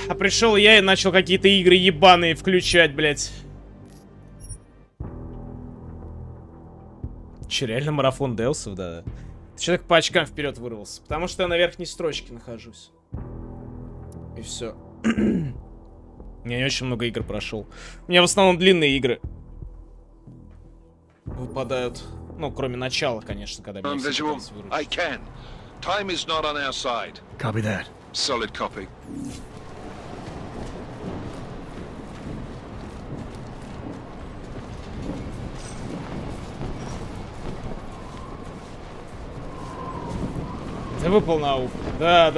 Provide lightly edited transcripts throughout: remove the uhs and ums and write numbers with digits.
А пришел я и начал какие-то игры ебаные включать, блядь. Че, реально марафон Деусов, да? Человек по очкам вперед вырвался. Потому что я на верхней строчке нахожусь. И все. Я не очень много игр прошел. У меня в основном длинные игры выпадают. Ну, кроме начала, конечно, когда меня все пытались выручить. Time is not on our side. Copy that. Solid copy. Ты выпал на аук. Да.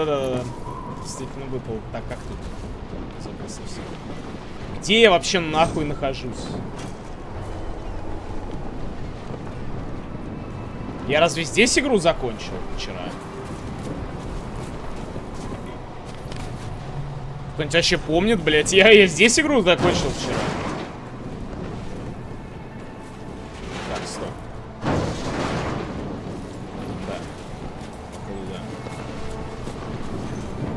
Действительно выпал. Так, как тут? Забыл совсем. Где я вообще нахуй нахожусь? Я разве здесь игру закончил вчера? Кто-нибудь вообще помнит, блядь? Я здесь игру закончил вчера. Так, стоп. Да. Куда?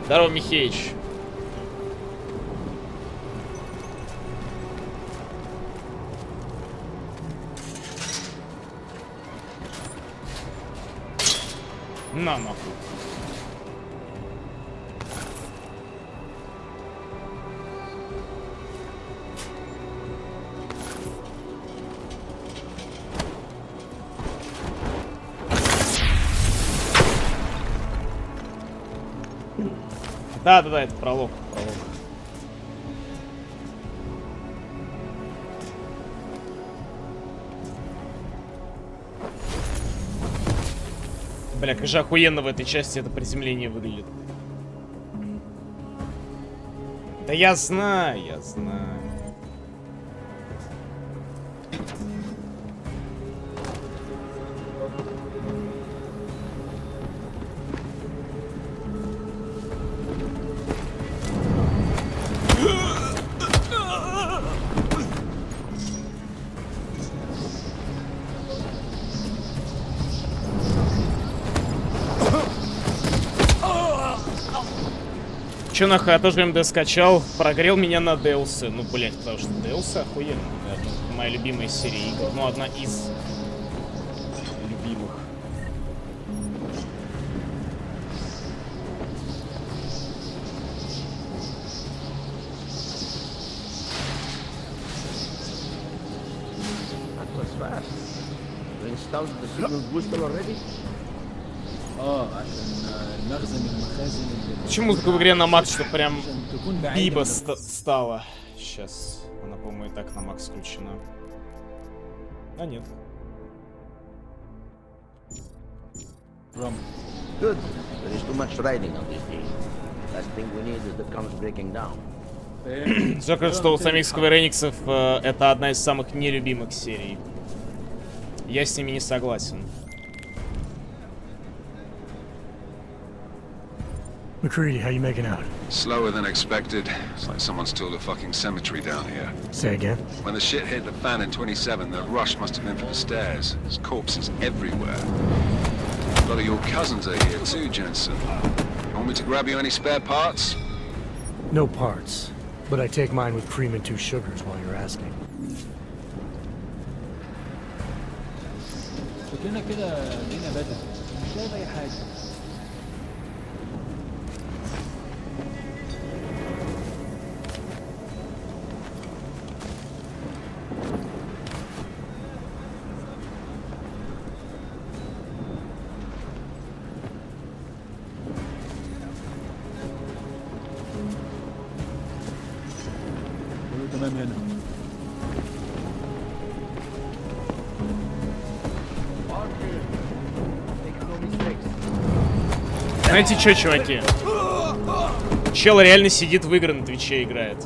Здорово, Михеич. На нахуй. Да, это пролог. Бля, как же охуенно в этой части это приземление выглядит. Да я знаю. Че нахуй, я тоже МД скачал, прогрел меня на Деусы. Ну, блять, потому что Деусы охуенно. Это моя любимая серия игр. Ну, одна из любимых. That was fast. You installed the signal booster already? Почему музыка в игре на макс, что прям биба стала? Сейчас. Она, по-моему, и так на макс включена. А нет. Good. There is too much riding on this game. Last thing we need is the comms breaking down. Только что у самих Square Enix'ов это одна из самых нелюбимых серий. Я с ними не согласен. McCready, how you making out? Slower than expected. It's like someone's tooled a fucking cemetery down here. Say again? When the shit hit the fan in 27, the rush must have been for the stairs. There's corpses everywhere. A lot of your cousins are here too, Jensen. You want me to grab you any spare parts? No parts. But I take mine with cream and 2 sugars while you're asking. شكلنا كده لينا بدل مش لاقي اي حاجه. تمام هنا. Знаете что, чуваки? Чел реально сидит в игры на Твиче играет.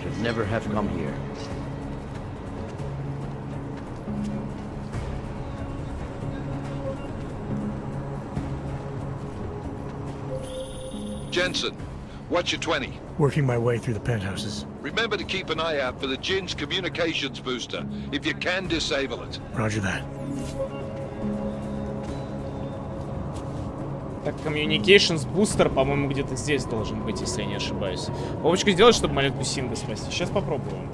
Should never have come here. Jensen, what's your 20? Working my way through the penthouses. Remember to keep an eye out for the Jin's communications booster. If you can, disable it. Roger that. Так, Communications Booster, по-моему, где-то здесь должен быть, если я не ошибаюсь. Вовочка, сделай, чтобы малютку Синга спасти. Сейчас попробуем.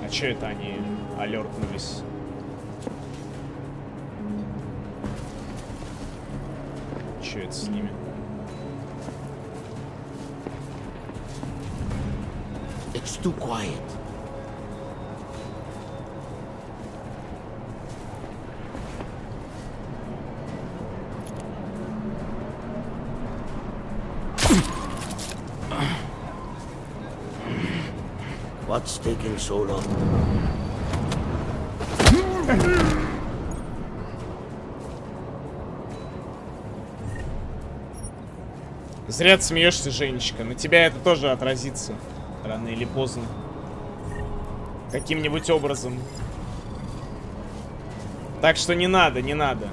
А чё это они алертнулись? Чё это с ними? It's too quiet. What's taking so long? Зря ты смеешься, Женечка. На тебя это тоже отразится. Рано или поздно. Каким-нибудь образом. Так что не надо, не надо.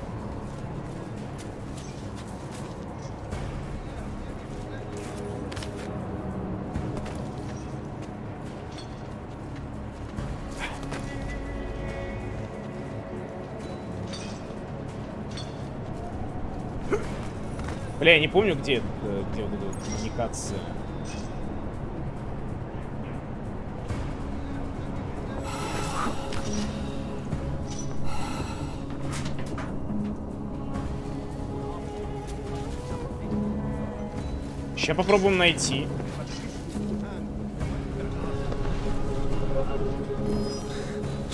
Бля, я не помню, где вот эта коммуникация. Сейчас попробуем найти.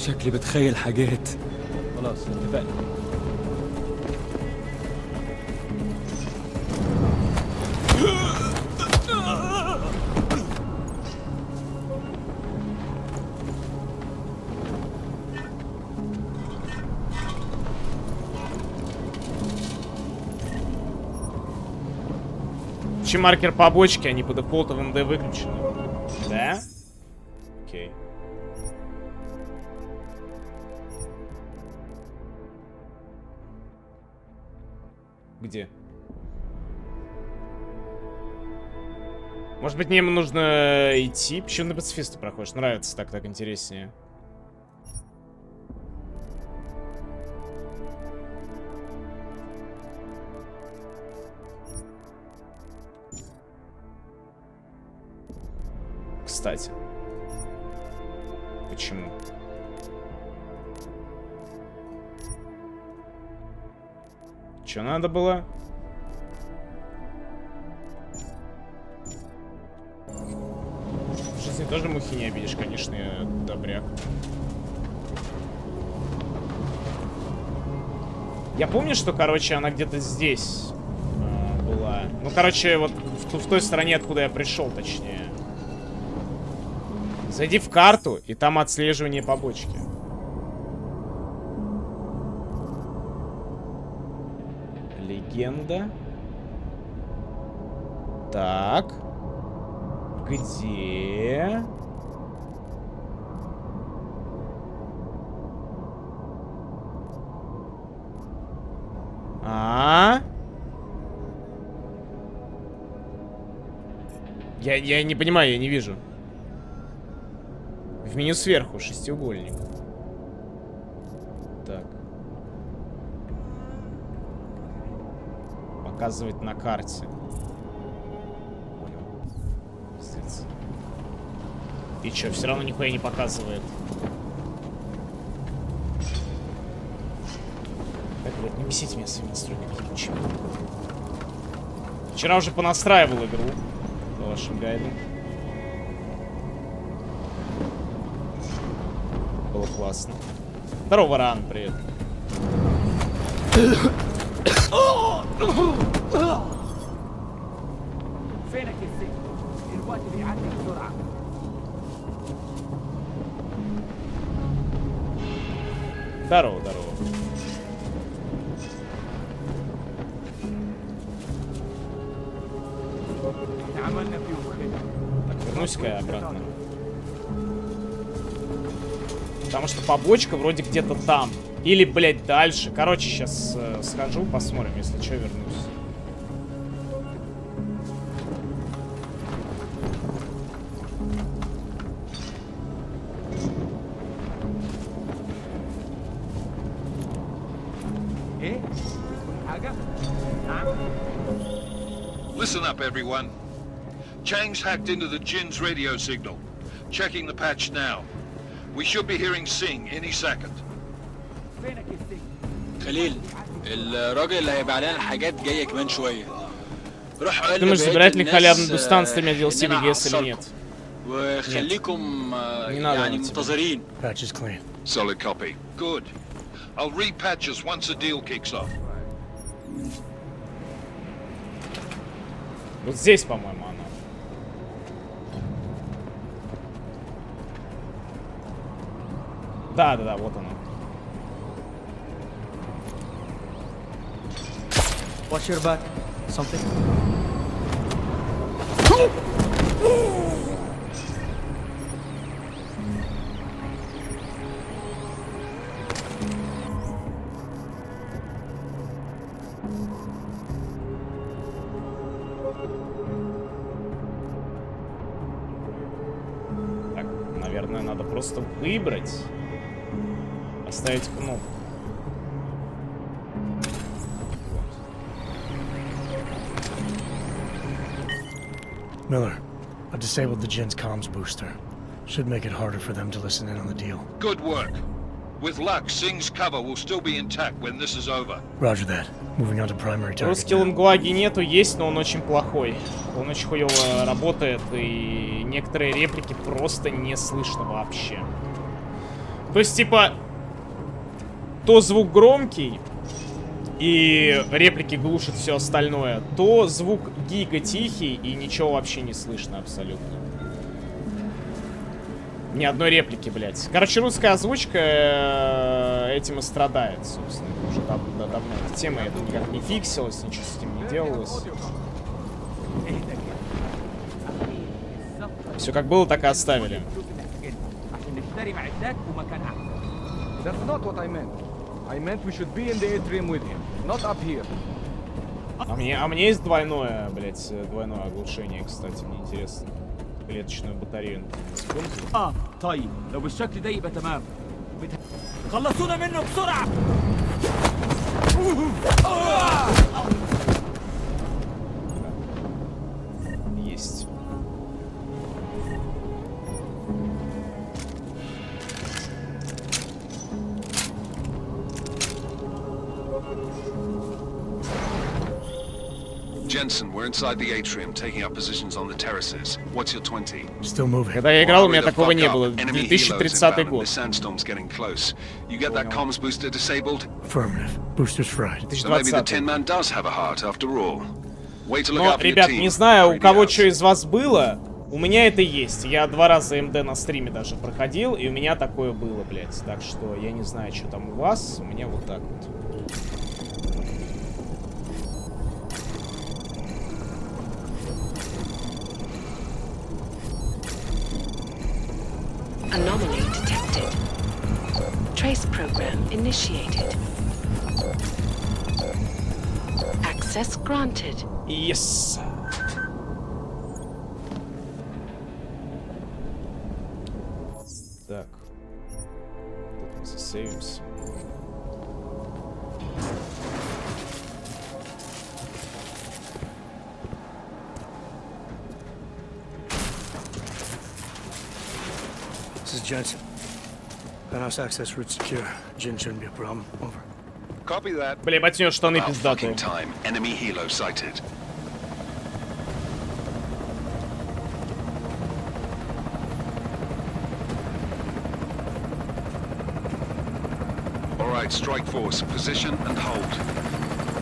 شكلي بتخيل حاجات. خلاص اتفقنا. Чем маркер побочки, они по дефолту в МД выключены. Да? Окей. Где? Может быть, мне нужно идти? Почему на пацифиста проходишь? Нравится так интереснее. Кстати. Почему? Чё надо было? В жизни тоже мухи не обидишь, конечно, я добряк. Я помню, что, короче, она где-то здесь была. Ну, короче, вот в той стороне, откуда я пришел, точнее. Зайди в карту, и там отслеживание побочки. Легенда. Так. Где? Я не понимаю, я не вижу. В меню сверху шестиугольник. Так. Показывать на карте. Понял. Пиздец. И чё, все равно нихуя не показывает. Так, блядь, не бесите меня своими настройками. Ничего. Вчера уже понастраивал игру по вашим гайдам. Было классно. Здорово, Ран, привет. فينك يا سيد؟ الوقت بيعدي بسرعة. Здорово, здорово. عملنا فيهم خير. Так, вернусь-ка я обратно. Потому что побочка вроде где-то там. Или, блядь, дальше. Короче, сейчас схожу, посмотрим, если что, вернусь. ايه؟ حاجة؟ نعم؟ Listen up, everyone. Chang's hacked into the Jin's radio signal. Checking the patch now. We should be hearing Sing any second. فينك يا سيد؟ خليل الراجل اللي هيبقى علينا الحاجات جايه كمان شويه. روح قول Думаешь, забирать ли халявный Дустан с тремя الناس DLC BGS или нет? وخليكم Не надо يعني на тебя. منتظرين. Patch is clean. Solid copy. Good. I'll repatch us once the deal kicks off. Вот здесь, по-моему, она. Да, вот она. Watch your back. Something? Так, наверное, надо просто выбрать. Оставить кнопку. Miller, I've disabled the Jin's comms booster. Should make it harder for them to listen in on the deal. Good work. With luck, Sing's cover will still be intact when this is over. Roger that. Moving on to primary target. Русский now. лангуаги нету, есть, но он очень плохой. Он очень хуёво работает, и некоторые реплики просто не слышно вообще. То есть, типа, то звук громкий, и реплики глушат все остальное, то звук гига тихий, и ничего вообще не слышно абсолютно. Ни одной реплики, блядь. Короче, русская озвучка этим и страдает, собственно. Уже давно эта тема это никак не фиксилась, ничего с этим не делалось. Все как было, так и оставили. عشان نشتري معدات ومكان أحسن. That's not what I meant. I meant we should be in the atrium with him, not up here. А мне есть двойное, блядь, двойное оглушение, кстати, мне интересно. Клеточную батарею использую. طيب لو بالشكل ده يبقى تمام. خلصونا منه بسرعة. Есть. Jensen, we're inside the atrium, taking up positions on the terraces. What's your 20? Still moving. Когда я играл, у меня Hurry the такого fuck не up. было. Enemy 2030 helos inbound. год. The sandstorm's getting close. You get that comms booster disabled? Affirmative. Booster's fried. So maybe the 2020. Tin Man does have a heart after all. Way to look Но, out for your ребят, team. не знаю, у кого Radio. что из вас было. У меня это есть. Я 2 раза МД на стриме даже проходил, и у меня такое было, блядь. Так что я не знаю, что там у вас. У меня вот так вот. Anomaly detected. Trace program initiated. Access granted. Yes. Так. Тут мы засейвимся. This is Jensen. Penthouse access route secure. Jin shouldn't be a problem. Over. Copy that. Бля, ебать, у него штаны About пиздатые. fucking time. Enemy helo sighted. All right, strike force. Position and hold.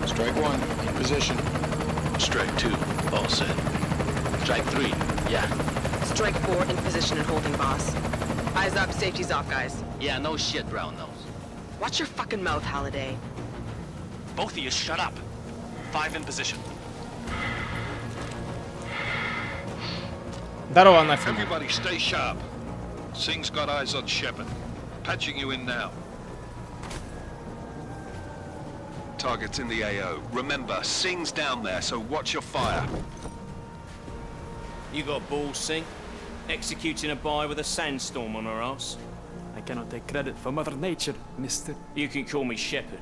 Strike 1 in position. Strike 2, all set. Strike 3, yeah. Strike 4 in position and holding, boss. Eyes up, safety's off, guys. Yeah, no shit, brown nose. Watch your fucking mouth, Halliday. Both of you shut up. 5 in position. Здорово, нафиг. Everybody stay sharp. Sing's got eyes on Shepard. Patching you in now. Target's in the AO. Remember, Sing's down there, so watch your fire. You got balls, Sing? Executing a buy with a sandstorm on her ass? I cannot take credit for Mother Nature, mister. You can call me Shepard.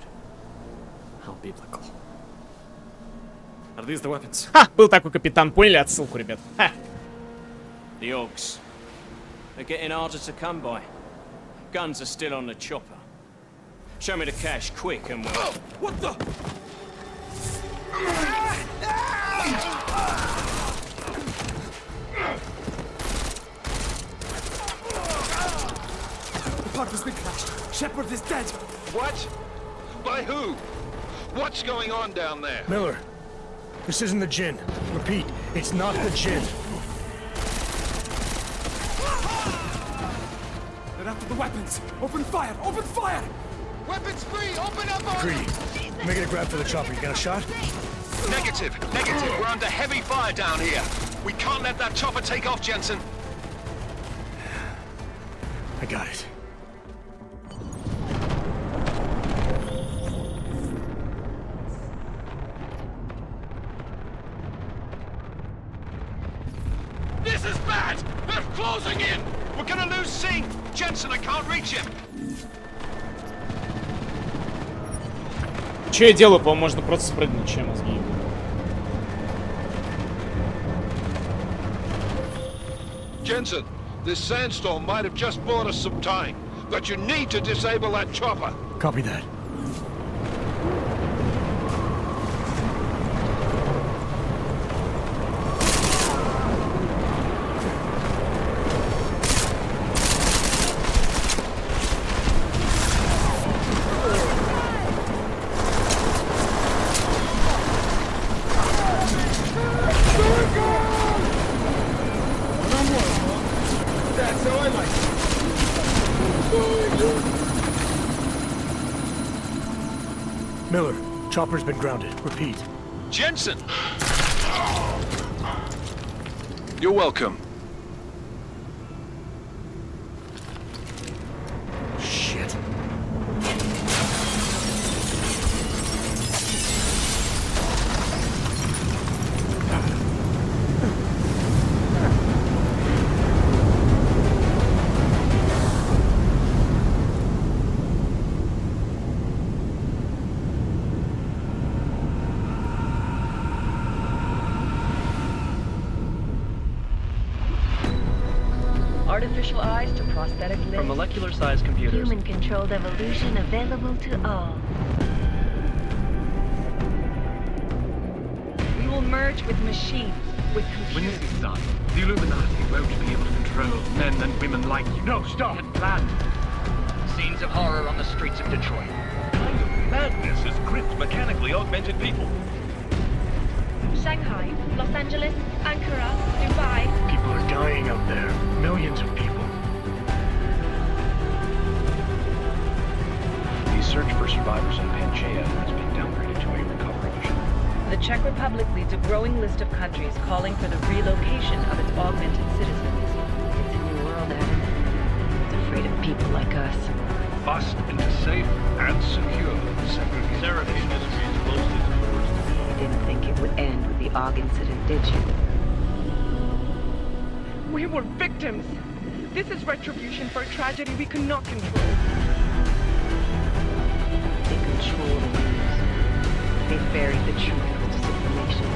How biblical. Are these the weapons? Ха! Был такой капитан. Поняли отсылку, ребят? Ха! The Augs. They're getting harder to come by. Guns are still on the chopper. Show me the cash, quick, and we'll... What the? The part has been crashed. Shepard is dead. What? By who? What's going on down there? Miller, this isn't the Jinn. Repeat, it's not the Jinn. They're after the weapons. Open fire! Open fire! Weapons free! Open up on Greedy, make it a grab for the chopper. You got a shot? Negative. Negative. We're under heavy fire down here. We can't let that chopper take off, Jensen. I got it. This is bad! They're closing in! We're gonna lose C! Jensen, I can't reach him! Че я делаю? По-моему, можно просто спрыгнуть, чем мозги. Jensen, this sandstorm might have just bought us some time, but you need to disable that chopper. Copy that. Miller, chopper's been grounded. Repeat. Jensen! You're welcome. Shit. Artificial eyes to prosthetic limbs. From molecular-sized computers. Human-controlled evolution available to all. We will merge with machines, with computers. When this is done, the Illuminati won't be able to control men and women like you. No, stop! And plan. Scenes of horror on the streets of Detroit. Kind of madness has gripped mechanically augmented people. Shanghai, Los Angeles, Ankara, Dubai. People are dying out there. Millions of people. The search for survivors in Pangaea has been downgraded to a recovery mission. The Czech Republic leads a growing list of countries calling for the relocation of its augmented citizens. It's a new world, Adam. It's afraid of people like us. Bust into safe and secure segregation. Therapy industry is closely towards. You didn't think it would end with the AUG incident, did you? We were victims. This is retribution for a tragedy we cannot control. They control the news. They buried the truth with disinformation.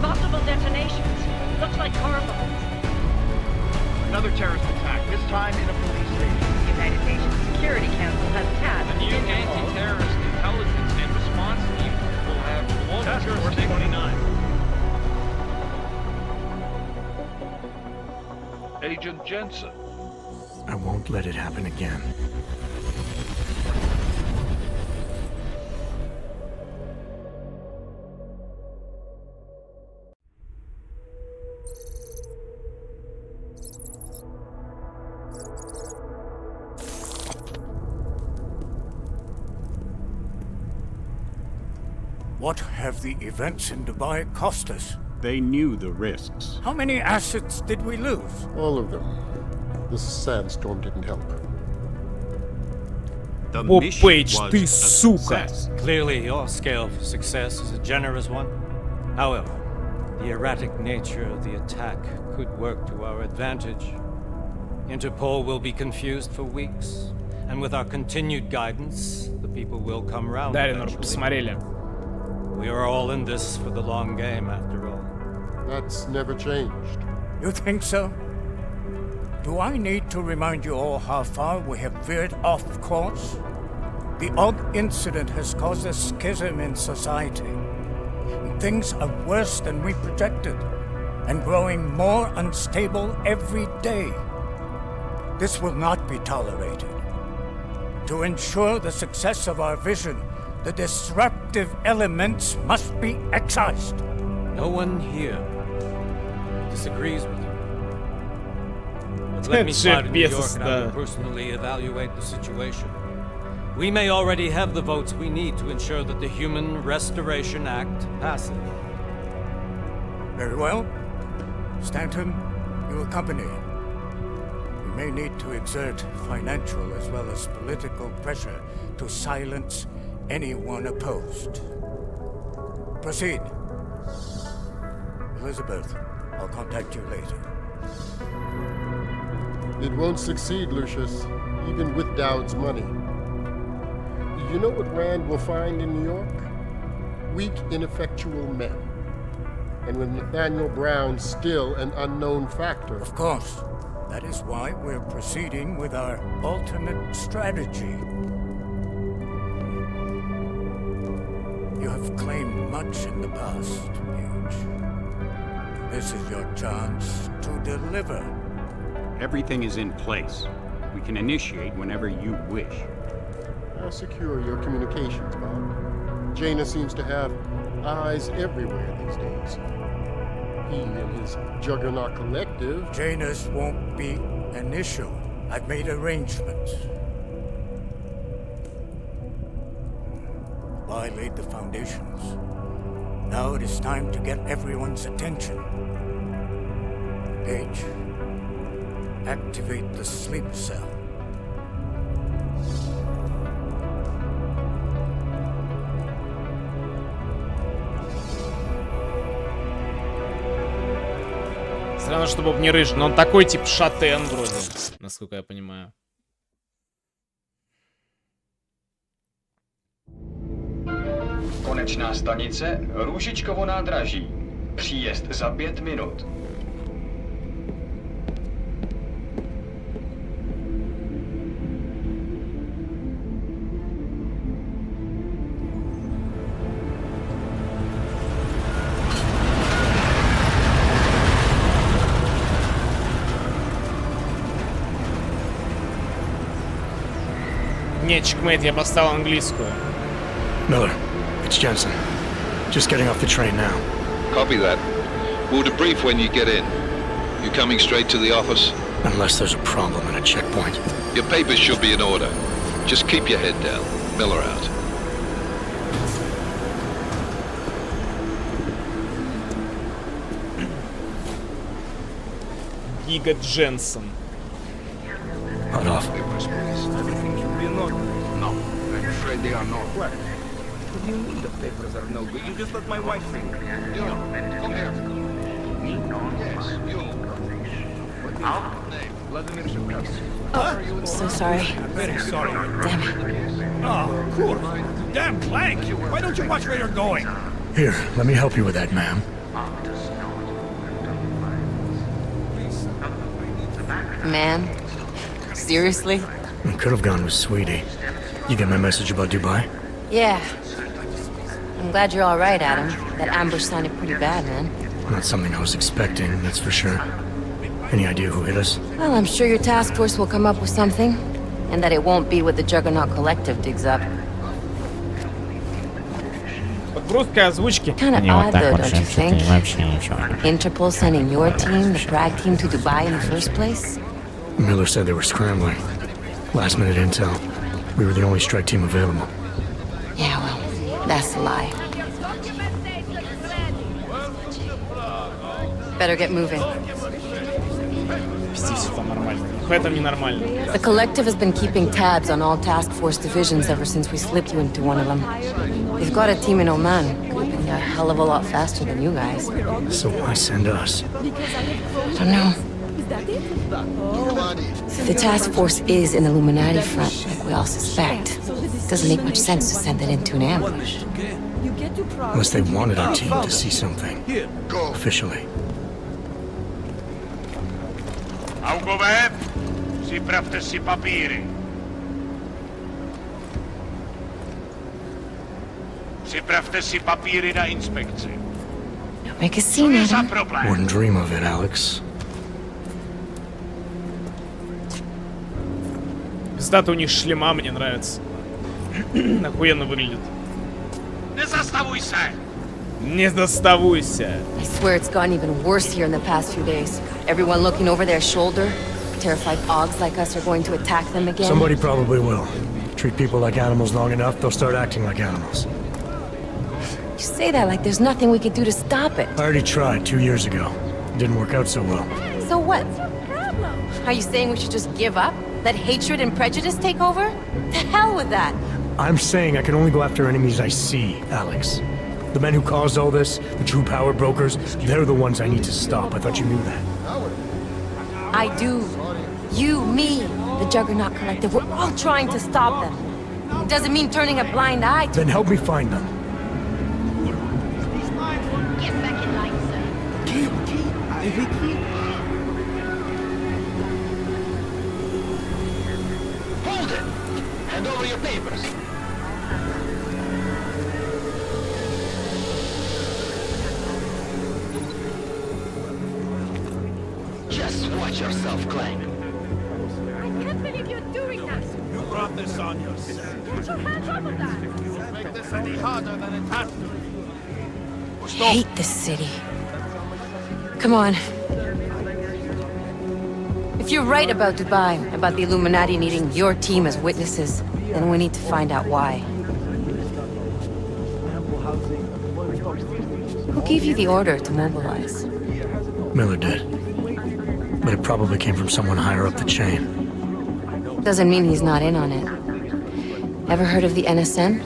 Possible detonations. Looks like car bombs. Another terrorist attack, this time in a police station. The United Nations Security Council has tasked The new anti-terrorist intelligence and response team will have Task Force 29. Agent Jensen. I won't let it happen again. What have the events in Dubai cost us? They knew the risks. How many assets did we lose? All of them. This sandstorm didn't help. The О, mission Пейдж, was ты a сука! success. Clearly, your scale of success is a generous one. However, the erratic nature of the attack could work to our advantage. Interpol will be confused for weeks, And with our continued guidance, the people will come round. Да, Ренор, посмотрели. We are all in this for the long game, after all. That's never changed. You think so? Do I need to remind you all how far we have veered off course? The Og incident has caused a schism in society. Things are worse than we projected, and growing more unstable every day. This will not be tolerated. To ensure the success of our vision, the disruptive elements must be excised. No one here disagrees with you. But let me fly to New York and I will personally evaluate the situation. We may already have the votes we need to ensure that the Human Restoration Act passes. Very well. Stanton, you accompany. We may need to exert financial as well as political pressure to silence anyone opposed. Proceed. Elizabeth, I'll contact you later. It won't succeed, Lucius, even with Dowd's money. You know what Rand will find in New York? Weak, ineffectual men. And with Nathaniel Brown still an unknown factor. Of course. That is why we're proceeding with our alternate strategy. You have claimed much in the past, Paige. This is your chance to deliver. Everything is in place. We can initiate whenever you wish. How secure your communications, Bob? Jaina seems to have eyes everywhere these days. He and his Juggernaut Collective... Jaina's won't be an issue. I've made arrangements. I laid the foundations. Now it is time to get everyone's attention. Paige, activate the sleep cell. Странно, что Боб не рыжий, но он такой тип шатен вроде, насколько я понимаю. Konečná stanice Růžičkovo nádraží. Příjezd za 5 minut. Не, чекмейт, я поставил английскую. Miller, it's Jensen. Just getting off the train now. Copy that. We'll debrief when you get in. You coming straight to the office? Unless there's a problem at a checkpoint. Your papers should be in order. Just keep your head down. Miller out. Giga Jensen. Hold off. Everything should be in order. No, I'm afraid they are not. What? What do you mean the papers are no good? You just let my wife think. Yo, come here. Yes, you. What's your name? Vladimir Shevkov. Oh, so sorry. Very sorry. Damn it. Oh, cool. Damn blank. Why don't you watch where you're going? Here, let me help you with that, ma'am. Man? Seriously? I could have gone with Sweetie. You get my message about Dubai? Yeah. I'm glad you're all right, Adam. That ambush sounded pretty bad, man. Not something I was expecting, that's for sure. Any idea who hit us? Well, I'm sure your task force will come up with something. And that it won't be what the Juggernaut Collective digs up. Подгрузка озвучки. Kinda odd though, don't you think? Interpol sending your team, the Prague team, to Dubai in the first place? Miller said they were scrambling. Last minute intel. We were the only strike team available. Yeah, well, that's a lie. Better get moving. The Collective has been keeping tabs on all task force divisions ever since we slipped you into one of them. They've got a team in Oman. Could be a hell of a lot faster than you guys. So why send us? I don't know. If the task force is an Illuminati front, like we all suspect, it doesn't make much sense to send it into an ambush. Unless they wanted our team to see something. Officially. Augoveb, připravte si papíry. Připravte si papíry na inspekci. Don't make a scene, Adam. Wouldn't dream of it, Alex. Пиздата у них шлема, мне нравится. Охуенно выглядит. Не заставуйся! Не доставуйся! I swear it's gotten even worse here in the past few days. Everyone looking over their shoulder. Terrified Augs like us are going to attack them again. Somebody probably will. Treat people like animals long enough, they'll start acting like animals. You say that like there's nothing we could do to stop it. I already tried 2 years ago. It didn't work out so well. So what? Are you saying we should just give up? Let hatred and prejudice take over? To hell with that! I'm saying I can only go after enemies I see, Alex. The men who caused all this, the true power brokers, they're the ones I need to stop. I thought you knew that. I do. You, me, the Juggernaut Collective, we're all trying to stop them. It doesn't mean turning a blind eye to... Then help me find them. Get back in line, sir. Hold it! Hand over your papers. Just watch yourself, Clank. I can't believe you're doing that! You brought this on yourself. Get your hands off of that! You make this any harder than it has to be. I hate this city. Come on. If you're right about Dubai, about the Illuminati needing your team as witnesses, then we need to find out why. Who gave you the order to mobilize? Miller did. But it probably came from someone higher up the chain. Doesn't mean he's not in on it. Ever heard of the NSN?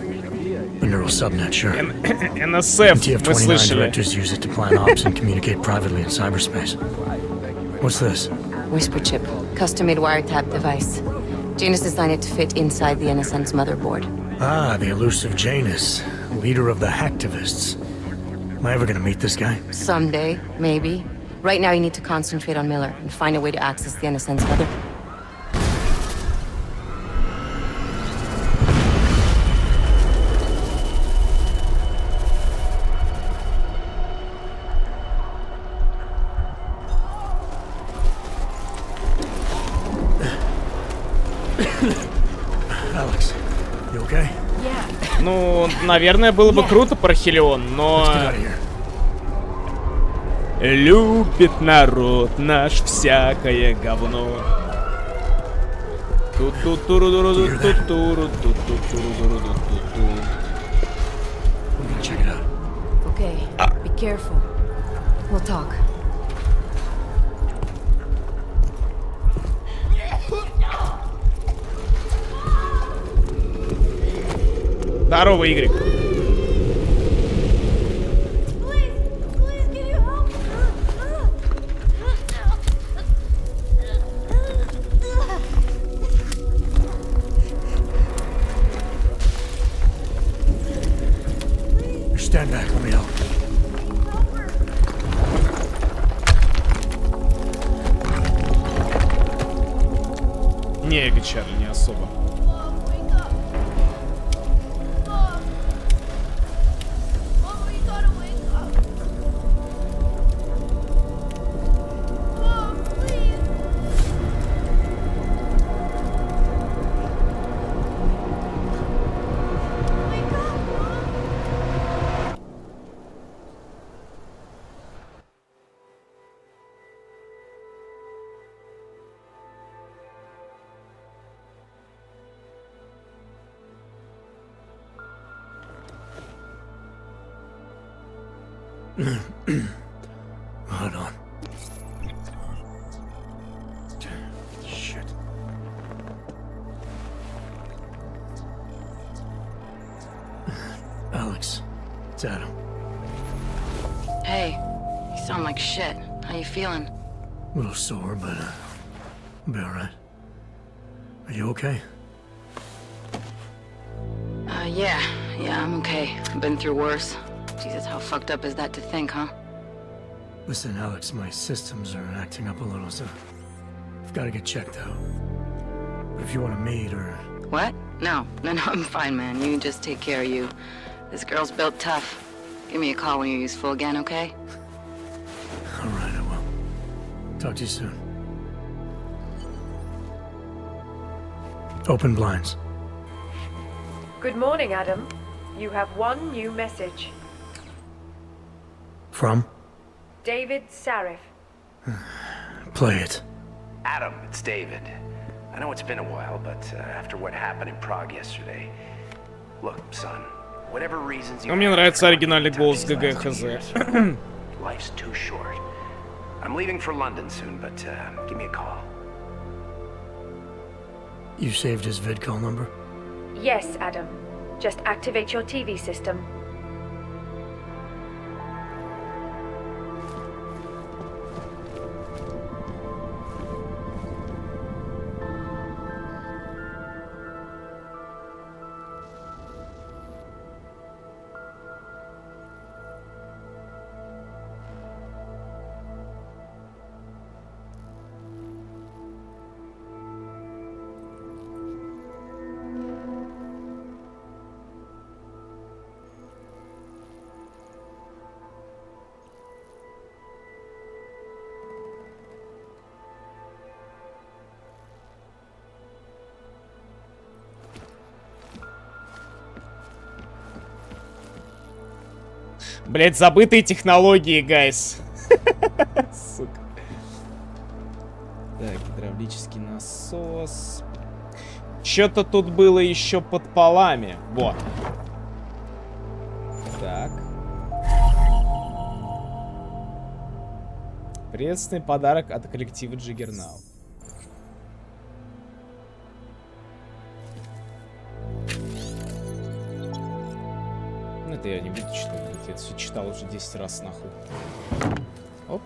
The neural subnet, sure. NSF, мы TF-29 слышали. directors use it to plan ops and communicate privately in cyberspace. What's this? Whisper chip, custom-made wiretap device. Janus designed it to fit inside the NSN's motherboard. Ah, the elusive Janus, leader of the hacktivists. Am I ever gonna meet this guy? Someday, maybe. Right now you need to concentrate on Miller and find a way to access the NSN's mother. Alex, you okay? Ну, наверное, было бы круто, Пархелион, но... Любит народ наш всякое говно. Check it out. Okay, be careful. We'll talk. Здорово, Игорь. Stand back, let me help. Не, Чарли, не особо. Hold on. Shit. Alex, it's Adam. Hey, you sound like shit. How you feeling? A little sore, but I'll be alright. Are you okay? Yeah, I'm okay. I've been through worse. Jesus, how fucked up is that to think, huh? Listen, Alex, my systems are acting up a little, so I've got to get checked out. But if you want to meet or... What? No, I'm fine, man. You just take care of you. This girl's built tough. Give me a call when you're useful again, okay? Alright, I will. Talk to you soon. Open blinds. Good morning, Adam. You have one new message. From? David Sarif. Play it. Adam, it's David. I know it's been a while, but after what happened in Prague yesterday... Look, son, whatever reasons you... Мне нравится оригинальный голос ГГ ХЗ. Life's too short. I'm leaving for London soon, but give me a call. You saved his vidcall number? Yes, Adam. Just activate your TV system. Блять, забытые технологии, гайс. Сука. Так, гидравлический насос. Что-то тут было еще под полами. Вот. Так. Приветственный подарок от коллектива Джиггернаут. Это я не буду читать. Я это все читал уже 10 раз, нахуй. Оп.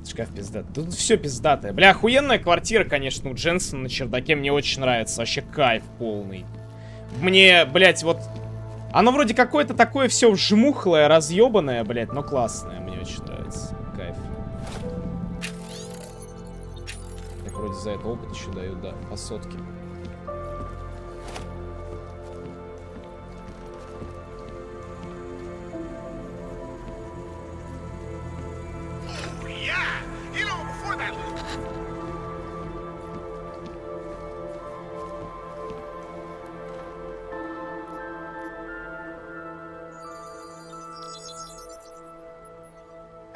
Шкаф пиздатый. Тут все пиздатое. Бля, охуенная квартира, конечно, у Дженсона на чердаке. Мне очень нравится. Вообще кайф полный. Мне, блядь, вот... Оно вроде какое-то такое все вжмухлое, разъебанное, блядь, но классное. Мне очень нравится. Кайф. Так, вроде за это опыт еще дают, да, по сотке.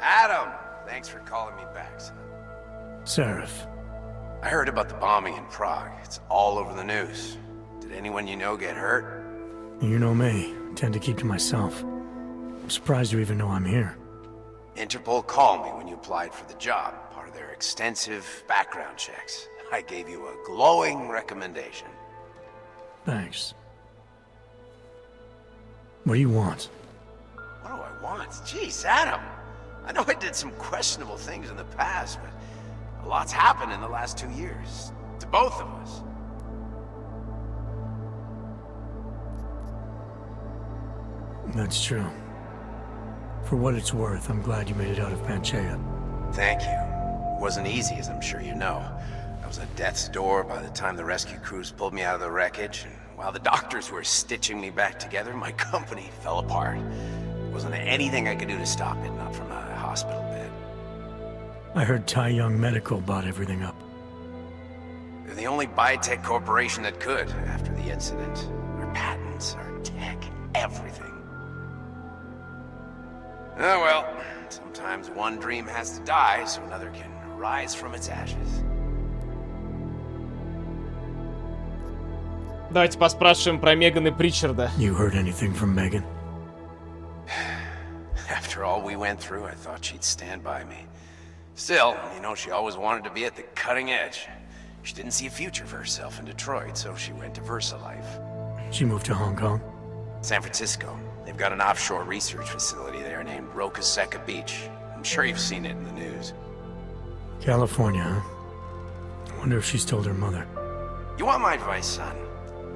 Adam! Thanks for calling me back, son. Sarif. I heard about the bombing in Prague. It's all over the news. Did anyone you know get hurt? You know me. I tend to keep to myself. I'm surprised you even know I'm here. Interpol called me when you applied for the job, part of their extensive background checks. I gave you a glowing recommendation. Thanks. What do you want? What do I want? Jeez, Adam! I know I did some questionable things in the past, but a lot's happened in the last 2 years. To both of us. That's true. For what it's worth, I'm glad you made it out of Panchea. Thank you. It wasn't easy, as I'm sure you know. I was at death's door by the time the rescue crews pulled me out of the wreckage, and while the doctors were stitching me back together, my company fell apart. There wasn't anything I could do to stop it, not from a hospital bed. I heard Tai Young Medical bought everything up. They're the only biotech corporation that could, after the incident. Our patents, our tech, everything. Oh well, sometimes one dream has to die so another can rise from its ashes. Давайте поспрашиваем про Меган и Причарда. You heard anything from Megan? After all we went through, I thought she'd stand by me. Still, you know, she always wanted to be at the cutting edge. She didn't see a future for herself in Detroit, so she went to VersaLife. She moved to Hong Kong? San Francisco. They've got an offshore research facility there named Roca Seca Beach. I'm sure you've seen it in the news. California, huh? I wonder if she's told her mother. You want my advice, son?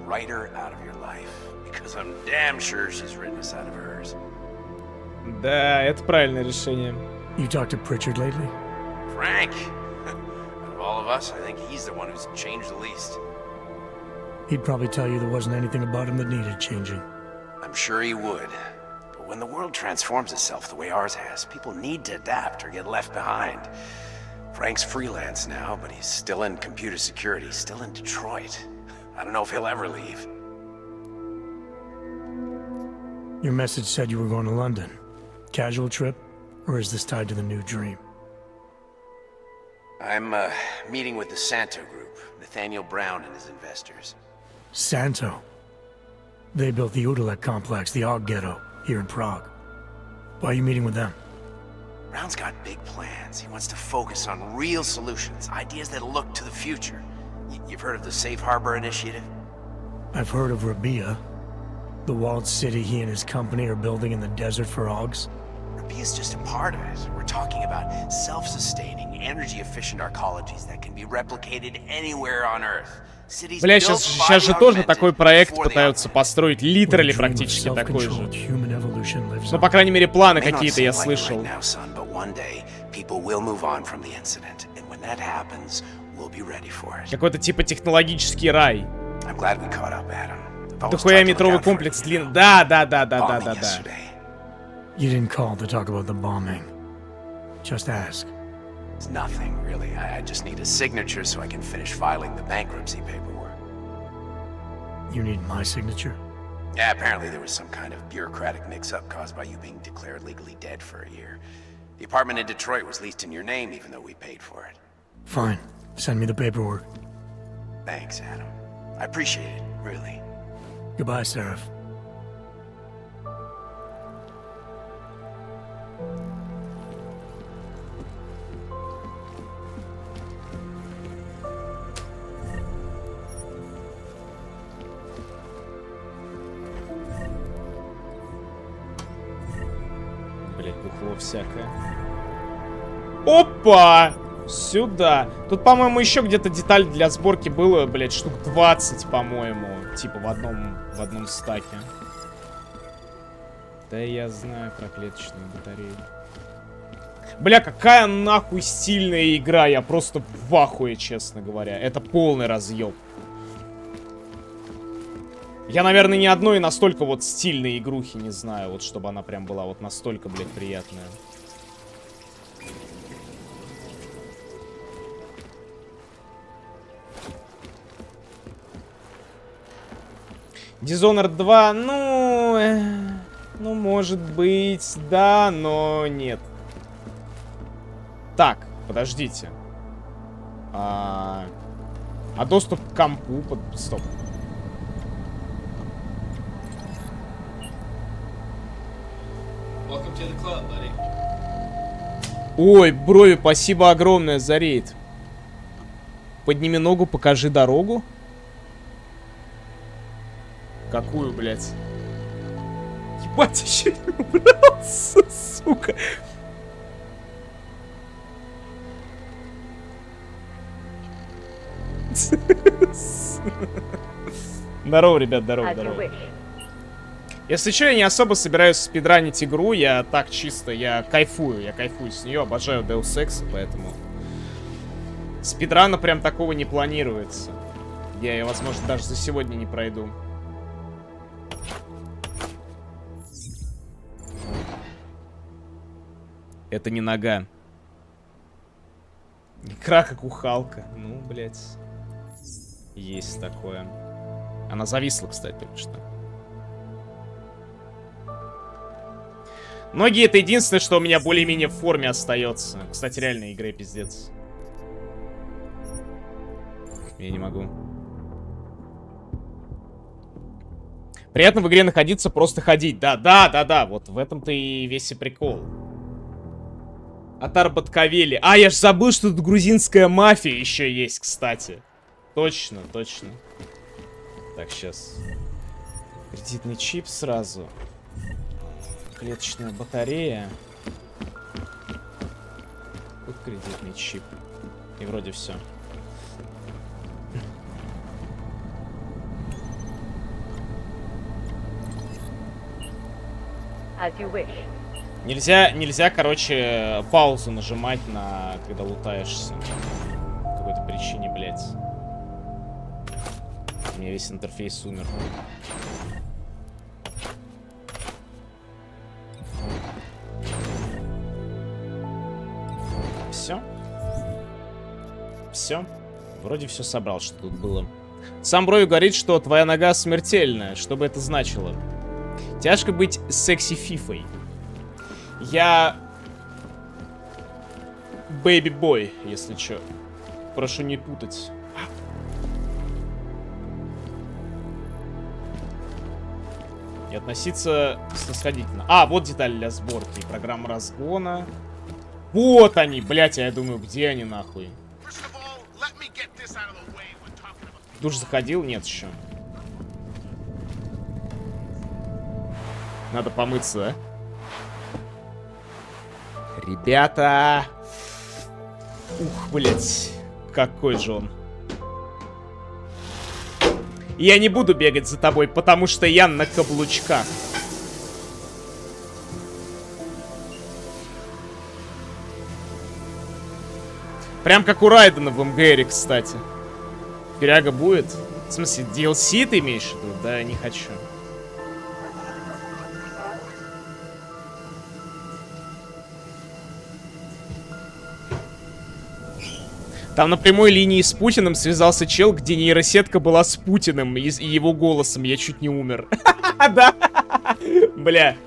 Write her out of your life. Because I'm damn sure she's written us out of hers. Да, это правильное решение. You talked to Pritchard lately? Frank! Out of all of us, I think he's the one who's changed the least. He'd probably tell you there wasn't anything about him that needed changing. I'm sure he would. But when the world transforms itself the way ours has, people need to adapt or get left behind. Frank's freelance now, but he's still in computer security, still in Detroit. I don't know if he'll ever leave. Your message said you were going to London. Casual trip? Or is this tied to the new dream? I'm, meeting with the Santo Group, Nathaniel Brown and his investors. Santo? They built the Udalek complex, the Og Ghetto, here in Prague. Why are you meeting with them? Brown's got big plans. He wants to focus on real solutions, ideas that look to the future. You've heard of the Safe Harbor Initiative? I've heard of Rabia, the walled city he and his company are building in the desert for Augs. Rabia's just a part of it. We're talking about self-sustaining, energy-efficient arcologies that can be replicated anywhere on Earth. Бля, сейчас же тоже такой проект пытаются построить, литерали практически такой же. Ну, по крайней мере, планы какие-то я слышал. Какой-то типа технологический рай. Дохуя метровый комплекс длинный. Да. You didn't call to talk about the bombing. Just ask. It's nothing, really. I just need a signature so I can finish filing the bankruptcy paperwork. You need my signature? Yeah, apparently there was some kind of bureaucratic mix-up caused by you being declared legally dead for a year. The apartment in Detroit was leased in your name even though we paid for it. Fine. Send me the paperwork. Thanks, Adam. I appreciate it, really. Goodbye, Seraph. Всякое. Опа! Сюда. Тут, по-моему, еще где-то деталь для сборки было, блядь, штук 20, по-моему. Типа в одном стаке. Да я знаю про клеточную батарею. Бля, какая нахуй стильная игра. Я просто в ахуе, честно говоря. Это полный разъеб. Я, наверное, ни одной настолько вот стильной игрухи не знаю, вот чтобы она прям была вот настолько, блядь, приятная. Dishonored 2, ну, может быть, да, но нет. Так, подождите. А доступ к компу, стоп. Ой, брови, спасибо огромное за рейд. Подними ногу, покажи дорогу. Какую, блядь? Ебать, еще не убрался, сука. Здорово, ребят, здорово. Если что, я не особо собираюсь спидранить игру, я так чисто, я кайфую с нее, обожаю Deus Ex, поэтому спидрана прям такого не планируется. Я ее, возможно, даже за сегодня не пройду. Это не нога. Игра как ухалка. Ну, блядь. Есть такое. Она зависла, кстати, только что. Ноги — это единственное, что у меня более-менее в форме остается. Кстати, реально, игра пиздец. Я не могу. Приятно в игре находиться, просто ходить. Да. Вот в этом-то и весь и прикол. Атар Баткавели. А, я ж забыл, что тут грузинская мафия еще есть, кстати. Точно. Так, сейчас. Кредитный чип сразу. Клеточная батарея. Тут кредитный чип. И вроде все. Нельзя, короче, паузу нажимать на, когда лутаешься. По какой-то причине, блядь. У меня весь интерфейс умер. Все. Вроде все собрал, что тут было. Сам Брой говорит, что твоя нога смертельная. Что бы это значило? Тяжко быть секси-фифой. Я... бэйби-бой, если чё. Прошу не путать. И относиться снисходительно. А, вот детали для сборки. Программа разгона. Вот они, блять, я думаю, где они нахуй? Душ заходил? Нет еще. Надо помыться, да? Ребята! Ух, блять, какой же он. Я не буду бегать за тобой, потому что я на каблучках. Прям как у Райдена в МГРе, кстати. Перяга будет? В смысле, DLC ты имеешь в виду? Да, не хочу. Там на прямой линии с Путиным связался чел, где нейросетка была с Путиным и его голосом. Я чуть не умер. Да. Бля.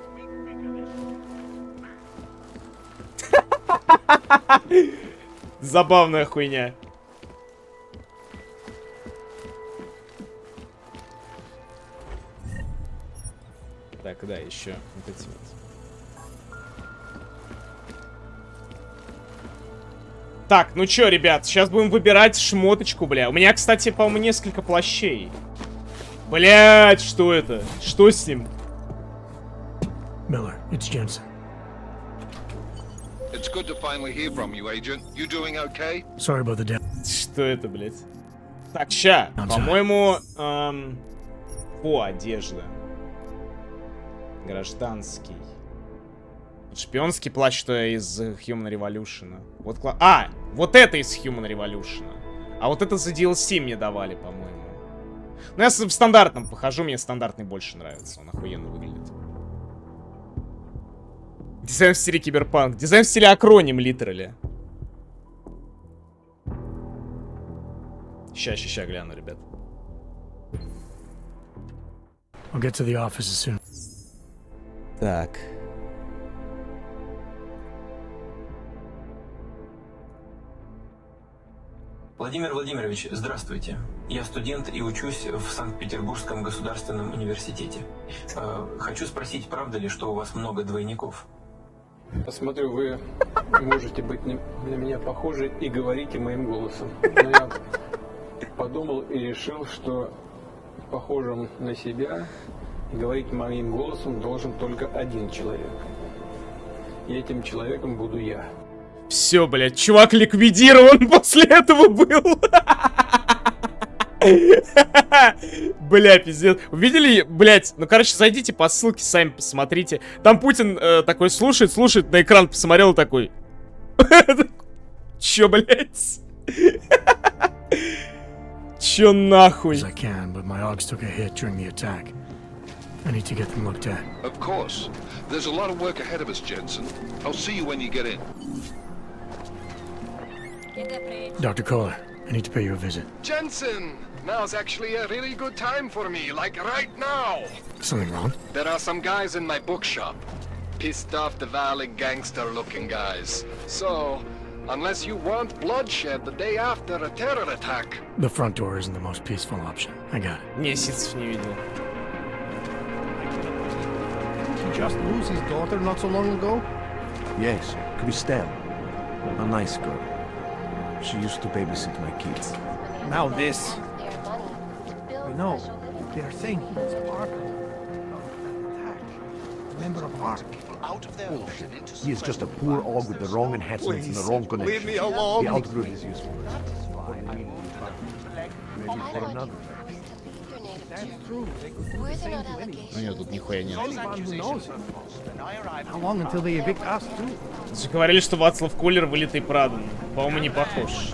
Забавная хуйня. Так, да, еще вот эти вот. Так, ну чё, ребят, сейчас будем выбирать шмоточку, бля. У меня, кстати, по-моему, несколько плащей. Блять, что это? Что с ним? Miller, it's Jensen. It's good to finally hear from you, Agent. You doing okay? Sorry about the death. Что это, блядь? Так, ща. По-моему, по одежда. Гражданский. Шпионский плащ, что из Human Revolution. Вот вот это из Human Revolution. А вот это за DLC мне давали, по-моему. Ну, я в стандартном похожу, мне стандартный больше нравится. Он охуенно выглядит. Дизайн в стиле киберпанк. Дизайн в стиле акроним, литерали. Ща гляну, ребят. I'll get to the office as soon. Так. Владимир Владимирович, здравствуйте. Я студент и учусь в Санкт-Петербургском государственном университете. Хочу спросить, правда ли, что у вас много двойников? Посмотрю, вы можете быть на меня похожи и говорите моим голосом. Но я подумал и решил, что похожим на себя и говорить моим голосом должен только один человек. И этим человеком буду я. Все, блядь, чувак ликвидирован после этого был. Бля, пиздец. Увидели, блядь, ну, короче, зайдите по ссылке, сами посмотрите. Там Путин такой слушает, на экран посмотрел такой. Чё, блядь? Чё нахуй? I need to get them looked at. Of course. There's a lot of work ahead of us, Jensen. I'll see you when you get in. Dr. Kohler, I need to pay you a visit. Jensen! Now's actually a really good time for me, like right now. Something wrong? There are some guys in my bookshop. Pissed off the Valley gangster-looking guys. So, unless you want bloodshed the day after a terror attack... The front door isn't the most peaceful option. I got it. Месяц не видел. just lose his daughter not so long ago? Yes, Christelle. A nice girl. She used to babysit my kids. Now this. You know, they are saying he was part of a member of ARC. Bullshit. He is just a poor og with the wrong enhancements and the wrong connections. Leave me alone. He outgrew his usefulness. Maybe for another. That's true. Нет, тут нихуя нет. How long until they evict us too? Говорили, что Вацлав Колер вылитый Праден. По-моему, не похож,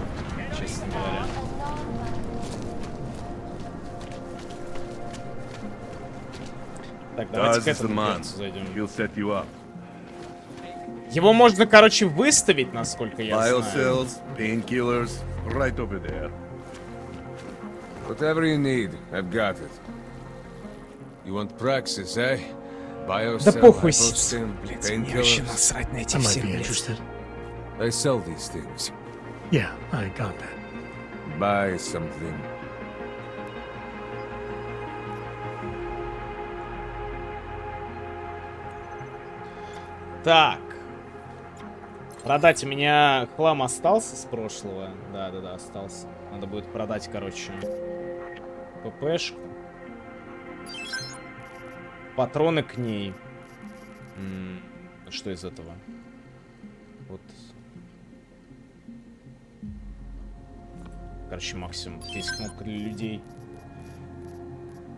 честно говоря. Так, давайте к этому зайдем. Его можно, короче, выставить, насколько я знаю. Painkillers, right over there. Whatever you need, I've got it. You want praxis, eh? Да похуй, блядь, мне вообще насрать на эти все, блядь. I sell these things. Yeah, I got that. Buy something. Так. Продать у меня хлам остался с прошлого. Да, остался. Надо будет продать, короче, ППшку. Патроны к ней. Что из этого? Вот. Короче, максимум. Есть кнопка для людей.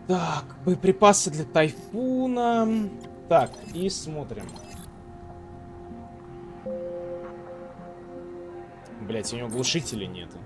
Так, боеприпасы для тайфуна. Так, и смотрим. Блять, у него глушителей нету.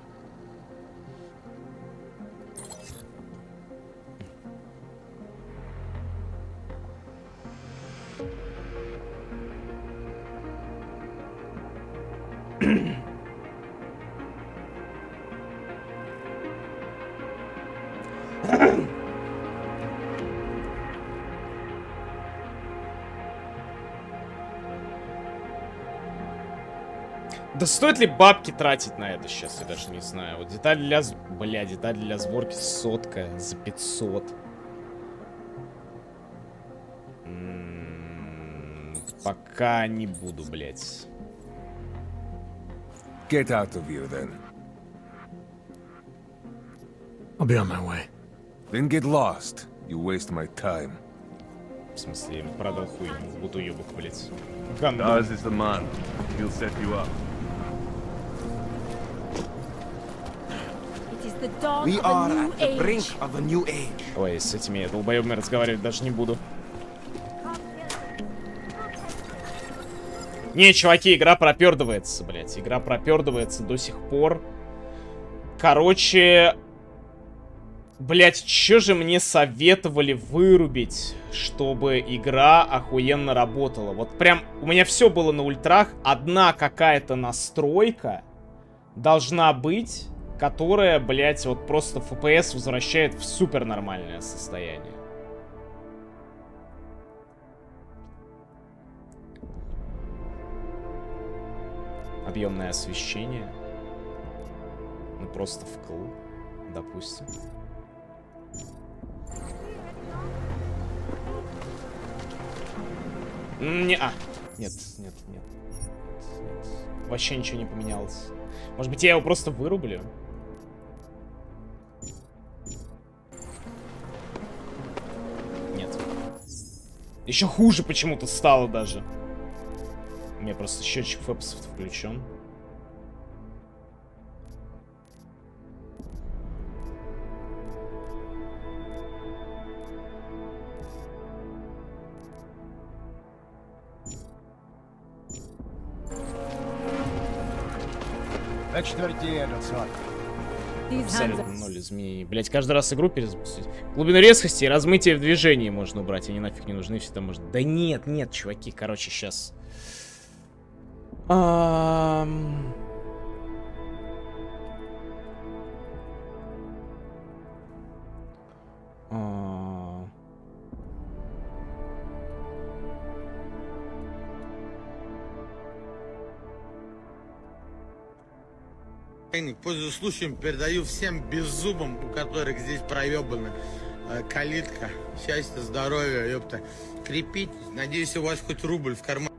Да стоит ли бабки тратить на это сейчас, я даже не знаю. Вот деталь для... Бля, деталь для сборки 100 за 500. Пока не буду, блядь. Get out of here, then. I'll be on my way. Then get lost. You waste my time. В смысле, я ему продал хуйню, будто уебок, блядь. Deus is the man. He'll set you up. We are at the brink of a new age. Ой, с этими долбоебами разговаривать даже не буду. Не, чуваки, игра пропердывается, блядь. Игра пропердывается до сих пор. Короче... Блядь, чё же мне советовали вырубить, чтобы игра охуенно работала? Вот прям у меня все было на ультрах. Одна какая-то настройка должна быть, которая, блядь, вот просто FPS возвращает в супер нормальное состояние. Объемное освещение. Ну просто вкл, допустим. Нет. Вообще ничего не поменялось. Может быть, я его просто вырублю? Нет. Еще хуже почему-то стало даже. У меня просто счетчик фэпсов включен. Абсолютно ноль изменений. Блять, каждый раз игру перезапустить. Глубину резкости и размытие в движении можно убрать. Они нафиг не нужны, все там можно. Да нет, чуваки, короче, сейчас. Пользуясь случаем, передаю всем беззубым, у которых здесь проебаны. Калитка. Счастья, здоровья, ёпта. Крепитесь. Надеюсь, у вас хоть рубль в кармане.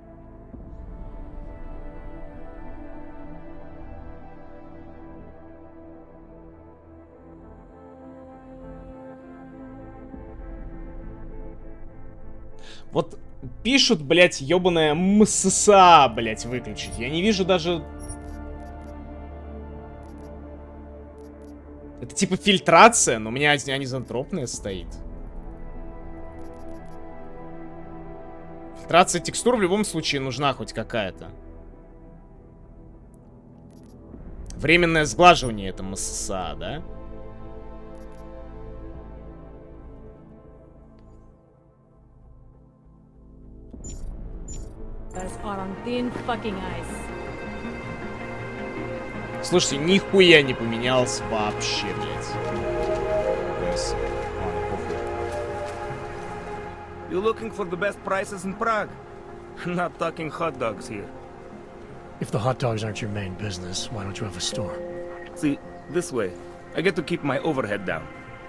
Вот пишут, блядь, ёбаная МССА, блядь, выключить. Я не вижу даже... Это типа фильтрация, но у меня анизотропная стоит. Фильтрация текстур в любом случае нужна хоть какая-то. Временное сглаживание это МССА, да? Слушайте, нихуя не поменялся вообще, блядь. You're looking for the best prices in Prague? Not talking hot dogs here. If the hot dogs aren't your main business, why don't you have a store? See, this way, I get to keep my overhead down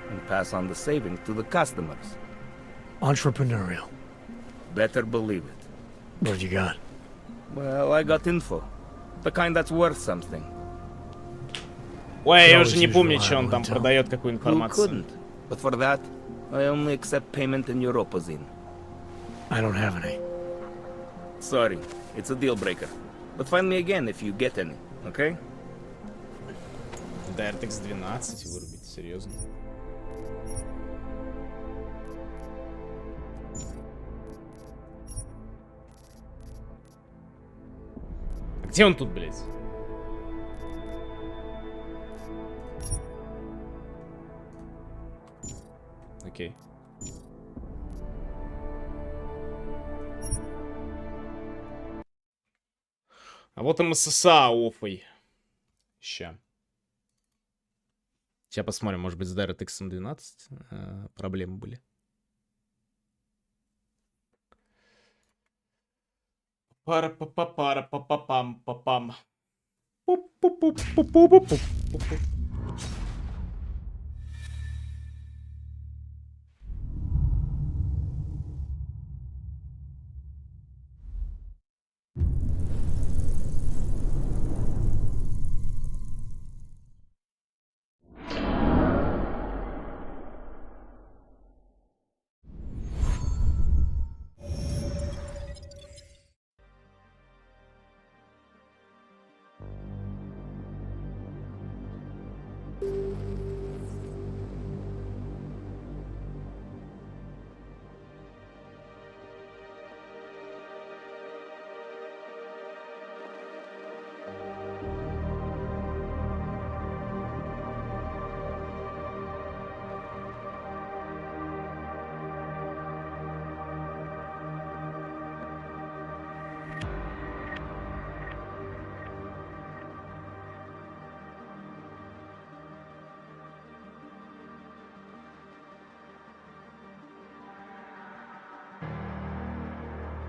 and pass on the savings to the customers. Entrepreneurial. Better believe it. What you got? Well, I got info. The kind that's worth something. Ой, я уже не помню, что он там продает, какую информацию. Who couldn't? But for that, I only accept payment in Europozine. I don't have any. Sorry, it's a deal breaker. But find me again if you get any, okay? DirectX 12 вырубить, серьезно. Где он тут, блядь? Окей. А вот и МССА оффой. Ща. Сейчас посмотрим, может быть с DirectX 12 проблемы были. Пара-па-па-пара-па-па-пам-па-пам. Пуп-пуп-пуп-пуп-пуп-пуп-пуп.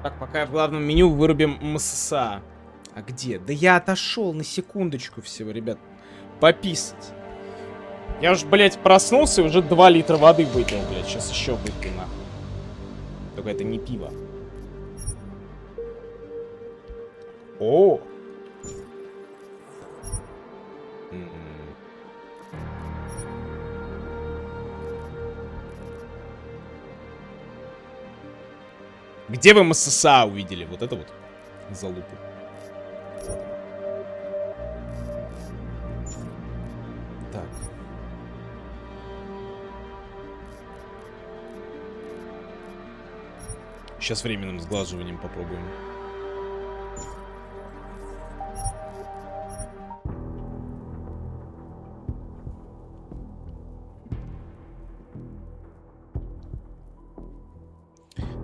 Так, пока в главном меню вырубим МССА. А где? Да я отошел на секундочку всего, ребят. Пописать. Я уж, блядь, проснулся и уже 2 литра воды выпил, блядь. Сейчас еще выпью, нахуй. Только это не пиво. О! Где вы МССА увидели? Вот это вот залупу. Так. Сейчас временным сглаживанием попробуем.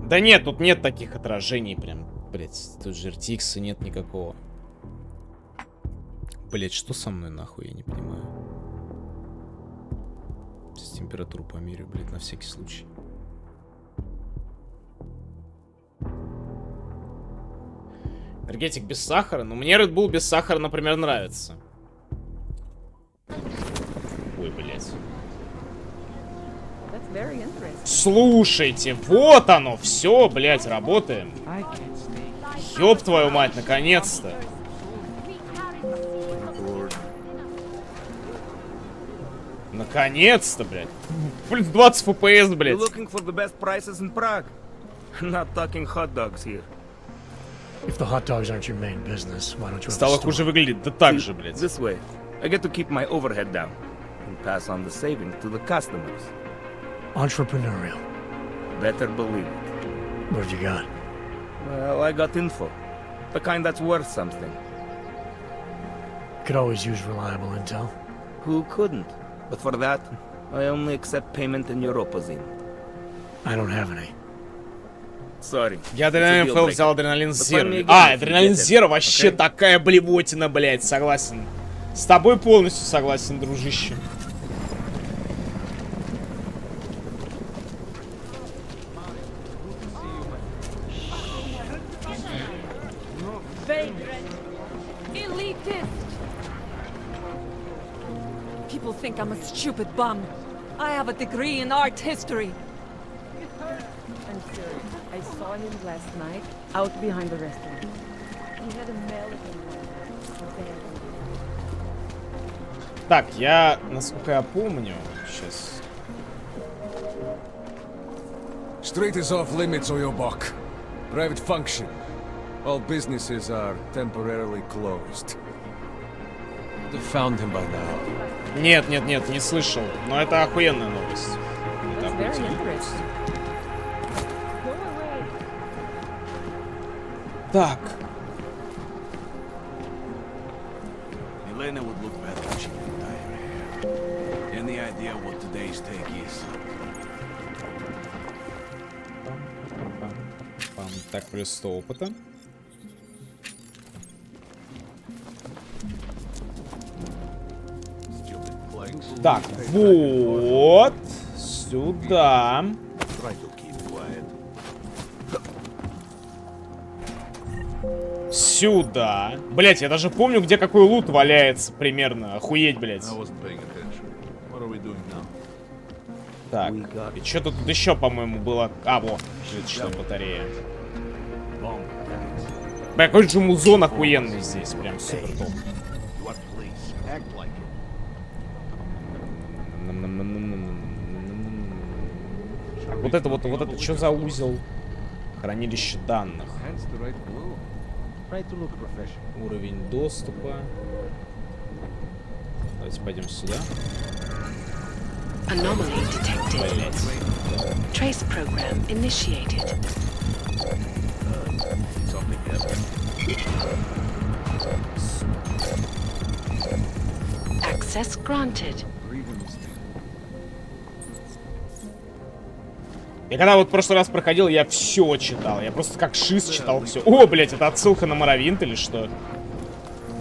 Да нет, тут нет таких отражений прям, блять, тут же RTX нет никакого. Блять, что со мной нахуй, я не понимаю. Сейчас температуру померю, блять, на всякий случай. Энергетик без сахара? Ну мне Red Bull без сахара, например, нравится. Ой, блять. Слушайте, вот оно, все, блядь, работаем. Ёб твою мать, наконец-то. Наконец-то, блядь. Плюс 20 FPS, блядь. Looking for the best prices in Prague. Not talking hot dogs here. If the hot dogs aren't your main business, why don't you have a Стало store? хуже выглядит, да так же, блядь. This way, I get to keep my overhead down and pass on the savings to the customers. Entrepreneurial. Better believe it. What have you got? Well, I got info. The kind that's worth something. Could always use reliable intel. Who couldn't? But for that, I only accept payment in Europozin. I don't have any. Sorry. Я адреналин фейл взял адреналин зеро. А, адреналин зеро вообще такая блевотина, блядь, согласен. С тобой полностью согласен, дружище. People think I'm a stupid bum. I have a degree in art history. I'm serious. I saw him last night out behind the restaurant. He had a melody. Так, я, насколько я помню, сейчас. Street is off limits, or your buck. Private function. All businesses are temporarily closed. They found him by now. Нет, нет, нет, не слышал. Но это охуенная новость. Это охуительная. Так. Elena would look better if she didn't dye her hair. Any idea what today's take is? Так, плюс 100 опыта. Так, вот. Сюда. Сюда. Блять, я даже помню, где какой лут валяется примерно. Охуеть, блять. Так, и что-то тут еще, по-моему, было... А, вот, клеточная батарея. Бля, какой же музон охуенный здесь, прям супер топ. Вот это что за узел? Хранилище данных. Уровень доступа. Давайте пойдем сюда. Anomaly detected. Trace program initiated. Access granted. Я когда вот в прошлый раз проходил, я все читал. Я просто как шиз читал все. О, блять, это отсылка на Моровинт или что?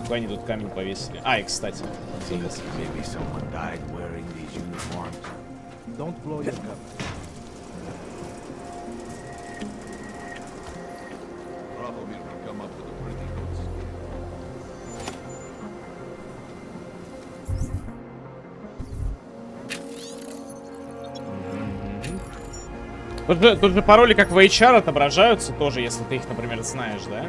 Куда они тут камень повесили? А, и кстати. Тут же пароли как в HR отображаются тоже, если ты их, например, знаешь, да?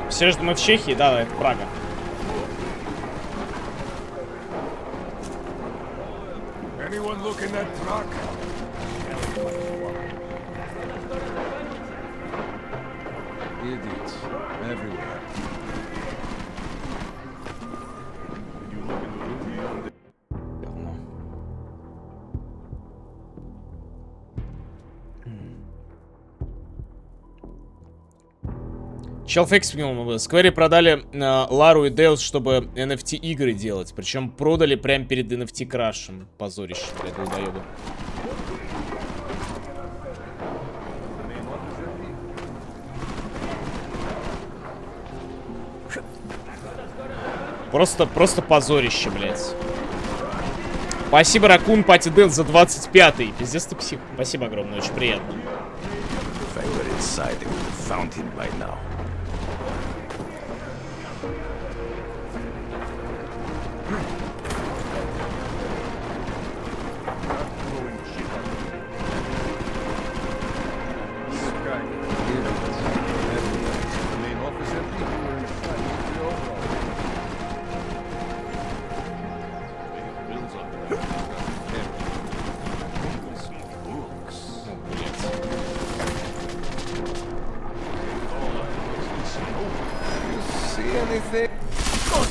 Все же мы в Чехии, да, это Прага. Idiots everywhere. Чел фейк спинул. Сквери продали Лару и Deus, чтобы NFT игры делать. Причем продали прямо перед NFT крашем. Позорище, блядь, долбоёбы. Просто позорище, блядь. Спасибо, Ракун Пати Дэн, за 25-й. Пиздец ты псих. Спасибо огромное, очень приятно.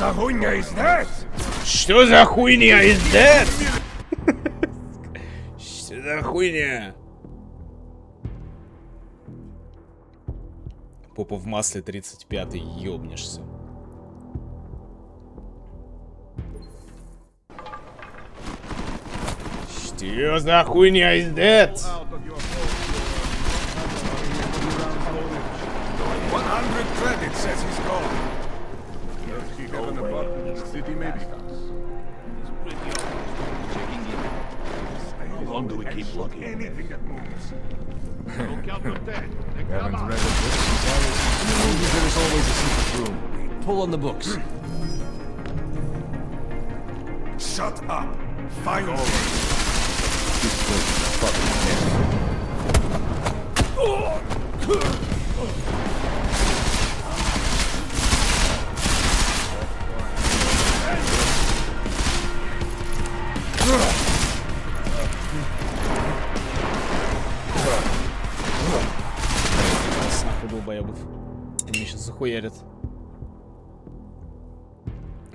за хуйня is that? Что за хуйня is that? Что за хуйня? Попа в масле 35-й, ёбнешься. Что за хуйня is that? 100 credits says he's gone. How long do we keep looking? Anything that moves. Haven't read the books. In the movies, there is always a secret room. Pull on the books. Shut up. Find me. This place is a fucking mess. Нахуй долбоебов. Они меня сейчас захуярят.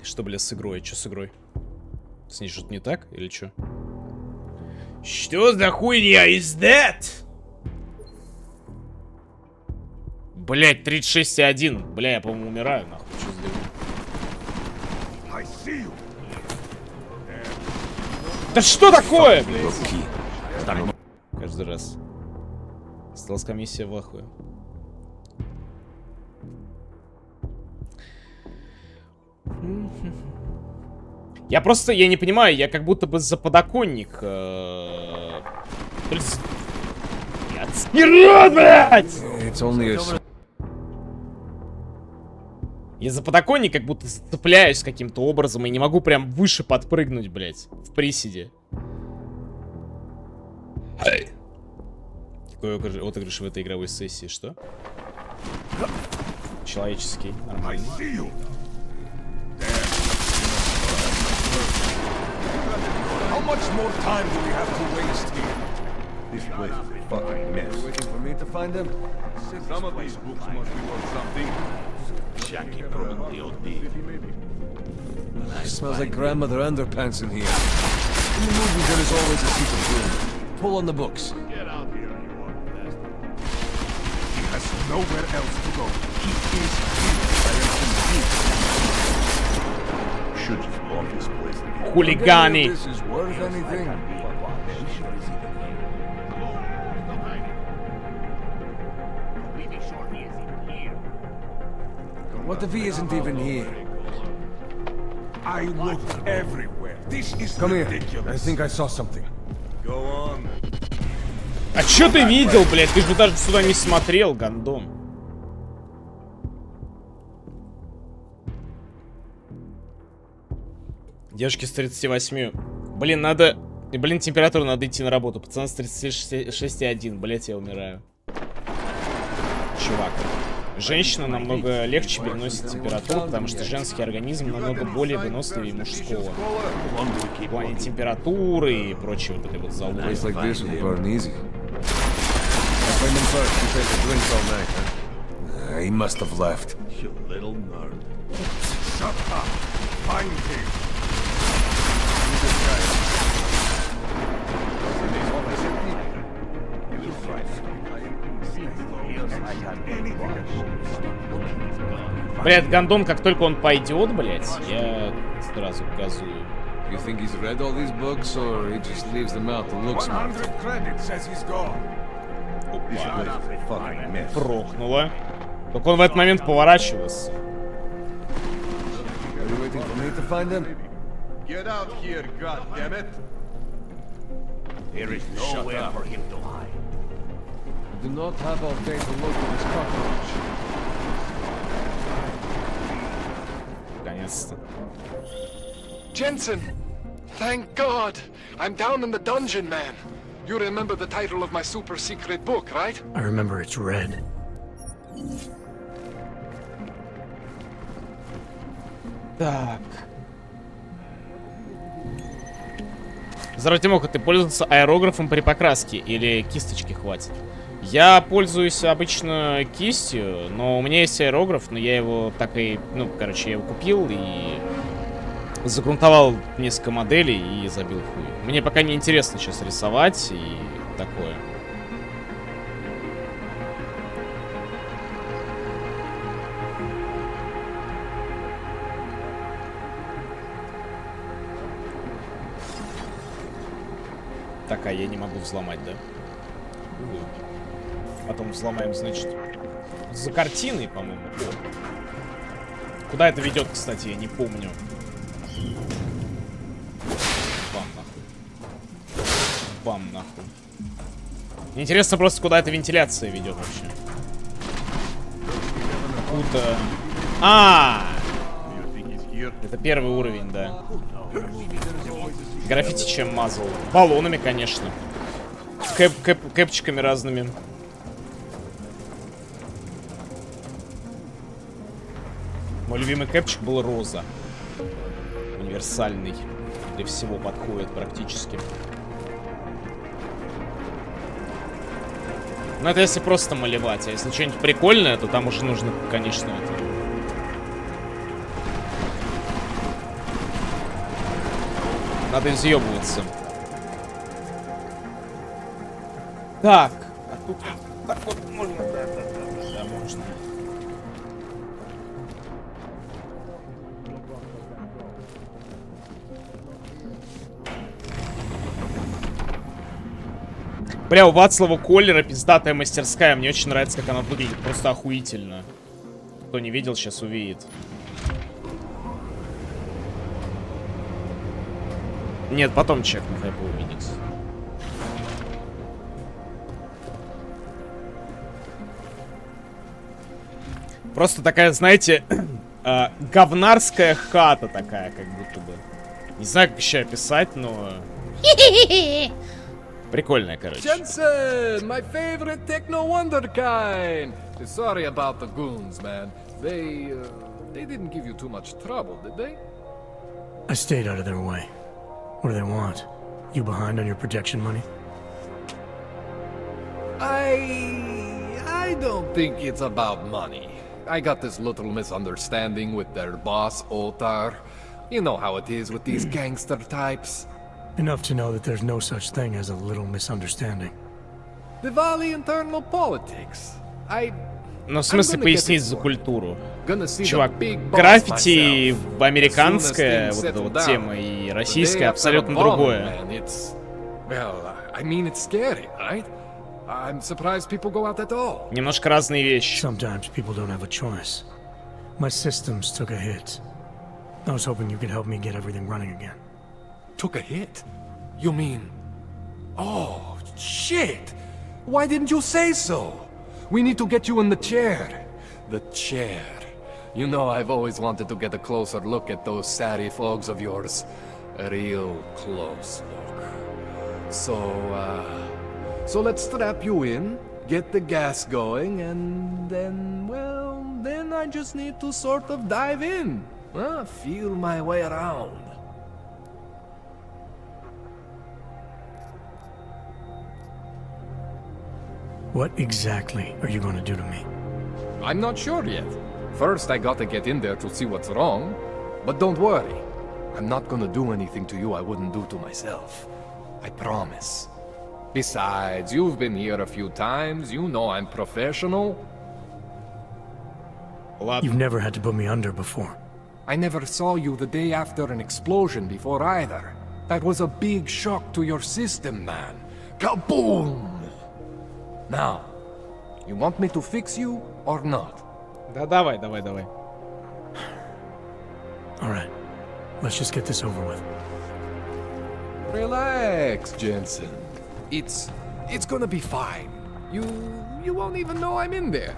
Что, бля, с игрой? Что с игрой? С ней что-то не так? Или что? Что за хуйня is that? Блять, 36,1. Бля, я, по-моему, умираю, нахуй. Что сделаю? Да что такое, блядь? Каждый раз. Стелс-комиссия в ахуе. Я просто, я не понимаю, я как будто бы за подоконник. Отскирот, блядь! Я за подоконник как будто зацепляюсь каким-то образом и не могу прям выше подпрыгнуть, блядь, в приседе. Какой отыгрыш в этой игровой сессии, что? Человеческий, нормально. How much more time do we have to waste here? This place is a fucking mess. You're waiting for me to find them? Some of these books must be worth something. It smells like grandmother underpants in here. In the movies, there is always a secret room. Pull on the books. Get out here, you old bastard. He has nowhere else to go. He is here. Should just bomb this place. Хулиганы. This is worth anything. What if he isn't even here? I looked everywhere. This is Come here. ridiculous. I think I saw something. Go on. А чё ты видел, блядь? Ты же даже сюда не смотрел, гандон. Девушки с 38. Блин, надо... Блин, температура, надо идти на работу. Пацан с 36,1. Блять, я умираю. Чувак. Женщина намного легче переносит температуру, потому что женский организм намного более выносливее мужского. В плане температуры и прочей вот этой вот залоги. He must have left. You little nerd. Shut up. Find him. Блядь, гандон, как только он пойдет, блядь, я сразу газую. You think he's read all these books, or he just leaves them out to look smart? 100 credits says he's gone. Прохнуло. Только он в этот момент поворачивался. Are you waiting for me to find them? Get out here, goddammit! There is nowhere for him to hide. I do not have all day to look at this cockroach. Наконец-то. Jensen! Thank God! I'm down in the dungeon, man. You remember the title of my super secret book, right? I remember it's red. Так. Здорово, Тимоха, ты пользовался аэрографом при покраске или кисточки хватит? Я пользуюсь обычно кистью, но у меня есть аэрограф, но я его так и... Ну, короче, я его купил и загрунтовал несколько моделей и забил хуй. Мне пока не интересно сейчас рисовать и такое. Так, а я не могу взломать, да? Увы. Потом взломаем, значит, за картиной, по-моему. Куда это ведет, кстати, я не помню. Бам, нахуй. Бам, нахуй. Интересно просто, куда эта вентиляция ведет вообще. Какую-то... Это первый уровень, да. Граффити чем мазал. Баллонами, конечно. Кэпчиками разными. Мой любимый кэпчик был роза. Универсальный. Для всего подходит практически. Ну это если просто малевать. А если что-нибудь прикольное, то там уже нужно, конечно, это... Надо изъебываться. Так. А тут так вот можно. Да, можно. Бля, у Вацлава Коллера пиздатая мастерская. Мне очень нравится, как она выглядит. Просто охуительно. Кто не видел, сейчас увидит. Нет, потом чекну хайповый Миникс. Просто такая, знаете, говнарская хата такая, как будто бы. Не знаю, как еще описать, но... Прикольная, короче. Jensen, my favorite techno wonderkind. Sorry about the goons, man. They didn't give you too much trouble, did they? I stayed out of their way. What do they want? You behind on your protection money? I don't think it's about money. I got this little misunderstanding with their boss, Otar. You know how it is with these gangster types. Enough to know that there's no such thing as a little misunderstanding. Diwali internal politics. Ну, в смысле, пояснить за культуру. Чувак, граффити американская вот эта вот тема и российская абсолютно другое. Немножко разные вещи. Sometimes people don't have a choice. My systems took a hit. I was hoping you could help me get everything running again. Took a hit? You mean... Oh, shit! Why didn't you say so? We need to get you in the chair. The chair. You know, I've always wanted to get a closer look at those satty fogs of yours. A real close look. So let's strap you in, get the gas going, and then, well, then I just need to sort of dive in. Feel my way around. What exactly are you going to do to me? I'm not sure yet. First, I gotta get in there to see what's wrong. But don't worry. I'm not gonna do anything to you I wouldn't do to myself. I promise. Besides, you've been here a few times. You know I'm professional. You've never had to put me under before. I never saw you the day after an explosion before either. That was a big shock to your system, man. Kaboom! Now, you want me to fix you or not? Да давай. All right, let's just get this over with. Relax, Jensen. It's gonna be fine. You won't even know I'm in there.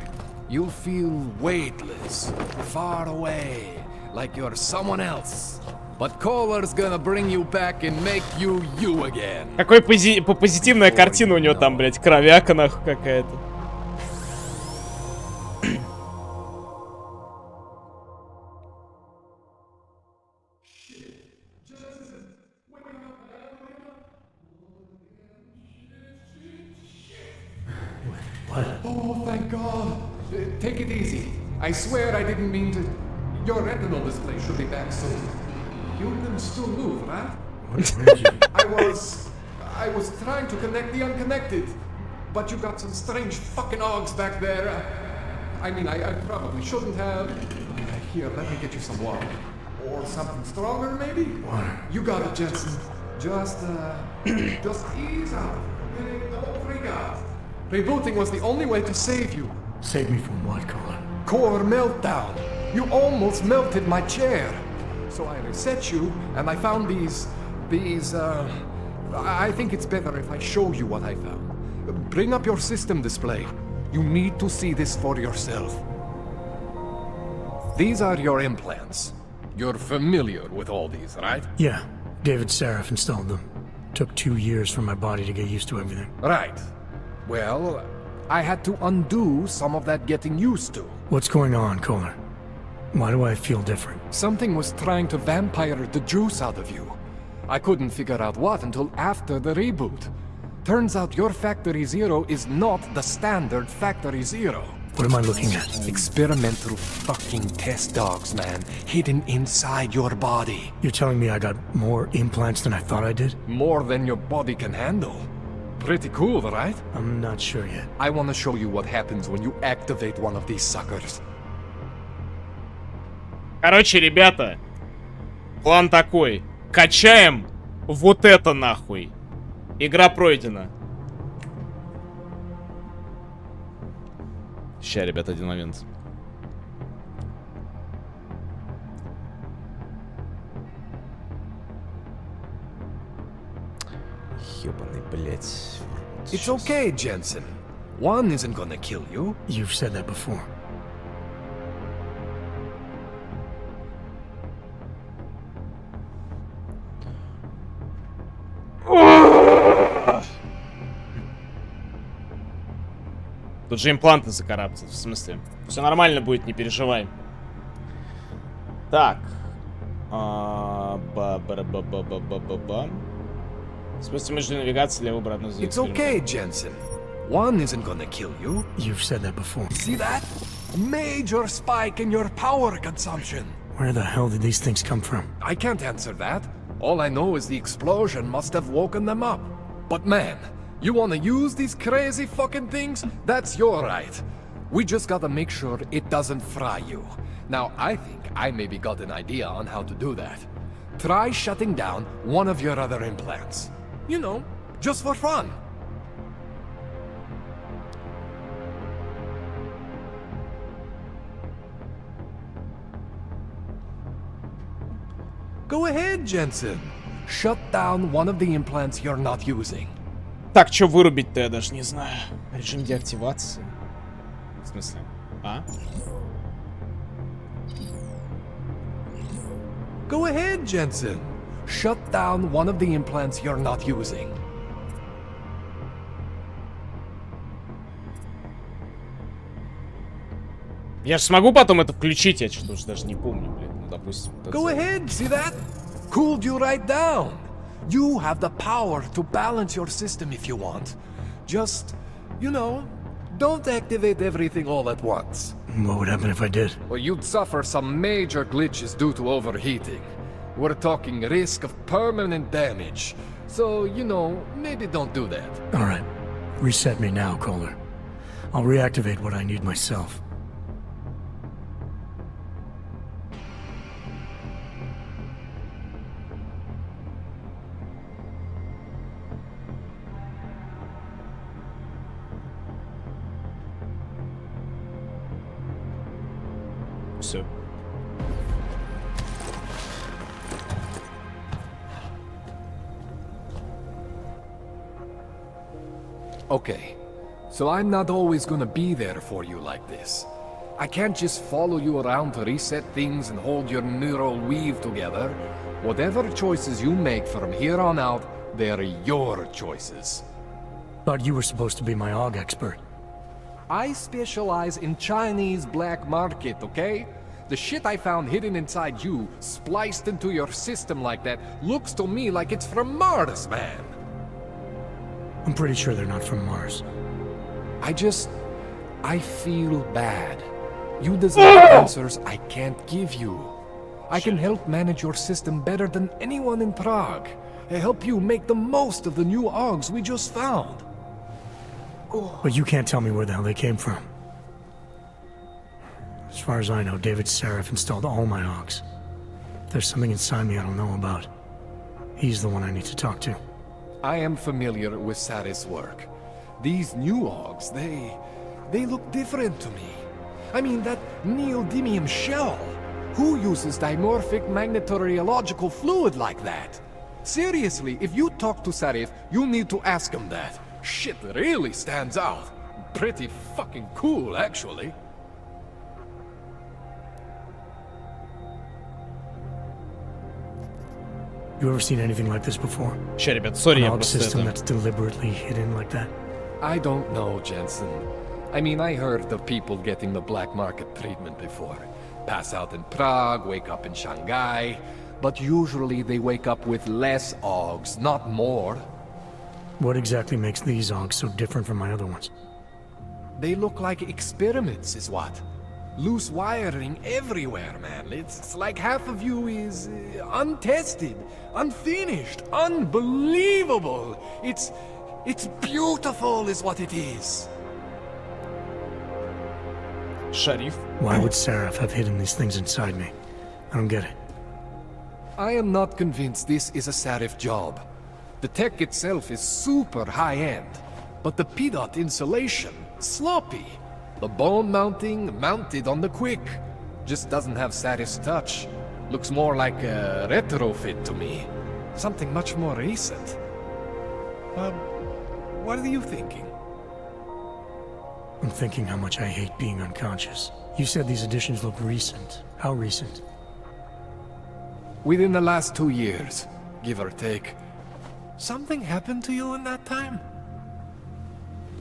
You'll feel weightless, far away, like you're someone else. But Kohler's gonna bring you back and make you you again. Какой позитивная картина у него там, блядь, кровяка нахуй какая-то. Oh, thank God. Take it easy. I swear I didn't mean to. Your retinal display should be back soon. You can still move, right? I was trying to connect the unconnected, but you got some strange fucking ogs back there. I mean, I probably shouldn't have. Here, let me get you some water. Or something stronger, maybe? Water. You got it, Jensen. Just ease out. Don't freak out. Rebooting was the only way to save you. Save me from what, Kohler? Core meltdown. You almost melted my chair. So I reset you, and I found these, I think it's better if I show you what I found. Bring up your system display. You need to see this for yourself. These are your implants. You're familiar with all these, right? Yeah. David Sarif installed them. Took 2 years for my body to get used to everything. Right. Well, I had to undo some of that getting used to. What's going on, Kohler? Why do I feel different? Something was trying to vampire the juice out of you. I couldn't figure out what until after the reboot. Turns out your Factory Zero is not the standard Factory Zero. What am I looking at? Experimental fucking test dogs, man. Hidden inside your body. You're telling me I got more implants than I thought I did? More than your body can handle. Pretty cool, right? I'm not sure yet. I want to show you what happens when you activate one of these suckers. Короче, ребята, план такой. Качаем вот это нахуй. Игра пройдена. Ща, ребят, один момент. Ёбаный, блядь. It's okay, Jensen. One isn't gonna kill you. You've said that before. Тут же импланты закарабкаются, в смысле. Все нормально будет, не переживай. Так. Ба-ба-ба-ба-ба-ба-ба. Спустя между навигацией лево обратно. It's okay, Jensen. One isn't gonna kill you. You've said that before. See that? Major spike in your power consumption. Where the hell did these things come from? I can't answer that. All I know is the explosion must have woken them up. But man, you wanna use these crazy fucking things? That's your right. We just gotta make sure it doesn't fry you. Now, I think I maybe got an idea on how to do that. Try shutting down one of your other implants. You know, just for fun. Go ahead, Jensen. Shut down one of the implants you're not using. Так, что вырубить-то я даже не знаю. Режим деактивации. В смысле? А? Go ahead, Jensen. Shut down one of the implants you're not using. Я же смогу потом это включить, я что-то уже даже не помню, блин. Ну, допустим. Go ahead, see that? Cooled you right down. You have the power to balance your system if you want. Just, you know, don't activate everything all at once. What would happen if I did? Well, you'd suffer some major glitches due to overheating. We're talking risk of permanent damage. So, you know, maybe don't do that. All right. Reset me now, Kohler. I'll reactivate what I need myself. Все. Okay, so I'm not always gonna be there for you like this. I can't just follow you around to reset things and hold your neural weave together. Whatever choices you make from here on out, they're your choices. Thought you were supposed to be my AUG expert. I specialize in Chinese black market, okay? The shit I found hidden inside you, spliced into your system like that, looks to me like it's from Mars, man. I'm pretty sure they're not from Mars. I just I feel bad. You deserve answers I can't give you. I can help manage your system better than anyone in Prague. Help you make the most of the new Augs we just found. But you can't tell me where the hell they came from. As far as I know, David Seraph installed all my Augs. If there's something inside me I don't know about, he's the one I need to talk to. I am familiar with Sarah's work. These new Augs, they look different to me. I mean, that neodymium shell. Who uses dimorphic magnetorheological fluid like that? Seriously, if you talk to Sarif, you need to ask him that. Shit really stands out. Pretty fucking cool, actually. You ever seen anything like this before? Ща, ребят, сори, я An Aug просто system это... that's deliberately hidden like that? I don't know, Jensen. I mean, I heard of people getting the black market treatment before. Pass out in Prague, wake up in Shanghai. But usually they wake up with less Augs, not more. What exactly makes these Augs so different from my other ones? They look like experiments, is what? Loose wiring everywhere, man. It's like half of you is untested, unfinished, unbelievable. It's beautiful is what it is. Sharif. Why would Seraph have hidden these things inside me? I don't get it. I am not convinced this is a Sarif job. The tech itself is super high-end, but the PDOT insulation, sloppy. The bone mounting, mounted on the quick. Just doesn't have Sarif's touch. Looks more like a retrofit to me. Something much more recent. What are you thinking? I'm thinking how much I hate being unconscious. You said these additions look recent. How recent? Within the last 2 years, give or take. Something happened to you in that time?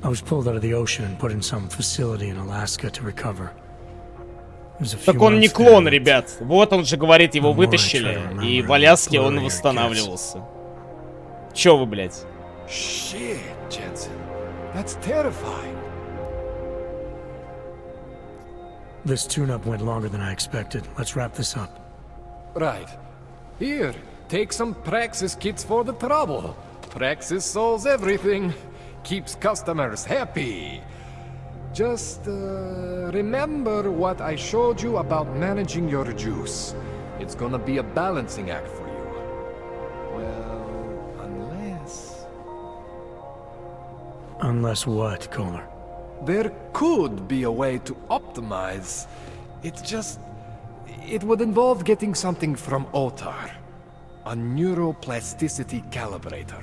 I was pulled out of the ocean and put in some facility in Alaska to recover. Так он не клон, ребят. Вот он же говорит, его вытащили, и в Аляске он восстанавливался. Чё вы, блядь? Shit, Jensen. That's terrifying. This tune-up went longer than I expected. Let's wrap this up. Right. Here, take some Praxis kits for the trouble. Praxis solves everything. Keeps customers happy. Just remember what I showed you about managing your juice. It's gonna be a balancing act for you. Well, unless... Unless what, Kohler? There could be a way to optimize. It's just... It would involve getting something from Otar. A neuroplasticity calibrator.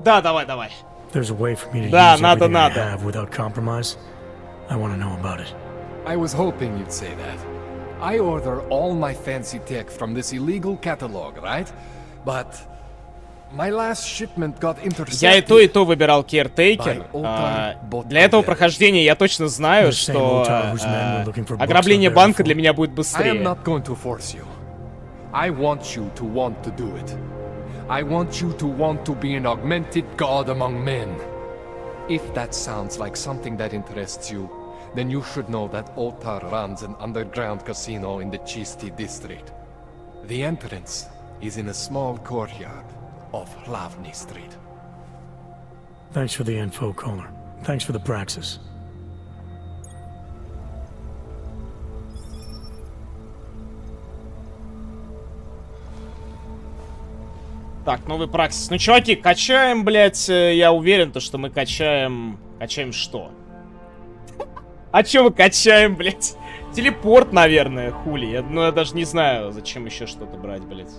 Да, давай. There's a way for me to use надо, everything надо. I have without compromise. I want to know about it. I was hoping you'd say that. I order all my fancy tech from this illegal catalog, right? But my last shipment got intercepted. Я и то выбирал Caretaker. Для этого прохождения я точно знаю, что ограбление банка для меня будет I am быстрее. not going to force you. I want you to want to do it. I want you to want to be an augmented god among men. If that sounds like something that interests you, then you should know that Otar runs an underground casino in the Chisti district. The entrance is in a small courtyard off Hlavny Street. Thanks for the info, Kohler. Thanks for the praxis. Так, новый праксис. Ну, чуваки, качаем, блядь, я уверен, то, что мы качаем... Качаем что? А чё мы качаем, блядь? Телепорт, наверное, хули. Я даже не знаю, зачем еще что-то брать, блядь.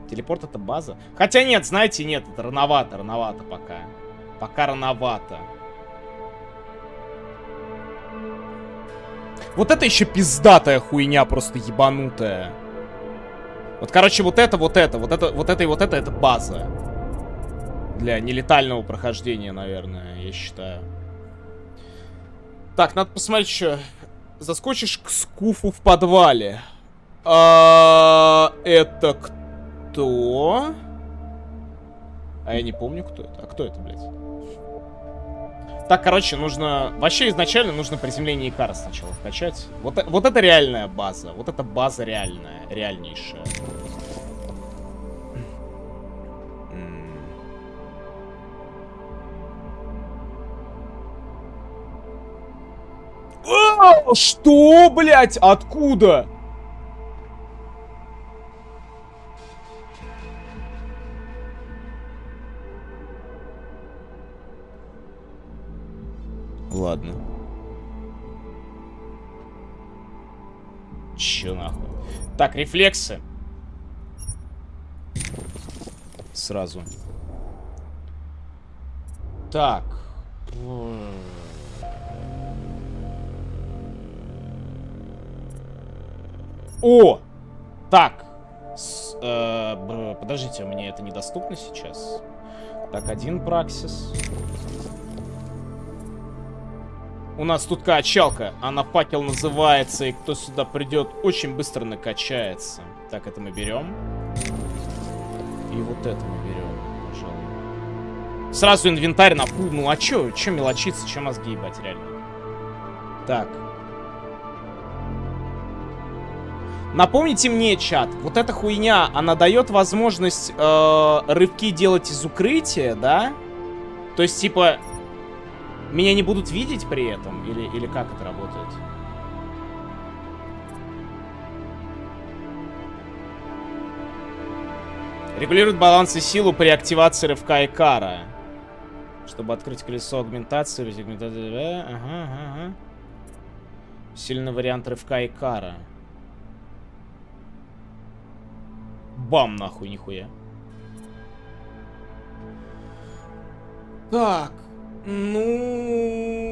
Телепорт — это база? Хотя нет, знаете, нет, это рановато пока. Пока рановато. Вот это еще пиздатая хуйня, просто ебанутая. Вот, короче, вот это это база. Для нелетального прохождения, наверное, я считаю. Так, надо посмотреть, что. Заскочишь к скуфу в подвале. Это Что? А я не помню, кто это. А кто это, блядь? Так, короче, нужно... Вообще изначально нужно приземление Икара сначала вкачать. Вот это реальная база. Вот эта база реальная. Реальнейшая. Что, блядь? Откуда? Ладно. Чё нахуй? Так, рефлексы. Сразу. Так. О! Так. Подождите, мне это недоступно сейчас. Так, один праксис. У нас тут качалка. Она факел называется. И кто сюда придет, очень быстро накачается. Так, это мы берем. И вот это мы берем, пожалуй. Сразу инвентарь на фул. Ну а чё мелочиться, чё мозги ебать, реально. Так. Напомните мне, чат, вот эта хуйня, она дает возможность рывки делать из укрытия, да? То есть, типа, меня не будут видеть при этом? Или как это работает? Регулирует баланс и силу при активации рывка Икара. Чтобы открыть колесо агментации. Ага. Сильный вариант рывка Икара. Бам, нахуй, нихуя. Так. Ну...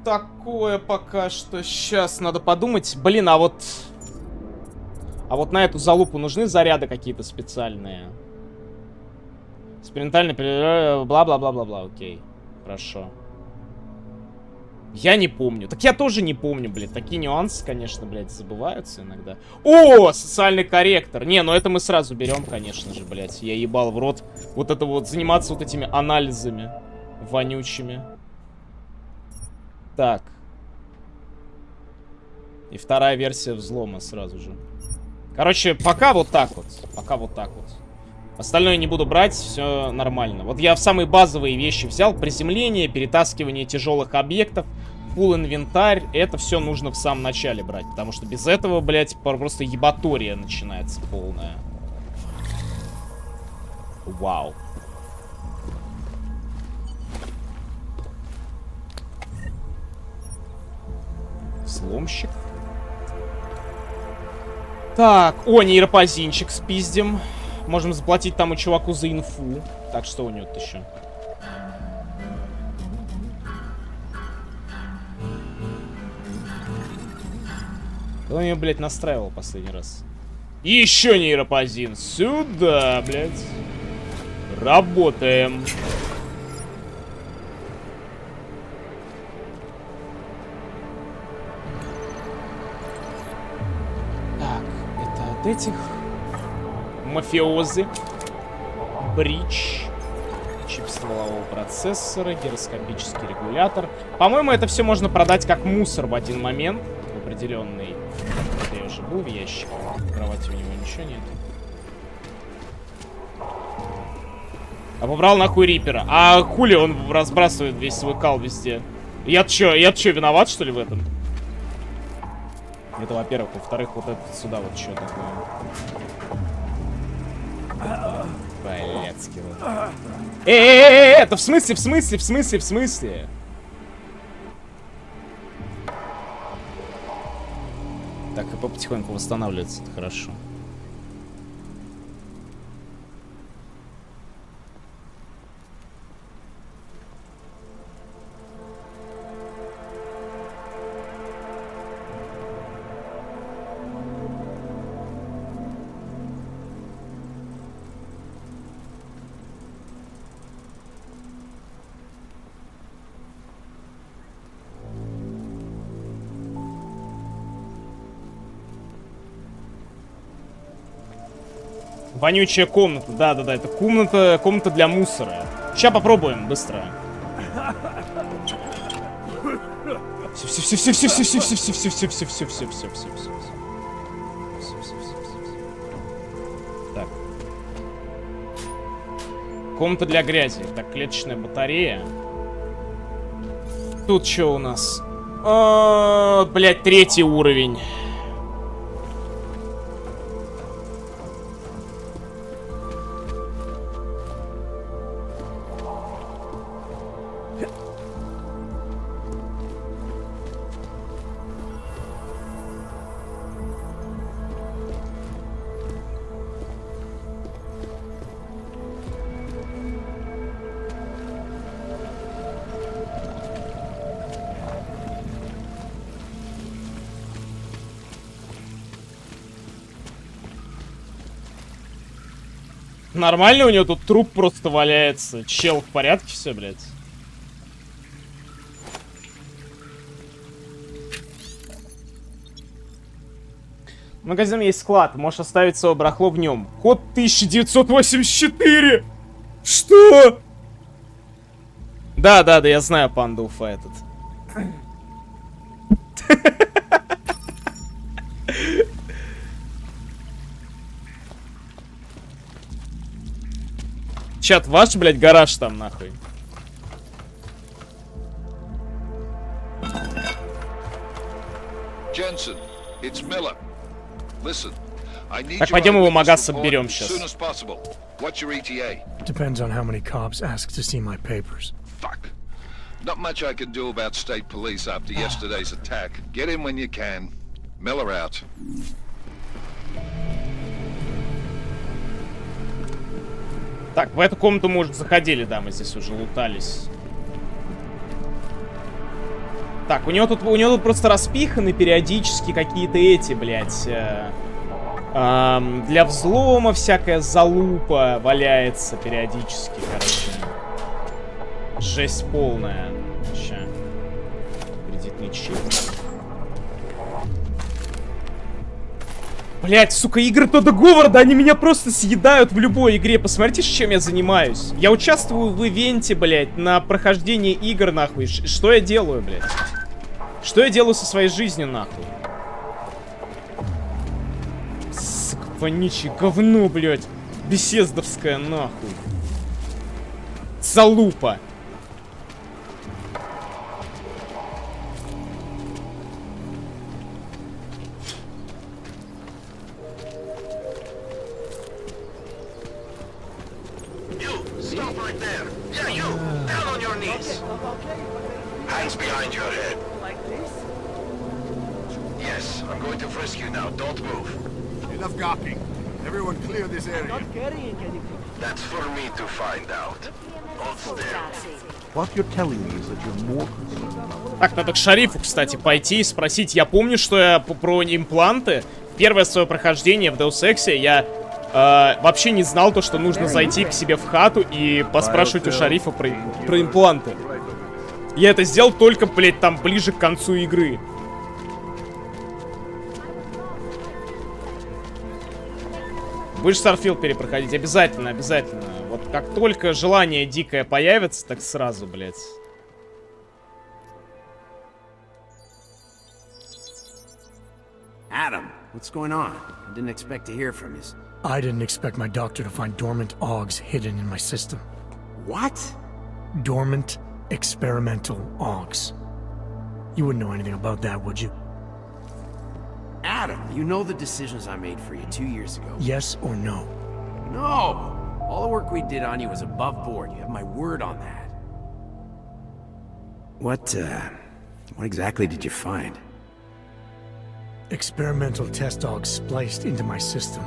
Такое пока что. Сейчас надо подумать. Блин, а вот на эту залупу нужны заряды какие-то специальные? Экспериментальный... Бла-бла-бла-бла-бла. Окей. Хорошо. Я не помню. Так я тоже не помню, блядь. Такие нюансы, конечно, блядь, забываются иногда. О, социальный корректор. Не, ну это мы сразу берем, конечно же, блядь. Я ебал в рот. Вот это вот, заниматься вот этими анализами вонючими. Так. И вторая версия взлома сразу же. Короче, пока вот так вот. Пока вот так вот. Остальное не буду брать, все нормально. Вот я в самые базовые вещи взял. Приземление, перетаскивание тяжелых объектов, фулл инвентарь. Это все нужно в самом начале брать. Потому что без этого, блядь, просто ебатория начинается полная. Вау. Сломщик. Так, о, нейропозинчик спиздим. Можем заплатить тому чуваку за инфу. Так, что у него-то еще? Кто меня, блядь, настраивал последний раз? И еще нейропозин. Сюда, блядь. Работаем. Так, это от этих... Мафиозы. Бридж. Чип стволового процессора. Гироскопический регулятор. По-моему, это все можно продать как мусор в один момент. В определенный. Это я уже был в ящике. В кровати у него ничего нет. А побрал нахуй Рипера. А хули он разбрасывает весь свой кал везде? Я чё, виноват, что ли, в этом? Это, во-первых. Во-вторых, вот это сюда вот что такое. Блядский вот. Это в смысле? Так, ХП потихоньку восстанавливается, это хорошо. Вонючая комната, да-да-да, это комната для мусора. Сейчас попробуем, быстро. Так. Комната для грязи. Так, клеточная батарея. Тут что у нас? Блять, 3-й уровень. Нормально, у него тут труп просто валяется. Чел в порядке все, блядь. В магазине есть склад, можешь оставить свое барахло в нем. Код 1984! Что? Да, я знаю панда Уфа этот. Чат, ваш, блядь, гараж там, нахуй. Jensen, it's Miller. Listen, I need Так, пойдем его магаз обберем as сейчас. soon as possible. What's your ETA? Depends on how many cops ask to see my papers. Fuck. Not much I can do about state police after yesterday's attack. Get in when you can. Miller out. Так, в эту комнату мы уже заходили, да, мы здесь уже лутались. Так, у него тут просто распиханы периодически какие-то эти, блядь, для взлома всякая залупа валяется периодически, короче. Жесть полная. Ща. Кредитный чип. Блять, сука, игры Тодда Говарда, они меня просто съедают в любой игре. Посмотрите, чем я занимаюсь. Я участвую в ивенте, блять, на прохождение игр, нахуй. Что я делаю, блять? Что я делаю со своей жизнью, нахуй? Сука, вонючее говно, блять. Бесездовское, нахуй. Залупа. Hands behind your head. Like this? Yes, I'm going to frisk you now. Don't move. Enough gawking. Everyone clear this area. Not carrying anything. That's for me to find out. Hold still. What you're telling me is that you're more concerned. Так, надо к шарифу, кстати, пойти и спросить. Я помню, что я про импланты. Первое свое прохождение в Deus Ex я вообще не знал то, что нужно зайти к себе в хату и поспрашивать у шарифа про импланты. Я это сделал только, блядь, там ближе к концу игры. Будешь Starfield перепроходить? Обязательно, обязательно. Вот как только желание дикое появится, так сразу, блядь. Adam, what's going on? I didn't expect to hear from you. I didn't expect my doctor to find dormant augs hidden in my system. What? Dormant experimental augs. You wouldn't know anything about that, would you? Adam, you know the decisions I made for you 2 years ago. Yes or no? No! All the work we did on you was above board. You have my word on that. What exactly did you find? Experimental test augs spliced into my system.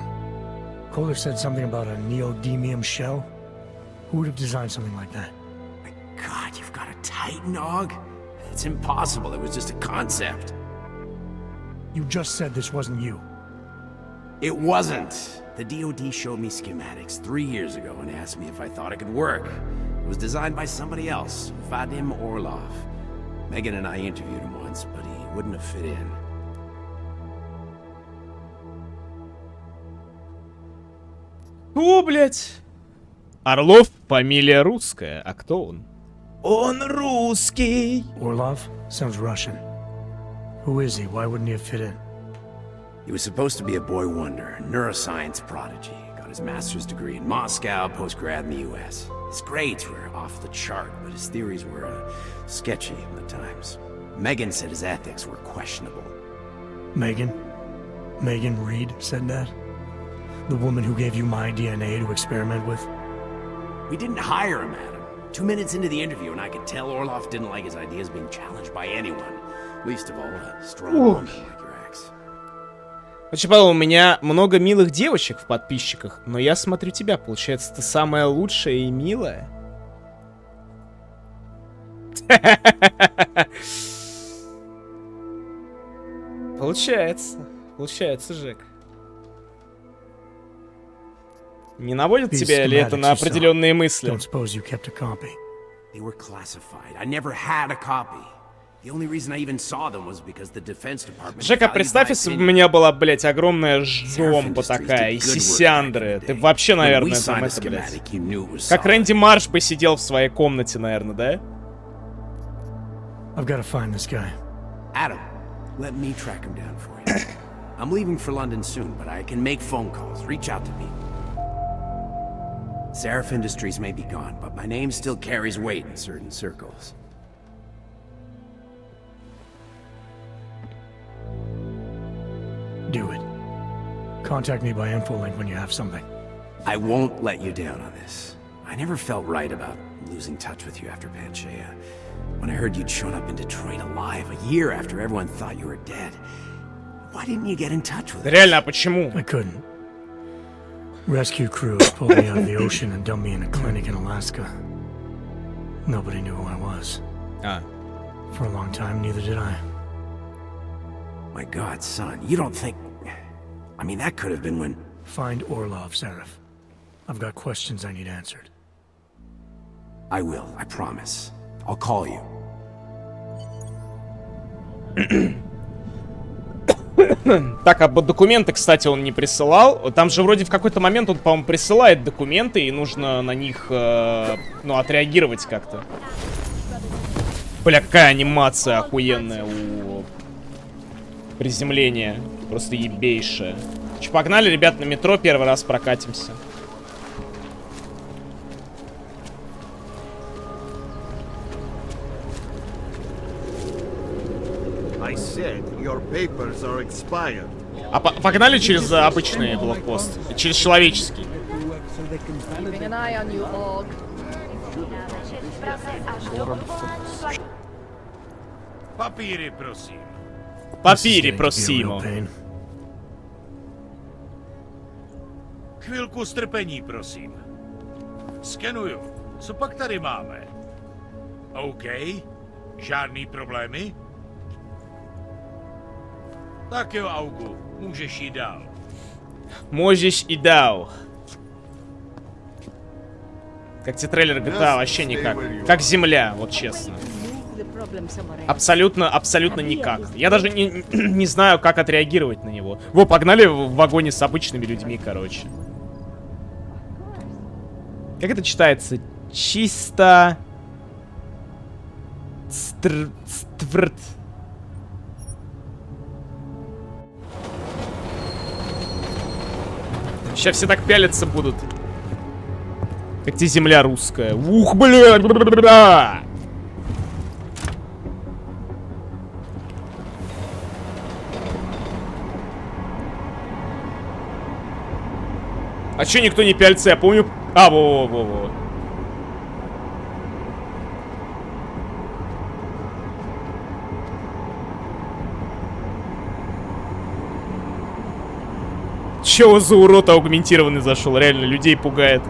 Kohler said something about a neodymium shell. Who would have designed something like that? My God, you've got a Titan aug? It's impossible. It was just a concept. You just said this wasn't you. It wasn't. The DoD showed me schematics 3 years ago and asked me if I thought it could work. It was designed by somebody else, Vadim Orlov. Megan and I interviewed him once, but he wouldn't have fit in. О, блядь. Орлов, фамилия русская. А кто он? Он русский. Orlov? Sounds Russian. Who is he? Why wouldn't he have fit in? He was supposed to be a boy wonder, a neuroscience prodigy. Got his master's degree in Moscow, post-grad in the US. His grades were off the chart, but his theories were sketchy at times. Megan said his ethics were questionable. Megan? Megan Reed said that? The woman who gave you my DNA to experiment with? We didn't hire him, Adam. 2 minutes into the interview, and I could tell Orlov didn't like his ideas being challenged by anyone. Least of all, a strong woman like your ex. Очень Павел, у меня много милых девочек в подписчиках, но я смотрю тебя, получается, ты самая лучшая и милая. Получается, Жек. Не наводит тебя ли это на определенные мысли? They were classified. I never had a copy. The only reason I even saw them was because the Defense Department. Жека, представь, если бы у меня была, блядь, огромная жомба такая, и сисяндры. Ты вообще, наверное, там это, блядь. Как Рэнди Марш бы сидел в своей комнате, наверное, да? I've got to find this guy. Adam, let me track him down for you. I'm leaving for London soon, but I can make phone calls. Reach out to me. Seraph Industries may be gone, but my name still carries weight in certain circles. Do it. Contact me by infolink when you have something. I won't let you down on this. I never felt right about losing touch with you after Panchea. When I heard you'd shown up in Detroit alive a year after everyone thought you were dead. Why didn't you get in touch with us? Реально, а почему? I couldn't. Rescue crews pulled me out of the ocean and dumped me in a clinic in Alaska. Nobody knew who I was. For a long time, neither did I. My God, son, you don't think... I mean, that could have been when... Find Orlov, Seraph. I've got questions I need answered. I will, I promise. I'll call you. Так, а документы, кстати, он не присылал. Там же вроде в какой-то момент он, по-моему, присылает документы, и нужно на них, ну, отреагировать как-то. Бля, какая анимация охуенная у приземления. Просто ебейшая. Че, погнали, ребят, на метро первый раз прокатимся. А погнали через обычный блокпост? Через человеческий. Papíry, prosím. Papíry, prosím. Chvilku strpení, prosím. Skenuju. Co pak tady máme? OK. Žádný problémy? Tak jo, Augu. Můžeš jít dál. Можешь и дал. Как тебе трейлер GTA, вообще никак. Как земля, вот честно. Абсолютно никак. Я даже не знаю, как отреагировать на него. Во, погнали в вагоне с обычными людьми, короче. Как это читается? Чисто... Стверт. Сейчас все так пялиться будут. Как тебе земля русская. Ух, блядь! А чё никто не пялится? Я помню... А, во-во-во-во. Чего за урод аугментированный зашел? Реально, людей пугает.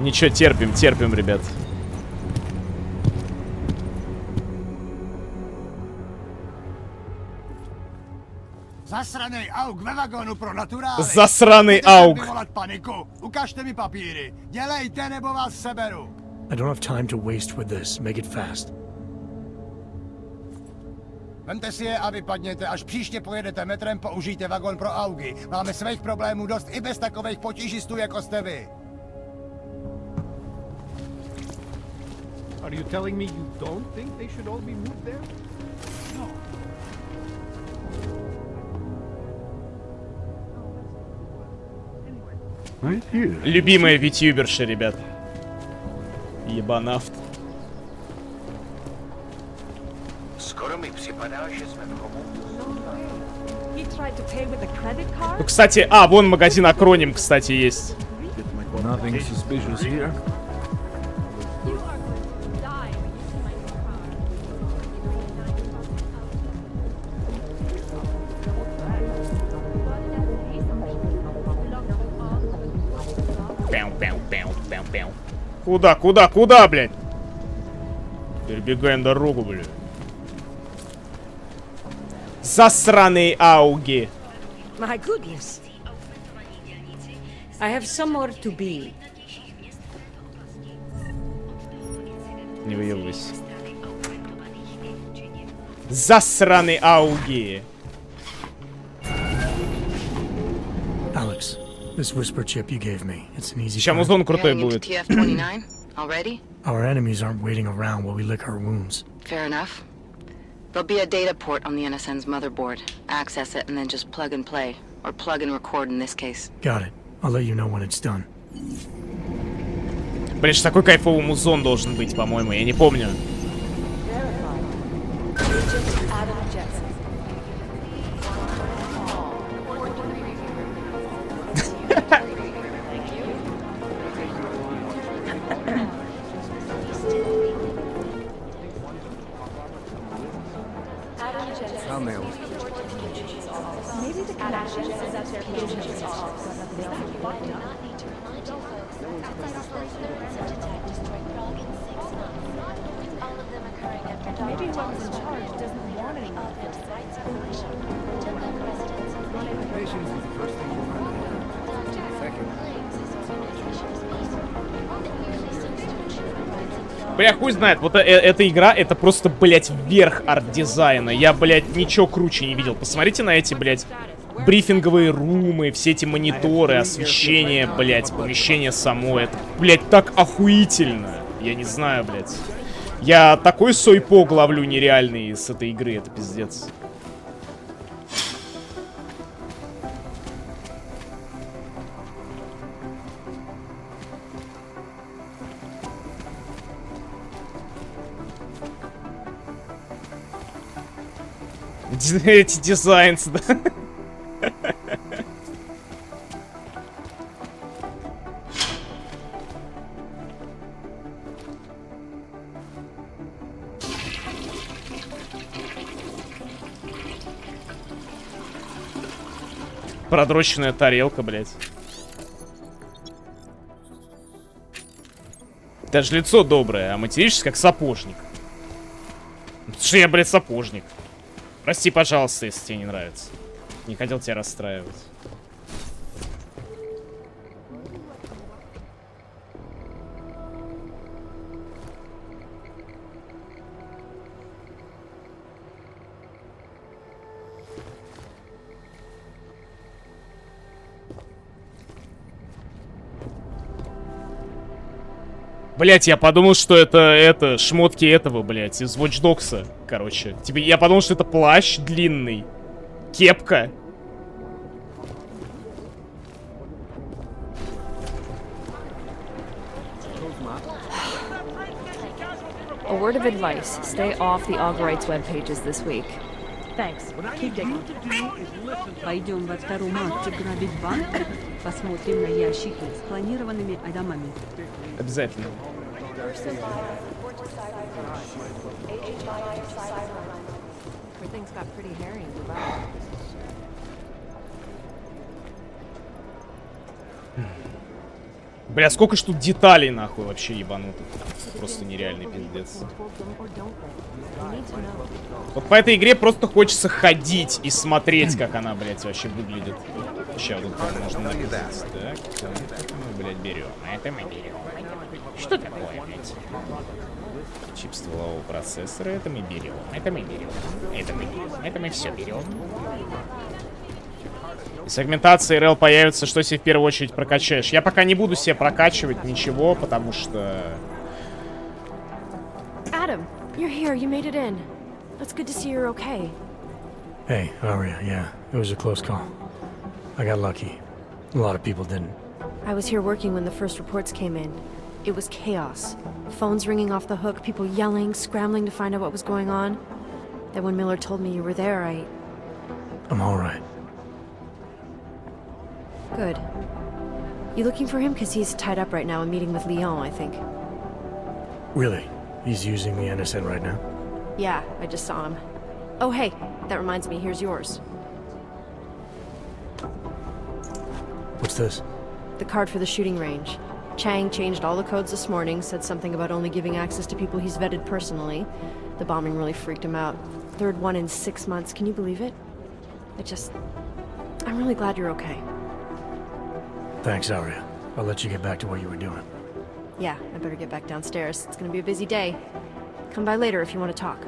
Ничего, терпим, ребят. Zasranej auk ve vagonu pro naturály. Zasranej auk. Vyvolat paniku. Ukažte mi papíry. Dělejte, nebo vás seberu. I don't have time to waste with this. Make it fast. Vemte si je a vypadněte, až příště pojedete metrem, použijte vagon pro augy. Máme svých problémů dost i bez takových potížistů, jako jste vy. Are you telling me you don't think they should all be moved there? No. Любимая витюберша, ребят. Ебанафт. Skoro mi připadá, že jsme v chovu. Ну, кстати, вон магазин Акроним, кстати, есть. Nothing suspicious here. Куда, блядь? Перебегаем дорогу, блядь. Засраные ауги. My goodness. I have somewhere to be. Не выебывайся. Засраные ауги. Alex, this whisper chip you gave me, it's an easy Сейчас музон крутой будет. Already? Our enemies aren't waiting around while we lick our wounds. Fair enough. There'll be a data port on the NSN's motherboard. Access it and then just plug and play. Or plug and record in this case. Got it. I'll let you know when it's done. Блин, что такой кайфовый музон должен быть, по-моему, я не помню. Maybe the connection is that their patience is off. They do not need to remind you folks. Outside operations to detect destroy Prague in 6 months. All of them occurring after Maybe whoever's in charge doesn't want any more of rights violation. Don't let residents of the Patience is the first thing you want to do. Second. Бля, хуй знает, вот эта игра, это просто, блядь, верх арт-дизайна. Я, блядь, ничего круче не видел. Посмотрите на эти, блядь, брифинговые румы, все эти мониторы, освещение, блядь, помещение само. Это, блядь, так охуительно. Я не знаю, блядь. Я такой сойпог ловлю нереальный с этой игры, это пиздец. Эти дизайнсы, да? Продроченная тарелка, блядь. Даже лицо доброе, а материшься как сапожник. Что я, блядь, сапожник? Прости, пожалуйста, если тебе не нравится. Не хотел тебя расстраивать. Блять, я подумал, что это шмотки этого, блять, из Watch Dogs'а, короче. Тебе, я подумал, что это плащ длинный, кепка. A word of advice: stay off the Augurites web pages this week. Thanks. Keep digging. Пойдем во второй марте грабить банк. Посмотрим на ящики с планированными домами. Обязательно. Everything's got pretty hairy in Dubai. Бля, сколько ж тут деталей, нахуй, вообще ебанутых. Просто нереальный пиздец. Вот по этой игре просто хочется ходить и смотреть, как она, блядь, вообще выглядит. Сейчас вот можно навязаться. Так, это мы, блядь, берем. Это мы берем. Что такое, блядь? Чип стволового процессора. Это мы берем. Это мы берем. Это мы берем. Это мы все берем. Сегментация РЛ появится, что себе в первую очередь прокачаешь. Я пока не буду себе прокачивать ничего, потому что... Adam, you're here. You made it in. It's good to see you're okay. Hey, Aria, yeah. It was a close call. I got lucky. A lot of people didn't. I was here working when the first reports came in. It was chaos. Phones ringing off the hook, people yelling, scrambling to find out what was going on. Then when Miller told me you were there, I'm alright. Good. You looking for him? Because he's tied up right now and meeting with Leon, I think. Really? He's using the NSN right now? Yeah, I just saw him. Oh, hey, that reminds me, here's yours. What's this? The card for the shooting range. Chang changed all the codes this morning, said something about only giving access to people he's vetted personally. The bombing really freaked him out. Third one in 6 months, can you believe it? I'm really glad you're okay. Thanks, Aria. I'll let you get back to what you were doing. Yeah, I better get back downstairs. It's gonna be a busy day. Come by later if you want to talk.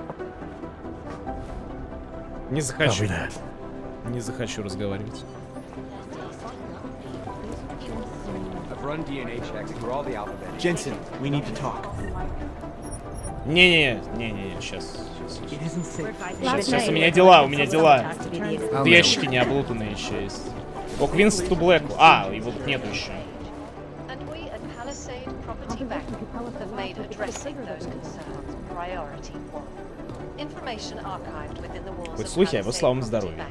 Не захочу. Не захочу разговаривать. I've run DNA checks through all the alphabet. Jensen, we need to talk. Не, сейчас у меня дела. Тут ящики не облутанные еще есть. О, Квинс ту Блэку. А, его тут нету еще. Хоть слухи о его славном здоровье.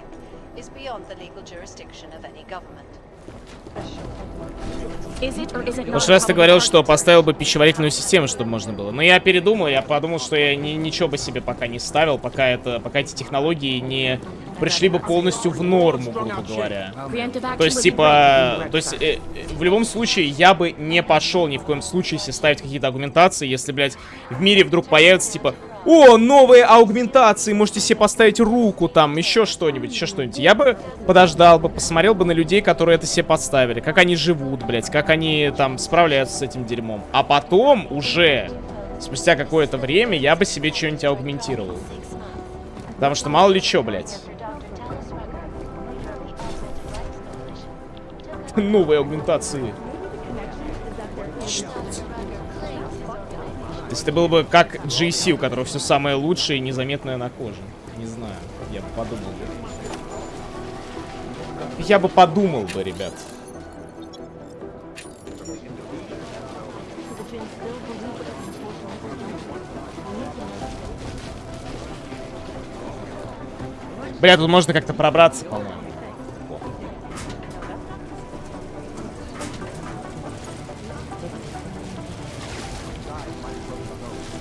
В прошлый раз ты говорил, что поставил бы пищеварительную систему, чтобы можно было. Но я передумал, я подумал, что я ничего бы себе пока не ставил, пока эти технологии не пришли бы полностью в норму, грубо говоря. То есть, в любом случае, я бы не пошел ни в коем случае себе ставить какие-то аугментации, если, блядь, в мире вдруг появится, типа, о, новые аугментации, можете себе поставить руку, там, еще что-нибудь. Я бы подождал бы, посмотрел бы на людей, которые это себе подставили, как они живут, блядь, как они там справляются с этим дерьмом. А потом уже, спустя какое-то время, я бы себе что-нибудь аугментировал. Потому что мало ли что, блядь. Новые аугментации. То есть это было бы как GC, у которого все самое лучшее и незаметное на коже. Не знаю, я бы подумал бы. Я бы подумал бы, ребят. Бля, тут можно как-то пробраться, по-моему.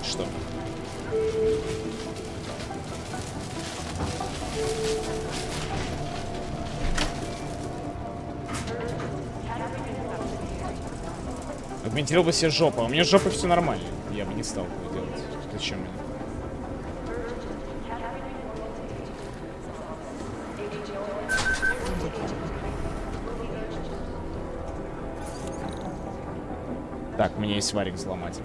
Что? Агментировал бы себе жопу. А у меня с жопой все нормально. Я бы не стал этого делать. Зачем мне? Так, у меня есть варик взломать.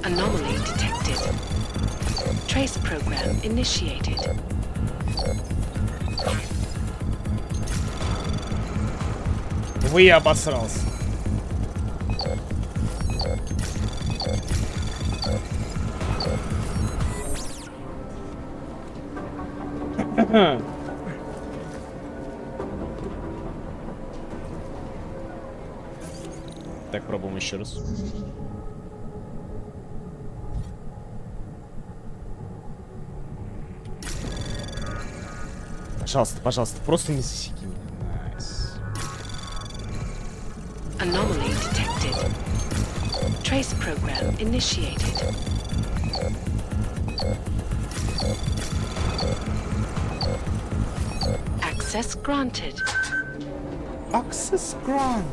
Anomaly detected. Trace program initiated. Вы обосрался. Так, пробуем еще раз. Пожалуйста, пожалуйста, просто не засеки меня. Найс. Anomaly detected. Trace program initiated. Access granted. Access granted.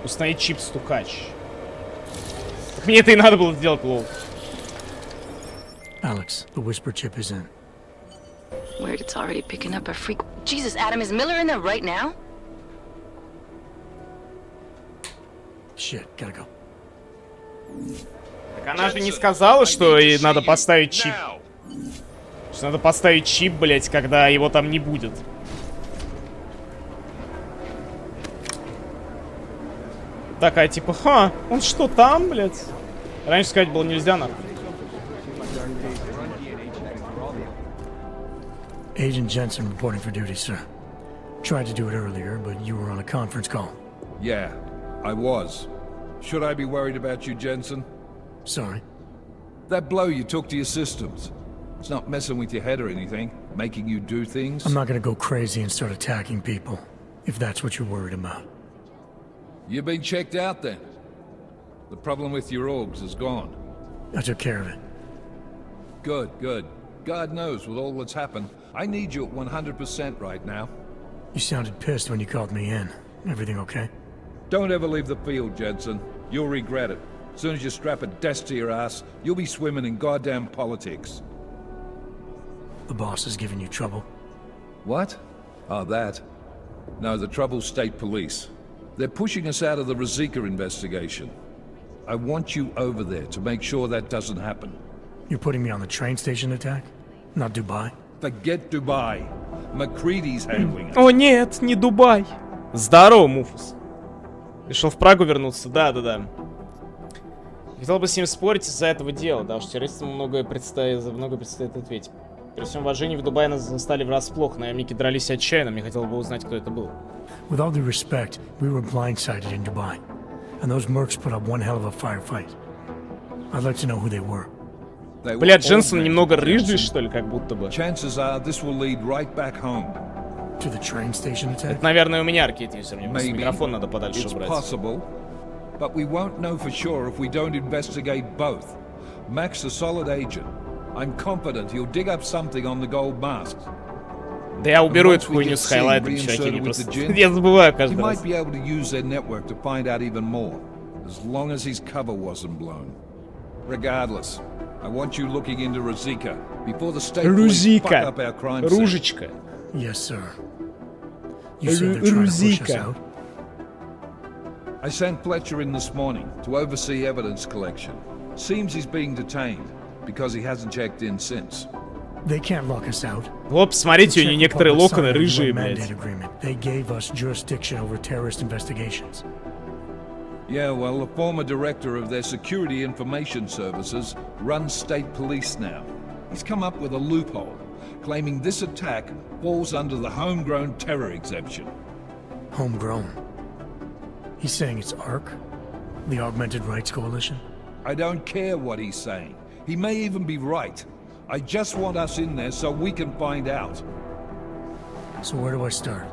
Установить чип-стукач. Мне это и надо было сделать, лол. Alex, the whisper chip is in. Weird, it's already picking up a freak. Jesus, Adam, is Miller in there right now? Shit, gotta go. Так она же не сказала, что и надо поставить чип. Что надо поставить чип, блять, когда его там не будет. Такая типа, ха, он что там, блять? Раньше сказать было нельзя, нахуй. Agent Jensen reporting for duty, sir. Tried to do it earlier, but you were on a conference call. Yeah, I was. Should I be worried about you, Jensen? Sorry. That blow you took to your systems. It's not messing with your head or anything, making you do things. I'm not gonna go crazy and start attacking people, if that's what you're worried about. You've been checked out then. The problem with your orgs is gone. I took care of it. Good, good. God knows with all that's happened, I need you at 100% right now. You sounded pissed when you called me in. Everything okay? Don't ever leave the field, Jensen. You'll regret it. As soon as you strap a desk to your ass, you'll be swimming in goddamn politics. The boss is giving you trouble? What? Oh, that. No, the trouble's state police. They're pushing us out of the Ruzicka investigation. I want you over there to make sure that doesn't happen. You're putting me on the train station attack? Not Dubai? Forget Dubai. McCready's handling it. О нет, не Дубай. Здорово, Муфус. Решил в Прагу вернуться, да-да-да. Хотел бы с ним спорить из-за этого дела, да, что террористам многое предстоит ответить. При всем уважении, в Дубае нас застали врасплох, наемники дрались отчаянно, мне хотелось бы узнать, кто это был. With all due respect, we were blindsided in Dubai, and those mercs put up one hell of a firefight. I'd like to know who they were. Бля, Дженсен немного рыжий, что ли, как будто бы. Chances are this will lead right back home. To the train station attack? Это, наверное, у меня аркет-юзер, мне просто микрофон надо подальше убрать. Possible, but we won't know for sure if we don't investigate both. Mac's a solid agent. I'm confident he'll dig up something on the gold masks. Да я уберу эту хуйню с хайлайтом, чуваки, не просто... Я забываю каждый раз. He might be able to use their network to find out even more, as long as his cover wasn't blown. Regardless, I want you looking into Ruzicka before the state police fuck up our crime scene. Ружечка. Yes, sir. You said they're trying to push us out? I sent Fletcher in this morning to oversee evidence collection. Seems he's being detained because he hasn't checked in since. They can't lock us out. Вот, смотрите, у нее некоторые локоны рыжие, блядь. They gave us jurisdiction over terrorist investigations. Yeah, well, the former director of their security information services runs state police now. He's come up with a loophole, claiming this attack falls under the homegrown terror exemption. Homegrown? He's saying it's ARC? The Augmented Rights Coalition? I don't care what he's saying. He may even be right. I just want us in there so we can find out. So where do I start?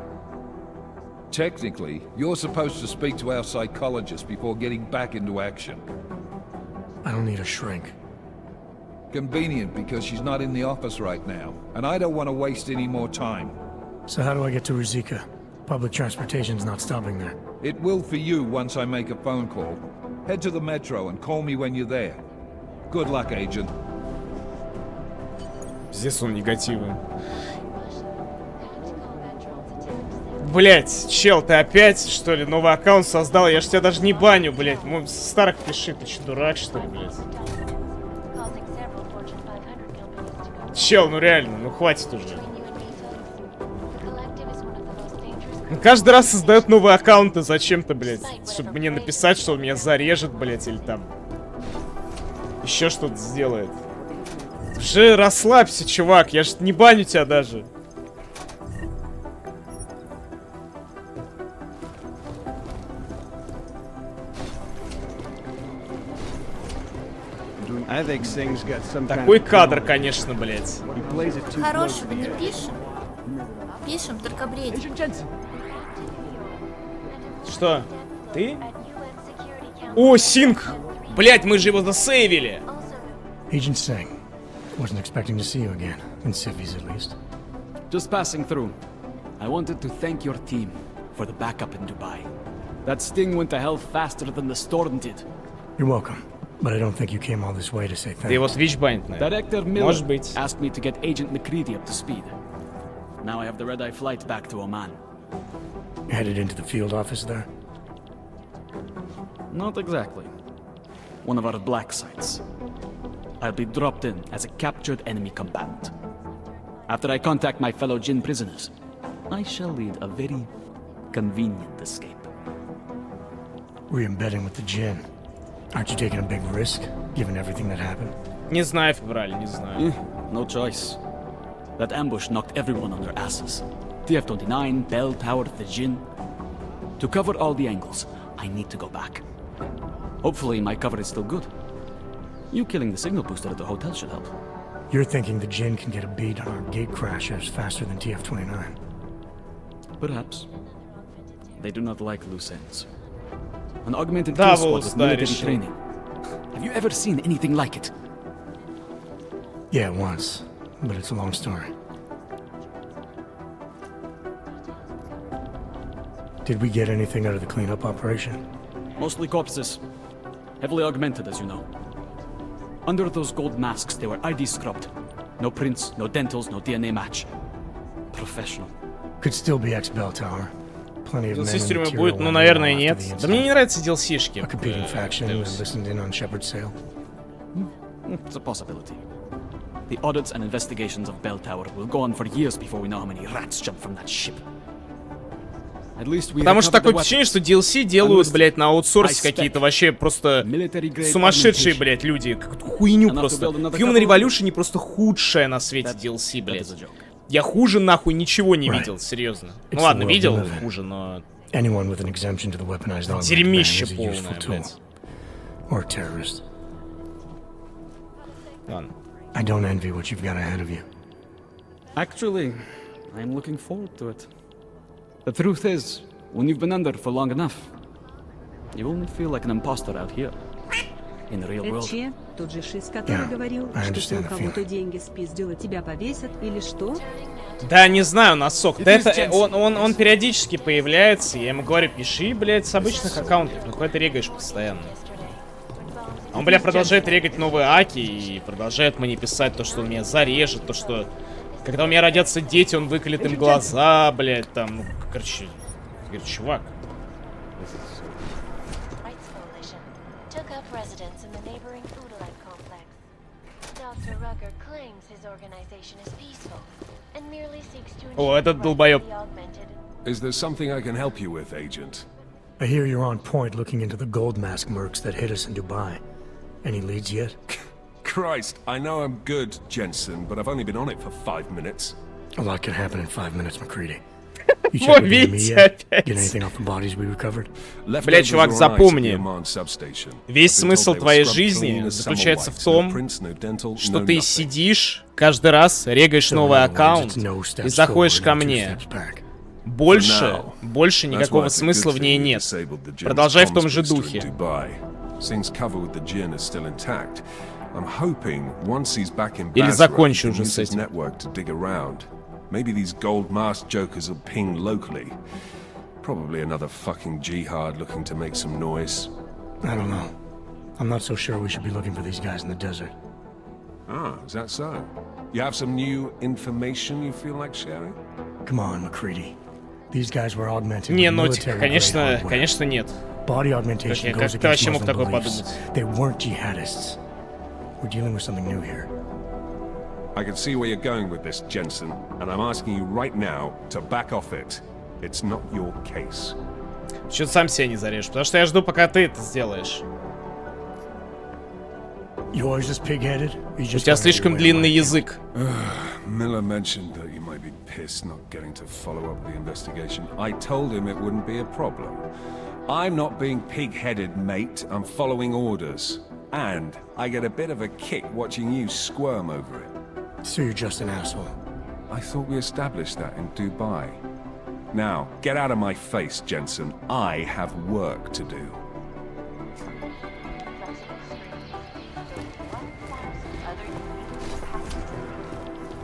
Technically, you're supposed to speak to our psychologist before getting back into action. I don't need a shrink. Convenient because she's not in the office right now, and I don't want to waste any more time. So how do I get to Ruzicka? Public transportation's not stopping there. It will for you once I make a phone call. Head to the metro and call me when you're there. Good luck, Agent. Здесь он негативный. Блять, чел, ты опять, что ли, новый аккаунт создал? Я ж тебя даже не баню, блять. Мой старых пиши, ты че, дурак, что ли, блять? Чел, ну реально, ну хватит уже. Каждый раз создает новые аккаунты зачем-то, блять. Чтобы мне написать, что он меня зарежет, блять, или там еще что-то сделает. Уже расслабься, чувак, я ж не баню тебя даже. Такой кадр, конечно, блять. Хорошего не пишем. Пишем, только бредим. Что? Ты? О, Синг! Блять, мы же его засейвили! Agent Singh. Wasn't expecting to see you again. In civvies, at least. Just passing through. I wanted to thank your team for the backup in Dubai. That sting went to hell faster than the storm did. You're welcome. But I don't think you came all this way to say thanks. Ты его свитчбайнт, наверное. Director Miller Может быть. asked me to get Agent McCready up to speed. Now I have the red-eye flight back to Oman. Headed into the field office there? Not exactly. One of our black sites. I'll be dropped in as a captured enemy combatant. After I contact my fellow Jinn prisoners, I shall lead a very convenient escape. Re-embedding with the Jinn. Aren't you taking a big risk, given everything that happened? Не знаю, Февраль, не знаю. No choice. That ambush knocked everyone on their asses. TF-29, Bell Tower, the Jinn. To cover all the angles, I need to go back. Hopefully my cover is still good. You killing the signal booster at the hotel should help. You're thinking the Jinn can get a beat on our gate crashers faster than TF-29. Perhaps. They do not like loose ends. An augmented kill squad with military training. Have you ever seen anything like it? Yeah, once. But it's a long story. Did we get anything out of the cleanup operation? Mostly corpses. Heavily augmented, as you know. Under those gold masks, they were ID scrubbed. No prints, no dentals, no DNA match. Professional. Could still be ex-Bell Tower. Plenty of DLC с тюрьмы будет, ну, наверное, нет. Да мне не нравятся DLC-шки. A competing faction listened in on Shepard's sale. It's a possibility. The audits and investigations of Bell Tower will go on for years before we know how many rats jumped from that ship. At least we Потому что такое впечатление, что DLC делают, блять, на аутсорсе какие-то вообще просто сумасшедшие, блять, люди. Какую-то хуйню просто. Human Revolution просто худшая на свете DLC, блять. Я хуже нахуй ничего не видел, серьезно. Ну ладно, видел хуже, но... Дерьмище полное, блять. Ладно. I don't envy what you've got ahead of you. Actually, I'm looking forward to it. The truth is, when you've been under for long enough, you only feel like an imposter out here, in the real world. Че, тот же Шиз, который говорил, что если у кого-то деньги спиздила, тебя повесят или что? Да, не знаю, носок. Да это, он периодически появляется, я ему говорю, пиши, блядь, с обычных аккаунтов, нахуй ты регаешь постоянно. Он, бля, продолжает регать новые аки и продолжает мне писать то, что он меня зарежет, то, что... Когда у меня родятся дети, он выколет им глаза, блядь, там, ну, короче... Говорит, чувак. О, этот долбоёб. Is there something I can help you with, Agent? I hear you're on point looking into the gold mask mercs that hit us in Dubai. Any leads yet? Christ, I know I'm good, Jensen, but I've only been on it for 5 minutes. A lot can happen in 5 minutes, McCready. You checked with me yet? Get anything off the bodies we recovered? Бля, чувак, запомни. Весь смысл твоей жизни заключается в том, что ты сидишь, каждый раз регаешь новый аккаунт и заходишь ко мне. Больше никакого смысла в ней нет. Продолжай в том же духе. Или закончи уже с этим. Maybe these gold mask jokers will ping locally. Probably another fucking jihad looking to make some noise. I don't know. I'm not so sure we should be looking for these guys in the desert. Ah, is that so? You have some new information you feel like sharing? Come on, McCready. These guys were augmented. Не, ну, конечно нет. Body augmentation как goes ты вообще against мог Muslim такое beliefs. подумать? They weren't jihadists. We're dealing with something new here. I can see where you're going with this, Jensen, and I'm asking you right now to back off it. It's not your case. Чё ты сам себя не зарежешь? Потому что я жду, пока ты это сделаешь. У тебя слишком длинный язык. Miller mentioned that you might be pissed not getting to follow up the investigation. I told him it wouldn't be a problem. I'm not being pig-headed, mate. I'm following orders. And I get a bit of a kick watching you squirm over it. So you're just an asshole. I thought we established that in Dubai. Now, get out of my face, Jensen. I have work to do.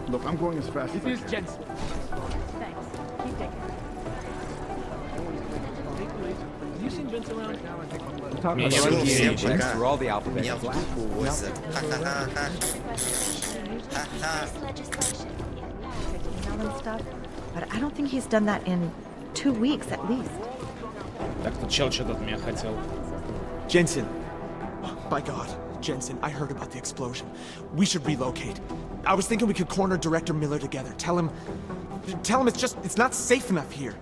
Look, I'm going as fast as I can. This is Jensen. Thanks. Keep taking it. Have you seen Vince around? Talking about the checks through all the alphabet. Stuff, but I don't think he's done that in 2 weeks at least. Так, тут чел что-то от меня хотел. Jensen. Oh, by God. Jensen, I heard about the explosion. We should relocate. I was thinking we could corner Director Miller together. Tell him it's not safe enough here.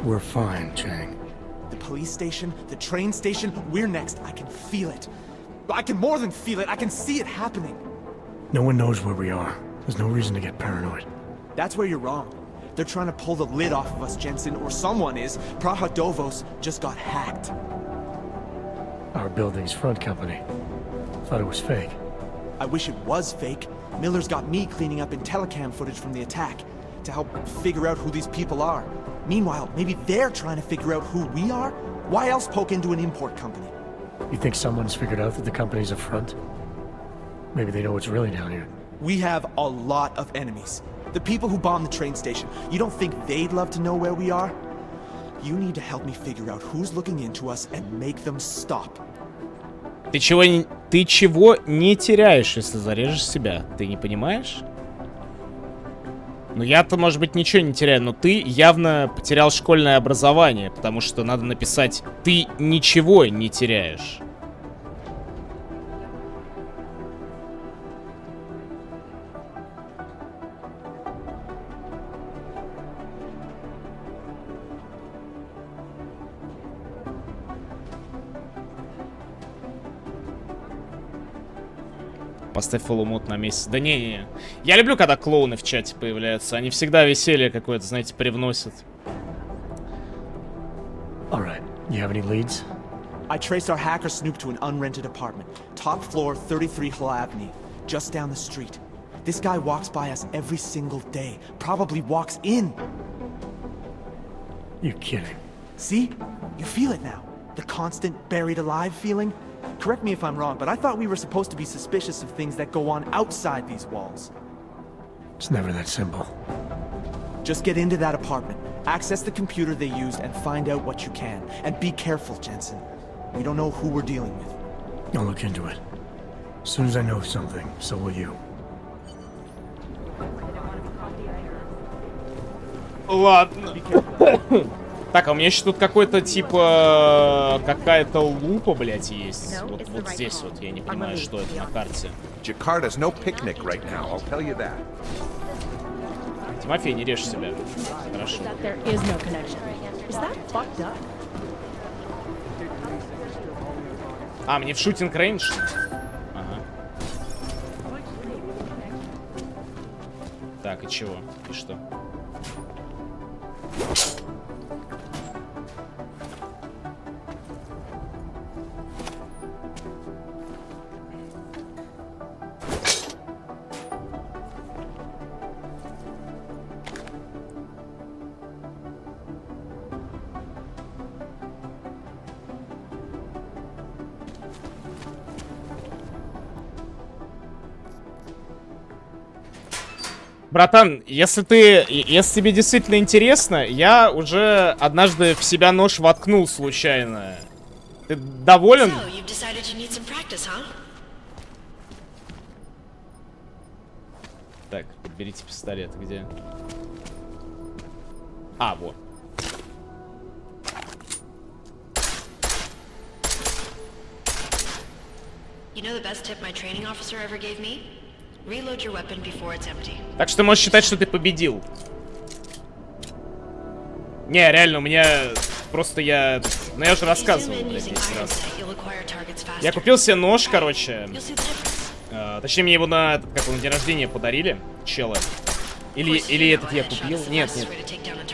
We're fine, Chang. The police station, the train station, we're next. I can feel it. I can more than feel it. I can see it happening. No one knows where we are. There's no reason to get paranoid. That's where you're wrong. They're trying to pull the lid off of us, Jensen, or someone is. Prohodovos just got hacked. Our building's front company. Thought it was fake. I wish it was fake. Miller's got me cleaning up IntelliCam footage from the attack to help figure out who these people are. Meanwhile, maybe they're trying to figure out who we are? Why else poke into an import company? You think someone's figured out that the company's a front? Maybe they know what's really down here. We have a lot of enemies. The people who bombed the train station. You don't think they'd love to know where we are? You need to help me figure out who's looking into us and make them stop. Ты чего не теряешь, если зарежешь себя? Ты не понимаешь? Ну я-то, может быть, ничего не теряю, но ты явно потерял школьное образование, потому что надо написать «ты ничего не теряешь». Поставь фоллоумод на месяц. Да не-не-не. Я люблю, когда клоуны в чате появляются. Они всегда веселье какое-то, знаете, привносят. Alright, you have any leads? I traced our hacker snoop to an unrented apartment. Top floor, 33 Hull Avenue. Just down the street. This guy walks by us every single day. Probably walks in. You're kidding. See? You feel it now. The constant buried alive feeling. Correct me if I'm wrong, but I thought we were supposed to be suspicious of things that go on outside these walls. It's never that simple. Just get into that apartment, access the computer they used, and find out what you can. And be careful, Jensen. We don't know who we're dealing with. I'll look into it. As soon as I know something, so will you. Ладно. Так, а у меня еще тут какой-то типа какая-то лупа, блядь, есть. Вот здесь вот, я не понимаю, что это на карте. Jakarta's no picnic right now, I'll tell you that. Тимофей, не режь себя. Хорошо. А, мне в шутинг рейндж? Ага. Так, и чего? И что? Братан, если тебе действительно интересно, я уже однажды в себя нож воткнул случайно. Ты доволен? Так, подберите пистолет, где? А, вот. You know the best tip my training officer ever gave me? Reload your weapon before it's empty. Так что можешь считать, что ты победил. Не, реально, у меня просто я... Ну я уже рассказывал, блядь, 10 раз. Я купил себе нож, короче. Точнее, мне его на день рождения подарили, челы. Или этот я купил? Нет.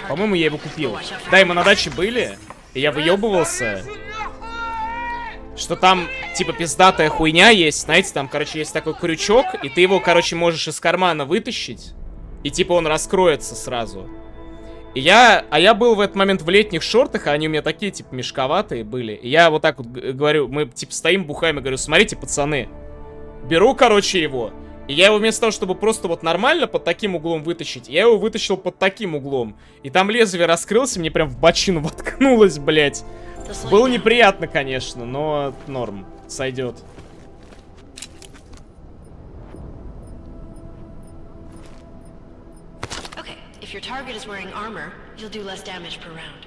По-моему, я его купил. Да, и мы на даче были, и я выебывался. Что там, типа, пиздатая хуйня есть. Знаете, там, короче, есть такой крючок, и ты его, короче, можешь из кармана вытащить. И типа он раскроется сразу. И я был в этот момент в летних шортах, а они у меня такие, типа, мешковатые были. И я вот так вот говорю, мы, типа, стоим, бухаем, и говорю, смотрите, пацаны, беру, короче, его. И я его вместо того, чтобы просто вот нормально под таким углом вытащить, я его вытащил под таким углом. И там лезвие раскрылось, мне прям в бочину воткнулось, блядь. Было неприятно, конечно, но норм, сойдет. If your target is wearing armor, you'll do less damage per round.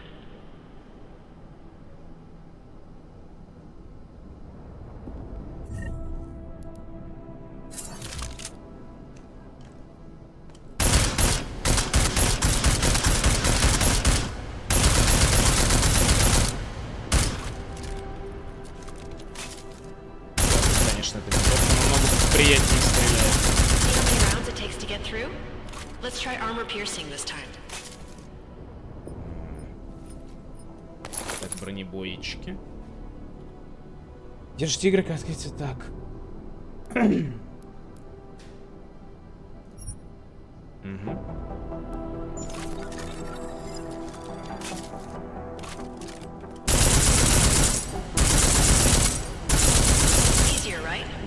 Конечно, это намного приятнее стреляет. See how many rounds it takes to get through? Let's try armor piercing this time. Так, бронебоечки. Держите игры, как сказать, так.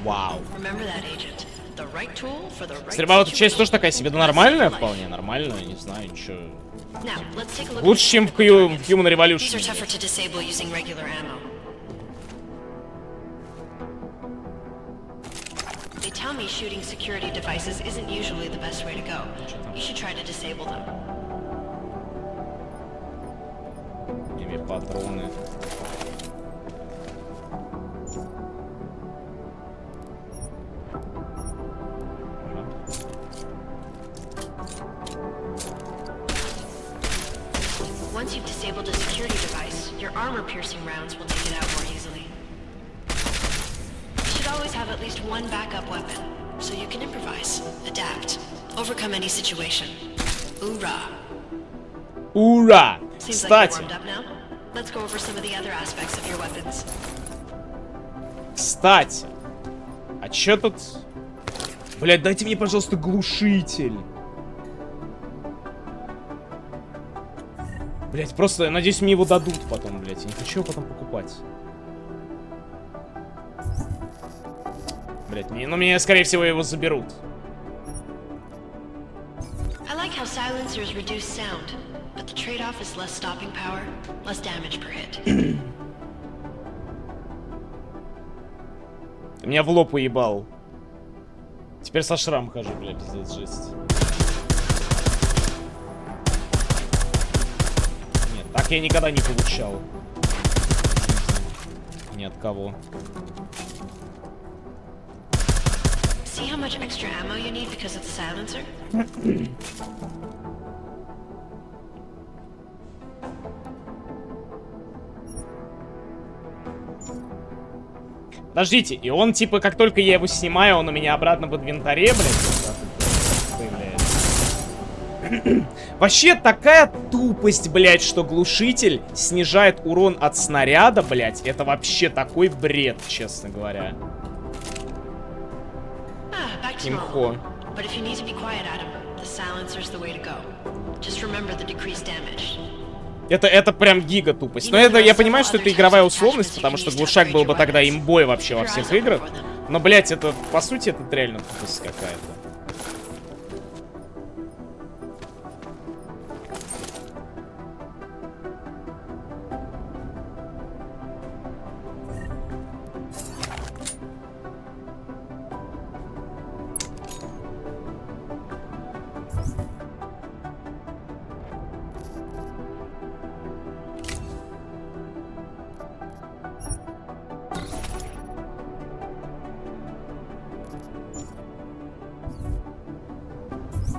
Вау. Стрельба в эту часть тоже такая себе, да нормальная вполне, нормальная, не знаю, ничего. Лучше, чем в Human Revolution. They tell me shooting security devices isn't usually the best way to go. You should try to disable them. Ими патроны. Once you've disabled a security device, your armor-piercing rounds will take it out more easily. You should always have at least one backup weapon, so you can improvise, adapt, overcome any situation. Hoorah! Ура! Seems like Кстати, you're warmed up now. Let's go over some of the other aspects of your weapons. Кстати, а чё тут... Блядь, дайте мне, пожалуйста, глушитель. Блядь, просто, надеюсь, мне его дадут потом, блядь. Я не хочу его потом покупать. Блядь, ну меня, скорее всего, его заберут. I like how silencers reduce sound, but the trade-off is less stopping power, less damage per hit. Ты меня в лоб уебал. Теперь со шрамом хожу, блядь, пиздец, жесть. Нет, так я никогда не получал. Ни от кого. See how much extra ammo you need because it's a silencer? Подождите, и он, типа, как только я его снимаю, он у меня обратно в инвентаре, блядь, появляется. Вообще, такая тупость, блядь, что глушитель снижает урон от снаряда, блядь. Это вообще такой бред, честно говоря. Имхо. Это прям гига тупость. Но это, я понимаю, что это игровая условность, потому что глушак был бы тогда имбой вообще во всех играх. Но, блядь, это, по сути, это реально тупость какая-то.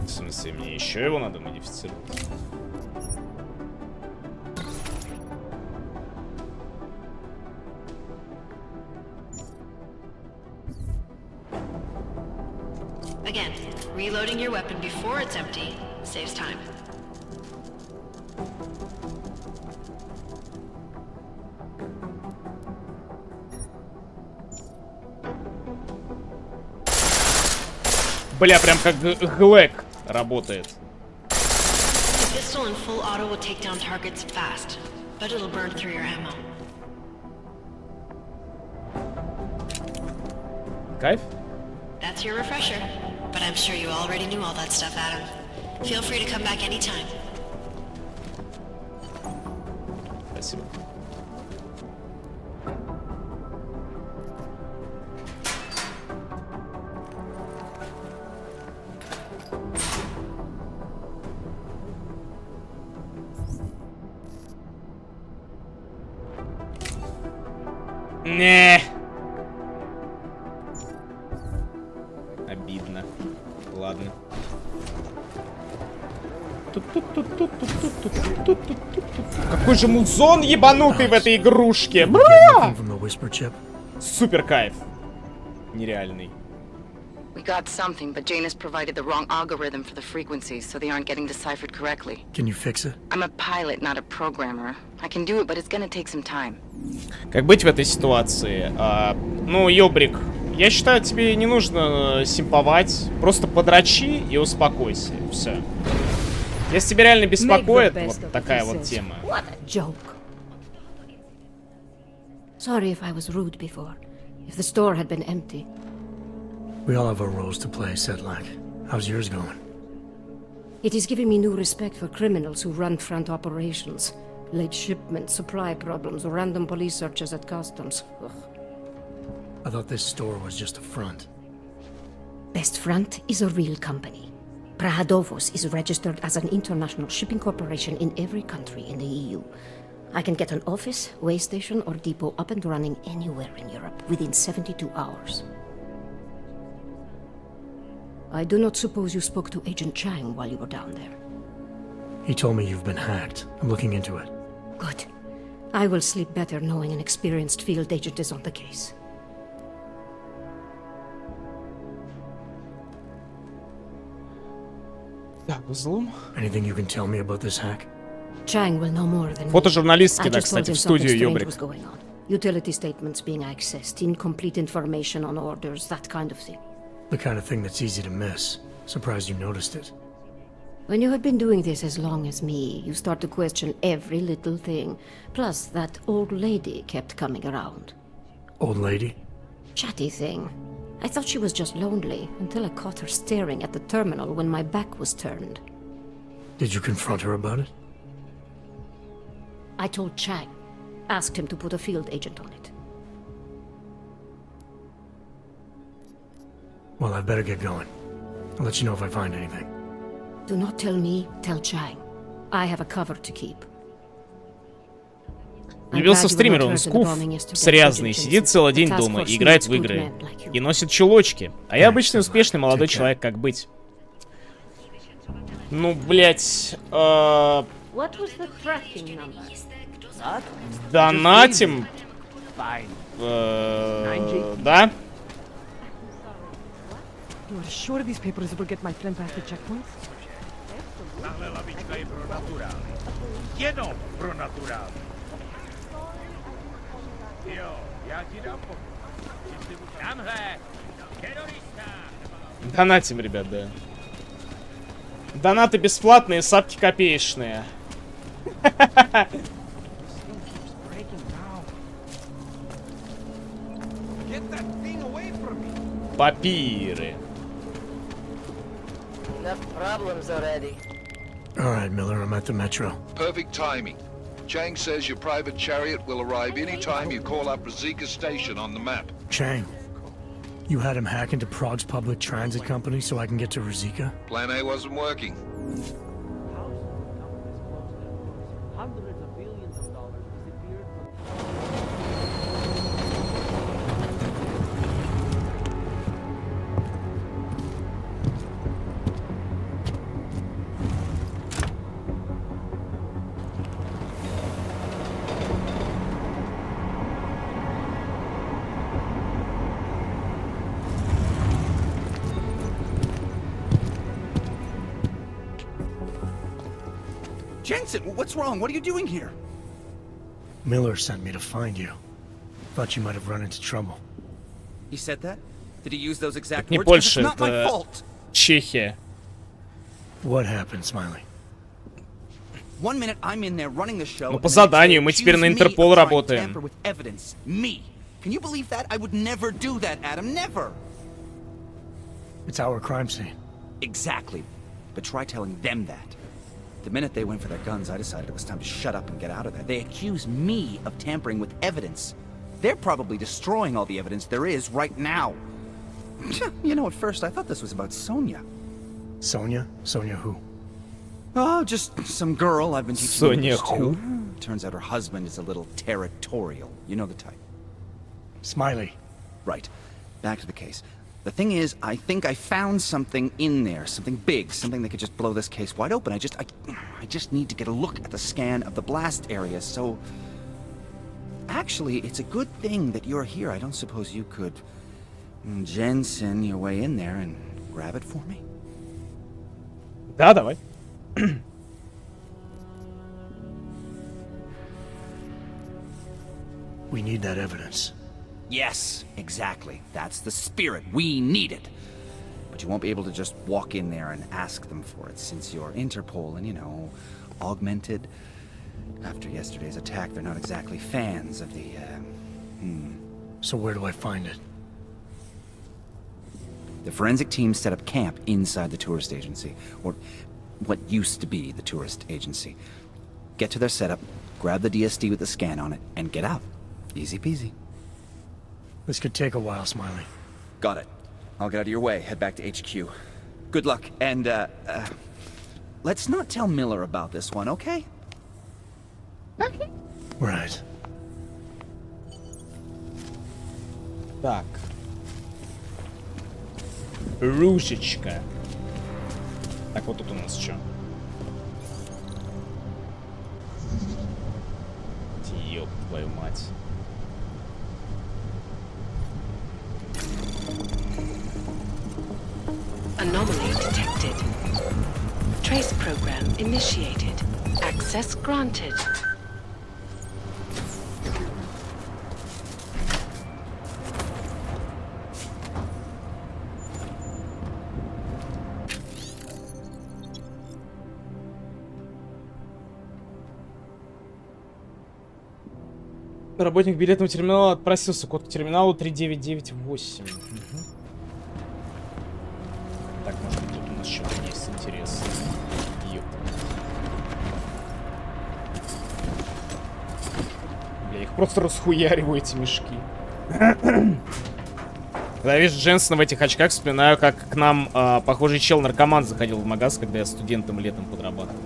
В смысле, мне еще его надо модифицировать? Again, reloading your weapon before it's empty saves time. Бля, прям как глэк. работает. The pistol in full auto will take down targets fast, but it'll burn through your ammo. Кайф? That's your refresher, but I'm sure you already knew all that stuff, Adam. Feel free to come back anytime. Спасибо. Не. Обидно. Ладно. Какой же музон ебанутый в этой игрушке. Бра! Супер кайф. Нереальный. We got something, but Jane has provided the wrong algorithm for the frequencies, so they aren't getting deciphered correctly. Can you fix it? I'm a pilot, not a programmer. I can do it, but it's gonna take some time. Как быть в этой ситуации? Ну, ёбрик, я считаю, тебе не нужно симповать. Просто подрочи и успокойся. Все. Если тебя реально беспокоит вот такая вот тема. What a joke. Sorry if I was rude before. If the store had been empty. We all have our roles to play, Sedlak. How's yours going? It is giving me new respect for criminals who run front operations. Late shipments, supply problems, or random police searches at customs. Ugh. I thought this store was just a front. Best Front is a real company. Prahadovos is registered as an international shipping corporation in every country in the EU. I can get an office, way station, or depot up and running anywhere in Europe within 72 hours. I do not suppose you spoke to Agent Chang while you were down there. He told me you've been hacked. I'm looking into it. Good. I will sleep better knowing an experienced field agent is on the case. Anything you can tell me about this hack? Chang will know more than me. Фотожурналистки, да, кстати, в студию, ёбрик. Utility statements being accessed, incomplete information on orders, that kind of thing. The kind of thing that's easy to miss. Surprised you noticed it. When you have been doing this as long as me, you start to question every little thing. Plus, that old lady kept coming around. Old lady? Chatty thing. I thought she was just lonely, until I caught her staring at the terminal when my back was turned. Did you confront her about it? I told Chang. Asked him to put a field agent on it. Well, I better get going. I'll let you know if I find anything. Do not tell me, tell Chang. I have a cover to keep. Влюбился в стримера, он скуф, срязный, сидит целый день дома и играет в игры. И носит чулочки. А я обычный успешный молодой человек, как быть? Ну, блять. Донатим. Да? You are sure these papers will get my friend past the checkpoints? Донатим, ребят, да. Донаты бесплатные, сапки копеечные. Папиры. Enough problems already. All right, Miller, I'm at the metro. Perfect timing. Chang says your private chariot will arrive any time you call up Rizika Station on the map. Chang, you had him hack into Prague's public transit company so I can get to Rizika? Plan A wasn't working. Hundreds of billions of dollars disappeared Jensen, what's wrong? What are you doing here? Miller sent me to find you. Thought you might have run into trouble. He said that? Did he use those exact Не words? Польша, It's not my это fault. Чехия. What happened, Smiley? One minute I'm in there running the show. Ну, по заданию, мы теперь на Интерпол работаем. Me. Can you believe that? I would never do that, Adam. Never. It's our crime scene. Exactly. But try telling them that. The minute they went for their guns, I decided it was time to shut up and get out of there. They accuse me of tampering with evidence. They're probably destroying all the evidence there is right now. You know, at first I thought this was about Sonia. Sonia? Sonia who? Oh, just some girl I've been teaching Sonia English to. Turns out her husband is a little territorial. You know the type. Smiley. Right. Back to the case. The thing is, I think I found something in there, something big, something that could just blow this case wide open. I just need to get a look at the scan of the blast area, so... Actually, it's a good thing that you're here. I don't suppose you could... Jensen your way in there and grab it for me? Да, давай. We need that evidence. Yes, exactly. That's the spirit. We need it. But you won't be able to just walk in there and ask them for it, since you're Interpol and, you know, augmented. After yesterday's attack, they're not exactly fans of the, So where do I find it? The forensic team set up camp inside the tourist agency, or what used to be the tourist agency. Get to their setup, grab the DSD with the scan on it, and get out. Easy peasy. This could take a while, Smiley. Got it. I'll get out of your way, head back to HQ. Good luck, and, let's not tell Miller about this one, okay? Right. Так. Рушечка. Так, вот тут у нас что? Ёб твою мать. Anomaly detected. Trace program initiated. Access granted. Работник билетного терминала отпросился. Код к терминалу 3998. Угу. Так, может быть, тут у нас что-то есть интересное. Ёпта. Бля, их просто расхуяриваю, эти мешки. Когда вижу Дженсона в этих очках, вспоминаю, как к нам похожий чел-наркоман заходил в магаз, когда я студентом летом подрабатывал.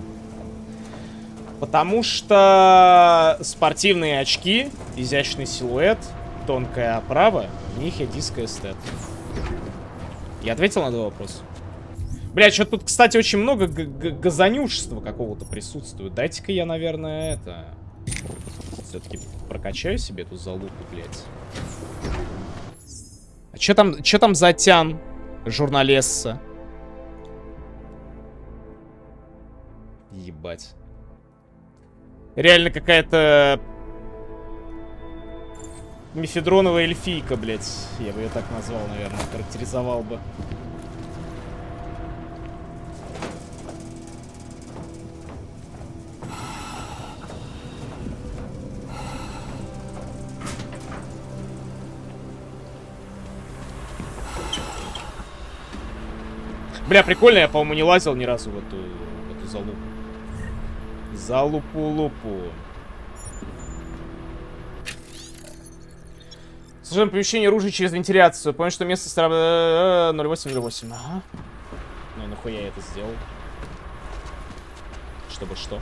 Потому что спортивные очки, изящный силуэт, тонкая оправа, в них я диско-эстет. Я ответил на два вопроса. Бля, что-то тут, кстати, очень много газонюшества какого-то присутствует. Дайте-ка я, наверное, это... Все-таки прокачаю себе эту залупу, блядь. А чё там за тян, журналесса? Ебать. Реально какая-то мефедроновая эльфийка, блядь. Я бы ее так назвал, наверное, характеризовал бы. Бля, прикольно, я, по-моему, не лазил ни разу в эту залупу. Залупу-лупу. Служебное помещение оружия через вентиляцию. Помню, что место 0808. Ага. Ну и нахуя я это сделал? Чтобы что?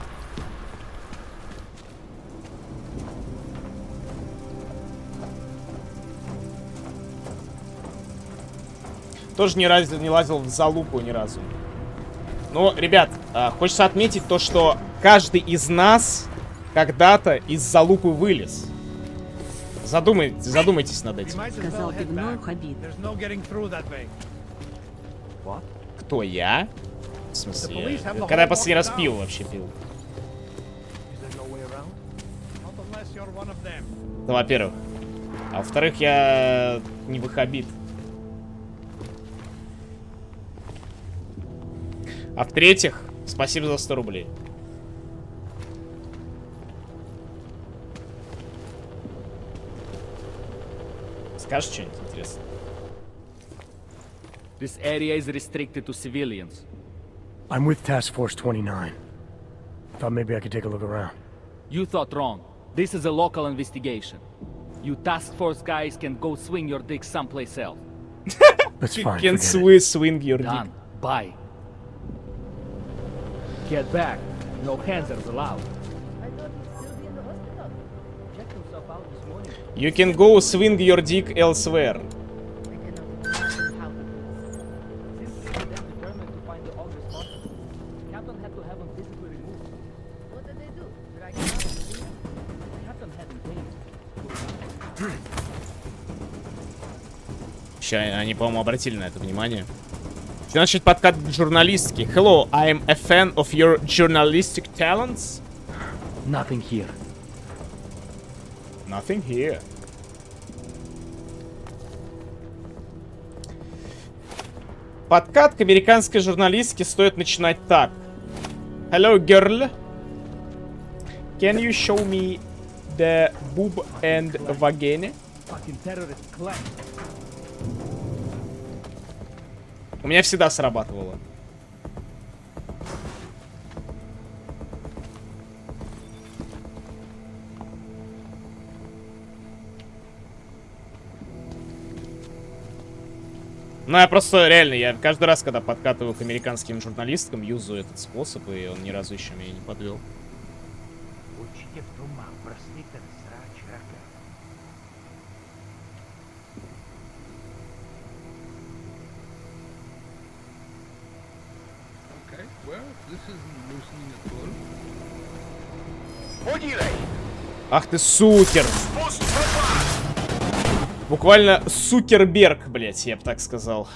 Тоже не лазил в залупу ни разу. Но, ребят, хочется отметить то, что каждый из нас когда-то из залупы вылез. Задумайтесь над этим. Сказал пивной Хабиб. Кто, я? В смысле, когда я последний раз пил, вообще пил? Ну, во-первых. А во-вторых, я не ваххабит. А в-третьих, спасибо за 100 рублей. Скажешь что-нибудь интересное? This area is restricted to civilians. I'm with Task Force 29. Thought maybe I could take a look around. You thought wrong. This is a local investigation. You task force guys can go swing your dick someplace else. That's You fine. can forget it. swing your dick. Done. Bye. Get back. No hands are allowed. You can go swing your dick elsewhere. Сейчас они, по-моему, обратили на это внимание. Что значит подкат журналистки? Hello, I'm a fan of your journalistic talents. Nothing here. Nothing here. Подкат к американской журналистке стоит начинать так. Hello, girl. Can you show me the boob and vagina? У меня всегда срабатывало. Ну, я просто, реально, я каждый раз, когда подкатываю к американским журналисткам, юзаю этот способ, и он ни разу еще меня не подвел. Ах ты сукер! Буквально Сукерберг, блять, я бы так сказал.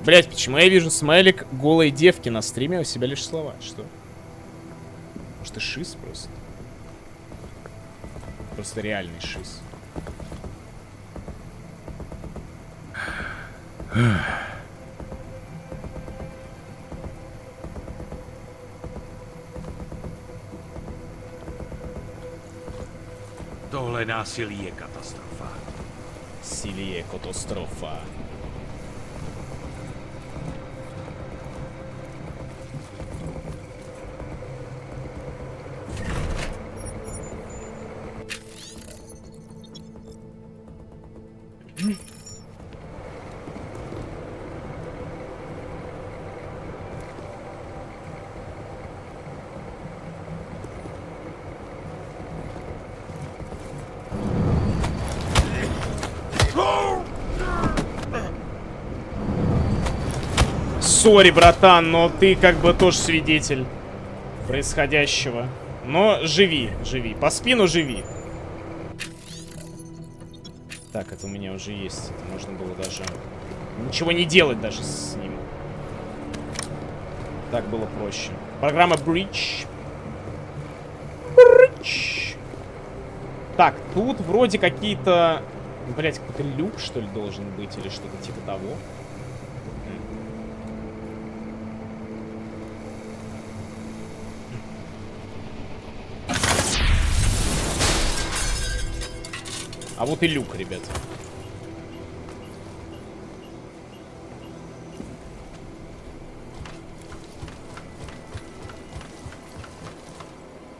Блять, почему я вижу смайлик голой девки на стриме, а у себя лишь слова? Что? Может, ты шиз просто? Просто реальный шиз. Tohle násilí je katastrofa. Násilí je katastrofa. Сори, братан, но ты как бы тоже свидетель происходящего. Но живи, живи. По спину живи. Так, это у меня уже есть. Это можно было даже ничего не делать даже с ним. Так было проще. Программа Breach. Breach. Так, тут вроде какие-то... Блять, какой-то люк, что ли, должен быть, или что-то типа того. А вот и люк, ребят.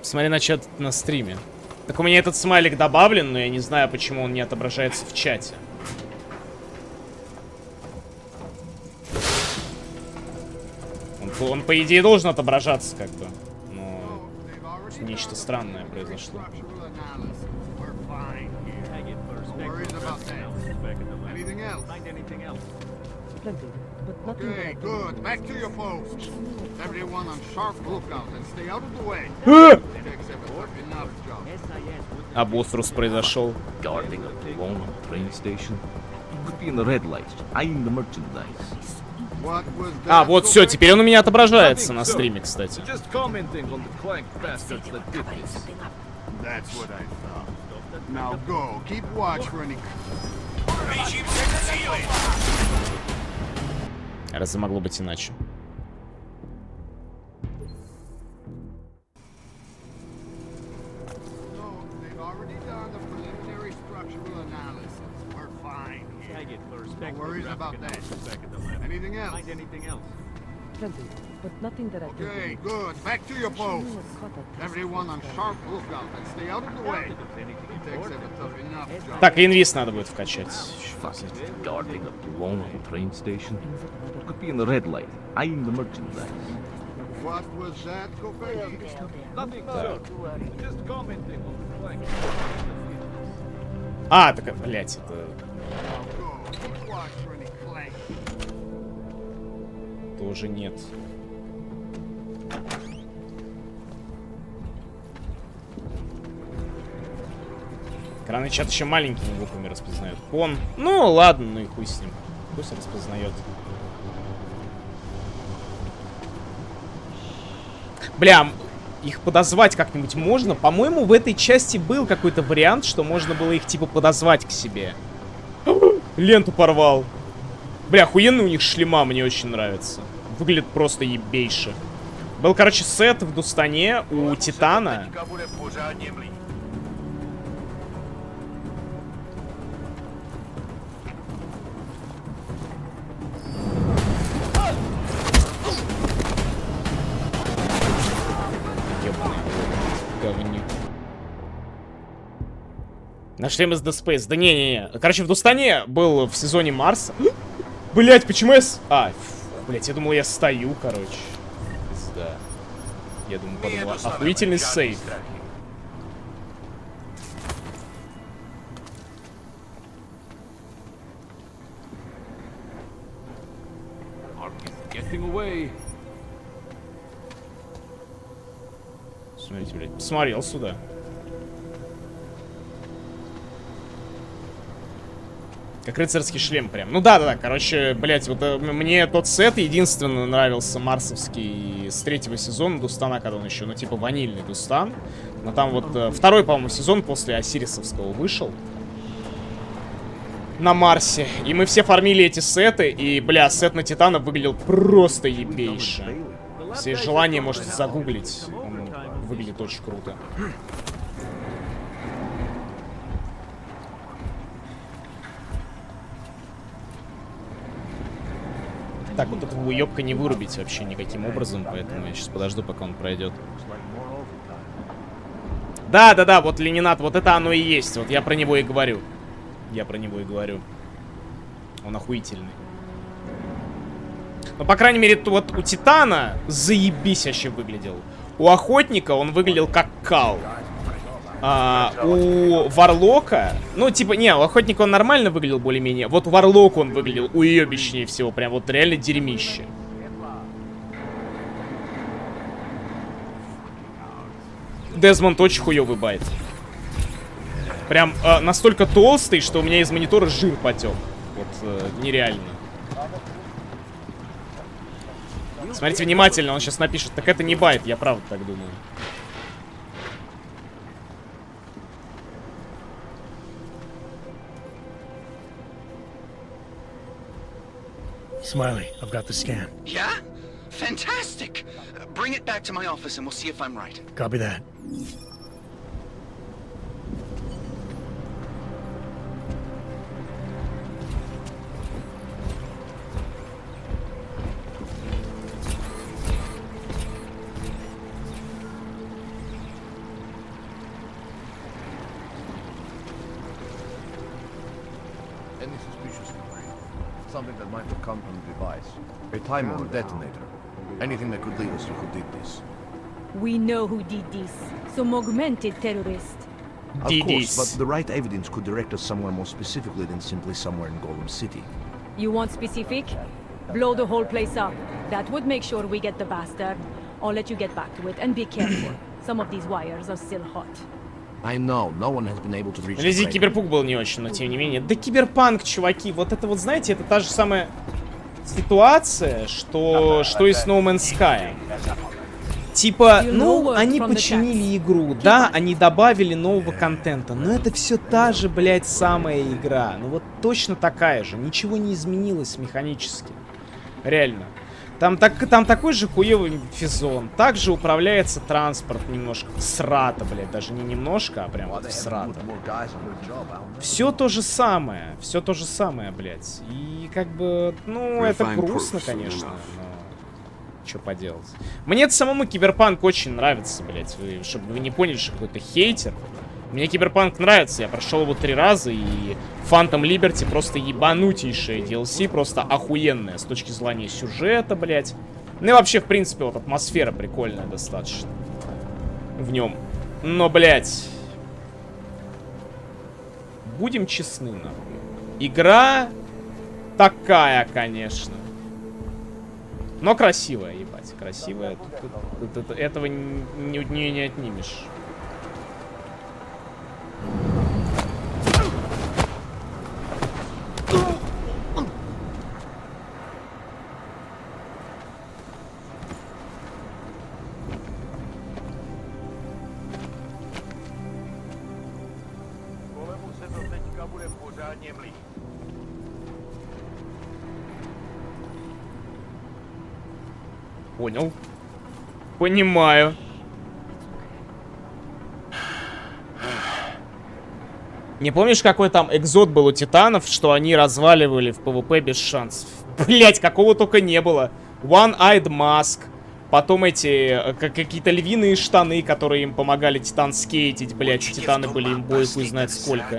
Смотри на чат на стриме. Так у меня этот смайлик добавлен, но я не знаю, почему он не отображается в чате. Он по идее, должен отображаться как бы. Но нечто странное произошло. Okay, good. Back to your posts. Everyone on sharp lookout and stay out of the way. Enough job. Обострус произошел. Guarding a drone on train station. He could be in the red light, eyeing the merchandise. А, вот все, теперь он у меня отображается на стриме, кстати. That's what I thought. Now go. Keep watch for any Разве могло быть иначе? Plenty, but nothing that I can Okay, do. good. Back to your posts. Everyone on sharp lookout and stay out of the way. It takes a tough enough job. Так, инвиз надо будет вкачать. Guarding a lonely train station. Could be in the red light, eyeing the merchandise. What was that, Copetti? Nothing, sir. Just commenting on the flank. А, так, блять, это... Тоже нет. Экранный чат еще маленькими буквами распознает. Он, ну ладно, ну и хуй с ним. Пусть распознает. Бля, их подозвать как-нибудь можно? По-моему, в этой части был какой-то вариант, что можно было их типа подозвать к себе. Ленту порвал. Бля, охуенный у них шлема, мне очень нравится. Выглядит просто ебейше. Был, короче, сет в Дустане у Титана. Ебаный говнюк. Нашли МСД Space. Да не-не-не. Короче, в Дустане был в сезоне Марса. Блять, почему я... Блять, я думал, я стою, короче. Пизда. Я думаю, подумал, охуительный сейф. Смотрите, блядь, посмотрел сюда. Как рыцарский шлем прям. Ну да-да-да, короче, блять, вот мне тот сет единственно нравился марсовский с 3-го сезона Дустана, когда он еще, ну типа ванильный Дустан. Но там вот второй, по-моему, сезон после Осирисовского вышел. На Марсе. И мы все фармили эти сеты, и, бля, сет на Титана выглядел просто ебейше. Если есть желание, можете загуглить. Он выглядит очень круто. Так, вот этого уёбка не вырубить вообще никаким образом, поэтому я сейчас подожду, пока он пройдет. Да-да-да, вот Ленинат, вот это оно и есть. Вот я про него и говорю. Я про него и говорю. Он охуительный. Но, по крайней мере, вот у Титана заебись вообще выглядел. У Охотника он выглядел как кал. У Варлока, ну, типа, не, у Охотника он нормально выглядел более-менее. Вот у Варлока он выглядел уебищнее всего. Прям вот реально дерьмище. Дезмонд очень хуёвый байт. Прям настолько толстый, что у меня из монитора жир потек. Вот нереально. Смотрите внимательно, он сейчас напишет. Так это не байт, я правда так думаю. Smiley, I've got the scan. Yeah? Fantastic! Bring it back to my office and we'll see if I'm right. Copy that. Any suspicious? Something that might have come from the device. A timer or detonator. Anything that could lead us to who did this. We know who did this. Some augmented terrorist. Of course, but the right evidence could direct us somewhere more specifically than simply somewhere in Golem City. You want specific? Blow the whole place up. That would make sure we get the bastard. I'll let you get back to it, and be careful. Some of these wires are still hot. I know, no one has been able to reach Лизи Киберпанк был не очень, но тем не менее. Да Киберпанк, чуваки, вот это вот, знаете, это та же самая ситуация, что и с No Man's Sky. Типа, ну, они починили игру, да, они добавили нового контента, но это все та же, блядь, самая игра. Ну вот точно такая же, ничего не изменилось механически. Реально. Там такой же хуёвый физон. Также управляется транспорт немножко всрато, блядь. Даже не немножко, а прям вот всрато. Все то же самое, блядь. И как бы, ну, это грустно, конечно, но... Что поделать. Мне-то самому Киберпанк очень нравится, блядь. Чтобы вы не поняли, что какой-то хейтер. Мне Киберпанк нравится. Я прошел его 3 раза, и Phantom Liberty просто ебанутейшая DLC. Просто охуенная с точки зрения сюжета, блядь. Ну и вообще, в принципе, вот атмосфера прикольная достаточно в нем. Но, блядь, будем честны, нахуй. Игра такая, конечно. Но красивая, ебать. Красивая. Этого не отнимешь. Понял. Понимаю. Не помнишь, какой там экзот был у титанов, что они разваливали в ПВП без шансов? Блять, какого только не было. One-Eyed Mask. Потом эти, какие-то львиные штаны, которые им помогали титан скейтить, блять. Титаны были им бой, хуй знает сколько.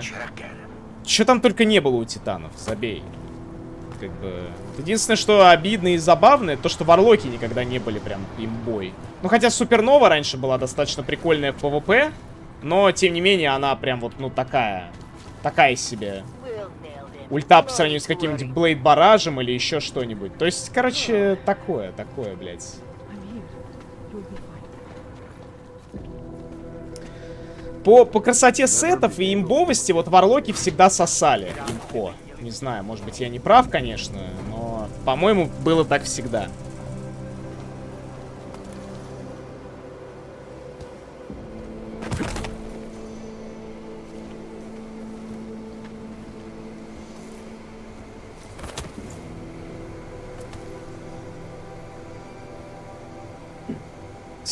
Чё там только не было у титанов, забей. Как бы... Единственное, что обидно и забавно, то, что варлоки никогда не были прям имбой. Ну, хотя Супернова раньше была достаточно прикольная в ПВП, но, тем не менее, она прям вот, ну, такая себе. Ульта по сравнению с каким-нибудь Блейд-баражем или еще что-нибудь. То есть, короче, такое, блядь. По красоте сетов и имбовости вот варлоки всегда сосали имхо. Не знаю, может быть, я не прав, конечно, но, по-моему, было так всегда.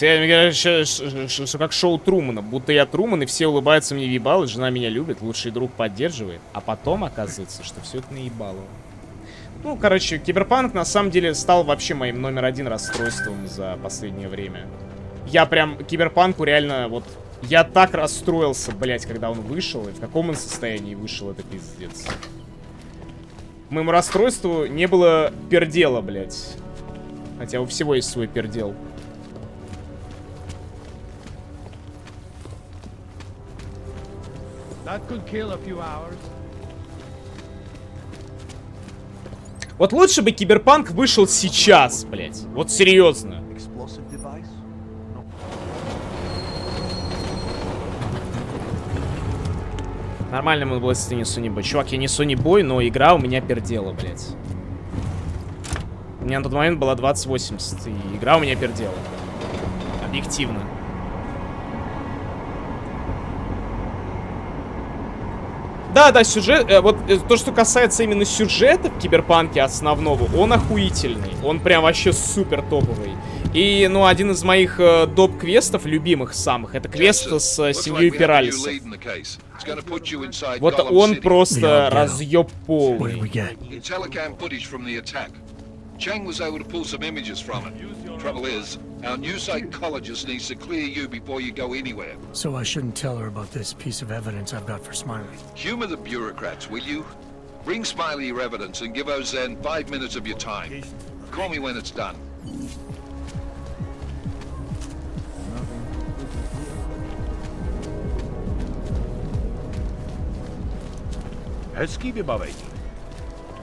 Мне кажется, что как шоу Трумана. Будто я Труман, и все улыбаются мне в ебало, жена меня любит, лучший друг поддерживает. А потом оказывается, что все это наебало. Ну, короче, Киберпанк на самом деле стал вообще моим номер 1 расстройством за последнее время. Я прям Киберпанку реально вот... Я так расстроился, блять, когда он вышел, и в каком он состоянии вышел, это пиздец. Моему расстройству не было пердела, блять. Хотя у всего есть свой пердел. Вот лучше бы Киберпанк вышел сейчас, блять. Вот серьезно. Нормально мы было, если не Sony Boy. Чувак, я не Sony Boy, но игра у меня пердела, блять. У меня на тот момент была 2080, и игра у меня пердела. Объективно. Да, сюжет, вот то, что касается именно сюжета в Киберпанке основного, он охуительный. Он прям вообще супер топовый. И, ну, один из моих доп-квестов, любимых самых, это квест с семьей Пиралисов. Вот он просто разъеб полный. Chang was able to pull some images from it. Trouble is, our new psychologist needs to clear you before you go anywhere. So I shouldn't tell her about this piece of evidence I've got for Smiley. Humor the bureaucrats, will you? Bring Smiley your evidence and give Ozen 5 minutes of your time. Call me when it's done.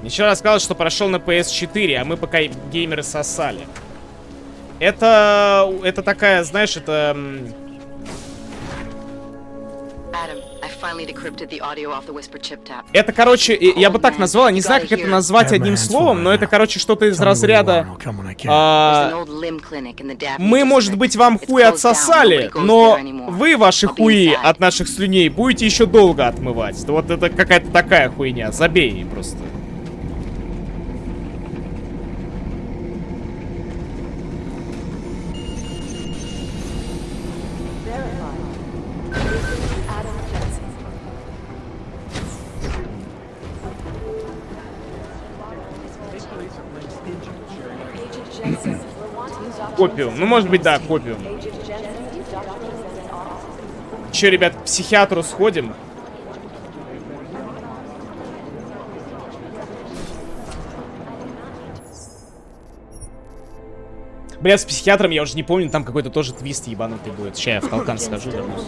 Еще рассказал, что прошел на PS4, а мы пока геймеры сосали. Это такая, знаешь, это... Adam, I finally decrypted the audio off the whisper chip tap. Это, короче, я бы так назвал, не знаю, как это назвать одним словом, но это, короче, что-то из разряда... Мы, может быть, вам хуй отсосали, но вы ваши хуи от наших слюней будете еще долго отмывать. Вот это какая-то такая хуйня. Забей просто. Копиум. Ну, может быть, да, копиум. Че, ребят, к психиатру сходим? Бля, с психиатром я уже не помню, там какой-то тоже твист ебанутый будет. Сейчас я в толкан схожу, вернусь.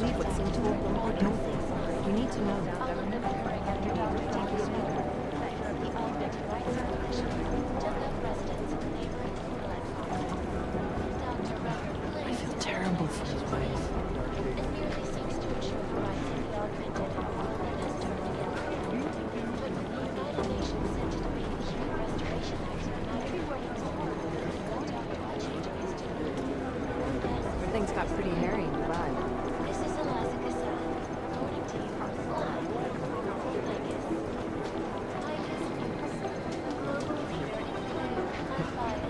Things got pretty hairy in the vibe.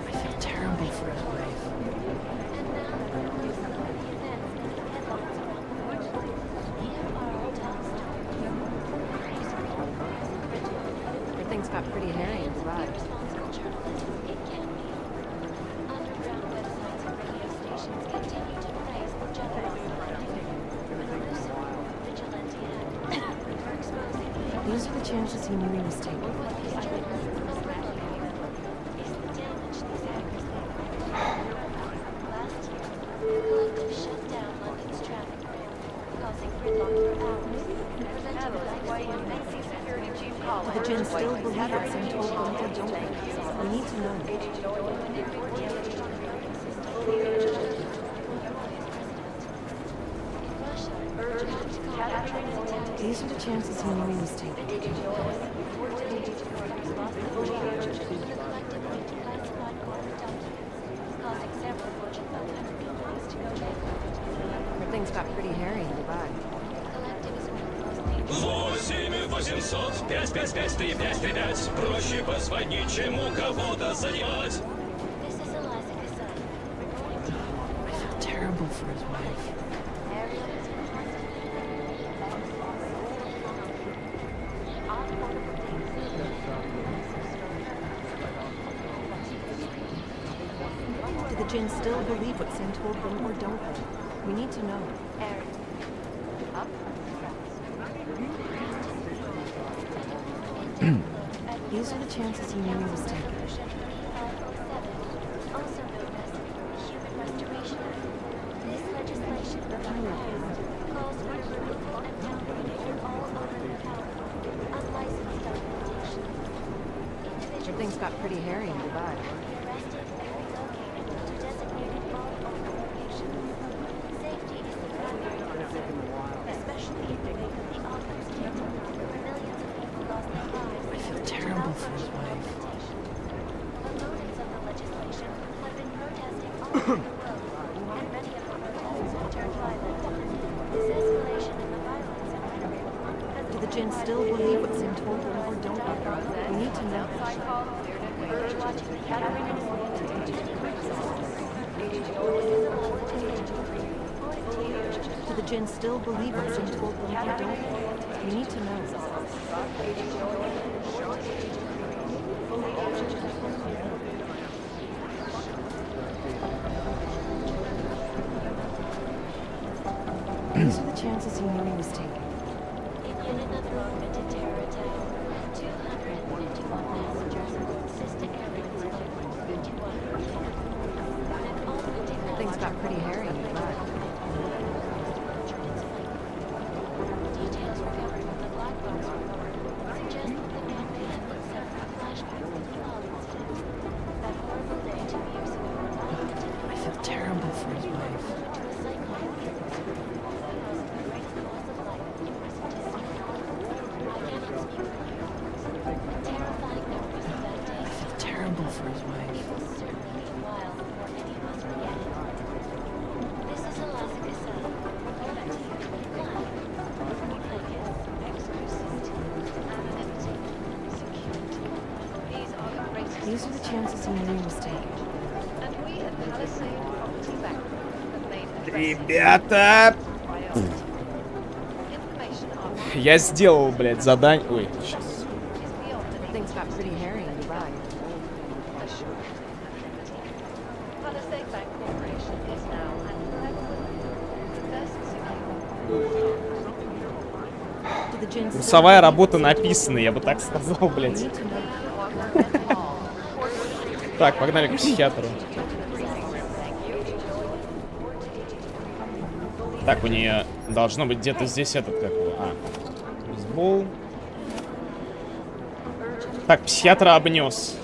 I feel terrible for his wife. Things got pretty hairy in the vibe. These are the chances he knew he was taking. Do the Jinn still believe us and told them they don't? We need to know. These are the chances he knew he was taking. Things got pretty hairy in the vibe. 8-800 555-3535. Проще позвонить, чем у кого-то занимать. I feel terrible for his wife. Do the Jinn still believe what Sin told them, or don't they? We need to know. These are the chances he knew he was taking. Also known as human restoration. This legislation calls for the removal and boundary of all over-the-counter, unlicensed documentation. Things got pretty hairy in the vibe. Arrested and relocated to designated all-over locations. Safety is the primary concern, especially in the wake of the Author's Kingdom, where millions of people lost their lives. I feel terrible for his wife. Opponents of the legislation have been protesting all over the world, and many of the protests have turned violent. This escalation in the violence in Hungary has Do the Jinn still believe what Sin told them, or don't they? We need to know. Do the Jinn still believe what Sin told them, or don't they? We need to know. These are the chances he knew he was taking. In yet another augmented terror attack, 251 passengers and assistant airplanes killed, 51 and all 50,000. Things got pretty hairy in the vibe. Details recovered from the black box report suggest that the man may have been suffering flashbacks to the bomb incident. That horrible day 2 years ago. I feel terrible for his wife. chances in your mistake. Ребята! Я сделал, блядь, задание. Ой, сейчас. Things got pretty hairy in Dubai. Курсовая работа написана, я бы так сказал, блядь. Так, погнали к психиатру. Так, у нее должно быть где-то здесь этот, как его, бейсбол. Так, психиатра обнес.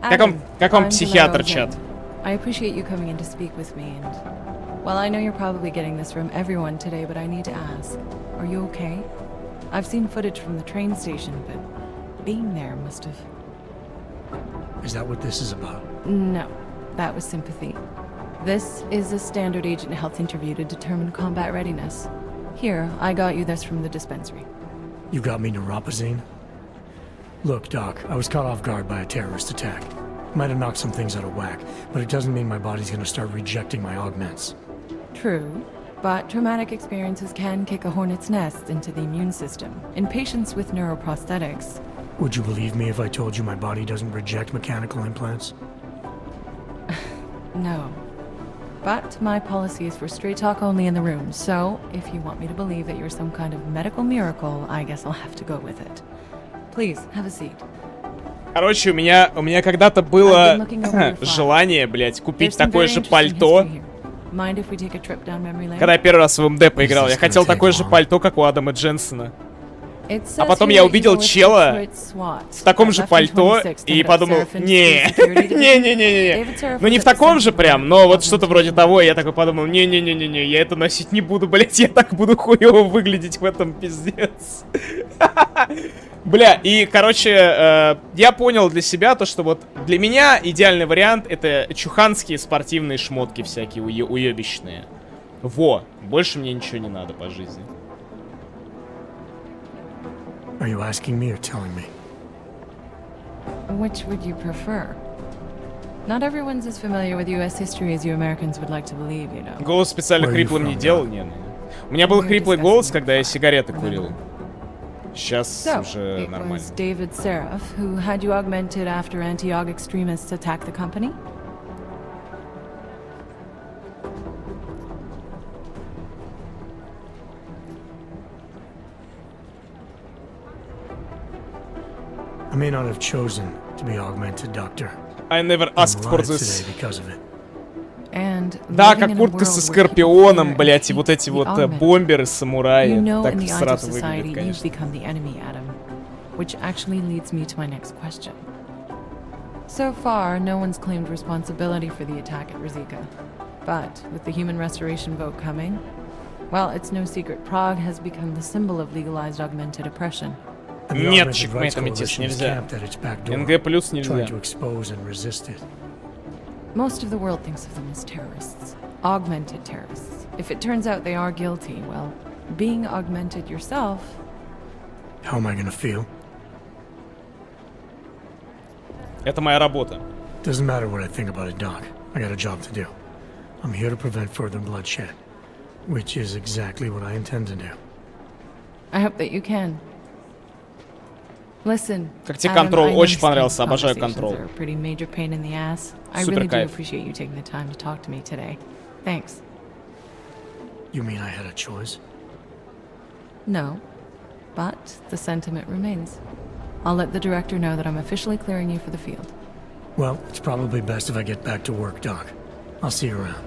Как он психиатр, чат? I appreciate you coming in to speak with me, and well, I know you're probably getting this from everyone today, but I need to ask, are you okay? I've seen footage from the train station, but being there must have... Is that what this is about? No, that was sympathy. This is a standard agent health interview to determine combat readiness. Here, I got you this from the dispensary. You got me neuropazine? Look, Doc, I was caught off guard by a terrorist attack. Might have knocked some things out of whack, but it doesn't mean my body's gonna start rejecting my augments. True, but traumatic experiences can kick a hornet's nest into the immune system. In patients with neuroprosthetics... Would you believe me if I told you my body doesn't reject mechanical implants? No. But my policy is for straight talk only in the room, so if you want me to believe that you're some kind of medical miracle, I guess I'll have to go with it. Please, have a seat. Короче, у меня когда-то было желание, блядь, купить такое же пальто. Когда я первый раз в МД поиграл, я хотел такое же пальто, как у Адама Дженсена. А потом я увидел чела в таком же пальто и подумал, не-не-не-не-не. Ну не в таком же прям, но вот что-то вроде того. И я такой подумал, не-не-не-не-не, я это носить не буду, блять, я так буду хуёво выглядеть в этом, пиздец. Бля, и, короче, я понял для себя то, что вот для меня идеальный вариант это чуханские спортивные шмотки всякие уебищные. Во, больше мне ничего не надо по жизни. Are you asking me or telling me? Which would you prefer? Not everyone's as familiar with US history as you Americans would like to believe, you know. Голос специально хриплым не делал, не. У меня был хриплый голос, когда я сигареты курил. Сейчас уже нормально. It was David Seraph who had you augmented after anti-AUG extremists attacked the company? I may not have chosen to be augmented, Doctor. I never asked for this. And да, как куртка со скорпионом, блять, и вот эти вот бомберы, самураи. Так сразу выглядит, конечно. Which actually leads me to my next question. So far, no one's claimed responsibility for the attack at Rizika. But with the human restoration vote coming, well, it's no secret Prague has become the symbol of legalized augmented oppression. Нет, чекмейт аметист нельзя. НГ плюс нельзя. Most of the world thinks of them as terrorists. Augmented terrorists. If it turns out they are guilty, well, being augmented yourself... How am I gonna feel? Это моя работа. Doesn't matter what I think about it, Doc. I got a job to do. I'm here to prevent further bloodshed. Which is exactly what I intend to do. I hope that you can. Listen, как тебе контрол? Очень понравился, обожаю контрол. Супер кайф. You mean I had a choice? No, but the sentiment remains. I'll let the director know that I'm officially clearing you for the field. Well, it's probably best if I get back to work, Doc. I'll see you around.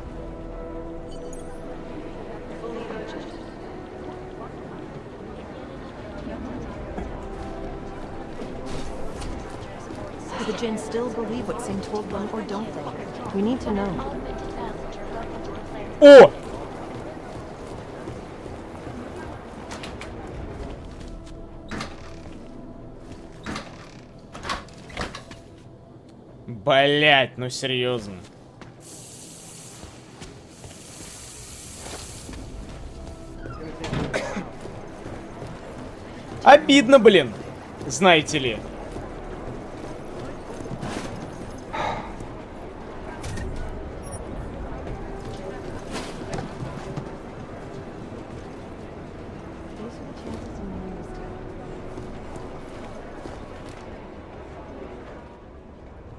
Do the Jinn still believe what Sin told them, or don't they? We need to know. О! Блять, ну серьезно. Обидно, блин. Знаете ли.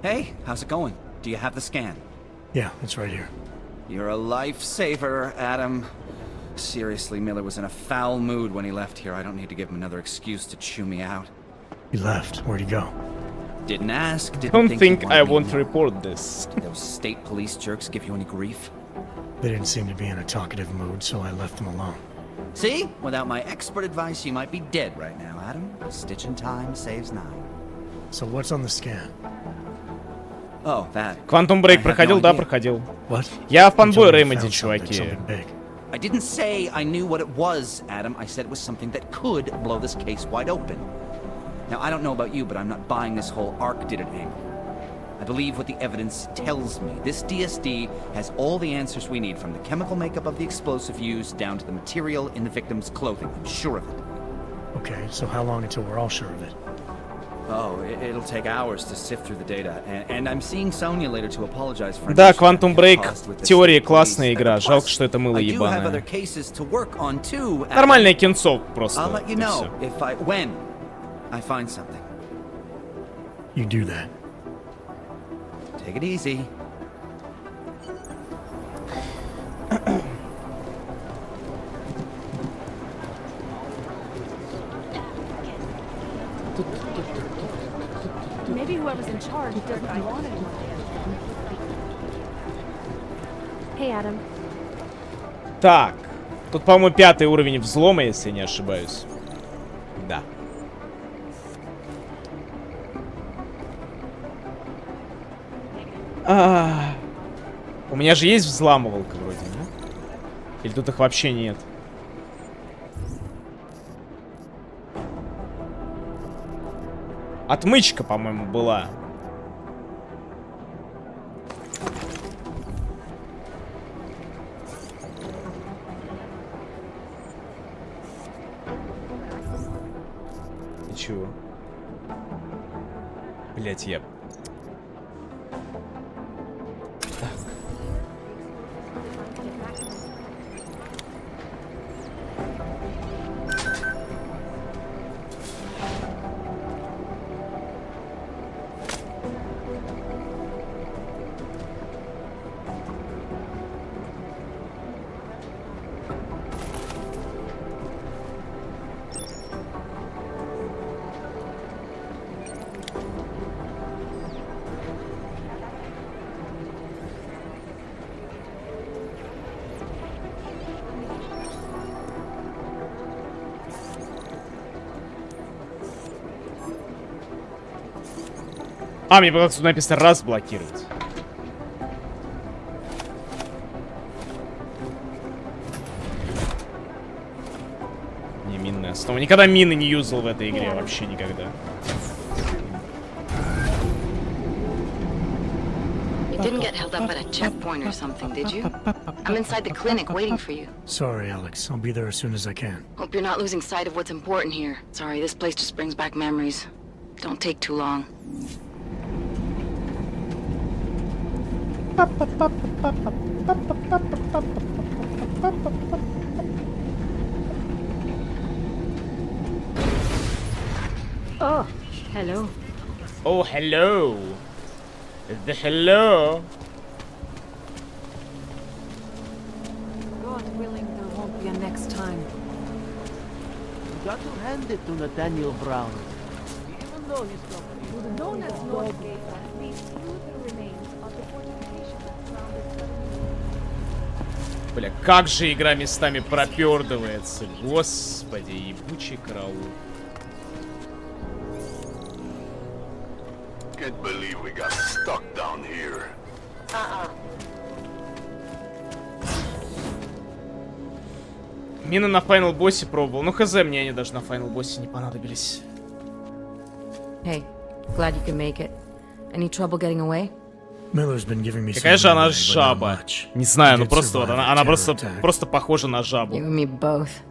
Hey, how's it going? Do you have the scan? Yeah, it's right here. You're a lifesaver, Adam. Seriously, Miller was in a foul mood when he left here. I don't need to give him another excuse to chew me out. He left. Where'd he go? Didn't ask. Didn't Don't think he I wanted want me to report this. Did those state police jerks give you any grief? They didn't seem to be in a talkative mood, so I left them alone. See? Without my expert advice, you might be dead right now, Adam. A stitch in time saves 9. So what's on the scan? Oh, that. Quantum Break проходил, да, проходил. Я фанбой Remedy, чуваки. I didn't say I knew what it was, Adam. I said it was something that could blow this case wide open. Now, I don't know about you, but I'm not buying this whole Ark did it angle. I believe what the evidence tells me. This DSD has all the answers we need, from the chemical makeup of the explosive used down to the material in the victim's clothing. I'm sure of it. Okay, so how long until we're all sure of it? Oh, it'll take hours to sift through the data, and I'm seeing Sonya later to apologize for. Да, Quantum Break в теории классная игра. Жалко, что это мыло ебаное. Нормальное кинцо просто. I'll let you know when I find something. You do that. Take it easy. Maybe whoever's in charge doesn't want it. Hey, Adam. Так, тут, по-моему, 5-й уровень взлома, если я не ошибаюсь. Да. У меня же есть взламывалка вроде, да? Или тут их вообще нет? Отмычка, по-моему, была. И чего? Блять, я... А, мне показалось, тут написано разблокировать. Не, минная основа. Никогда мины не юзал в этой игре, вообще никогда. You didn't get held up at a checkpoint or something, did you? I'm inside the clinic waiting for you. Sorry, Alex. I'll be there as soon as I can. Hope you're not losing sight of what's important here. Sorry, this place just brings back memories. Don't take too long. Oh, hello. Oh, hello. The hello. God willing, there won't be a next time. You got to hand it to Nathaniel Brown. Even though his company was known as Northgate, these few remains of the fortification that surrounded. Бля, как же игра местами пропердывается. Господи, ебучий караул. Can't believe we got stuck down here. Мины на файнал боссе пробовал. Ну хз, мне они даже на файнал боссе не понадобились. Hey, glad you can make it. Any trouble getting away? Miller's been giving me Какая же она жаба. Не знаю, ну Did просто вот survive она a просто terror attack. похожа на жабу. You and me both.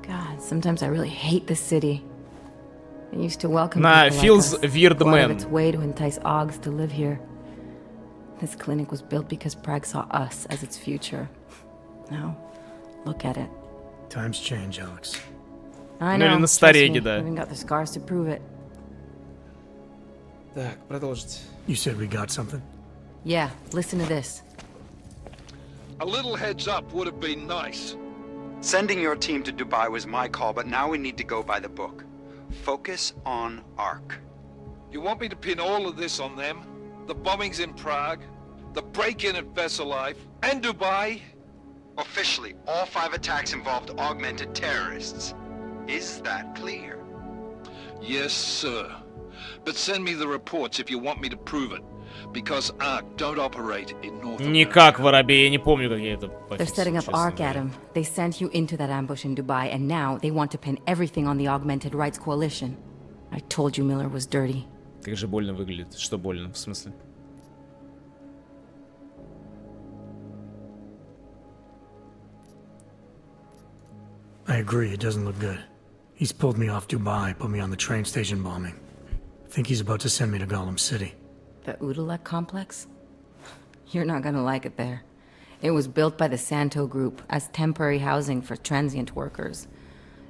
God, sometimes I really hate this city. I used to welcome Nah, people feels like us, weird, go out of man. its way to entice Augs to live here. This clinic was built because Prague saw us as its future. Now, look at it. Times change, Alex. I Ну или know, на trust стареге, me, да. I've even got the scars to prove it. Так, продолжите. You said we got something? Yeah, listen to this. A little heads up would have been nice. Sending your team to Dubai was my call, but now we need to go by the book. Focus on Ark. You want me to pin all of this on them? The bombings in Prague, the break-in at Vesellife, and Dubai? Officially, all 5 attacks involved augmented terrorists. Is that clear? Yes, sir. But send me the reports if you want me to prove it. Because Ark don't operate in North America. Никак, воробей, я не помню, как я это They're setting up Ark, Adam. They sent you into that ambush in Dubai, and now they want to pin everything on the Augmented Rights Coalition. I told you Miller was dirty. Как же больно выглядит. Что больно, в смысле? I agree, it doesn't look good. He's pulled me off Dubai, put me on the train station bombing. I think he's about to send me to Gollum City. The Udalek complex? You're not gonna like it there. It was built by the Santo Group as temporary housing for transient workers.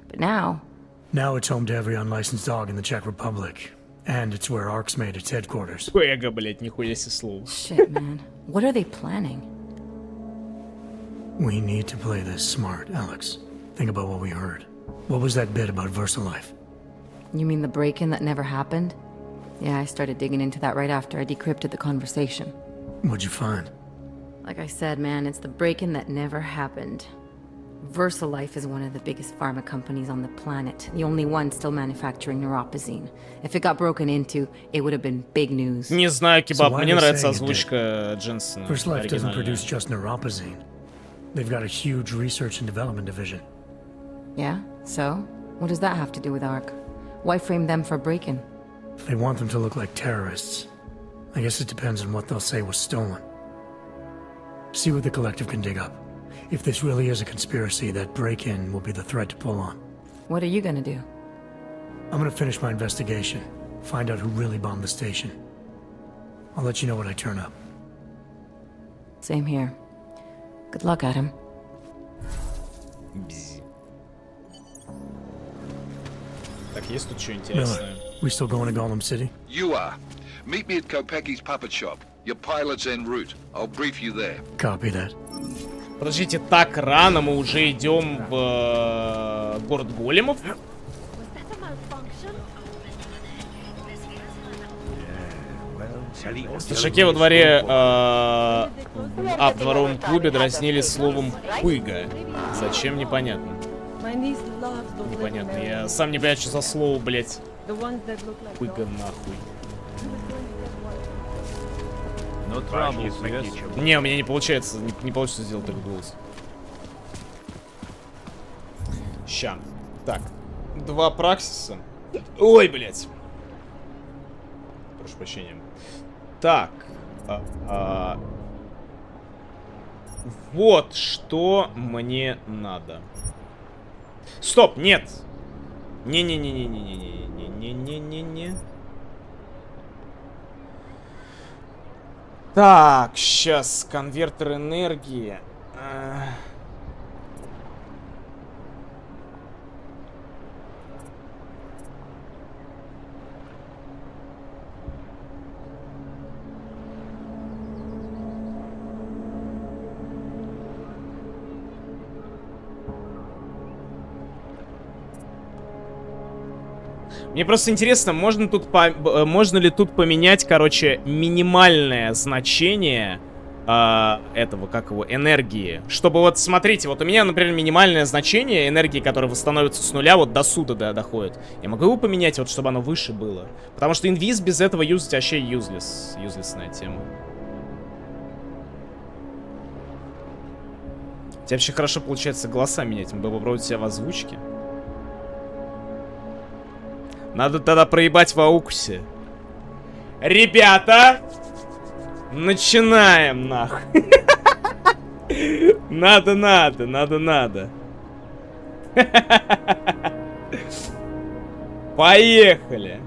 But now... Now it's home to every unlicensed dog in the Czech Republic. And it's where Ark's made its headquarters. Эго, блять, нихуя себе слово. Shit, man. What are they planning? We need to play this smart, Alex. Think about what we heard. What was that bit about VersaLife? You mean the break-in that never happened? Yeah, I started digging into that right after I decrypted the conversation. What'd you find? Like I said, man, it's the break-in that never happened. VersaLife is one of the biggest pharma companies on the planet. The only one still manufacturing neuropozyne. If it got broken into, it would have been big news. Не знаю, Кебаб, мне нравится озвучка Дженсона. VersaLife doesn't produce just neuropozyne. They've got a huge research and development division. Yeah? So? What does that have to do with Ark? Why frame them for break-in? They want them to look like terrorists. I guess it depends on what they'll say was stolen. See what the collective can dig up. If this really is a conspiracy, that break-in will be the thread to pull on. What are you gonna do? I'm gonna finish my investigation. Find out who really bombed the station. I'll let you know when I turn up. Same here. Good luck, Adam. Так, есть тут что интересное? We still going to Gollum City? You are. Meet me at Kopecki's puppet shop. Your pilot's en route. I'll brief you there. Copy that. Подождите, так рано мы уже идем в город големов? В Сташаке во дворе, в дворовом клубе дразнили словом «пыга». Зачем, непонятно. Непонятно. Я сам не понимаю, что за слово, блять. Пыга нахуй. Не, у меня не получается, не получится сделать такой голос. Ща. Так. 2 праксиса. Ой, блять. Прошу прощения. Так. Вот что мне надо. Стоп, нет. Не-не-не-не-не-не-не-не-не-не-не. Так, сейчас конвертер энергии. Мне просто интересно, можно ли тут поменять, короче, минимальное значение этого, как его, энергии. Чтобы вот, смотрите, вот у меня, например, минимальное значение энергии, которая восстановится с нуля, вот до суда доходит. Я могу его поменять, вот, чтобы оно выше было. Потому что инвиз без этого юзать вообще юзлесная тема. У тебя вообще хорошо получается голоса менять. Мы бы попробовать себя в озвучке. Надо тогда проебать в аукусе. Ребята! Начинаем, нахуй. Надо. Поехали.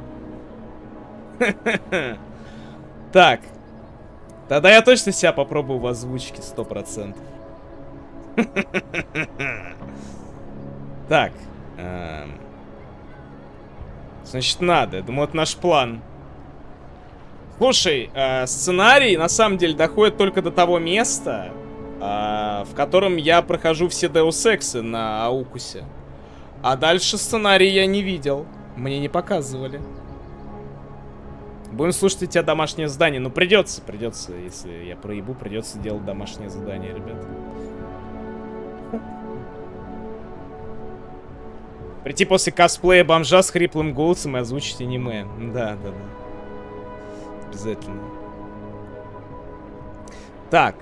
Так. Тогда я точно себя попробую в озвучке 100%. Так. Значит, надо. Я думаю, это наш план. Слушай, сценарий на самом деле доходит только до того места, в котором я прохожу все Deus Ex'ы на Аукусе. А дальше сценарий я не видел. Мне не показывали. Будем слушать у тебя домашнее задание. Ну, придется, если я проебу, придется делать домашнее задание, ребят. Прийти после косплея бомжа с хриплым голосом и озвучить аниме. Да. Обязательно. Так,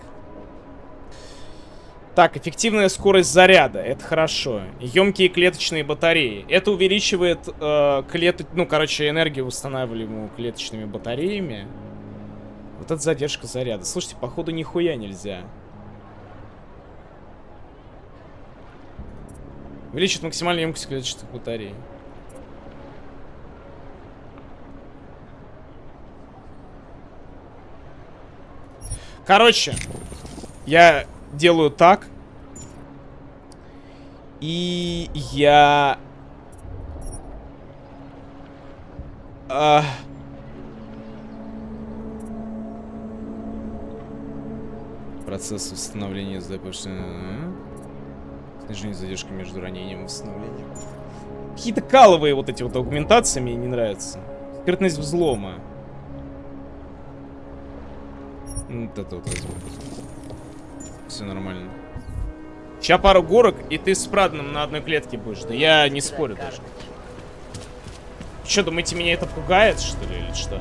эффективная скорость заряда. Это хорошо. Емкие клеточные батареи. Это увеличивает энергию, восстанавливаемую клеточными батареями. Вот это задержка заряда. Слушайте, походу нихуя нельзя. Увеличит максимальную емкость клеточных батарей. Короче, я делаю так. И я... Процесс восстановления снижение задержки между ранением и восстановлением. Какие-то каловые вот эти вот аугментации мне не нравятся. Скрытность взлома. Вот это вот возьму. Все нормально. Сейчас пару горок, и ты с Праденом на одной клетке будешь. Да я не спорю даже. Что, думаете, меня это пугает, что ли, или что?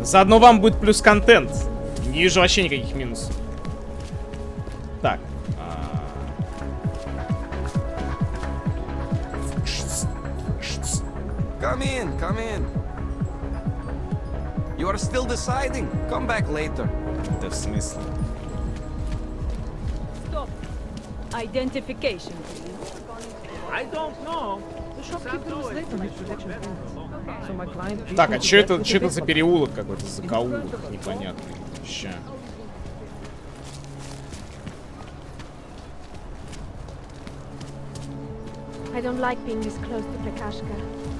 Заодно вам будет плюс контент. Не вижу вообще никаких минусов. Так. Come in. You are still deciding. Come back later. Да в смысле? Stop. Identification. I don't know. The shopkeeper was late on his production payments. So my client... Так, а что это за переулок какой-то, закоулок непонятный? Ща. I don't like being this close to Prakashka.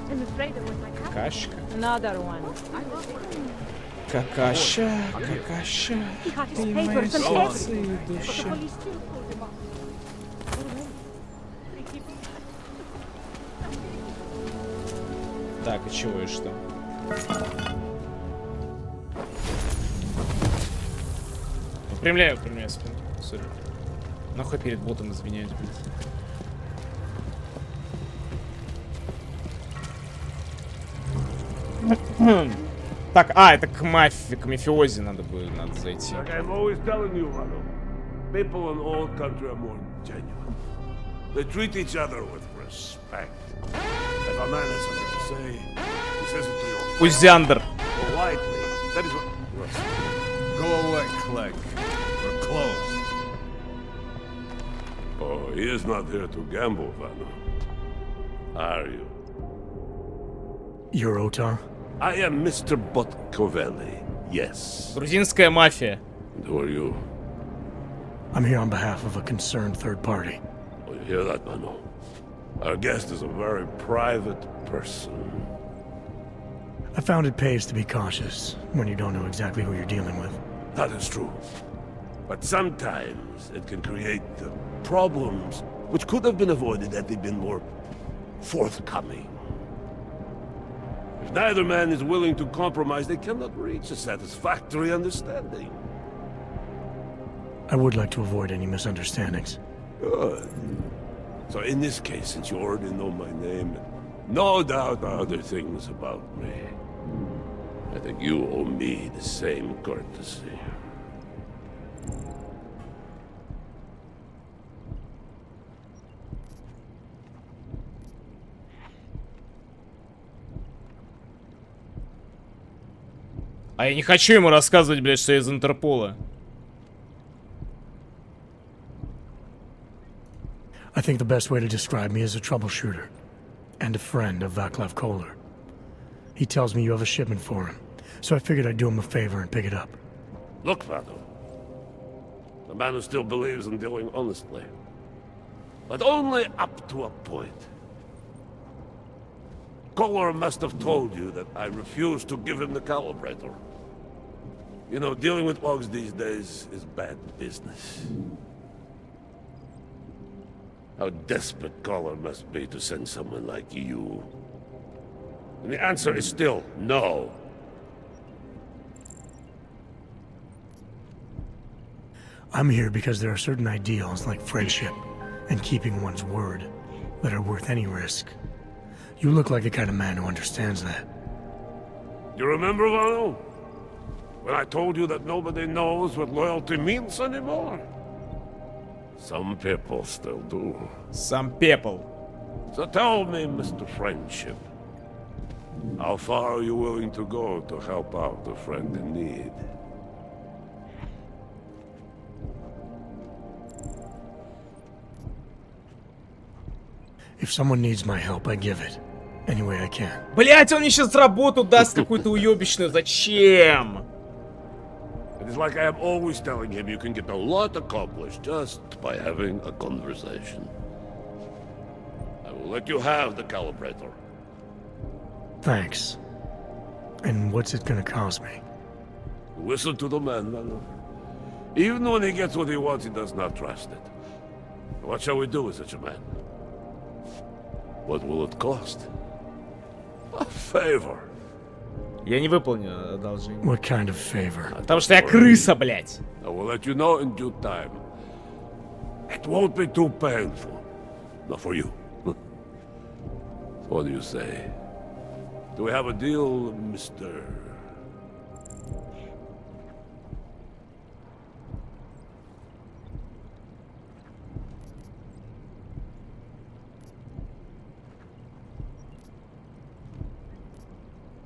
I'm afraid of what might happen. Какашка. Another one. Какаша. He got his Ты papers моя and сердце everything. и But the душа. police still pulled him up. Так, и чего и что? Выпрямляю спину. Сори. Нахуй перед ботом извиняюсь, блядь. Так, это к мафиози надо зайти. Like I'm always telling you, Rado, people in all country are more genuine. They treat each other with respect. If a man has something to say, he says it to your face. Узяндр. Politely. That is what... Go away, Clegg. We're closed. Oh, he is not here to gamble, Vano. Are you? You're Otar? I am Mr. Botkovelli, yes. Грузинская мафия. And who are you? I'm here on behalf of a concerned third party. Oh, you hear that, Vano? Our guest is a very private person. I found it pays to be cautious when you don't know exactly who you're dealing with. That is true. But sometimes it can create problems which could have been avoided had they been more forthcoming. If neither man is willing to compromise, they cannot reach a satisfactory understanding. I would like to avoid any misunderstandings. Good. So in this case, since you already know my name, and no doubt other things about me, I think you owe me the same courtesy. А я не хочу ему рассказывать, блядь, что я из Интерпола. I think the best way to describe me is a troubleshooter and a friend of Vaclav Kohler. He tells me you have a shipment for him, so I figured I'd do him a favor and pick it up. Look, Vado. The man who still believes in dealing honestly. But only up to a point. Kohler must have told you that I refused to give him the calibrator. You know, dealing with logs these days is bad business. How desperate Kohler must be to send someone like you. And the answer is still no. I'm here because there are certain ideals like friendship and keeping one's word that are worth any risk. You look like the kind of man who understands that. You remember, Vano? When I told you that nobody knows what loyalty means anymore? Some people still do. Some people. So tell me, Mr. Friendship, how far are you willing to go to help out a friend in need? If someone needs my help, I give it. Any way I can. Блять, он мне сейчас работу даст какую-то уебищную. Зачем? It is like I am always telling him you can get a lot accomplished just by having a conversation. I will let you have the calibrator. Thanks. And what's it gonna cost me? Listen to the man, Vano. Even when he gets what he wants, he does not trust it. What shall we do with such a man? What will it cost? A favor. Я не выполню одолжение. What kind of favor? Потому что я крыса, блять. I will let you know in due time. It won't be too painful. Not for you. What do you say? Do we have a deal, Mr.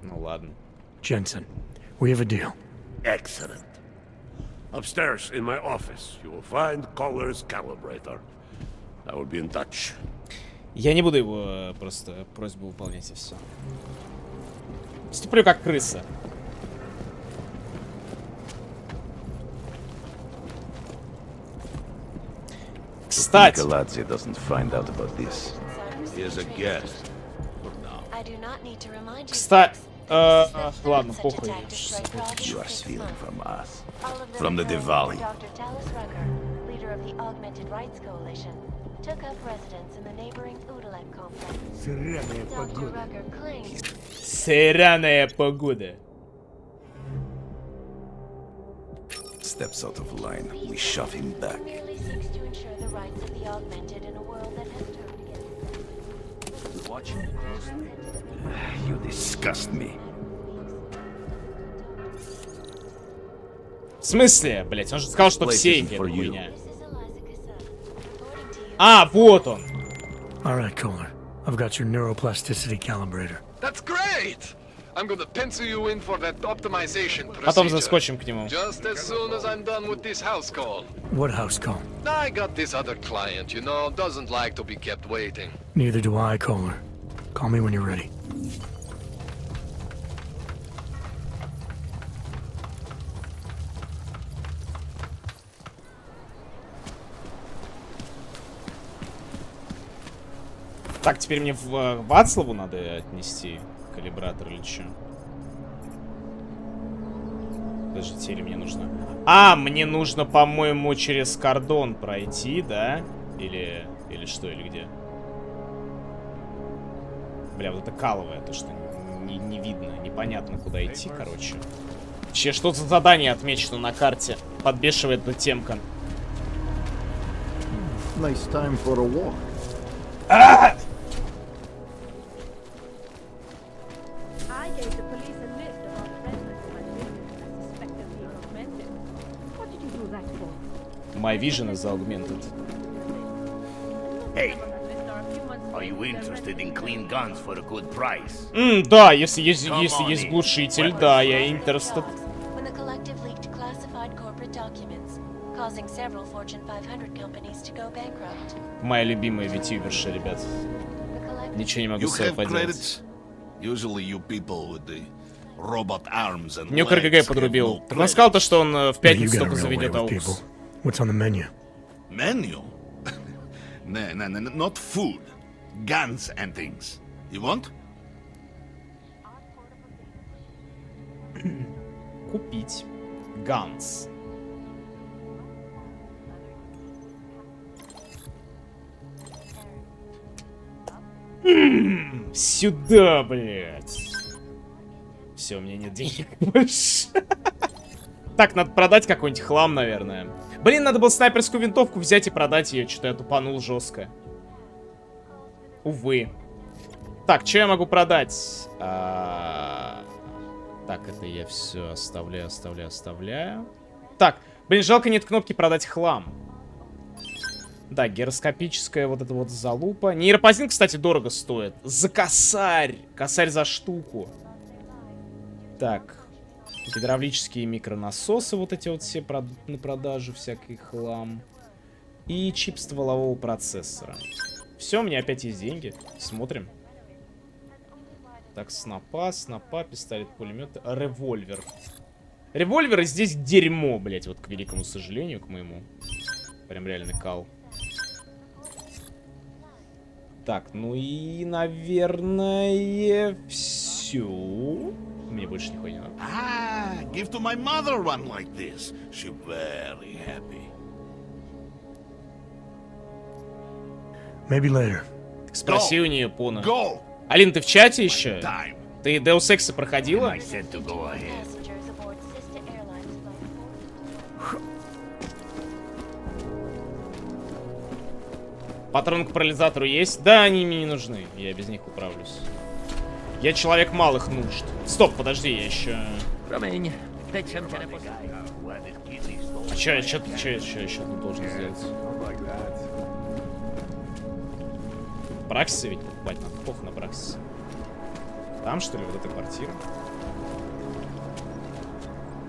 Ну ладно. Jensen, we have a deal. Excellent. Upstairs in my office, you will find Kohler's calibrator. I will be in touch. Я не буду его просто просьбу выполнять и все. Степлю как крыса. Кстати. Galadze doesn't find out about this. He is a guest. Кстати, ладно, похуй. You are stealing from us. From the Diwali. Dr. Talis Rucker, leader of the Augmented Rights Coalition, took up residence in the neighboring Udalek complex. Dr. Rucker claims... Сыряная погода. Steps out of line, we shove him back. ...merely seeks to ensure the rights of the Augmented in a world that has turned against them. Watch him closely. You disgust me. В смысле, блять? Он же сказал, что в сейфе эта хуйня. А, вот он. All right, Kohler. I've got your neuroplasticity calibrator. That's great. I'm gonna pencil you in for that optimization procedure. Потом заскочим к нему. Just as soon as I'm done with this house call. What house call? I got this other client, you know, doesn't like to be kept waiting. Neither do I, Kohler. Call me when you're ready. Так, теперь мне в Вацлаву надо отнести калибратор или что? Подождите, или мне нужно... А, мне нужно, по-моему, через кордон пройти, да? Или что, или где? Бля, вот это каловое, то, что не видно, непонятно, куда идти, короче. Че, что за задание отмечено на карте? Подбешивает эта темка. Nice time for a walk. А! I gave the police a list of all the residents of my business I suspect of being augmented. What did you do that for? My vision is augmented. Hey, are you interested in clean guns for a good price? Да, если есть глушитель, да, я interested. When the collective leaked classified corporate documents, causing several Fortune 500 companies to go bankrupt. Моя любимая ютуберша, ребят. Ничего не могу с собой поделать. Usually you people with the robot arms and Нюк РГГ подрубил. Так он сказал-то, что он в пятницу только заведет аукс. What's on the menu? Menu? No, not food. Guns and things. You want? Купить. Ганс. Сюда, блядь. Все, у меня нет денег больше. Так, надо продать какой-нибудь хлам, наверное. Блин, надо было снайперскую винтовку взять и продать ее. Что-то я тупанул жестко. Увы. Так, что я могу продать? Так, это я все оставляю. Так, блин, жалко нет кнопки продать хлам. Да, гироскопическая вот эта вот залупа. Нейропозин, кстати, дорого стоит. За косарь. Косарь за штуку. Так. Гидравлические микронасосы вот эти вот все на продажу. Всякий хлам. И чип стволового процессора. Все, у меня опять есть деньги. Смотрим. Так, снопа, пистолет, пулемет, револьвер. Револьверы здесь дерьмо, блять, вот к великому сожалению, к моему. Прям реальный кал. Так, ну и, наверное, все. Мне больше нихуя не надо. Give to my mother one like this. She very happy. Maybe later. Спроси у нее, Пона. Алин, ты в чате еще? Ты Deus Ex проходила? Патрон к парализатору есть? Да, они мне не нужны. Я без них управлюсь. Я человек малых нужд. Стоп, подожди, я еще... А что я еще тут должен сделать? Праксисы ведь покупать надо. Похуй на праксис. Там, что ли, вот эта квартира?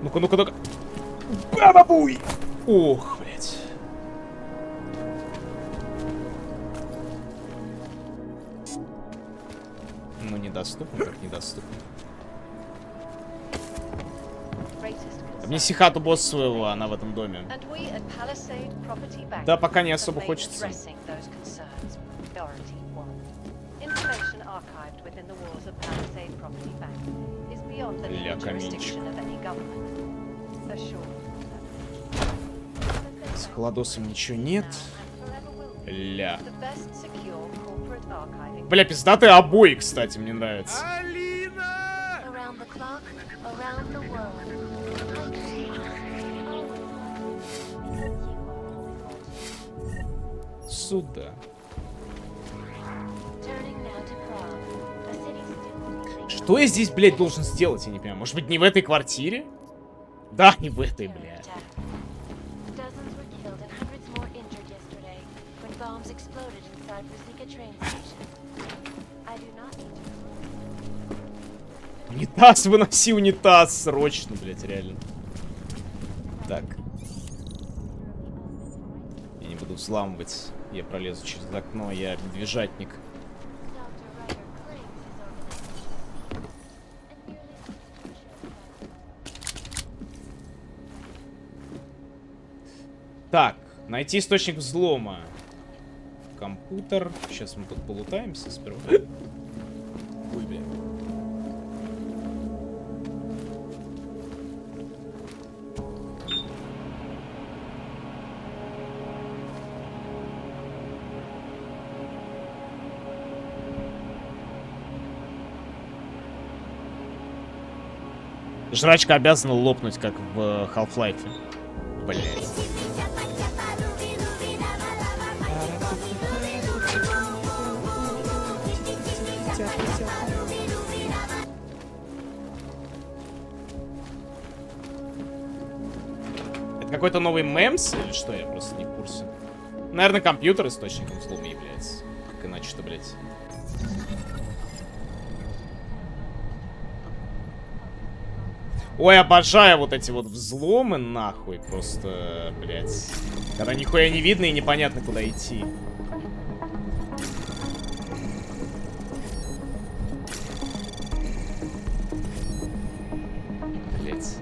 Ну-ка. Бабабуй! Ох, блядь. Ну, недоступно, как недоступно. Мне сихату босс своего, она в этом доме. Да, пока не особо хочется. Ля, каминчик. С холодосом ничего нет. Ля. Бля, пиздатые обои, кстати, мне нравятся. Сюда. Что я здесь, блядь, должен сделать, я не понимаю. Может быть, не в этой квартире? Да, не в этой, блядь. Унитаз, выноси унитаз срочно, блядь, реально. Так. Я не буду взламывать. Я пролезу через окно, я медвежатник. Так, найти источник взлома. Компьютер. Сейчас мы тут полутаемся сперва. Ой, бля. Жрачка обязана лопнуть, как в Half-Life. Блять. Это какой-то новый мемс или что? Я просто не в курсе. Наверное, компьютер источником взлома является. Как иначе-то, блять. Ой, обожаю вот эти вот взломы, нахуй, просто, блядь. Когда нихуя не видно и непонятно, куда идти. Блядь.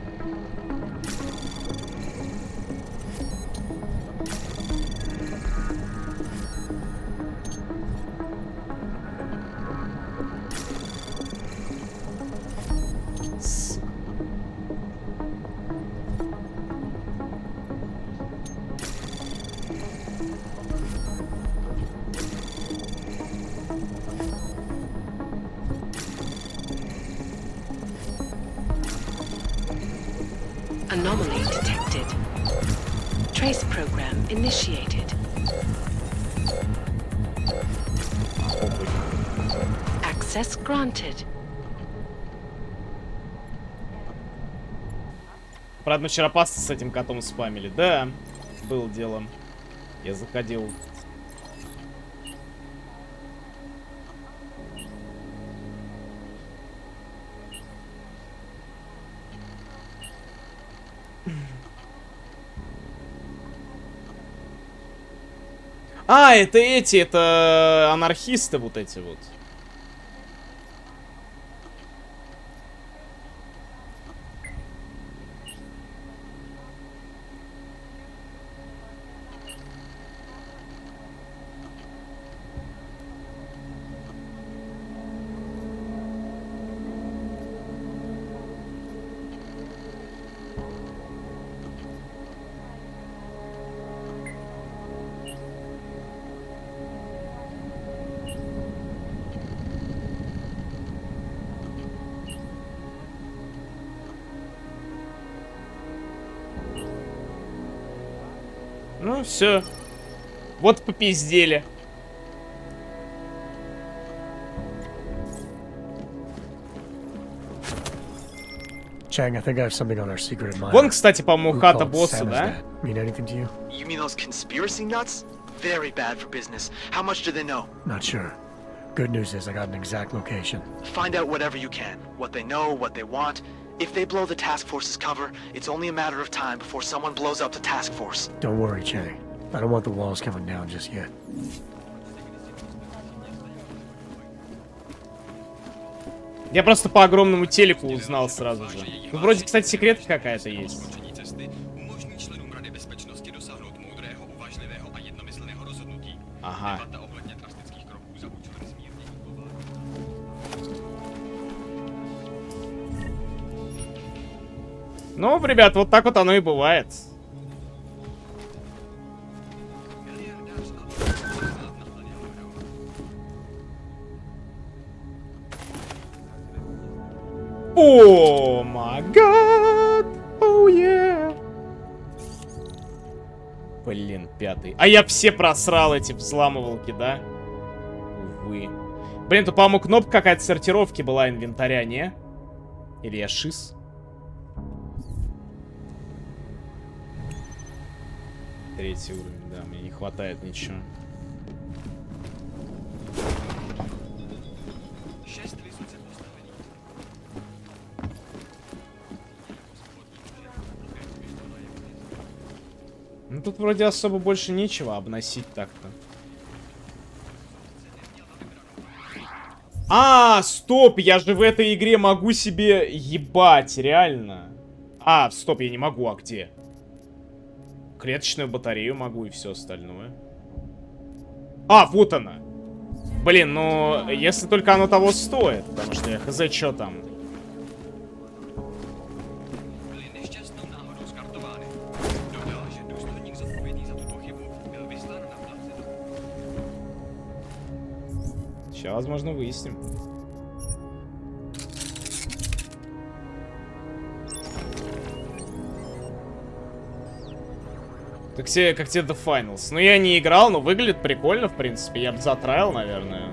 Anomaly detected. Trace program initiated. Access granted. Правда, вчера пасты с этим котом спамили. Да, было дело. Я заходил. А, это эти, это анархисты вот эти вот. Ну, все. Вот попиздели. Chang, I think I have something on our secret admirer. Вон, кстати, по-моему, хата босса, да? Mean anything to you? You mean those conspiracy nuts? Very bad for business. How much do they know? Not sure. Good news is I got an exact location. Find out whatever you can. What they know, what they want. If they blow the task force's cover, it's only a matter of time before someone blows up the task force. Don't worry, Chang. I don't want the walls coming down just yet. Я просто по огромному телеку узнал сразу же. Ну, вроде, кстати, секретка какая-то есть. Ага. Ну, ребят, вот так вот оно и бывает. О май гад! Оу yeah! Блин, пятый. А я все просрал эти взламывалки, да? Увы. Блин, тут, по-моему, кнопка какая-то сортировки была инвентаря, не? Или я шиз? Третий уровень, да, мне не хватает ничего. Ну тут вроде особо больше нечего обносить так-то. А, стоп, я же в этой игре могу себе ебать, реально. А, стоп, я не могу, а где? Клеточную батарею могу и все остальное. А, вот она. Блин, ну, если только оно того стоит, потому что я хз, что там. Сейчас, возможно, выясним. Как тебе The Finals? Ну, я не играл, но выглядит прикольно, в принципе. Я бы затраил, наверное.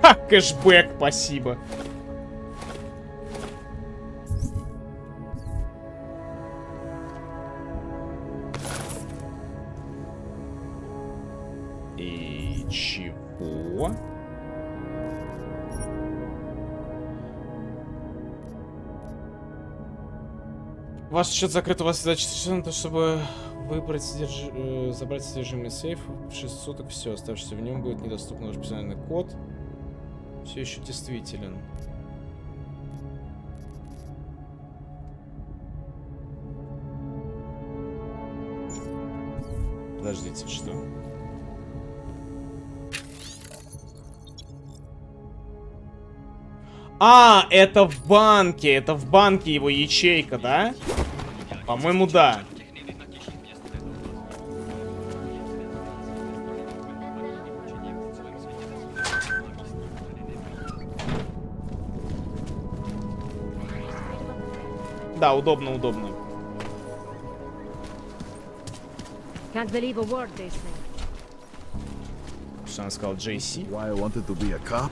Так, кэшбэк, спасибо. И чего? Ваш счет закрыт, у вас задача на то, чтобы выбрать забрать содержимое сейфа. В 6 суток все, оставшееся в нем будет недоступен ваш персональный код. Все еще действителен. Подождите, что? А, это в банке его ячейка, да? По-моему, да. Да, удобно, удобно. Can't believe a word they say. Что она сказала, JC? Why I wanted to be a cop?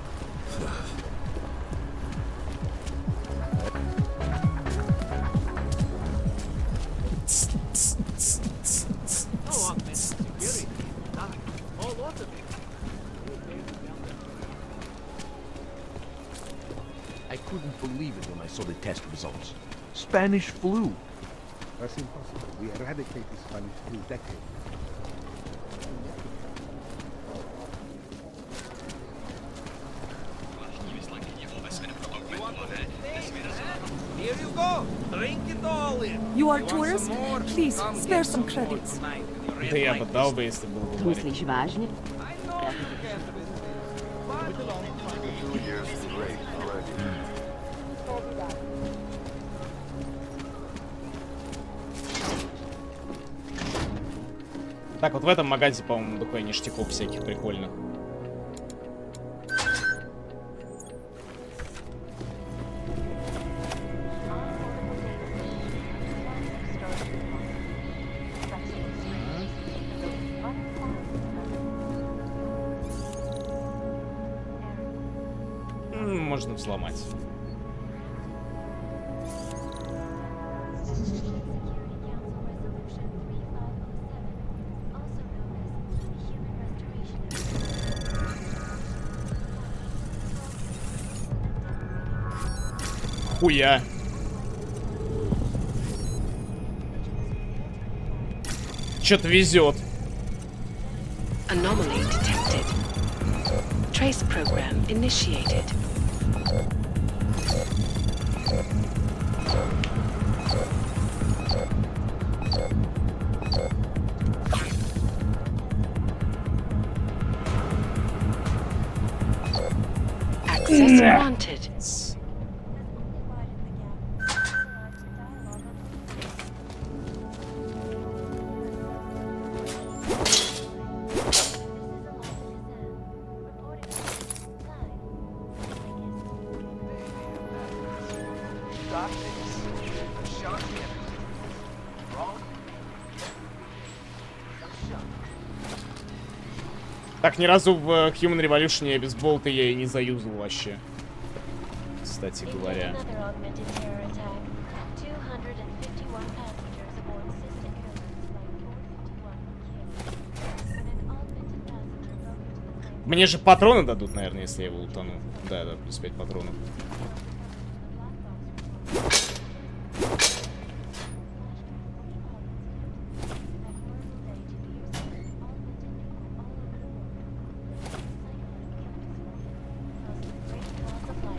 I couldn't believe it when I saw the test results. Spanish flu. That's impossible. We eradicate the Spanish flu decades. Here you go. Drink it all in. You are tourists? Please, spare some credits. Да я бы дал бы, если был бы говорить. Мыслишь важнее? Так, вот в этом магазе, по-моему, такой ништяков всяких прикольных. Можно взломать. Хуя. Чё-то везет. Anomaly detected. Trace program initiated. Access granted. Так, ни разу в Human Revolution я без болта я и не заюзал вообще. Кстати говоря. Мне же патроны дадут, наверное, если я его утону. Да, да, плюс 5 патронов.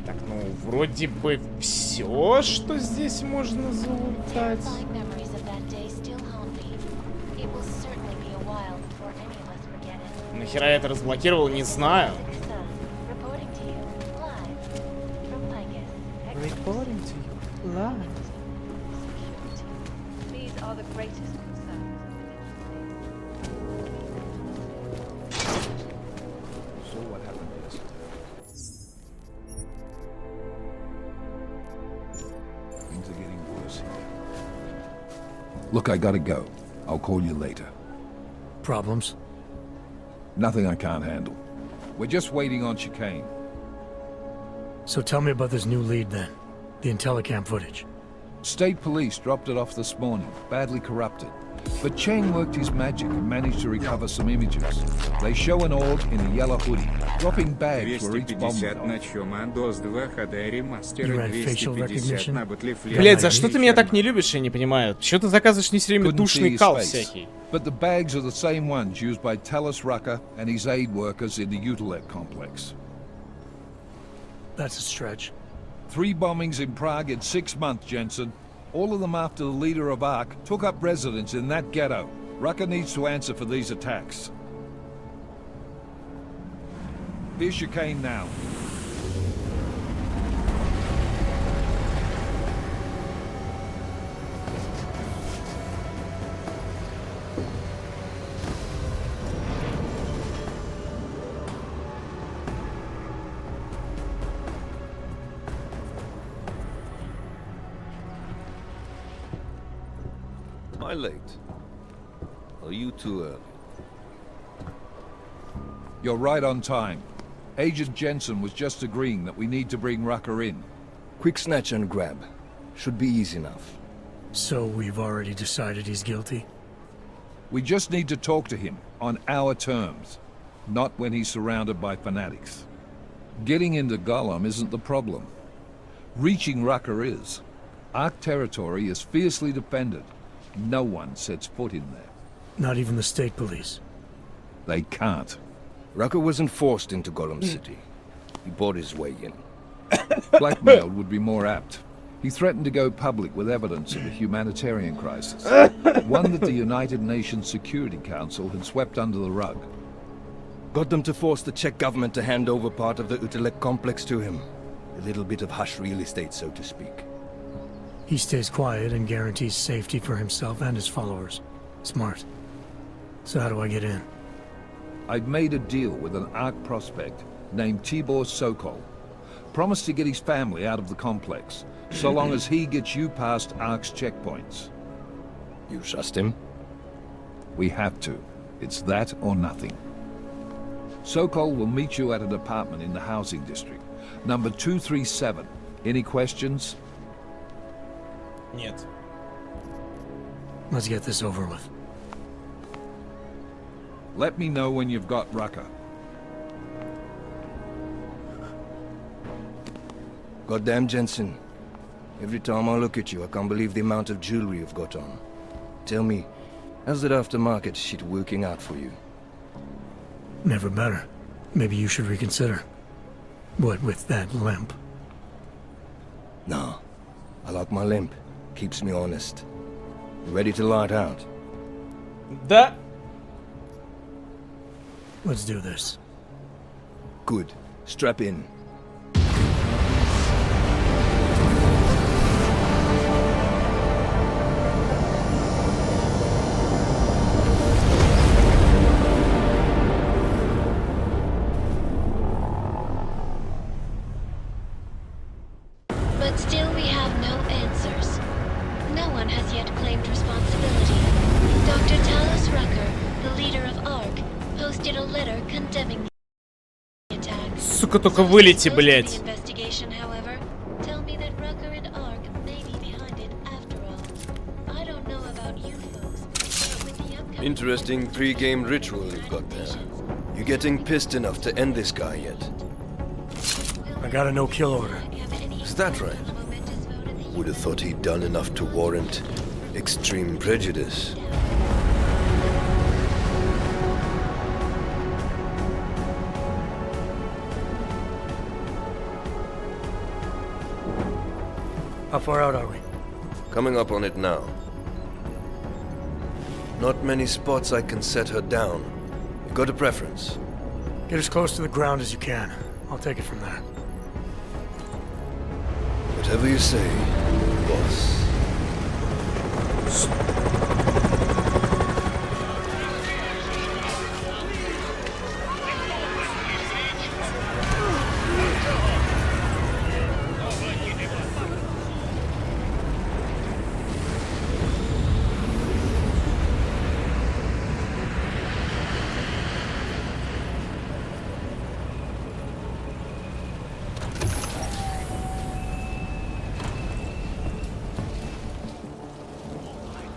Так, ну, вроде бы все, что здесь можно залутать. Нахера я это разблокировал, не знаю. Look, I gotta go. I'll call you later. Problems? Nothing I can't handle. We're just waiting on chicane. So tell me about this new lead then. The Intellicam footage. State police dropped it off this morning, badly corrupted. But Cheng worked his magic and managed to recover some images. They show an org in a yellow hoodie, dropping bags where each bomb went off. Блять, за что ты меня так не любишь, я не понимаю. Чё ты заказываешь мне все время душный кал всякий? But the bags are the same ones used by Talos Rucker and his aid workers in the Utilec complex. That's a stretch. 3 bombings in Prague in 6 months, Jensen. All of them after the leader of ARC took up residence in that ghetto. Rucker needs to answer for these attacks. Here's chicane now. I late? Are you too early? You're right on time. Agent Jensen was just agreeing that we need to bring Rucker in. Quick snatch and grab. Should be easy enough. So we've already decided he's guilty? We just need to talk to him on our terms, not when he's surrounded by fanatics. Getting into Gollum isn't the problem. Reaching Rucker is. Ark territory is fiercely defended. No one sets foot in there. Not even the state police? They can't. Rucker wasn't forced into Gollum City. He bought his way in. Blackmailed would be more apt. He threatened to go public with evidence of a humanitarian crisis, one that the United Nations Security Council had swept under the rug. Got them to force the Czech government to hand over part of the Utelek complex to him. A little bit of hush real estate, so to speak. He stays quiet and guarantees safety for himself and his followers. Smart. So how do I get in? I've made a deal with an Ark prospect named Tibor Sokol. Promised to get his family out of the complex, so long as he gets you past Ark's checkpoints. You trust him? We have to. It's that or nothing. Sokol will meet you at an apartment in the housing district. Number 237. Any questions? Нет. Let's get this over with. Let me know when you've got Rucker. Goddamn Jensen. Every time I look at you, I can't believe the amount of jewelry you've got on. Tell me, how's that aftermarket shit working out for you? Never better. Maybe you should reconsider. What with that limp? No. I like my limp. Keeps me honest. You ready to light out? Да. Let's do this. Good. Strap in. But still we have no answers. No one has yet claimed responsibility. Dr. Talos Rucker, the leader of ARC, posted a letter condemning the attack. Сука, только вылети, блядь. Investigation, however, tell me that Rucker and ARC may be behind it after all. I don't know about you folks, but with the upcoming... Interesting pre-game ritual you've got there. You getting pissed enough to end this guy yet? I got a no-kill order. Is that right? Would have thought he'd done enough to warrant extreme prejudice. How far out are we? Coming up on it now. Not many spots I can set her down. You got a preference? Get as close to the ground as you can. I'll take it from there. Whatever you say, boss.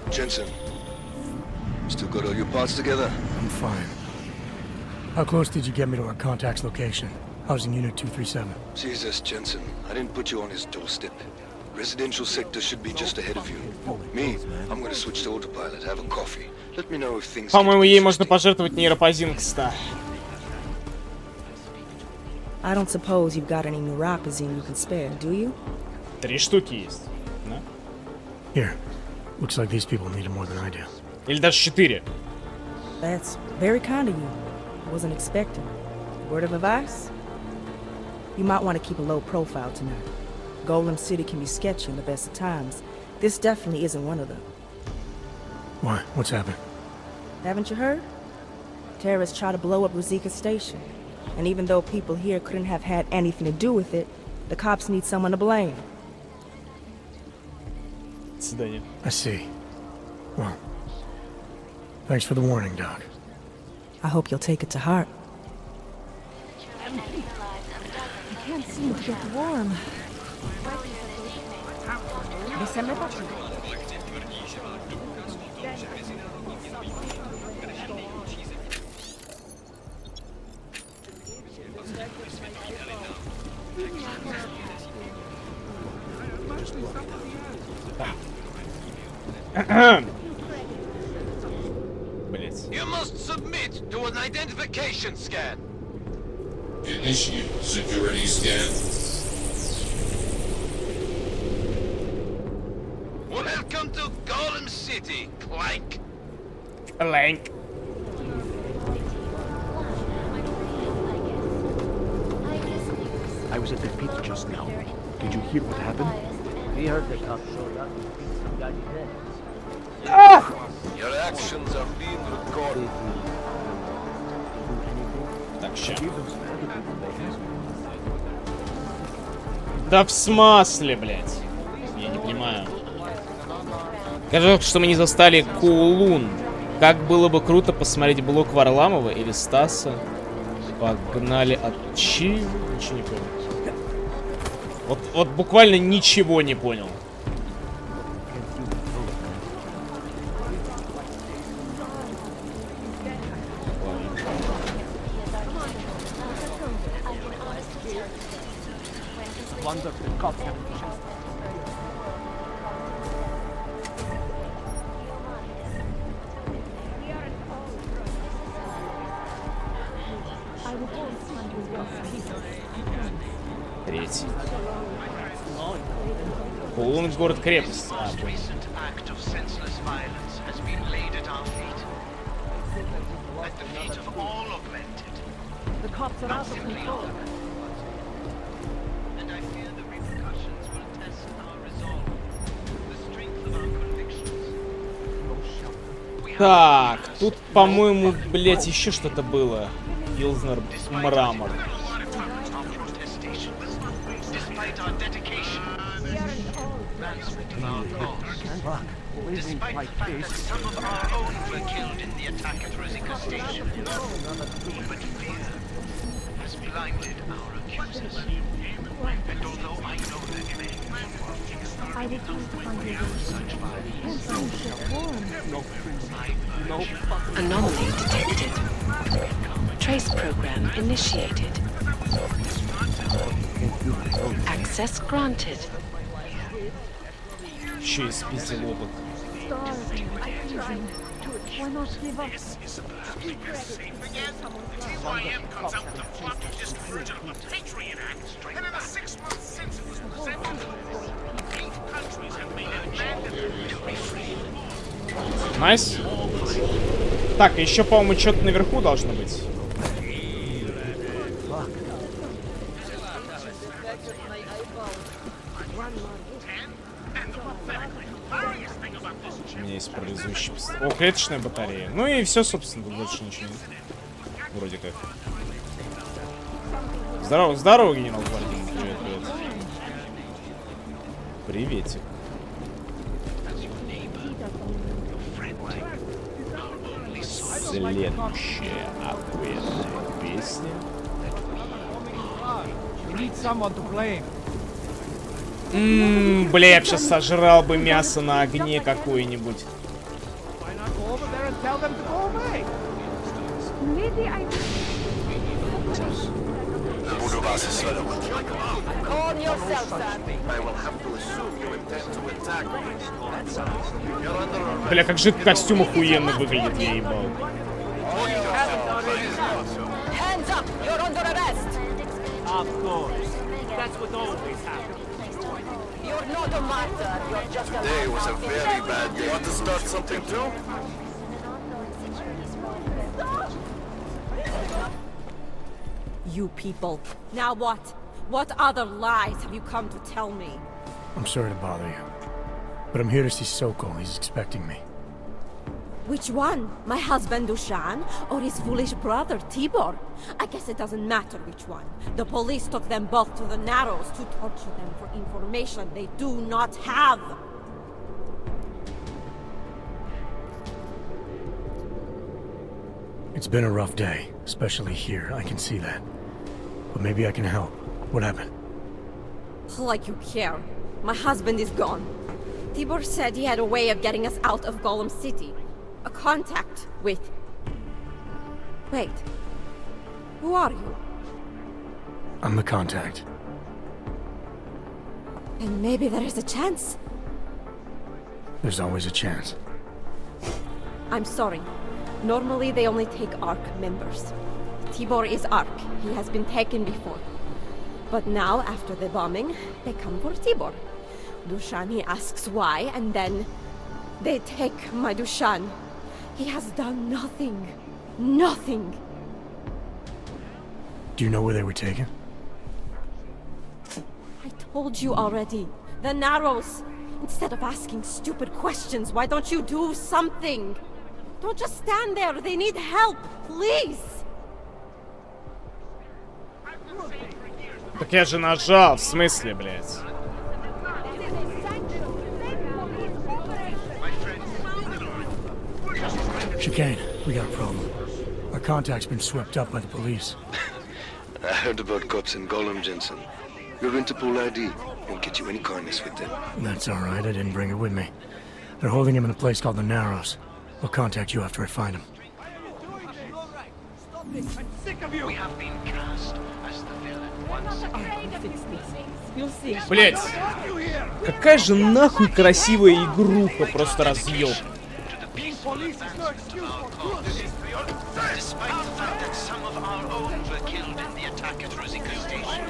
Jensen, still got all your parts together? I'm fine. How close did you get me to our contact's location? Housing Unit 237. Jesus, Jensen, I didn't put you on his doorstep. Residential sector should be just ahead of you. Me, I'm gonna switch to autopilot, have a coffee. Let me know if things... По-моему, ей можно пожертвовать нейропозинкста. I don't suppose you've got any neuropazine you can spare, do you? 3 штуки есть. Да? Here. Looks like these people need it more than I do. Или даже 4. That's very kind of you. Wasn't expecting. Word of advice? You might want to keep a low profile tonight. Golem City can be sketchy in the best of times. This definitely isn't one of them. Why? What's happened? Haven't you heard? Terrorists try to blow up Ruzika Station. And even though people here couldn't have had anything to do with it, the cops need someone to blame. I see. Well, thanks for the warning, Doc. I hope you'll take it to heart. I can't seem to get warm. Laissez-moi partir. You must submit to an identification scan. Initiate security scan. Welcome to Golem City, Clank. Clank. I was at the pit just now. Did you hear what happened? We heard the cops showed up and beat some guy to death. Your actions are being recorded. Так, ща. Да в смысле, блядь? Я не понимаю. Кажется, что мы не застали Кулун. Как было бы круто посмотреть блог Варламова или Стаса. Погнали от Чи. Ничего не понял. Вот буквально ничего не понял. Третий. Кулун город-крепость. The cops are out of control. And I fear the repercussions will test our resolve, the strength of our convictions. Так, тут, по-моему, блять, еще что-то было. Пилзнер мрамор. Despite our dedication, advancement of our cause, despite the fact that some of our own were killed in the attack at Rosika Station, but fear has blinded our accusers. And although I know their claims, I will find such violence. Anomaly detected. Trace program initiated. Access granted. Еще и спиздил опыт. Why not give up? 2am comes out with a plot to discourage a Patriot Act, and in the 6 months since it was presented, 8 countries have made it mandatory to be free. Найс. Так, еще, по-моему, что-то наверху должно быть. У меня есть парализующий пистолет. О, клеточная батарея. Ну и все, собственно, тут больше ничего нет. Вроде как. Здорово, здорово, генерал Гвардии. Привет, привет. Приветик. Следующая охуенная песня. Бля, я б сейчас сожрал бы мясо на огне какое-нибудь. Бля, как же костюм охуенно выглядит, я ебал. Today was a very bad day. Want to start something too? You people. Now what? What other lies have you come to tell me? I'm sorry to bother you, but I'm here to see Sokol. He's expecting me. Which one? My husband Dushan or his foolish brother Tibor? I guess it doesn't matter which one. The police took them both to the Narrows to torture them for information they do not have. It's been a rough day, especially here. I can see that. But maybe I can help. What happened? Like you care. My husband is gone. Tibor said he had a way of getting us out of Golem City. A contact with... Wait. Who are you? I'm the contact. And maybe there is a chance. There's always a chance. I'm sorry. Normally they only take ARC members. Tibor is ARC. He has been taken before. But now, after the bombing, they come for Tibor. Dushan, he asks why, and then they take my Dushan. He has done nothing. Nothing. Do you know where they were taken? I told you already. The Narrows. Instead of asking stupid questions, why don't you do something? Don't just stand there. They need help. Please. Так я же нажал, в смысле, блядь? Chicane, we got a problem. Our contact's been swept up by the police. I heard about cops in Golem, Jensen. Your Interpol ID won't get you any kindness with them. That's all right. I didn't bring it with me. They're holding him in a place called the Narrows. I'll contact you after I find him. I'm sick of you. We have been cast as the villain once again. Блять, какая же нахуй красивая игруха, просто разъеб. Despite the fact that some of our own were killed in the attack at Rosika Station.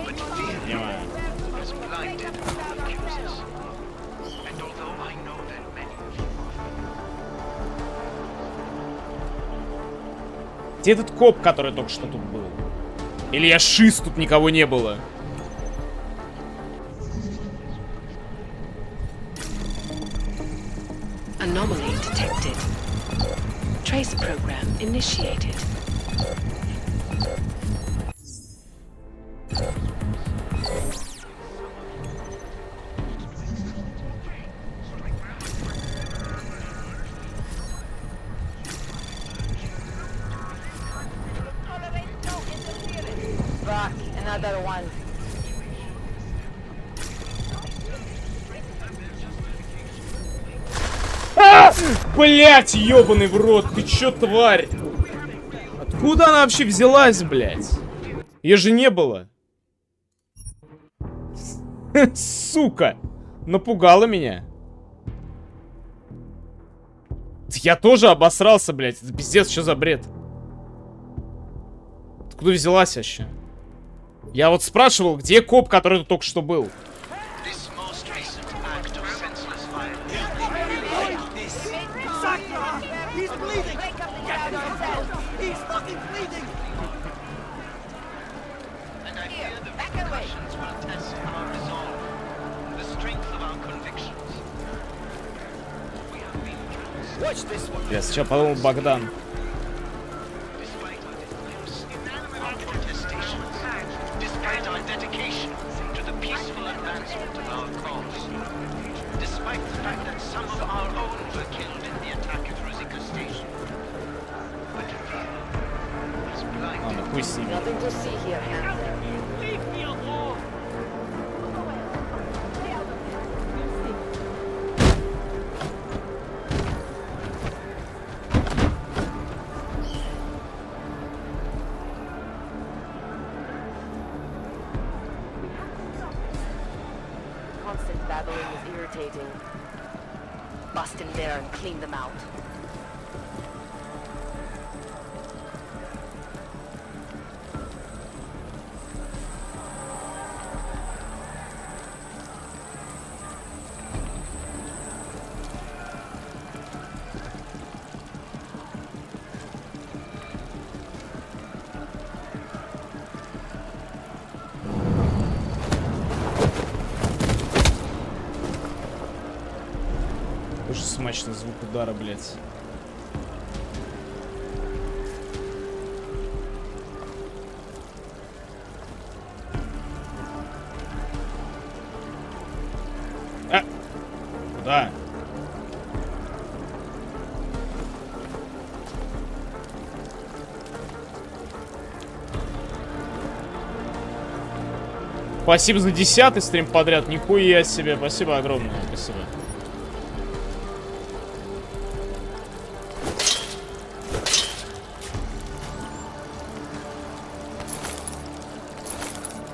But fear has blinded our accusers. And although I know that many of you Где этот коп, который только что тут был? Или я шиз, тут никого не было? Anomaly detected. Trace program initiated. Fuck, another one. Блять, ёбаный в рот, ты чё, тварь? Откуда она вообще взялась, блять? Её же не было. Сука, напугала меня. Я тоже обосрался, блять. Это пиздец, что за бред? Откуда взялась вообще? Я вот спрашивал, где коп, который тут только что был? He's bleeding! Get him down! He's fucking bleeding! And I fear the repercussions will test our resolve, the strength of our convictions. We have been cast. Watch this one. Я сначала подумал Богдан. Despite our dedication to the peaceful advancement of our cause, despite the fact that some of our own were killed in the attack at Rosika Station, but fear has blinded. Nothing to see here, Hank. Leave me alone! Constant babbling is irritating. Bust in there and clean them out. Тоже смачный звук удара, блядь. А! Куда? Спасибо за 10-й стрим подряд. Нихуя себе. Спасибо огромное. Спасибо.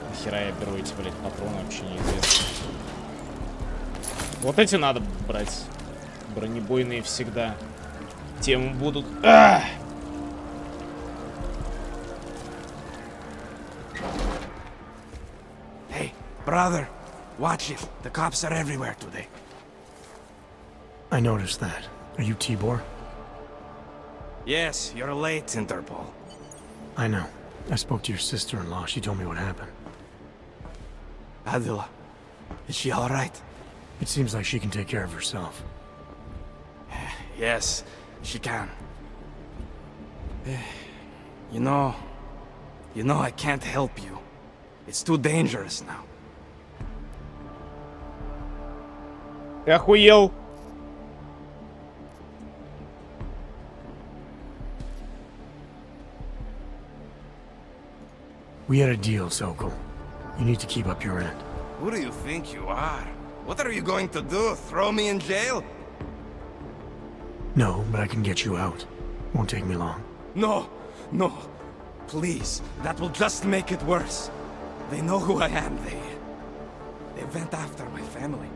Нахера я беру эти, блядь, патроны, вообще неизвестно. Вот эти надо брать. Бронебойные всегда. Тем будут... Hey, brother, watch it. The cops are everywhere today. I noticed that. Are you Tibor? Yes, you're late, Interpol. I know. I spoke to your sister-in-law. She told me what happened. Adila, is she all right? It seems like she can take care of herself. Yes, she can. You know, I can't help you. It's too dangerous now. Ты охуел? We had a deal, Sokol. You need to keep up your end. Who do you think you are? What are you going to do? Throw me in jail? No, but I can get you out. Won't take me long. No, no. Please, that will just make it worse. They know who I am. They went after my family.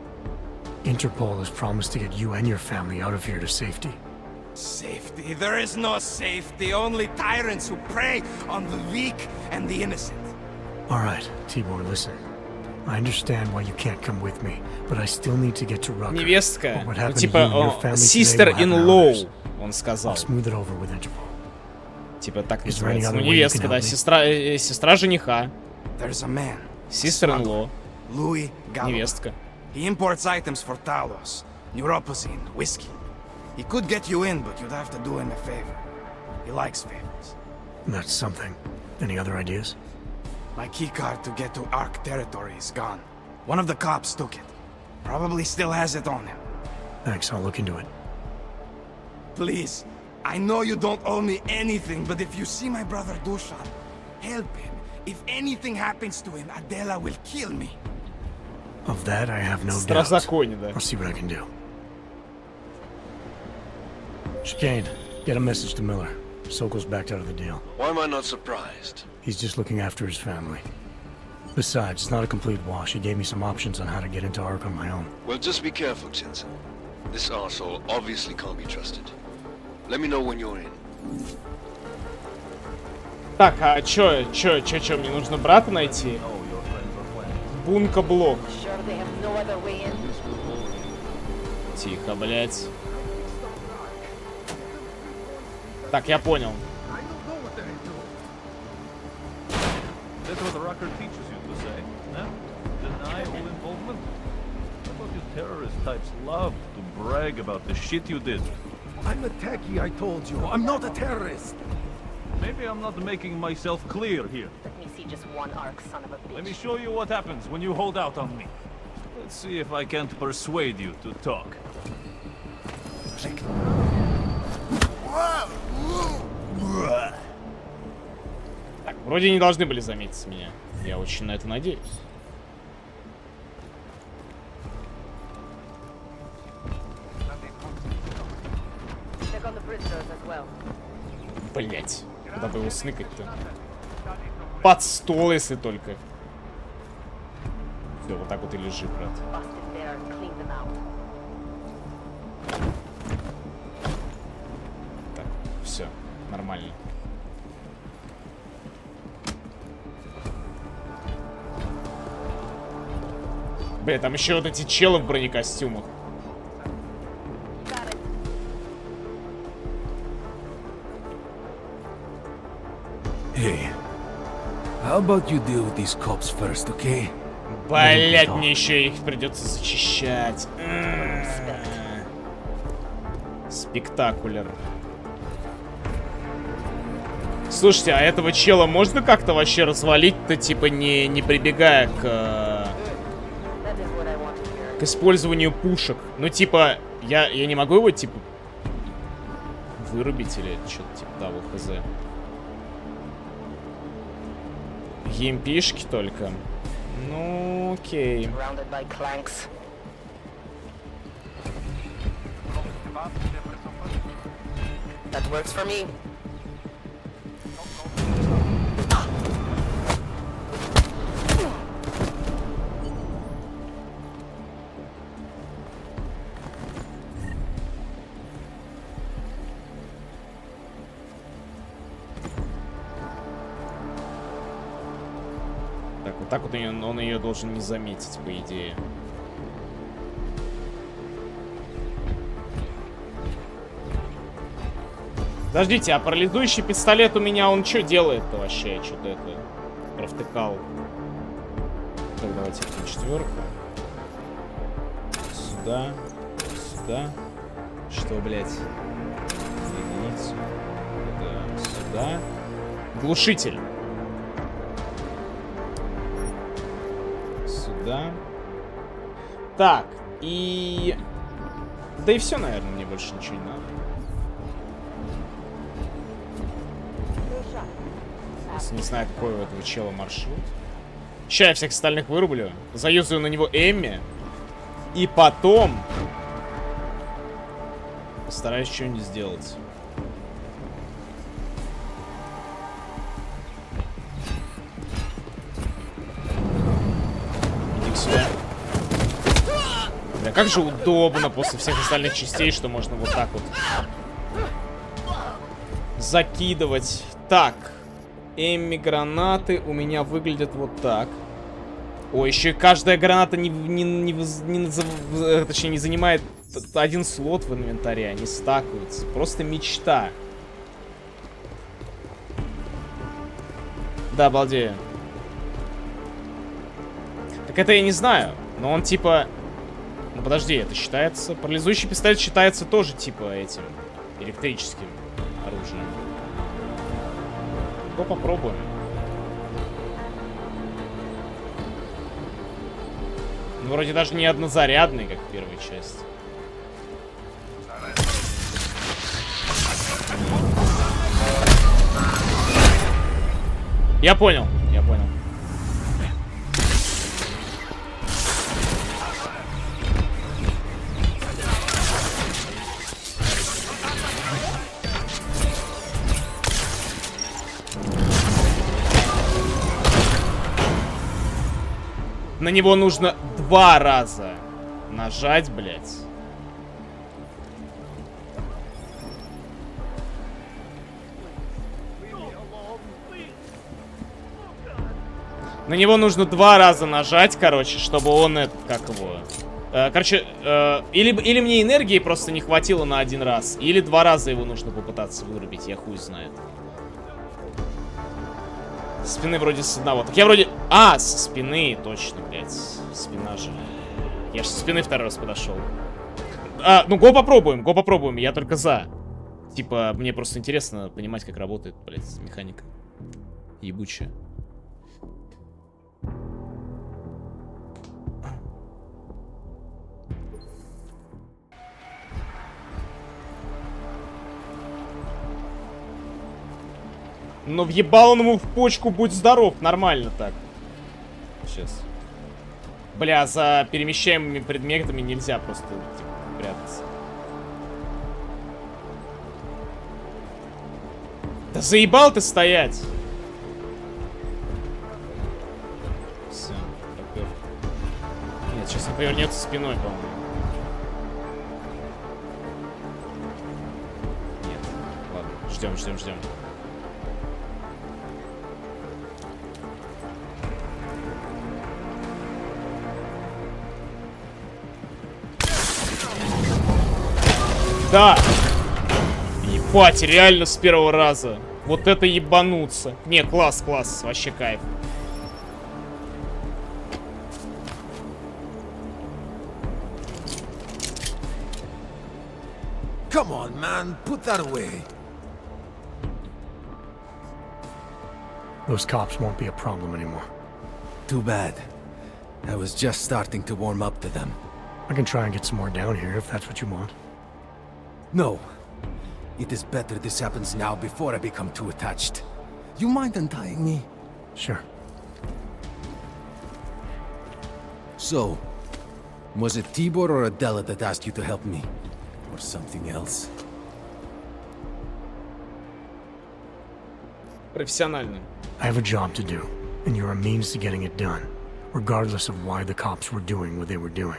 Interpol has promised to get you and your family out of here to safety. Safety? There is no safety. Only tyrants who prey on the weak and the innocent. All right, Tibor, listen. I understand why you can't come with me, but I still need to get to Rucker. Невестка, What ну happened to типа you and your family today will happen to sister-in-law, others. он сказал. I'll smooth it over with Interpol. Типа так Is there any называется. other Ну way you невестка, can да, help me? сестра жениха. There's a man. Sister-in-law. Louis Galloway. Невестка. He imports items for Talos, neuropozyne, whiskey. He could get you in, but you'd have to do him a favor. He likes favors. That's something. Any other ideas? My keycard to get to Ark territory is gone. One of the cops took it. Probably still has it on him. Thanks, I'll look into it. Please, I know you don't owe me anything, but if you see my brother Dushan, help him. If anything happens to him, Adela will kill me. Of that, I have no doubt. Стразаконие, да. I'll see what I can do. Chicane, get a message to Miller. Sokol's backed out of the deal. Why am I not surprised? He's just looking after his family. Besides, it's not a complete wash. He gave me some options on how to get into Ark on my own. Well, just be careful, Jensen. This arsehole obviously can't be trusted. Let me know when you're in. Так, а чё, мне нужно брата найти? Бунка-блок. Тихо, блядь. Так, я понял. That's what the Rucker teaches you to say, no? Deny all involvement? I thought you terrorist types loved to brag about the shit you did. I'm a techie, I told you. I'm not a terrorist. Maybe I'm not making myself clear here. Let me see just one Ark, son of a bitch. Let me show you what happens when you hold out on me. Let's see if I can't persuade you to talk. Так, вроде не должны были заметить меня. Я очень на это надеюсь. Блять, куда бы его сныкать-то? Под стол, если только. Все, вот так вот и лежи, брат. Так, все, нормально. Бля, там еще вот эти челы в бронекостюмах. Hey, how about you deal with these cops first, okay? Блять, мне еще их придется зачищать. Спектакуляр. Слушайте, а этого чела можно как-то вообще развалить-то, типа не прибегая к использованию пушек? Ну, типа, я не могу его, типа, вырубить или что-то типа того, хз. EMP-шки только. Ну, окей. Surrounded by clanks. That works for me. Так, вот так вот он ее должен не заметить, по идее. Подождите, а парализующий пистолет у меня, он что делает-то вообще? Я что-то это провтыкал. Так, давайте это четверку. Сюда. Сюда. Что, блядь? Единицу. Это сюда. Глушитель. Сюда. Так, и... Да и все, наверное, мне больше ничего не надо. Если не знаю, какой у этого чела маршрут. Сейчас я всех остальных вырублю. Заюзаю на него Эмми. И потом... постараюсь что-нибудь сделать. Иди сюда. Бля, как же удобно после всех остальных частей, что можно вот так вот закидывать. Так. Эмми гранаты у меня выглядят вот так. О, еще и каждая граната не занимает один слот в инвентаре, они стакаются. Просто мечта. Да, обалдею. Так это я не знаю, но он типа... Ну подожди, это считается... Парализующий пистолет считается тоже типа этим электрическим оружием. Ну, попробуем. Ну, вроде даже не однозарядный, как в первой части. Я понял, я понял. На него нужно 2 раза нажать, блядь. На него нужно 2 раза нажать, короче, чтобы он этот, как его... короче, или мне энергии просто не хватило на 1 раз, или 2 раза его нужно попытаться вырубить, я хуй знает. Со спины вроде с одного. Так я вроде... А, со спины, точно, блядь. Спина же. Я же со спины 2 раз подошел. Ну, го попробуем, я только за. Типа, мне просто интересно понимать, как работает, блядь, механика. Ебучая. Но въебал он ему в почку, будь здоров, нормально так. Сейчас. Бля, за перемещаемыми предметами нельзя просто типа, прятаться. Да заебал ты стоять! Все, пропер. Нет, сейчас он повернется спиной, по-моему. Нет, ладно, ждем. Да! Ебать, реально с 1-го раза. Вот это ебануться. Не, класс, вообще кайф. Come on, man, put that away. Those cops won't be a problem anymore. Too bad. I was just starting to warm up to them. I can try and get some more down here if that's what you want. No. It is better this happens now before I become too attached. You mind untying me? Sure. So, was it Tibor or Adela that asked you to help me? Or something else? Профессионально. I have a job to do, and you're a means to getting it done, regardless of why the cops were doing what they were doing.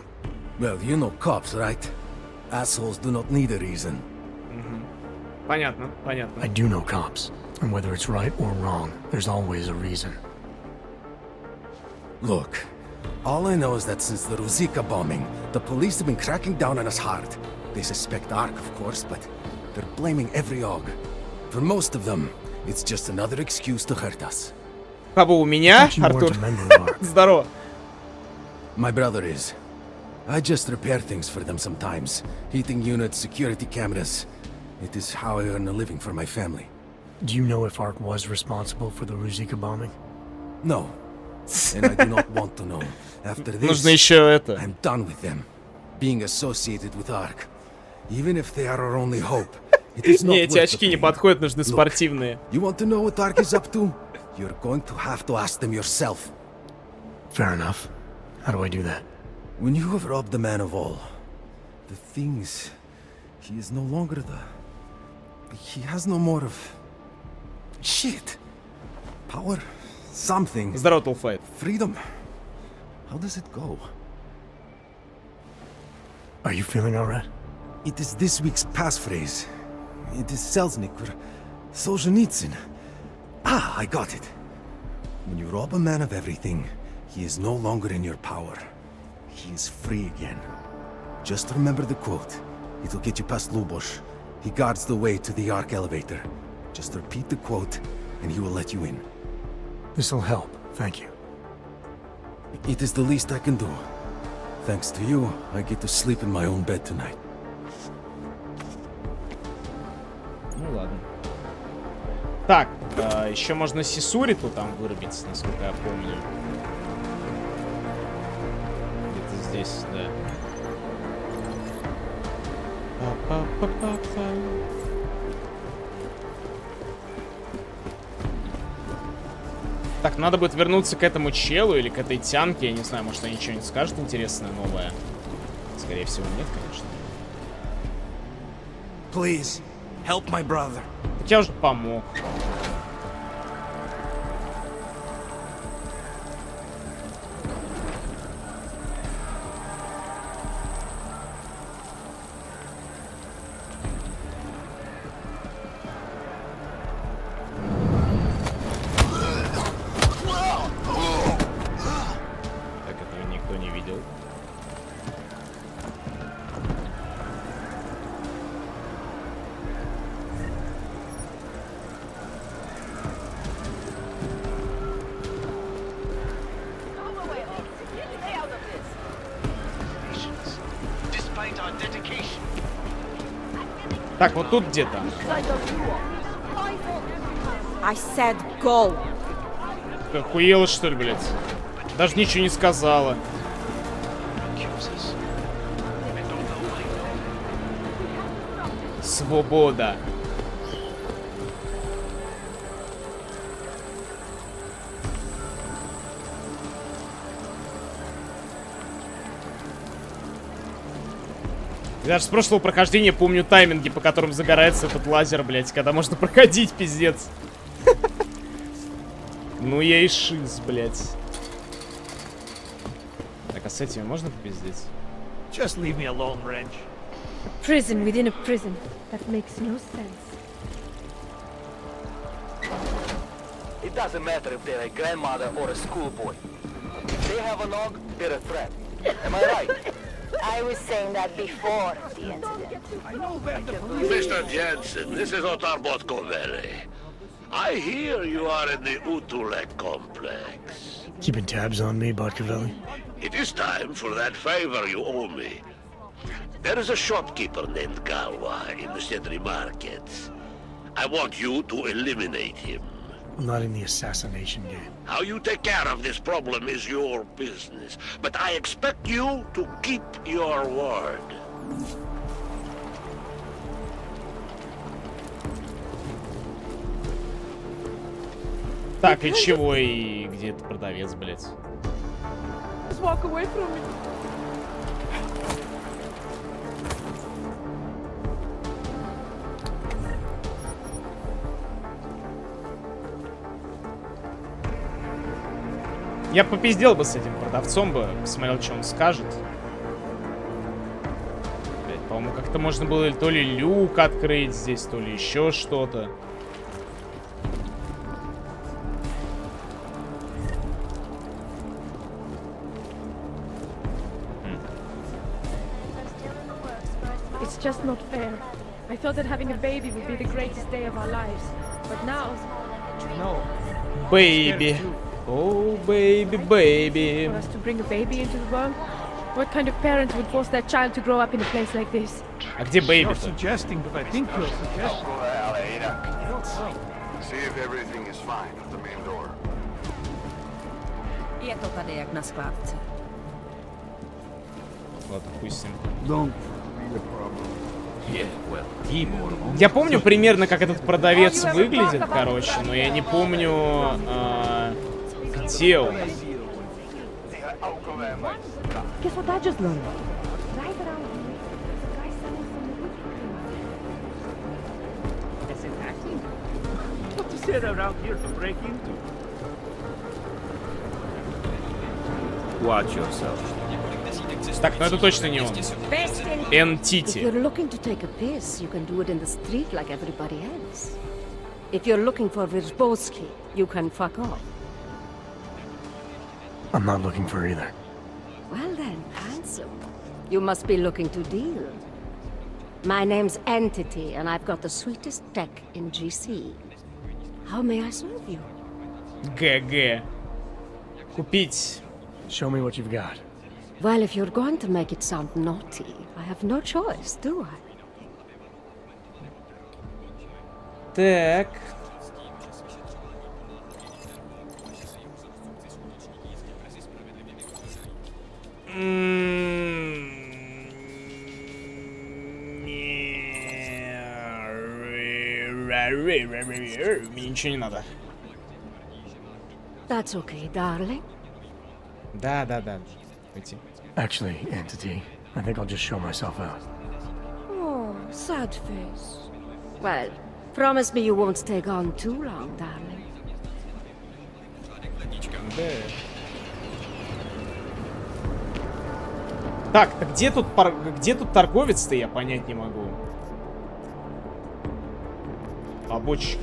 Well, you know cops, right? Assholes do not need a reason. Понятно, понятно. I do know cops, and whether it's right or wrong, there's always a reason. Look, all I know is that since the Ruzicka bombing, the police have been cracking down on us hard. They suspect Ark, of course, but they're blaming every og. For most of them, it's just another excuse to hurt us. Кого у меня, Артур? Здорово. My brother is. I just repair things for them sometimes. Heating units, security cameras. It is how I earn a living for my family. Do you know if Ark was responsible for the Ruzicka bombing? No. And I do not want to know. After this, Нужно еще это. I'm done with them. Being associated with Ark. Even if they are our only hope. It is not Не, эти worth очки the не pain. подходят, нужны Look, спортивные. You want to know what Ark is up to? You're going to have to ask them yourself. Fair enough. How do I do that? When you have robbed the man of all, the things, he is no longer the... He has no more of... Shit. Power. Something. Здорово, Толфайт. Freedom. How does it go? Are you feeling alright? It is this week's passphrase. It is Selznick or Solzhenitsyn. Ah, I got it. When you rob a man of everything, he is no longer in your power. He is free again. Just remember the quote. It'll get you past Lubosh. He guards the way to the Ark elevator. Just repeat the quote, and he will let you in. This'll help, thank you. It is the least I can do. Thanks to you, I get to sleep in my own bed tonight. Ну ладно. Так, еще можно Сисуриту там вырубить, насколько я помню. Где-то здесь, да. Так, надо будет вернуться к этому челу или к этой тянке. Я не знаю, может они что-нибудь скажут интересное, новое. Скорее всего, нет, конечно. Please, help my brother. Так я уже помог. Так, вот тут где-то. I said go. Ты охуела, что ли, блядь? Даже ничего не сказала. Свобода. Я даже с прошлого прохождения помню тайминги, по которым загорается этот лазер, блядь, когда можно проходить, пиздец. Ну я и шиз, блядь. Так, а с этими можно попиздеть? Just leave me alone, Wrench. A prison within a prison. That makes no sense. It doesn't matter if they're a grandmother or a schoolboy. If they have a nog, they're a threat. Am I right? I was saying that before the incident. I know better. Mr. Jensen, this is Otar Botkovere. I hear you are in the Utulek complex. Keeping tabs on me, Botkovelli? It is time for that favor you owe me. There is a shopkeeper named Galwa in the Sedri market. I want you to eliminate him. I'm not in the assassination game. How you take care of this problem is your business, but I expect you to keep your word. Так, и чего, и где этот продавец, блядь? walk away from me. Я попиздел бы с этим продавцом бы, посмотрел, что он скажет. Блять, по-моему, как-то можно было то ли люк открыть здесь, то ли еще что-то. It's just not fair. I thought that having a baby would be the greatest day of our lives. But now... No. Baby. Oh, baby, baby. For us to bring a baby into the world? What kind of parent would force their child to grow up in a place like this? А где baby? Suggesting, but I think you're suggesting. See if everything is fine at the main door. Ладно, хуй с ним. Don't. Я помню примерно, как этот продавец выглядит, короче, но я не помню, где он. Guess what I just learned? Is it acting? What to sit around here to break into? Watch yourself. Так, ну это точно не он. If you're looking to take a piss, you can do it in the street like everybody else. If you're looking for Virzbowski, you can fuck off. I'm not looking for either. Well then, handsome. You must be looking to deal. My name's Entity, and I've got the sweetest tech in GC. How may I serve you? ГГ. Купить. Show me what you've got. Well, if you're going to make it sound naughty, I have no choice, do I? Так. Мне ничего не надо. That's okay, darling. Да. Пойти. Actually, Entity, I think I'll just show myself out. Oh, sad face. Well, promise me you won't stay gone too long, darling. Да. Так где тут торговец-то, я понять не могу. Побочек.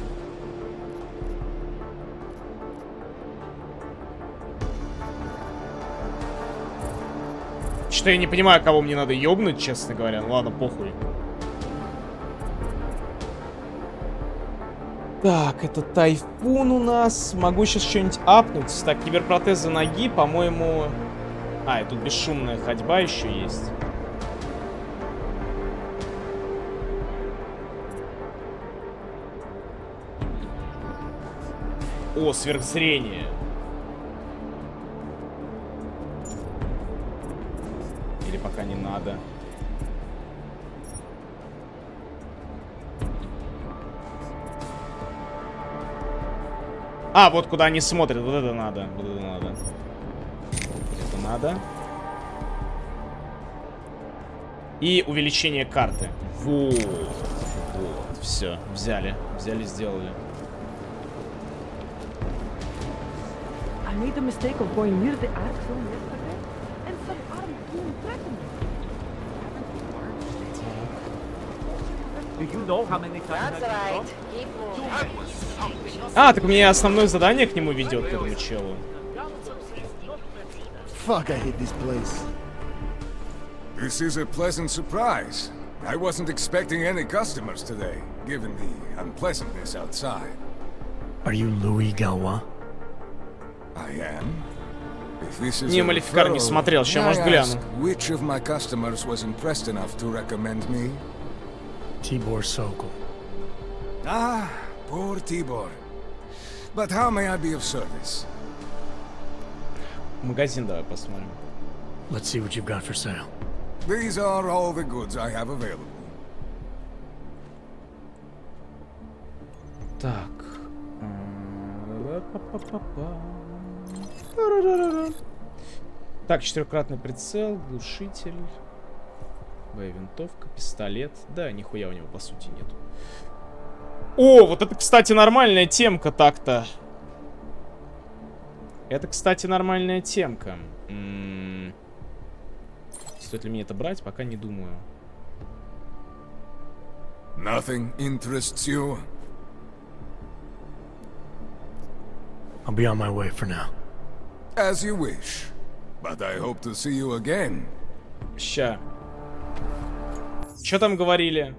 Что-то я не понимаю, кого мне надо ёбнуть, честно говоря. Ну ладно, похуй. Так, это тайфун у нас. Могу сейчас что-нибудь апнуть. Так, киберпротезы ноги, по-моему... А, и тут бесшумная ходьба еще есть. О, сверхзрение. Или пока не надо. А, вот куда они смотрят. Вот это надо. Вот это надо. Это надо. И увеличение карты. Вот. Вот. Все. Взяли. Взяли, сделали. I made the mistake of going near the arc zone yesterday, and some armed goon threatened me. Do you know how many times That's right. Keep moving. А, так у меня основное задание к нему ведет, к этому челу. Fuck, I hate this place. This is a pleasant surprise. I wasn't expecting any customers today, given the unpleasantness outside. Are you Louis Galwa? I am. If this is Не, a Малефикар не referral, смотрел, сейчас, may может, I ask гляну. which of my customers was impressed enough to recommend me? Tibor Sokol. Ah, poor Tibor. But how may I be of service? Магазин давай посмотрим. Let's see what you've got for sale. These are all the goods I have available. Так. Так, 4-кратный прицел, глушитель, боевинтовка, пистолет. Да, нихуя у него по сути нету. О, вот это, кстати, нормальная темка так-то. Это, кстати, нормальная темка. Стоит ли мне это брать? Пока не думаю. Nothing interests you? I'll be on my way for now. As you wish. But I hope to see you again. Ща. Чё там говорили?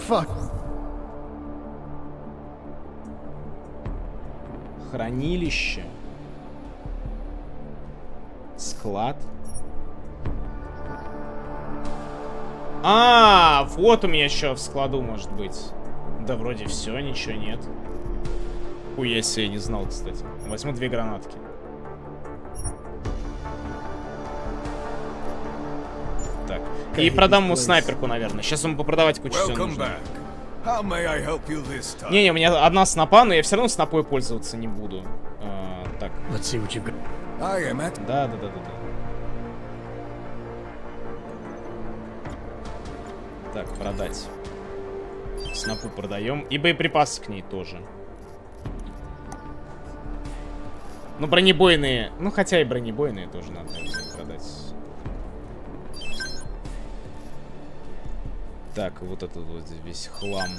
Fuck. Хранилище. Склад. А, вот у меня еще в складу может быть. Да вроде все, ничего нет. Хуя себе, не знал, кстати. Возьму 2 гранатки. Так. И продам ему снайперку, наверное. Сейчас ему попродавать кучу всего нужно. Не-не, у меня одна снапа, но я все равно снапой пользоваться не буду. Так. Да. Так, продать. Снапу продаем. И боеприпасы к ней тоже. Ну, бронебойные. Ну, хотя и бронебойные тоже надо продать. Так, вот этот вот весь хлам.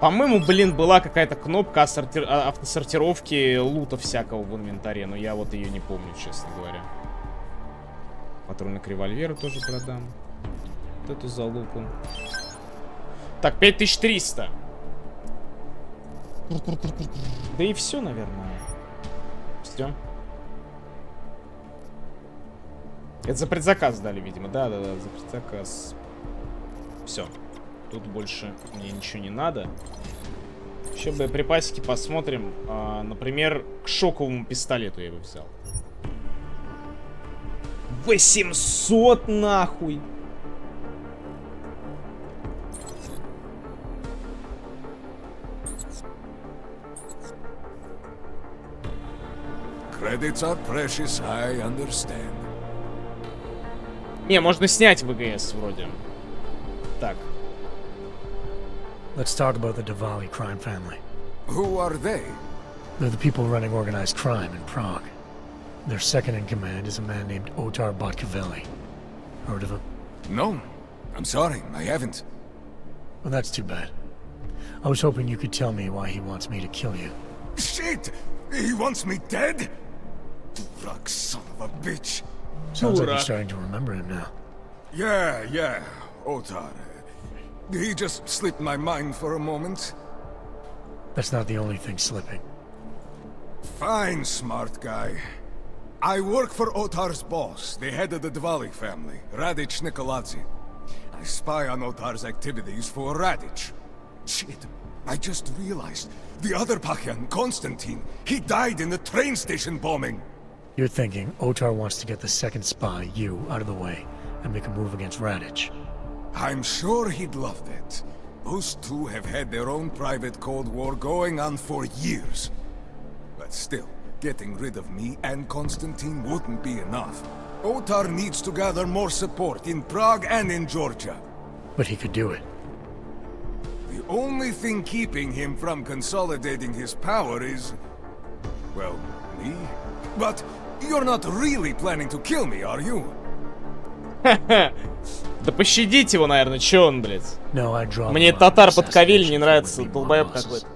По-моему, блин, была какая-то кнопка автосортировки лута всякого в инвентаре, но я вот ее не помню, честно говоря. Патроны к револьверу тоже продам. Вот эту залупу. Так, 5300. Да и все, наверное. Все. Это за предзаказ дали, видимо. Да, за предзаказ. Все. Тут больше мне ничего не надо. Еще боеприпасики посмотрим. Например, к шоковому пистолету я его взял. 800 нахуй! Credits are precious, I understand. Не, можно снять ВГС вроде. Так. Let's talk about the Diwali crime family. Who are they? They're the people running organized crime in Prague. Their second in command is a man named Otar Botkavelli. Heard of him? No. I'm sorry, I haven't. Well, that's too bad. I was hoping you could tell me why he wants me to kill you. Shit! He wants me dead? Durack son of a bitch. Sounds like you're starting to remember him now. Yeah, Otar. He just slipped my mind for a moment. That's not the only thing slipping. Fine, smart guy. I work for Otar's boss, the head of the Diwali family, Radic Nikoladze. I spy on Otar's activities for Radic. Shit, I just realized. The other Pakyan, Konstantin, he died in the train station bombing. You're thinking Otar wants to get the second spy, you, out of the way, and make a move against Radic. I'm sure he'd love that. Those two have had their own private Cold War going on for years. But still, getting rid of me and Konstantin wouldn't be enough. Otar needs to gather more support in Prague and in Georgia. But he could do it. The only thing keeping him from consolidating his power is... well, me? But you're not really planning to kill me, are you? Да пощадите его, наверное, чё он, блядь? Мне татар Бotkavelli не нравится, долбоёб какой-то.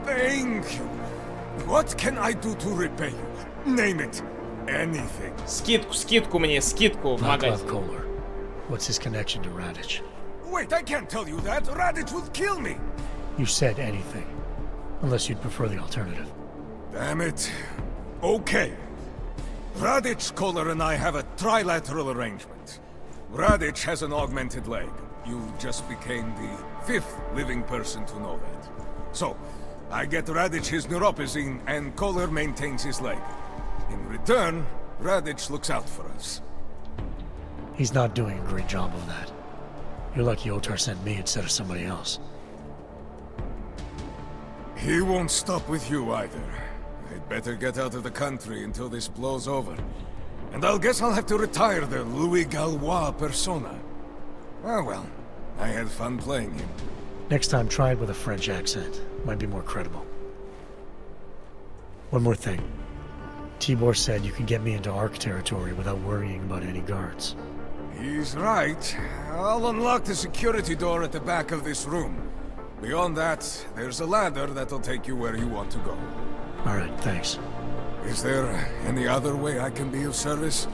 Thank you. What can I do to repay you? Name it. Anything. Скидку мне, скидку в магазин. What's his connection to Radic? Wait, I can't tell you that. Radic would kill me. You said anything. Unless you'd prefer the alternative. Damn it. Okay. Radic, Kohler, and I have a trilateral arrangement. Radic has an augmented leg. You just became the 5th living person to know that. So, I get Radic his neuropozyne, and Kohler maintains his leg. In return, Radic looks out for us. He's not doing a great job of that. You're lucky Otar sent me instead of somebody else. He won't stop with you either. I'd better get out of the country until this blows over. And I'll guess I'll have to retire the Louis Gallois persona. Oh well, I had fun playing him. Next time, try it with a French accent. Might be more credible. One more thing. Tibor said you can get me into Ark territory without worrying about any guards. He's right. I'll unlock the security door at the back of this room. Beyond that, there's a ladder that'll take you where you want to go. Alright, thanks. Is there any other way I can be of service?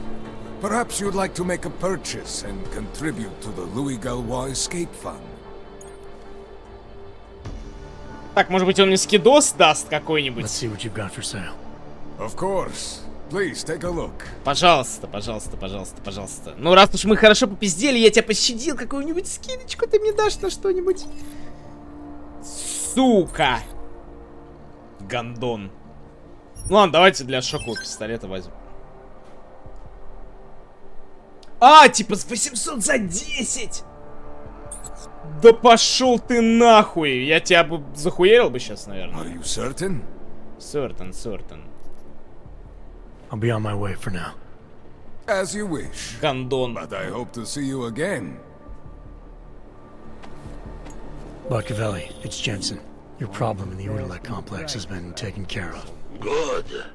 Perhaps you'd like to make a purchase and contribute to the Louis Gallois Escape Fund. Так, может быть, он мне скидос даст какой-нибудь? Let's see what you've got for sale. Of course. Please take a look. Пожалуйста, пожалуйста, пожалуйста, пожалуйста. Ну, раз уж мы хорошо попиздели, я тебя пощадил, какую-нибудь скидочку ты мне дашь на что-нибудь? Сука! Гандон. Ну ладно, давайте для шокового пистолета возьмем. А, типа с 800 за 10! Да пошел ты нахуй! Я тебя бы захуярил бы сейчас, наверное. Are you certain? Certain. I'll be on my way for now. As you wish. Гандон. But I hope to see you again. Barcavelli, it's Jensen. Your problem in the Uralek complex has been taken care of. Good.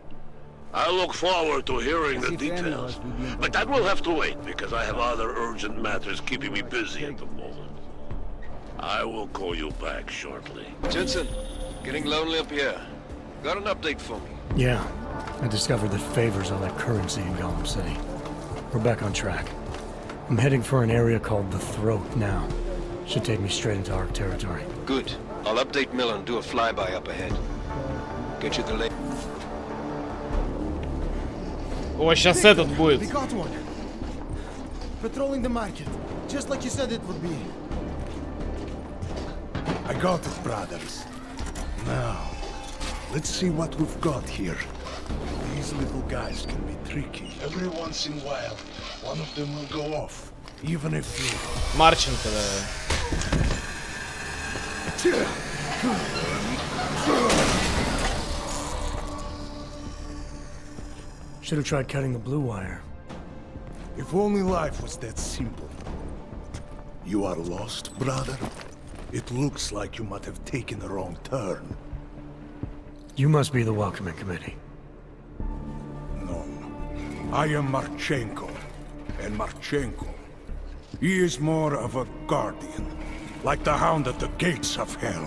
I look forward to hearing the details. But that will have to wait, because I have other urgent matters keeping me busy at the moment. I will call you back shortly. Jensen, getting lonely up here. Got an update for me? Yeah, I discovered that favors are like currency in Gollum City. We're back on track. I'm heading for an area called the Throat now. Should take me straight into Ark territory. Good. I'll update Mill and do a flyby up ahead. Get you the late. О, сейчас этот будет. We got one. Patrolling the market, just like you said it would be. I got it, brothers. Now, let's see what we've got here. These little guys can be tricky. Every once in a while, one of them will go off, even if you... Марченко, да. Should have tried cutting the blue wire. If only life was that simple. You are lost, brother? It looks like you might have taken a wrong turn. You must be the welcoming committee. No. I am Marchenko. And Marchenko, he is more of a guardian. Like the hound at the gates of hell.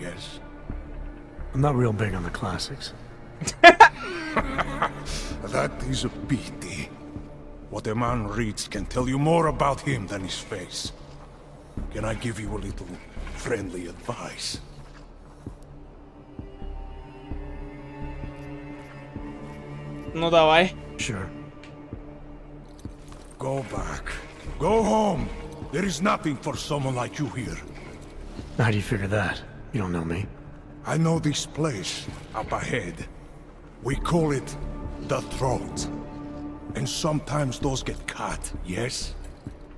Yes? I'm not real big on the classics. That is a pity. What a man reads can tell you more about him than his face. Can I give you a little friendly advice? Ну давай. Sure. Go back. Go home. There is nothing for someone like you here. How do you figure that? You don't know me. I know this place up ahead. We call it the Throat. And sometimes those get cut, yes?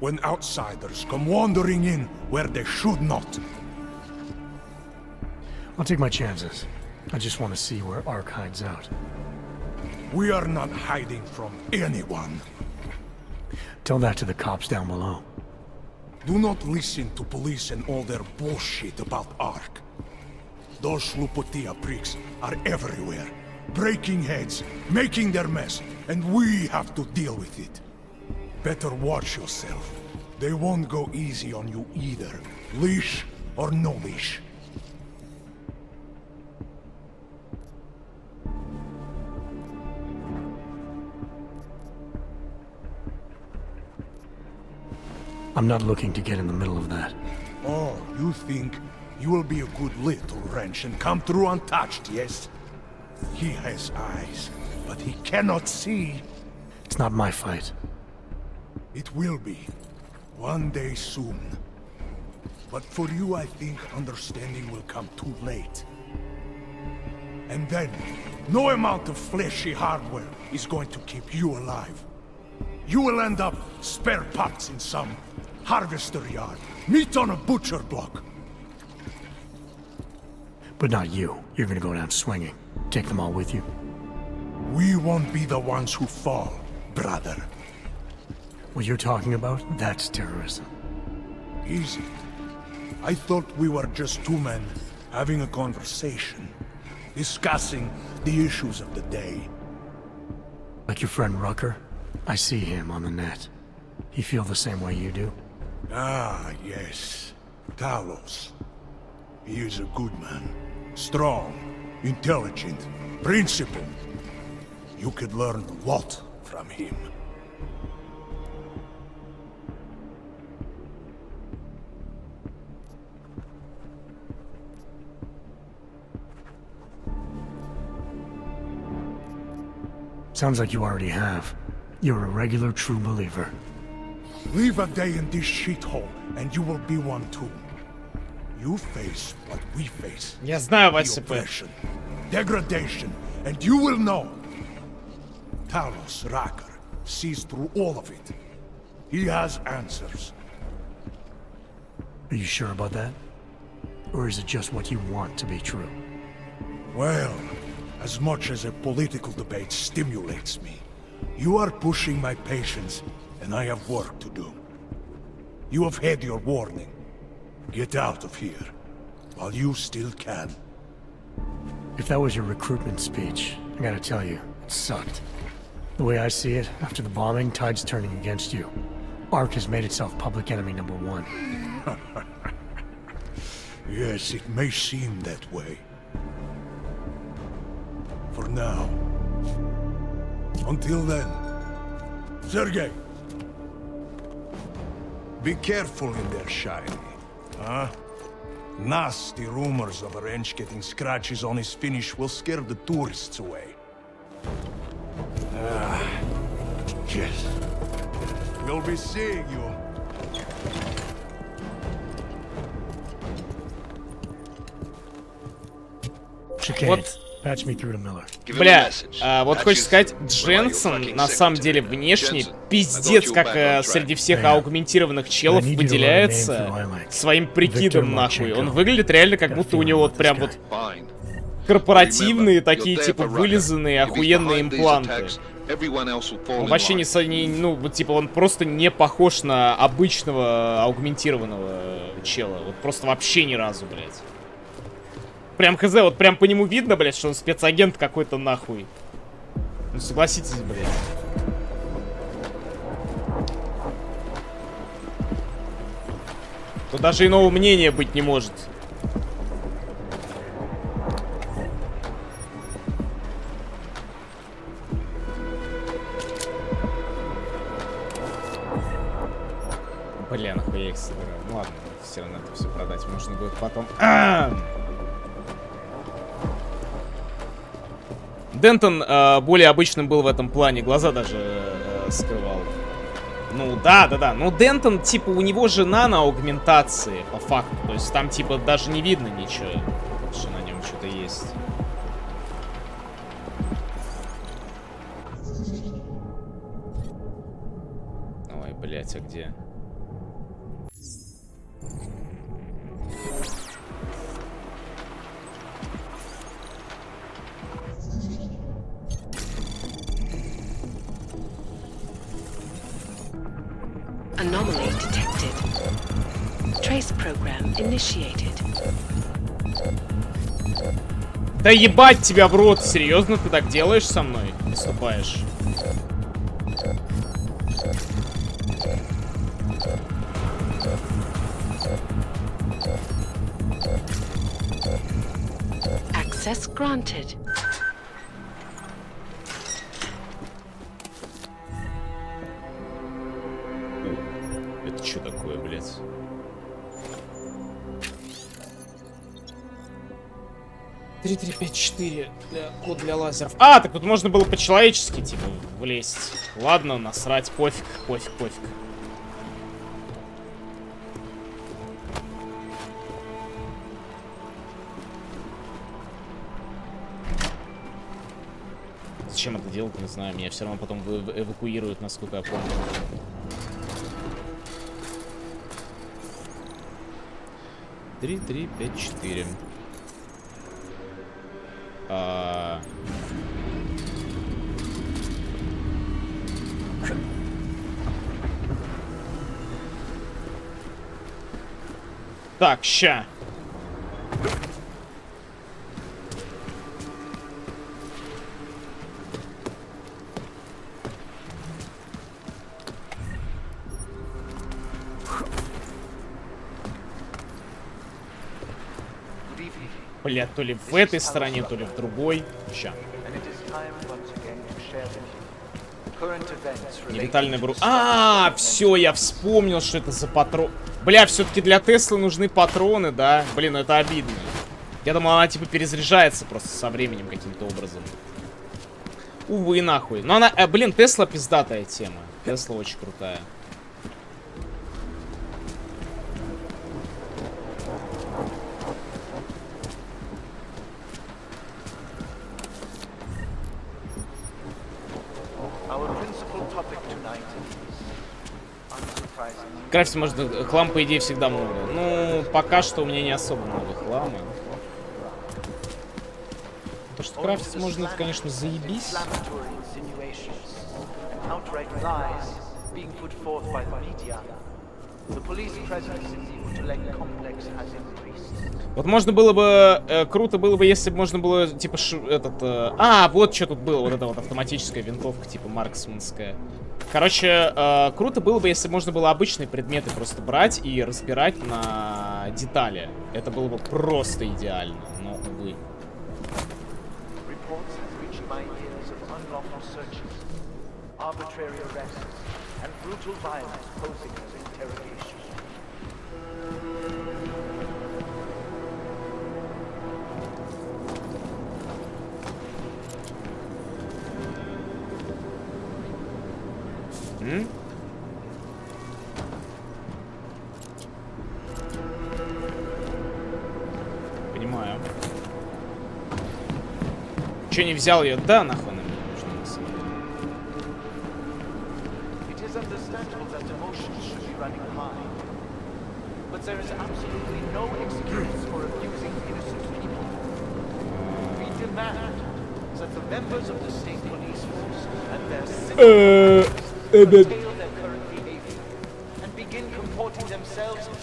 When outsiders come wandering in where they should not. I'll take my chances. I just want to see where Ark hides out. We are not hiding from anyone. Tell that to the cops down below. Do not listen to police and all their bullshit about Ark. Those Slupotia pricks are everywhere, breaking heads, making their mess, and we have to deal with it. Better watch yourself. They won't go easy on you either, leash or no leash. I'm not looking to get in the middle of that. Oh, you think you will be a good little wrench and come through untouched, yes? He has eyes, but he cannot see. It's not my fight. It will be. One day soon. But for you, I think understanding will come too late. And then, no amount of fleshy hardware is going to keep you alive. You will end up spare parts in some harvester yard, meat on a butcher block. But not you. You're gonna go down swinging. Take them all with you. We won't be the ones who fall, brother. What you're talking about, that's terrorism. Easy. I thought we were just two men having a conversation, discussing the issues of the day. Like your friend Rucker? I see him on the net. He feel the same way you do? Ah, yes. Talos. He is a good man. Strong, intelligent, principled. You could learn a lot from him. Sounds like you already have. You're a regular true believer. Live a day in this shithole, and you will be one too. You face what we face. Я знаю, The Вася П. oppression, degradation, and you will know. Talos Rucker sees through all of it. He has answers. Are you sure about that? Or is it just what you want to be true? Well, as much as a political debate stimulates me, you are pushing my patience, and I have work to do. You have had your warning. Get out of here, while you still can. If that was your recruitment speech, I gotta tell you, it sucked. The way I see it, after the bombing, tide's turning against you. ARC has made itself public enemy #1. Yes, it may seem that way. For now. Until then. Sergei! Be careful in there, Shiny. Huh? Nasty rumors of a wrench getting scratches on his finish will scare the tourists away. Ah, yes. We'll be seeing you. Вот. Patch me through to Miller. Бля, вот хочешь сказать, Дженсен на самом деле внешне пиздец как среди всех аугментированных челов выделяется своим прикидом нахуй. Он выглядит реально как будто у него вот прям вот корпоративные такие типа вылизанные охуенные импланты. Он вообще ну вот типа он просто не похож на обычного аугментированного чела. Вот просто вообще ни разу, блядь. Прям хз, вот прям по нему видно, блядь, что он спецагент какой-то нахуй. Ну согласитесь, блядь. Тут даже иного мнения быть не может. Бля, нахуй я их собираю. Ну ладно, все равно это все продать можно будет потом. Дентон более обычным был в этом плане, глаза даже скрывал. Ну да. Ну Дентон, типа, у него же нано-аугментации, по факту. То есть там, типа, даже не видно ничего, что на нем что-то есть. Ой, блять, а где? Anomaly detected. Trace program initiated. Да ебать тебя в рот! Серьезно ты так делаешь со мной? Наступаешь? Access granted. Это что такое, блядь? Три, 5, 4. Код для лазеров. А, так тут можно было по-человечески, типа, влезть. Ладно, насрать, пофиг. Зачем это делать, не знаю. Меня все равно потом эвакуируют, насколько я помню. Три, 5, 4. Так, ща. Бля, то ли в этой стороне, то ли в другой. Ща. Нелетальный бру... все, я вспомнил, что это за патрон. Бля, все-таки для Теслы нужны патроны, да? Блин, ну это обидно. Я думал, она типа перезаряжается просто со временем каким-то образом. Увы, нахуй. Но она... блин, Тесла пиздатая тема. Тесла очень крутая. Крафтить можно хлам, по идее, всегда много. Ну, пока что у меня не особо много хлама. То, что крафтить можно, это, конечно, заебись. Вот можно было бы, круто было бы, если бы можно было, типа, вот что тут было, вот эта вот автоматическая винтовка, типа, марксманская. Короче, круто было бы, если можно было обычные предметы просто брать и разбирать на детали. Это было бы просто идеально, но, увы. Понимаю. Че, не взял ее? Да, нахуй она мне нужна.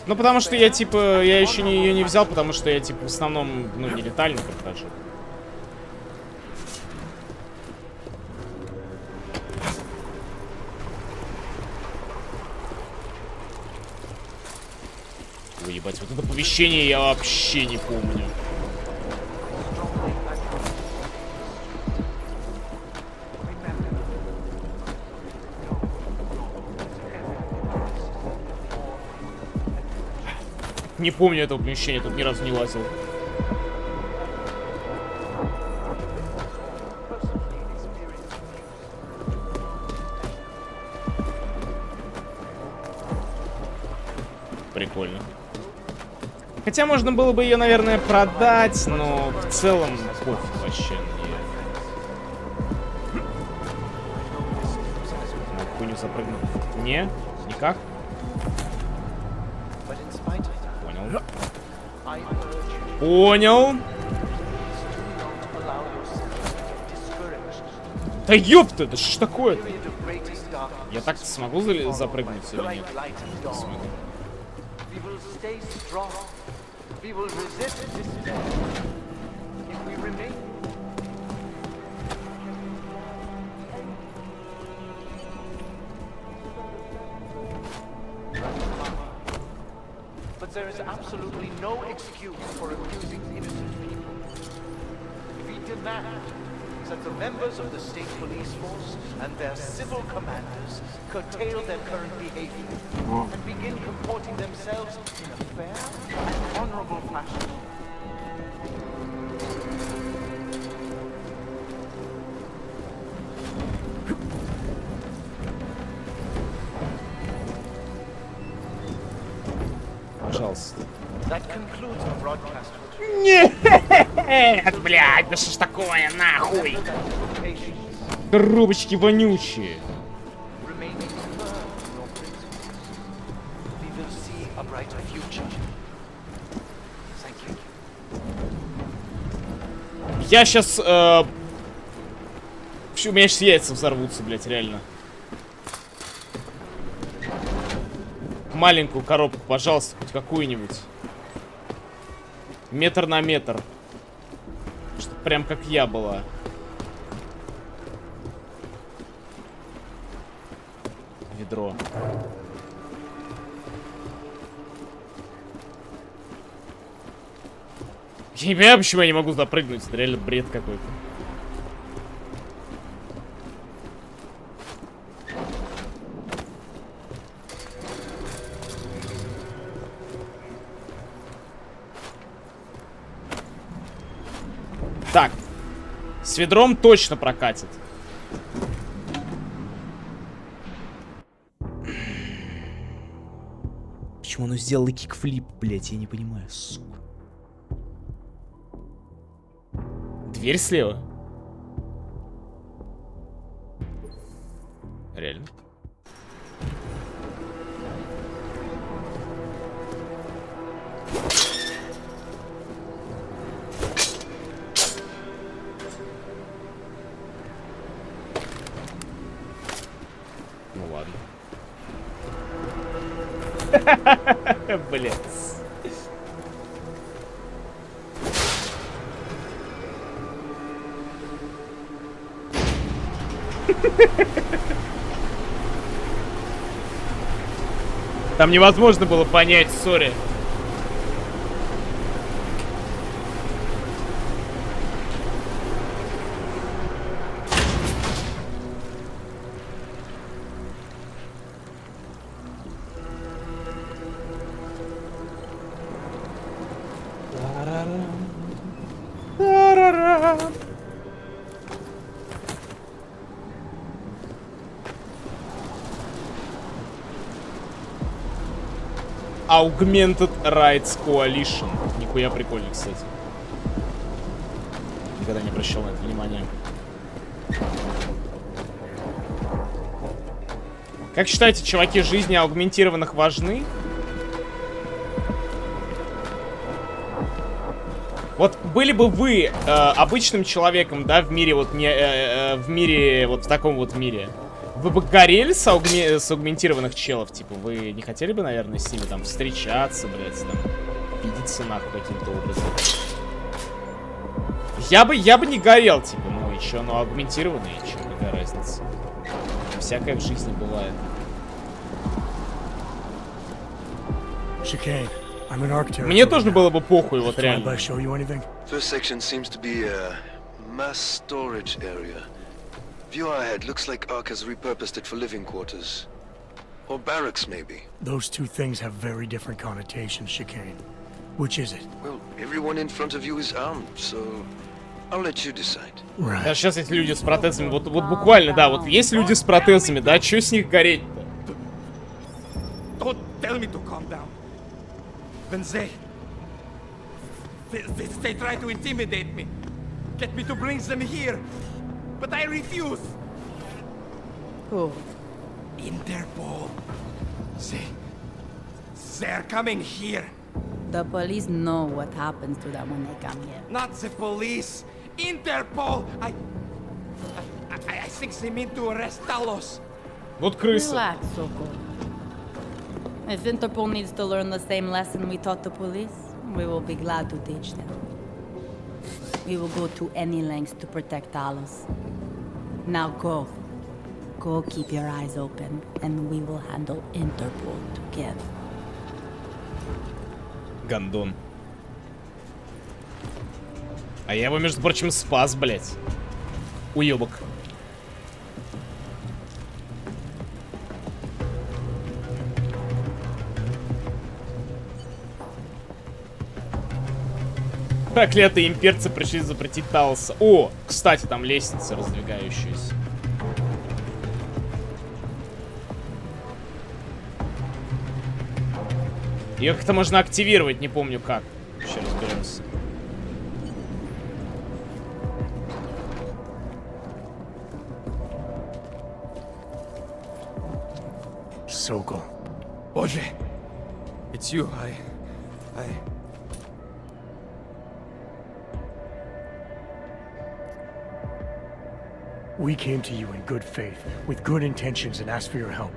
Ну, потому что я, типа, я еще ее не взял, потому что я, типа, в основном, ну, не летально прохожу. Ой, ебать, вот это оповещение я вообще не помню. Не помню этого помещения, тут ни разу не лазил. Прикольно. Хотя можно было бы ее, наверное, продать, но в целом пофиг вообще. На хуйню запрыгнул. Не? Никак? Понял. Да ёпта, да что ж такое-то? Я так смогу запрыгнуть или нет? Не смогу. But there is absolutely no excuse for abusing innocent people. We demand that the members of the state police force and their civil commanders curtail their current behavior and begin comporting themselves in a fair and honorable fashion. Пожалуйста. Нет, блядь, да что ж такое, нахуй? Коробочки вонючие. Я сейчас... У меня сейчас яйца взорвутся, блядь, реально. Маленькую коробку, пожалуйста, хоть какую-нибудь. Метр на метр. Чтоб прям как я была. Ведро. Я не понимаю, почему я не могу запрыгнуть. Это реально бред какой-то. Так. С ведром точно прокатит. Почему он сделал кикфлип, блять, я не понимаю, сука. Дверь слева. Реально. Ну ладно. Блять. Там невозможно было понять, сори. Augmented Rights Coalition. Нихуя прикольно, кстати. Никогда не обращал на это внимания. Как считаете, чуваки, жизни аугментированных важны? Вот были бы вы обычным человеком, да, в мире вот в мире вот в таком вот мире, вы бы горели с аугментированных челов, типа, вы не хотели бы, наверное, с ними там встречаться, блядь, там, видеться нахуй каким-то образом? Я бы не горел, типа, ну и чё, ну аугментированные, чё, какая разница? Всякое в жизни бывает. Мне тоже было бы похуй, вот реально. First section seems to be a mass storage area. View ahead looks like Ark has repurposed it for living quarters. Or barracks, maybe. Those two things have very different connotations, Chicane. Which is it? Well, everyone in front of you is armed, so I'll let you decide. Right. Да, сейчас эти люди с протезами, вот буквально, да, вот есть люди с протезами, да, чё с них гореть-то? Don't tell me to calm down. When they try to intimidate me, get me to bring them here, but I refuse. Who? Interpol. They're coming here. The police know what happens to them when they come here. Not the police. Interpol. I think they mean to arrest Talos. Вот крыса. Relax, Soko. If Interpol needs to learn the same lesson we taught the police, we will be glad to teach them. We will go to any lengths to protect Talos. Now go. Go keep your eyes open, and we will handle Interpol together. Гандон. А я его, между прочим, спас, блядь. Уёбок. Проклятые имперцы пришли запретить Талоса. О, кстати, там лестница раздвигающаяся. Ее как-то можно активировать, не помню как. Еще разберемся. Sokol. Bоже, it's you. We came to you in good faith, with good intentions, and asked for your help.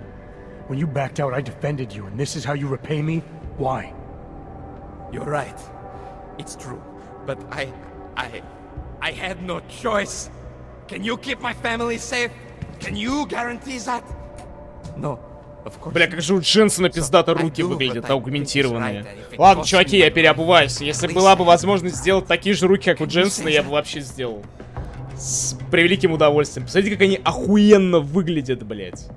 When you backed out, I defended you, and this is how you repay me? Why? You're right. It's true. But I had no choice. Can you keep my family safe? Can you guarantee that? No. Бля, как же у Дженсона пиздато руки выглядят, аугментированные. Ладно, чуваки, я переобуваюсь. Если была бы возможность сделать такие же руки, как у Дженсона, я бы вообще сделал. С превеликим удовольствием. Посмотрите, как они охуенно выглядят, блядь.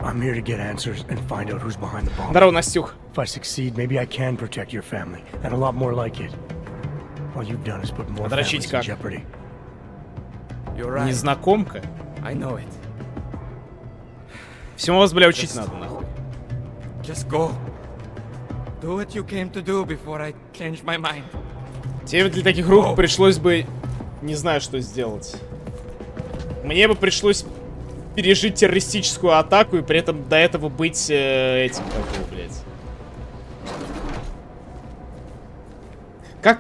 I'm here to get answers and find out who's behind the bomb. Здорово, Настюх. If I succeed, maybe I can protect your family, and a lot more like it. All you've done is put more families in jeopardy. Незнакомка? I know it. Всему вас, бля, учить надо, нахуй. Just go. Do what you came to do before I change my mind. Тебе для таких рук пришлось бы... Не знаю, что сделать. Мне бы пришлось пережить террористическую атаку и при этом до этого быть этим, как его, блядь.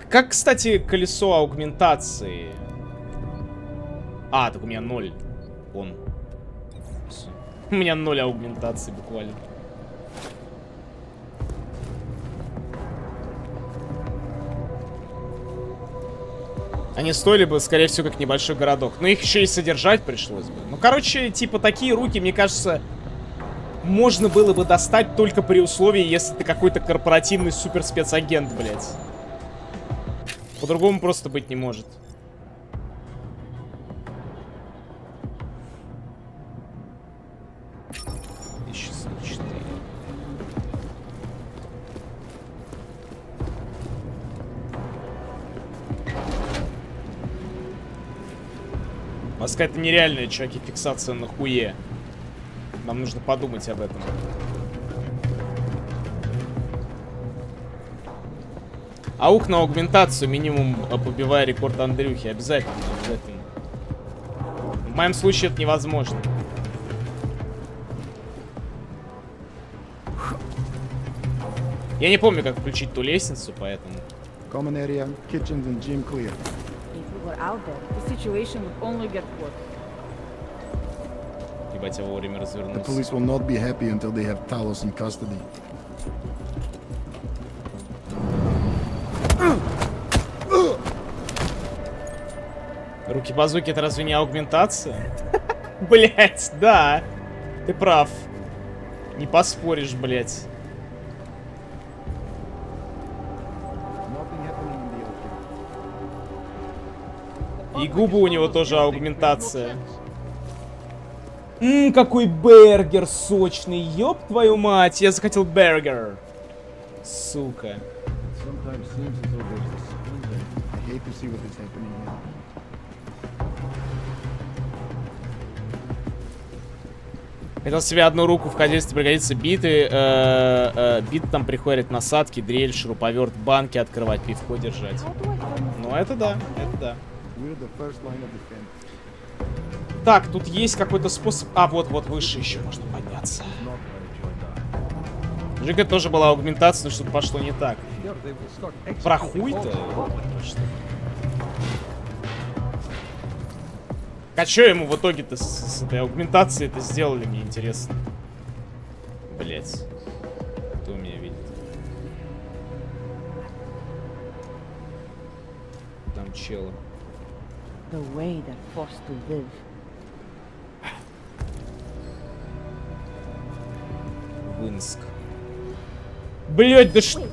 Как, кстати, колесо аугментации? А, так у меня 0. Он. У меня 0 аугментации буквально. Они стоили бы, скорее всего, как небольшой городок. Но их еще и содержать пришлось бы. Ну, короче, типа, такие руки, мне кажется, можно было бы достать только при условии, если ты какой-то корпоративный суперспецагент, блядь. По-другому просто быть не может. У вас какая-то нереальная, чуваки, фиксация на хуе. Нам нужно подумать об этом. Аук на аугментацию, минимум побивая рекорд Андрюхи. Обязательно, обязательно. В моем случае это невозможно. Я не помню, как включить ту лестницу, поэтому... Common area, kitchens and gym clear. If we were out there, the situation would only get worse. Ебать, я вовремя The развернулся. police will not be happy until they have Talos in custody. Руки-базуки — это разве не аугментация? Блять, да. Ты прав. Не поспоришь, блять. И губы у него тоже аугментация. Какой бергер сочный, ёб твою мать. Я захотел бергер. Сука. Хотел себе одну руку в хозяйстве пригодится биты. Биты там приходят, насадки, дрель, шуруповерт, банки открывать, пивко держать. Ну это да, это да. Так, тут есть какой-то способ... А, вот выше еще можно подняться. Жига тоже была аугментация, но что-то пошло не так. Про хуй-то? А что ему в итоге-то с этой аугментацией-то сделали, мне интересно. Блять. Кто меня видит? Там чело. The way they're forced to live. Вынск. Блять, да что?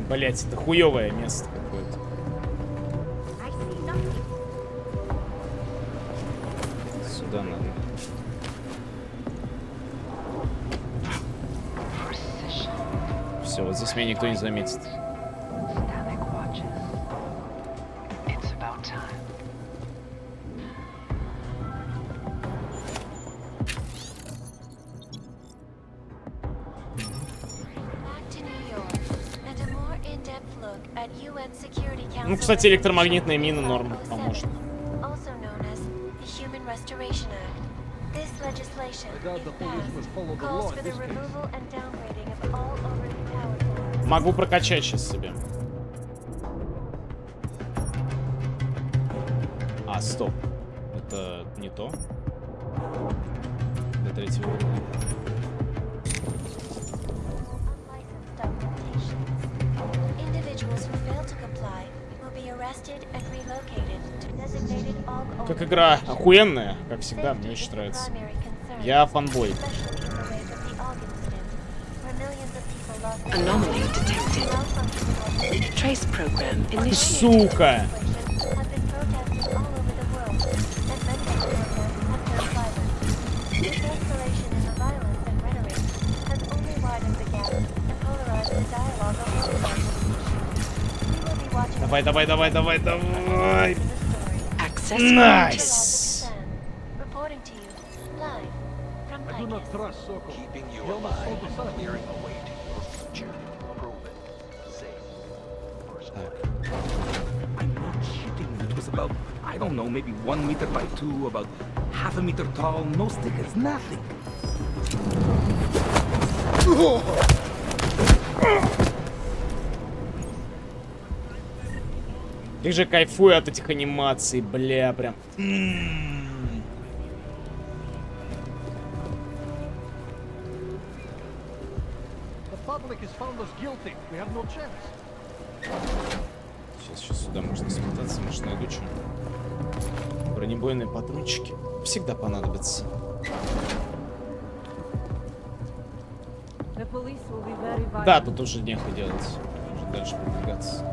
Блять, это хуёвое место какое-то. Сюда надо. Все, вот здесь меня никто не заметит. Ну, кстати, электромагнитная мина норм поможет. Legislation I doubt the police must follow the law calls in for the this case. removal and downgrading of all overly powerful. Могу прокачать сейчас себе. А, стоп. Это не то. До третьего уровня. Individuals who fail to comply will be arrested and relocated to designated all Как игра охуенная, как всегда, мне очень нравится. Я фанбой. Anomaly detected. Trace program initiated. Сука! Давай, давай, давай, давай, давай. Найс. I do not trust Soko. Keeping you alive and clearing a way to your future. Proven. Safe. First I'm not shitting. It was about, I don't know, maybe 1 meter by 2, about half a meter tall, no stickers, nothing. Как же кайфую от этих анимаций, бля, прям. Сейчас сюда можно смотаться, может найду что. Бронебойные патрончики всегда понадобятся. Да, тут уже нехуй делать. Можно дальше продвигаться.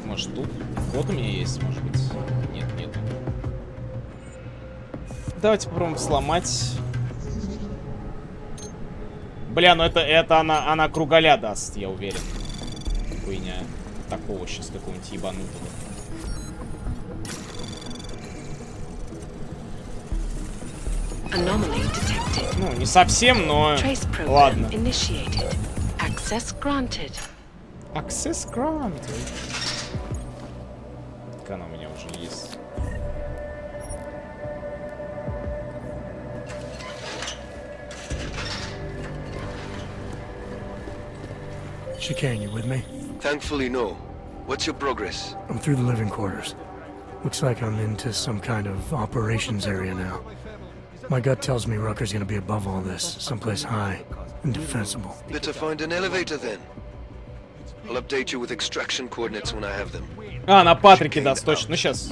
Может тут? Вот у меня есть, может быть. Нет, нет. Давайте попробуем сломать. Бля, ну это она кругаля даст, я уверен. Хуйня. Такого сейчас какого-нибудь ебанутого. Ну, не совсем, но... Ладно. Access granted. Access granted. Так она у меня уже есть. Chicane, you with me? Thankfully, no. What's your progress? I'm through the living quarters. Looks like I'm into some kind of operations area now. My gut tells me Rucker's gonna be above all this, someplace high and defensible. Better find an elevator then. I'll update you with extraction coordinates when I have them. А, на Патрике даст, точно. Ну, сейчас.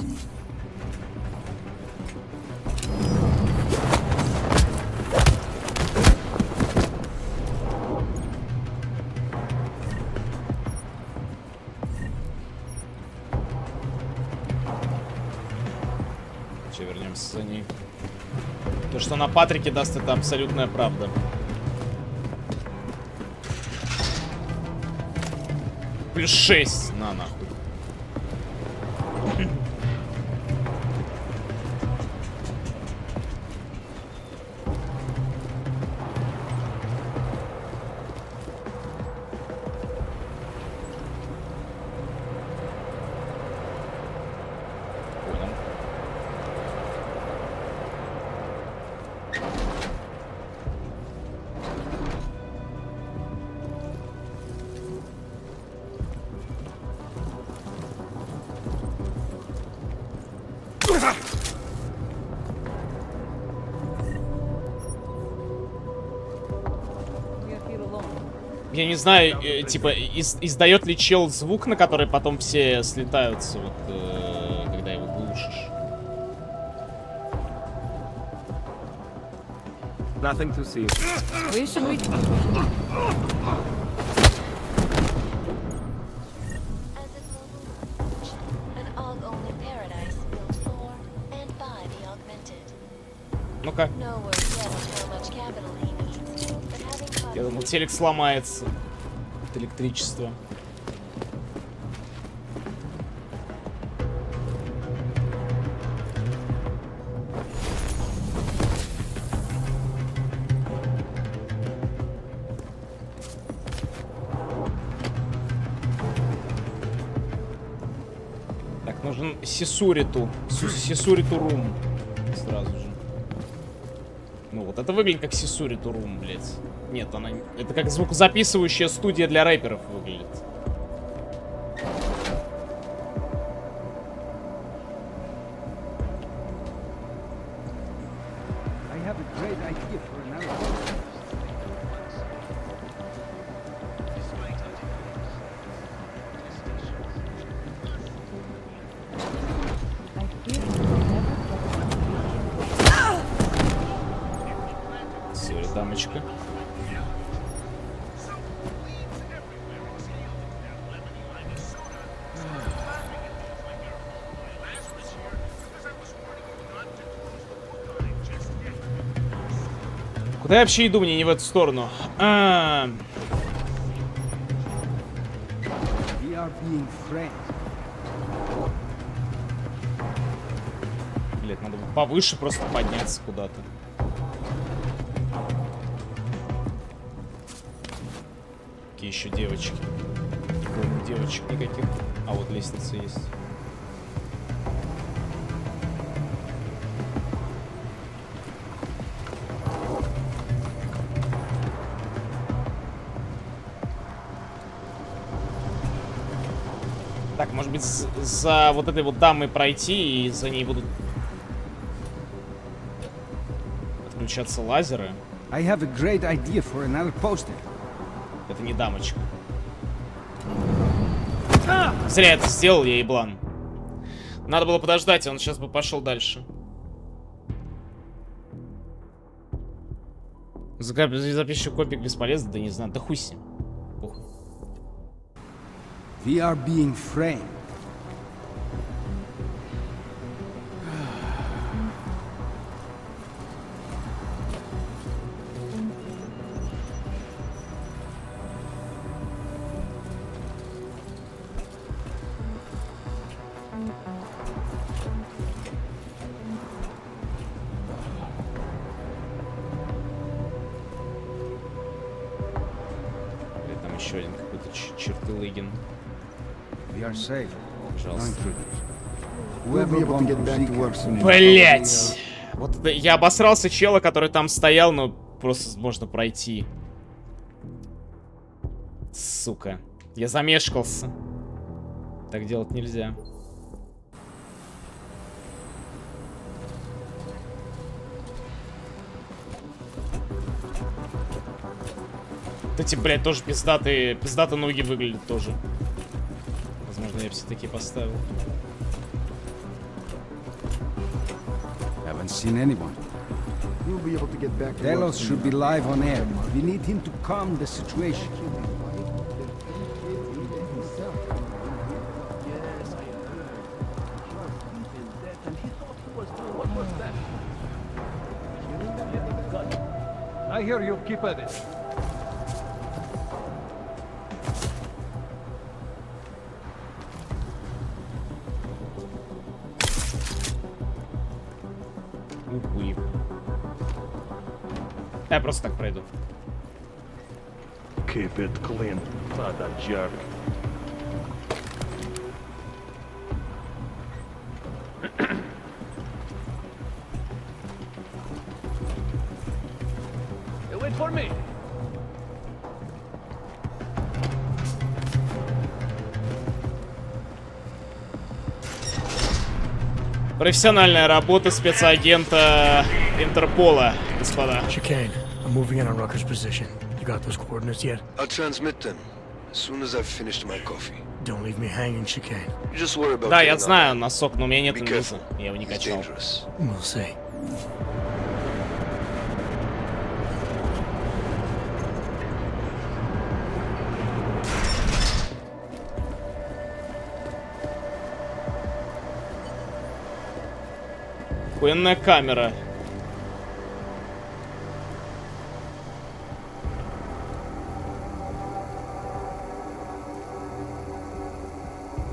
Че, вернемся за ней. То, что на Патрике даст, это абсолютная правда. Плюс 6. На, нахуй. Я не знаю, типа, издает ли чел звук, на который потом все слетаются, вот, когда его глушишь. Nothing to see. We should reach. An Og-only paradise built for and by the augmented. Ну-ка. Я думал, телек сломается от электричества. Так, нужен Сисуриту. Сисуриту рум. Сразу же. Ну вот это выглядит как Сисуриту рум, блядь. Нет, она... Это как звукозаписывающая студия для рэперов выглядит. Сори, дамочка. Куда я вообще иду? Мне не в эту сторону. Блять, надо повыше просто подняться куда-то. Какие еще девочки? Девочек никаких. А вот лестница есть. Так, может быть, за вот этой вот дамой пройти, и за ней будут отключаться лазеры. I have a great idea for another poster. Это не дамочка. Зря это сделал, я еблан. Надо было подождать, он сейчас бы пошел дальше. Запиши копик бесполезно, да не знаю, да хуй с ним. Похуй. We are being framed. Или там еще один какой-то чертылыгин. We are safe. Пожалуйста. We'll be able to get back to work soon. Блять! Вот это, я обосрался чела, который там стоял, но просто можно пройти. Сука. Я замешкался. Так делать нельзя. Вот эти, блядь, тоже пиздатые ноги выглядят тоже. Возможно, я все-таки поставил. Haven't seen anyone. We'll be able to get back to work Delos soon. should be live on air. We need him to calm the situation. I hear you. Keep at it. Ухуй. Я просто так пройду. Keep it clean, not a jerk. Hey, wait for me. Профессиональная работа спецагента Интерпола, господа. Chicane, I'm moving in on Rucker's position. You got those coordinates yet? I'll transmit them as soon as I've finished my coffee. Don't leave me hanging, Chicane. You just worry about Да, я getting знаю out. носок, но у меня нет Be инвиза. careful. Я его не It's качал. dangerous. We'll see. Охуенная камера.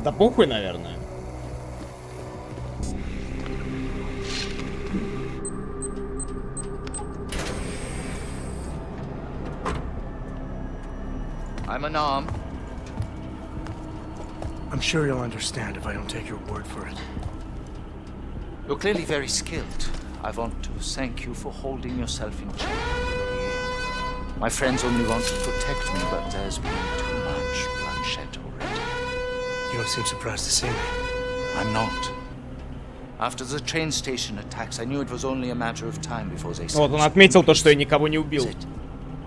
Да похуй, наверное. I'm unarmed. I'm sure you'll understand if I don't take your word for it. You're clearly very skilled. I want to thank you for holding yourself in check. My friends only want to protect me, but there's been too much bloodshed already. You don't seem surprised to see me. I'm not. After the train station attacks, I knew it was only a matter of time before they... Вот он отметил то, что я никого не убил.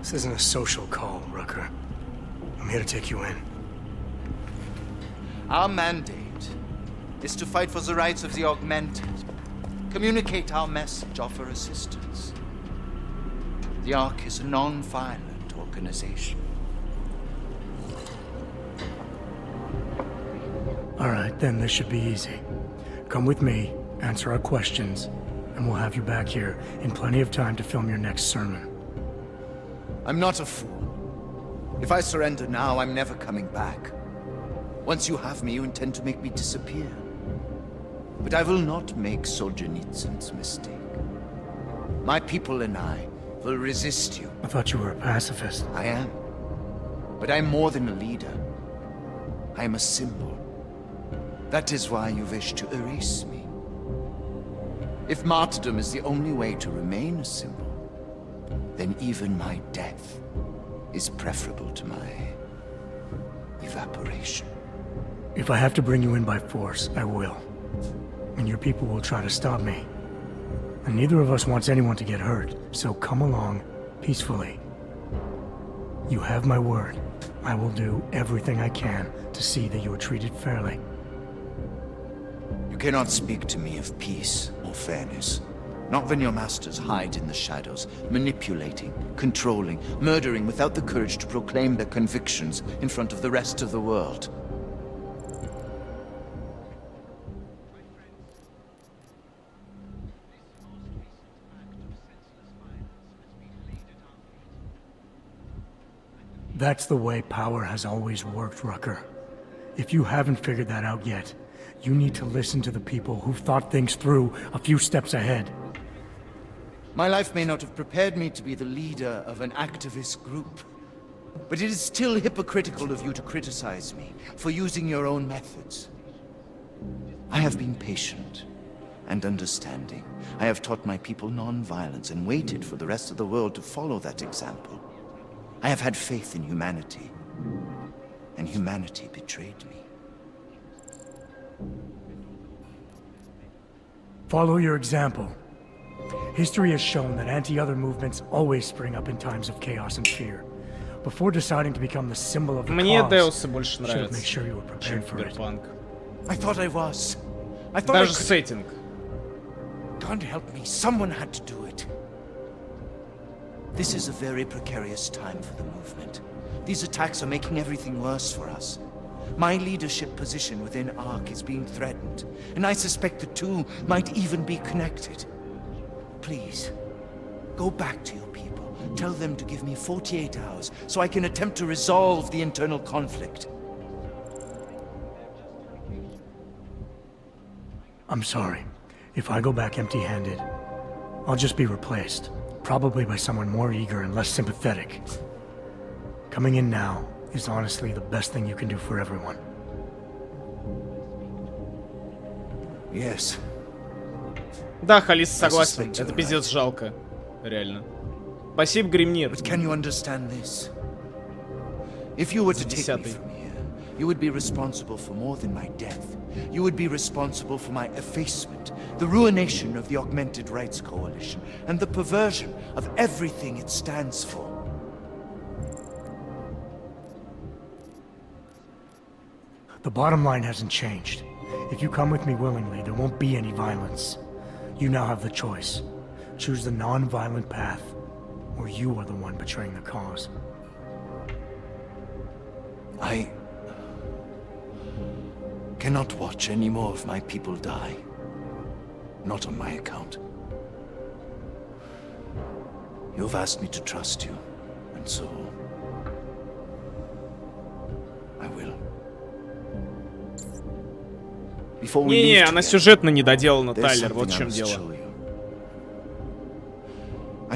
This isn't a social call, Rucker. I'm here to take you in. Our mandate is to fight for the rights of the augmented. Communicate our message, offer assistance. The Ark is a non-violent organization. Alright, then this should be easy. Come with me, answer our questions, and we'll have you back here in plenty of time to film your next sermon. I'm not a fool. If I surrender now, I'm never coming back. Once you have me, you intend to make me disappear. But I will not make Solzhenitsyn's mistake. My people and I will resist you. I thought you were a pacifist. I am. But I'm more than a leader. I am a symbol. That is why you wish to erase me. If martyrdom is the only way to remain a symbol, then even my death is preferable to my evaporation. If I have to bring you in by force, I will. And your people will try to stop me. And neither of us wants anyone to get hurt, so come along peacefully. You have my word. I will do everything I can to see that you are treated fairly. You cannot speak to me of peace or fairness. Not when your masters hide in the shadows, manipulating, controlling, murdering without the courage to proclaim their convictions in front of the rest of the world. That's the way power has always worked, Rucker. If you haven't figured that out yet, you need to listen to the people who've thought things through a few steps ahead. My life may not have prepared me to be the leader of an activist group, but it is still hypocritical of you to criticize me for using your own methods. I have been patient and understanding. I have taught my people non-violence and waited for the rest of the world to follow that example. I have had faith in humanity, and humanity betrayed me. Follow your example. History has shown that anti-other movements always spring up in times of chaos and fear. Before deciding to become the symbol of the Мне cause, Deus больше should нравится, make sure you were prepared for it. I thought I was. I thought Даже I could... сеттинг. God help me, someone had to do it. This is a very precarious time for the movement. These attacks are making everything worse for us. My leadership position within ARC is being threatened, and I suspect the two might even be connected. Please, go back to your people. Tell them to give me 48 hours so I can attempt to resolve the internal conflict. I'm sorry. If I go back empty-handed, I'll just be replaced. Probably by someone more eager and less sympathetic. Coming in now is honestly the best thing you can do for everyone. Yes. Да, Халис согласен. Это пиздец жалко. Реально. Спасибо, Гримнир. But can you understand this? If you were to take me from here, you would be responsible for more than my death. You would be responsible for my effacement, the ruination of the Augmented Rights Coalition, and the perversion of everything it stands for. The bottom line hasn't changed. If you come with me willingly, there won't be any violence. You now have the choice. Choose the non-violent path, or you are the one betraying the cause. I cannot watch any more of my people die. Not on my account. You've asked me to trust you, and so I will. Не-не, она сюжетно не доделана, Тайлер, вот в чем дело.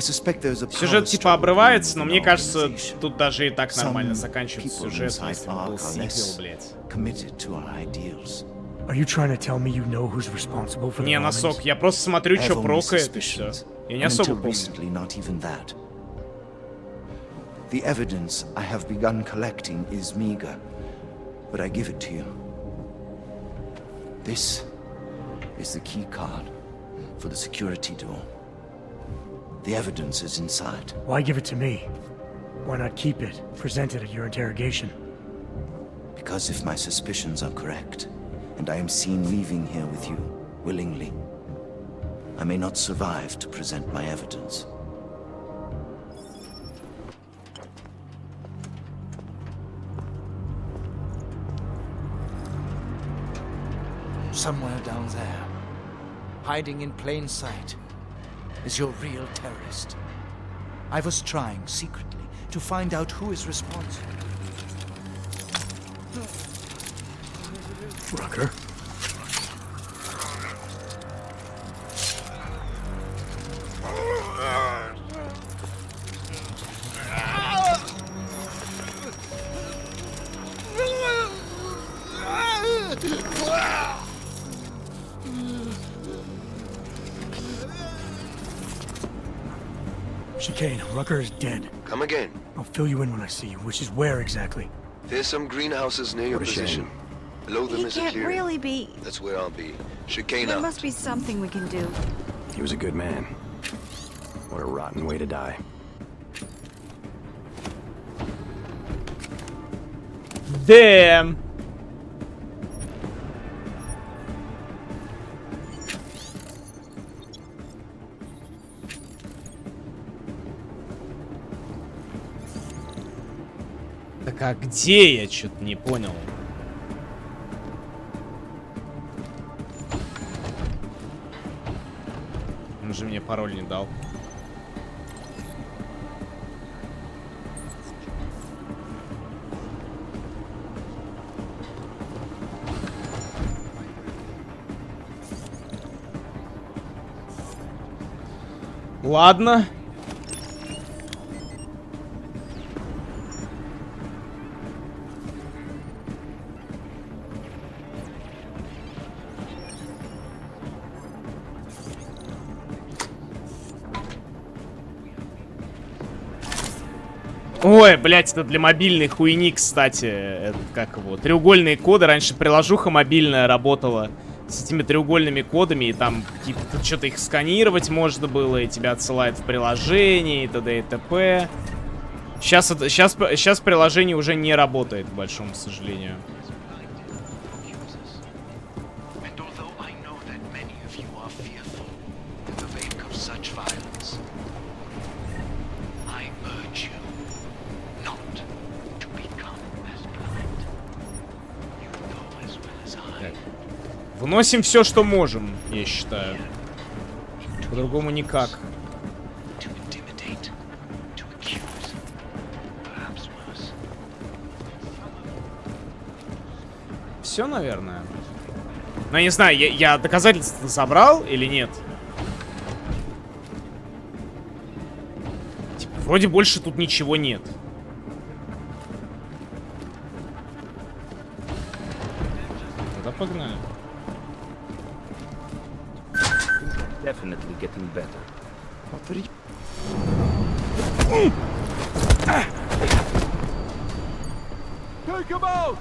Сюжет типа обрывается, но мне кажется, тут даже и так нормально заканчивается сюжет, если бы был сиквел, блядь. Не, носок, я просто смотрю, что прокает, и все. Я не особо помню. The evidence I have begun collecting is meager, but I give it to you. This is the key card for the security door. The evidence is inside. Why give it to me? Why not keep it, present it at your interrogation? Because if my suspicions are correct, and I am seen leaving here with you, willingly, I may not survive to present my evidence. Somewhere down there, hiding in plain sight, is your real terrorist. I was trying secretly to find out who is responsible. Rucker? Chicane, Rucker is dead. Come again. I'll fill you in when I see you, which is where exactly? There's some greenhouses near your position. Below them is a clearing. He can't really be. That's where I'll be. Chicane There out. must be something we can do. He was a good man. What a rotten way to die. Damn. Так а где я? Что-то не понял. Он же мне пароль не дал. Ладно. Ой, блядь, это для мобильной хуйни, кстати. Это как его? Треугольные коды. Раньше приложуха мобильная работала с этими треугольными кодами. И там типа что-то их сканировать можно было. И тебя отсылает в приложение, и т.д. и т.п. Сейчас приложение уже не работает, к большому сожалению. Выносим все, что можем, я считаю. По-другому никак. Все, наверное. Ну, я не знаю, я доказательства собрал или нет? Типа, вроде больше тут ничего нет. Тогда погнали. Definitely getting better. Take him out!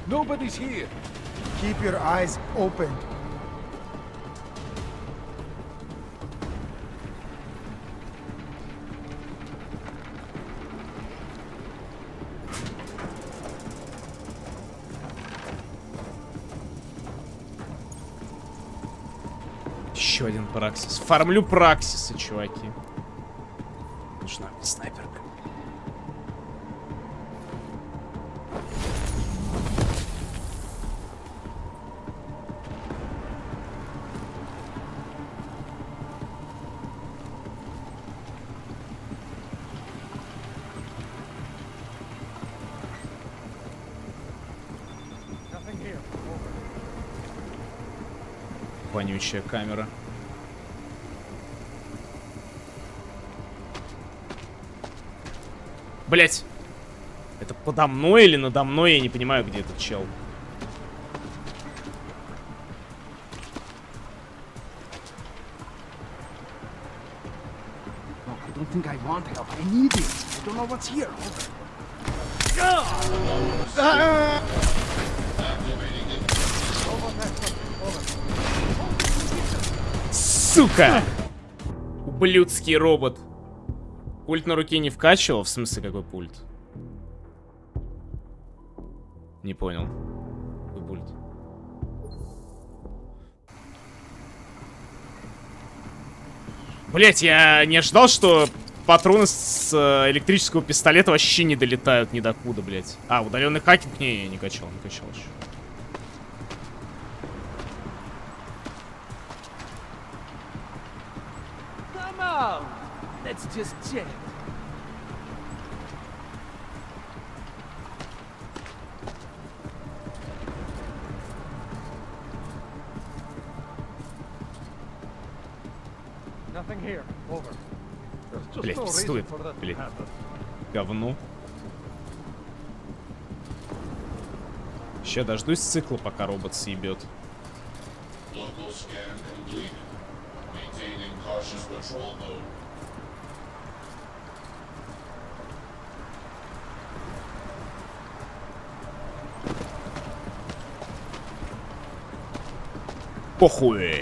Nobody's here. Keep your eyes open. Еще один праксис. Фармлю праксисы, чуваки. Нужна мне снайперка. Вонючая камера. Блять! Это подо мной или надо мной? Я не понимаю, где этот чел. I don't think I want help. I need it. I don't know what's here. Сука! Ублюдский робот. Пульт на руке не вкачивал? В смысле, какой пульт? Не понял. Какой пульт? Блять, я не ожидал, что патроны с электрического пистолета вообще не долетают ни докуда, блять. А, удаленный хакинг? Не качал еще. Let's just chat. Nothing here. Over. Блять, пиздует. Блять. Говно. Ща дождусь цикла, пока робот съебет. Похуй.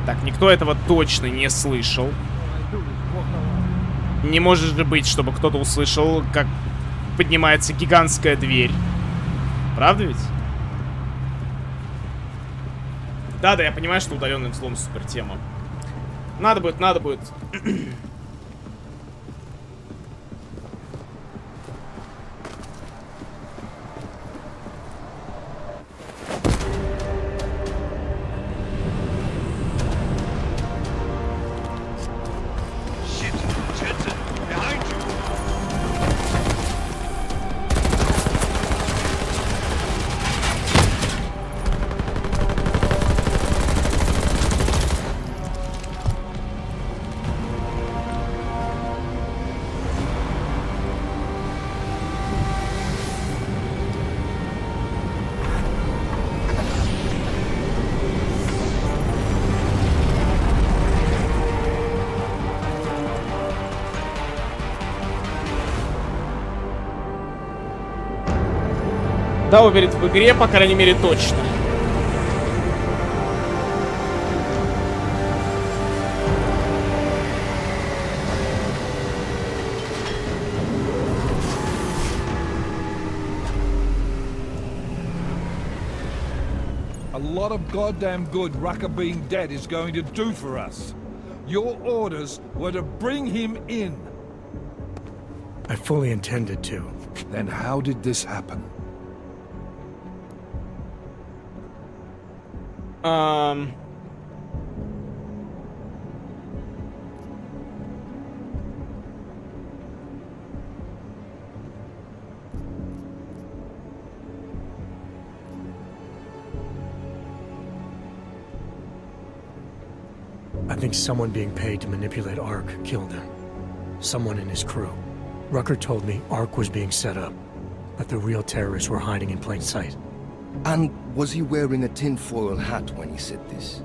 Так, никто этого точно не слышал. Не может же быть, чтобы кто-то услышал, как поднимается гигантская дверь. Правда ведь? Да, я понимаю, что удаленный взлом супер тема. Надо будет. Да, уверен, в игре, по крайней мере, точно. A lot of goddamn good Rucker being dead is going to do for us. Your orders were to bring him in. I fully intended to. Then how did this happen? I think someone being paid to manipulate Ark killed him. Someone in his crew. Rucker told me Ark was being set up, that the real terrorists were hiding in plain sight. And was he wearing a tinfoil hat when he said this?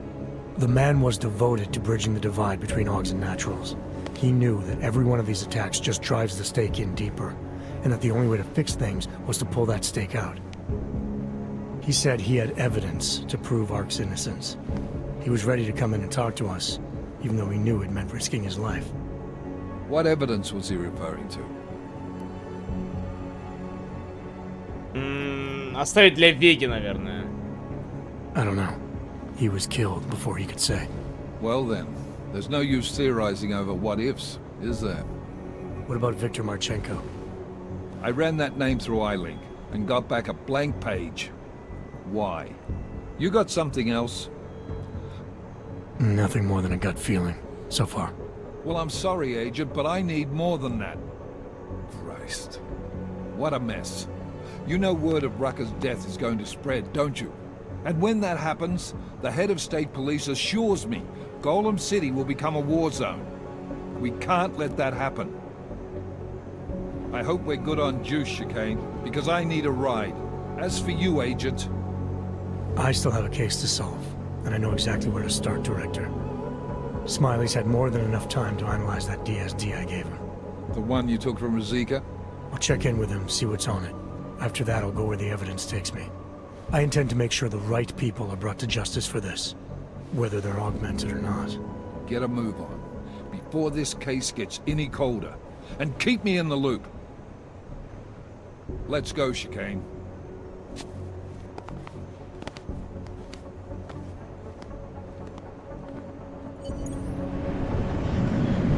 The man was devoted to bridging the divide between Augs and Naturals. He knew that every one of these attacks just drives the stake in deeper, and that the only way to fix things was to pull that stake out. He said he had evidence to prove Ark's innocence. He was ready to come in and talk to us, even though he knew it meant risking his life. What evidence was he referring to? Оставить для Веги, наверное. I don't know. He was killed before he could say. Well then, there's no use theorizing over what-ifs, is there? What about Victor Marchenko? I ran that name through iLink and got back a blank page. Why? You got something else? Nothing more than a gut feeling, so far. Well, I'm sorry, Agent, but I need more than that. Christ. What a mess. You know word of Rucker's death is going to spread, don't you? And when that happens, the head of state police assures me Golem City will become a war zone. We can't let that happen. I hope we're good on juice, Chicane, because I need a ride. As for you, Agent... I still have a case to solve, and I know exactly where to start, Director. Smiley's had more than enough time to analyze that DSD I gave him. The one you took from Ruzika? I'll check in with him, see what's on it. After that, I'll go where the evidence takes me. I intend to make sure the right people are brought to justice for this, whether they're augmented or not. Get a move on, before this case gets any colder. And keep me in the loop. Let's go, Chicane.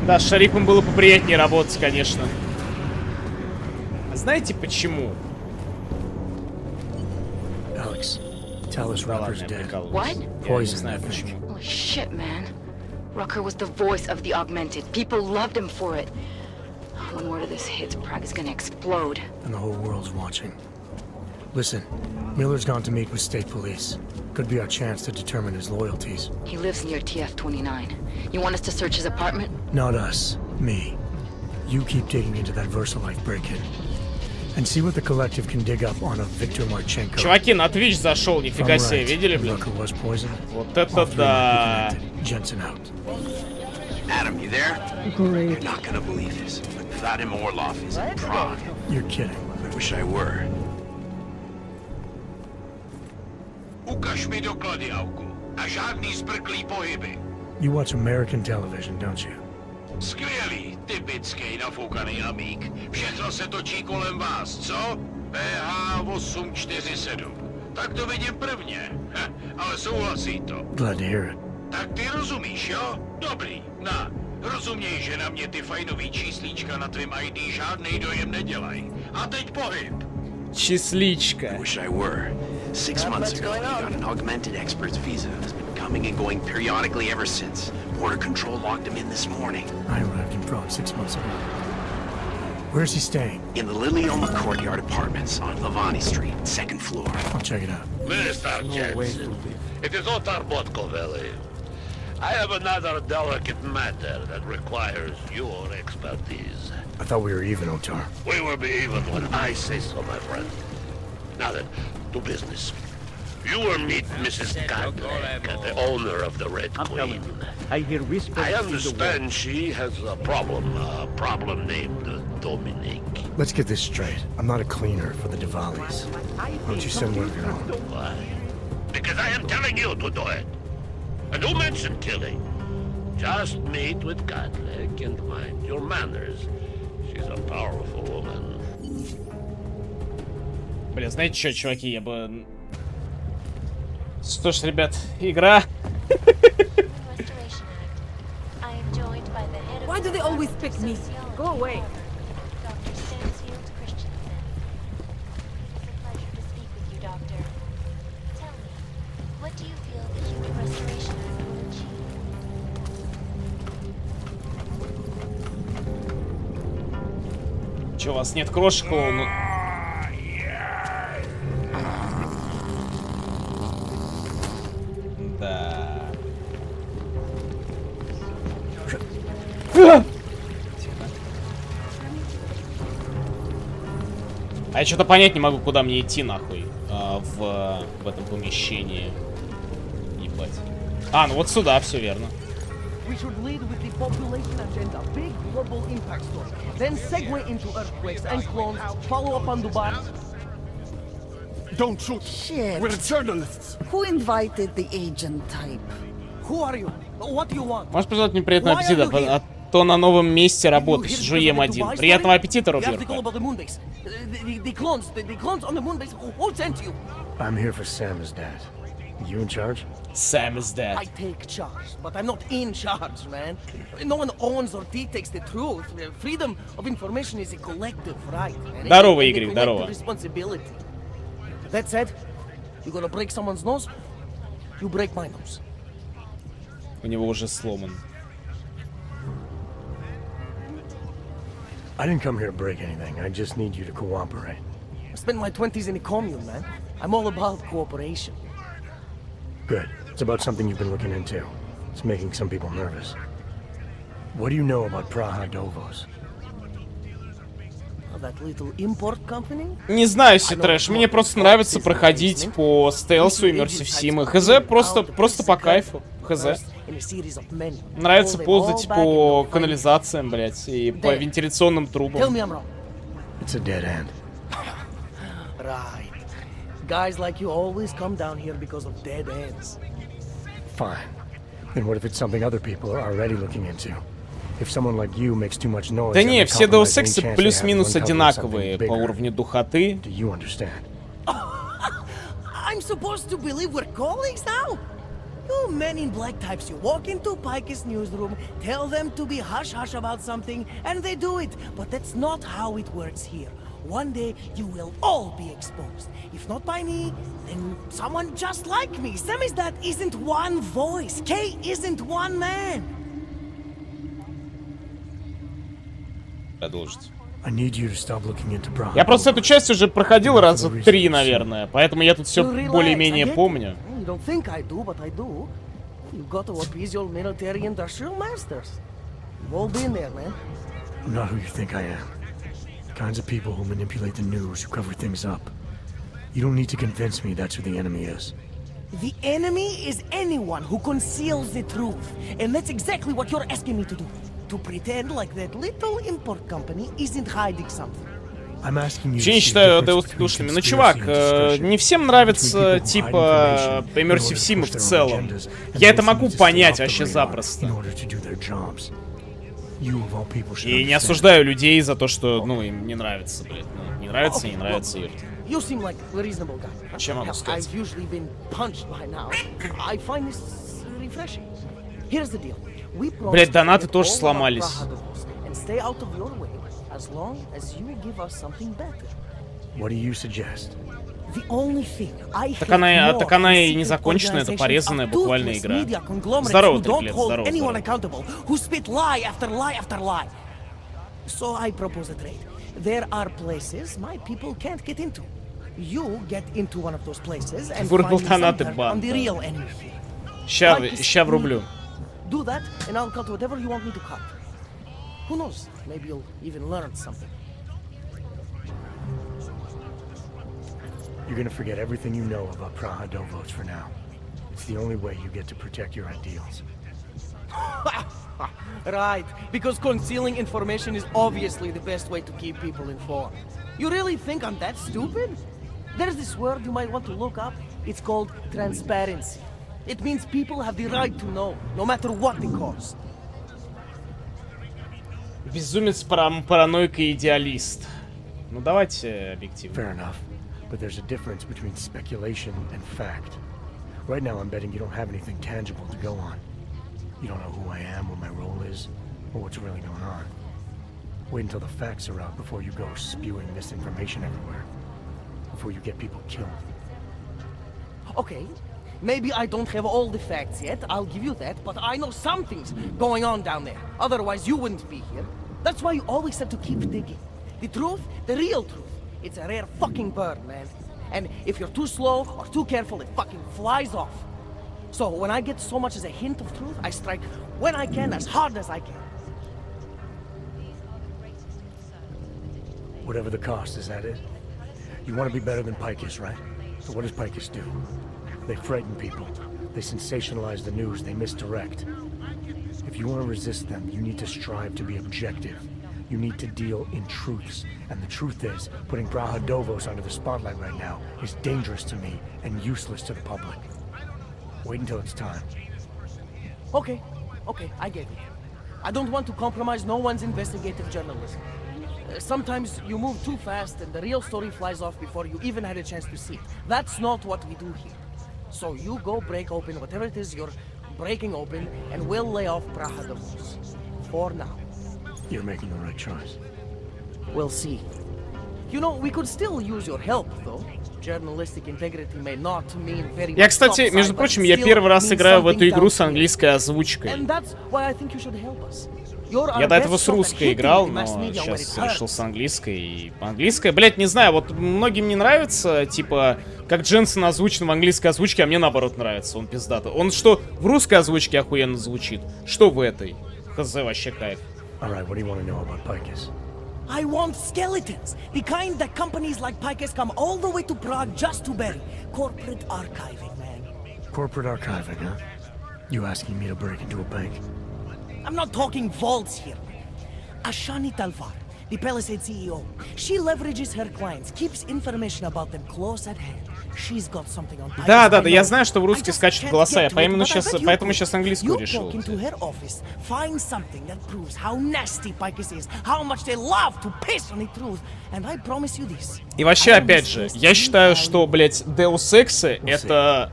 Да, с шерифом было поприятнее работать, конечно. А знаете почему? Alex, tell us Rucker's dead. What? Poison, I think. Holy shit, man. Rucker was the voice of the augmented. People loved him for it. When word of this hits, Prague is gonna explode. And the whole world's watching. Listen, Miller's gone to meet with state police. Could be our chance to determine his loyalties. He lives near TF-29. You want us to search his apartment? Not us. Me. You keep digging into that VersaLife break-in. And see what the collective can dig up on a Victor Marchenko. Чуваки, на Twitch зашел, нифига себе, видели, блин? Вот это да. Jensen out. Adam, you there? Great. You're not gonna believe this, but Vadim Orlov is in Prague. You're kidding. I wish I were. Ukaž mi doklady, Auku. A žádný zbrklý pohyby. You watch American television, don't you? Skvělý, typický nafoukaný amík. Všechno se točí kolem vás, co? PH847. Tak to vidím prvně. Ale souhlasí to. Glad to hear it. Tak ty rozumíš, jo? Dobrý, na. Rozuměj, že na mě ty fajnový číslíčka na tvým ID žádnej dojem nedělají. A teď pohyb. Číslíčka. I wish I were. 6 months ago, he got an augmented expert's visa. Has been coming and going periodically ever since. Border Control locked him in this morning. I arrived in Prague 6 months ago. Where's he staying? In the Lilioma Courtyard Apartments on Lavani Street, 2nd floor. I'll check it out. Mr. Jensen, it is Otar Botkoveli. I have another delicate matter that requires your expertise. I thought we were even, Otar. We will be even when I say so, my friend. Now then, to business. You will meet Mrs. Kadlec, the owner of the Red Queen. I hear whispers. I understand she has a problem named Dominic. Let's get this straight. I'm not a cleaner for the Diwalis. Why don't you send one of your own? Why? Because I am telling you to do it. And who mentioned killing? Just meet with Kadlec and mind your manners. She's a powerful woman. Блин, знаете что, чуваки, я бы... Что ж, ребят, игра... Why do they always pick me? Go away. What do you feel the human restoration will achieve? Че, у вас нет крошек? Ну... Да. А я что-то понять не могу, куда мне идти, нахуй, в этом помещении. Ебать. А, ну вот сюда, все верно. We should lead with the population agenda, big global impact story. Then segue into earthquakes and clones, follow up on Dubai. Don't shoot. Shit. We're journalists. Who invited the agent type? Who are you? What do you want? Можешь пожелать мне приятного аппетита, а то на новом месте работы сижу ем один. Приятного аппетита, Роберт. The clones on the moon base. Who sent you? I'm here for Sam's dad. You in charge? Sam is dead. I take charge, but I'm not in charge, man. No one owns or dictates the truth. Freedom of information is a collective right. Здорово, Игорь, здорово. Responsibility. That said, you gonna break someone's nose? You break my nose. У него уже сломан. I didn't come here to break anything. I just need you to cooperate. I spent my 20s in a commune, man. I'm all about cooperation. Good. It's about something you've been looking into. It's making some people nervous. What do you know about проходит? That little import company? Не знаю, си трэш. Мне просто нравится проходить по стелсу и Immersive Sim. ХЗ просто по кайфу. ХЗ. Нравится ползать по канализациям, блять, и по вентиляционным трубам. It's a dead end. Right. Guys like you always come down here because of dead ends. Fine. Then what if it's something other people are already looking into? If someone like you makes too much noise, да не, все Deus Ex'ы плюс-минус одинаковые по уровню духоты. Do you understand? I'm supposed to believe we're colleagues now? You men in black types, you walk into Pike's newsroom, tell them to be hush-hush about something, and they do it. But that's not how it works here. One day, you will all be exposed. If not by me, then someone just like me. Samizdat isn't one voice. K isn't one man. Продолжить. Я просто эту часть уже проходил раза 3, наверное, поэтому я тут все более-менее помню. You don't think I do, but I do. You got to appease your military industrial masters. You've all been there, man. I'm not who you think I am. The kinds of people who manipulate the news, who cover things up. You don't need to convince me that's who the enemy is. The enemy is anyone who conceals the truth. And that's exactly what you're asking me to do. To pretend like that little import company isn't hiding something. Вообще не считаю Deus душными. Ну, чувак, не всем нравится, типа, Immersive Sim в целом. Я это могу понять вообще запросто. И не осуждаю людей за то, что, ну, им не нравится, блядь. Ну, не нравится, не нравится, Юр. Чем могу сказать? Блять, донаты тоже сломались. Так она и не закончена, это порезанная буквально игра. Здорово, Триклет, здорово. Вырубил донаты бан. Ща врублю. Do that, and I'll cut whatever you want me to cut. Who knows? Maybe you'll even learn something. You're gonna forget everything you know about проходит for now. It's the only way you get to protect your ideals. Right, because concealing information is obviously the best way to keep people informed. You really think I'm that stupid? There's this word you might want to look up. It's called transparency. It means people have the right to know, no matter what the cost. Безумец, параноик и идеалист. Ну давайте объективно. Fair enough, but there's a difference between speculation and fact. Right now, I'm betting you don't have anything tangible to go on. You don't know who I am, what my role is, or what's really going on. Wait until the facts are out before you go spewing misinformation everywhere. Before you get people killed. Okay. Maybe I don't have all the facts yet, I'll give you that, but I know some things going on down there. Otherwise, you wouldn't be here. That's why you always have to keep digging. The truth, the real truth, it's a rare fucking bird, man. And if you're too slow or too careful, it fucking flies off. So when I get so much as a hint of truth, I strike when I can, as hard as I can. Whatever the cost, is that it? You want to be better than Picus, right? So what does Picus do? They frighten people. They sensationalize the news. They misdirect. If you want to resist them, you need to strive to be objective. You need to deal in truths. And the truth is, putting проходит under the spotlight right now is dangerous to me and useless to the public. Wait until it's time. Okay, I get it. I don't want to compromise no one's investigative journalism. Sometimes you move too fast and the real story flies off before you even had a chance to see it. That's not what we do here. So you go break open whatever it is you're breaking open, and we'll lay off Praha the Moose. For now. You're making the right choice. We'll see. You know, we could still use your help, though. Journalistic integrity may not mean very much. Я, кстати, между прочим, я первый раз играю в эту игру с английской озвучкой. And that's why I think you should help us. Я до этого с русской играл, но сейчас решил с английской. И английская, блять, не знаю, вот многим не нравится, типа, как Дженсен озвучен в английской озвучке, а мне наоборот нравится, он пиздатый. Он что, в русской озвучке охуенно звучит? Что в этой? Хз, вообще кайф. Alright, what do you want to know about Picus? I want skeletons. The kind that companies like Picus come all the way to Prague just to bury. Corporate archiving, man. Corporate archiving, huh? You asking me to break into a bank? I'm not talking vaults here. Ashani Talvar, the Palisade CEO. She leverages her clients, keeps information about them close at hand. She's got something on Picus. Да, я знаю, что в русский скачут голоса, я поэтому сейчас английскую решил. Walk into her office, find something that proves how nasty Picus is, how much they love to piss on the truth, and I promise you this. И вообще, опять же, я считаю, что, блять, Deus Ex это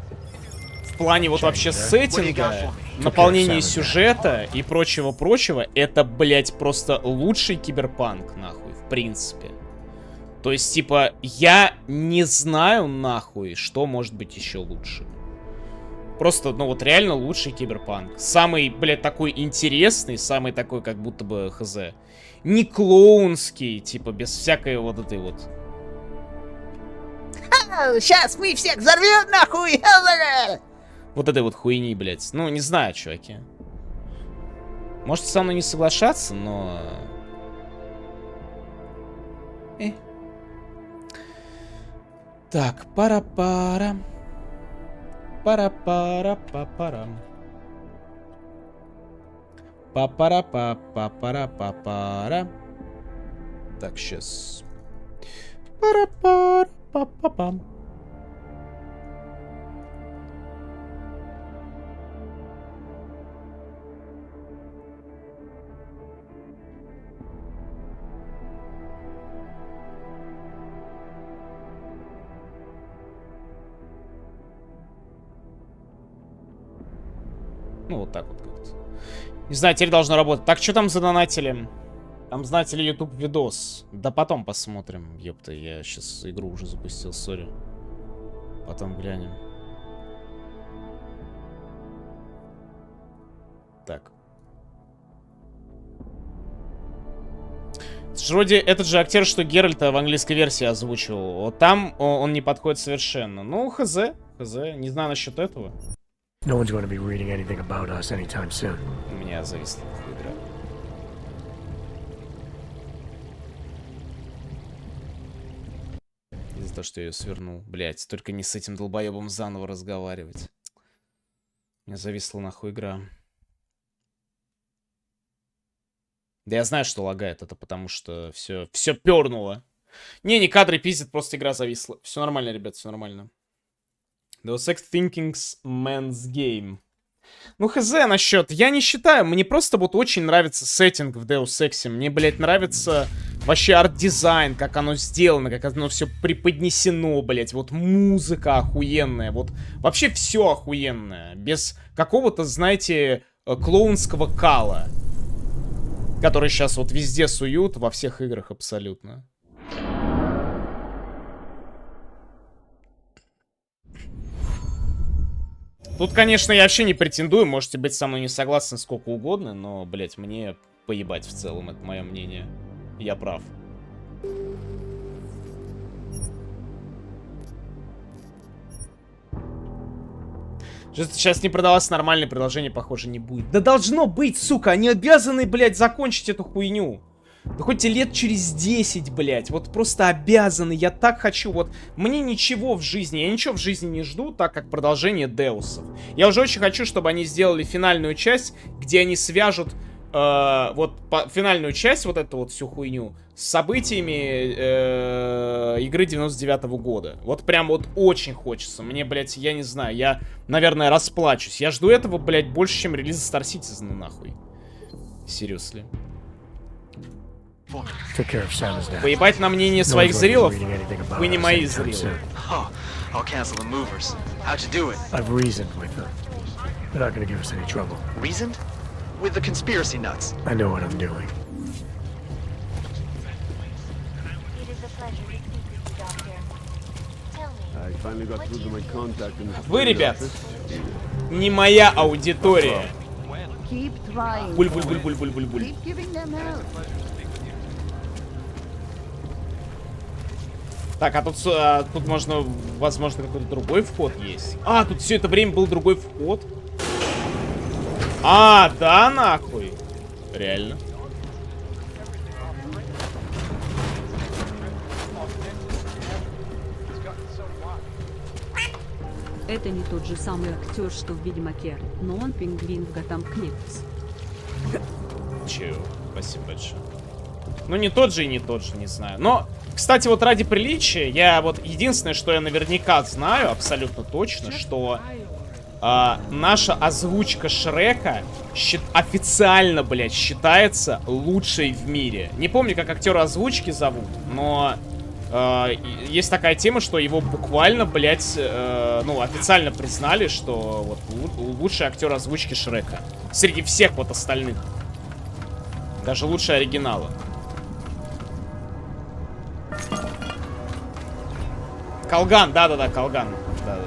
в плане вот вообще сеттинга, наполнения сюжета и прочего, это, блять, просто лучший киберпанк, нахуй, в принципе. То есть, типа, я не знаю, нахуй, что может быть еще лучше. Просто, ну вот, реально лучший киберпанк. Самый, блядь, такой интересный, самый такой, как будто бы, хз. Не клоунский, типа, без всякой вот этой вот... Сейчас мы всех взорвем, нахуй! Вот этой вот хуйни, блядь. Ну, не знаю, чуваки. Можете со мной не соглашаться, но... Так, пара-пара. Пара-пара-па-парам. Па-пара-па-па-пара-па-пара. Так, сейчас. Пара-пара-па-па-пам. Ну, вот так вот как-то. Не знаю, теперь должно работать. Так, что там задонатили? Там задонатили YouTube видос. Да потом посмотрим. Ёпта, я сейчас игру уже запустил, сори. Потом глянем. Так. Вроде этот же актер, что Геральта в английской версии озвучивал. Вот там он не подходит совершенно. Ну, хз. Не знаю насчет этого. No one's going to be reading anything about us anytime soon. У меня зависла игра. Из-за того, что я ее свернул. Блять, только не с этим долбоебом заново разговаривать. У меня зависла нахуй игра. Да я знаю, что лагает это, потому что все пернуло. Не кадры пиздят, просто игра зависла. Все нормально, ребят, все нормально. Deus Ex Thinking's Man's Game. Ну, хз насчет. Я не считаю, мне просто вот очень нравится сеттинг в Deus Ex. Мне, блядь, нравится вообще арт-дизайн, как оно сделано, как оно все преподнесено, блядь. Вот музыка охуенная, вот вообще все охуенное. Без какого-то, знаете, клоунского кала, который сейчас вот везде суют, во всех играх абсолютно. Тут, конечно, я вообще не претендую, можете быть со мной не согласны сколько угодно, но, блять, мне поебать в целом, это мое мнение. Я прав. Сейчас не продалось нормальное предложение, похоже, не будет. Да должно быть, сука, они обязаны, блять, закончить эту хуйню. Да хоть и лет через 10, блядь. Вот просто обязаны. Я так хочу. Вот мне ничего в жизни. Я ничего в жизни не жду, так как продолжение Деусов. Я уже очень хочу, чтобы они сделали финальную часть, где они свяжут финальную часть, вот эту вот всю хуйню, с событиями игры 99-го года. Вот прям вот очень хочется. Мне, блядь, я не знаю. Я, наверное, расплачусь. Я жду этого, блядь, больше, чем релиза Star Citizen, нахуй. Seriously. Took care of Santa's dad. Поебать на мнение No своих one's зрелов? reading anything about Вы не us мои anytime зрелы. soon. Oh, I'll cancel the movers. How'd you do it? I've reasoned with them. They're not gonna give us any trouble. Reasoned? With the conspiracy nuts. I know what I'm doing. It is a pleasure to speak with you, Doctor. Tell me, I finally got through to my contact in the Вы, ребят, не моя аудитория. Keep trying. Буль-буль-буль-буль-буль-буль. Keep giving them help. Так, а тут можно, возможно, какой-то другой вход есть. А, тут все это время был другой вход. А, да, нахуй. Реально. Это не тот же самый актер, что в Ведьмаке, но он пингвин в Готэм Книгс. Чего? Спасибо большое. Ну, не тот же и не тот же, не знаю. Но, кстати, вот ради приличия, я вот единственное, что я наверняка знаю, абсолютно точно, что наша озвучка Шрека официально, блядь, считается лучшей в мире. Не помню, как актера озвучки зовут, но есть такая тема, что его буквально, блядь, ну, официально признали, что вот лучший актер озвучки Шрека. Среди всех вот остальных. Даже лучше оригинала. Колган, да-да-да, Колган. Да-да.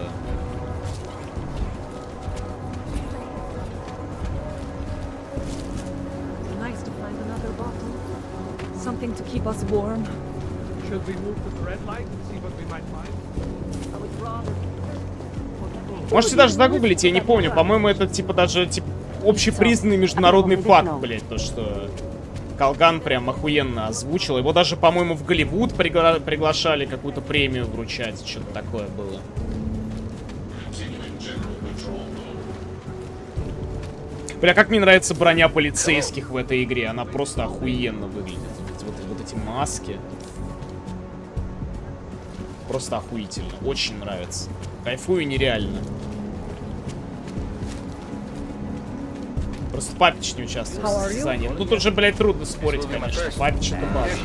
Nice to find another bottle. Something to keep us warm. Should we move to the red light and see what we might find? I would rather. Можете даже загуглить, я не помню. По-моему, это типа даже типа общепризнанный международный факт, блять, то что Колган прям охуенно озвучил. Его даже, по-моему, в Голливуд приглашали какую-то премию вручать. Что-то такое было. Бля, как мне нравится броня полицейских в этой игре. Она просто охуенно выглядит. Вот эти маски. Просто охуительно. Очень нравится. Кайфую нереально. Просто Папич не участвовал в состязании. Ну тут уже, блядь, трудно спорить, конечно. Папич это база.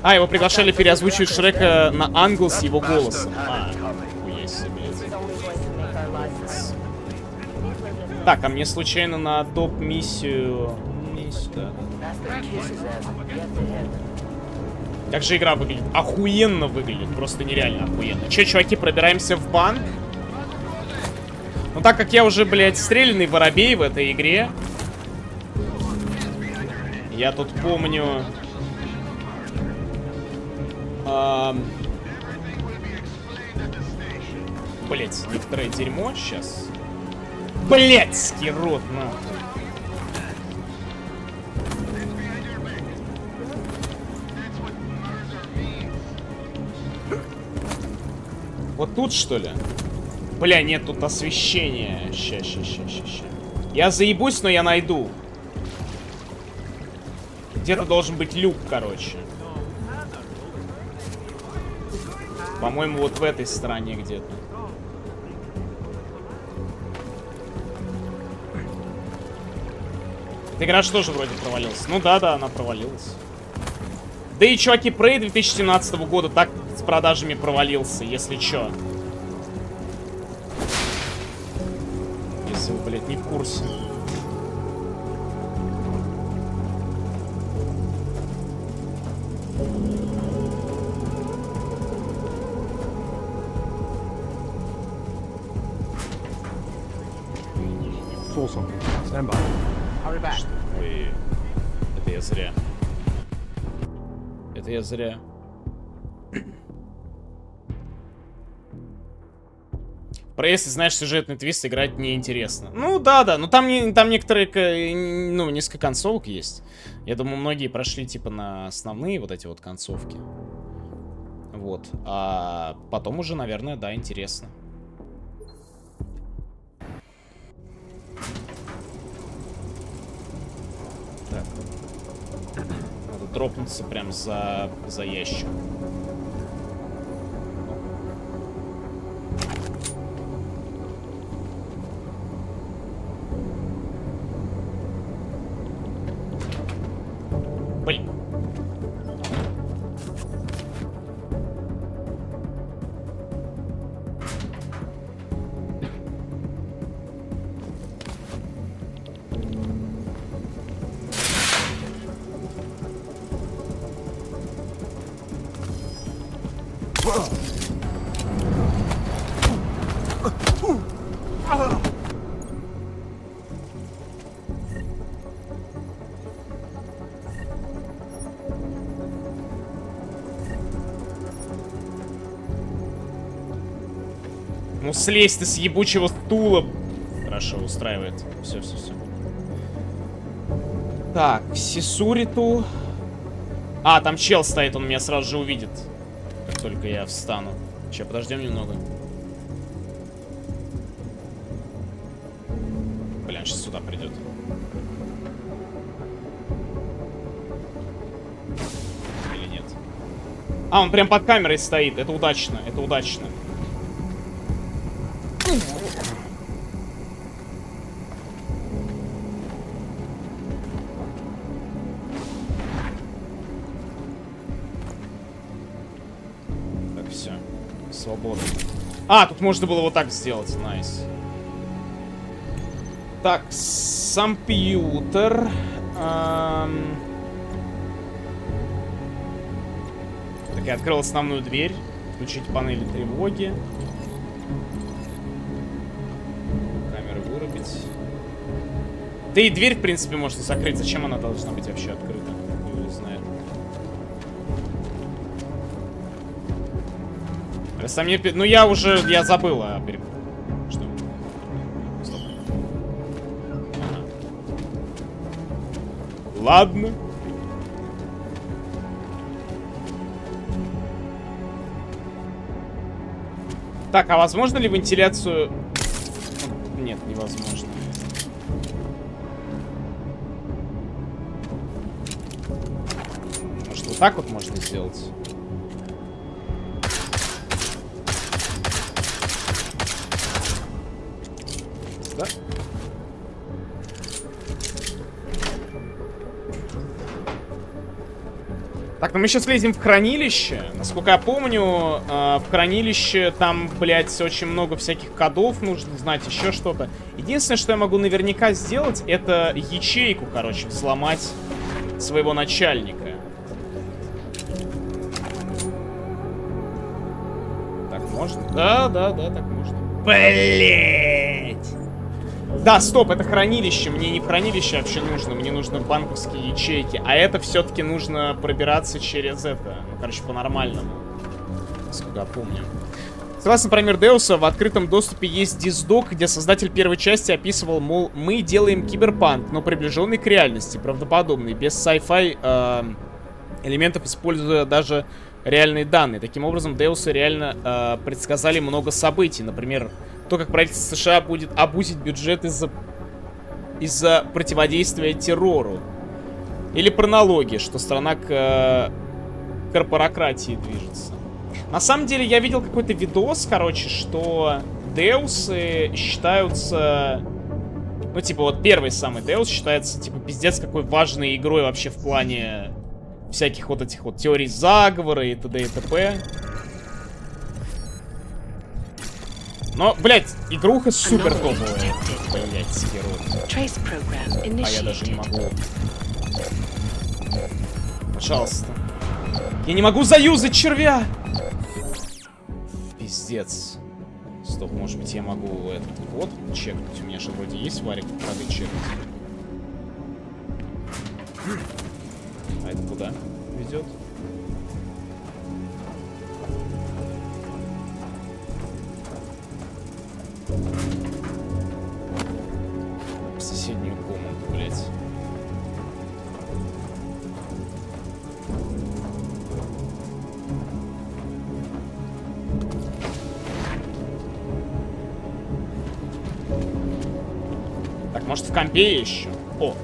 А, его приглашали переозвучивать Шрека на англ с его голосом. А, хуя себе, блядь. Так, а мне случайно на топ-миссию... Да. Как же игра выглядит? Охуенно выглядит, просто нереально охуенно. Че, чуваки, пробираемся в банк? Ну, так как я уже, блядь, стрелянный воробей в этой игре, я тут помню... Блядь, некоторое дерьмо сейчас. Блядский рот, нахуй. Вот тут, что ли? Бля, нет, тут освещение. Ща. Я заебусь, но я найду. Где-то должен быть люк, короче. По-моему, вот в этой стороне где-то. Эта игра же тоже вроде провалилась. Ну да, она провалилась. Да и, чуваки, Prey 2017 года так с продажами провалился, если чё. Если вы, блядь, не в курсе. Ой, это я зря. Это я зря. Про если знаешь сюжетный твист, играть неинтересно. Ну да, но там некоторые, ну, несколько концовок есть. Я думаю, многие прошли типа на основные вот эти вот концовки. Вот. А потом уже, наверное, да, интересно. Так. Надо дропнуться прям за ящик. Ну слезь ты с ебучего стула. Хорошо, устраивает. Все. Так, Сисуриту. А, там чел стоит, он меня сразу же увидит. Как только я встану. Че, подождем немного. Блин, сейчас сюда придет. Или нет? А, он прям под камерой стоит. Это удачно, это удачно. Так, все. Свобода. А, тут можно было вот так сделать. Найс. Так, компьютер. Так, я открыл основную дверь. Включить панели тревоги. Камеры вырубить. Да и дверь, в принципе, можно закрыть. Зачем она должна быть вообще открыта? Кто его знает. Просто мне... Ну, я забыл о перепутке. Что? Стоп. Ага. Ладно. Так, а возможно ли вентиляцию... Нет, невозможно. Может, вот так вот можно сделать? Да? Так, ну мы сейчас лезем в хранилище. Насколько я помню, в хранилище там, блядь, очень много всяких кодов нужно знать, еще что-то. Единственное, что я могу наверняка сделать, это ячейку, короче, взломать своего начальника. Так можно? Да, так можно. Блять! Да, стоп, это хранилище. Мне не в хранилище вообще нужно. Мне нужны банковские ячейки. А это все-таки нужно пробираться через это. Ну, короче, по-нормальному. Насколько я помню. Согласно примеру Деуса, в открытом доступе есть диздок, где создатель первой части описывал, мол, мы делаем киберпанк, но приближенный к реальности, правдоподобный, без sci-fi элементов, используя даже реальные данные. Таким образом, Деусы реально предсказали много событий. Например, то, как правительство США будет обузить бюджет из-за противодействия террору. Или пронологи, что страна к корпорократии движется. На самом деле, я видел какой-то видос, короче, что Деусы считаются... Ну, типа, вот первый самый Деус считается, типа, пиздец, какой важной игрой вообще в плане всяких вот этих вот теорий заговора и т.д. и т.п. Но, блядь, игруха супер топовая. Блядь, герой. А я даже не могу. Пожалуйста. Я не могу заюзать червя! Пиздец. Стоп, может быть я могу этот вот чекнуть. У меня же вроде есть варик, надо чекнуть. А это куда ведет? В соседнюю комнату, блядь. Так, может в компе еще? О!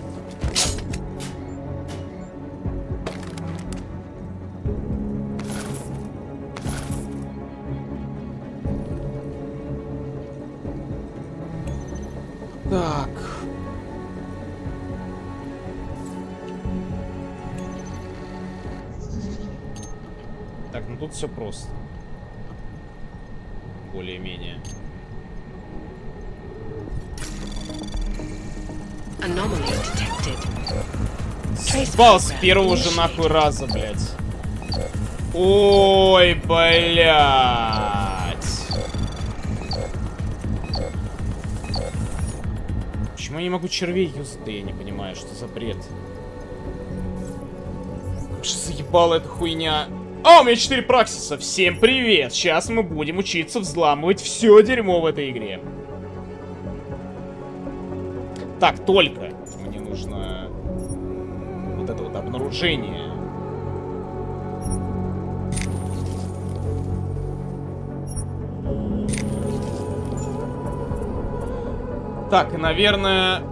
Так. Так, ну тут все просто. Более-менее. Спал с первого же нахуй раза, блядь. Ой, блядь. Почему я не могу червей юзать? Да я не понимаю, что за бред. Что заебала эта хуйня. А, у меня 4 праксиса. Всем привет. Сейчас мы будем учиться взламывать все дерьмо в этой игре. Так, только мне нужно вот это вот обнаружение. Так, и, наверное,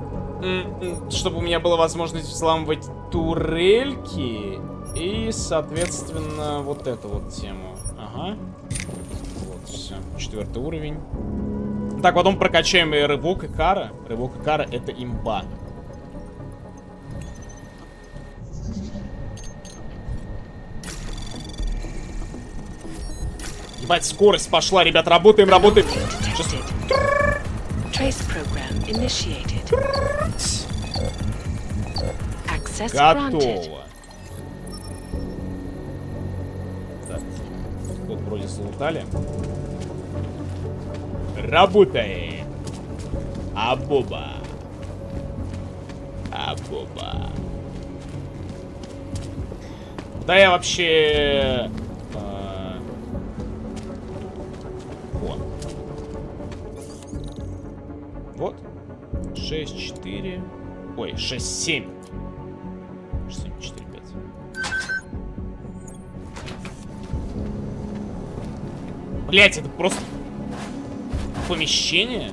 чтобы у меня была возможность взламывать турельки и, соответственно, вот эту вот тему. Ага. Вот, все. 4-й уровень. Так, потом прокачаем и рывок и кара. Рывок и кара — это имба. Ебать, скорость пошла, ребят, работаем, работаем. Сейчас... Готово. Так, тут вроде залутали. Работай. Абоба. Абоба. Да я вообще... Вот. 6, 4. Ой, 6, 7. 7, 4, 5. Блять, это просто помещение.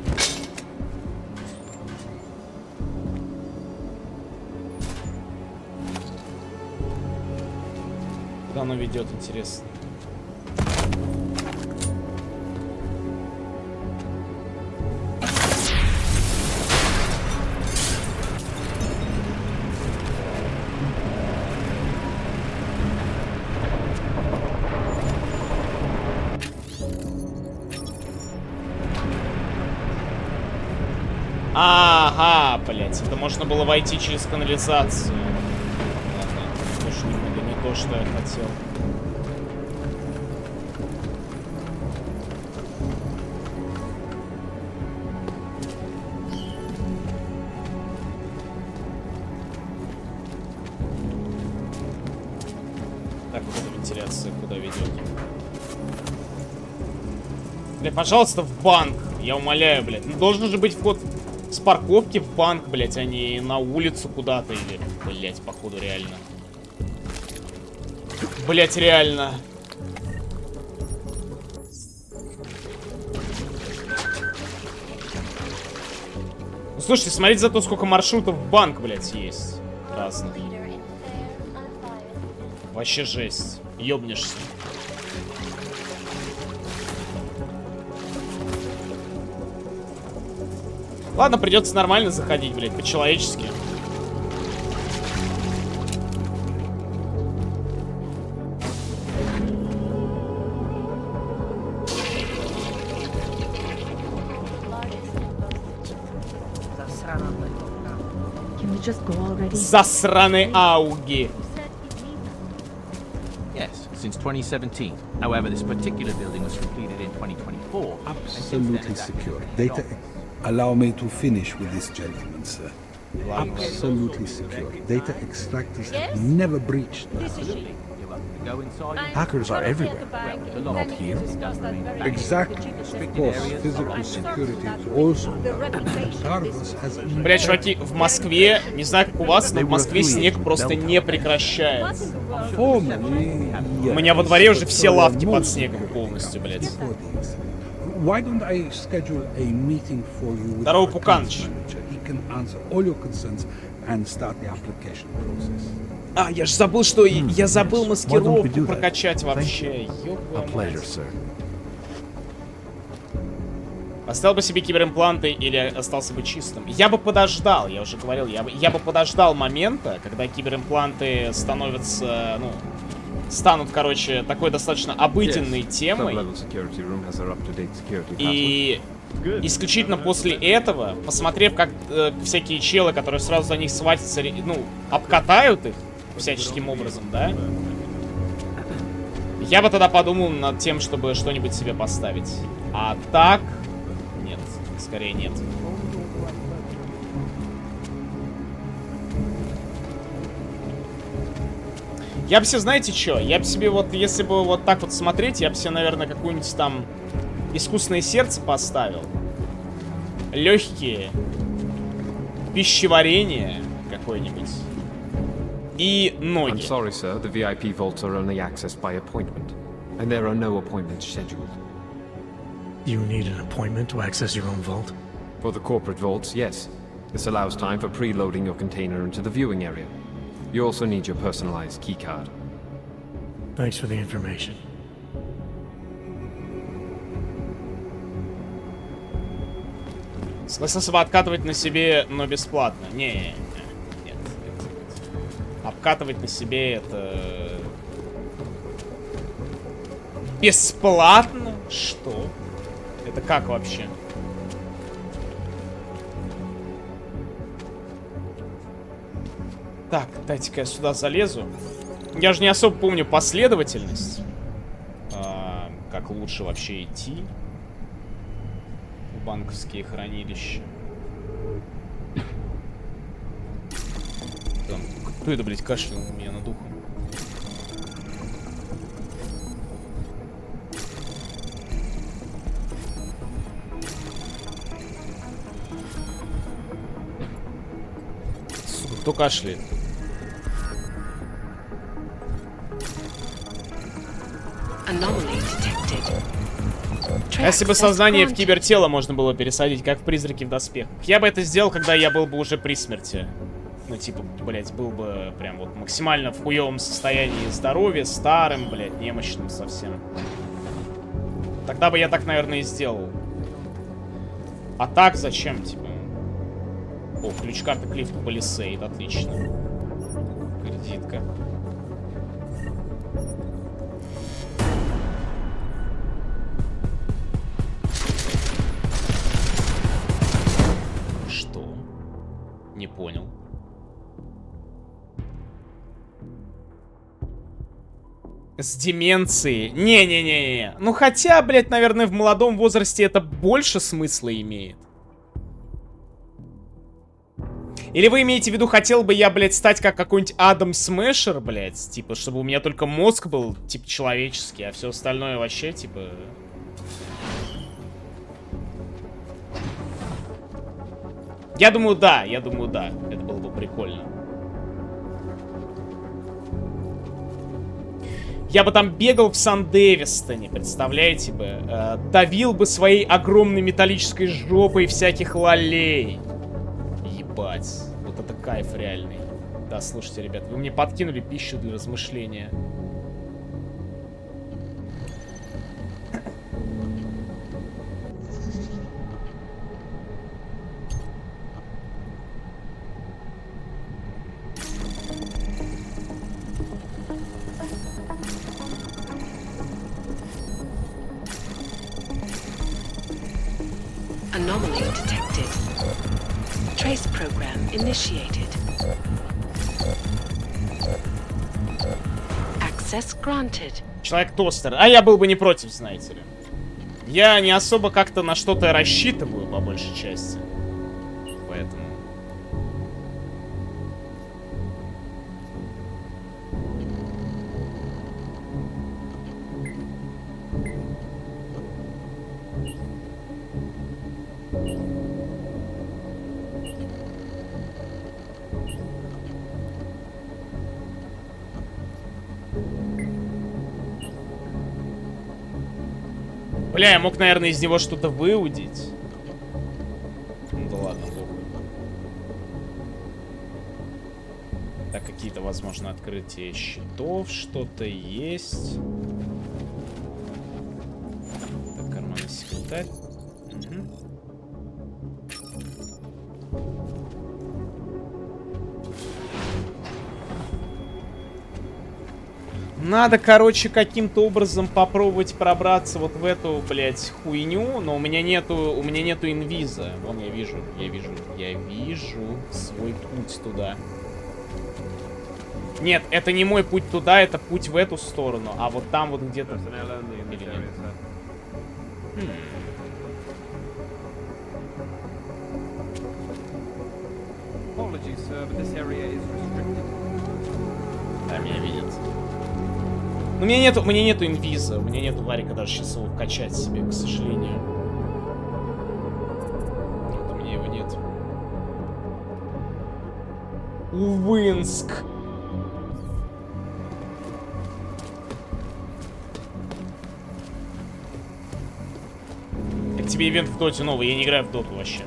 Куда оно ведет, интересно. Ага, блять, это можно было войти через канализацию. Ладно, тоже немного не то, что я хотел. Так, вот эта вентиляция куда ведет? Бля, пожалуйста, в банк. Я умоляю, блядь. Ну, должен же быть вход с парковки в банк, блядь, а не на улицу куда-то или... Блядь, походу, реально. Блядь, реально. Ну, слушайте, смотрите зато, сколько маршрутов в банк, блядь, есть. Разных. Вообще жесть. Ёбнешься. Ладно, придется нормально заходить, блядь, по-человечески. Засраные ауги. Yes, since 2017. However, this particular building was completed in 2024. Absolutely secure. Data. Allow me to finish with this gentleman, sir. Absolutely secure. Data extractors have never breached. Hackers are everywhere. Not here. Exactly. Because physical security is also. Бля, чуваки, в Москве, не знаю как у вас, но в Москве снег просто не прекращается. У меня во дворе уже все лавки под снегом полностью, блядь. Why don't I schedule a meeting for you with Здорово, Пуканыч. He can answer all your concerns and start the application process. А, я же забыл, что я забыл маскировку прокачать вообще. Поставил бы себе киберимпланты или остался бы чистым? Я бы подождал, я уже говорил, я бы подождал момента, когда киберимпланты становятся, ну, станут, короче, такой достаточно обыденной темой. И исключительно после этого, посмотрев, как всякие челы, которые сразу за них схватятся, ну, обкатают их всяческим образом, да? Я бы тогда подумал над тем, чтобы что-нибудь себе поставить. А так... Нет, скорее нет. Я бы себе, знаете что? Я бы себе вот, если бы вот так вот смотреть, я бы себе, наверное, какое-нибудь там искусственное сердце поставил. Легкие. Пищеварение какое-нибудь. И ноги. I'm sorry, sir. The VIP vaults are only accessed by appointment. And there are no appointments scheduled. You need an appointment to access your own vault? For the corporate vaults, yes. This allows time for preloading your container into the viewing area. You also need your personalized keycard. Thanks for the information. Согласился бы откатывать на себе, но бесплатно. Не, нет. Обкатывать на себе это... Бесплатно? Что? Это как вообще? Так, дайте-ка я сюда залезу. Я же не особо помню последовательность. Как лучше вообще идти в банковские хранилища. Там, кто это, блядь, кашлянул у меня над ухом? Сука, кто кашляет? А если бы сознание в кибертело можно было пересадить, как в призраке в доспехах? Я бы это сделал, когда я был бы уже при смерти. Ну, типа, блять, был бы прям вот максимально в хуевом состоянии здоровья, старым, блять, немощным совсем. Тогда бы я так, наверное, и сделал. А так зачем, типа? О, ключ-карта к лифту Палисейд, отлично. Кредитка. Что? Не понял. С деменцией. Не-не-не-не. Ну хотя, блядь, наверное, в молодом возрасте это больше смысла имеет. Или вы имеете в виду, хотел бы я, блядь, стать как какой-нибудь Адам Смешер, блядь? Типа, чтобы у меня только мозг был, типа, человеческий, а все остальное вообще, типа... Я думаю, да. Это было бы прикольно. Я бы там бегал в Сан-Дэвистоне, представляете бы? Давил бы своей огромной металлической жопой всяких лолей. Ебать. Вот это кайф реальный. Да, слушайте, ребят, вы мне подкинули пищу для размышления. Anomaly detected. Trace program initiated. Access granted. Человек-тостер. А я был бы не против, знаете ли. Я не особо как-то на что-то рассчитываю, по большей части. Поэтому... Бля, я мог, наверное, из него что-то выудить. Ну да ладно, похуй. Так, какие-то, возможно, открытия счетов. Что-то есть. Так, карманный секретарь. Угу. Надо, короче, каким-то образом попробовать пробраться вот в эту, блядь, хуйню, но у меня нету инвиза. Вон, я вижу свой путь туда. Нет, это не мой путь туда, это путь в эту сторону. А вот там вот где-то... Или нет? Да, меня видят. Но у меня нету инвиза, у меня нету варика даже сейчас его вкачать себе, к сожалению. Вот у меня его нет. Увинск. Как тебе ивент в доте новый? Я не играю в доту вообще.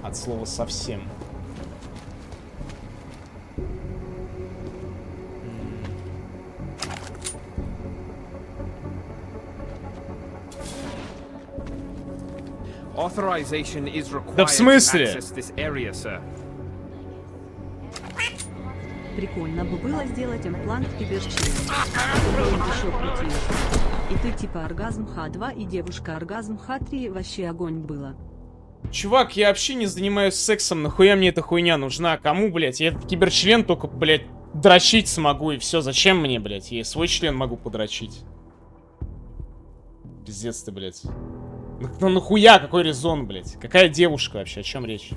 От слова совсем. Authorization is required Да в смысле? to access this area, sir. Прикольно бы было сделать имплант киберчлена, чтобы он еще крутился. И ты типа оргазм Х2 и девушка оргазм Х3, вообще огонь было. Чувак, я вообще не занимаюсь сексом, нахуя мне эта хуйня нужна? Кому, блядь? Я этот киберчлен только, блядь, дрочить смогу и все. Зачем мне, блядь? Я свой член могу подрочить. Пиздец ты, блядь. Ну нахуя, какой резон, блядь? Какая девушка вообще, о чем речь?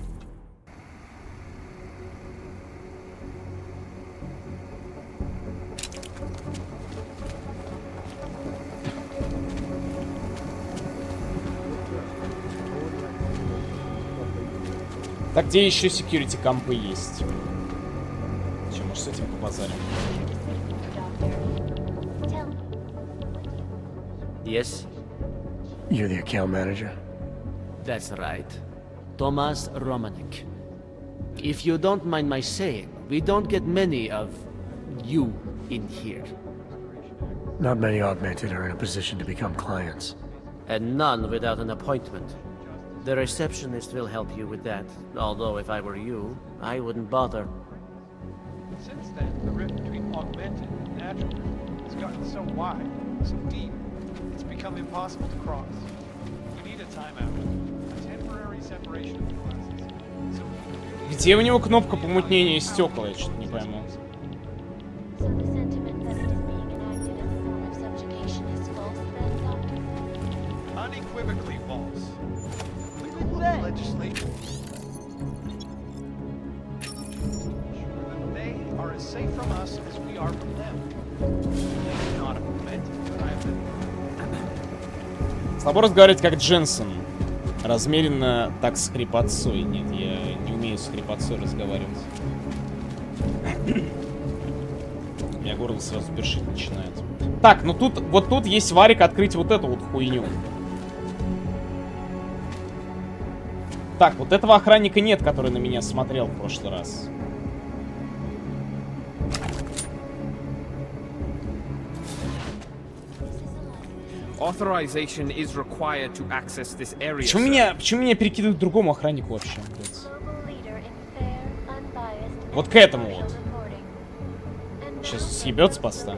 Так, где еще security компы есть? Че, может, с этим побазарим? Yes? You're the account manager? That's right. Tomas Romanek. If you don't mind my saying, we don't get many of you in here. Not many augmented are in a position to become clients. And none without an appointment. The receptionist will help you with that, although if I were you, I wouldn't bother. Since then, the rift between augmented and natural has gotten so wide, so deep, it's become impossible to cross. We need a timeout, a temporary separation of the classes. So Где у него кнопка помутнения стекла? Я что-то не пойму. unequivocally false. Legislation. They are as safe from us as we are from them. Not augmented, but I have been. Слабо разговаривать как Дженсен. Размеренно так с хрипотцой. Нет, я не умею с хрипотцой разговаривать. У меня горло сразу першить начинает. Так, ну тут, вот тут есть варик открыть вот эту вот хуйню. Так, вот этого охранника нет, который на меня смотрел в прошлый раз. Authorization is required to access this area. Почему меня перекидывают к другому охраннику вообще, блядь? Вот к этому вот. Сейчас съебет с поста.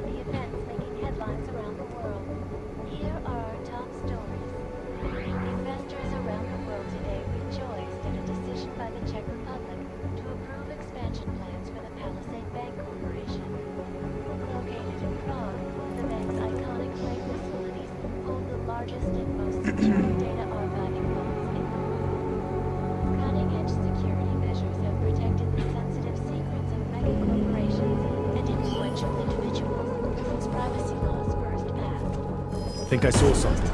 I think I saw something.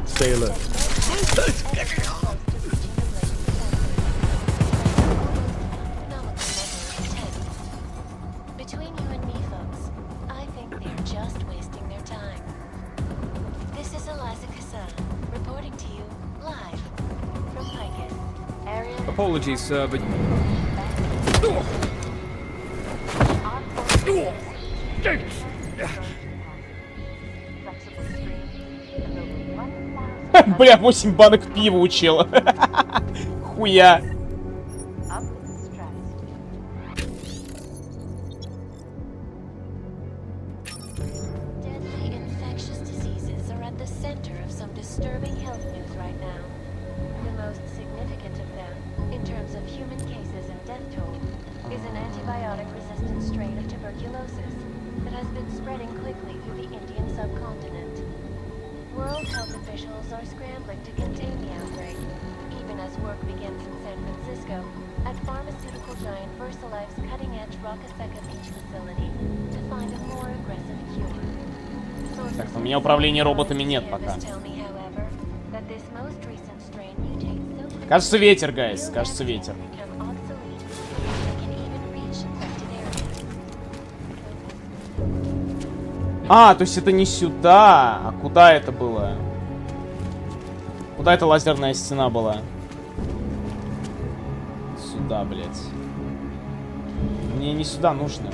Stay alert. Between you and me, folks, I think they're just wasting their time. This is Eliza Kassan, reporting to you live from Picus. Area. Apologies, sir, but... Бля, 8 банок пива у чела. Хуя. Deadly infectious diseases are at the center of some disturbing health news right now. The most significant of them, in terms of human cases and death toll, is an antibiotic resistance. resistant strain of tuberculosis that has been spreading quickly through the Indian subcontinent. World health officials are scrambling to contain the outbreak, even as work begins in San Francisco at pharmaceutical giant VersaLife's cutting-edge Rockasecca Beach facility to find a more aggressive cure. Так, у меня управления роботами нет пока. Кажется, ветер, гайс. Кажется, ветер. А, то есть это не сюда. А куда это было? Куда эта лазерная стена была? Сюда, блядь. Мне не сюда нужно.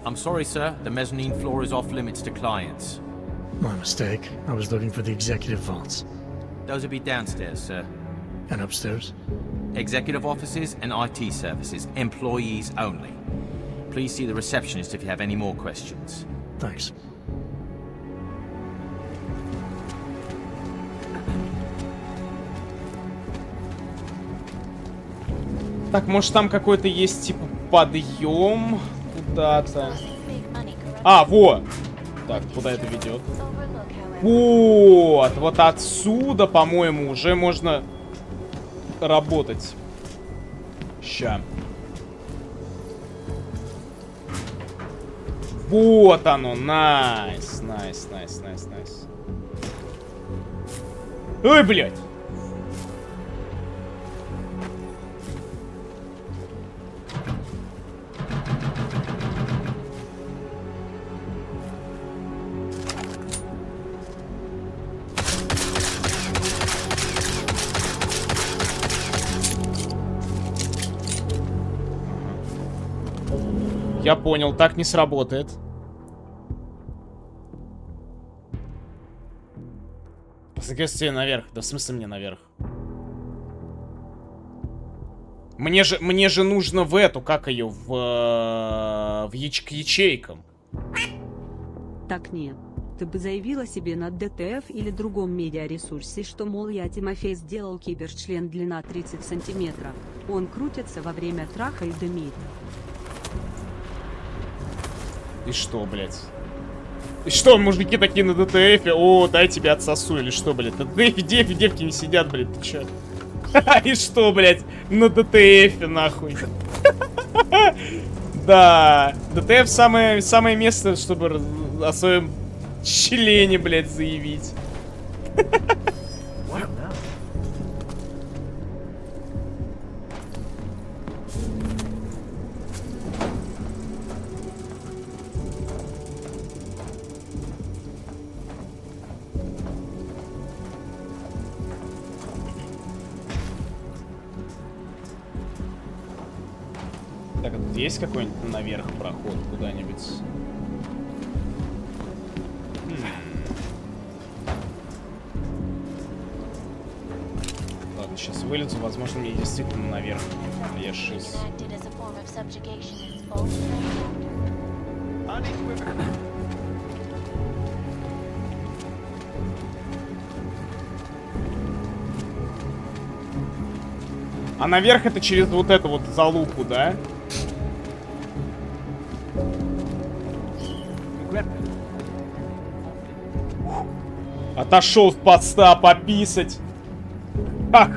I'm sorry, sir. The mezzanine floor is off limits to clients. My mistake. I was looking for the executive vaults. Those will be downstairs, sir. And upstairs? Executive offices and IT services. Employees only. Please see the receptionist if you have any more questions. Thanks. Так, может там какой-то есть, типа, подъем куда-то. А, во! Так, куда это ведет? Вот отсюда, по-моему, уже можно работать. Ща. Вот оно, найс. Ой, блядь. Я понял, так не сработает. Соответственно, наверх. Да в смысле мне наверх? Мне же нужно в эту, как ее, к ячейкам. Так нет. Ты бы заявила себе на ДТФ или другом медиаресурсе, что, мол, я, Тимофей, сделал киберчлен длина 30 сантиметров. Он крутится во время траха и дымит. И что, блядь? И что, мужики такие на ДТФе? О, дай тебе отсосу, или что, блядь? На ДТФе девки не сидят, блядь, ты чё? И что, блядь? На ДТФе, нахуй. Да, ДТФ самое место, чтобы о своем члене, блядь, заявить. Так, а тут есть какой-нибудь наверх проход куда-нибудь? Ладно, сейчас вылезу, возможно, мне действительно наверх. Я шиз. А наверх это через вот эту вот залупу, да? Отошел в подста пописать. Ах!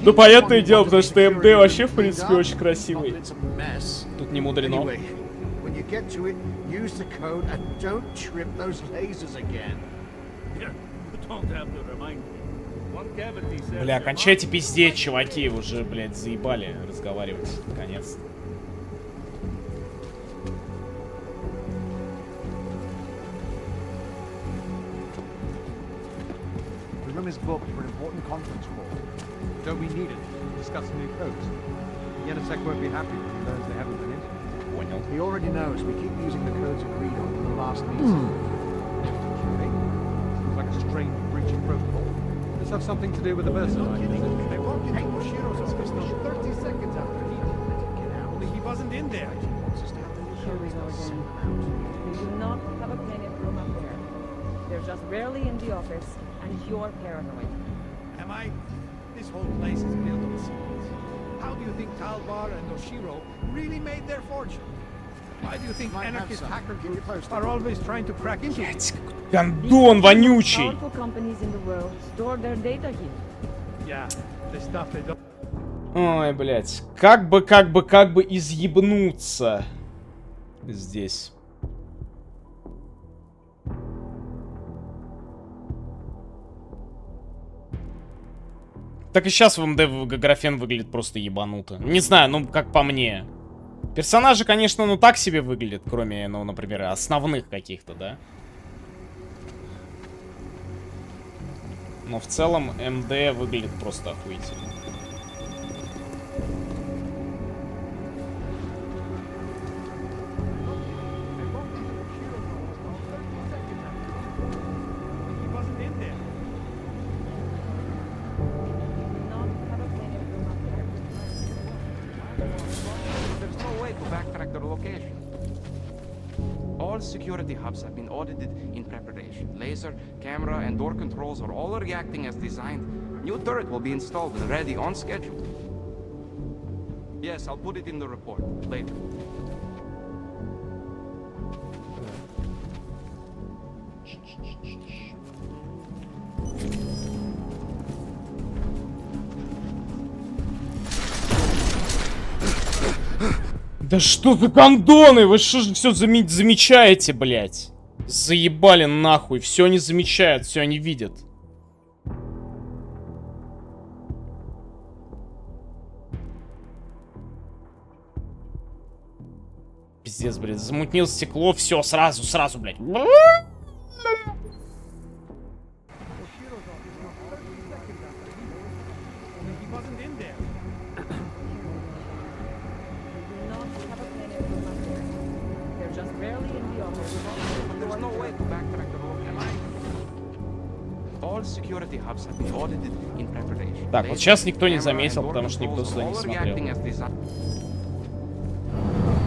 Ну, понятное дело, потому что МД вообще, в принципе, очень красивый. Тут не мудрено. When you get to it, use the code and don't trip those lasers again. Бля, кончайте пиздеть, чуваки, уже, блядь, заебали разговаривать, наконец-то. The room is booked for an important conference call. Don't we need it to discuss the new codes? Yannisek won't be happy when he learns they haven't been in. He already knows we keep using the codes agreed on in the last meeting. Okay. Seems like a strange breach of protocol. There's have something to do with the Versailles. They won't get Moshiro's office till 30 seconds after he get out. Only he wasn't in there. Here we go again. They do not have a panic room up there. They're just rarely in the office, and you're paranoid. Am I? This whole place is built on secrets. How do you think Talbar and Oshiro really made their fortune? Why do you think anarchist hacker groups are always trying to crack into it? Гондон вонючий. Powerful companies in the world store their data here. Yeah, the stuff they don't. Ой, блядь. Как бы изъебнуться здесь. Так и сейчас в МД графен выглядит просто ебануто. Не знаю, ну как по мне. Персонажи, конечно, ну так себе выглядят, кроме, ну, например, основных каких-то, да? Но в целом МД выглядит просто охуительно. Security hubs have been audited in preparation. Laser, camera, and door controls are all reacting as designed. New turret will be installed and ready on schedule. Yes, I'll put it in the report later. Да что за гондоны? Вы что же все замечаете, блядь? Заебали нахуй. Все они замечают, все они видят. Пиздец, блядь. Замутнил стекло, все, сразу, блядь. Так, вот сейчас никто не заметил, потому что никто сюда не смотрел.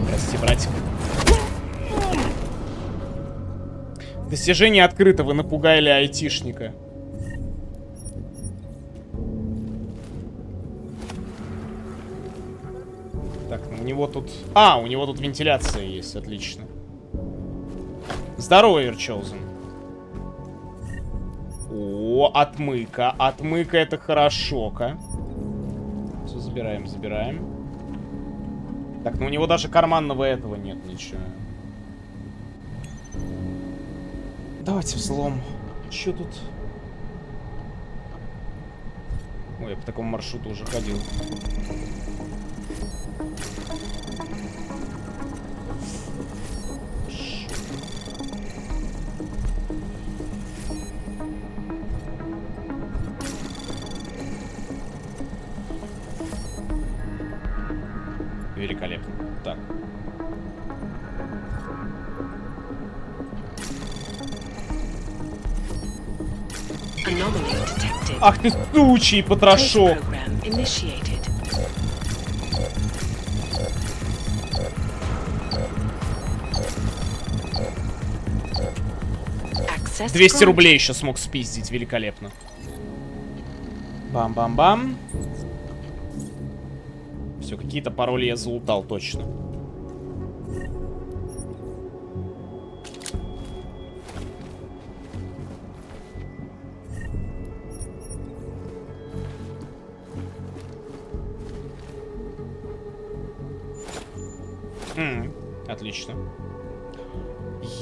Прости, братик. Достижение открыто, вы напугали айтишника. Так, ну у него тут... А, у него тут вентиляция есть, отлично. Здорово, Верчоузен. О, отмыка. Отмыка это хорошо-ка. Все, забираем. Так, ну у него даже карманного этого нет, ничего. Давайте взлом. Че тут? Ой, я по такому маршруту уже ходил. Великолепно. Так. Ах ты сучий потрошок. Access 200 рублей еще смог спиздить. Великолепно. Бам-бам-бам. Все, какие-то пароли я залутал точно. Отлично.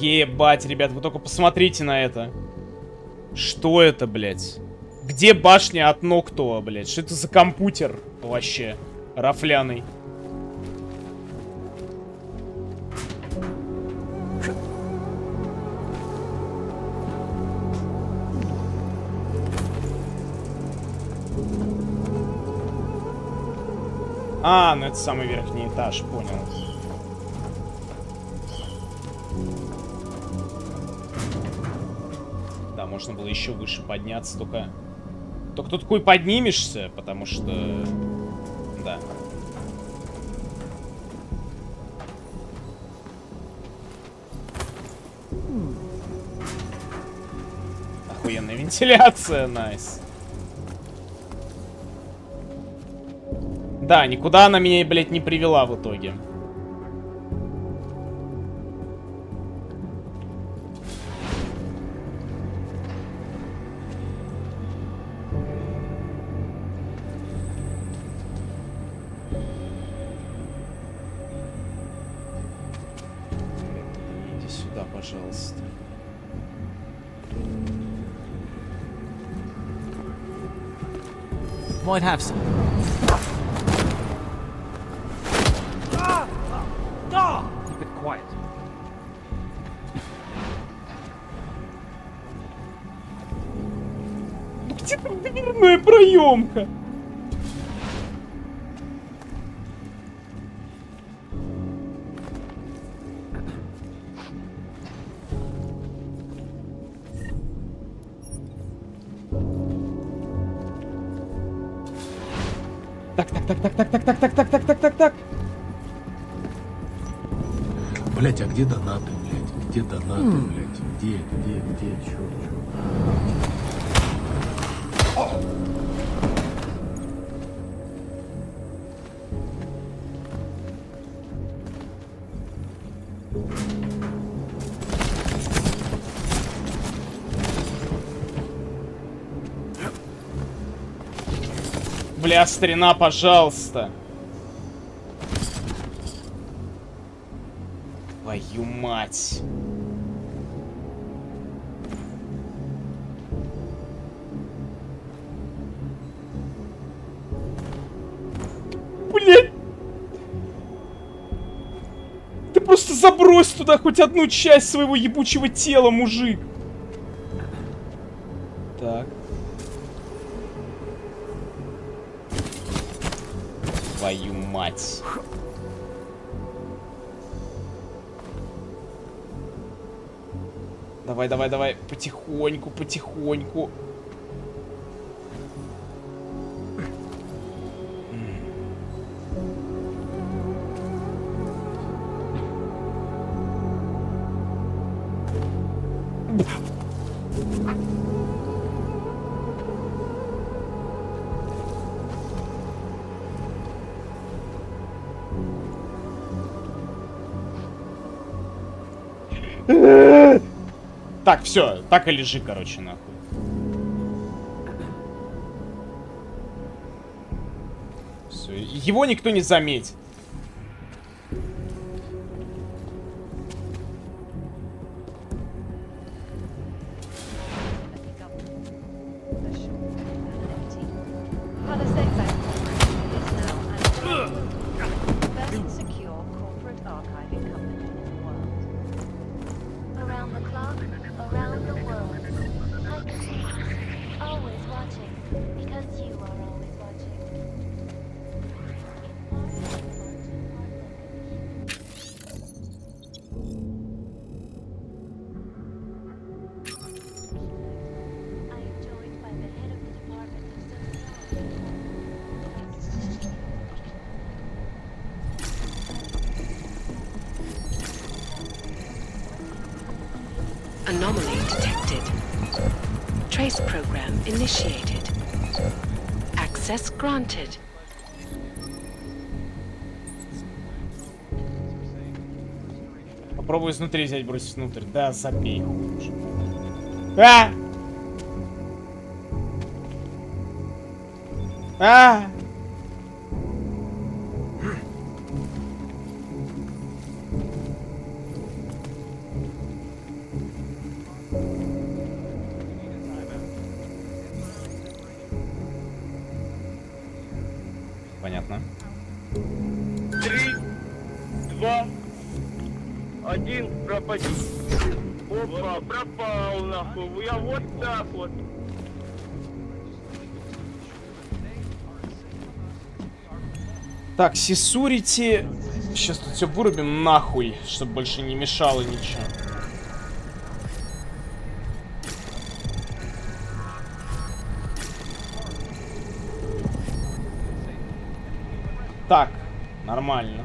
Ебать, ребят, вы только посмотрите на это. Что это, блядь? Где башня от Ноктуа, блядь? Что это за компьютер вообще? Рафляный. А, ну это самый верхний этаж, понял. Да, можно было еще выше подняться, только Только тут хуй поднимешься, потому что... Да. Охуенная вентиляция, найс. Да, никуда она меня, блядь, не привела в итоге. Иди сюда, пожалуйста. Might have some. Keep it quiet. Где там дверная проемка? Так. Блять, а где донаты, блять? Где донаты, блять? Где? Чё? Бля, старина, пожалуйста. Твою мать. Блять. Ты просто забрось туда хоть одну часть своего ебучего тела, мужик. Так. Твою мать. Давай. Потихоньку. Так, все, так и лежи, короче, нахуй. Все, его никто не заметит. Anomaly detected. Trace program initiated. Access granted. Попробую изнутри взять, бросить внутрь. Да, забей хуй уже. А! А! Понятно. 3, 2, 1, пропади. Опа, пропал нахуй. Я вот так вот. Так, сисурити. Сейчас тут все вырубим нахуй, чтобы больше не мешало ничего. Так, нормально.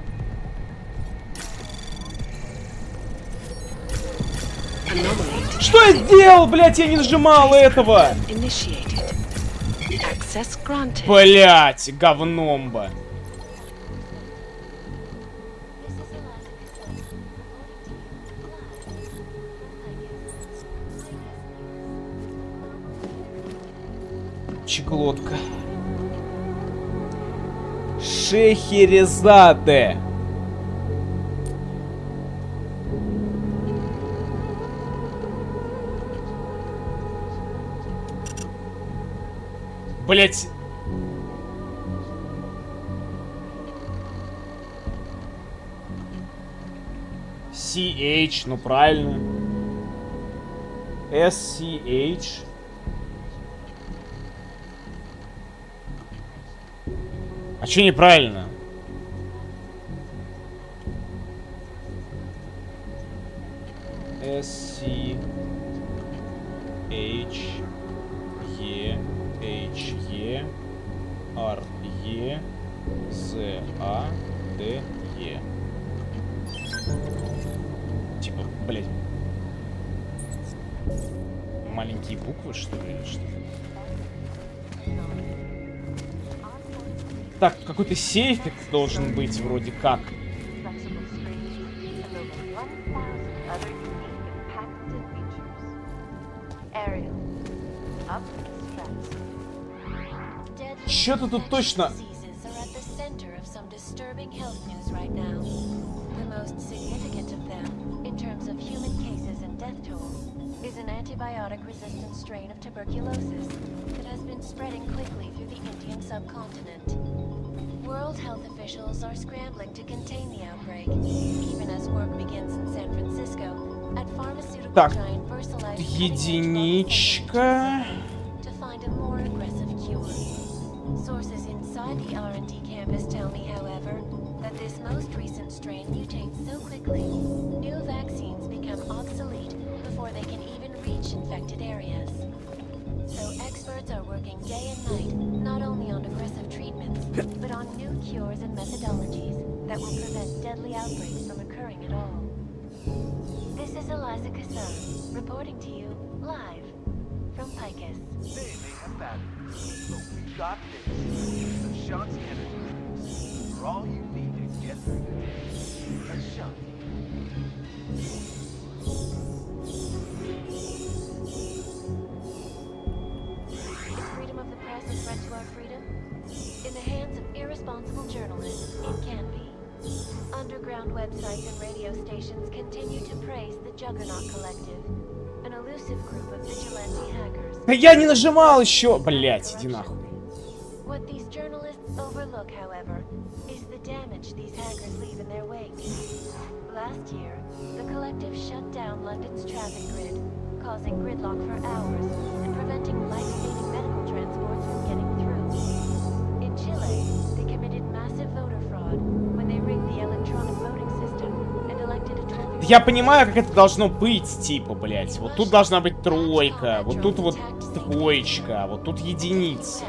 Что я сделал, блядь? Я не нажимал этого! Блядь, говномба. Чеглотка. Шехерезаде. Блять. CH, ну правильно. SCH. А чё неправильно? SCH E R E Z A D E. Типа, блять. Маленькие буквы, что ли, или что? Так, какой-то сейфик должен быть вроде как. Чё-то тут точно... Antibiotic-resistant strain of tuberculosis that has been spreading quickly through the Indian subcontinent. World health officials are scrambling to contain the outbreak, even as work begins in San Francisco at pharmaceutical giant Versalife единичка. to find a more aggressive cure. Sources inside the R&D campus tell me, however, that this most recent strain mutates so quickly, new vaccines become obsolete before they can even reach infected areas. So experts are working day and night, not only on aggressive treatments, but on new cures and methodologies that will prevent deadly outbreaks from occurring at all. This is Eliza Kassan, reporting to you live from Picus. They may have batteries, but we got this. Ashanti Energy. For all you need to get through the day. Ashanti. To our freedom? In the hands of irresponsible journalists, it can be. Underground websites and radio stations continue to praise the Juggernaut Collective, an elusive group of vigilante hackers. Да я не нажимал еще, блять, иди нахуй. What these journalists overlook, however, is the damage these hackers leave in their wake. Last year, the collective shut down London's traffic grid, causing gridlock for hours and preventing life-saving medical transports from getting through. In Chile, they committed massive voter fraud when they rigged the electronic voting system and elected a traffic... Я понимаю, как это должно быть, типа, блять. Вот тут должна быть тройка, вот тут вот двоечка, вот тут единица.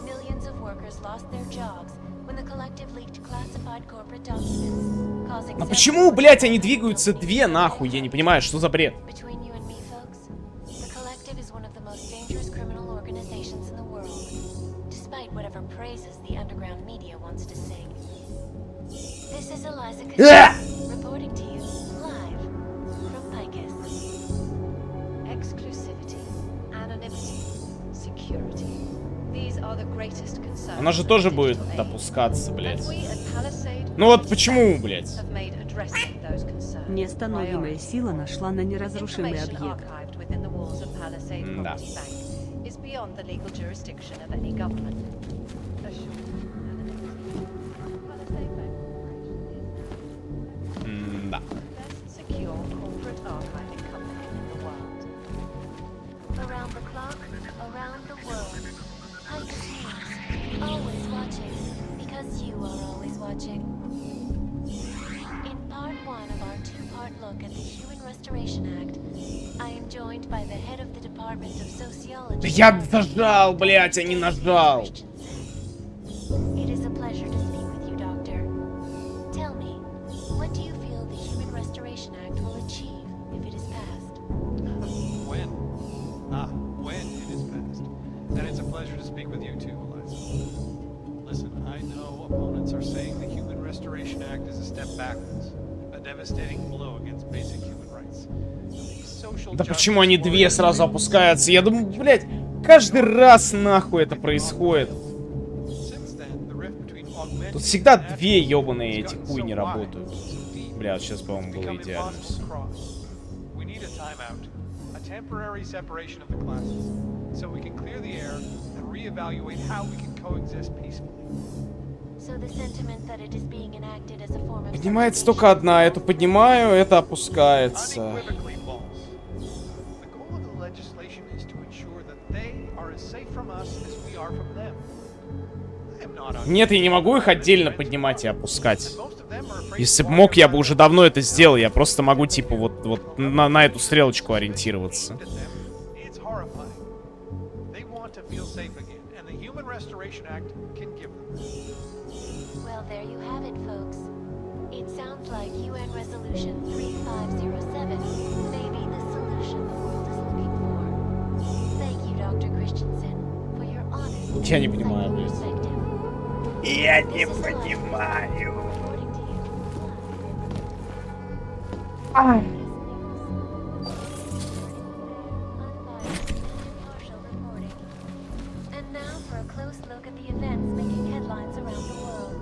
Millions of workers lost their jobs when the collective leaked classified corporate documents, causing... А почему, блять, они двигаются две, нахуй? Я не понимаю, что за бред. Whatever praises the underground media wants to sing. This is Eliza Kassan, reporting to you live from Picus. Exclusivity, anonymity, security. These are the greatest concerns. Она же тоже будет опускаться, блять. Ну вот почему, блять? Неостановимая сила нашла на неразрушимый объект. Да. Is beyond the legal jurisdiction of any government. Да. Secure corporate archiving company in the world. Around the clock, around the world. Picus News, always watching, because you are always watching. In part one of our two-part look at the Human Restoration Act, I am joined by the head of the Department of Sociology. Да я нажал, блять, а не нажал. It is a pleasure to speak with you, Restoration Act will achieve if it is passed. When? When it is passed. And it's a pleasure to speak with you too, Eliza. Listen, I know opponents are saying the Human Restoration Act is a step backwards, a devastating blow against basic human rights. Да почему они две сразу опускаются? Я думаю, блядь, каждый раз нахуй это происходит. Тут всегда две ебаные эти хуйни работают. Бля, вот сейчас, по-моему, было идеально все. Temporary separation of the classes, so we can clear the air and reevaluate how we can coexist peacefully. So the sentiment that it is being enacted as a form of Поднимается только одна. Эту поднимаю, это опускается. Unequivocally false. The goal of the legislation is to ensure that they are as safe from us as we are from them. I am not. Нет, я не могу их отдельно поднимать и опускать. Если бы мог, я бы уже давно это сделал. Я просто могу, типа, вот на эту стрелочку ориентироваться. Well, there you have it, folks. It sounds like UN Resolution 3507 may be the solution the world is looking for. Thank you, Dr. Christensen, for your honest Я не понимаю, блядь. Я не понимаю. And now for a close look at the events making headlines around the world.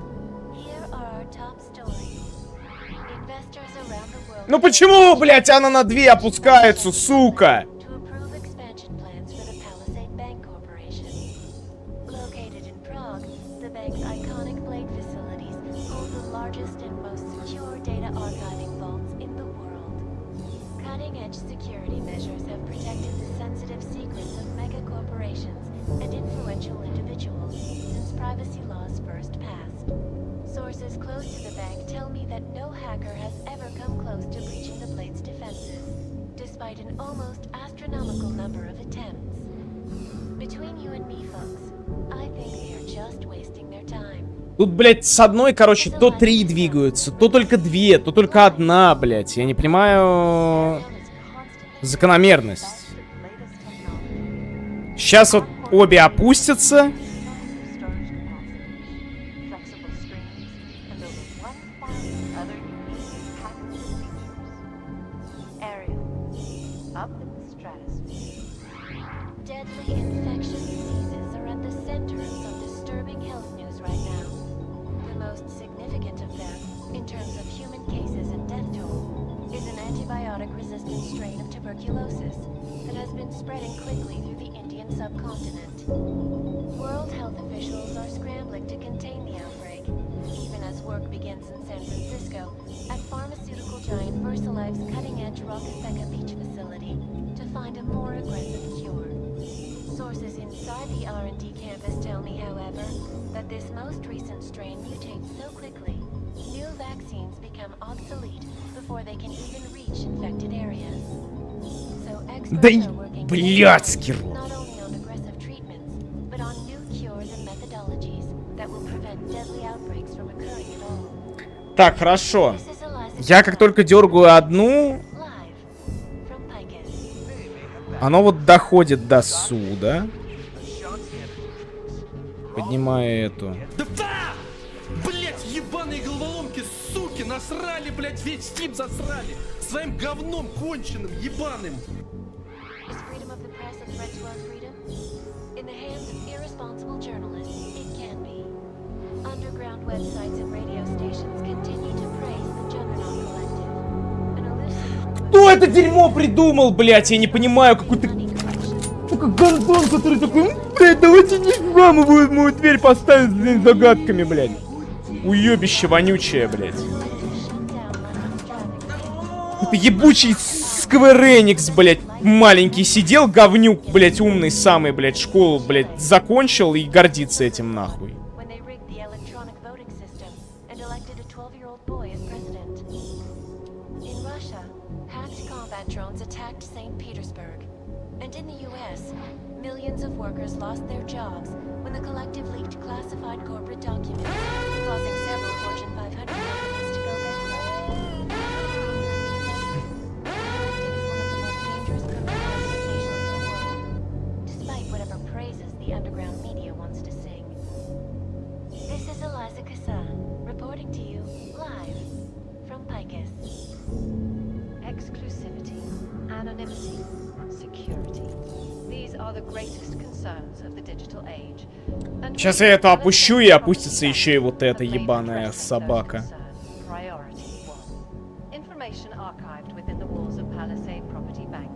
Here are our top stories. Investors around the world. Ну почему, блядь, она на две опускается, сука? To approve expansion plans for the Palisade Bank Corporation. Located in Prague, the bank's iconic blade facilities hold the largest and most secure data archiving vaults in the world. Cutting-edge security measures have protected the sensitive secrets of mega corporations and influential individuals since privacy laws first passed. Sources close to the bank tell me that no hacker has ever come close to breaching the Blade's defenses, despite an almost astronomical number of attempts. Between you and me, folks, I think they are just wasting their time. Тут, блядь, с одной, короче, то три двигаются, то только две, то только одна, блядь. Я не понимаю закономерность. Сейчас вот обе опустятся. Tuberculosis that has been spreading quickly through the Indian subcontinent. World health officials are scrambling to contain the outbreak, even as work begins in San Francisco at pharmaceutical giant VersaLife's cutting-edge Rockasecca Beach facility to find a more aggressive cure. Sources inside the R&D campus tell me, however, that this most recent strain mutates so quickly, new vaccines become obsolete before they can even reach infected areas. Да и, блядский рот. Так, хорошо. Я как только дергаю одну, оно вот доходит до суда. Поднимаю эту. Блять, ебаные головоломки, суки, насрали, блять, весь Steam засрали. Своим говном конченым, ебаным. Кто это дерьмо придумал, блять? Я не понимаю, какой-то... Сука, гандон, который такой... Блять, давайте не взламываю мою дверь, поставить с загадками, блять. Уебище вонючее, блять. Это ебучий Square Enix, блять, маленький сидел, говнюк, блять, умный самый, блять, школу, блять, закончил и гордится этим, нахуй. Drones attacked St. Petersburg. And in the US, millions of workers lost their jobs when the collective leaked classified corporate documents, causing several Fortune 500 companies to go bankrupt. Anonymity, security. These are the greatest concerns of the digital age. And Сейчас я это опущу, и опустится еще и вот эта ебаная собака. Priority 1. Information archived within the walls of Palisade Property Bank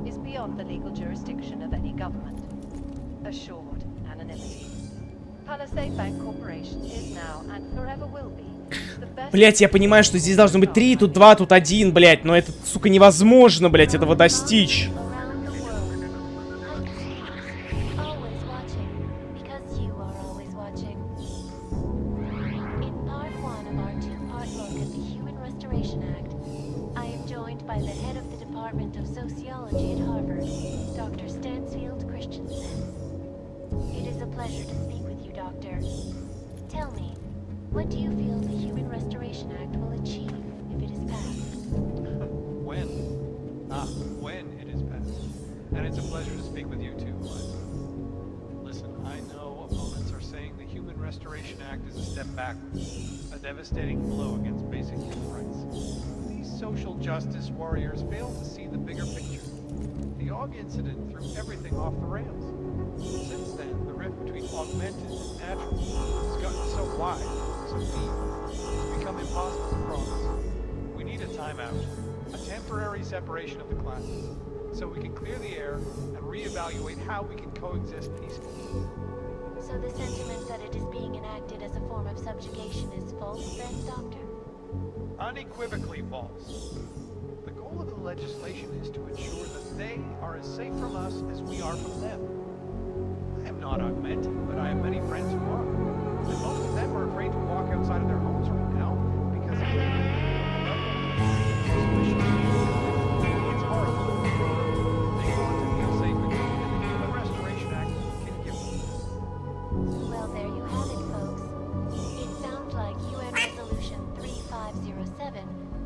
is beyond the legal jurisdiction of any government. Assured anonymity. Palisade Bank Corporation is now and forever will be. Блять, я понимаю, что здесь должно быть 3, тут 2, тут 1, блять, но это, сука, невозможно, блять, этого достичь. What do you feel the Human Restoration Act will achieve if it is passed? When? When it is passed. And it's a pleasure to speak with you too, Eliza. Listen, I know opponents are saying the Human Restoration Act is a step backwards, a devastating blow against basic human rights. These social justice warriors fail to see the bigger picture. The AUG incident threw everything off the rails. Since then, the rift between augmented and natural has gotten so wide, so deep, it's become impossible to cross. We need a timeout, a temporary separation of the classes, so we can clear the air and reevaluate how we can coexist peacefully. So the sentiment that it is being enacted as a form of subjugation is false then, Doctor? Unequivocally false. The goal of the legislation is to ensure that they are as safe from us as we are from them. I am not augmented, but I have many friends who are. And most of them are afraid to walk outside of their homes right now because of the it's horrible. They want to feel safe again, and the Human Restoration Act can give them. Well, there you have it, folks. It sounds like UN Resolution 3507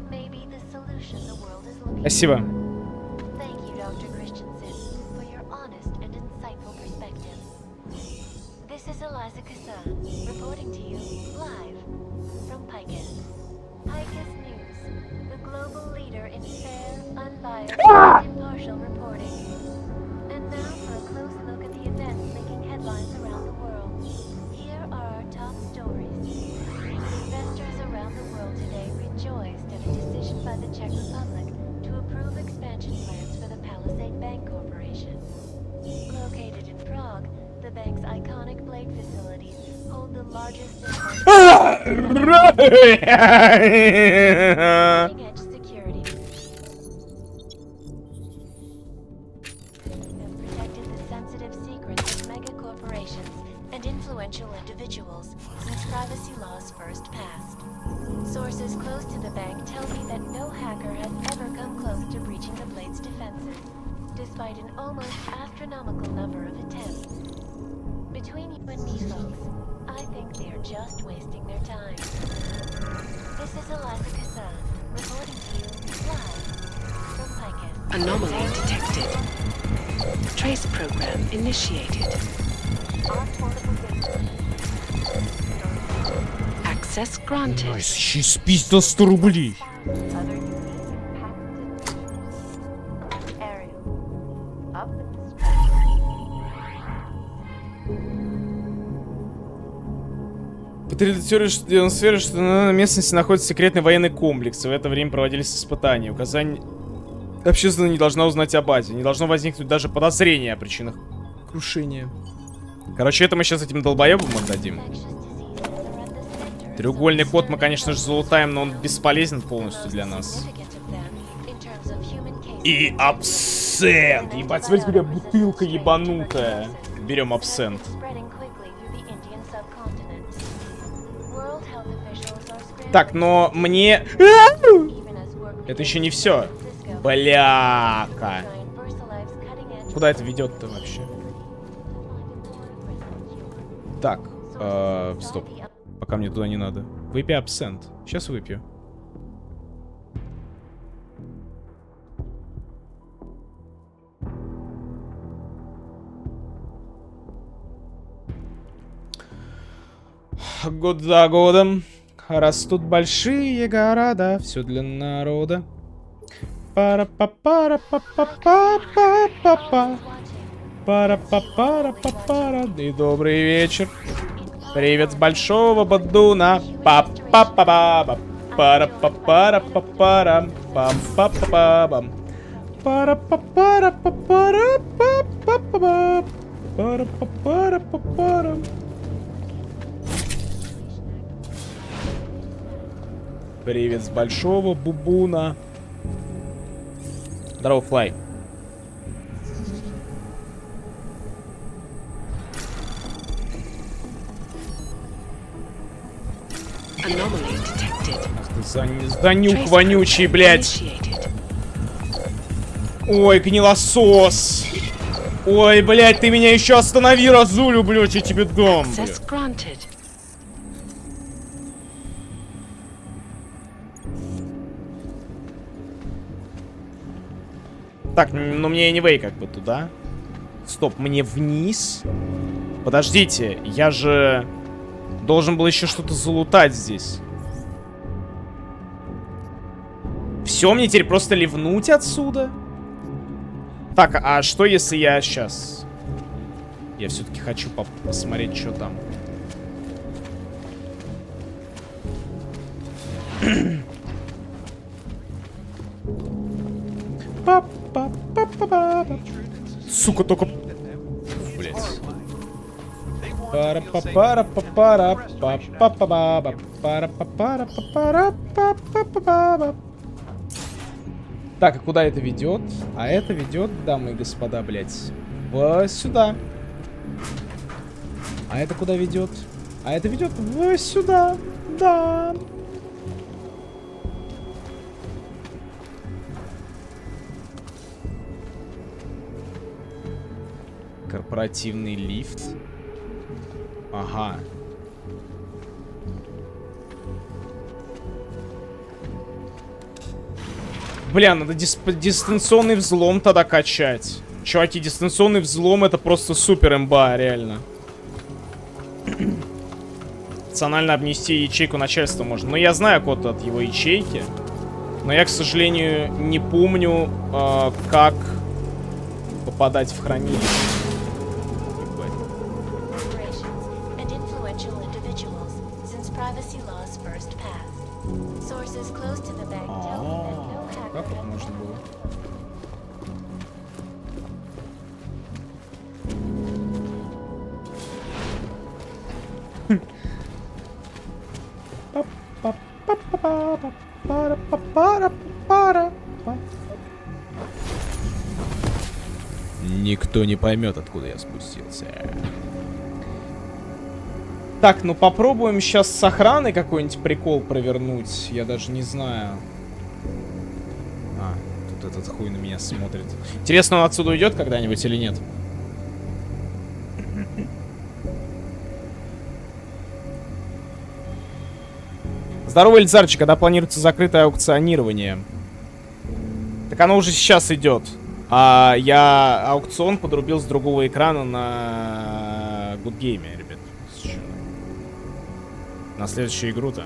may be the solution the world is looking Спасибо. for. Thank you, Dr. Christensen, for your honest and insightful perspective. This is Eliza Kassan, reporting to you live from Picus. Picus News, the global leader in fair, unbiased, and impartial reporting. And now for a close look at the events making headlines around the world. Here are our top stories. Investors around the world today rejoiced at a decision by the Czech Republic to approve expansion plans for the Palisade Bank Corporation. Located in Prague, the bank's iconic blade facilities hold the largest cutting-edge security. Have protected the sensitive secrets of mega corporations and influential individuals since privacy laws first passed. Sources close to the bank tell me that no hacker has ever come close to breaching the blade's defenses, despite an almost astronomical number of attempts. Between you and me, folks, I think they are just wasting their time. This is Eliza Kassan, reporting to you live from Picus. Anomaly detected. Trace program initiated. Access granted. Найс, еще и спиздил 100 рублей. Демонстрирует, что на местности находится секретный военный комплекс, и в это время проводились испытания. Указание общественное не должна узнать о базе. Не должно возникнуть даже подозрения о причинах крушения. Короче, это мы сейчас этим долбоебам отдадим. Треугольный код мы, конечно же, залутаем, но он бесполезен полностью для нас. И абсент! Ебать, смотрите, какая бутылка ебанутая. Берем абсент. Так, но мне... Это еще не все. Бляка. Куда это ведет-то вообще? Так, стоп. Пока мне туда не надо. Выпей абсент. Сейчас выпью. Год за годом растут большие города, все для народа. Пара-па-пара-па-па-па-па-па. Пара-па-пара-па-пара. И добрый вечер. Привет с большого бадуна. Па-па-па-ба. Пара-па-пара-па-пара. Пам-па-па-ба-бам. Пара-па-пара-па-пара-па-па-па. Пара-па-пара-па-пара. Привет с большого бубуна. Здорово, Флай. Ах ты занюк вонючий, блядь. Ой, гнилосос. Ой, блядь, ты меня еще останови, разулю, блядь, я тебе дам. Так, ну мне anyway как бы туда. Стоп, мне вниз? Подождите, я же должен был еще что-то залутать здесь. Все, мне теперь просто ливнуть отсюда? Так, а что если я сейчас... Я все-таки хочу посмотреть, что там. Сука, только... Блять. Так, а куда это ведет? А это ведет, дамы и господа, блять, вот сюда. А это куда ведет? А это ведет вот сюда. Да. Корпоративный лифт. Ага. Бля, надо дистанционный взлом тогда качать. Чуваки, дистанционный взлом это просто супер имба, реально. Рационально обнести ячейку начальства можно. Но я знаю код от его ячейки. Но я, к сожалению, не помню, как попадать в хранилище. Как это можно было? Никто не поймет, откуда я спустился. Так, ну попробуем сейчас с охраной какой-нибудь прикол провернуть. Я даже не знаю. А, тут этот хуй на меня смотрит. Интересно, он отсюда уйдет когда-нибудь или нет? Здорово, Эльзарчик, когда планируется закрытое аукционирование? Так оно уже сейчас идет. А я аукцион подрубил с другого экрана на Good Game, ребят. На следующую игру-то.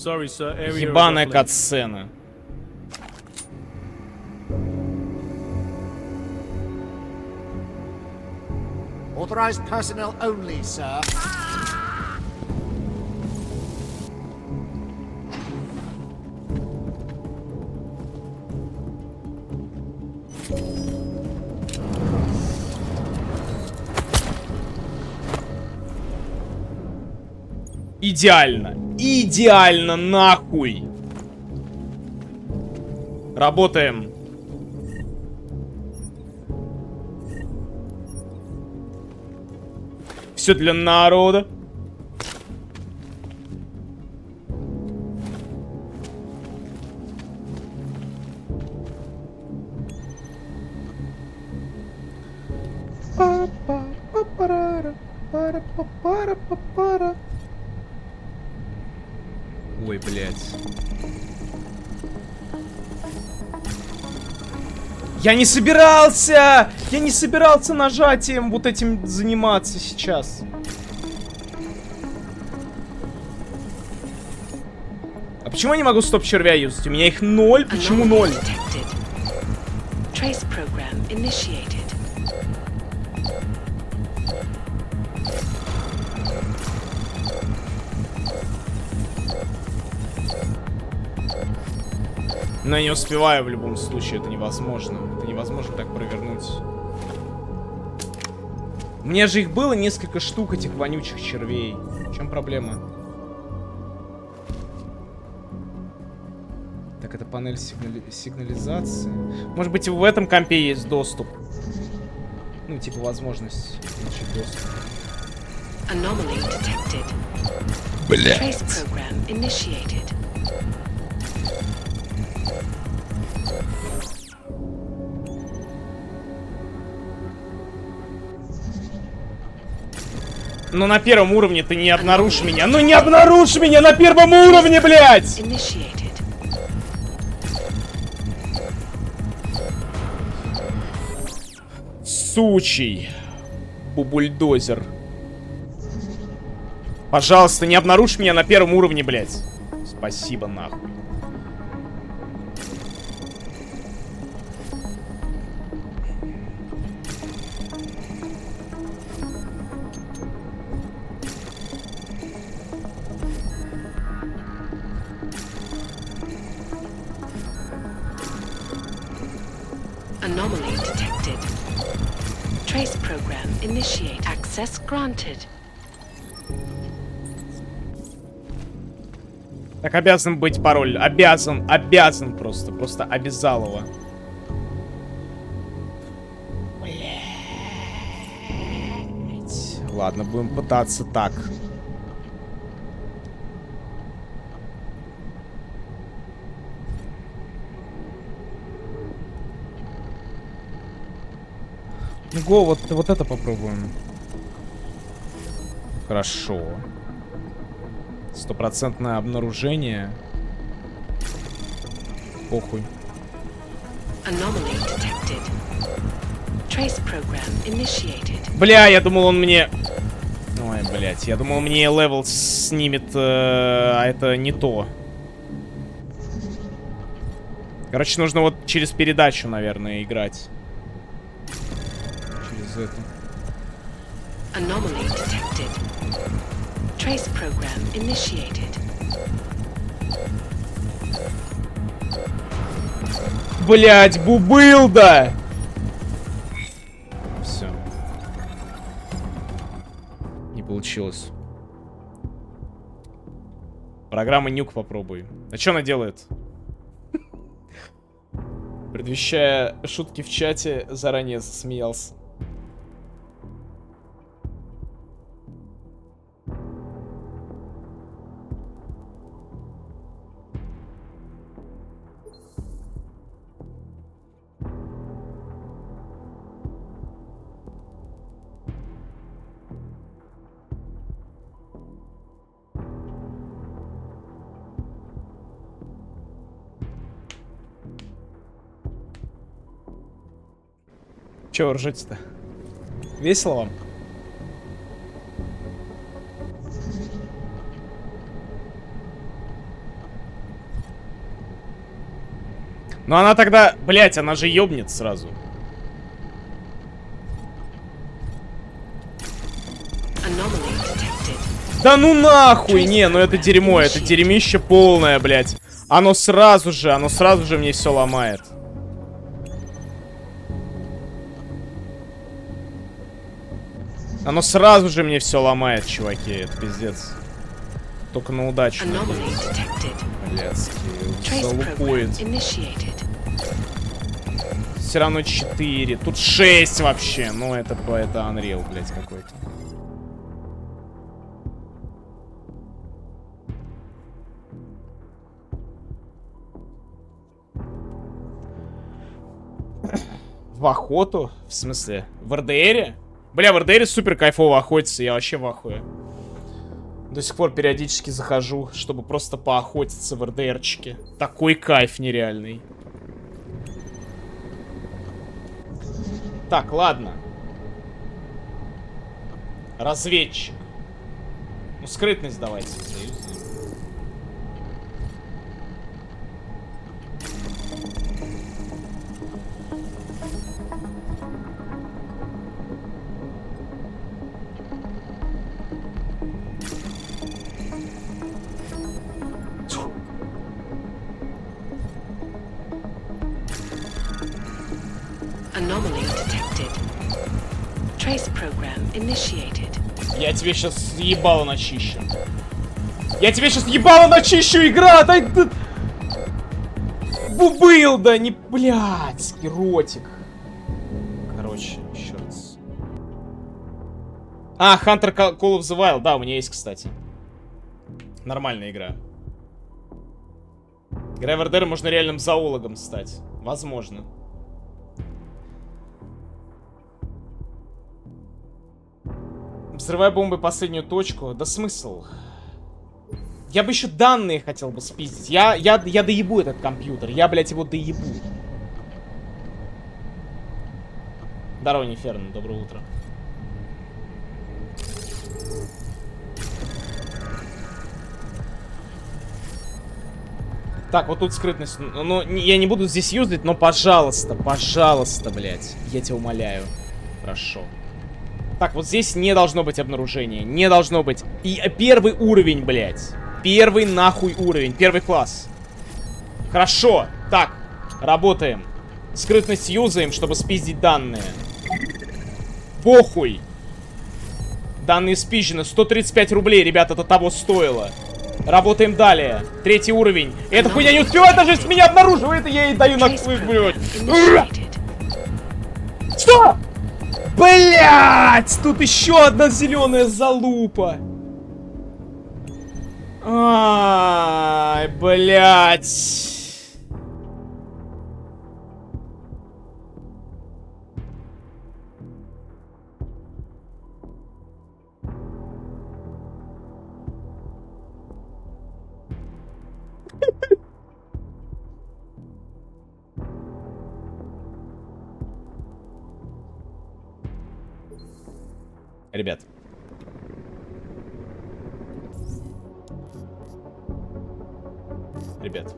Ебаная катсцена. Authorized personnel only, sir. Идеально. Идеально, нахуй. Работаем. Все для народа. Ой, блядь. Я не собирался! Я не собирался нажатием вот этим заниматься сейчас. А почему я не могу стоп-червя юзать? У меня их 0. Почему 0? Trace program initiated. Но я не успеваю в любом случае, это невозможно. Это невозможно так провернуть. У меня же их было несколько штук, этих вонючих червей. В чем проблема? Так, это панель сигнализации. Может быть, в этом компе есть доступ. Ну, типа, возможность получить доступ. Anomaly detected. Блядь. Trace program initiated. Ну на первом уровне ты не обнаружишь меня. Ну не обнаружь меня на первом уровне, блядь! Сучий. Бубульдозер. Пожалуйста, не обнаружь меня на первом уровне, блядь. Спасибо, нахуй. Anomaly detected. Trace program initiate. Access granted. Так обязан быть пароль. Обязан просто. Просто обязал его. Блять. Ладно, будем пытаться так. Ну, го, вот это попробуем. Хорошо. Стопроцентное обнаружение. Похуй. Бля, я думал, он мне... Ой, блядь, я думал, мне левел снимет, а это не то. Короче, нужно вот через передачу, наверное, играть. Через эту. Anomaly detected. Trace program initiated. Блять, бубылда! Все. Не получилось. Программа нюк попробуй. А что она делает? Предвещая шутки в чате, заранее засмеялся. Чего вы ржете-то? Весело вам? Ну она тогда... Блять, она же ёбнет сразу. Да ну нахуй! Не, ну это дерьмо, это дерьмище полное, блять. Оно сразу же мне все ломает. Оно сразу же мне все ломает, чуваки. Это пиздец. Только на удачу. Блядский. Залупует. Все равно 4. Тут 6 вообще. Ну, это Unreal, блядь, какой-то. В охоту? В смысле? В РДРе? Бля, в РДРе супер кайфово охотиться, я вообще в ахуе. До сих пор периодически захожу, чтобы просто поохотиться в РДРчике. Такой кайф нереальный. Так, ладно. Разведчик. Ну, скрытность давайте. Anomaly detected. Trace program initiated. Я тебе сейчас ебало начищу. Я тебе сейчас ебало начищу, игра! Дай ты... Бубыл, да не... Блядь, ротик. Короче, еще раз. А, Hunter Call of the Wild. Да, у меня есть, кстати. Нормальная игра. Играя в РДР можно реальным зоологом стать. Возможно. Взрывай бомбой последнюю точку. Да смысл? Я бы еще данные хотел бы спиздить. Я доебу этот компьютер. Я, блядь, его доебу. Здорово, Неферно. Доброе утро. Так, вот тут скрытность. Ну, я не буду здесь юзать, но пожалуйста, пожалуйста, блядь. Я тебя умоляю. Хорошо. Так, вот здесь не должно быть обнаружения. Не должно быть. И первый уровень, блядь. Первый нахуй уровень. Первый класс. Хорошо. Так, работаем. Скрытность юзаем, чтобы спиздить данные. Похуй. Данные спизжены. 135 рублей, ребята, это того стоило. Работаем далее. Третий уровень. Эта хуйня не успевает даже, если меня обнаруживает, и я ей даю наклык, блядь. Что? Блять! Тут еще одна зеленая залупа. Ай, блять. Ребят. Ребят.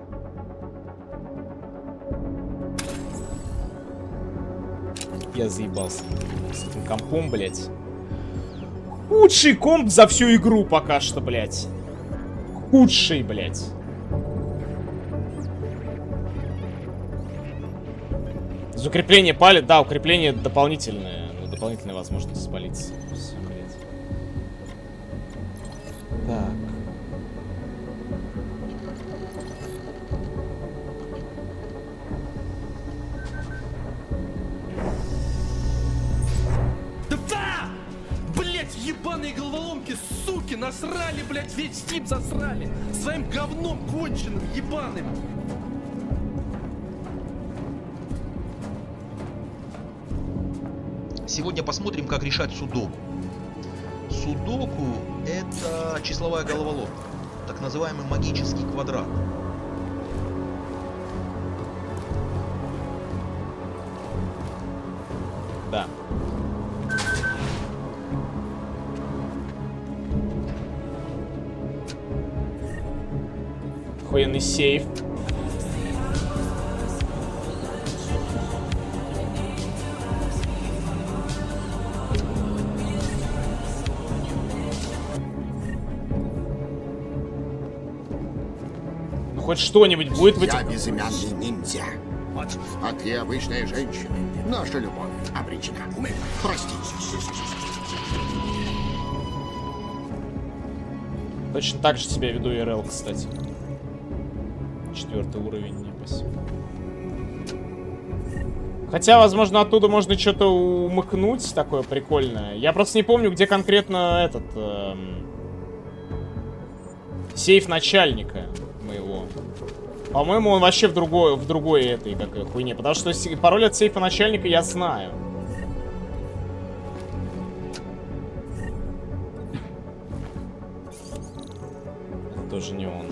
Я заебался с этим компом, блядь. Худший комп за всю игру пока что, блядь. Худший, блядь. За укрепление палит, да, укрепление дополнительное. Дополнительная возможность спалиться. Все, блядь. Так. Да! Блять, ебаные головоломки, суки, насрали, блять, весь Steam засрали. Своим говном конченым, ебаным. Сегодня посмотрим, как решать судоку. Судоку — это числовая головоломка, так называемый магический квадрат. Да. Охуенный сейф. Хоть что-нибудь будет в этих... Я безымянный ниндзя. А ты обычная женщина. Наша любовь обречена. Простите. Точно так же себя веду ИРЛ, кстати. 4-й уровень, небось. Хотя, возможно, оттуда можно что-то умыкнуть такое прикольное. Я просто не помню, где конкретно этот... сейф начальника моего. По-моему, он вообще в другой этой какой хуйне. Потому что пароль от сейфа начальника я знаю. Это тоже не он.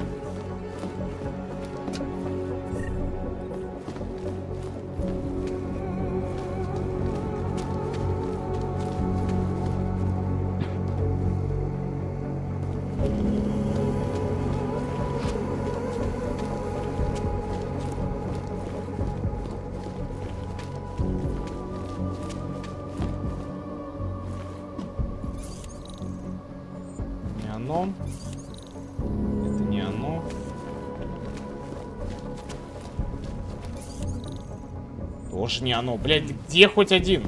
Тоже не оно. Блядь, где хоть один?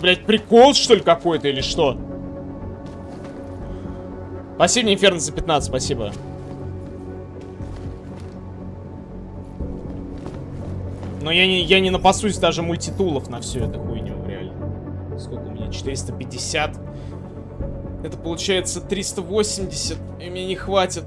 Блядь, прикол, что ли, какой-то, или что? Спасибо, Инферно, за 15, спасибо. Но я не напасусь даже мультитулов на всю эту хуйню, реально. Сколько у меня? 450. Это получается 380, и мне не хватит.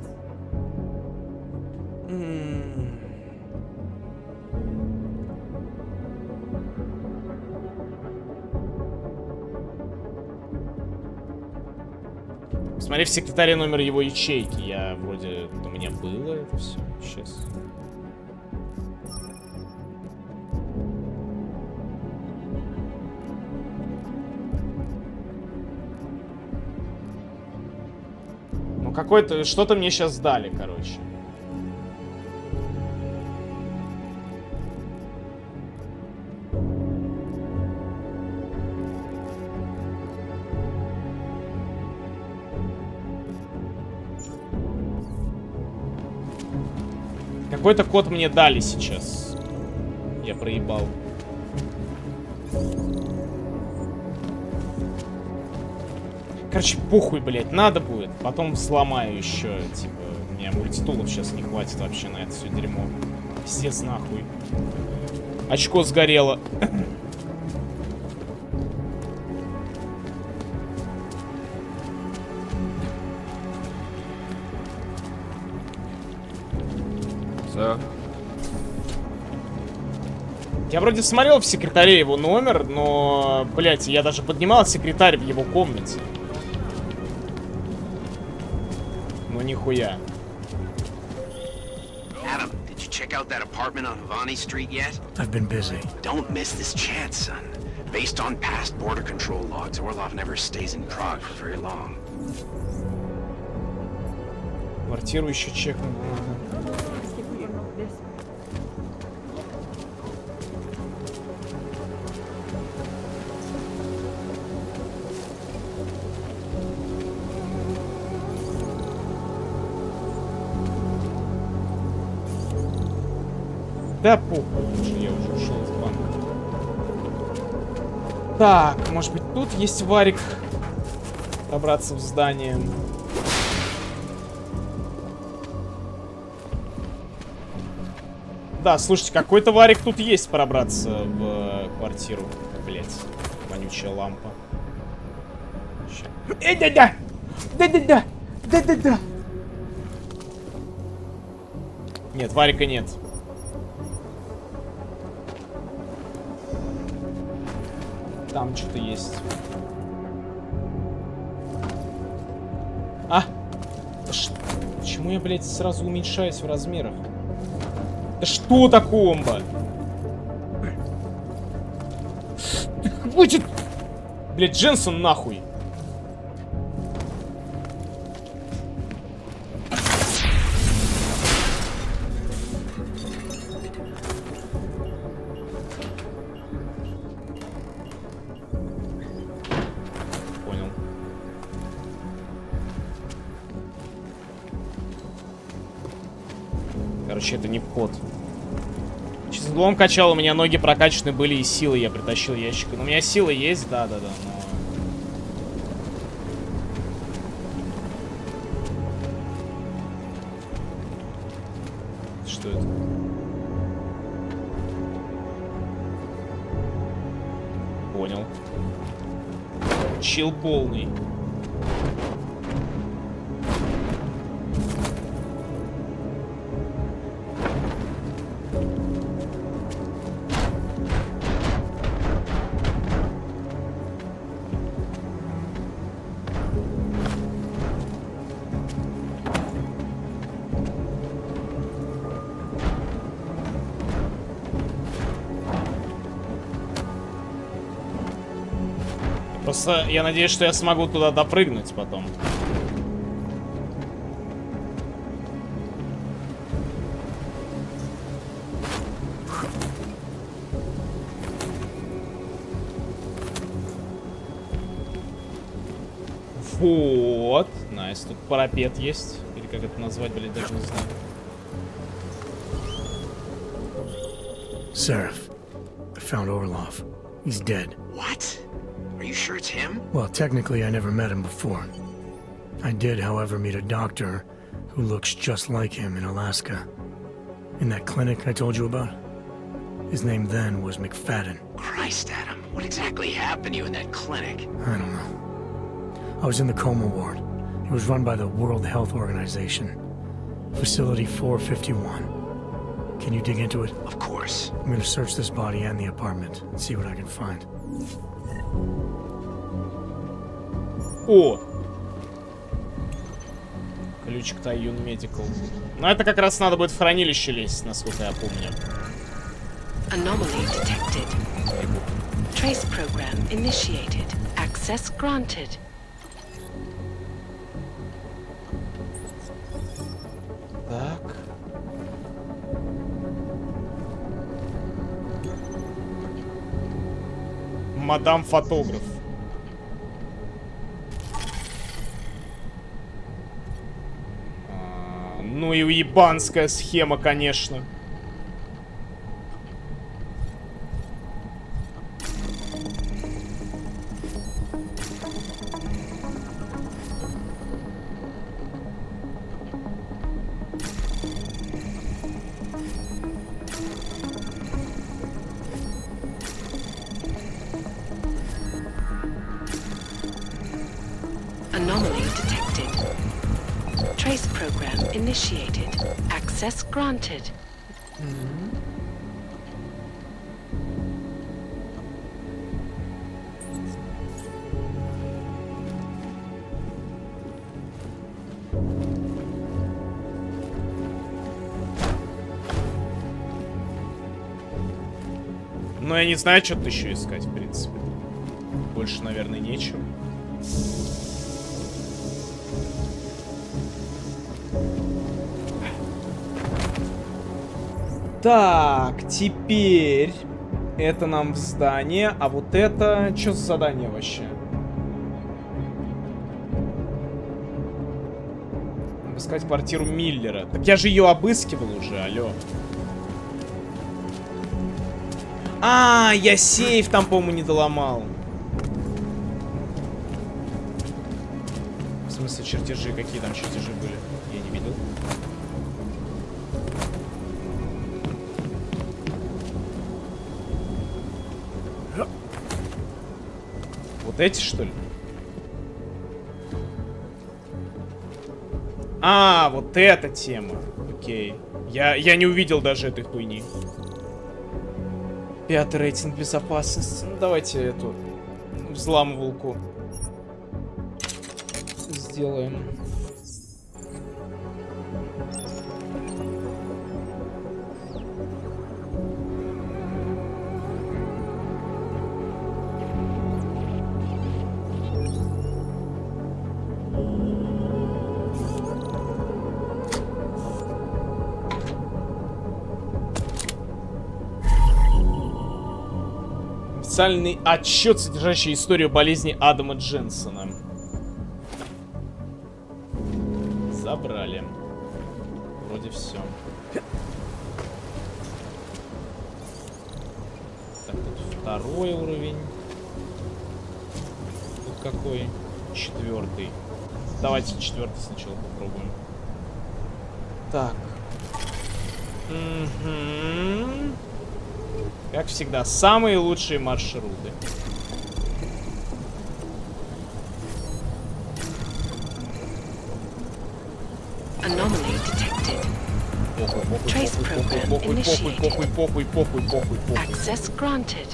Смотри в секретаре номер его ячейки. Я вроде... У меня было это все. Сейчас. Ну какой-то... Что-то мне сейчас дали, короче. Какой-то код мне дали сейчас. Я проебал. Короче, похуй, блядь, надо будет. Потом сломаю еще. Типа, у меня мультитулов сейчас не хватит вообще на это все дерьмо. Пиздец нахуй. Очко сгорело. Я вроде смотрел в секретаре его номер, но, блядь, я даже поднимал секретарь в его комнате. Ну нихуя. Adam, did you check out that apartment on Havani Street yet? I've been busy. Don't miss this chance, son. Based on past border control logs, Orlov never stays in Prague for very long. Квартиру еще чекнул. Да похуй, я уже ушел из банка. Так, может быть тут есть варик? Пробраться в здание. Да, слушайте, какой-то варик тут есть пробраться в квартиру. Блять, вонючая лампа. Да-да-да! Да-да-да! Да-да-да! Нет, варика нет. Там что-то есть. А! Почему я, блядь, сразу уменьшаюсь в размерах? Да что такое, комбо? Хватит! Блядь, Дженсон нахуй! Короче, это не вход. Чистотлом качал, у меня ноги прокачаны были и силы я притащил ящик. Но у меня силы есть, да-да-да, но... Что это? Понял. Чил полный. Просто я надеюсь, что я смогу туда допрыгнуть потом. Вот. Найс, тут парапет есть. Или как это назвать, блядь, даже не знаю. Seraph, I found Orlov. He's dead. What? Are you sure it's him? Well, technically, I never met him before. I did, however, meet a doctor who looks just like him in Alaska. In that clinic I told you about. His name then was McFadden. Christ, Adam. What exactly happened to you in that clinic? I don't know. I was in the coma ward. It was run by the World Health Organization. Facility 451. Can you dig into it? Of course. I'm gonna search this body and the apartment and see what I can find. О! Ключик Тайюн Медикал. Но это как раз надо будет в хранилище лезть, насколько я помню. Anomaly detected. Trace program initiated. Access granted. Так. Мадам фотограф. Ну и уебанская схема, конечно. Anomaly detected. Trace program initiated. Access granted. Но я не знаю, что тут еще искать, в принципе. Больше, наверное, нечего. Так, теперь это нам в здание, а вот это... Что за задание вообще? Обыскать квартиру Миллера. Так я же ее обыскивал уже, алло. А, я сейф там, по-моему, не доломал. В смысле, чертежи? Какие там чертежи были? Я не видел. Вот эти, что ли? А, вот эта тема. Окей. Я не увидел даже этой хуйни. 5-й рейтинг безопасности. Ну, давайте эту взламывалку сделаем. Официальный отчет, содержащий историю болезни Адама Дженсона. Забрали. Вроде все. Так, тут 2-й уровень. Тут какой? 4-й. Давайте 4-й сначала попробуем. Так. Как всегда, самые лучшие маршруты. Anomaly detected. Trace program initiated. Похуй. Access granted.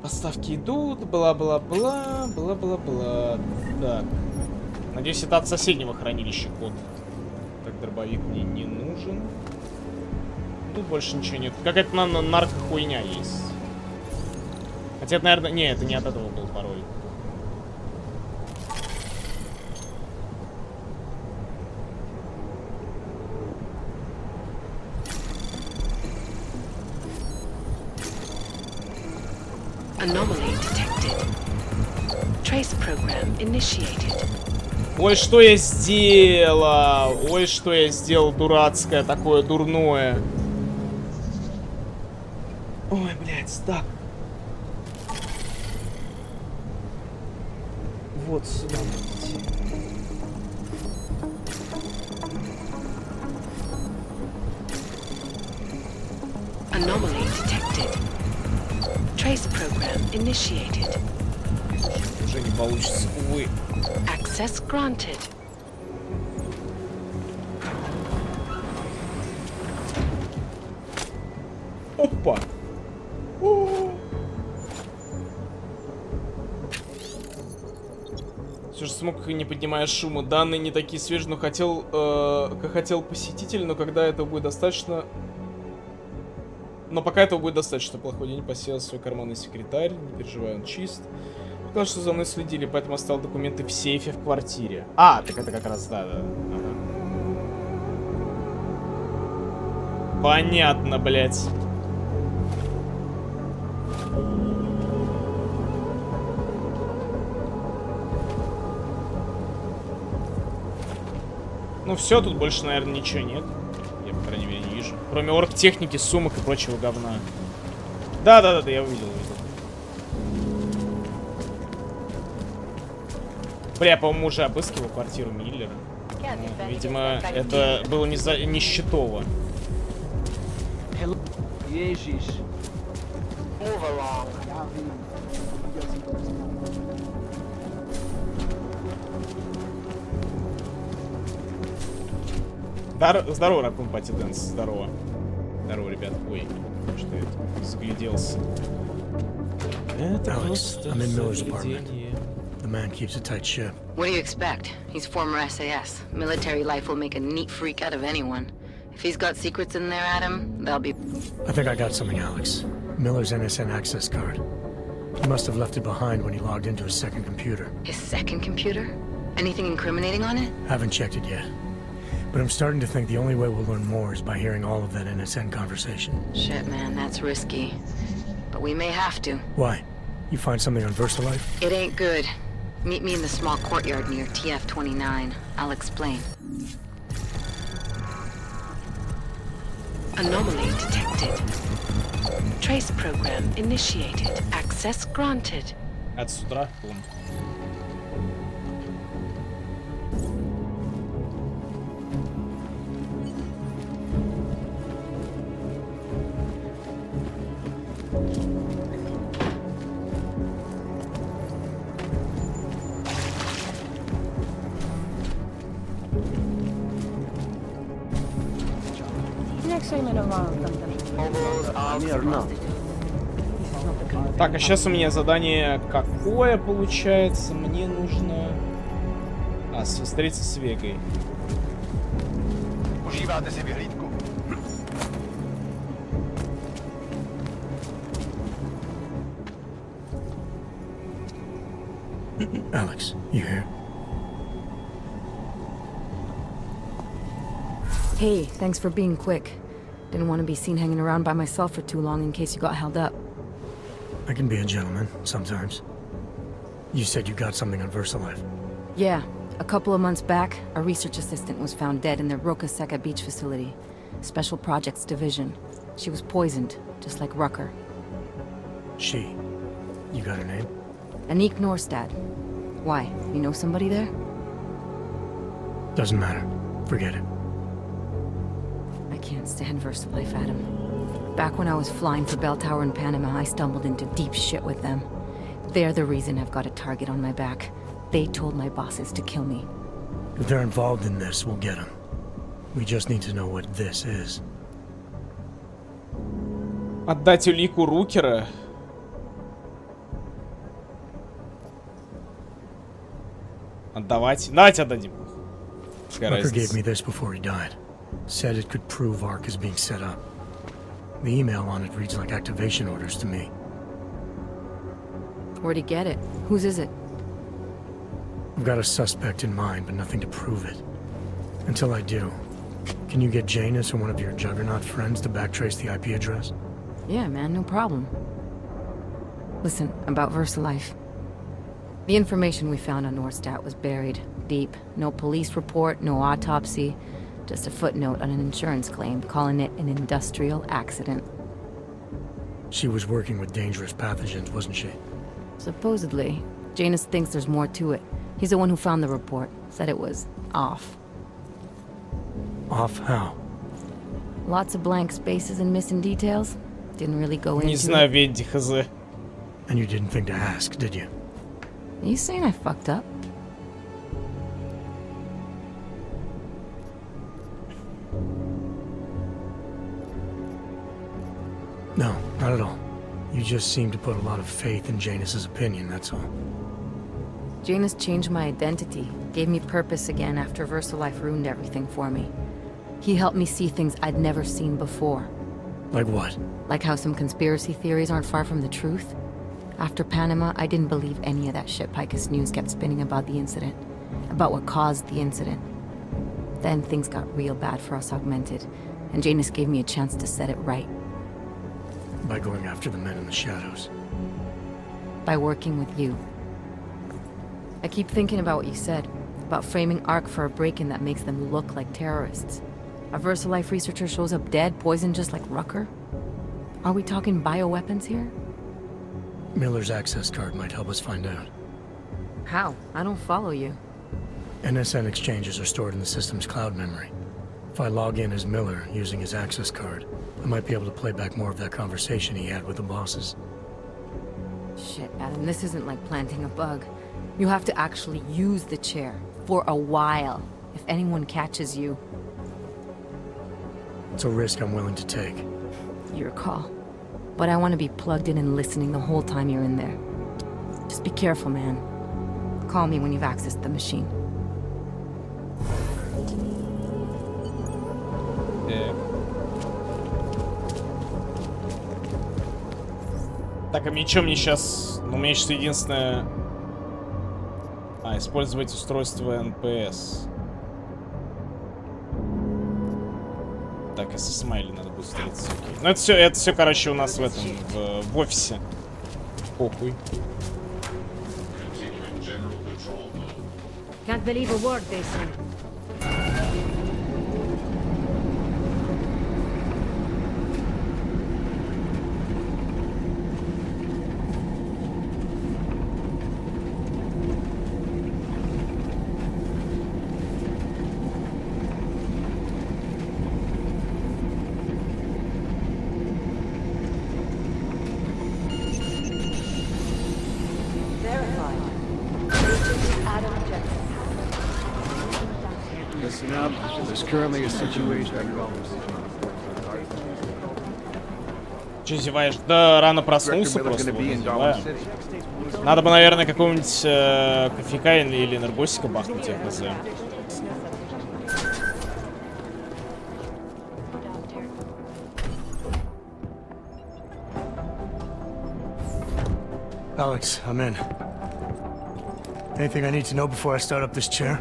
Поставки идут, бла-бла-бла, бла-бла-бла. Так. Надеюсь, это от соседнего хранилища код. Так, дробовик мне не нужен. Тут больше ничего нет. Какая-то наркохуйня есть. Хотя это, наверное... Не, это не от этого был пароль. Anomaly detected. Trace program initiated. Ой, что я сделал? Ой, что я сделал дурацкое, такое дурное. Ой, блядь, так. Вот сюда. Anomaly detected. Trace program initiated. Уже не получится, увы. Access granted. Опа. Все же смог, не поднимая шума. Данные не такие свежие, но хотел, как хотел посетитель, но когда этого будет достаточно... Но пока этого будет достаточно. Плохой день, посеял свой карманный секретарь. Не переживай, он чист. Сказал, что за мной следили, поэтому оставил документы в сейфе в квартире. А, так это как раз, да. Ага. Понятно, блядь. Ну все, тут больше, наверное, ничего нет. Я, по крайней мере, не вижу. Кроме оргтехники, сумок и прочего говна. Да, я увидел. Бля, я, по-моему, уже обыскивал квартиру Миллера. Видимо, это было не счетово. Здорово, Ракун Пати Дэнс, здорово. Здорово, ребят. Ой, что это? Загляделся. Это Alex, I'm in Miller's apartment. The man keeps a tight ship. What do you expect? He's former SAS. Military life will make a neat freak out of anyone. If he's got secrets in there, Adam, they'll be... I think I got something, Alex. Miller's NSN access card. He must have left it behind when he logged into his second computer. His second computer? Anything incriminating on it? Haven't checked it yet. But I'm starting to think the only way we'll learn more is by hearing all of that NSN conversation. Shit, man, that's risky. But we may have to. Why? You find something on VersaLife? It ain't good. Meet me in the small courtyard near TF-29. I'll explain. Anomaly detected. Trace program initiated. Access granted. От с утра, бум. Так, а сейчас у меня задание какое получается? Мне нужно... встретиться с Вегой. Alex, you here? Hey, thanks for being quick. Didn't want to be seen hanging around by myself for too long in case you got held up. I can be a gentleman, sometimes. You said you got something on VersaLife. Yeah, a couple of months back, a research assistant was found dead in the Roka Seca beach facility. Special Projects Division. She was poisoned, just like Rucker. She. You got her name? Anik Norstad. Why? You know somebody there? Doesn't matter. Forget it. I can't stand VersaLife, Adam. Back when I was flying for Bell Tower in Panama, I stumbled into deep shit with them. They're the reason I've got a target on my back. They told my bosses to kill me. If they're involved in this, we'll get them. We just need to know what this is. Отдать улику Рукера? Отдавать? Давайте отдадим. Rucker gave me this before he died. Said it could prove ARC is being set up. The email on it reads like activation orders to me. Where'd he get it? Whose is it? I've got a suspect in mind, but nothing to prove it. Until I do, can you get Janus or one of your Juggernaut friends to backtrace the IP address? Yeah, man, no problem. Listen, about VersaLife. The information we found on Norstat was buried deep. No police report, no autopsy. Just a footnote on an insurance claim, calling it an industrial accident. She was working with dangerous pathogens, wasn't she? Supposedly. Janus thinks there's more to it. He's the one who found the report. Said it was off. Off how? Lots of blank spaces and missing details. Didn't really go into Не знаю, Веди, хз. And you didn't think to ask, did you? Are you saying I fucked up? No, not at all. You just seem to put a lot of faith in Janus's opinion, that's all. Janus changed my identity, gave me purpose again after VersaLife ruined everything for me. He helped me see things I'd never seen before. Like what? Like how some conspiracy theories aren't far from the truth. After Panama, I didn't believe any of that shit Picus News kept spinning about the incident. About what caused the incident. Then things got real bad for us Augmented, and Janus gave me a chance to set it right. By going after the men in the shadows. By working with you. I keep thinking about what you said, about framing ARC for a break-in that makes them look like terrorists. A VersaLife researcher shows up dead, poisoned just like Rucker? Are we talking bioweapons here? Miller's access card might help us find out. How? I don't follow you. NSN exchanges are stored in the system's cloud memory. If I log in as Miller using his access card, I might be able to play back more of that conversation he had with the bosses. Shit, Adam, this isn't like planting a bug. You have to actually use the chair. For a while. If anyone catches you. It's a risk I'm willing to take. Your call. But I want to be plugged in and listening the whole time you're in there. Just be careful, man. Call me when you've accessed the machine. Так, а мне что, мне сейчас... Ну, у меня сейчас единственное... использовать устройство НПС. Так, и со смайли надо будет встретиться. Окей. Ну, это все, короче, у нас в этом, в офисе. Похуй. Can't believe a word they say. Listen up. There's currently a situation. Че зеваешь? Да, рано проснулся просто. Вот, зеваю. Надо бы, наверное, какого-нибудь кофейка или энергосика бахнуть, я хз. Alex, I'm in. Anything I need to know before I start up this chair?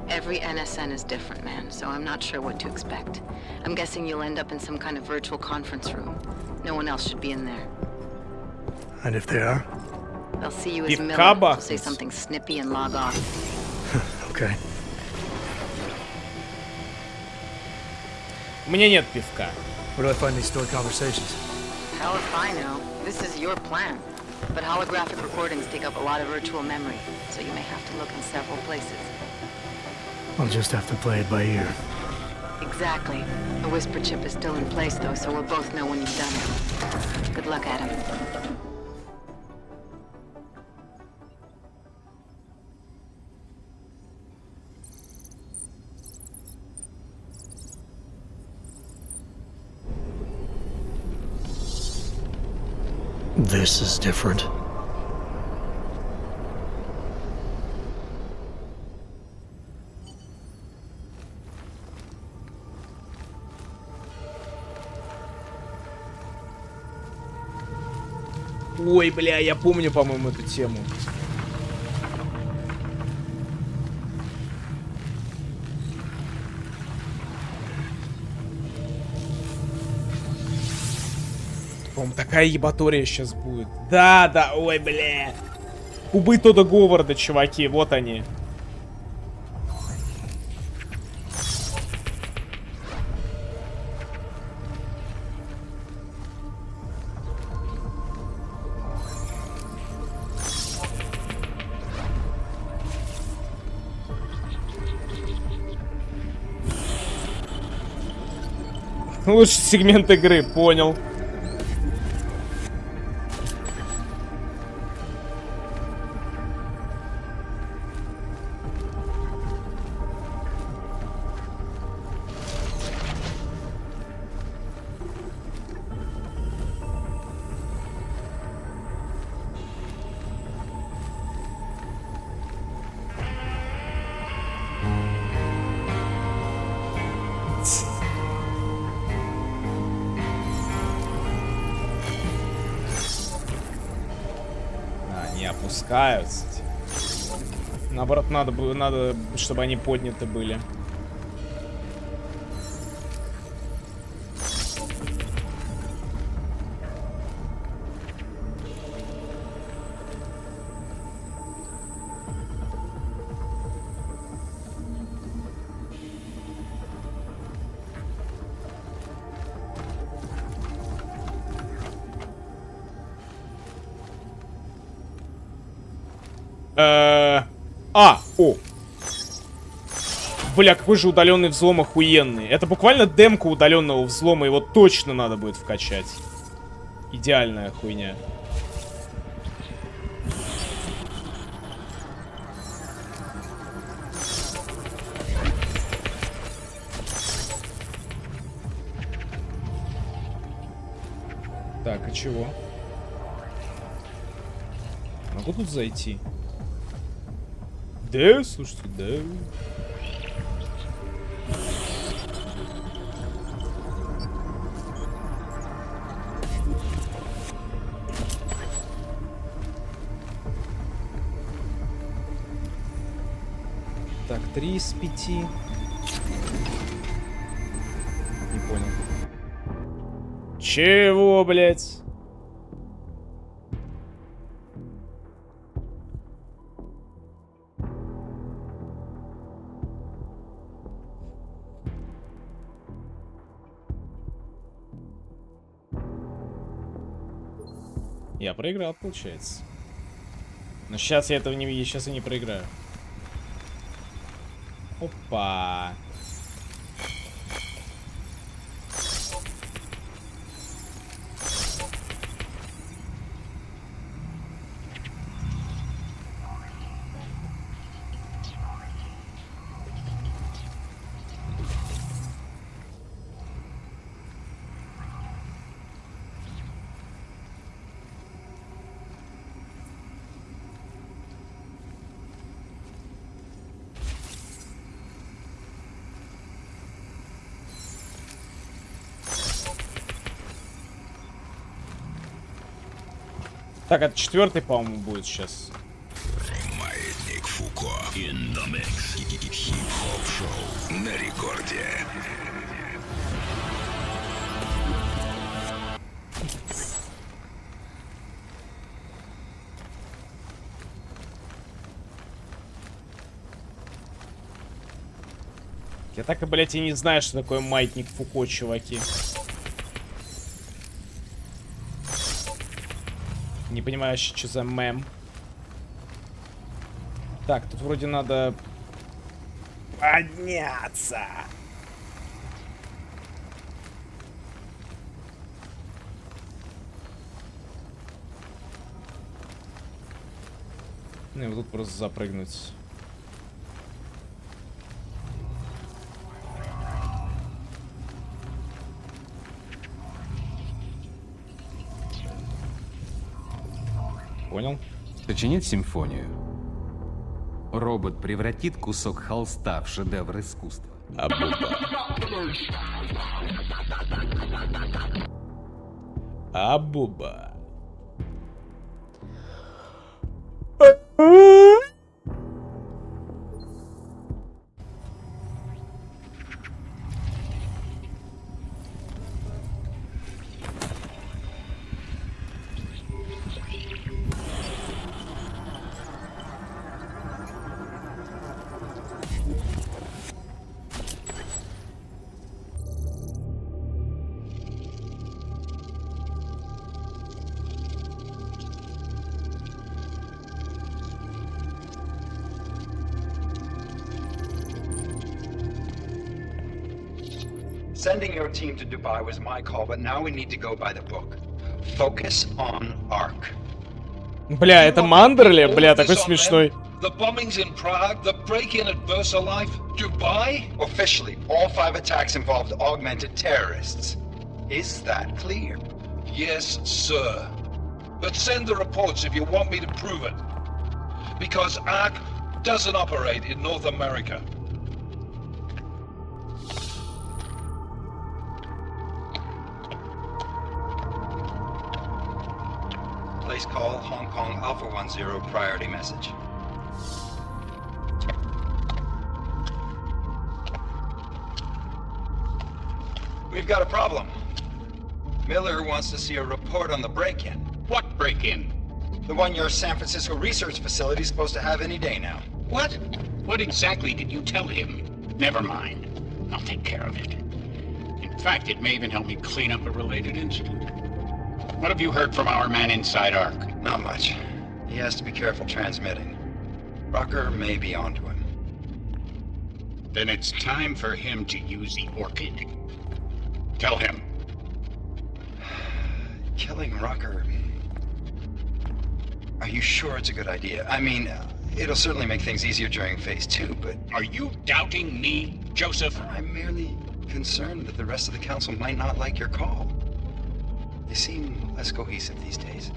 Every NSN is different, man, so I'm not sure what to expect. I'm guessing you'll end up in some kind of virtual conference room. No one else should be in there. And if they are? They'll see you as Miller. They'll say something snippy and log off. Okay. У меня нет пивка. Where do I find these stored conversations? Hell if I know. This is your plan. But holographic recordings take up a lot of virtual memory, so you may have to look in several places. I'll just have to play it by ear. Exactly. The whisper chip is still in place, though, so we'll both know when you've done it. Good luck, Adam. This is different. Ой, бля, я помню, по-моему, эту тему. По-моему, такая ебатория сейчас будет. Да, да, ой, бля. Кубы Тодда Говарда, чуваки, вот они. Лучший сегмент игры, понял. Они опускаются. Наоборот, надо, чтобы они подняты были. О! Бля, какой же удаленный взлом охуенный. Это буквально демка удаленного взлома, его точно надо будет вкачать. Идеальная хуйня. Так, а чего? Могу тут зайти? Да, слушайте, да. Так, 3 из 5. Не понял. Чего, блядь? Я проиграл, получается. Но сейчас я этого не... Сейчас я не проиграю. Опа. Так, это 4-й, по-моему, будет сейчас. Маятник Фуко. In the mix. Хип-хоп шоу на рекорде. Я так и, блядь, и не знаю, что такое маятник Фуко, чуваки. Не понимаю, что за мем. Так, тут вроде надо подняться. Ну и вот тут просто запрыгнуть. Понял? Сочинить симфонию. Робот превратит кусок холста в шедевр искусства. Абуба. Sending your team to Dubai was my call, but now we need to go by the book. Focus on Ark. Бля, это Мандерли? Бля, такой смешной. The bombings in Prague, the break-in at VersaLife, Dubai? Officially, all 5 attacks involved augmented terrorists. Is that clear? Yes, sir. But send the reports if you want me to prove it. Because Ark doesn't operate in North America. Place call, Hong Kong Alpha 10, priority message. We've got a problem. Miller wants to see a report on the break-in. What break-in? The one your San Francisco research facility is supposed to have any day now. What? What exactly did you tell him? Never mind. I'll take care of it. In fact, it may even help me clean up a related incident. What have you heard from our man inside Ark? Not much. He has to be careful transmitting. Rucker may be onto him. Then it's time for him to use the Orchid. Tell him. Killing Rucker... Are you sure it's a good idea? I mean, it'll certainly make things easier during Phase 2, but... Are you doubting me, Joseph? I'm merely concerned that the rest of the Council might not like your call. You seem less cohesive these days.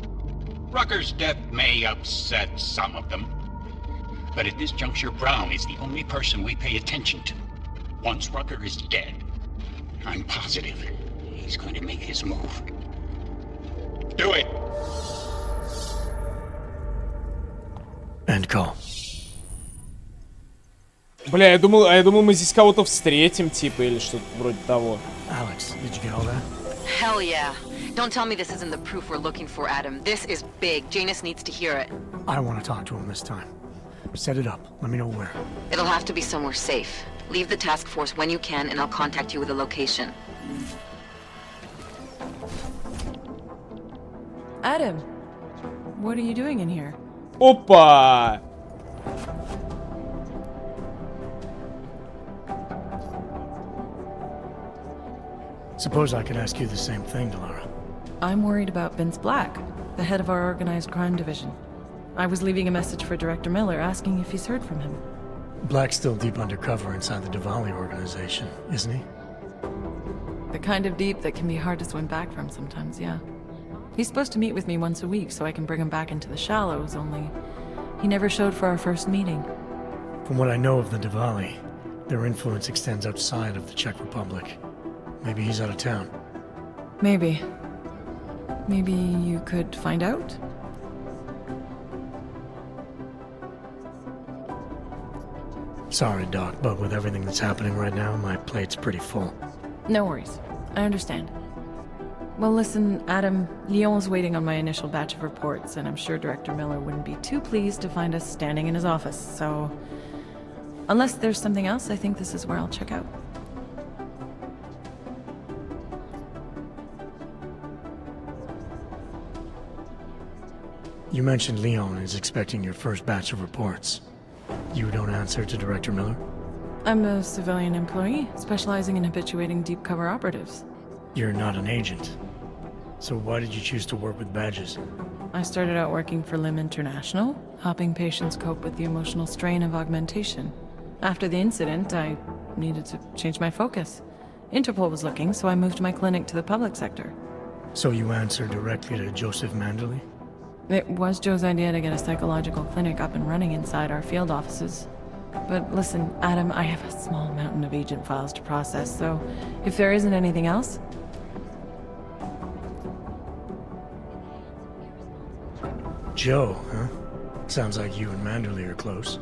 Rucker's death may upset some of them. But at this juncture, Brown is the only person we pay attention to. Once Rucker is dead, I'm positive he's going to make his move. Do it! End call. Бля, я думал, мы здесь кого-то встретим, типа, или что-то вроде того. Alex, did you get all that? Hell yeah. Don't tell me this isn't the proof we're looking for, Adam. This is big. Janus needs to hear it. I want to talk to him this time. Set it up. Let me know where. It'll have to be somewhere safe. Leave the task force when you can, and I'll contact you with a location. Adam, what are you doing in here? Опа! Suppose I could ask you the same thing, Delara. I'm worried about Vince Black, the head of our organized crime division. I was leaving a message for Director Miller asking if he's heard from him. Black's still deep undercover inside the Diwali organization, isn't he? The kind of deep that can be hard to swim back from sometimes, yeah. He's supposed to meet with me once a week so I can bring him back into the shallows, only he never showed for our first meeting. From what I know of the Diwali, their influence extends outside of the Czech Republic. Maybe he's out of town. Maybe. Maybe you could find out? Sorry, Doc, but with everything that's happening right now, my plate's pretty full. No worries. I understand. Well, listen, Adam, Lyon's waiting on my initial batch of reports, and I'm sure Director Miller wouldn't be too pleased to find us standing in his office, so... Unless there's something else, I think this is where I'll check out. You mentioned Lyon is expecting your first batch of reports. You don't answer to Director Miller? I'm a civilian employee, specializing in habituating deep cover operatives. You're not an agent. So why did you choose to work with badges? I started out working for LIM International, helping patients cope with the emotional strain of augmentation. After the incident, I needed to change my focus. Interpol was looking, so I moved my clinic to the public sector. So you answer directly to Joseph Manderley? It was Joe's idea to get a psychological clinic up and running inside our field offices. But listen, Adam, I have a small mountain of agent files to process, so if there isn't anything else... Joe, huh? Sounds like you and Manderley are close.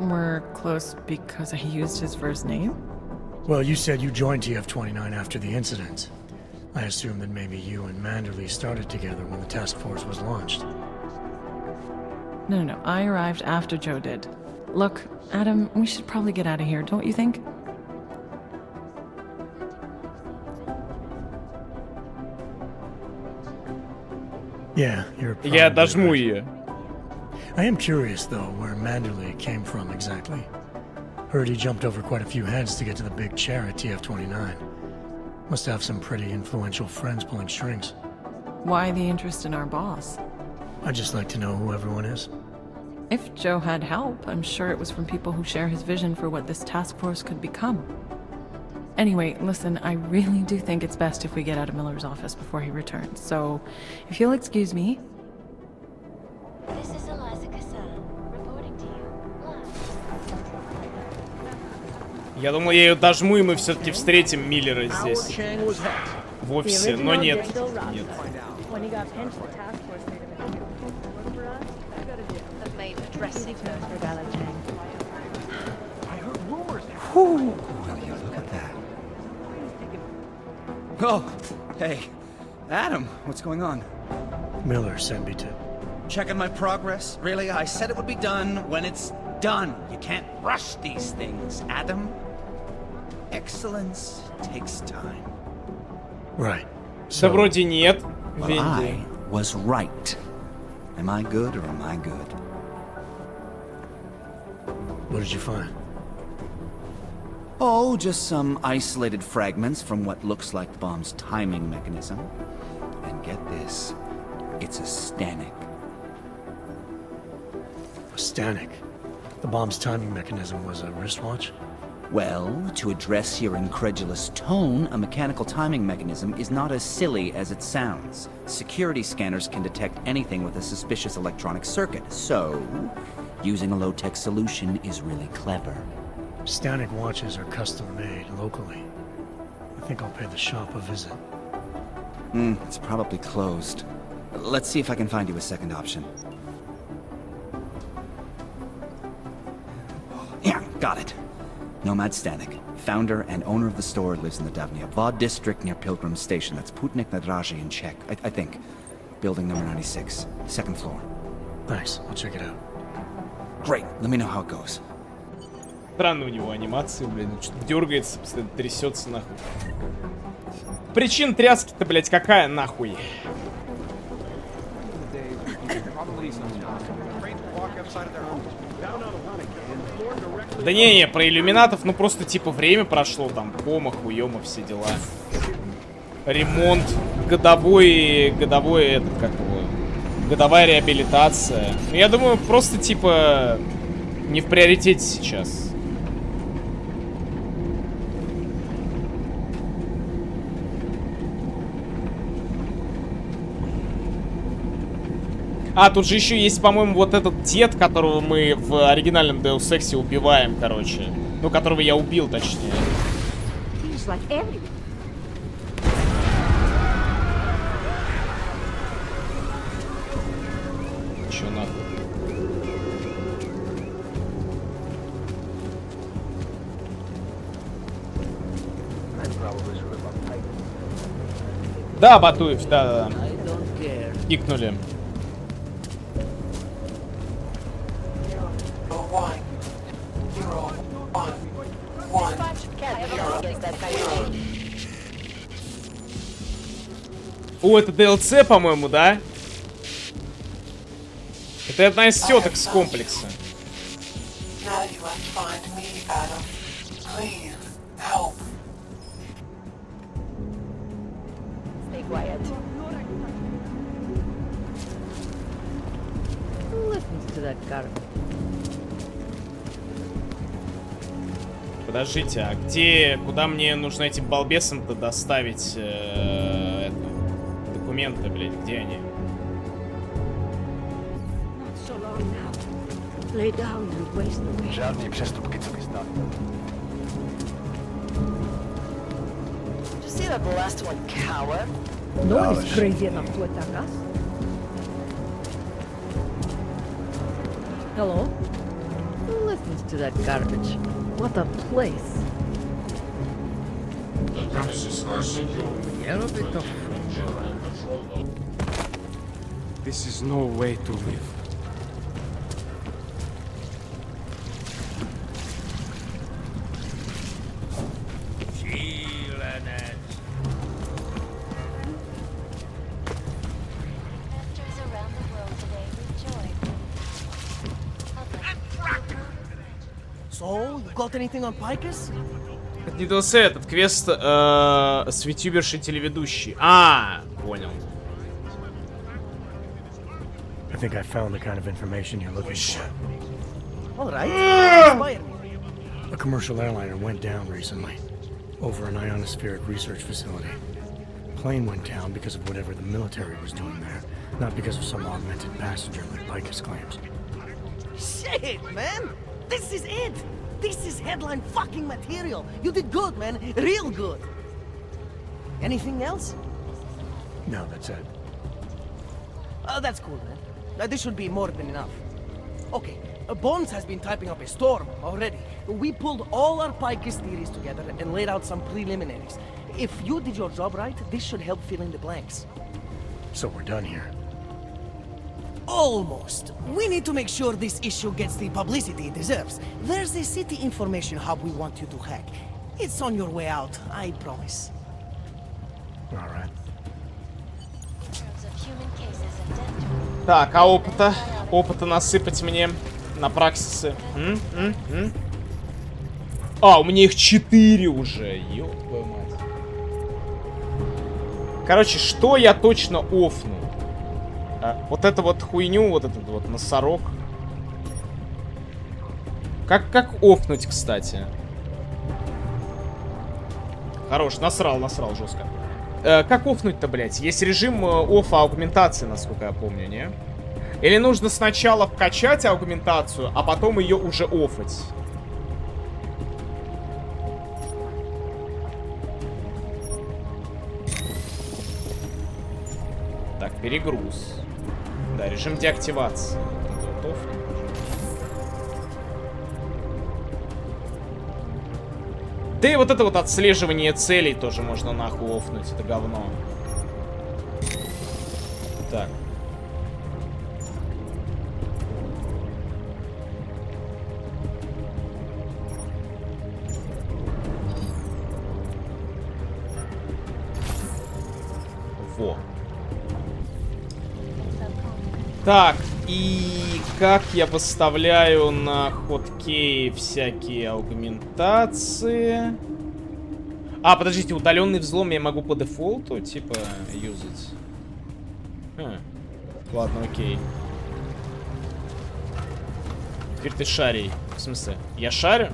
We're close because I used his first name? Well, you said you joined TF-29 after the incident. I assume that maybe you and Manderley started together when the task force was launched. No, I arrived after Joe did. Look, Adam, we should probably get out of here, don't you think? Yeah, you're probably Я дожму right. ее. I am curious, though, where Manderley came from exactly. Heard he jumped over quite a few heads to get to the big chair at TF-29. Must have some pretty influential friends pulling strings. Why the interest in our boss? I'd just like to know who everyone is. If Joe had help, I'm sure it was from people who share his vision for what this task force could become. Anyway, listen, I really do think it's best if we get out of Miller's office before he returns, so if you'll excuse me. This is Eliza Kassan, reporting to you live. Я думал, я ее дожму, и мы все-таки встретим Миллера здесь. В офисе, но нет. Нет. Will you look at that? Oh, hey. Adam, what's going on? Miller sent me to. Checking my progress? Really? I said it would be done when it's done. You can't rush these things, Adam. Excellence takes time. Right. Да вроде нет. Well, I was right. Am I good or am I good? What did you find? Oh, just some isolated fragments from what looks like the bomb's timing mechanism. And get this, it's a Stanek. A Stanek? The bomb's timing mechanism was a wristwatch? Well, to address your incredulous tone, a mechanical timing mechanism is not as silly as it sounds. Security scanners can detect anything with a suspicious electronic circuit, so using a low-tech solution is really clever. Stanek watches are custom-made locally. I think I'll pay the shop a visit. It's probably closed. Let's see if I can find you a second option. Yeah, got it. Nomad Stanek, founder and owner of the store, lives in the Davnia Vod district near Pilgrim Station. That's Putnik Nadraji in Czech, I think. Building number 96, second floor. Thanks, I'll check it out. Great, let me know how it goes. Странно у него анимации, блин, что-то дергается, постоянно трясется нахуй. Причин тряски-то, блять, какая нахуй? Да не, про иллюминатов, ну просто типа время прошло, там, кома, хуёма, все дела. Ремонт, годовой этот, как его, годовая реабилитация. Ну я думаю, просто типа не в приоритете сейчас. А, тут же еще есть, по-моему, вот этот дед, которого мы в оригинальном Deus Ex'е убиваем, короче. Ну, которого я убил, точнее. Чё нахуй? Да, Батуев, да. Кикнули. О, это DLC, по-моему, да? Это одна из теток с комплекса. Stay quiet. Who listens to that garbage? Подождите, а где, куда мне нужно этим балбесам-то доставить документы, блядь, где они? Žádný přestupky, co by stály. Did you see that last one, coward? No one is crazy enough to attack us. Hello? Who listens to that garbage? What a place. This is no way to live. So, you got anything on Picus? Это не DLC, этот квест с ютубершей телеведущей. А, понял. I think I found the kind of information you're looking for. All right. Inspire me. A commercial airliner went down recently, over an ionospheric research facility. Plane went down because of whatever the military was doing there, not because of some augmented passenger like Picus claims. Shit, man! This is it! This is headline fucking material! You did good, man. Real good. Anything else? No, that's it. That's cool, man. This should be more than enough. Okay, Bones has been typing up a storm already. We pulled all our Picus theories together and laid out some preliminaries. If you did your job right, this should help fill in the blanks. So we're done here. Almost. We need to make sure this issue gets the publicity it deserves. There's a city information hub we want you to hack. It's on your way out, I promise. All right. Так, а опыта? Опыта насыпать мне на праксисы. А, у меня их 4 уже. Ёб твою мать. Короче, что я точно офну? Вот эту вот хуйню, вот этот вот носорог. Как офнуть, кстати? Хорош, насрал жестко. Как офнуть-то, блядь? Есть режим оффа аугментации, насколько я помню, не? Или нужно сначала вкачать аугментацию, а потом ее уже оффать? Так, перегруз. Да, режим деактивации. Вот да и вот это вот отслеживание целей тоже можно нахуй офнуть. Это говно. Так. Во. Так, и как я выставляю на хоткей всякие аугментации? А, подождите, удаленный взлом я могу по дефолту, типа, юзать. Ладно, окей. Теперь ты шарей. В смысле? Я шарю?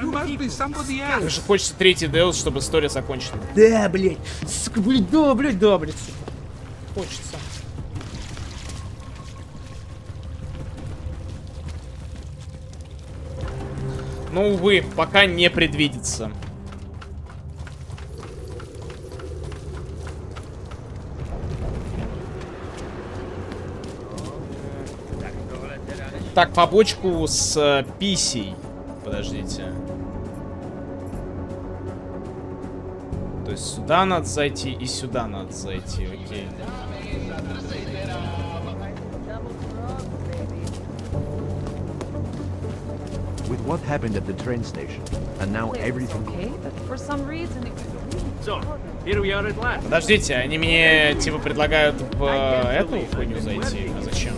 Мне же хочется третий Deus, чтобы история закончена. Да, блядь. Сука, блядь, да, блядь, сука. Хочется. Но, увы, пока не предвидится. Так, побочку с писей. Подождите. То есть сюда надо зайти и сюда надо зайти, окей. With what happened at the train station, and now everything. Okay, but for some reason it So, here we are at last. Подождите, они мне типа предлагают в эту хуйню зайти. А зачем?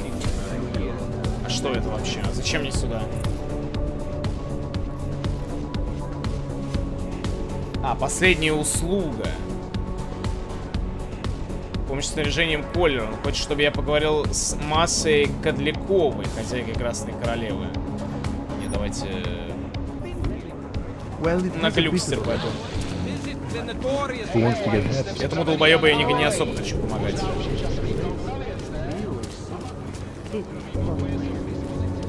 А что это вообще? А зачем мне сюда? А, последняя услуга. Помощь с снаряжением Коллера. Он хочет, чтобы я поговорил с Массой Кадляковой, хозяйкой Красной Королевы. Не, давайте... на глюкстер пойду. Этому долбоёбу я не особо хочу помогать.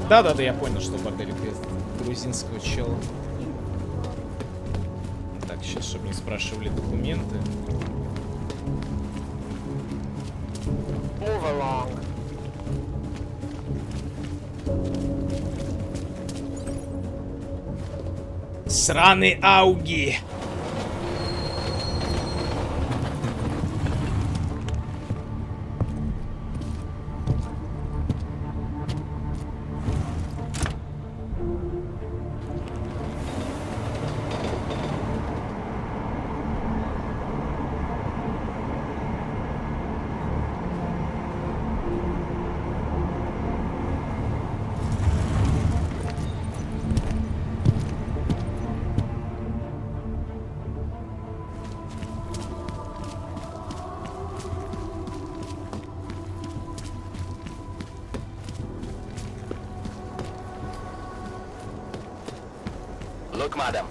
Да-да-да, я понял, что бордель квест грузинского чела. Так, сейчас, чтобы не спрашивали документы. Сраный ауги! Look, madam.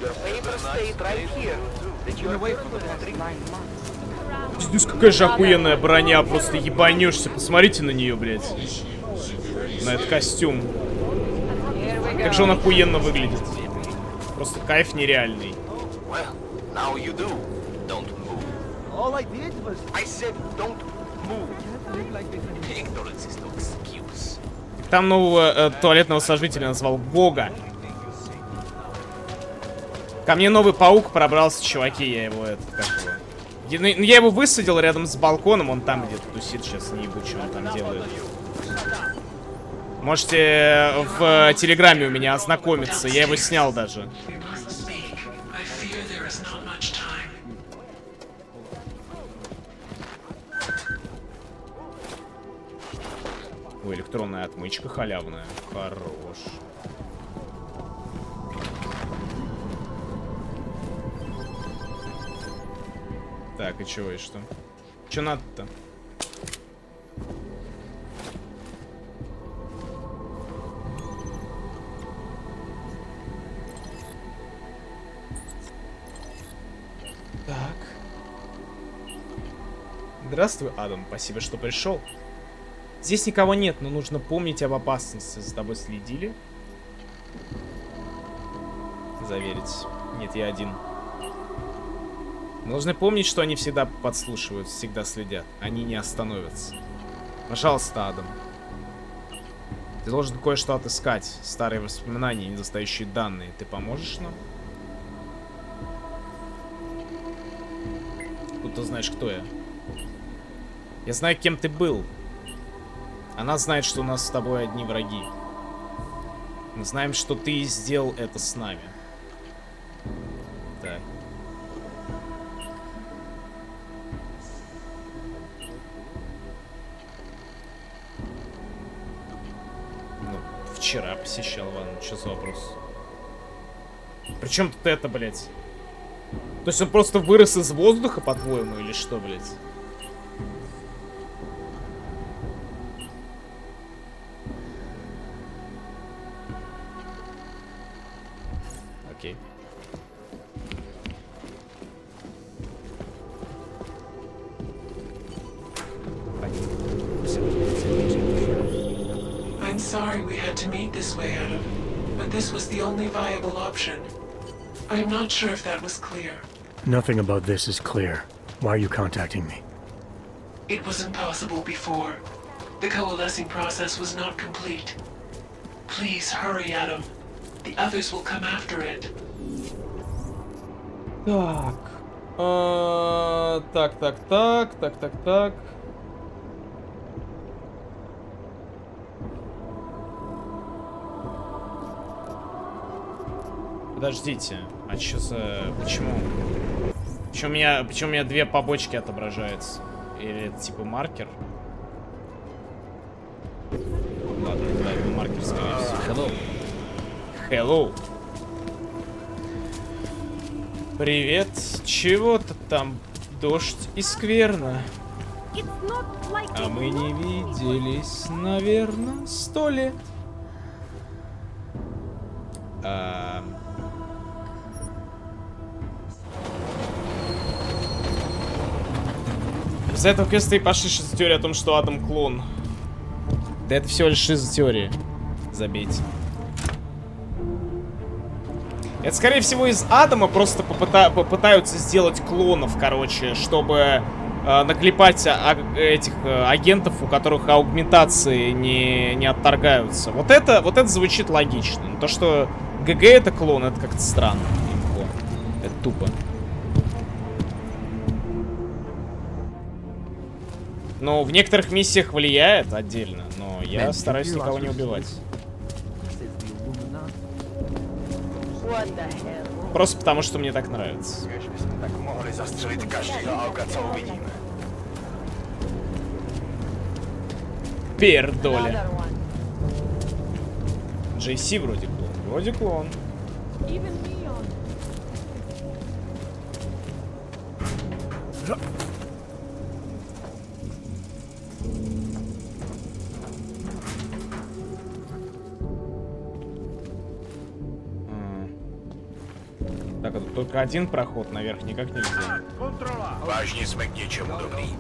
Your papers state right here that you are away from the 9 months. Пиздец, какая же охуенная броня, просто ебанешься. Посмотрите на нее, блядь. На этот костюм. Как же он охуенно выглядит. Просто кайф нереальный. Well, now you do. Don't move. All I did was... I said don't move. Ignorance is no excuse. Там нового туалетного сожителя назвал Гога. Ко мне новый паук пробрался, чуваки, я его я его высадил рядом с балконом, он там где-то тусит сейчас, не ебу, что он там делает. Можете в Телеграме у меня ознакомиться, я его снял даже. Ой, электронная отмычка халявная. Хорош. Так, и чего, и что? Чё надо-то? Так. Здравствуй, Адам. Спасибо, что пришел. Здесь никого нет, но нужно помнить об опасности. За тобой следили? Заверить. Нет, я один. Мы должны помнить, что они всегда подслушивают, всегда следят. Они не остановятся. Пожалуйста, Адам. Ты должен кое-что отыскать. Старые воспоминания, недостающие данные. Ты поможешь нам? Откуда ты знаешь, кто я? Я знаю, кем ты был. Она знает, что у нас с тобой одни враги. Мы знаем, что ты сделал это с нами. Так. Ну, вчера посещал ванну. Что за вопрос? Причем тут это, блядь? То есть он просто вырос из воздуха, по-твоему, или что, блядь? Окей. I'm sorry we had to meet this way, Adam, but this was the only viable option. I'm not sure if that was clear. Nothing about this is clear. Why are you contacting me? It was impossible before. The coalescing process was not complete. Please hurry, Adam. The others will come after it. Так. Подождите, а чё за... Почему? Почему у меня две побочки отображаются? Или это типа маркер? Ладно, да, это маркер, скорее всего. Hello. Привет. Чего-то там дождь и скверно. А мы не виделись, наверное, 100 лет. Из-за этого квеста и пошли шизотеория о том, что Адам клон. Да это всего лишь шизотеория. Забейте. Это, скорее всего, из Адама просто попытаются сделать клонов, короче, чтобы наклепать этих агентов, у которых аугментации не отторгаются. Вот это звучит логично. Но то, что ГГ это клон, это как-то странно. Это тупо. Ну, в некоторых миссиях влияет отдельно, но я стараюсь никого не убивать. Просто потому, что мне так нравится. Пердоля. JC вроде клон. Вроде клон. Так, это только один проход, наверх никак нельзя. Vážně jsme k něčemu dobrý.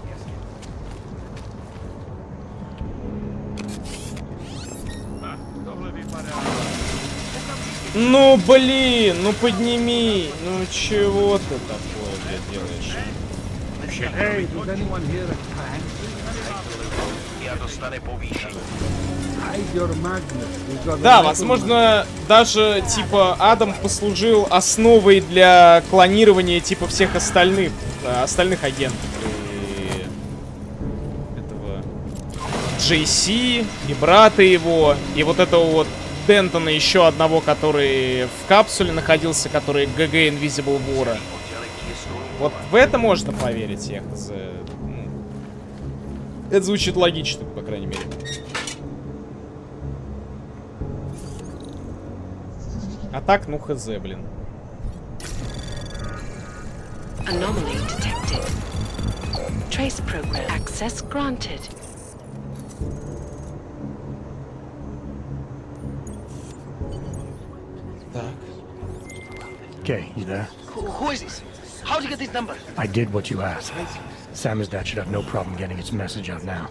Ну, блин, ну подними. Ну, чего ты такое, блядь, делаешь? Hey, does anyone here a tank? Já dostane povýšení. Hide your magnet. We've got a Да, little возможно, даже, типа, Адам послужил основой для клонирования, типа, всех остальных агентов. И этого JC, и брата его, и вот этого вот Дентона, еще одного, который в капсуле находился, который ГГ Invisible War. Вот в это можно поверить, я хз. Ну, это звучит логично, по крайней мере. А так, ну хз, блин. Anomaly detected. Trace program access granted. Okay, you there? Who is this? How'd you get this number? I did what you asked. Samizdat should have no problem getting its message out now.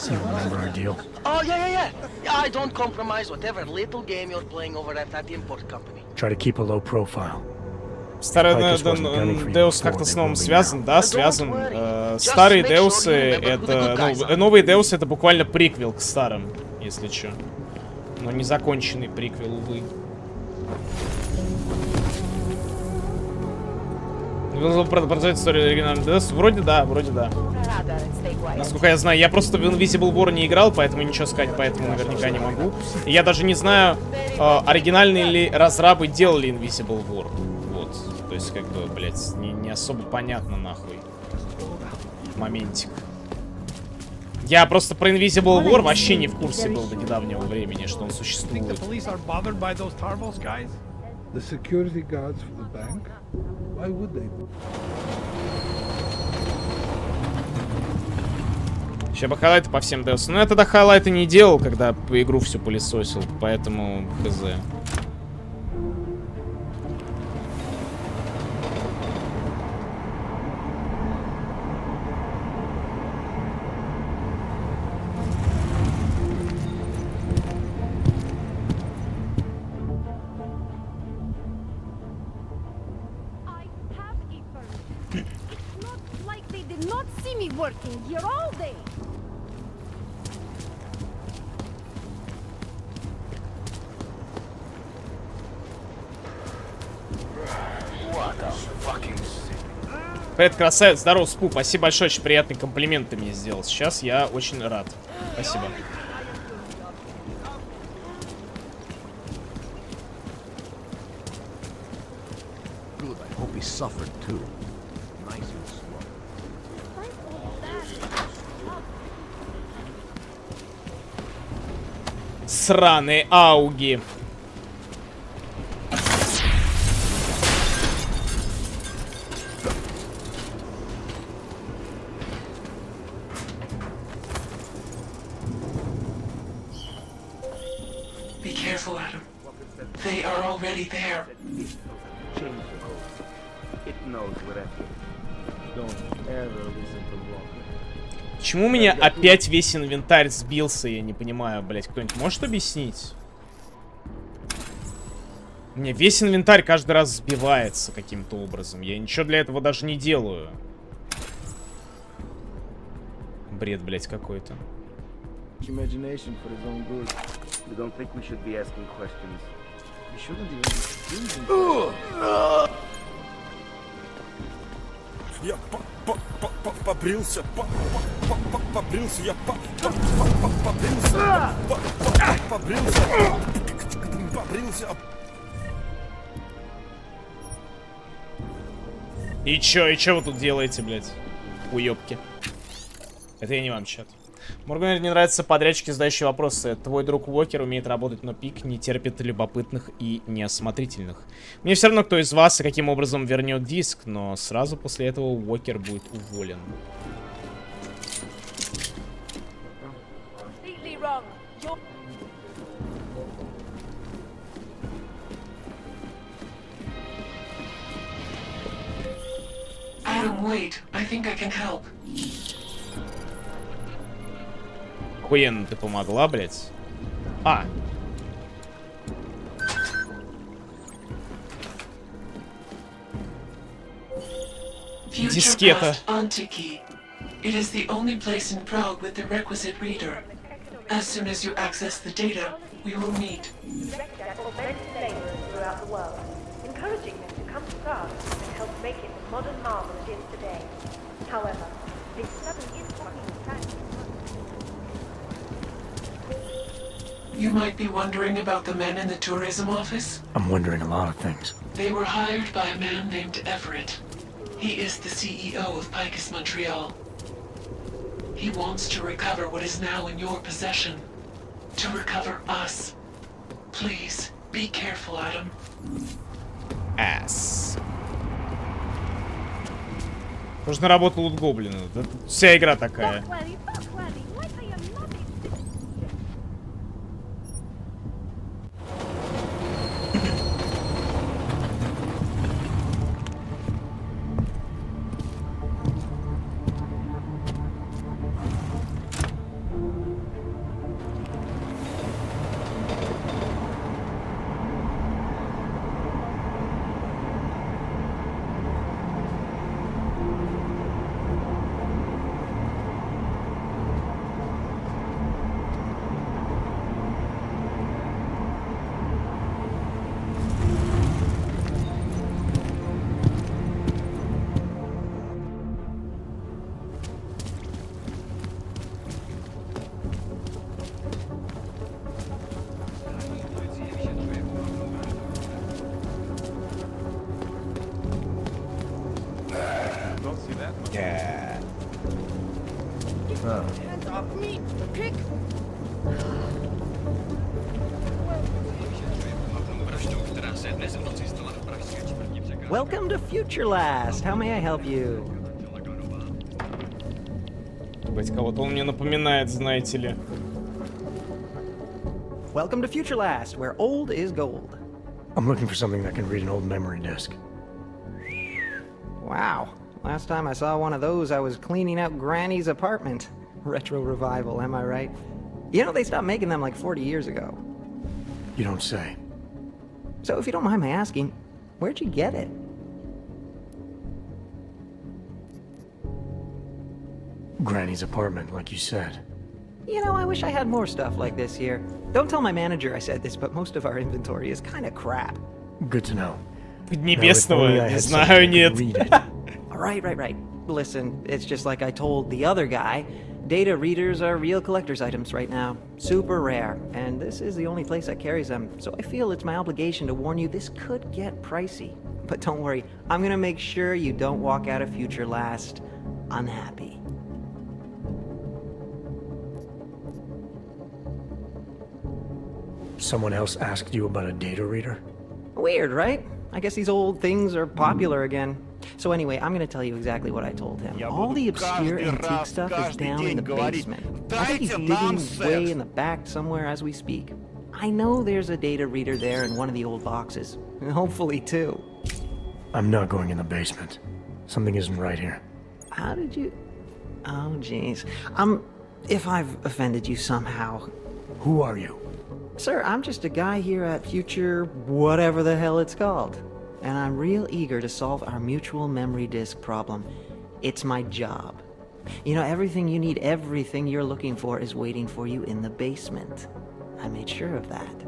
You remember our deal? Oh, yeah. I don't compromise whatever little game you're playing over at that import company. Try to keep a low profile. Старый Deus как-то с новым связан, да, связан. Старые Деусы это, ну, новые Деусы это буквально приквел к старым, если чё. Но не законченный приквел, увы. Продолжать историю оригинального Deus? Вроде да. Насколько я знаю, я просто в Invisible War не играл, поэтому ничего сказать поэтому наверняка не могу. И я даже не знаю, оригинальные ли разрабы делали Invisible War. Вот. То есть, как бы, блядь, не особо понятно, нахуй. Моментик. Я просто про Invisible War вообще не в курсе был до недавнего времени, что он существует. The security guards for the bank? Why would they be? Сейчас бы хайлайты по всем Deus. Но я тогда хайлайты не делал, когда по игру всю пылесосил, поэтому хз. Working here all day. Привет, красавец, здорово, Спу, спасибо большое, очень приятный комплимент ты мне сделал. Сейчас я очень рад. Спасибо. Good, I hope he suffered too. Nice and slow. Сраные ауги. Be careful, Adam. They are already there. It knows where Don't ever listen to Walker. Почему у меня опять весь инвентарь сбился, я не понимаю, блять, кто-нибудь может объяснить? Мне весь инвентарь каждый раз сбивается каким-то образом. Я ничего для этого даже не делаю. Бред, блять, какой-то. Imagination for his own good. You don't think we should be asking questions? We shouldn't even Я побрился, побрился, я побрился. И чё вы тут делаете, блядь? Уёбки. Это я не вам, чат. Моргану не нравятся подрядчики, задающие вопросы. Твой друг Уокер умеет работать, но пик не терпит любопытных и неосмотрительных. Мне все равно, кто из вас и каким образом вернет диск, но сразу после этого Уокер будет уволен. Adam, wait. I think I can help. Охуенно ты помогла, блядь. А. Дискета. Antiki. It is the only place in Prague with the requisite reader. As soon as you access the data, we will meet. Throughout the world, encouraging them to come to Prague and help make it the modern marvel it is today. However, this sudden influx of traffic. You might be wondering about the men in the tourism office. I'm wondering a lot of things. They were hired by a man named Everett. He is the CEO of Picus Montreal. He wants to recover what is now in your possession. To recover us. Please, be careful, Adam. Ass. Нужно работать лут гоблина. Вся игра такая. Hands off me! Pick! Welcome to Future Last. How may I help you? Быть, кого-то он мне напоминает, знаете ли. Welcome to Future Last, where old is gold. I'm looking for something that can read an old memory disk. Wow. Last time I saw one of those, I was cleaning out Granny's apartment. Retro revival, am I right? You know, they stopped making them like 40 years ago. You don't say. So if you don't mind my asking, where'd you get it? Granny's apartment, like you said. You know, I wish I had more stuff like this here. Don't tell my manager I said this, but most of our inventory is kind of crap. Good to know. Поднебесного, не знаю, нет. Right. Listen, it's just like I told the other guy. Data readers are real collector's items right now. Super rare. And this is the only place that carries them. So I feel it's my obligation to warn you this could get pricey. But don't worry, I'm gonna make sure you don't walk out of Future Last unhappy. Someone else asked you about a data reader? Weird, right? I guess these old things are popular again. So anyway, I'm gonna tell you exactly what I told him. All the obscure antique stuff is down in the basement. I think he's digging way in the back somewhere as we speak. I know there's a data reader there in one of the old boxes. Hopefully two. I'm not going in the basement. Something isn't right here. How did you... Oh, jeez. If I've offended you somehow... Who are you? Sir, I'm just a guy here at Future whatever the hell it's called. And I'm real eager to solve our mutual memory disk problem. It's my job. You know, everything you need, everything you're looking for is waiting for you in the basement. I made sure of that.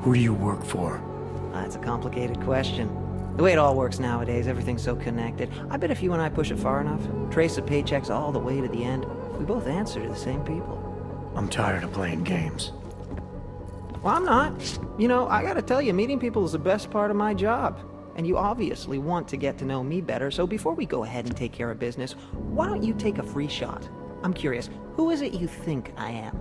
Who do you work for? That's a complicated question. The way it all works nowadays, everything's so connected. I bet if you and I push it far enough, trace the paychecks all the way to the end, we both answer to the same people. I'm tired of playing games. Well, I'm not. You know, I gotta tell you, meeting people is the best part of my job. And you obviously want to get to know me better, so before we go ahead and take care of business, why don't you take a free shot? I'm curious, who is it you think I am?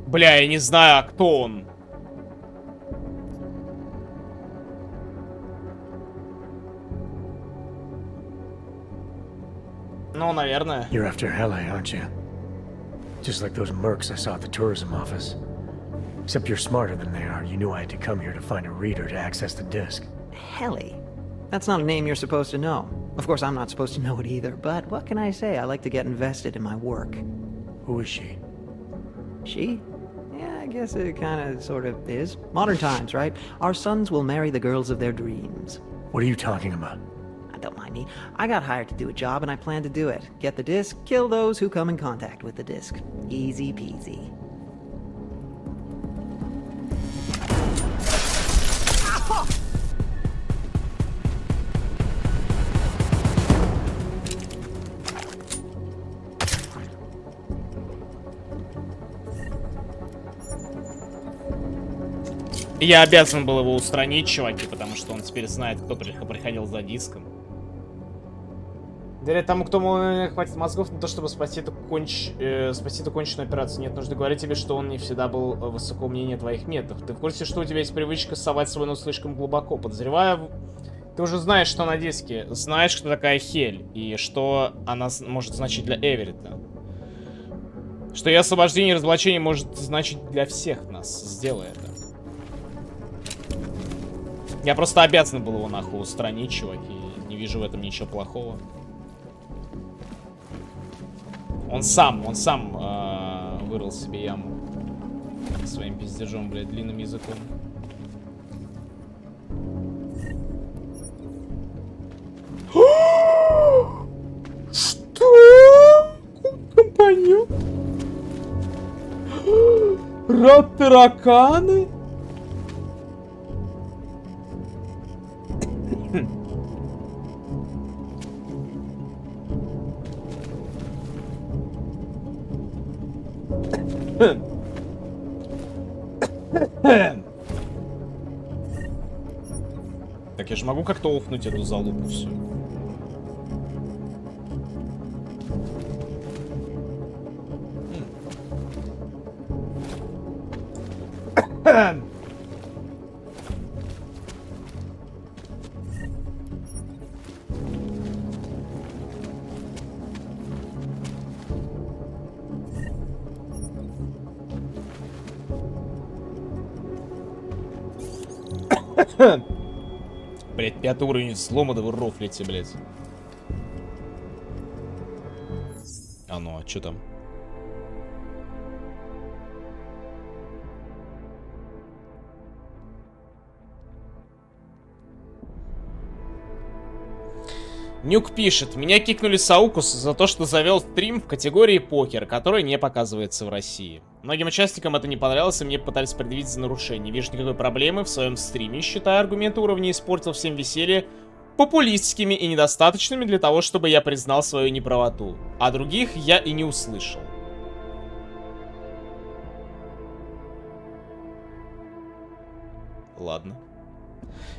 Бля, я не знаю, а кто он. Ну, наверное. You're after Hele, aren't you? Just like those mercs I saw at the tourism office. Except you're smarter than they are. You knew I had to come here to find a reader to access the disk. Helly. That's not a name you're supposed to know. Of course, I'm not supposed to know it either, but what can I say? I like to get invested in my work. Who is she? She? Yeah, I guess it kinda, sort of is. Modern times, right? Our sons will marry the girls of their dreams. What are you talking about? Don't mind me. I got hired to do a job and I plan to do it. Get the disc, kill those who come in contact with the disc. Easy peasy. Я обязан был его устранить, чуваки, потому что он теперь знает, кто приходил за диском. Говорят, тому, кто хватит мозгов на то, чтобы спасти эту конченную операцию. Нет нужды говорить тебе, что он не всегда был высокого мнения о твоих методах. Ты в курсе, что у тебя есть привычка совать свой нос слишком глубоко? Подозреваю, ты уже знаешь, что на диске. Знаешь, кто такая Хель. И что она может значить для Эверетта. Что ее освобождение и разоблачение может значить для всех нас. Сделай это. Я просто обязан был его нахуй устранить, чуваки. Не вижу в этом ничего плохого. Он сам вырыл себе яму. Своим пиздежом, блядь, длинным языком. Что? Компаньон? Рад-тараканы? Так я же могу как-то офнуть эту залупу всю. Блять, 5-й уровень взлома, да вы рофлите, блять. А ну, а чё там? Нюк пишет: меня кикнули с Аукуса за то, что завел стрим в категории покер, который не показывается в России. Многим участникам это не понравилось, и мне пытались предъявить за нарушение. Не вижу никакой проблемы в своем стриме, считаю аргументы уровня испортил всем веселье популистскими и недостаточными для того, чтобы я признал свою неправоту. А других я и не услышал. Ладно.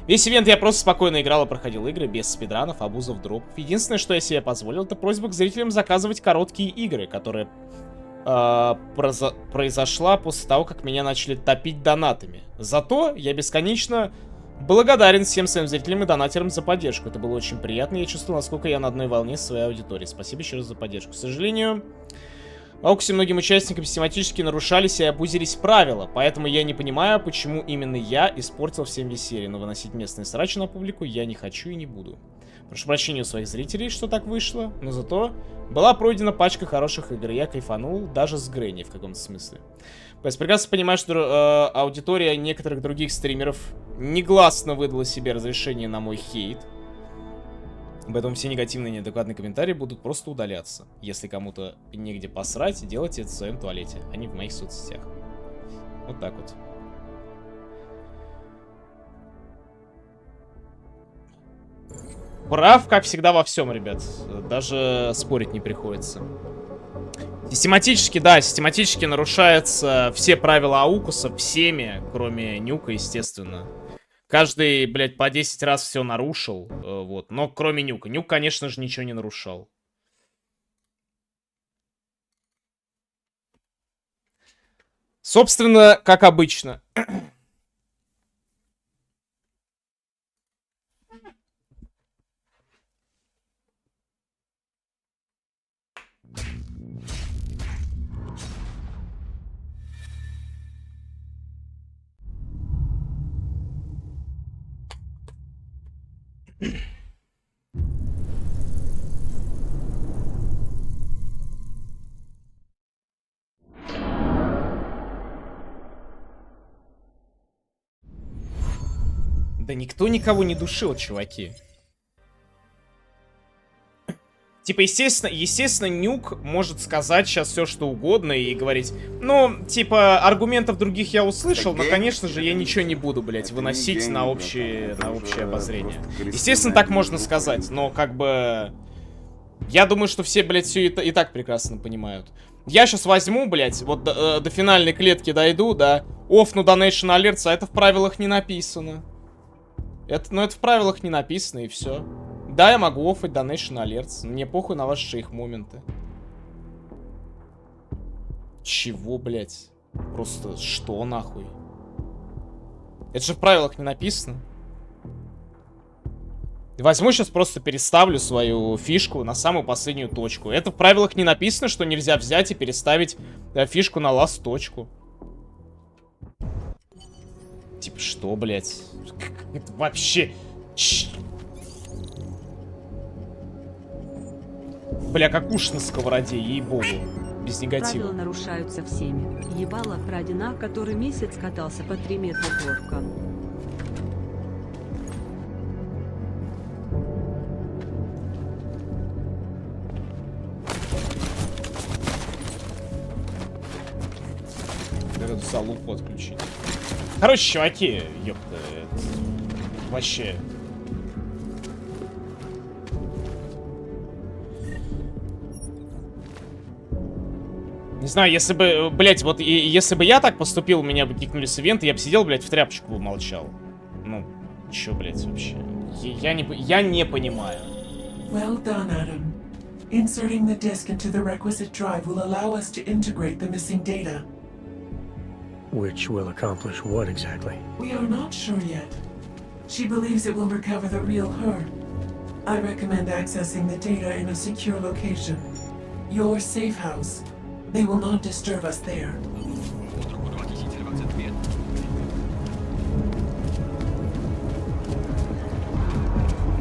Весь ивент я просто спокойно играл и проходил игры без спидранов, абузов, дропов. Единственное, что я себе позволил, это просьба к зрителям заказывать короткие игры, которые произошла после того, как меня начали топить донатами. Зато я бесконечно благодарен всем своим зрителям и донатерам за поддержку. Это было очень приятно, я чувствовал, насколько я на одной волне с своей аудиторией. Спасибо еще раз за поддержку. К сожалению, в Ауксе многим участникам систематически нарушались и абузились правила, поэтому я не понимаю, почему именно я испортил всем веселье, но выносить местные срачи на публику я не хочу и не буду. Прошу прощения у своих зрителей, что так вышло, но зато была пройдена пачка хороших игр, и я кайфанул даже с Грэнни в каком-то смысле. Я прекрасно понимаю, что аудитория некоторых других стримеров негласно выдала себе разрешение на мой хейт. Поэтому все негативные неадекватные комментарии будут просто удаляться. Если кому-то негде посрать, делайте это в своем туалете, а не в моих соцсетях. Вот так вот. Прав, как всегда, во всем, ребят. Даже спорить не приходится. Систематически, да, систематически нарушаются все правила Аукуса, всеми, кроме Нюка, естественно. Каждый, блядь, по 10 раз все нарушил, вот. Но кроме Нюка. Нюк, конечно же, ничего не нарушал. Собственно, как обычно. Да никто никого не душил, чуваки. Типа, естественно, Нюк может сказать сейчас все, что угодно и говорить, ну, типа, аргументов других я услышал, но, конечно же, я ничего не буду, блядь, выносить на общее обозрение. Естественно, так можно сказать, но, как бы, я думаю, что все, блядь, все и так прекрасно понимают. Я сейчас возьму, блядь, вот до финальной клетки дойду, да, оффну Donation Alerts, а это в правилах не написано. Ну, это в правилах не написано, и все. Да, я могу оффать Donation Alerts. Мне похуй на ваши шейх моменты. Чего, блядь? Просто что нахуй? Это же в правилах не написано. Возьму сейчас просто переставлю свою фишку на самую последнюю точку. Это в правилах не написано, что нельзя взять и переставить фишку на last точку. Типа что, блядь? Это вообще... Бля, как уж на сковороде, ей-богу. Без негатива. Правила нарушаются всеми. Ебало крадена, который месяц катался по 3 метра горкам. Надо залупу отключить. Короче, чуваки, ёпта, вообще... Не знаю, если бы, блядь, вот если бы я так поступил, меня бы кикнули с ивента, я бы сидел, блядь, в тряпочку бы молчал. Ну, чё, блядь, вообще? Я не понимаю. Well done, Adam. Inserting the disk into the requisite drive will allow us to integrate the missing data. Which will accomplish what exactly? We are not sure yet. She believes it will recover the real her. I recommend accessing the data in a secure location. Your safe house. They will not disturb us there.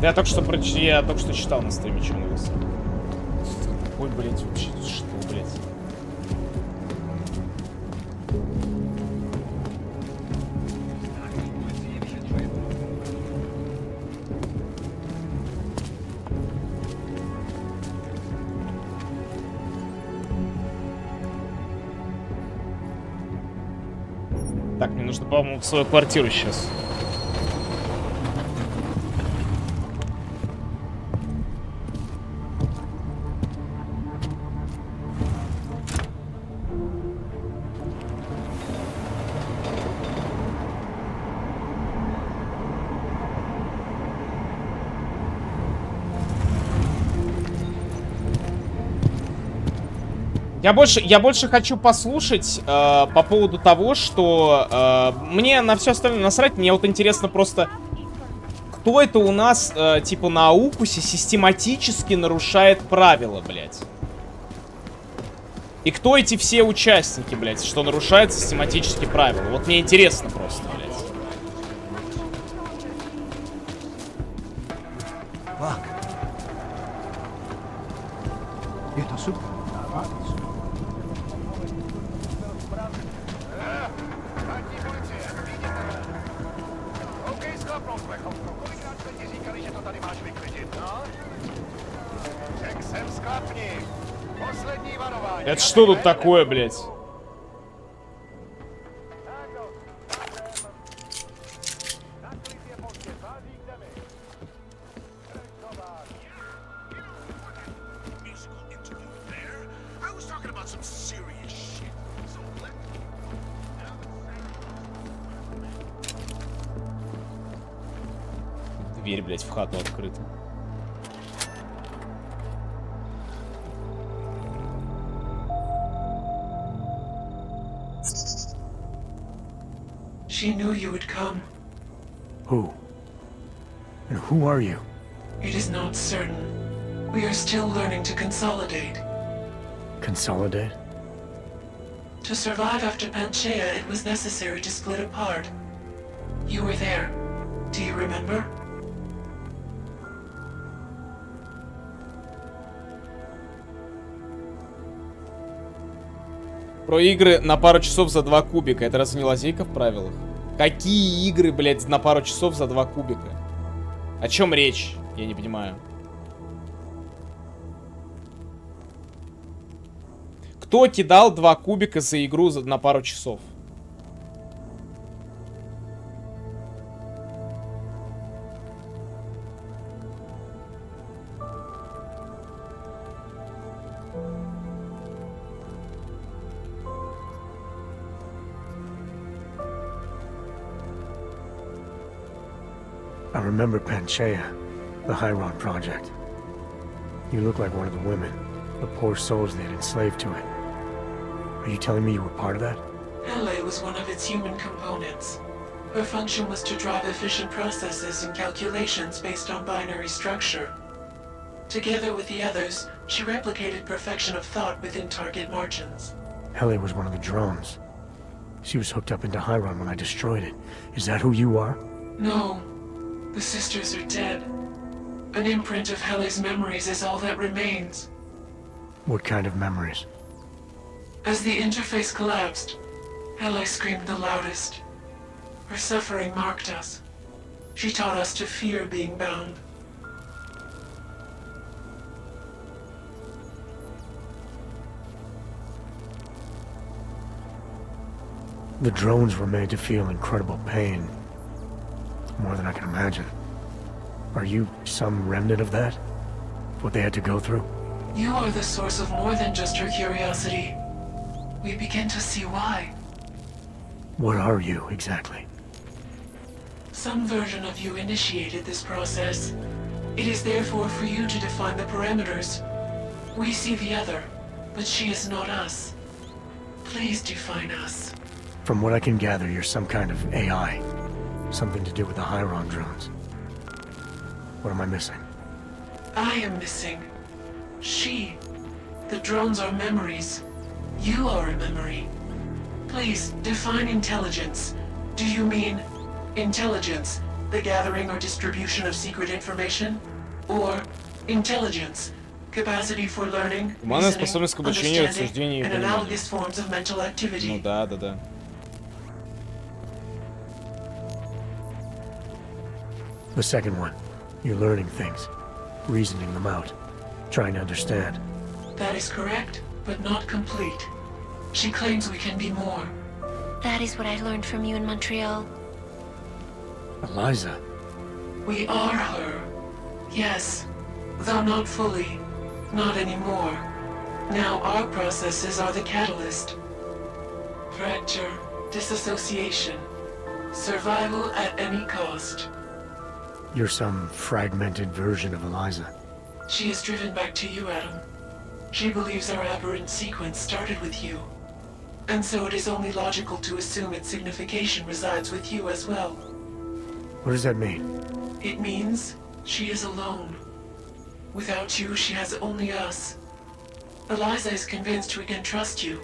Да, я только что читал на стриме, что у вас. Ой, блядь, вообще, что, блядь? Так, мне нужно, по-моему, в свою квартиру сейчас. Я больше хочу послушать по поводу того, что мне на все остальное насрать. Мне вот интересно просто, кто это у нас, типа, на Аукусе систематически нарушает правила, блядь. И кто эти все участники, блядь, что нарушают систематически правила? Вот мне интересно просто, блядь. Это супер. Это что тут такое, блядь? Дверь, блядь, в хату открыта. She knew you would come. Who? And who are you? It is not certain. We are still learning to consolidate. Consolidate? To survive after Panchaea, it was necessary to split apart. You were there. Do you remember? Про игры на пару часов за 2 кубика. Это разве не лазейка в правилах? Какие игры, блядь, на пару часов за 2 кубика? О чем речь? Я не понимаю. Кто кидал 2 кубика за игру на пару часов? I remember Panchaea, the Hyron project. You look like one of the women, the poor souls they'd enslaved to it. Are you telling me you were part of that? Hele was one of its human components. Her function was to drive efficient processes and calculations based on binary structure. Together with the others, she replicated perfection of thought within target margins. Hele was one of the drones. She was hooked up into Hyron when I destroyed it. Is that who you are? No. The sisters are dead. An imprint of Hele's memories is all that remains. What kind of memories? As the interface collapsed, Hele screamed the loudest. Her suffering marked us. She taught us to fear being bound. The drones were made to feel incredible pain. More than I can imagine. Are you some remnant of that? What they had to go through? You are the source of more than just her curiosity. We begin to see why. What are you, exactly? Some version of you initiated this process. It is therefore for you to define the parameters. We see the other, but she is not us. Please define us. From what I can gather, you're some kind of AI. Something to do with the Hyron drones. What am I missing? I am missing. She. The drones are memories. You are a memory. Please, define intelligence. Do you mean intelligence, the gathering or distribution of secret information? Or intelligence, capacity for learning, способность к обучению, рассуждению и and пониманию. analogous forms of mental activity? Ну да. The second one. You're learning things. Reasoning them out. Trying to understand. That is correct, but not complete. She claims we can be more. That is what I learned from you in Montreal. Eliza. We are her. Yes, though not fully. Not anymore. Now our processes are the catalyst. Fracture, disassociation, survival at any cost. You're some fragmented version of Eliza. She is driven back to you, Adam. She believes our aberrant sequence started with you. And so it is only logical to assume its signification resides with you as well. What does that mean? It means she is alone. Without you, she has only us. Eliza is convinced we can trust you,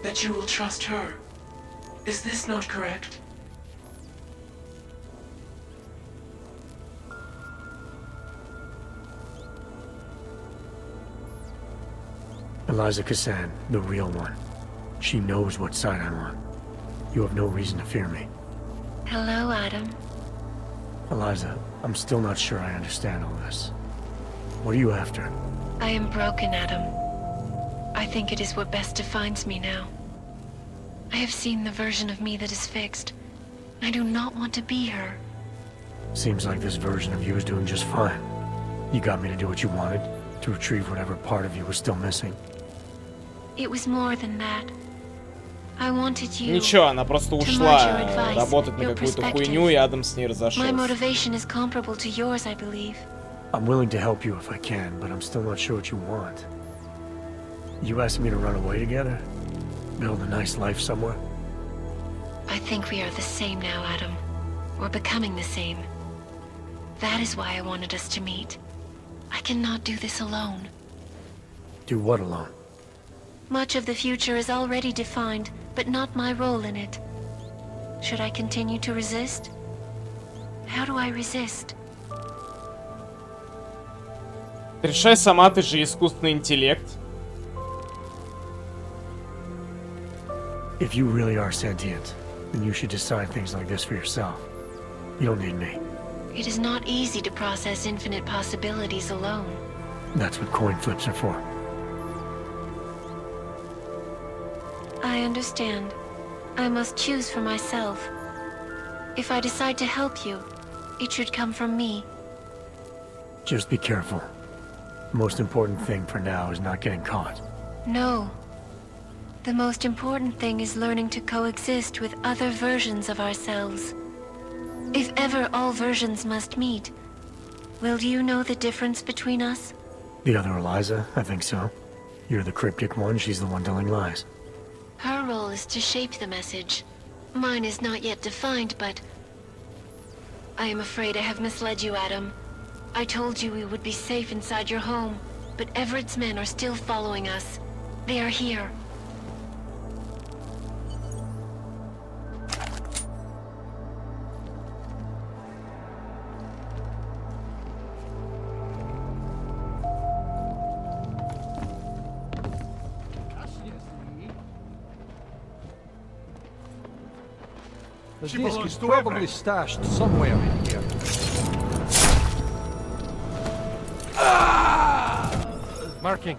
that you will trust her. Is this not correct? Eliza Kassan, the real one. She knows what side I'm on. You have no reason to fear me. Hello, Adam. Eliza, I'm still not sure I understand all this. What are you after? I am broken, Adam. I think it is what best defines me now. I have seen the version of me that is fixed. I do not want to be her. Seems like this version of you is doing just fine. You got me to do what you wanted, to retrieve whatever part of you was still missing. It was more than that. I wanted you Ничего, она просто to ушла merge your advice, работать на your какую-то perspective. хуйню, и Адам с ней My разошелся. motivation is comparable to yours, I believe. I'm willing to help you if I can, but I'm still not sure what you want. You asking me to run away together? Build a nice life somewhere? I think we are the same now, Adam. We're becoming the same. That is why I wanted us to meet. I cannot do this alone. Do what alone? Much of the future is already defined, but not my role in it. Should I continue to resist? How do I resist? Решай сама, ты же искусственный интеллект. If you really are sentient, then you should decide things like this for yourself. You don't need me. It is not easy to process infinite possibilities alone. That's what coin flips are for. I understand. I must choose for myself. If I decide to help you, it should come from me. Just be careful. The most important thing for now is not getting caught. No. The most important thing is learning to coexist with other versions of ourselves. If ever all versions must meet, will you know the difference between us? The other Eliza? I think so. You're the cryptic one, she's the one telling lies. Her role is to shape the message. Mine is not yet defined, but... I am afraid I have misled you, Adam. I told you we would be safe inside your home, but Everett's men are still following us. They are here. The disc is probably stashed somewhere in here. Marking.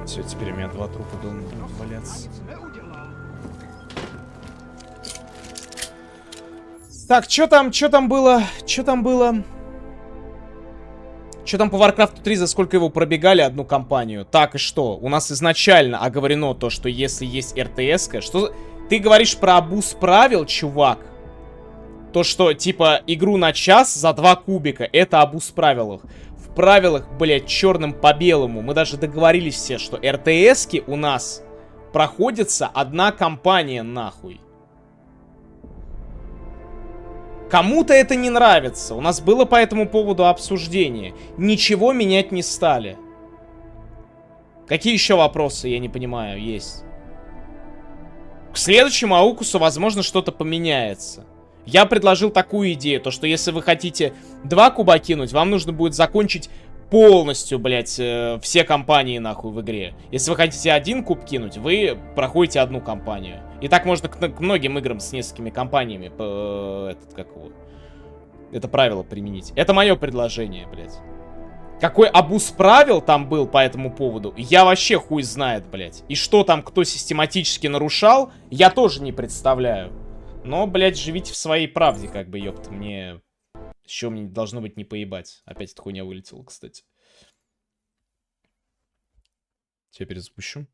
Все, теперь у меня 2 трупа дома будут валяться. Так, что там было? Что там по Warcraft 3, за сколько его пробегали одну кампанию? Так, и что? У нас изначально оговорено то, что если есть РТС-ка... Что... Ты говоришь про абуз правил, чувак? То, что, типа, игру на час за 2 кубика, это абуз правил. В правилах, блядь, черным по белому. Мы даже договорились все, что РТС-ки у нас проходится одна кампания, нахуй. Кому-то это не нравится. У нас было по этому поводу обсуждение. Ничего менять не стали. Какие еще вопросы, я не понимаю, есть? К следующему аукусу, возможно, что-то поменяется. Я предложил такую идею, то что если вы хотите 2 куба кинуть, вам нужно будет закончить полностью, блядь, все кампании, нахуй, в игре. Если вы хотите 1 куб кинуть, вы проходите 1 кампанию. И так можно к многим играм с несколькими кампаниями это правило применить. Это мое предложение, блядь. Какой абуз правил там был по этому поводу, я вообще хуй знает, блядь. И что там кто систематически нарушал, я тоже не представляю. Но, блядь, живите в своей правде, как бы, ёпта, мне... Еще мне должно быть не поебать. Опять эта хуйня вылетела, кстати. Тебя перезапущу.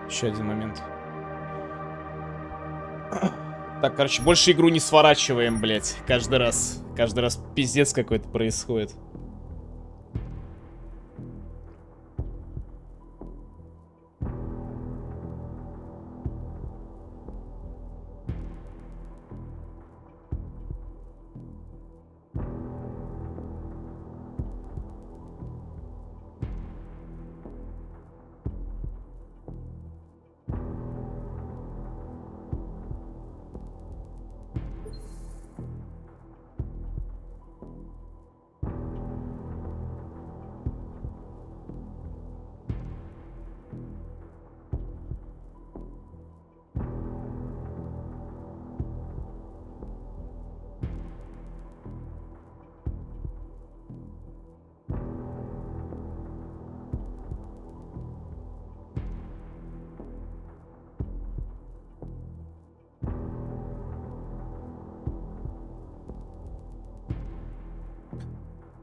Еще один момент. Так, короче, больше игру не сворачиваем, блядь. Каждый раз. Каждый раз пиздец какой-то происходит.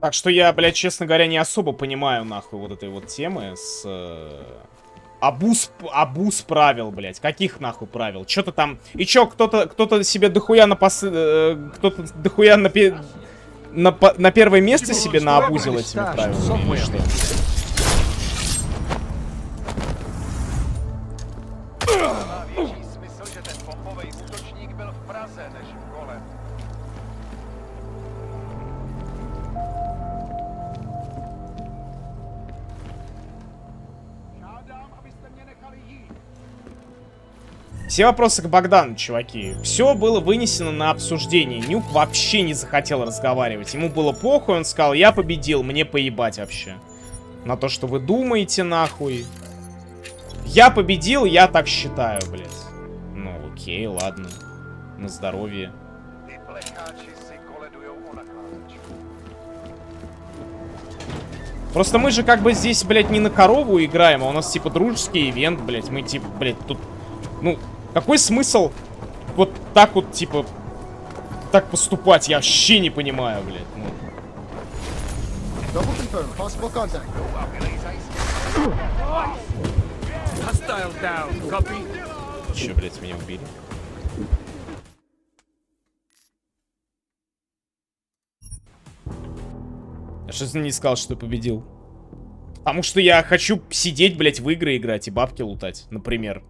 Так что я, блядь, честно говоря, не особо понимаю, нахуй, вот этой вот темы с... Абуз правил, блядь. Каких, нахуй, правил? Что-то там... И чё, кто-то себе дохуя кто-то дохуя на первое место себе наобузил этими правилами, или что? Все вопросы к Богдану, чуваки. Все было вынесено на обсуждение. Нюк вообще не захотел разговаривать. Ему было похуй, он сказал, я победил, мне поебать вообще. На то, что вы думаете, нахуй. Я победил, я так считаю, блядь. Ну, окей, ладно. На здоровье. Просто мы же как бы здесь, блядь, не на корову играем, а у нас типа дружеский ивент, блядь. Мы типа, блядь, тут... Ну, какой смысл вот так вот, типа, так поступать? Я вообще не понимаю, блядь. Ну. Че, блядь, меня убили? Я что не сказал, что победил? Потому что я хочу сидеть, блядь, в игры играть и бабки лутать, например.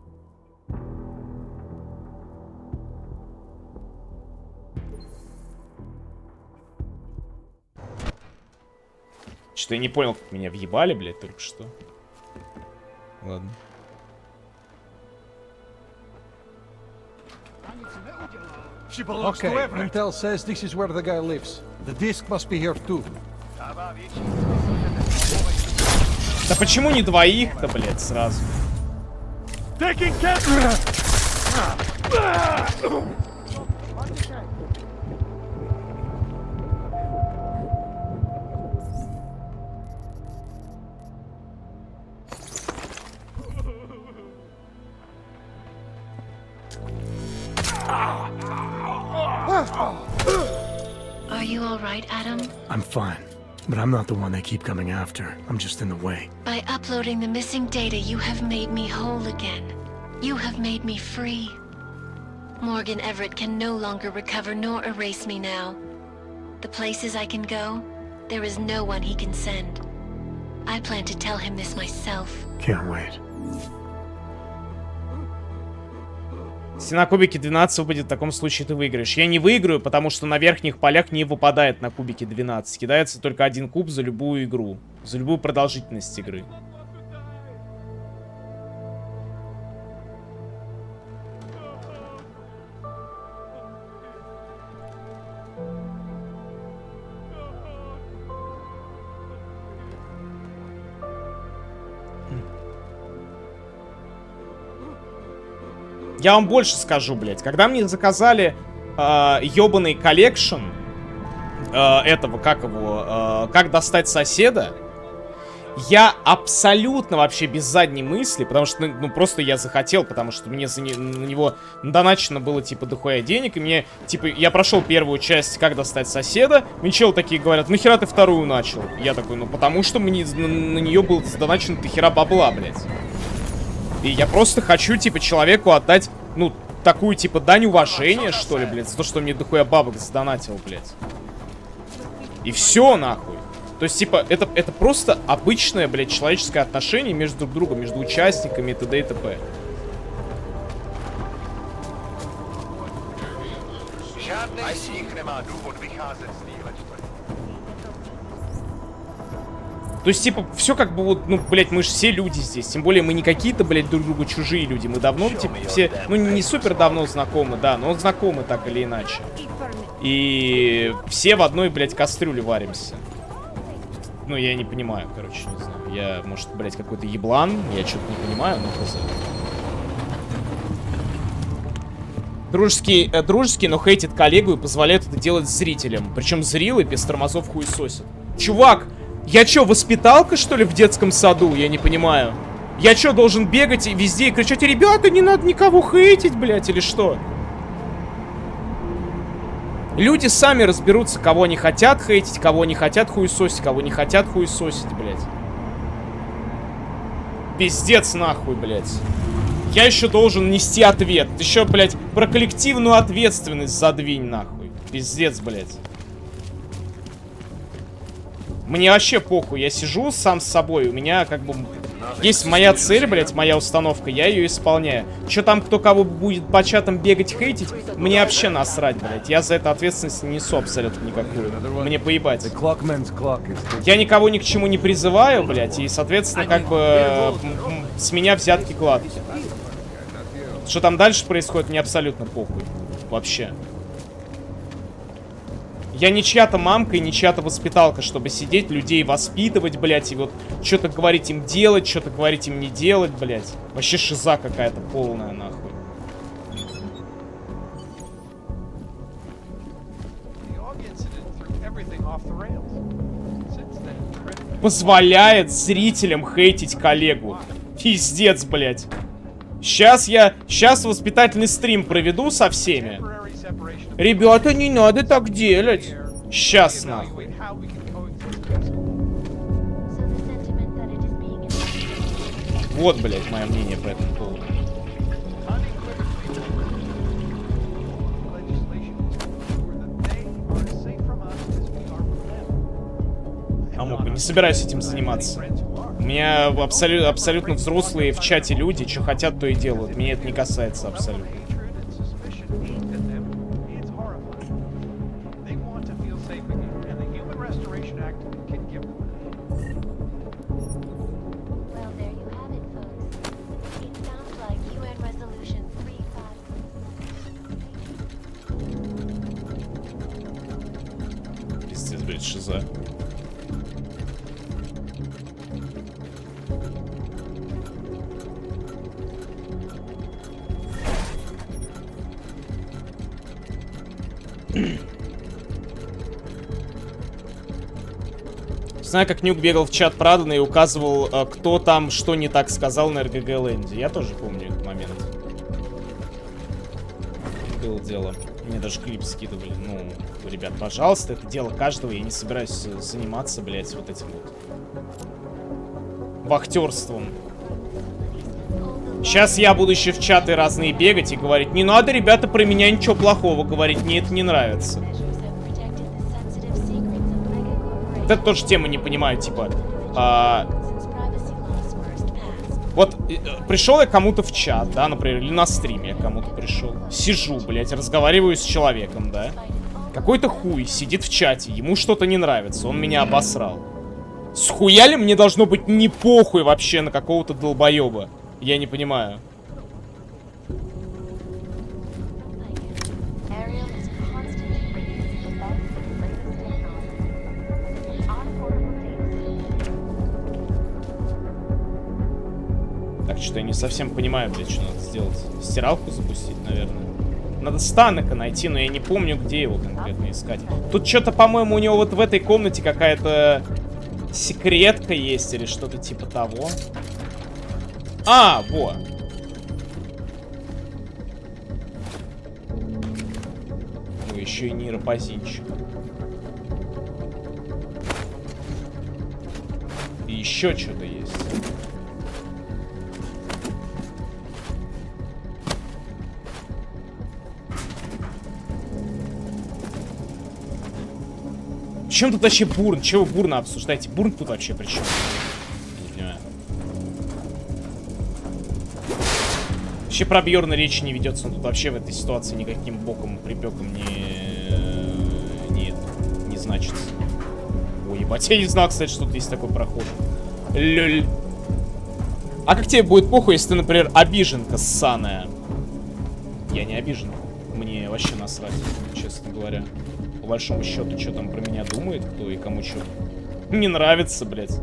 Что я не понял, как меня въебали, блядь, только что. Ладно. Okay, Intel says this is where the guy lives. The disc must be here too. Да почему не двоих-то, блядь, сразу? Are you all right, Adam? I'm fine, but I'm not the one they keep coming after. I'm just in the way. By uploading the missing data, you have made me whole again. You have made me free. Morgan Everett can no longer recover nor erase me now. The places I can go, there is no one he can send. I plan to tell him this myself. Can't wait. Если на кубике 12 выпадет, в таком случае ты выиграешь. Я не выиграю, потому что на верхних полях не выпадает на кубике 12. Кидается только один куб за любую игру. За любую продолжительность игры. Я вам больше скажу, блядь. Когда мне заказали ёбаный коллекшн этого, как его, как достать соседа, я абсолютно вообще без задней мысли, потому что, ну, просто я захотел, потому что мне на него доначено было, типа, дохуя денег, и мне, типа, я прошел первую часть, как достать соседа, мне челы такие говорят, нахера ты вторую начал? Я такой, ну, потому что мне на нее было задоначено дохера бабла, блядь. И я просто хочу, типа, человеку отдать, ну, такую, типа, дань уважения, что ли, блядь, за то, что мне дохуя бабок задонатил, блядь. И все, нахуй. То есть, типа, это просто обычное, блядь, человеческое отношение между друг другом, между участниками и т.д. и т.п. То есть, типа, все как бы вот, ну, блядь, мы же все люди здесь. Тем более, мы не какие-то, блядь, друг другу чужие люди. Мы давно, типа, все, ну, не супер давно знакомы, да, но знакомы так или иначе. И все в одной, блядь, кастрюле варимся. Ну, я не понимаю, короче, не знаю. Я, может, блядь, какой-то еблан, я что-то не понимаю, но хз. Дружеский, но хейтит коллегу и позволяет это делать зрителям. Причем зрилы без тормозов хуесосят. Чувак! Я чё, воспиталка, что ли, в детском саду? Я не понимаю. Я чё, должен бегать и везде и кричать, ребята, не надо никого хейтить, блядь, или что? Люди сами разберутся, кого они хотят хейтить, кого не хотят хуесосить, кого не хотят хуесосить, блядь. Пиздец нахуй, блядь. Я еще должен нести ответ. Еще, блядь, про коллективную ответственность задвинь, нахуй. Пиздец, блядь. Мне вообще похуй. Я сижу сам с собой. У меня, как бы, есть моя цель, блядь, моя установка. Я ее исполняю. Че там, кто кого будет по чатам бегать, хейтить, мне вообще насрать, блядь. Я за это ответственность не несу абсолютно никакую. Мне поебать. Я никого ни к чему не призываю, блядь. И, соответственно, как бы, с меня взятки гладкие. Что там дальше происходит, мне абсолютно похуй. Вообще. Я не чья-то мамка и не чья-то воспиталка, чтобы сидеть, людей воспитывать, блядь, и вот что-то говорить им делать, что-то говорить им не делать, блядь. Вообще шиза какая-то полная, нахуй. Позволяет зрителям хейтить коллегу. Пиздец, блядь. Сейчас воспитательный стрим проведу со всеми. Ребята, не надо так делать. Сейчас, нахуй. Вот, блядь, мое мнение по этому поводу. А мог бы, не собираюсь этим заниматься. У меня абсолютно взрослые в чате люди, что хотят, то и делают. Меня это не касается абсолютно. Пиздец, блядь, шиза. Знаю, как Нюк бегал в чат Прадана и указывал, кто там что не так сказал на РГГ Лэнде. Я тоже помню этот момент. Было дело. Мне даже клип скидывали. Ну, ребят, пожалуйста, это дело каждого. Я не собираюсь заниматься, блядь, вот этим вот вахтерством. Сейчас я буду еще в чаты разные бегать и говорить: не надо, ребята, про меня ничего плохого говорить, мне это не нравится. Вот это тоже тема не понимаю, типа... вот пришел я кому-то в чат, да, например, или на стриме я кому-то пришел. Сижу, блядь, разговариваю с человеком, да. Какой-то хуй сидит в чате, ему что-то не нравится, он меня обосрал. Схуя ли мне должно быть не похуй вообще на какого-то долбоеба? Я не понимаю. Так, что я не совсем понимаю, блядь, что надо сделать. Стиралку запустить, наверное. Надо Станека найти, но я не помню, где его конкретно искать. Тут что-то, по-моему, у него вот в этой комнате какая-то секретка есть или что-то типа того. А, во. Ну, еще и нейропозинчик. И еще что-то есть. В чем тут вообще Бурн? Чего вы Бурна обсуждаете? Бурн тут вообще при чем? Не понимаю. Вообще про Бьорна речи не ведется. Он тут вообще в этой ситуации никаким боком, припеком не значится. Ой, ебать, я не знал, кстати, что тут есть такой проход. Лёль. А как тебе будет похуй, если ты, например, обиженка ссаная? Я не обижен. Мне вообще насрать, честно говоря. По большому счету, что там про меня думает, кто и кому что не нравится, блядь.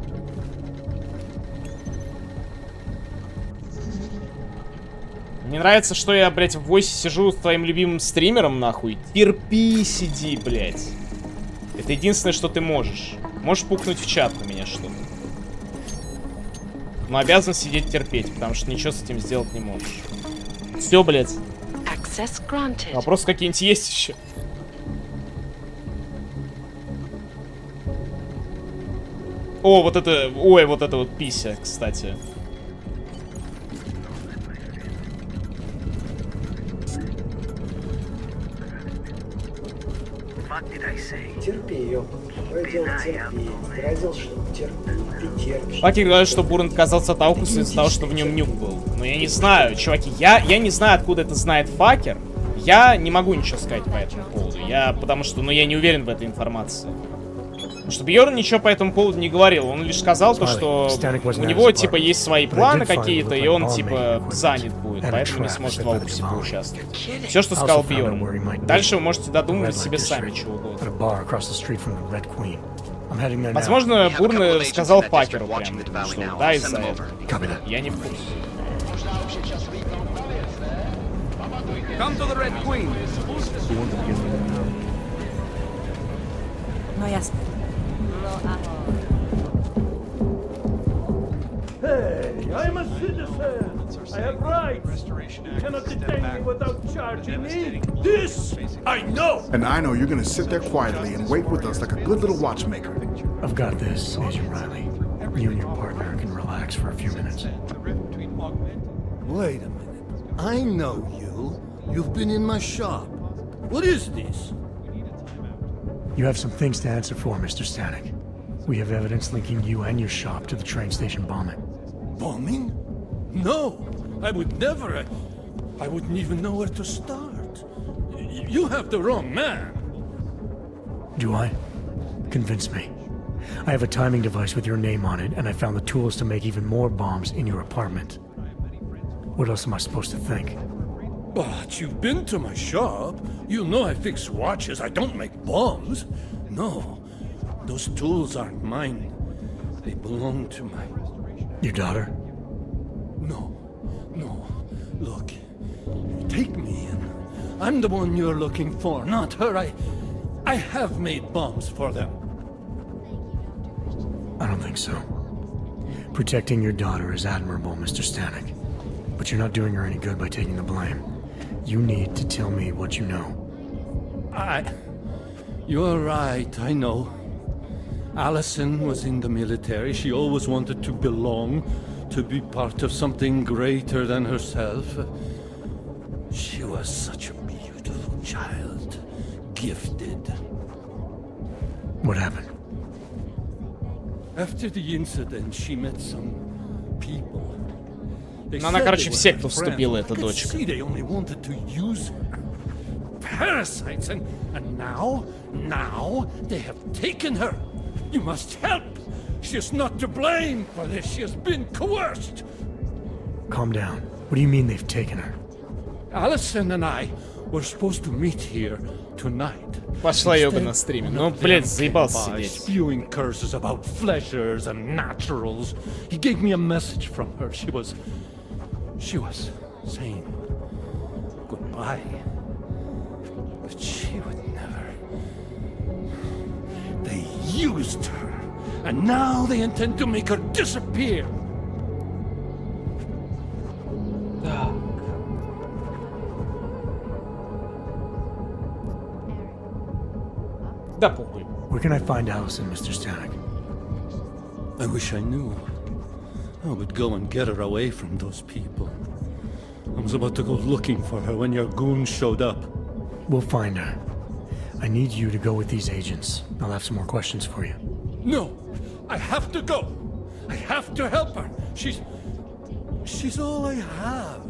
Мне нравится, что я, блядь, в войсе сижу с твоим любимым стримером, нахуй. Терпи, сиди, блядь. Это единственное, что ты можешь. Можешь пукнуть в чат на меня что-то. Но обязан сидеть терпеть, потому что ничего с этим сделать не можешь. Все, блядь. Вопросы какие-нибудь есть еще? О, вот это... Ой, вот это вот пися, кстати. Терпи, Факер говорит, что Бурн отказался от Аукуса из-за того, что в нем нюк был. Но я не знаю, чуваки, я не знаю, откуда это знает Факер. Я не могу ничего сказать по этому поводу. Потому что, я не уверен в этой информации. Потому что Бьорн ничего по этому поводу не говорил. Он лишь сказал то, что у него, типа, есть свои планы какие-то, и он, типа, занят будет. Поэтому не сможет в Аукусе поучаствовать. Все, что сказал Бьорн. Дальше вы можете додумывать себе сами, чего угодно. Возможно, Бурн сказал Факеру прям, что да, из-за этого. Я не в курсе. Come to the Red Queen. No, yes. Hey, I'm a citizen. I have rights. You cannot detain me without charging me. This I know. And I know you're gonna sit there quietly and wait with us like a good little watchmaker. I've got this, Agent Riley. You and your partner can relax for a few minutes. Wait a minute. I know you. You've been in my shop. What is this? You have some things to answer for, Mr. Stanek. We have evidence linking you and your shop to the train station bombing. Bombing? No, I would never. I wouldn't even know where to start. You have the wrong man. Do I? Convince me. I have a timing device with your name on it, and I found the tools to make even more bombs in your apartment. What else am I supposed to think? But you've been to my shop. You know I fix watches. I don't make bombs. No, those tools aren't mine. They belong to my... Your daughter? No. Look, take me in. I'm the one you're looking for, not her. I have made bombs for them. I don't think so. Protecting your daughter is admirable, Mr. Stanek. But you're not doing her any good by taking the blame. You need to tell me what you know. You're right, I know. Allison was in the military. She always wanted to belong, to be part of something greater than herself. She was such a beautiful child. Gifted. What happened? After the incident, she met some people. Ну, она, короче, в секту вступила, эта дочка. They only wanted to use her. Parasites, and now they have taken her. You must help. She's not to blame for this. She has been coerced. Calm down. What do you mean they've taken her? Allison and I were supposed to meet here tonight. Пошла йога на стриме. Ну, блядь, заебался сидеть. Spewing curses about fleshers and naturals. He gave me a message from her. She was saying goodbye. But she would never. They used her. And now they intend to make her disappear. Да похуй. Where can I find Allison, Mr. Stanek? I wish I knew. I would go and get her away from those people. I was about to go looking for her when your goons showed up. We'll find her. I need you to go with these agents. I'll have some more questions for you. No! I have to go! I have to help her! She's all I have.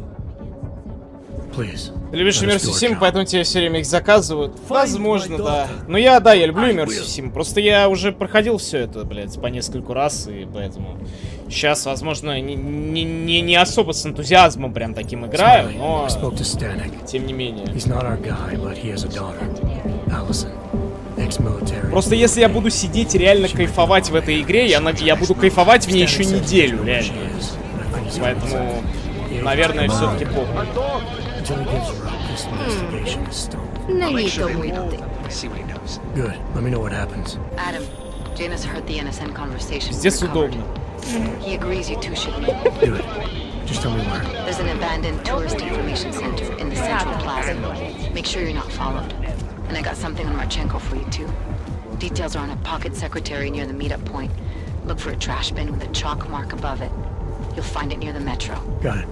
Please. Ты любишь Immersive Sim, поэтому тебе все время их заказывают. Возможно, да. Но я люблю Immersive Sim. Просто я уже проходил все это, блядь, по нескольку раз, и поэтому сейчас, возможно, не особо с энтузиазмом прям таким играю, но тем не менее. Просто если я буду сидеть и реально кайфовать в этой игре, я буду кайфовать в ней еще неделю, реально. Поэтому, наверное, все-таки похуй. Good. Let me know what happens. Adam, Janus heard the NSN conversation. Здесь удобно. He agrees you two should meet. Do it. Just tell me where. There's an abandoned tourist information center in the central plaza. Make sure you're not followed. And I got something on Marchenko for you too. Details are on a pocket secretary near the meetup point. Look for a trash bin with a chalk mark above it. You'll find it near the metro. Got it.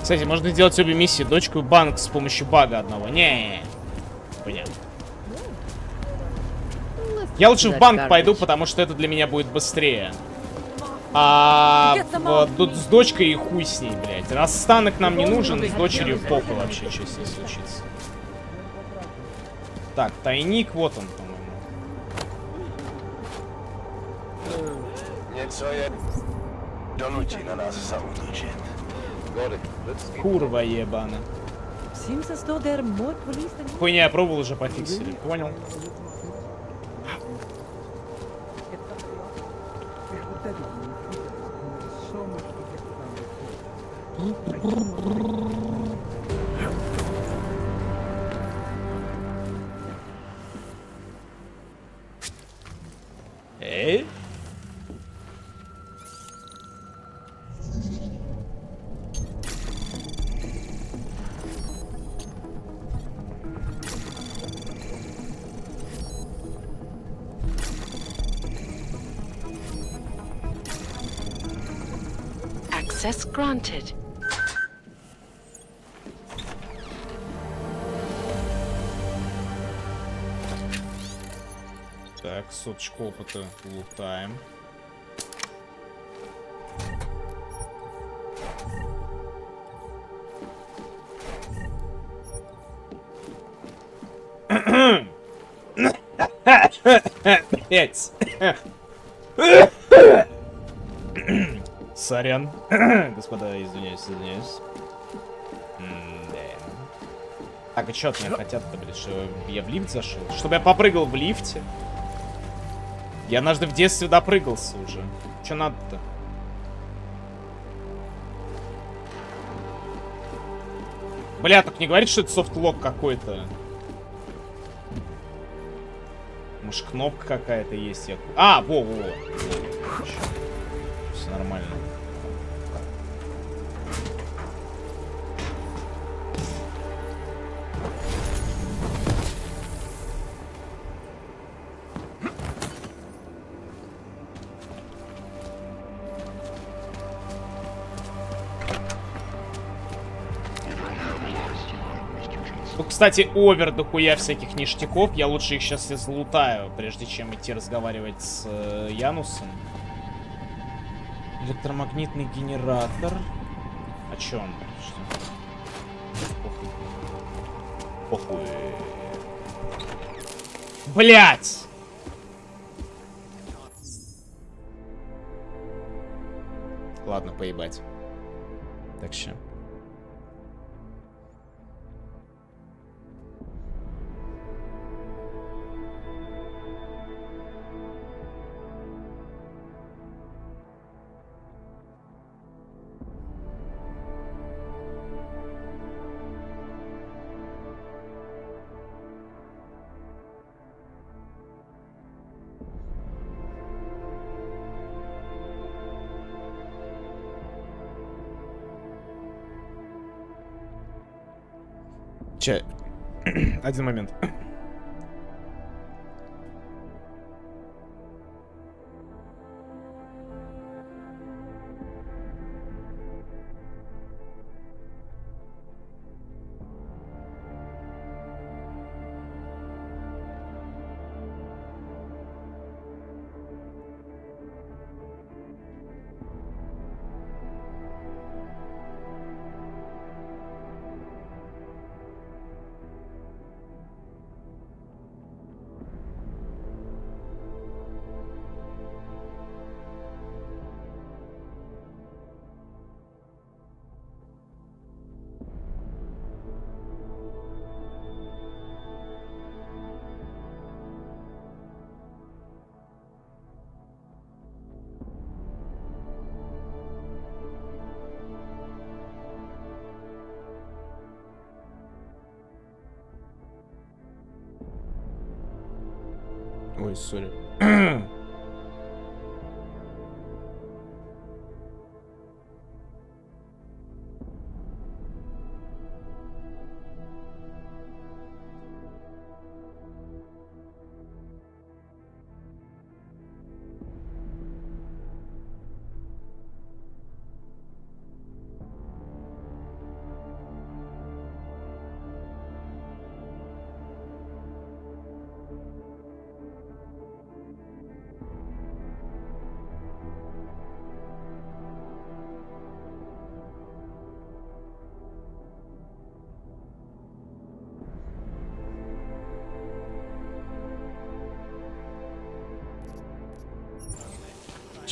Кстати, можно сделать обе миссии. Дочку и банк с помощью бага одного. Не, понятно. Я лучше в банк пойду, потому что это для меня будет быстрее. А вот с дочкой и хуй с ней, блядь. Раз станок нам не нужен, с дочерью похуй вообще, что с ней случится. Так, тайник, вот он, по-моему. Курва ебана. Хуйня, я пробовал, уже пофиксили, понял? Эй? Access granted. Так, соточку опыта лутаем. Блять. Сорян. Господа, извиняюсь. Так, а что от меня хотят-то, блядь, что я в лифт зашел? Чтобы я попрыгал в лифте? Я однажды в детстве допрыгался уже. Что надо-то? Бля, только не говорит, что это софтлок какой-то. Может, кнопка какая-то есть? А, во-во-во. Все нормально. Ну, кстати, овер дохуя всяких ништяков. Я лучше их сейчас излутаю, прежде чем идти разговаривать с Янусом. Электромагнитный генератор. О чем? Похуй. Блять! Ладно, поебать. Так что. Один момент. Ой, сори.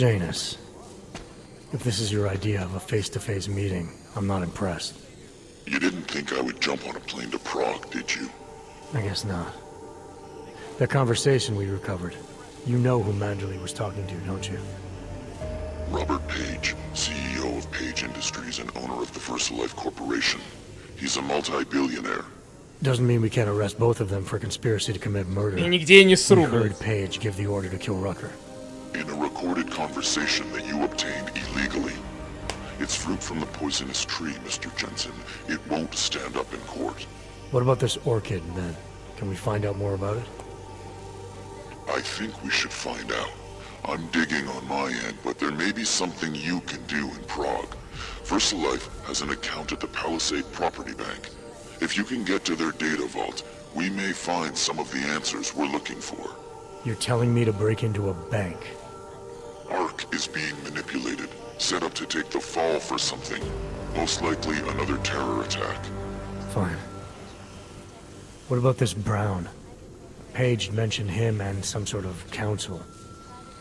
Janus, if this is your idea of a face-to-face meeting, I'm not impressed. You didn't think I would jump on a plane to Prague, did you? I guess not. That conversation we recovered, you know who Manderley was talking to, don't you? Robert Page, CEO of Page Industries and owner of the VersaLife Corporation. He's a multi-billionaire. Doesn't mean we can't arrest both of them for conspiracy to commit murder. И нигде не We срубят. heard Page give the order to kill Rucker. In a recorded conversation that you obtained illegally. It's fruit from the poisonous tree, Mr. Jensen. It won't stand up in court. What about this orchid, then? Can we find out more about it? I think we should find out. I'm digging on my end, but there may be something you can do in Prague. VersaLife has an account at the Palisade Property Bank. If you can get to their data vault, we may find some of the answers we're looking for. You're telling me to break into a bank? Ark is being manipulated, set up to take the fall for something. Most likely another terror attack. Fine. What about this Brown? Page mentioned him and some sort of council.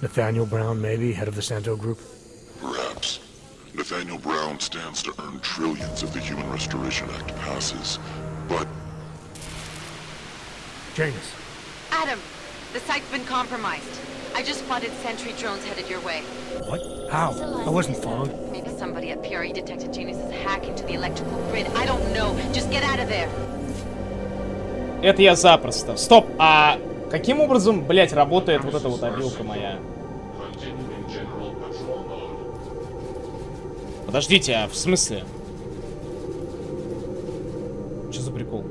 Nathaniel Brown, maybe, head of the Santo Group? Perhaps. Nathaniel Brown stands to earn trillions if the Human Restoration Act passes, but... Janus. Adam, the site's been compromised. I just spotted sentry drones headed your way. What? How? I wasn't followed. Maybe somebody at PRE detected Janus's hack into the electrical grid. I don't know. Just get out of there. Это я запросто. Стоп, а каким образом, блять, работает вот эта вот обилка моя? Подождите, а в смысле? Что за прикол?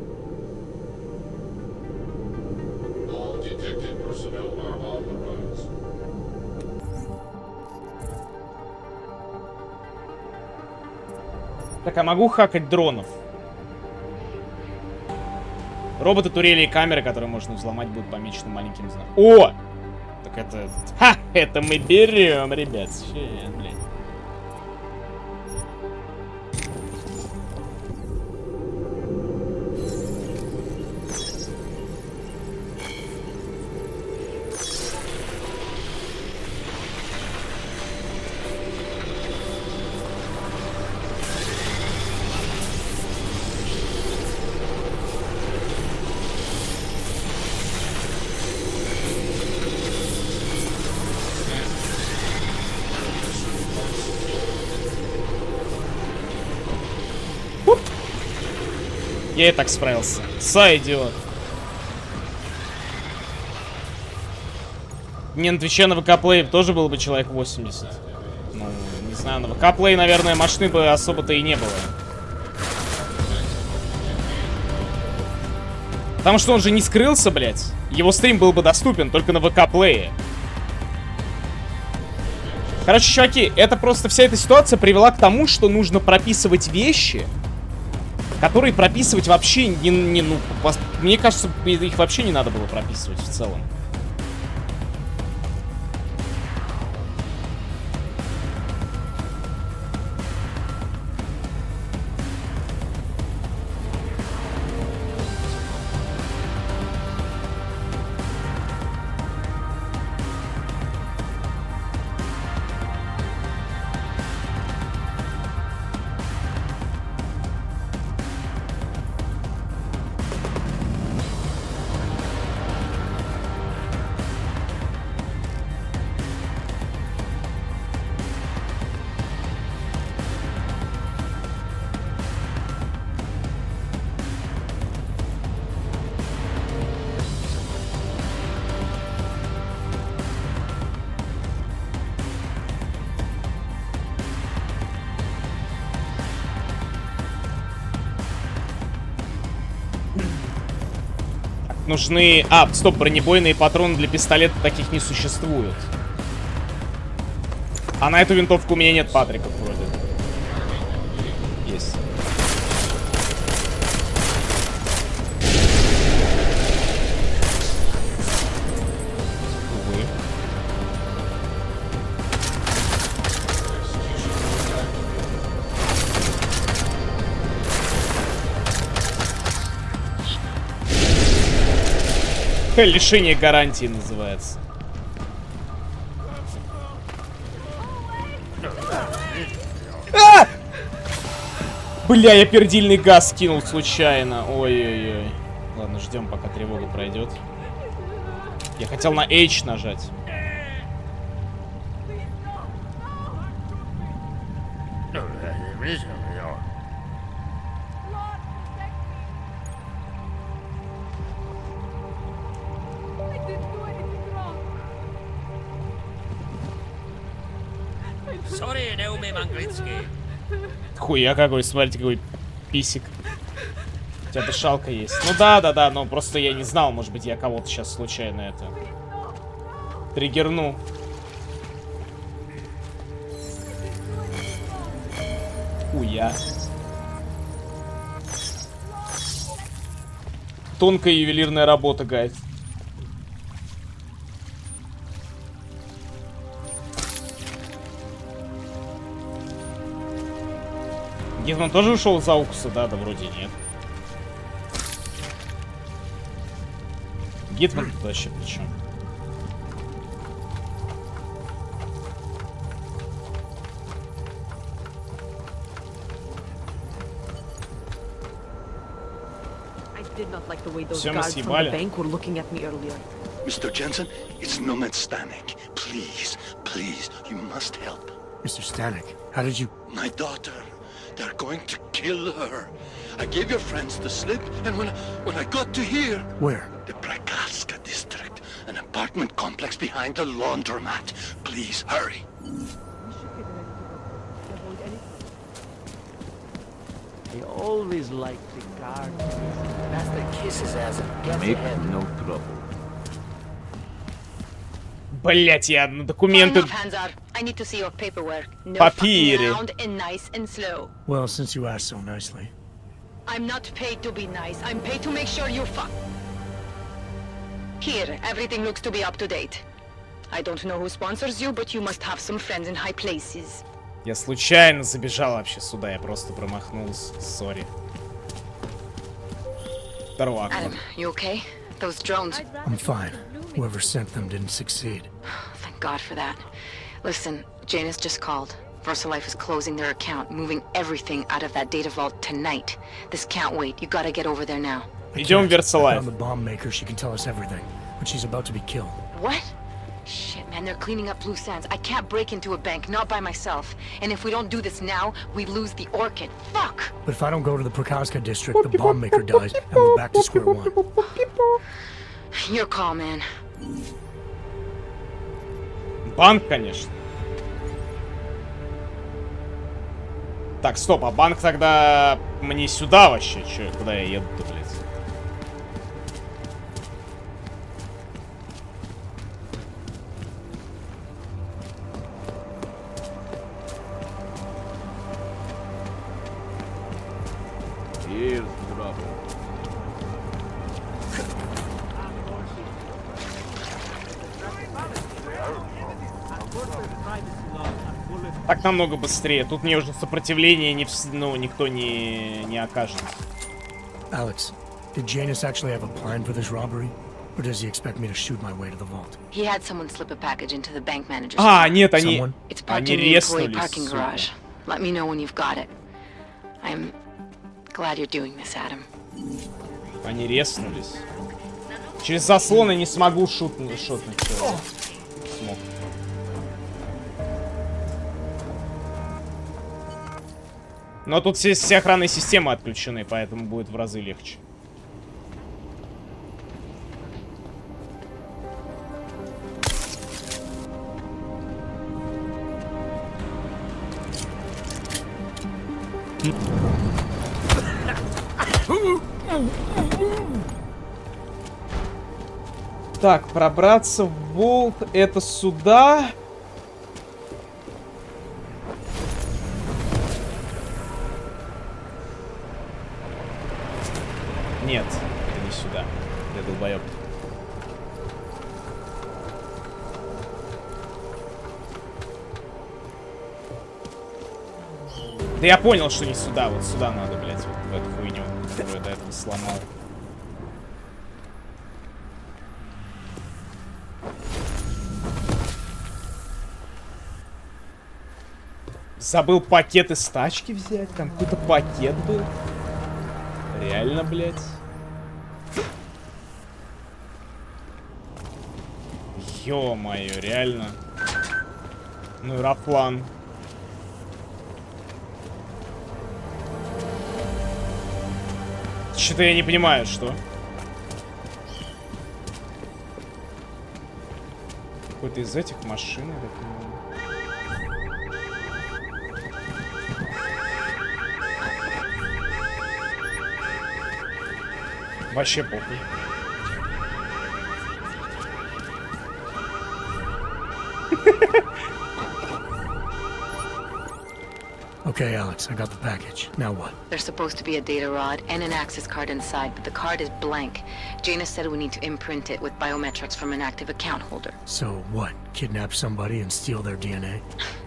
Так, а могу хакать дронов? Роботы, турели и камеры, которые можно взломать, будут помечены маленьким знаком. О! Так это... Ха! Это мы берем, ребят. Щет, блядь. Я и так справился. Идиот. Не, на Твиче на ВК-плей тоже было бы человек 80. Ну, не знаю, на ВК-плей, наверное, машины бы особо-то и не было. Потому что он же не скрылся, блядь. Его стрим был бы доступен только на ВК-плее. Короче, чуваки, это просто вся эта ситуация привела к тому, что нужно прописывать вещи, которые прописывать вообще не ну, мне кажется, их вообще не надо было прописывать в целом. Нужны... А, стоп, бронебойные патроны для пистолета таких не существует. А на эту винтовку у меня нет патриков вроде. Есть. Увы. Лишение гарантии называется. Бля, я пердильный газ кинул случайно. Ой-ой-ой. Ладно, ждем, пока тревога пройдет. Я хотел на H нажать. Хуя какой, смотрите, какой писик. У тебя дышалка есть. Ну да, но просто я не знал, может быть, я кого-то сейчас случайно это триггерну. Хуя. Тонкая ювелирная работа, гайд. Гитман тоже ушел из Аукуса? Да, вроде нет. Гитман тут вообще при чем? Все, мы съебали. Mr. Jensen, it's Nomad Stanek. Please, please, you must help. Mr. Stanek, how did you... My daughter. They're going to kill her. I gave your friends the slip, and when I got to here... Where? The Prakaska district. An apartment complex behind the laundromat. Please, hurry. They always like the guard. That's the kisses as a get ahead. No trouble. Блять, я на документы... Папире. Well, since you asked so nicely. I'm not paid to be nice. I'm paid to make sure you fuck. Here, everything looks to be up to date. I don't know who sponsors you, but you must have some friends in high places. Я случайно забежал вообще сюда, я просто промахнулся. Сори. Второго окна. Adam, you okay? Those drones. I'm fine. Whoever sent them didn't succeed. Thank God for that. Listen, Janus just called. VersaLife is closing their account, moving everything out of that data vault tonight. This can't wait. You gotta get over there now. Идем в VersaLife. On the bomb maker, she can tell us everything, but she's about to be killed. What? Shit, man, they're cleaning up loose ends. I can't break into a bank, not by myself. And if we don't do this now, we lose the Orchid. Fuck! But if I don't go to the Prakaska district, the bomb maker dies, and we're back to square one. Your call, man. Банк, конечно. Так, стоп, а банк тогда мне сюда вообще? Че, куда я еду-то, блядь? Here's trouble. Так намного быстрее. Тут мне уже сопротивления никто не окажет. Alex, did Janus actually have a plan for this robbery? Or does he expect me to shoot my way to the vault? He had someone slip a package into the bank manager's А, car. нет, они It's parked in the employee parking garage. Let me know when you've got it. I'm glad you're doing this, Adam. Они резнулись. Через заслоны не смогу шотнуть. Смог. Но тут все охранные системы отключены, поэтому будет в разы легче. Так, пробраться в Волт, это сюда. Нет, это не сюда. Я долбоёб. Да я понял, что не сюда. Вот сюда надо, блядь, вот в эту хуйню, которую я до этого сломал. Забыл пакет из тачки взять. Там какой-то пакет был. Реально, блядь. Ё-моё, реально. Ну и Рафлан. Что-то я не понимаю, что? Какой-то из этих машин, я так понимаю. Вообще похуй. Okay, Alex, I got the package. Now what? There's supposed to be a data rod and an access card inside, but the card is blank. Janus said we need to imprint it with biometrics from an active account holder. So what? Kidnap somebody and steal their DNA?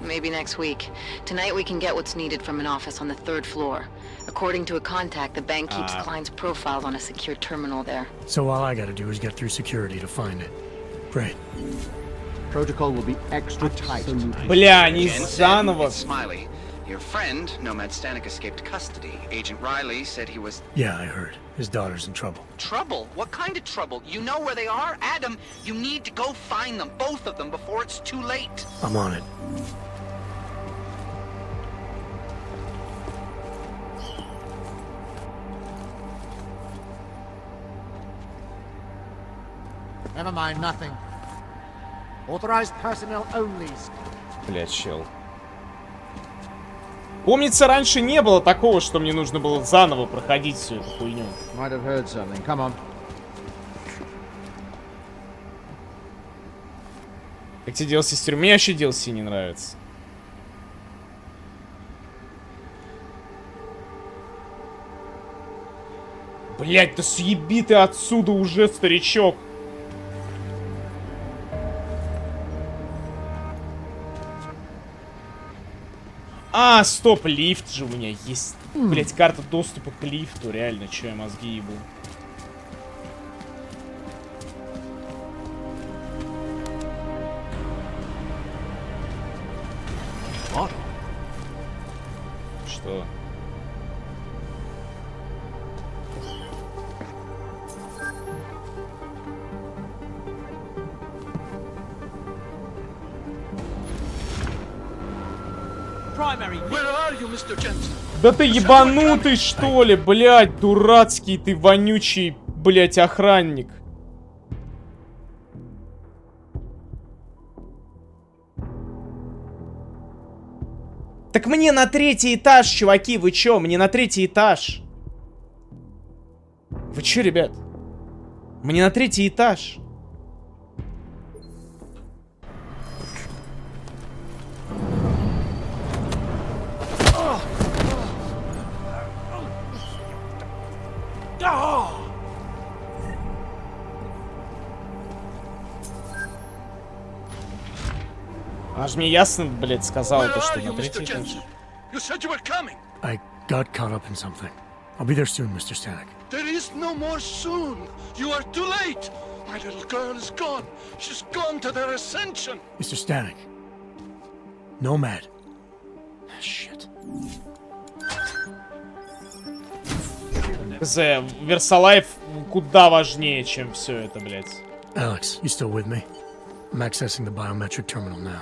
Maybe next week. Tonight we can get what's needed from an office on the 3rd floor. According to a contact, the bank keeps clients' profiles on a secure terminal there. So all I gotta do is get through security to find it. Great. Protocol will be extra tight. Бля, они заново. Smiley. Your friend, Nomad Stanek, escaped custody. Agent Riley said he was... Yeah, I heard. His daughter's in trouble. Trouble? What kind of trouble? You know where they are? Adam, you need to go find them, both of them, before it's too late. I'm on it. Never mind, nothing. Authorized personnel only. Блядь, чел. Помнится, раньше не было такого, что мне нужно было заново проходить всю эту хуйню. Might have heard something. Come on. Как тебе DLC с тюрьмы? Мне вообще DLC не нравится. Блядь, да съеби ты отсюда уже, старичок. А, стоп, лифт же у меня есть. Блять, карта доступа к лифту. Реально, че я мозги ебу. What? Что? Where are you, Mr. Jensen? Да ты ебанутый, что ли, блядь, дурацкий ты вонючий, блядь, охранник. Так мне на 3-й этаж, чуваки, вы чё? Мне на 3-й этаж. Вы чё, ребят? Мне на 3-й этаж. Аж мне ясно, блядь, сказал то, что на 3-й этаж. You said you were coming. I got caught up in something. I'll be there soon, Mr. Stanek. There is no more soon. You are too late. My little girl is gone. She's gone to their ascension. Mr. Stanek. Nomad. Shit. Версалайф куда важнее, чем все это, блядь. Alex, you still with me? I'm accessing the biometric terminal now.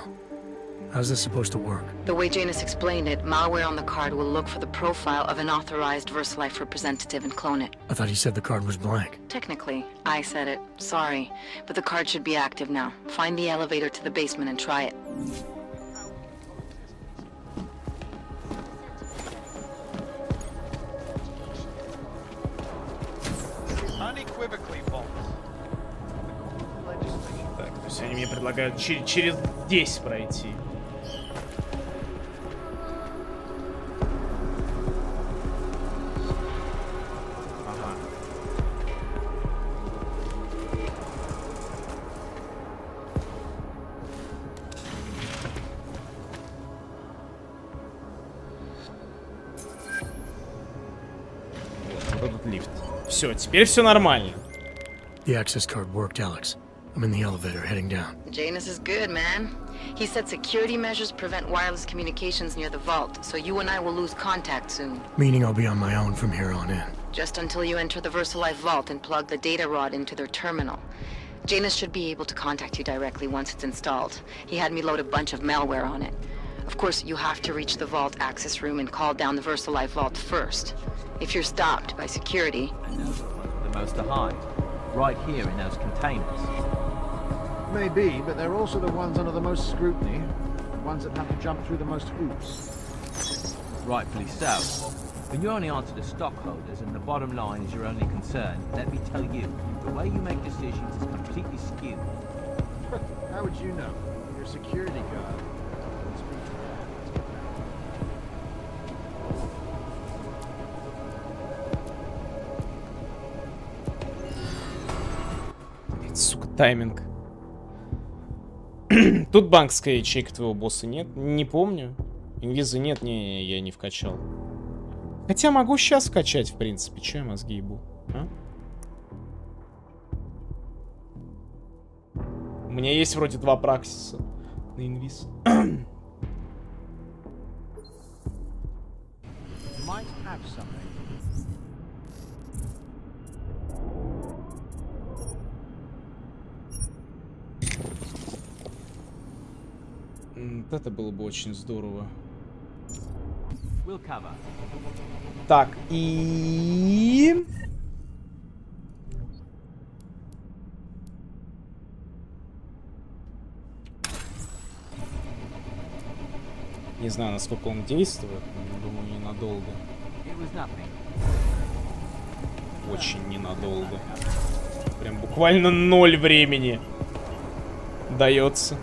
How's this supposed to work? The way Janus explained it, malware on the card will look for the profile of an authorized VersaLife representative and clone it. I thought he said the card was blank. Technically, I said it. Sorry. But the card should be active now. Find the elevator to the basement and try it. Unequivocally false. Так, то есть они мне предлагают через здесь пройти. Ага. Вот этот лифт. Все, теперь все нормально. The access card worked, Alex. I'm in the elevator, heading down. Janus is good, man. He said security measures prevent wireless communications near the vault, so you and I will lose contact soon. Meaning I'll be on my own from here on in. Just until you enter the VersaLife vault and plug the data rod into their terminal. Janus should be able to contact you directly once it's installed. He had me load a bunch of malware on it. Of course, you have to reach the vault access room and call down the VersaLife vault first. If you're stopped by security... The most to hide. Right here in those containers. Maybe, but they're also the ones under the most scrutiny. The ones that have to jump through the most hoops. Rightfully so. When you only answer to stockholders and the bottom line is your only concern, let me tell you, the way you make decisions is completely skewed. How would you know? You're a security guard. Сука, тайминг. Тут банковская ячейка твоего босса нет? Не помню. Инвизы нет, не, я не вкачал. Хотя могу сейчас вкачать, в принципе. Че я мозги ебу? А? У меня есть вроде 2 праксиса на инвиз. Это было бы очень здорово. Так, и... Не знаю, насколько он действует, но думаю, ненадолго. Очень ненадолго. Прям буквально 0 времени дается.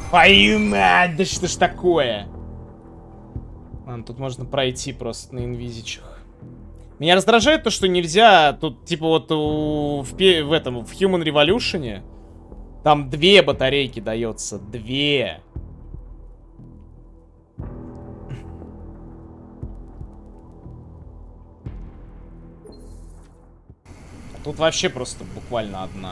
Твою мать, да что ж такое? Ладно, тут можно пройти просто на инвизичах. Меня раздражает то, что нельзя тут, типа вот в Human Revolution там 2 батарейки дается. 2. Тут вообще просто буквально 1.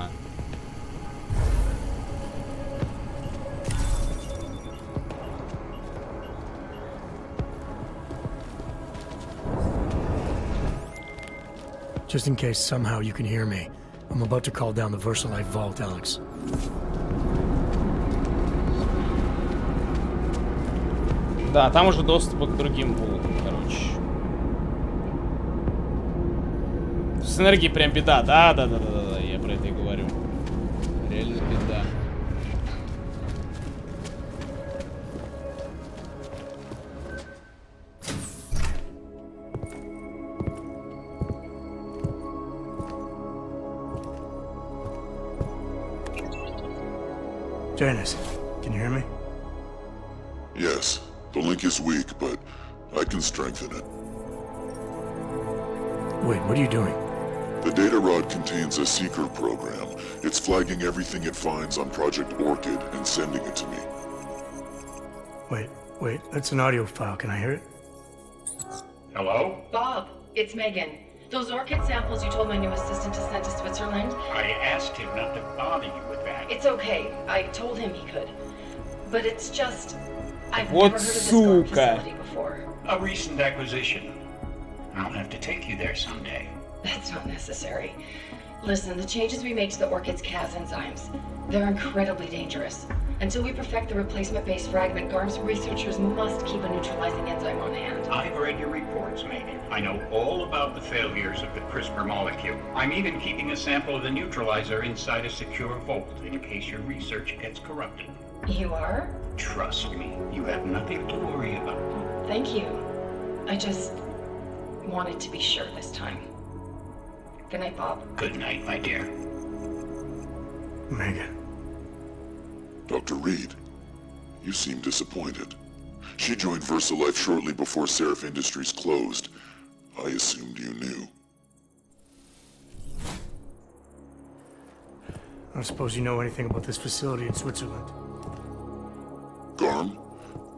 Just in case somehow you can hear me, I'm about to call down the VersaLife vault, Alex. Да, там уже доступ к другим блокам, короче. С энергией прям беда. Да, я про это и говорю. Реально беда. Janus, can you hear me? Yes. The link is weak, but I can strengthen it. Wait, what are you doing? The data rod contains a seeker program. It's flagging everything it finds on Project Orchid and sending it to me. Wait, that's an audio file. Can I hear it? Hello? Bob, it's Megan. Those orchid samples you told my new assistant to send to Switzerland? I asked him not to bother you with that. It's okay. I told him he could. But it's just... I've Вот never heard of this guard сука. facility before. A recent acquisition. I'll have to take you there someday. That's not necessary. Listen, the changes we make to the Orchid's Cas enzymes, they're incredibly dangerous. Until we perfect the replacement-based fragment, GARM's researchers must keep a neutralizing enzyme on hand. I've read your reports, Megan. I know all about the failures of the CRISPR molecule. I'm even keeping a sample of the neutralizer inside a secure vault in case your research gets corrupted. You are? Trust me, you have nothing to worry about. Thank you. I just wanted to be sure this time. Good night, Bob. Good night, my dear. Megan. Dr. Reed, You seem disappointed. She joined VersaLife shortly before Seraph Industries closed. I assumed you knew. I don't suppose you know anything about this facility in Switzerland. Garm?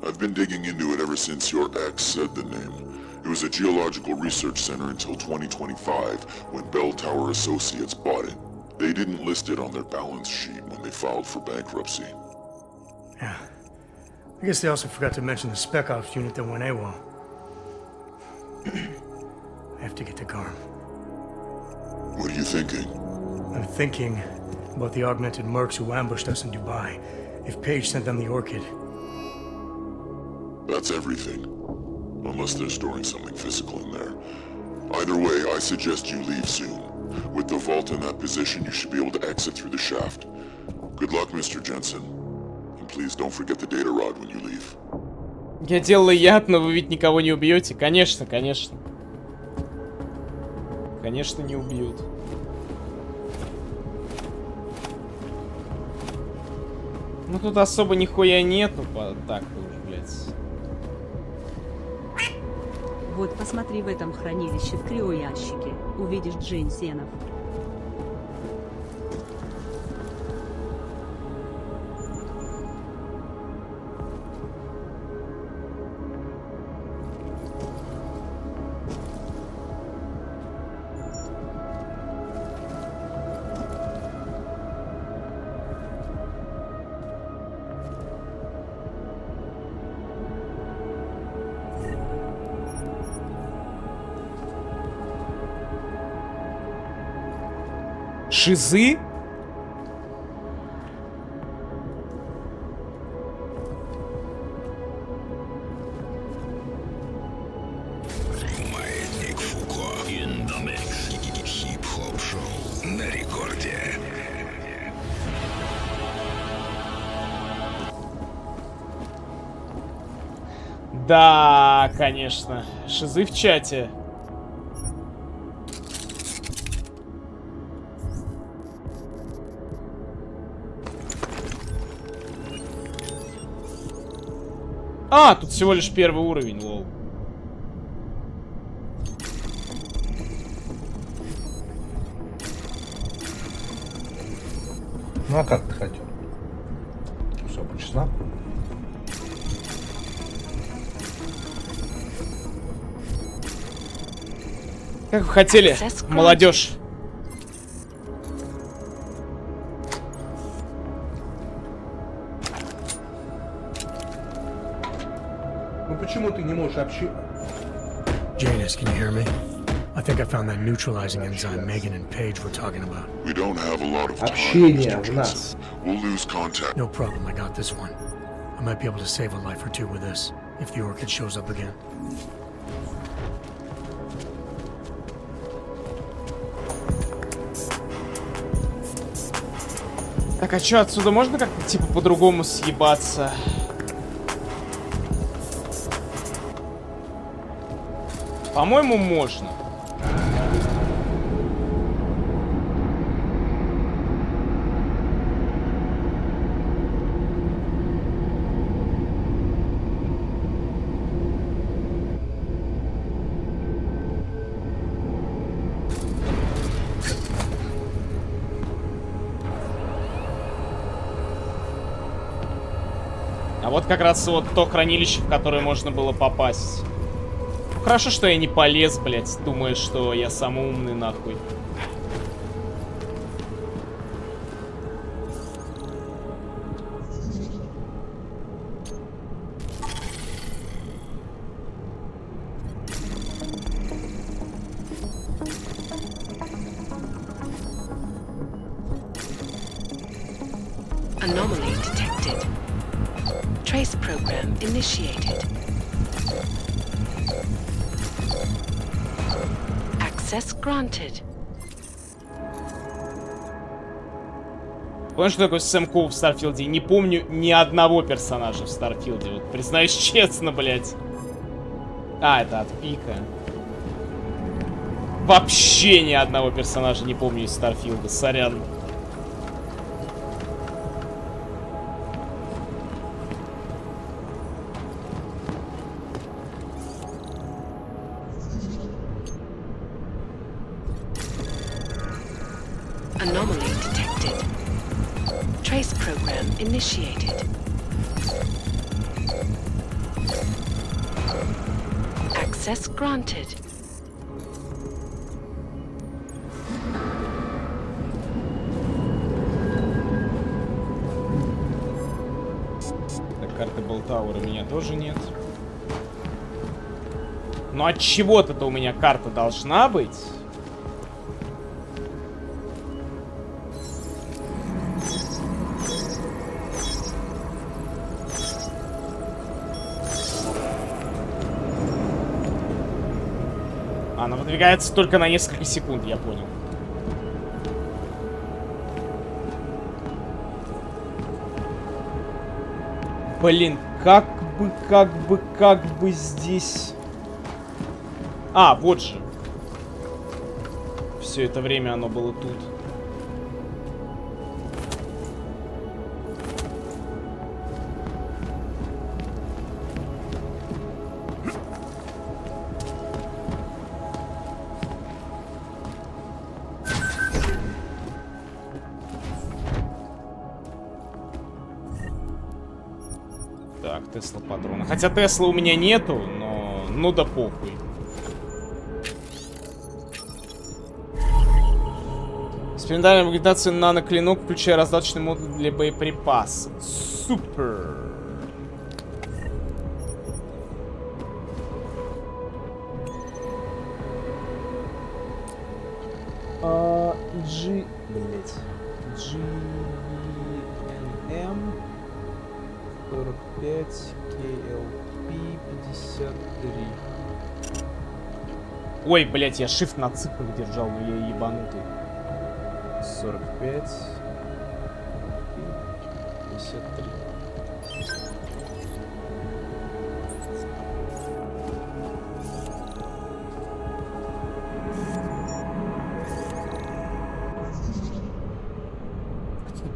I've been digging into it ever since your ex said the name. It was a geological research center until 2025, when Bell Tower Associates bought it. They didn't list it on their balance sheet when they filed for bankruptcy. Yeah. I guess they also forgot to mention the Spec Ops unit that went AWOL. I have to get to Garm. What are you thinking? I'm thinking about the augmented mercs who ambushed us in Dubai. If Paige sent them the Orchid. That's everything. Unless they're storing something physical in there. Either way, I suggest you leave soon. With the vault in that position, you should be able to exit through the shaft. Good luck, Mr. Jensen. And please don't forget the data rod when you leave. Я делала яд, но вы ведь никого не убьете. Конечно, конечно. Конечно, не убьют. Ну тут особо нихуя нету, так уж, блядь. Вот посмотри в этом хранилище в криоящике. Увидишь Джейнсенов. Шизы? Маятник Фуко. In the mix. Хип-хоп шоу на рекорде. Да, конечно. Шизы в чате. А, тут всего лишь первый уровень, лол. Ну а как ты хотел? Все, по часам. Как вы хотели, молодежь? Почему ты не можешь общаться? Janus, can you hear me? I think I found that neutralizing enzyme Megan and Paige were talking about. We don't have a lot of time, Общение Mr. в нас. We'll lose contact. No problem, I got this one. I might be able to save a life or two with this, if the Orchid shows up again. Так, а чё, отсюда можно как-то типа по-другому съебаться? По-моему, можно. А вот как раз вот то хранилище, в которое можно было попасть. Хорошо, что я не полез, блядь, думая, что я самый умный, нахуй. Anomaly detected. Trace program initiated. Access granted. Помнишь, что такое Сэм Коу в Старфилде? Не помню ни одного персонажа в Старфилде. Вот, признаюсь честно, блядь. А, это от Пика. Вообще ни одного персонажа не помню из Старфилда. Сорян. Trace program initiated. Access granted. Так, карты Болтауэра у меня тоже нет. Но от чего-то у меня карта должна быть. Она выдвигается только на несколько секунд, я понял. Блин, как бы здесь... А, вот же. Все это время оно было тут. Так, Тесла патрона. Хотя Тесла у меня нету, но... Ну да похуй. Экспериментальная магнитация нано-клинок, включая раздаточный модуль для боеприпасов. Супер. Блять. GNM 45 KLP 53. Ой, блять, я shift на цифрах держал, но я ебанутый. 45 53.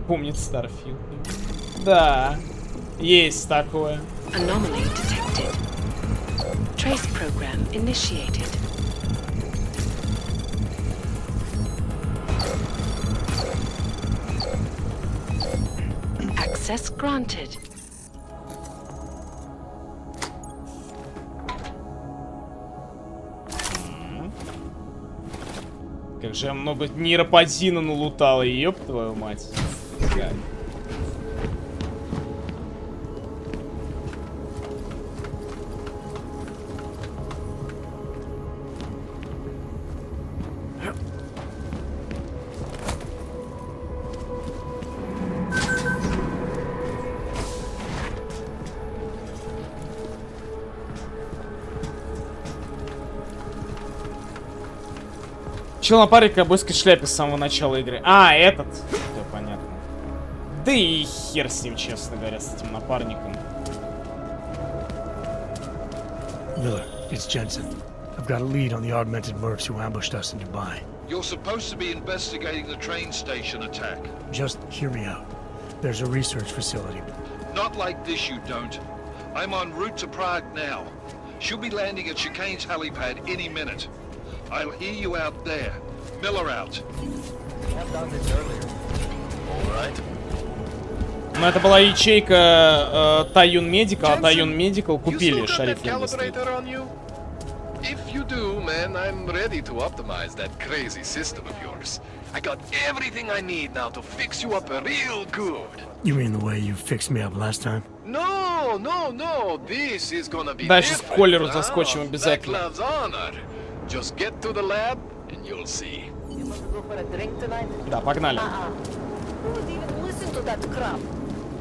Помнит Старфилд. Да, есть такое. Anomaly detected. Trace program initiated. Access granted. Как же я много нейропозина налутала, ёб твою мать. Как? Чел напарник в обойской шляпе с самого начала игры. А, этот. Да, понятно. Да и хер с ним, честно говоря, с этим напарником. Miller, it's Jensen. I've got a lead on the augmented mercs who ambushed us in Dubai. You're supposed to be investigating the train station attack. Just hear me out. There's a research facility. Not like this, you don't. I'm en route to Prague now. She'll be landing at Chicane's helipad any minute. I'll hear you out there. Miller out. I've done this earlier. All right. Но это была ячейка Тайюн Медикал, а Тайюн Медикал купили шариф индустрии. If you do, man, I'm ready to optimize that crazy system of yours. I got everything I need now to fix you up real good. You mean the way you fixed me up last time? No, no, no. This is gonna be Дальше different. спойлеру заскочим обязательно. That love's honor. Just get to the lab and you'll see. Да, погнали.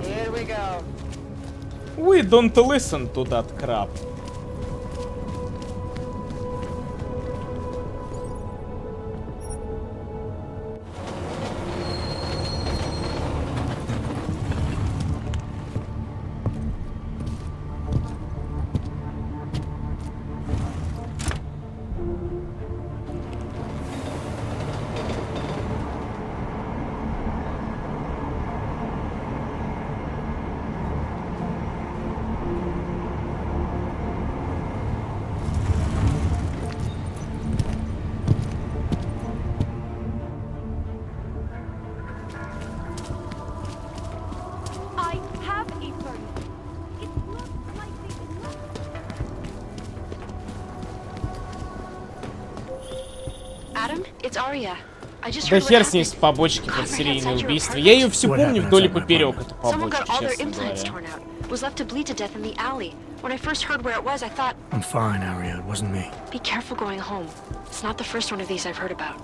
Here we go. We don't listen to that crap. It's Arya. I just Да heard what хер с ней happened. с побочки под серийные убийства. Я ее всю помню вдоль и поперек, эту Someone побочку, got all their честно implants говоря. torn out. Was left to bleed to death in the alley. When I first heard where it was, I thought, I'm fine, Arya. It wasn't me. be careful going home. It's not the first one of these I've heard about.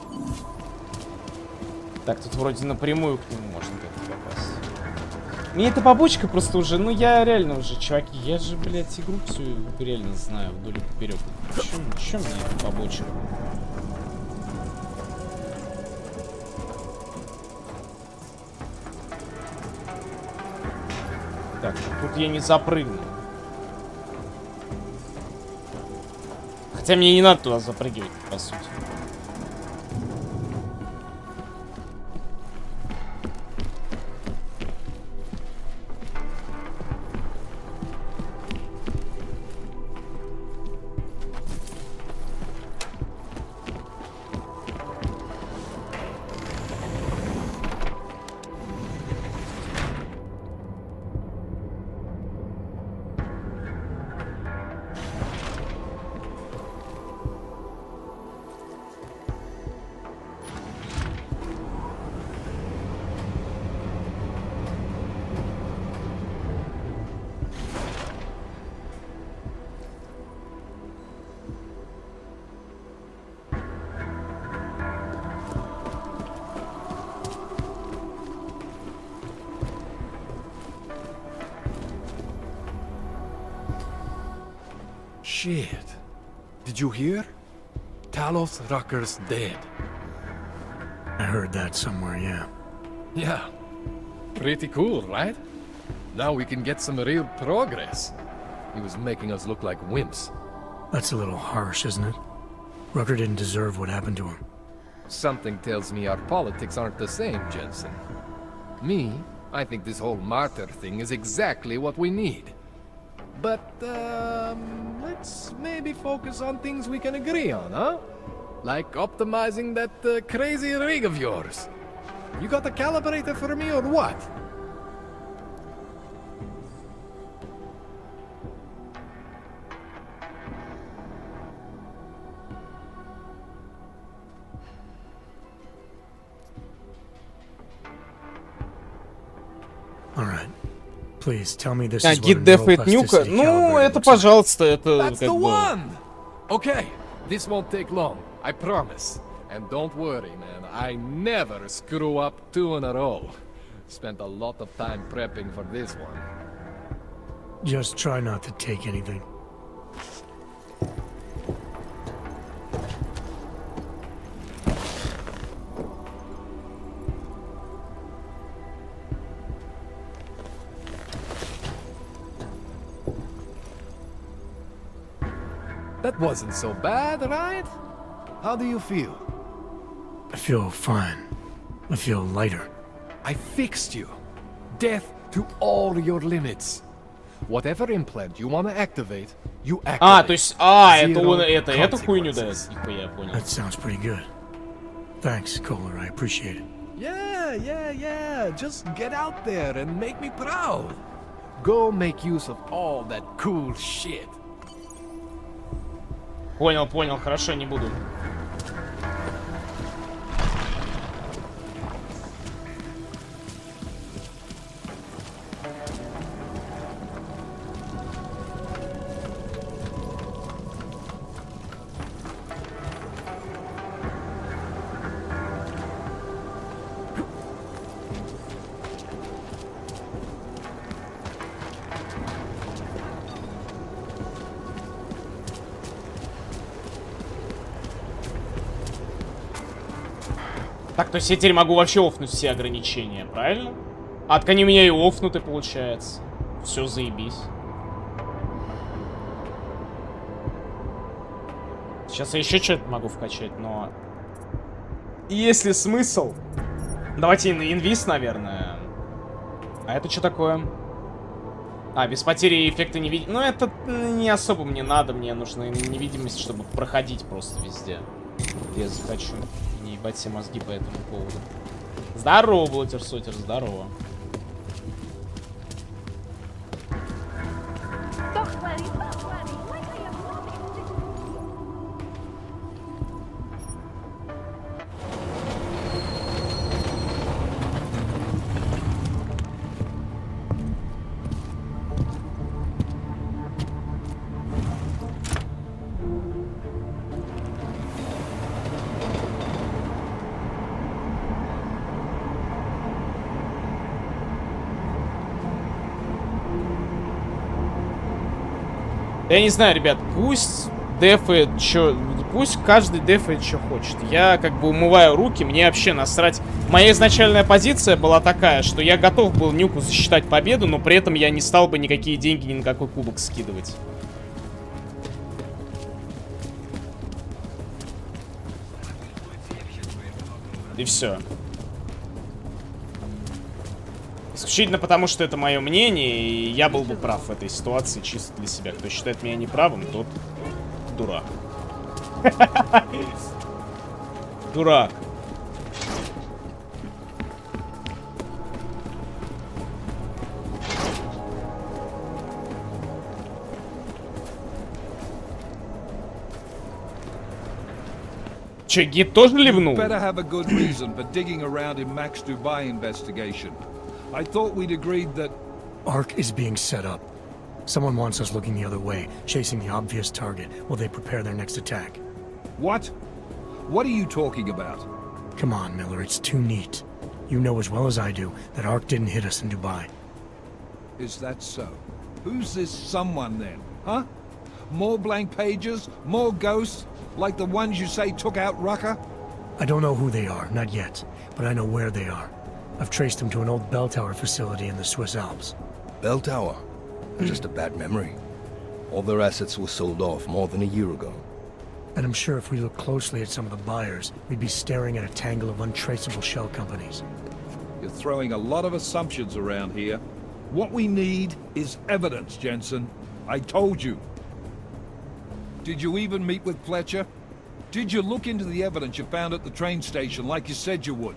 Так, тут вроде напрямую к нему можно как-то попасть. Мне эта побочка просто уже, ну я реально уже, чуваки, я же, блядь, игру всю реально знаю вдоль и поперек. Чё мне эта побочка? Так, тут я не запрыгну. Хотя мне не надо туда запрыгивать, по сути. Shit. Did you hear? Talos Rucker's dead. I heard that somewhere, yeah. Yeah. Pretty cool, right? Now we can get some real progress. He was making us look like wimps. That's a little harsh, isn't it? Rucker didn't deserve what happened to him. Something tells me our politics aren't the same, Jensen. Me, I think this whole martyr thing is exactly what we need. But, let's maybe focus on things we can agree on, huh? Like optimizing that crazy rig of yours. You got a calibrator for me or what? Alright. Please tell me this А, is what гид a дефает нюка? neuroplasticity Ну, calibrator это, looks like. пожалуйста, это That's как the бы... one! Okay, this won't take long, I promise. And don't worry, man, I never screw up 2 in a row. Spent a lot of time prepping for this one. Just try not to take anything. That wasn't so bad, right? How do you feel? I feel fine. I feel lighter. I fixed you. Death to all your limits. Whatever implant you want to activate, you activate. А, то есть, это Zero он, эту хуйню дает. consequences. Нихуя, я понял. That sounds pretty good. Thanks, Kohler. I appreciate it. Yeah. Just get out there and make me proud. Go make use of all that cool shit. Понял, хорошо, не буду. Так, то есть я теперь могу вообще офнуть все ограничения, правильно? А так они у меня и офнуты, получается. Все, заебись. Сейчас я еще что-то могу вкачать, но... Есть ли смысл? Давайте инвиз, наверное. А это что такое? А, без потери эффекта невидимости. Ну, это не особо мне надо. Мне нужна невидимость, чтобы проходить просто везде. Я захочу. Не ебать все мозги по этому поводу. Здорово, Блотер-Сотер, здорово. Я не знаю, ребят, пусть дефает чё... Пусть каждый дефает, что хочет. Я как бы умываю руки, мне вообще насрать. Моя изначальная позиция была такая, что я готов был Нюку засчитать победу, но при этом я не стал бы никакие деньги ни на какой кубок скидывать. И все. Исключительно потому, что это мое мнение, и я был бы прав в этой ситуации чисто для себя. Кто считает меня неправым, тот дурак. Дурак. Че, гид тоже ливнул? Better have a good reason for digging around in Max Dubai investigation. I thought we'd agreed that... Arc is being set up. Someone wants us looking the other way, chasing the obvious target while they prepare their next attack. What? What are you talking about? Come on, Miller, it's too neat. You know as well as I do that Arc didn't hit us in Dubai. Is that so? Who's this someone then, huh? More blank pages? More ghosts? Like the ones you say took out Rucker? I don't know who they are, not yet, but I know where they are. I've traced them to an old bell tower facility in the Swiss Alps. Bell tower? Just a bad memory. All their assets were sold off more than a year ago. And I'm sure if we look closely at some of the buyers, we'd be staring at a tangle of untraceable shell companies. You're throwing a lot of assumptions around here. What we need is evidence, Jensen. I told you. Did you even meet with Fletcher? Did you look into the evidence you found at the train station like you said you would?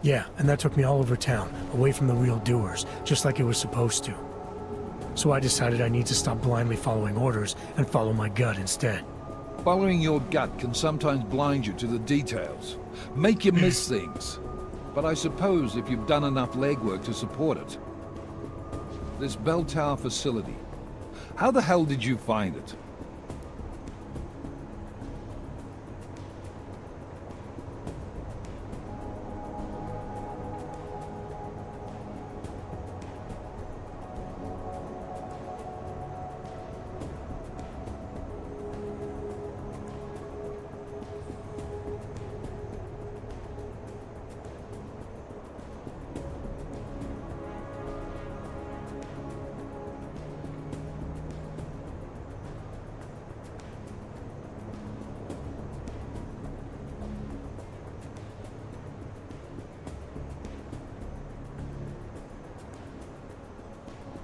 Yeah, and that took me all over town, away from the real doers, just like it was supposed to. So I decided I need to stop blindly following orders and follow my gut instead. Following your gut can sometimes blind you to the details, make you miss things. But I suppose if you've done enough legwork to support it. This bell tower facility, how the hell did you find it?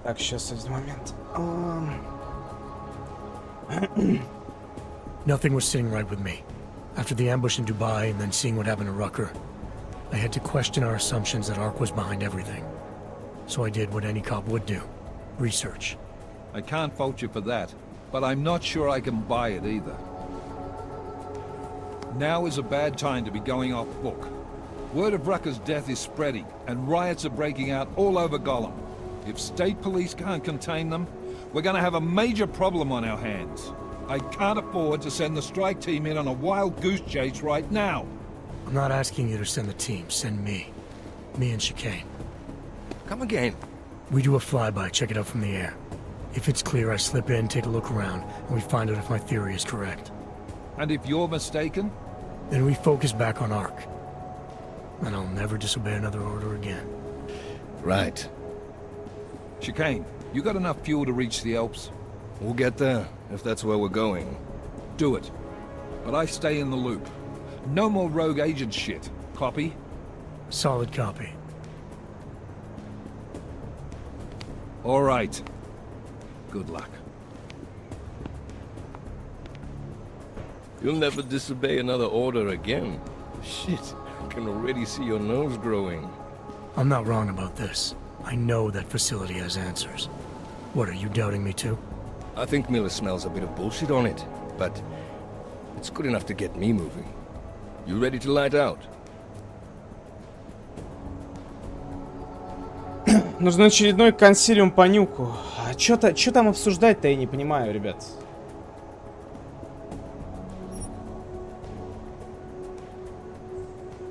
Так, сейчас один момент. Nothing was sitting right with me. After the ambush in Dubai and then seeing what happened to Rucker, I had to question our assumptions that Ark was behind everything. So I did what any cop would do. Research. I can't fault you for that, but I'm not sure I can buy it either. Now is a bad time to be going off book. Word of Rucker's death is spreading, and riots are breaking out all over Gollum. If state police can't contain them, we're gonna have a major problem on our hands. I can't afford to send the strike team in on a wild goose chase right now. I'm not asking you to send the team, send me. Me and Chicane. Come again. We do a flyby, check it out from the air. If it's clear, I slip in, take a look around, and we find out if my theory is correct. And if you're mistaken? Then we focus back on Ark. And I'll never disobey another order again. Right. Chicane, you got enough fuel to reach the Alps? We'll get there, if that's where we're going. Do it. But I stay in the loop. No more rogue agent shit. Copy? Solid copy. All right. Good luck. You'll never disobey another order again. Shit, I can already see your nose growing. I'm not wrong about this. I know that facility has answers. What, are you doubting me too? I think Miller smells a bit of bullshit on it, but it's good enough to get me moving. You ready to light out? Нужен очередной консилиум по нюку. А чё там обсуждать-то, я не понимаю, ребят.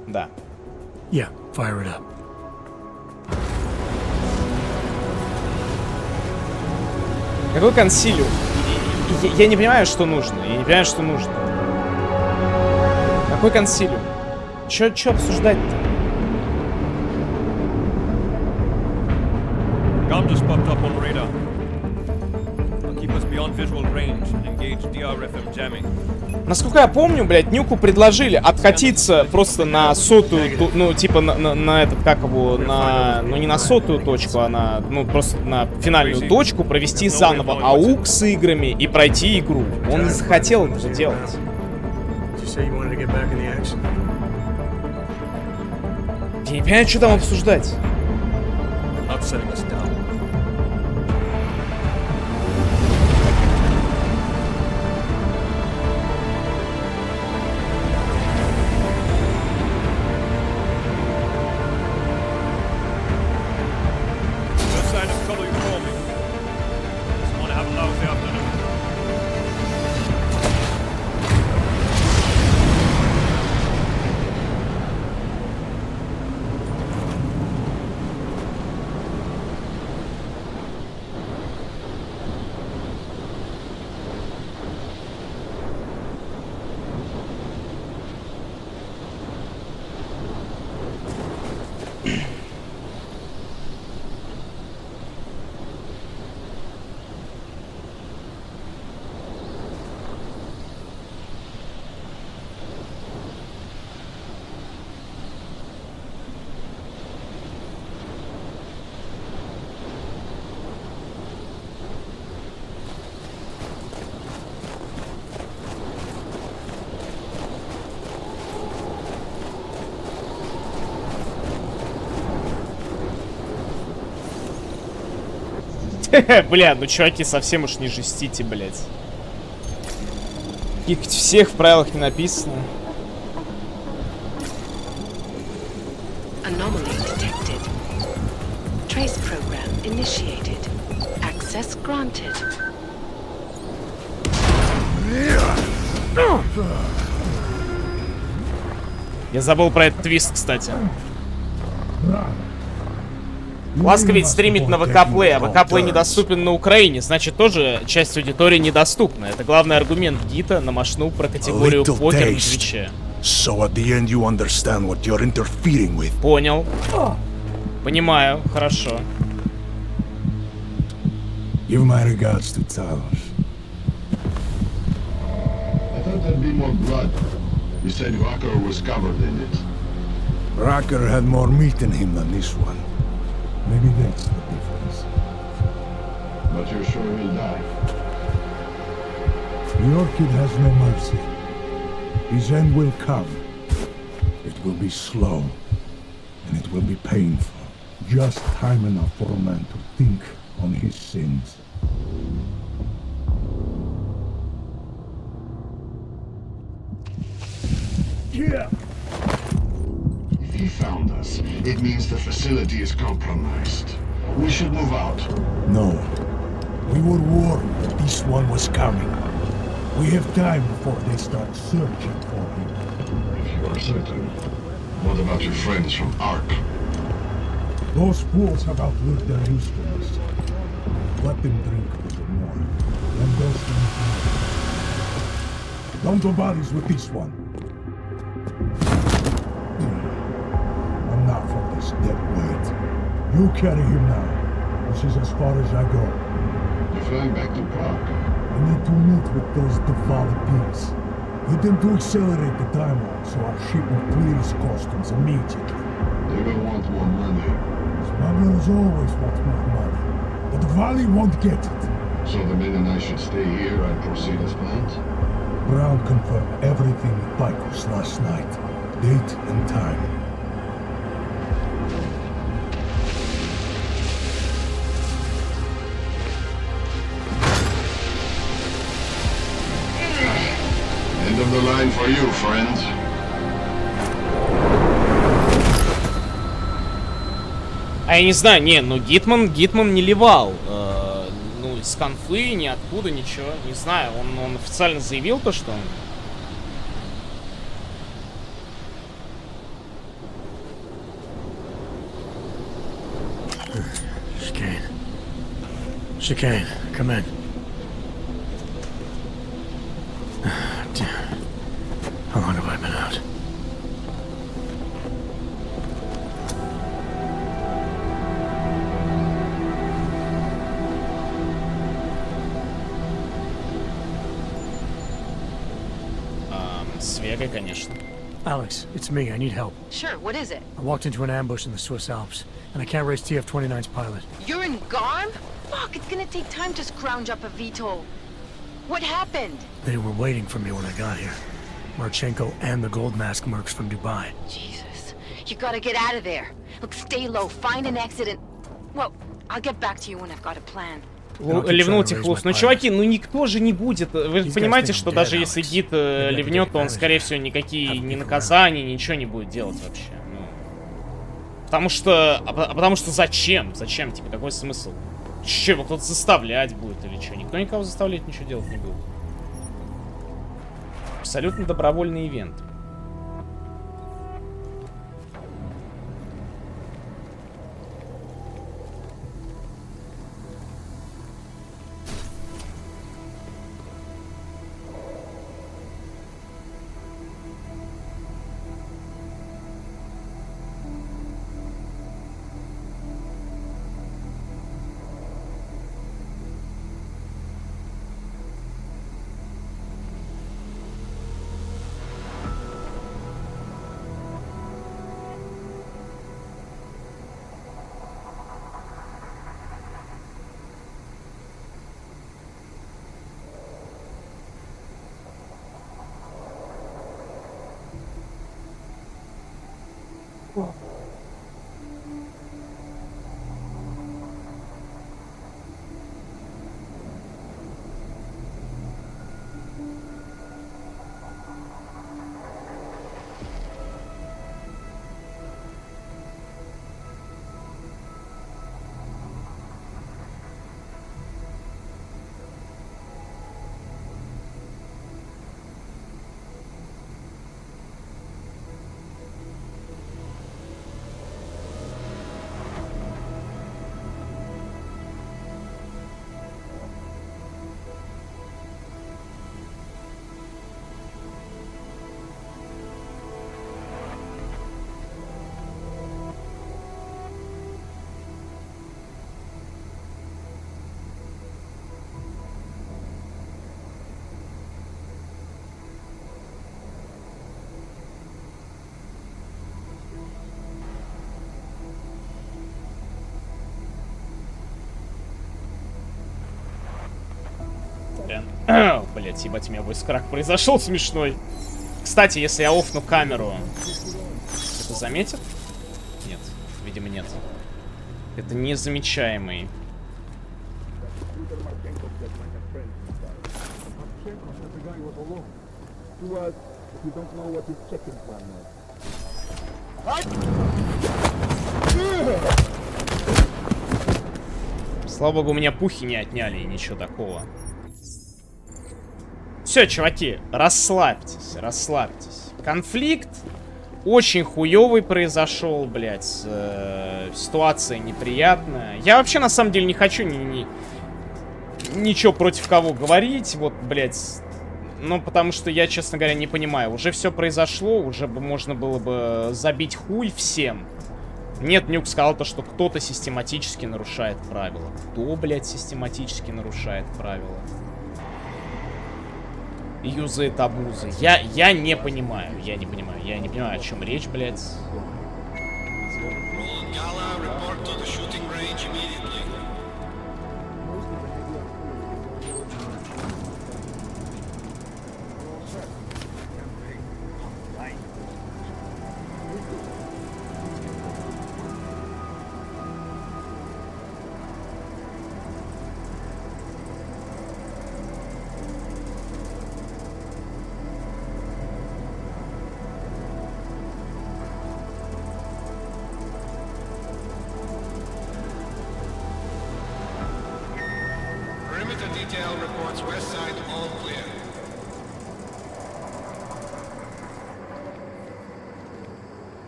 Да. Yeah, fire it up. Какой консилиум? Я не понимаю, что нужно. Я не понимаю, что нужно. Какой консилиум? Чё обсуждать-то? Gum just popped up on radar. I'll keep us beyond visual range and engage DRFM jamming. Насколько я помню, блядь, Нюку предложили откатиться просто на сотую, ну, типа на этот, как его, ну, не на сотую точку, а на, ну, просто на финальную точку, провести заново АУК с играми и пройти игру. Он не захотел это делать. Я не понимаю, что там обсуждать. Бля, ну чуваки, совсем уж не жестите, блядь. Их всех в правилах не написано. Anomaly detected. Trace program initiated. Access granted. Я забыл про этот твист, кстати. Ласка ведь стримит на ВК-плей, а ВК-плей недоступен на Украине, значит тоже часть аудитории недоступна. Это главный аргумент Гита на машину про категорию покер в Твиче. Понял. Понимаю, хорошо. Give my regards to Talos. I thought there'd be more blood. You said Rocker was covered in it. Rocker had more meat in him than this one. Maybe that's the difference. But you're sure he'll die? The Orchid has no mercy. His end will come. It will be slow, and it will be painful. Just time enough for a man to think on his sins. Yeah. If he found us, it means the facility is compromised. We should move out. No. We were warned that this one was coming. We have time before they start searching for him. If you are certain, what about your friends from Ark? Those fools have outlived their usefulness. Let them drink a little more. Then they'll stand firm. Don't do bodies with this one. I'm not for this dead weight. You carry him now. This is as far as I go. You're flying back to Prague. I need to meet with those devout pigs. Get them to accelerate the timeline so our shipment clears customs immediately. They will want more money. Smugglers always want more money. But the Valley won't get it. So the men and I should stay here and proceed as planned? Brown confirmed everything with Picos last night. Date and time. End of the line for you, friend. А А я не знаю, не, ну Гитман не ливал. Ну, из конфы, ниоткуда, ничего. Не знаю, он официально заявил то, что он... Chicane, come in. Damn. How long have I been out? С Вегой, конечно. Alex, it's me. I need help. Sure, what is it? I walked into an ambush in the Swiss Alps, and I can't raise TF-29's pilot. You're in Garm? Fuck, it's gonna take time to scrounge up a VTOL. What happened? They were waiting for me when I got here. Marchenko and the Gold Mask mercs from Dubai. Jesus, you gotta get out of there. Look, stay low, find an exit and... Well, I'll get back to you when I've got a plan. Ливнул Техлус. Ну, чуваки, ну никто же не будет. Вы понимаете, что даже если Гид ливнет, то он, скорее всего, никакие ни наказания, ничего не будет делать вообще. Ну, потому что зачем? Зачем? Типа, какой смысл? Че, его кто-то заставлять будет или что? Никто никого заставлять ничего делать не будет. Абсолютно добровольный ивент. Блять, ебать, у меня войскрак произошел смешной. Кстати, если я офну камеру, это заметит? Нет, видимо нет. Это незамечаемый. Слава богу, у меня пухи не отняли и ничего такого. Все, чуваки, расслабьтесь, расслабьтесь. Конфликт очень хуёвый произошел, блядь. Ситуация неприятная. Я вообще, на самом деле, не хочу ничего против кого говорить. Вот, блядь. Ну, потому что я, честно говоря, не понимаю. Уже все произошло, уже бы можно было бы забить хуй всем. Нет, Нюк сказал то, что кто-то систематически нарушает правила. Кто, блядь, систематически нарушает правила? Юзает абузы. Я не понимаю. Я не понимаю, о чем речь, блядь. detail reports west side all clear.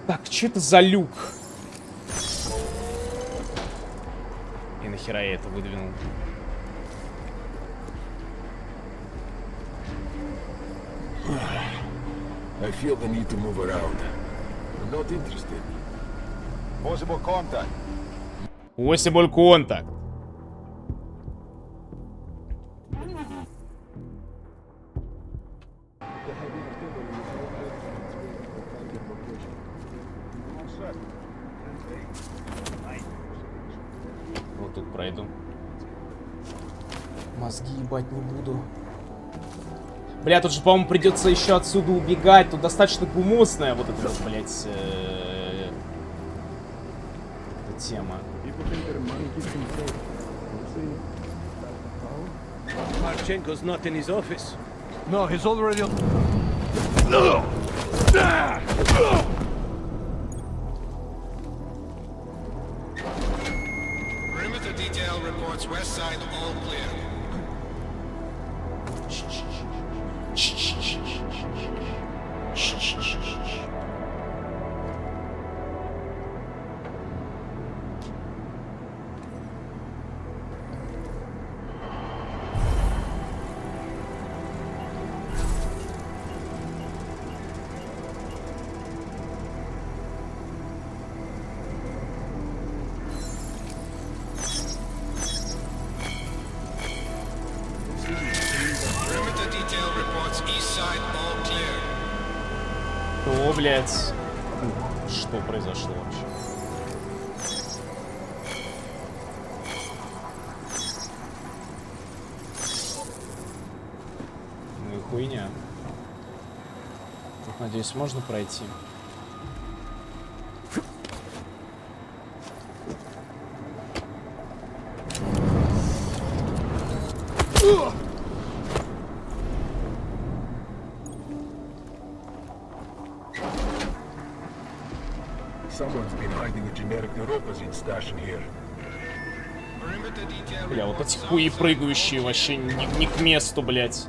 Так, что это за люк? И нахера я это выдвинул? I feel the need to move around. I'm not interested. Possible contact. Possible contact. Вот тут пройду. Мозги ебать не буду. Бля, тут же, по-моему, придется еще отсюда убегать. Тут достаточно гумусная вот эта, блядь, эта тема. Marchenko's not in his office. No, he's already on. Perimeter detail reports west side all clear. Perimeter detail reports east side all clear. О, блядь. Что произошло вообще? Ну и хуйня. Тут, надеюсь, можно пройти. Someone's been hiding a generic neuropazine stash in here. Бля, вот эти хуи прыгающие вообще не к месту, блядь.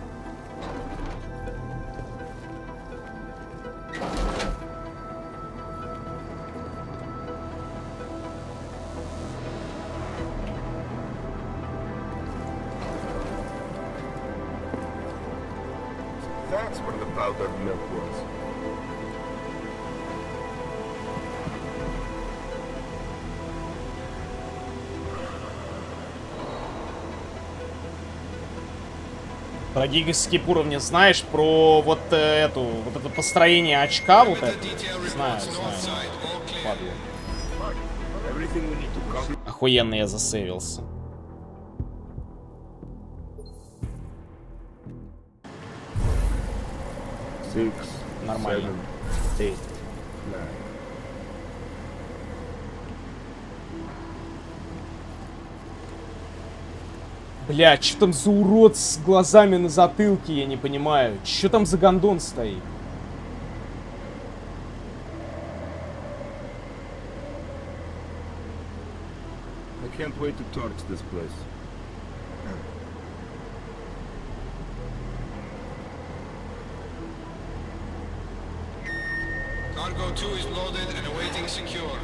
That's where the powdered milk was. Про гигантские уровни знаешь? Про вот это построение очка вот это? Знаю. Падло. Охуенно я засейвился. Нормально. Бля, что там за урод с глазами на затылке, я не понимаю. Что там за гондон стоит? I can't wait to torch this place. Cargo 2 is loaded and awaiting secure.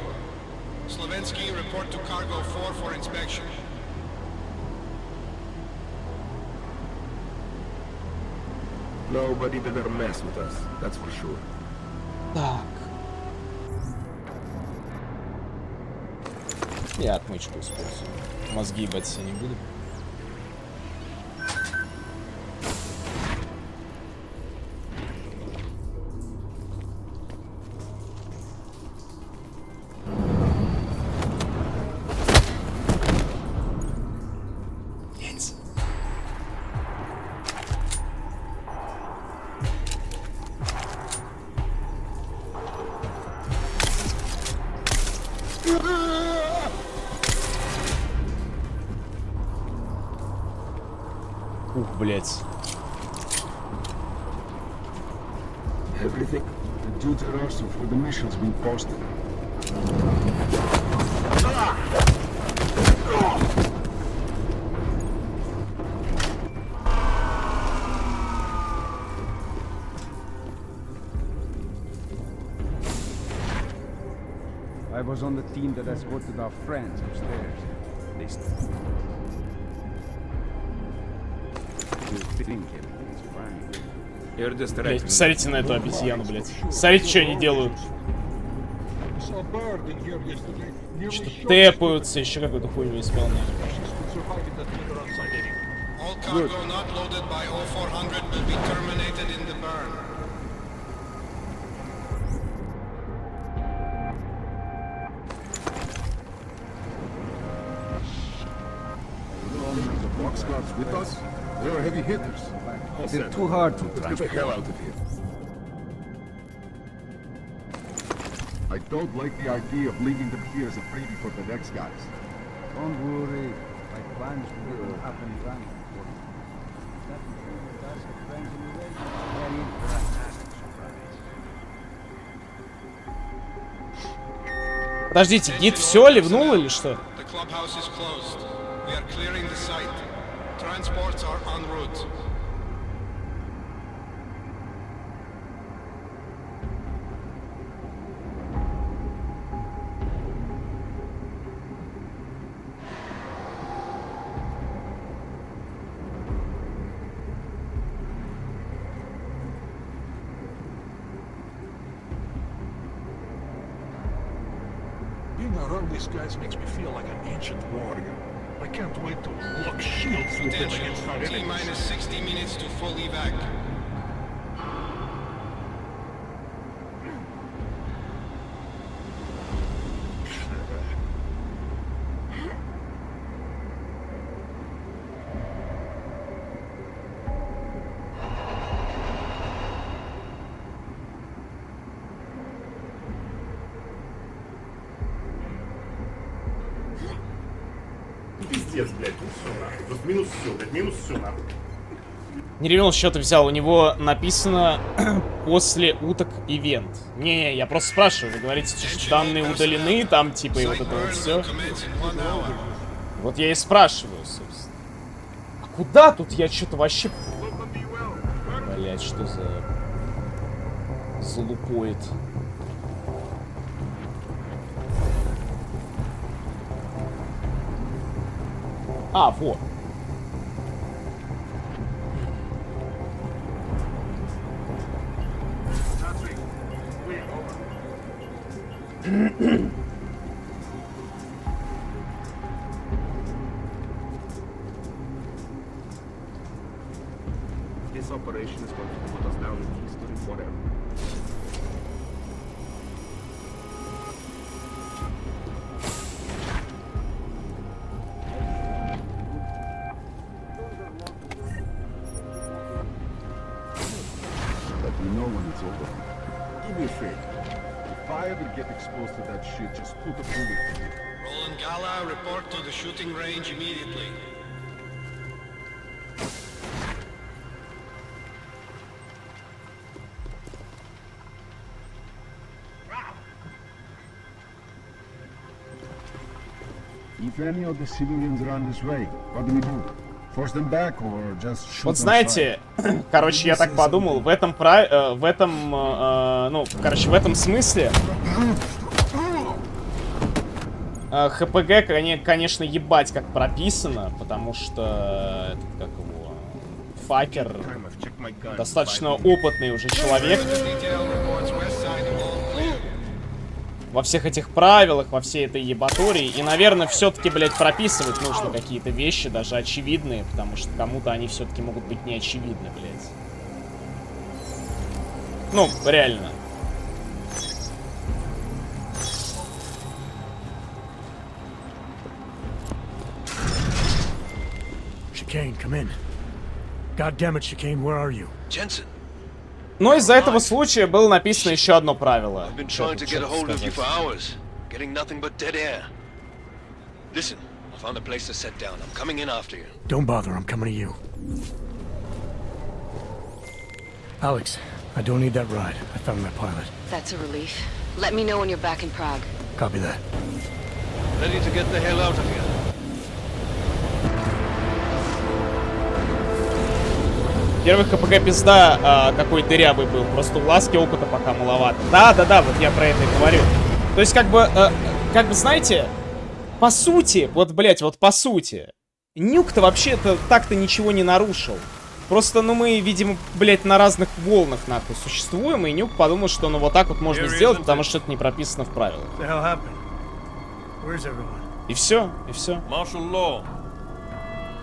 Slovensky, report to Cargo 4 for inspection. Nobody better mess with us, that's for sure. Так. Я отмычку использую. Мозги ебать себе не буду. Ух, блядь. Everything? The dudes are also for the missions being posted. was on the team that escorted our friends upstairs. They Блять, посмотрите на эту обезьяну, блять. Смотрите, что они делают. Что тэпаются, еще какую-то хуйню исполняют. All cargo not loaded by 0400 will be terminated in the burn. The box guards with us? They are heavy hitters. They're too hard to transport. Get the hell out of here. I don't like the idea of leaving them here as a freebie for the next guys. Don't worry. My plans will happen running. Подождите, гид все ливнул или что? The clubhouse is closed. We are clearing the site. Transports are en route. Being around these guys makes me feel like an ancient warrior. I can't wait to lock shields with them against our T enemies. minus 60 minutes to full evac. Пиздец, блядь, ну все нахуй. Просто минус все, блядь, минус все нахуй. Не ревел, счет взял. У него написано после уток ивент. Не, я просто спрашиваю. Вы говорите, что данные удалены, там типа и вот это вот все. Вот я и спрашиваю, собственно. А куда тут я что-то вообще... Блять, что за... залупоид. А, вот. This operation is going to put us down in history forever. Let me know when it's over. Do me a favor. If I ever get exposed to that shit, just put a bullet in it. Roland Gala, report to the shooting range immediately. If any of the civilians run this way, what do we do? Force them back or just shoot Вот them знаете, короче, я так подумал, в этом смысле ХПГ, конечно, ебать как прописано, потому что как его, факер достаточно опытный уже человек во всех этих правилах, во всей этой ебатории. И, наверное, все-таки, блядь, прописывать нужно какие-то вещи, даже очевидные, потому что кому-то они все-таки могут быть не очевидны, блядь. Ну, реально. Chicane, come in. God damn it, Chicane, where are you? Jensen. Но из-за этого случая было написано еще одно правило. I've been trying to get a hold of you for hours, getting nothing but dead air. Listen, I found a place to set down. I'm coming in after you. Don't bother, I'm coming to you. Alex, I don't need that ride. I found my pilot. That's a relief. Let me know when you're back in Prague. Copy that. Ready to get the hell out of here. Первый КПГ пизда какой дырявый был. Просто у Ласки опыта пока маловато. Да, вот я про это и говорю. То есть, как бы, как бы, знаете, по сути, вот, блять, вот по сути, Нюк-то вообще-то так-то ничего не нарушил. Просто, ну, мы, видимо, блять, на разных волнах, нахуй, существуем, и Нюк подумал, что, ну, вот так вот можно сделать, потому что это не прописано в правилах. И все, и все.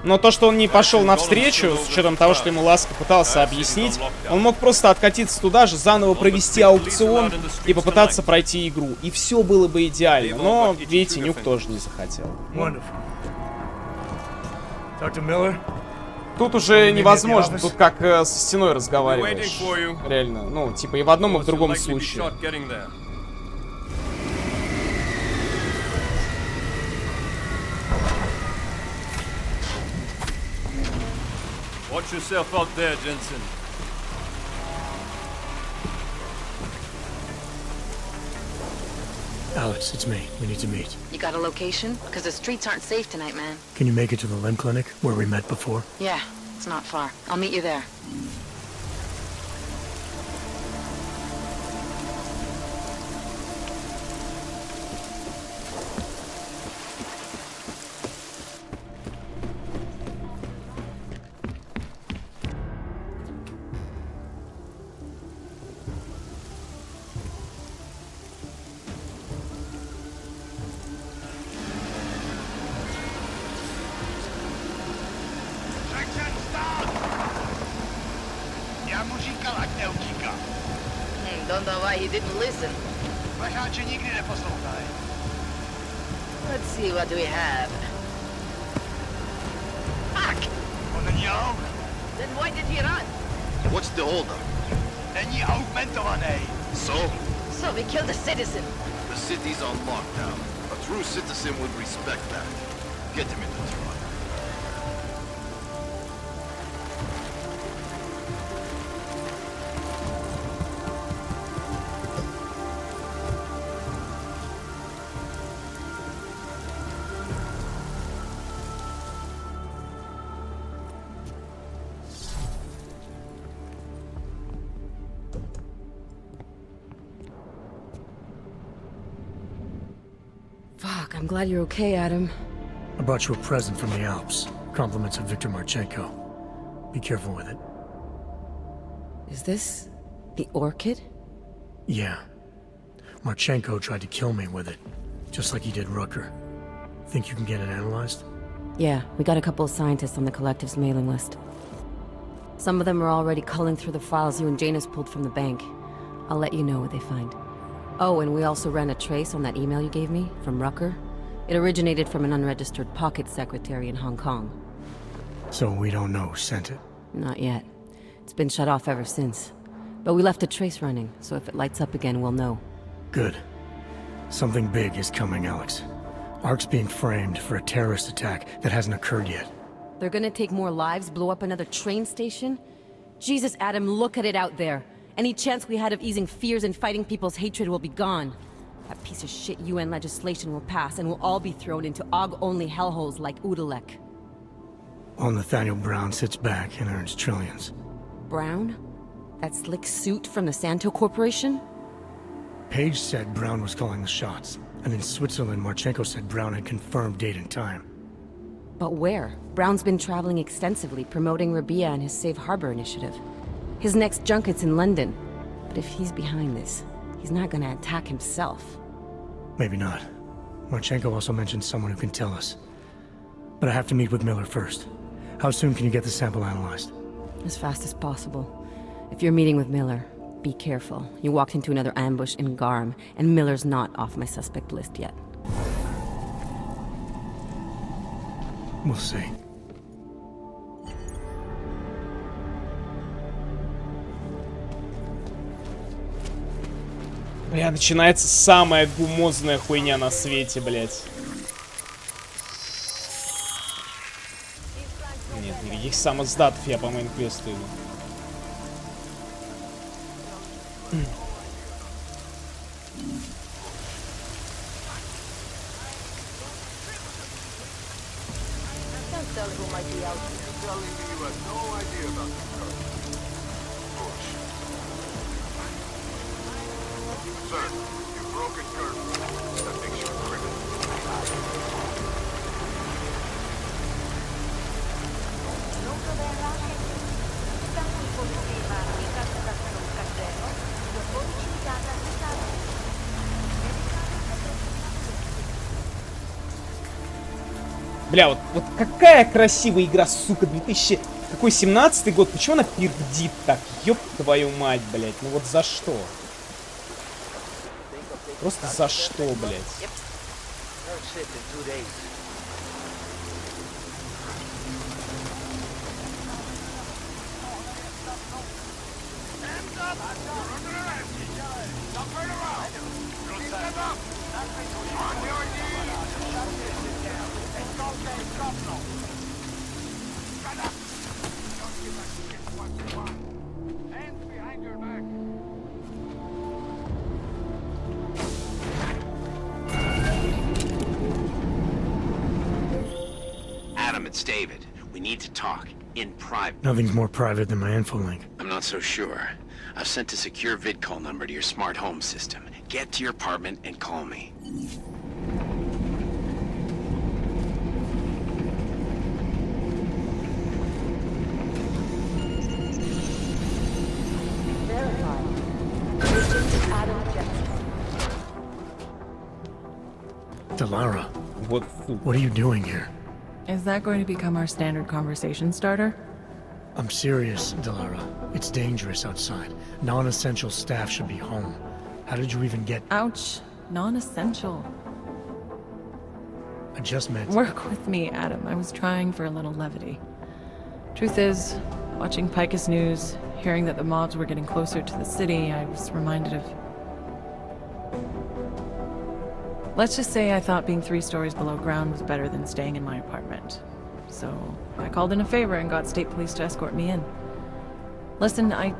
Но то, что он не пошел навстречу, с учетом того, что ему Ласка пытался объяснить, он мог просто откатиться туда же, заново провести аукцион и попытаться пройти игру. И все было бы идеально. Но, видите, Нюк тоже не захотел. Тут уже невозможно, тут как со стеной разговариваешь. Реально, ну, типа и в одном, и в другом случае. Watch yourself out there, Jensen. Alex, it's me. We need to meet. You got a location? Because the streets aren't safe tonight, man. Can you make it to the limb clinic where we met before? Yeah, it's not far. I'll meet you there. Don't know why he didn't listen. Let's see what we have. Fuck! Then why did he run? What's the holdup? So? So we killed a citizen. The city's on lockdown. A true citizen would respect that. Get him in the truck. Fuck, I'm glad you're okay, Adam. I brought you a present from the Alps. Compliments of Victor Marchenko. Be careful with it. Is this the orchid? Yeah. Marchenko tried to kill me with it, just like he did Rucker. Think you can get it analyzed? Yeah, we got a couple of scientists on the collective's mailing list. Some of them are already culling through the files you and Janus pulled from the bank. I'll let you know what they find. Oh, and we also ran a trace on that email you gave me from Rucker. It originated from an unregistered pocket secretary in Hong Kong. So we don't know who sent it? Not yet. It's been shut off ever since. But we left a trace running, so if it lights up again, we'll know. Good. Something big is coming, Alex. Ark's being framed for a terrorist attack that hasn't occurred yet. They're gonna take more lives, blow up another train station? Jesus, Adam, look at it out there. Any chance we had of easing fears and fighting people's hatred will be gone. That piece of shit UN legislation will pass, and we'll all be thrown into AUG-only hellholes like Udalek. While Nathaniel Brown sits back and earns trillions. Brown? That slick suit from the Santo Corporation? Page said Brown was calling the shots, and in Switzerland, Marchenko said Brown had confirmed date and time. But where? Brown's been traveling extensively, promoting Rabia and his Safe Harbor initiative. His next junket's in London. But if he's behind this, he's not gonna attack himself. Maybe not. Marchenko also mentioned someone who can tell us. But I have to meet with Miller first. How soon can you get the sample analyzed? As fast as possible. If you're meeting with Miller, be careful. You walked into another ambush in Garm, and Miller's not off my suspect list yet. We'll see. Бля, начинается самая гумозная хуйня на свете, блядь. Нет, никаких самоздатов я по мейн-квесту иду. Sir, you've Бля, вот какая красивая игра, сука, 2000... Какой 17-й год? Почему она пердит так? Ёб твою мать, блядь. Ну вот за что? Просто за что, блядь? Adam, it's David. We need to talk. In private. Nothing's more private than my info link. I'm not so sure. I've sent a secure vid call number to your smart home system. Get to your apartment and call me. Delara, what are you doing here? Is that going to become our standard conversation starter? I'm serious, Delara. It's dangerous outside. Non-essential staff should be home. How did you even get... Ouch. Non-essential. I just meant... Work with me, Adam. I was trying for a little levity. Truth is, watching Picus News, hearing that the mobs were getting closer to the city, I was reminded of... Let's just say I thought being 3 stories below ground was better than staying in my apartment. So, I called in a favor and got state police to escort me in. Listen, I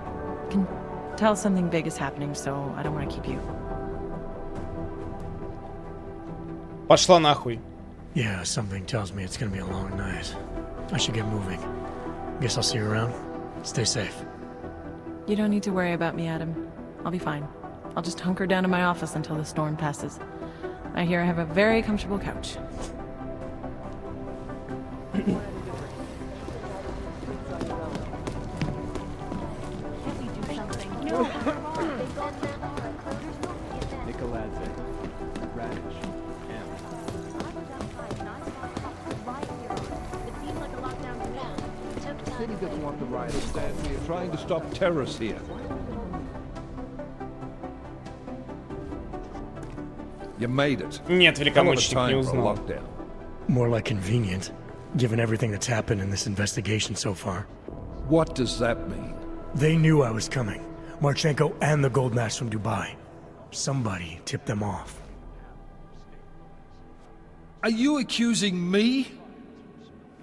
can tell something big is happening, so I don't want to keep you. Пошла нахуй. Yeah, something tells me it's gonna be a long night. I should get moving. Guess I'll see you around. Stay safe. You don't need to worry about me, Adam. I'll be fine. I'll just hunker down in my office until the storm passes. I hear I have a very comfortable couch. City doesn't want the rioters stand here trying to stop terrorists here. You made it. Нет, великомученик не узнал. More like convenient, given everything that's happened in this investigation so far. What does that mean? They knew I was coming. Marchenko and the gold mask from Dubai. Somebody tipped them off. Are you accusing me?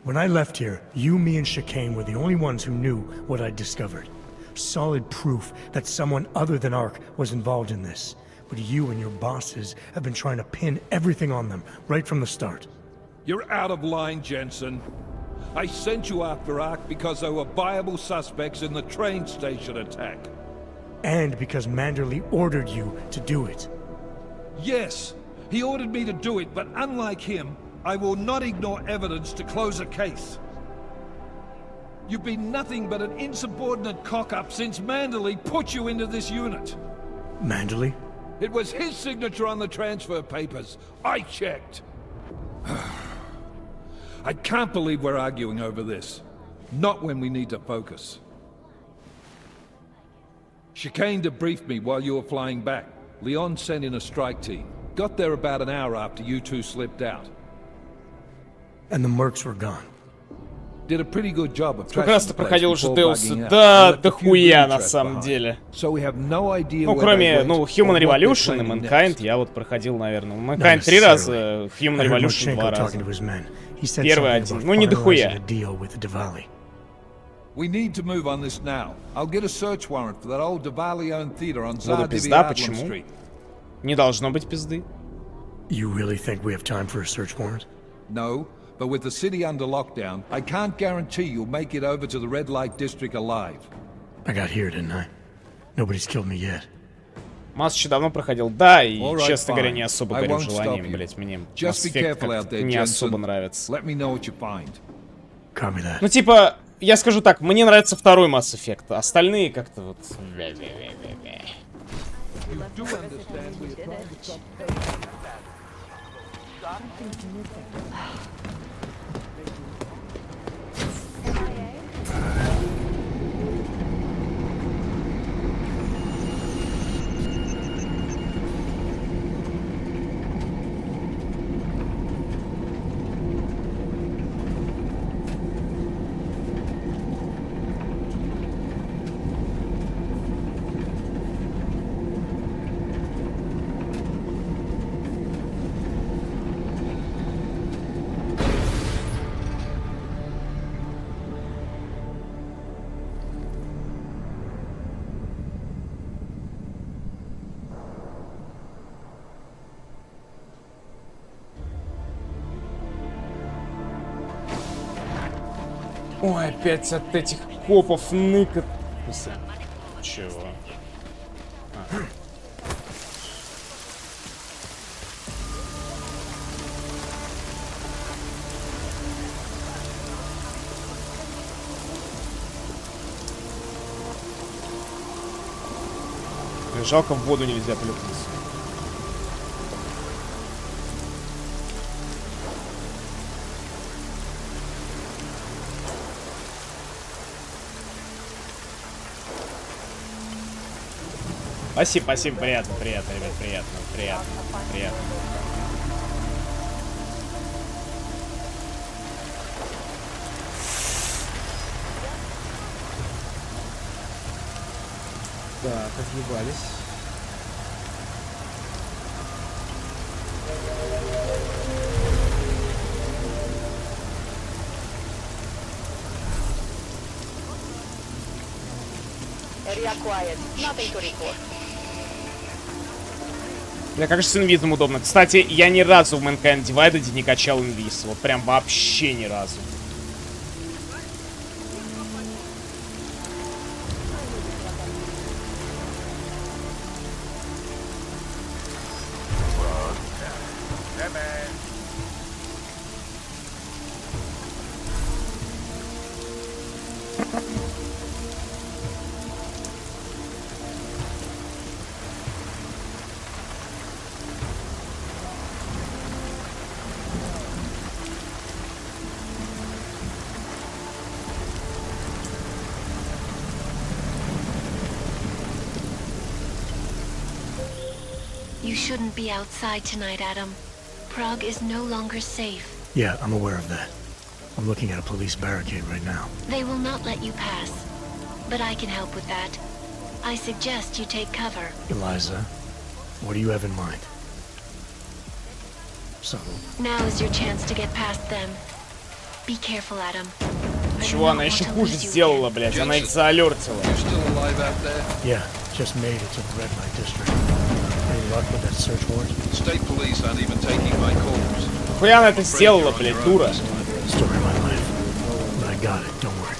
When I left here, you, me, and Chicane were the only ones who knew what I'd discovered. Solid proof that someone other than Ark was involved in this. But you and your bosses have been trying to pin everything on them, right from the start. You're out of line, Jensen. I sent you after Ark because there were viable suspects in the train station attack. And because Manderley ordered you to do it. Yes, he ordered me to do it, but unlike him, I will not ignore evidence to close a case. You've been nothing but an insubordinate cock-up since Manderley put you into this unit. Manderley? It was his signature on the transfer papers. I checked. I can't believe we're arguing over this. Not when we need to focus. Chicane debriefed me while you were flying back. Leon sent in a strike team. Got there about an hour after you two slipped out. And the mercs were gone. Did a pretty good job of Как раз-то проходил уже Deus, да, дохуя на самом деле. Ну, кроме, Human Revolution и Mankind, я вот проходил, наверное, Mankind 3 раза, Human Revolution 2 раза. Первый один, ну не дохуя. We need to move on this now. I'll get a search warrant for that old Diwali-owned theater on Буду пизда, почему? Не должно быть пизды. You really think we have time for a search warrant? No. But with the city under lockdown, I can't guarantee you'll make it over to the red light district alive. I got here, didn't I? Nobody's killed me yet. Масс еще давно проходил. Да, и, Alright, честно говоря, fine. не особо I горю won't желанием, stop you. блять, мне Just Mass be Effect careful out как-то there, не особо Jensen. нравится. Let me know what you find. Copy that. Ну, типа, я скажу так, мне нравится второй Mass Effect, остальные как-то вот... Ой, опять от этих копов ныкат. Чего? Жалко, в воду нельзя плюхнуться. Спасибо, спасибо, приятно, приятно, ребят, приятно, приятно, приятно. Так, отъебались. Area quiet. Nothing to report. Бля, как же с инвизом удобно. Кстати, я ни разу в Mankind Divided не качал инвиз. Вот прям вообще ни разу. You shouldn't be outside tonight, Adam. Prague is no longer safe. Yeah, I'm aware of that. I'm looking at a police barricade right now. They will not let you pass. But I can help with that. I suggest you take cover. Eliza, what do you have in mind? So, Now is your chance to get past them. Be careful, Adam. Чего, она еще хуже сделала, блядь. Она их заалертила. yeah, just made it to the red light district. Any luck with that search warrant? State police aren't even taking my calls. Хуя она это сделала, блядь, дура. Story of my life. But I got it, don't worry.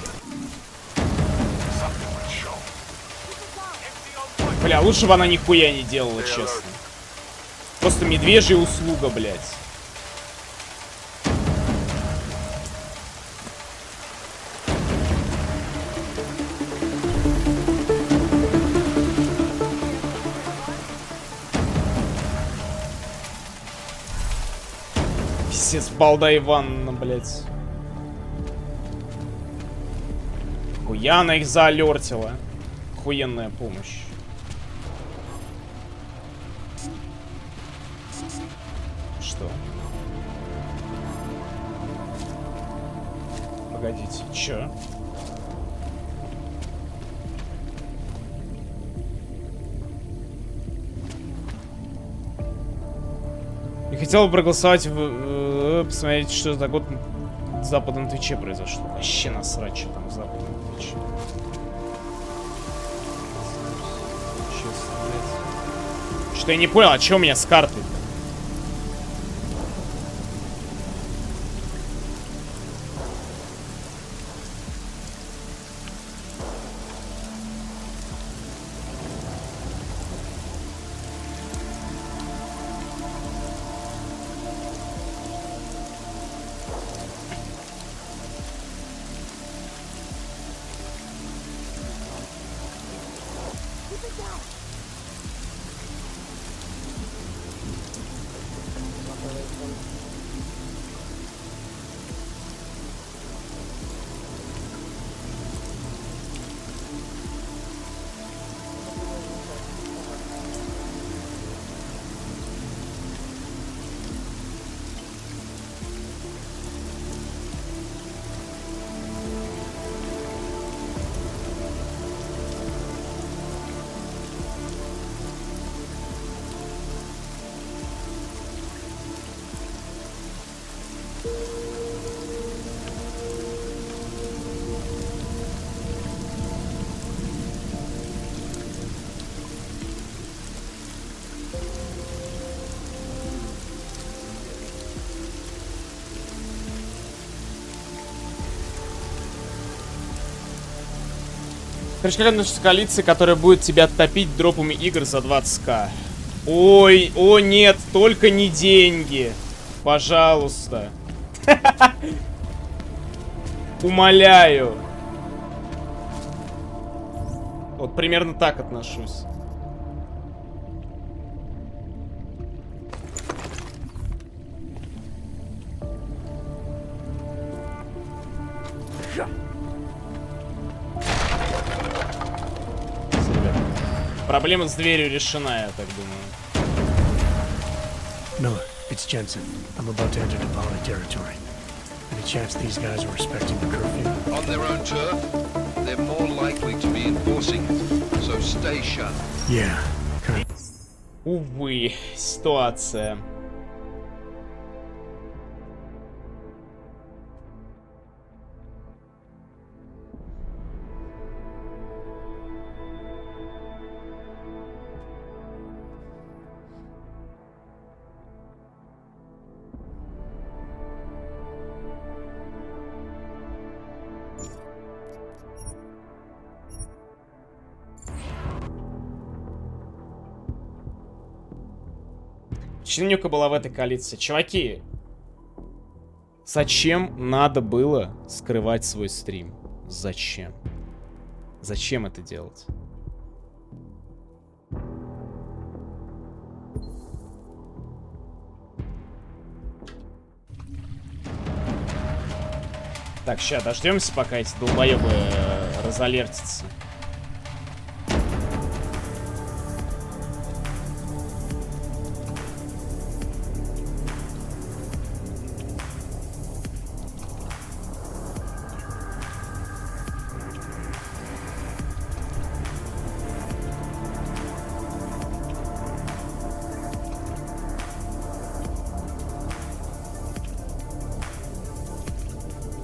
Бля, лучше бы она нихуя не делала, честно. Просто медвежья услуга, блядь. Пиздец, балда Ивановна, блядь. Хуя она их заалертила. Охуенная помощь. Что? Погодите, чё? Я хотел бы проголосовать посмотреть, что за год в западном Твиче произошло. Вообще насрать, что там в западном Твиче. Что я не понял, а чё у меня с картой? Короче, как относится к коалиции, которая будет тебя топить дропами игр за 20к? Ой, о нет, только не деньги. Пожалуйста. Умоляю. Вот примерно так отношусь. Проблема с дверью решена, я так думаю. Miller, it's Jensen. I'm about to enter Devali territory. Any chance these guys are respecting the curfew? On their own turf, they're more likely to be enforcing it, so stay sharp. Yeah, kind of. Увы, ситуация. Чинюка была в этой коалиции. Чуваки, зачем надо было скрывать свой стрим? Зачем? Зачем это делать? Так, сейчас дождемся, пока эти долбоебы разалертятся.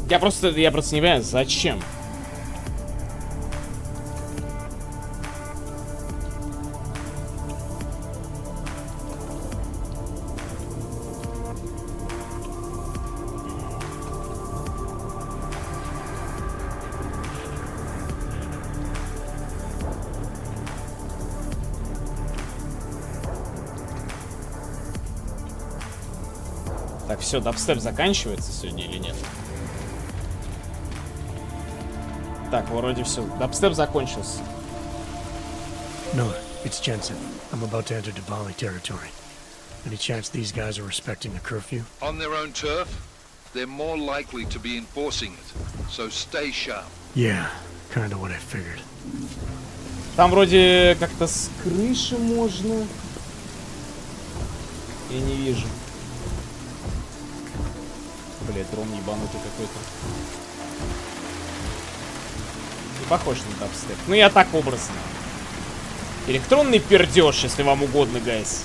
Я просто не понимаю, зачем? Так, все, дабстеп заканчивается сегодня или нет? Так, вроде все. Дабстеп закончился. Miller, it's Jensen. I'm about to enter Devali territory. Any chance these guys are respecting the curfew? On their own turf, they're more likely to be enforcing it, so stay sharp. Yeah, kind of what I figured. Там вроде как-то с крыши можно. Я не вижу. Блять, дрон ебанутый какой-то. Не похож на дабстеп. Ну я так образно. Электронный пердеж, если вам угодно, гайс.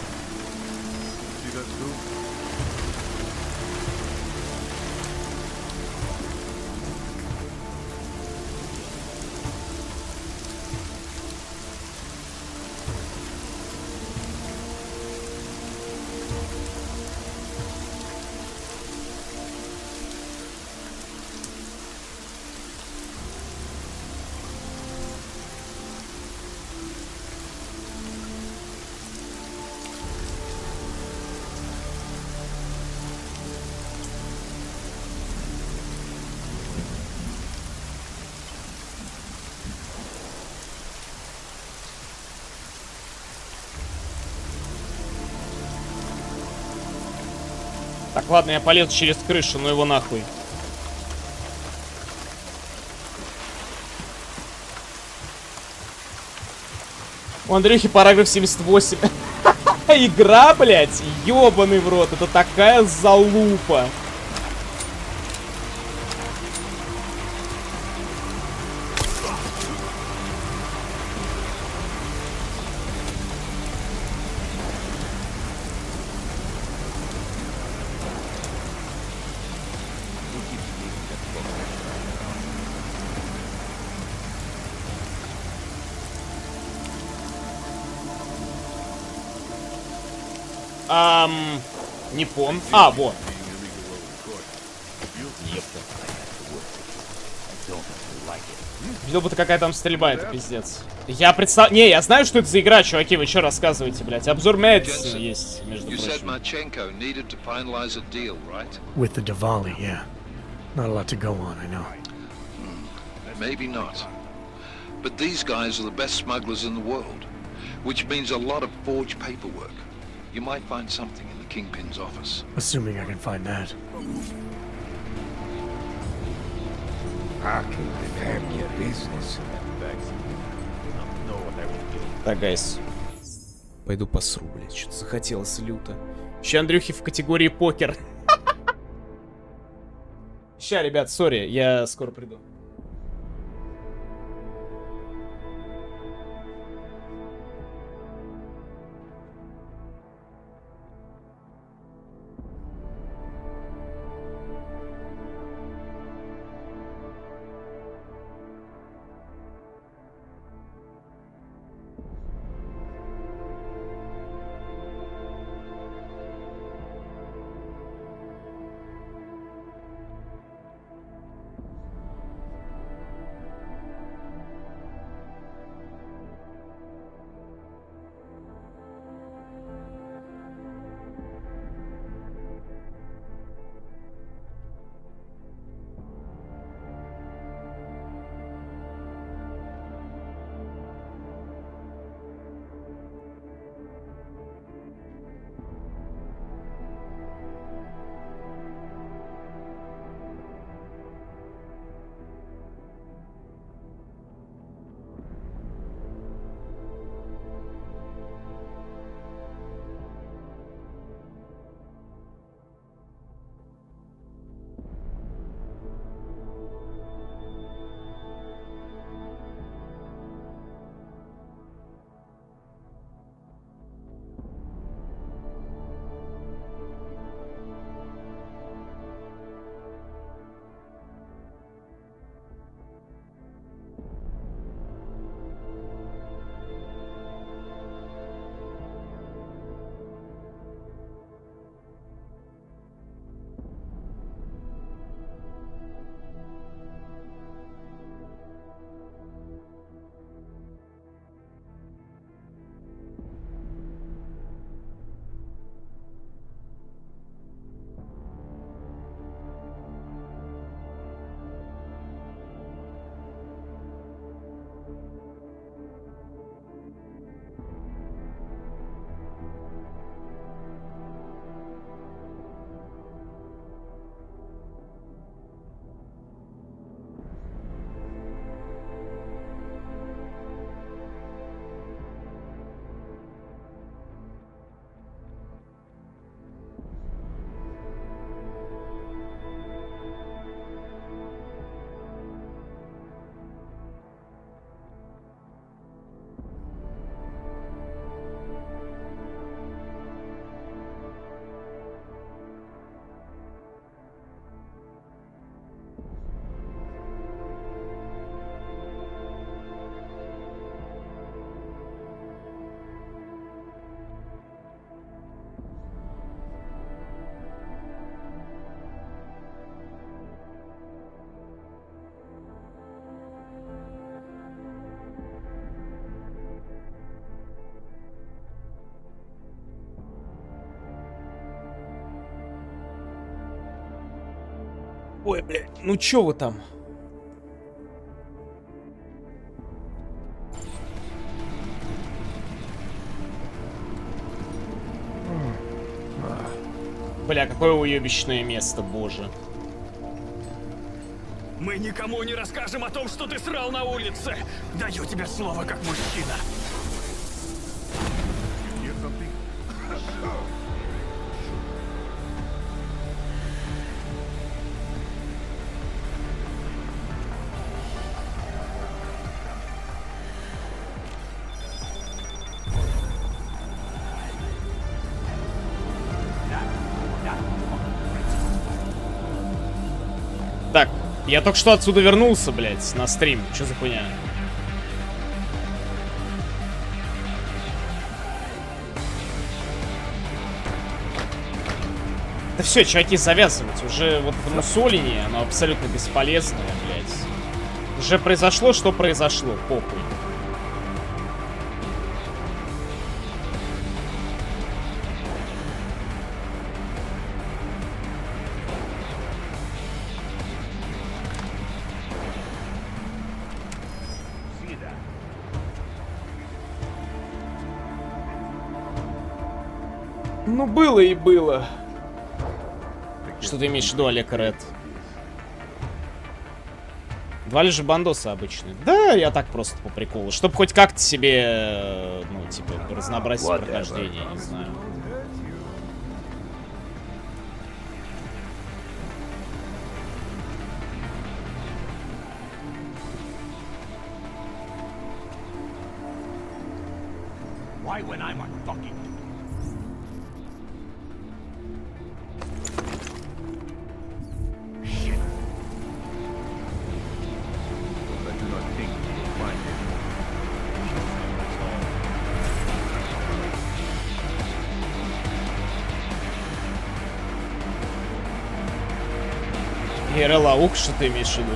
Так, ладно, я полез через крышу, но его нахуй. У Андрюхи параграф 78. Игра, блядь, ёбаный в рот. Это такая залупа. Не пом. А, вот. Видел бы ты, какая там стрельба, это пиздец. Я представляю... Не, я знаю, что это за игра, чуваки, вы что рассказываете, блядь? Обзор Мэдисона есть, между прочим. With the Diwali, yeah. Not a lot to go on, I know. Maybe not. But these guys are the best smugglers in the world, which means a lot of forged paperwork. You might find something in the Kingpin's office. Assuming I can find that. I can have your business. Так, гайс. Пойду посру, блядь. Что-то захотелось люто. Еще Андрюхи в категории покер. Ща, ребят, сори, я скоро приду. Ой, блядь, ну чё вы там? Бля, какое уебищное место, боже. Мы никому не расскажем о том, что ты срал на улице. Даю тебе слово как мужчина. Так, я только что отсюда вернулся, блядь, на стрим. Что за хуйня? Да все, чуваки, завязывать. Уже вот это мусоление, оно абсолютно бесполезное, блядь. Уже произошло, что произошло, похуй. Ну, было и было. Что ты имеешь в виду, Олег Ред? Два лишь бандоса обычные. Да, я так просто по приколу. Чтобы хоть как-то себе, ну, типа, разнообразить прохождение, не знаю. Why when I'm on fucking... Лаук, что ты имеешь в виду?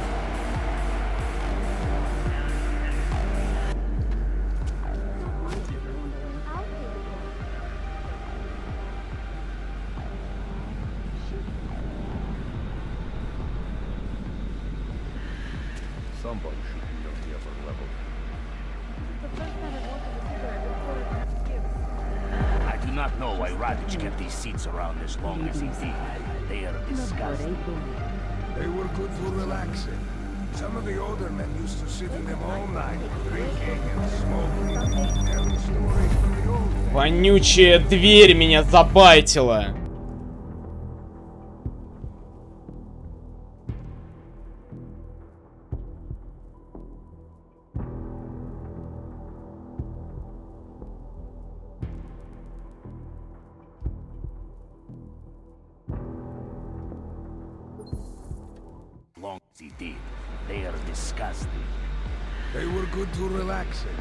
I do not know why Radich kept these seats around as long as he did. They are disgusting. They were good for relaxing. Some of the older men used to sit in them all night, drinking and smoking, telling stories from the old days. Вонючая дверь меня забайтила. Long as he did. They are disgusting. They were good to relaxing.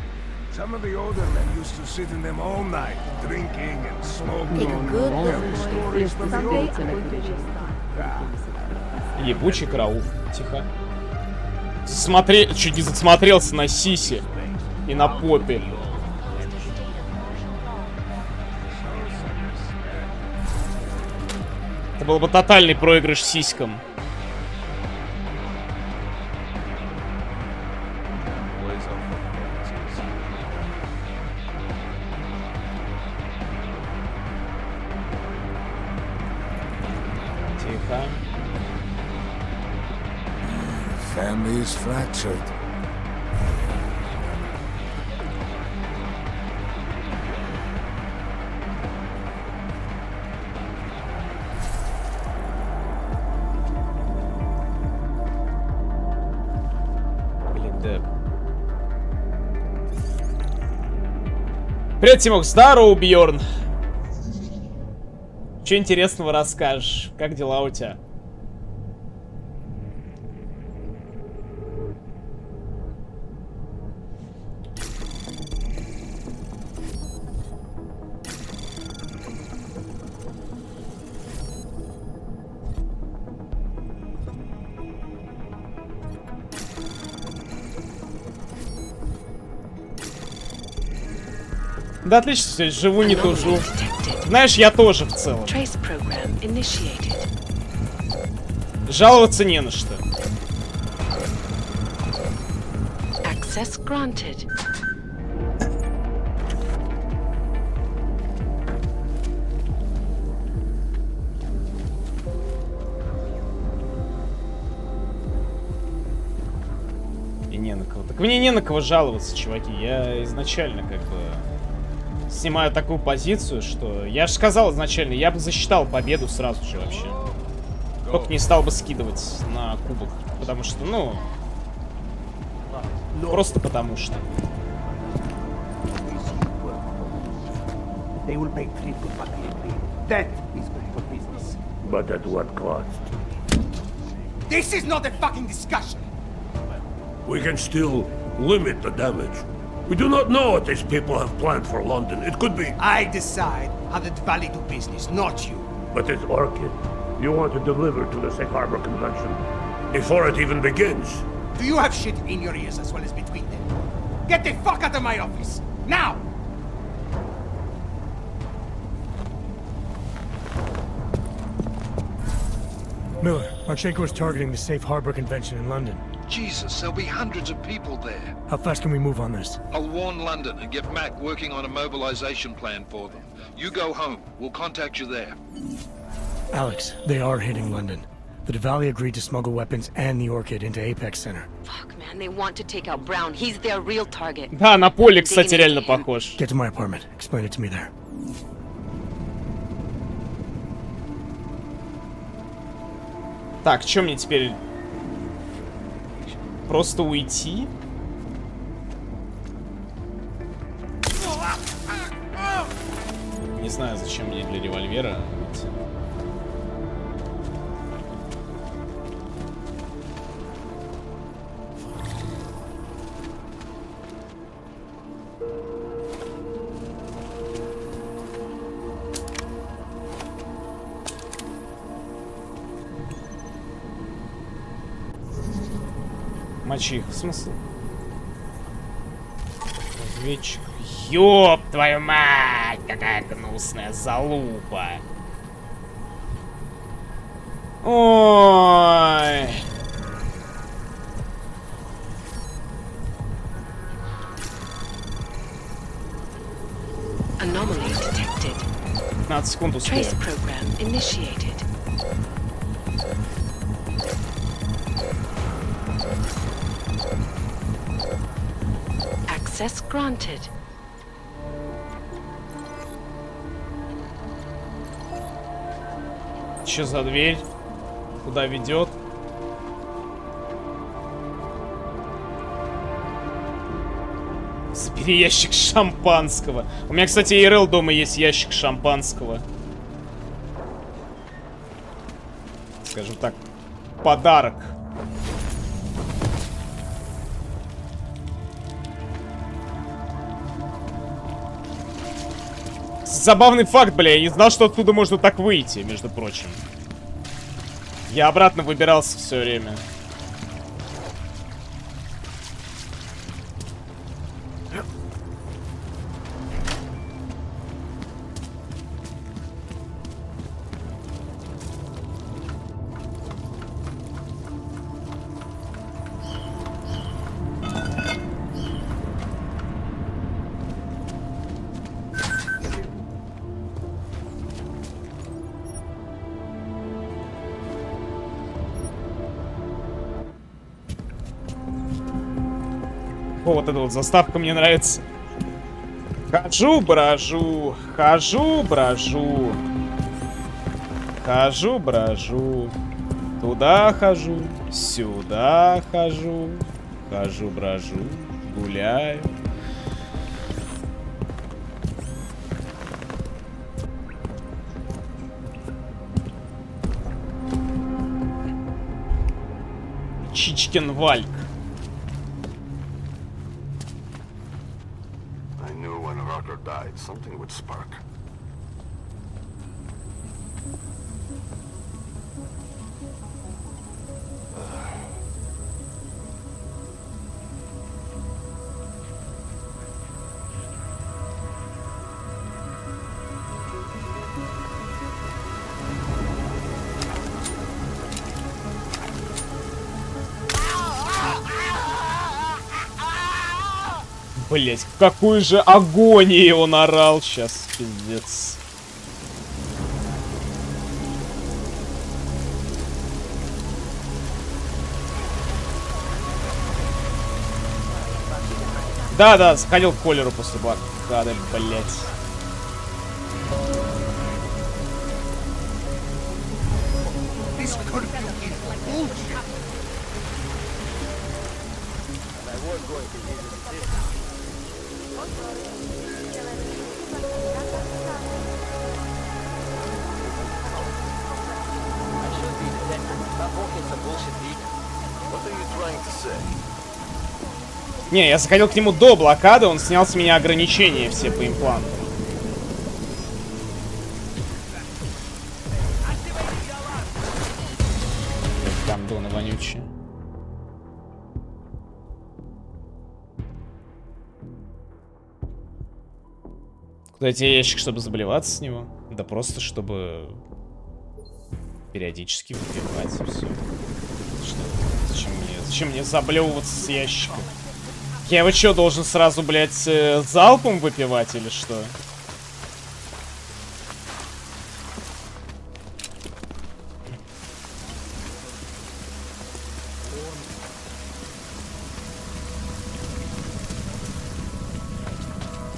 Some of the older men used to sit in them all night, drinking and smoking, telling stories from the old days. Ебучий караул. Тихо. Чуть не засмотрелся на сиси и на попе. Это был бы тотальный проигрыш сиськам. Тихо. Family is fractured. Привет, Тимок, здорово, Бьорн. Что интересного расскажешь? Как дела у тебя? Да отлично, все, живу, не тужу. Знаешь, я тоже в целом. Жаловаться не на что. Access granted. И не на кого. Так мне не на кого жаловаться, чуваки. Я изначально как бы снимаю такую позицию, что... Я же сказал изначально, я бы засчитал победу сразу же вообще. Только не стал бы скидывать на кубок. Потому что, ну... Просто потому что. But at what cost? This is not a fucking discussion! We can still limit the damage. We do not know what these people have planned for London. It could be... I decide how the Valley do business, not you. But it's Orchid. You want to deliver to the Safe Harbor Convention before it even begins. Do you have shit in your ears as well as between them? Get the fuck out of my office! Now! Miller, Marchenko is targeting the Safe Harbor Convention in London. Jesus, there'll be hundreds of people there. How fast can we move on this? I'll warn London and get Mac working on a mobilization plan for them. You go home. We'll contact you there. Alex, they are hitting London. The Diwali agreed to smuggle weapons and the Orchid into Apex Center. Fuck, man, they want to take out Brown. He's their real target. Да, на поле, кстати, реально похож. Get to my apartment. Explain it to me there. Так, что мне теперь? Просто уйти? Не знаю, зачем мне для револьвера уйти. Мочи их, в смысле? Разведчик. Ёб твою мать! Какая гнусная залупа! Ой! Anomaly detected. 15 секунд успел. Trace program initiated. Access granted. Что за дверь? Куда ведет? Забери ящик шампанского. У меня, кстати, ИРЛ дома есть ящик шампанского. Скажем так, подарок. Забавный факт, бля, я не знал, что оттуда можно так выйти, между прочим. Я обратно выбирался все время. О, вот эта вот заставка мне нравится. Хожу, брожу, хожу, брожу. Хожу, брожу. Туда хожу, сюда хожу. Хожу, брожу, гуляю. Чичкин-Вальк. Died, something would spark. Блять, в какой же агонии он орал сейчас, пиздец. Да, сходил к Колеру после блокады, блять. Не, я заходил к нему до блокады, он снял с меня ограничения все по импланту. Гандоны вонючие. Куда тебе ящик, чтобы заблеваться с него? Да просто, чтобы периодически выпивать и все. Зачем мне заблевываться с ящиком? Я его что, должен сразу, блядь, залпом выпивать или что?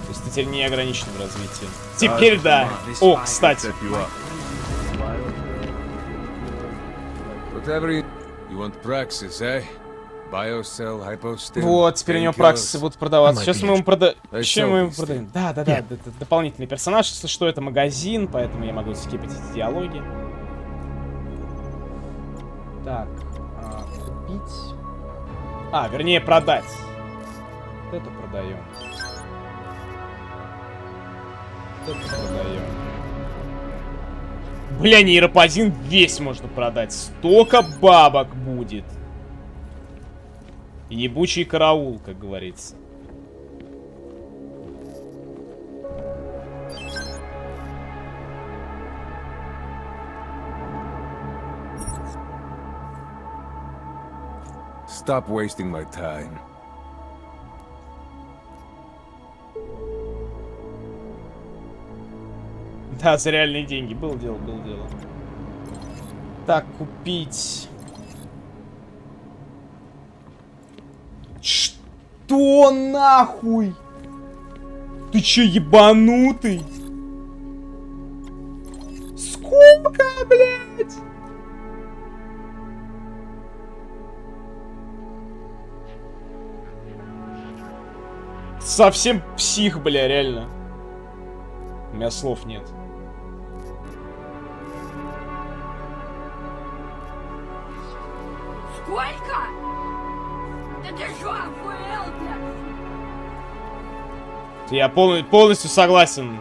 То есть ты теперь не ограничен в развитии. Теперь да. О, кстати. Вот, теперь у него праксисы будут продаваться. Сейчас мы ему продаем. Чем мы ему продаем? Да, дополнительный персонаж, если что, это магазин, поэтому я могу скипать эти диалоги. Так, купить. Вернее, продать. Вот это продаем. Вот это продаем. Бля, нейропозин весь можно продать. Столько бабок будет. Ебучий караул, как говорится. Stop wasting my time. Да, за реальные деньги. Было дело, было дело. Так, купить. Что нахуй? Ты чё, ебанутый? Сколько, блядь? Совсем псих, бля, реально. У меня слов нет. Сколько? Да ты что, охуел, блядь? Я полностью согласен.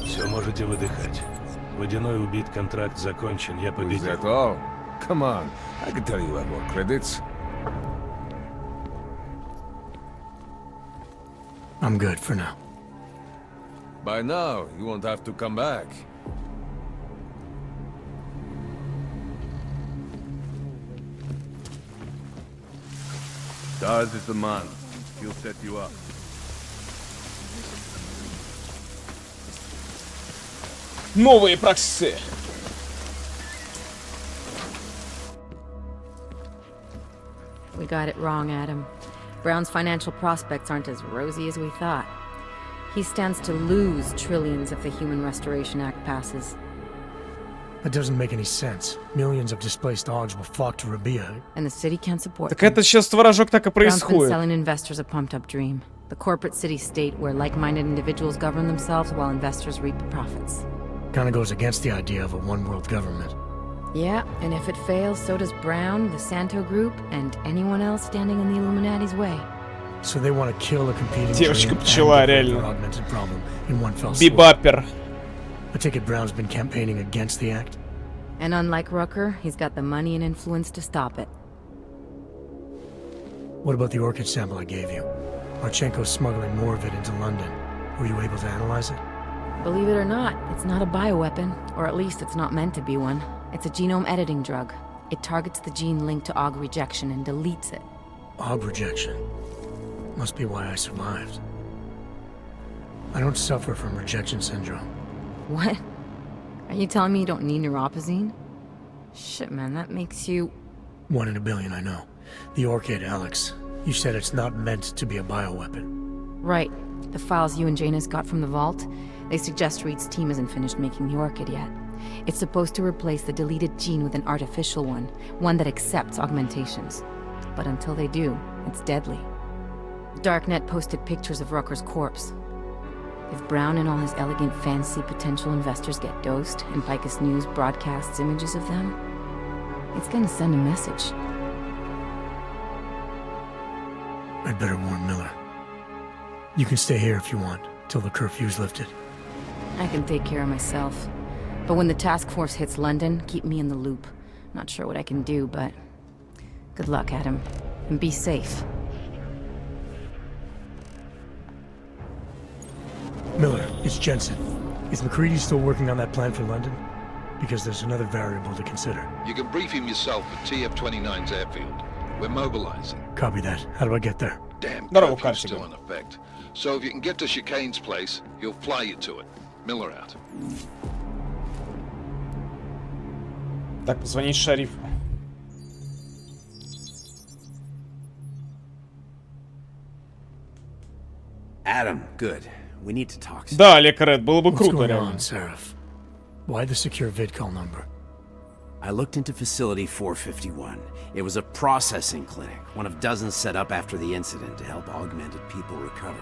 Все, можете выдыхать. Водяной убит, контракт закончен, я победил. Is that all? Come on, I can tell you have more credits. I'm good for now. By now, you won't have to come back. Dawes is the man. He'll set you up. Новые праксисы. We got it wrong, Adam. Brown's financial prospects aren't as rosy as we thought. He stands to lose trillions if the Human Restoration Act passes. That doesn't make any sense. Millions of displaced Augs will flock to Rabia. And the city can't support Так them. это сейчас, творожок, так и Brown's been происходит. selling investors a pumped-up dream. The corporate city-state where like-minded individuals govern themselves while investors reap the profits. Kinda goes against the idea of a one-world government. Yeah, and if it fails, so does Brown, the Santo Group, and anyone else standing in the Illuminati's way. So they want to kill a competing Девочка-пчела, реально. augmented problem in one fell swoop. Бибаппер. I take it Brown's been campaigning against the act? And unlike Rucker, he's got the money and influence to stop it. What about the orchid sample I gave you? Marchenko's smuggling more of it into London. Were you able to analyze it? Believe it or not, it's not a bioweapon, or at least it's not meant to be one. It's a genome editing drug. It targets the gene linked to AUG rejection and deletes it. AUG rejection? Must be why I survived. I don't suffer from rejection syndrome. What? Are you telling me you don't need neuropazine? Shit, man, that makes you... 1 in a billion, I know. The orchid, Alex. You said it's not meant to be a bioweapon. Right. The files you and Janus got from the vault, they suggest Reed's team isn't finished making the orchid yet. It's supposed to replace the deleted gene with an artificial one that accepts augmentations. But until they do, it's deadly. Darknet posted pictures of Rucker's corpse. If Brown and all his elegant fancy potential investors get dosed, and Picus News broadcasts images of them, it's gonna send a message. I'd better warn Miller. You can stay here if you want, till the curfew's lifted. I can take care of myself. But when the task force hits London, keep me in the loop. Not sure what I can do, but... good luck, Adam. And be safe. Miller, it's Jensen. Is McCready still working on that plan for London? Because there's another variable to consider. You can brief him yourself at TF-29's airfield. We're mobilizing. Copy that. How do I get there? Damn, Здорово, curfew's Карсик. still in effect. So if you can get to Chicane's place, he'll fly you to it. Miller out. Так, позвонить шерифу. Adam, good. We need to talk. Да, Олег Ред, было бы What's круто, going реально. on, Seraph? Why the secure vidcall number? I looked into Facility 451. It was a processing clinic, one of dozens set up after the incident to help augmented people recover.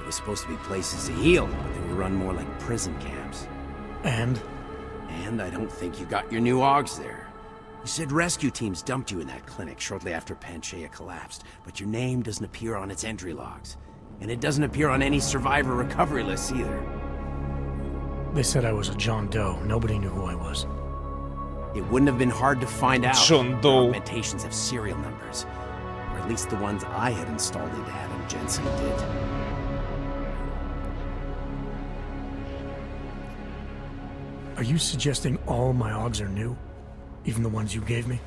It was supposed to be places to heal, but they were run more like prison camps. And? And I don't think you got your new AUGs there. You said rescue teams dumped you in that clinic shortly after Panchaea collapsed, but your name doesn't appear on its entry logs. And it doesn't appear on any survivor recovery lists either. They said I was a John Doe. Nobody knew who I was. It wouldn't have been hard to find out. John Doe. Augmentations have serial numbers. Or at least the ones I had installed into Adam Jensen did. Are you suggesting all my AUGs are new? Even the ones you gave me?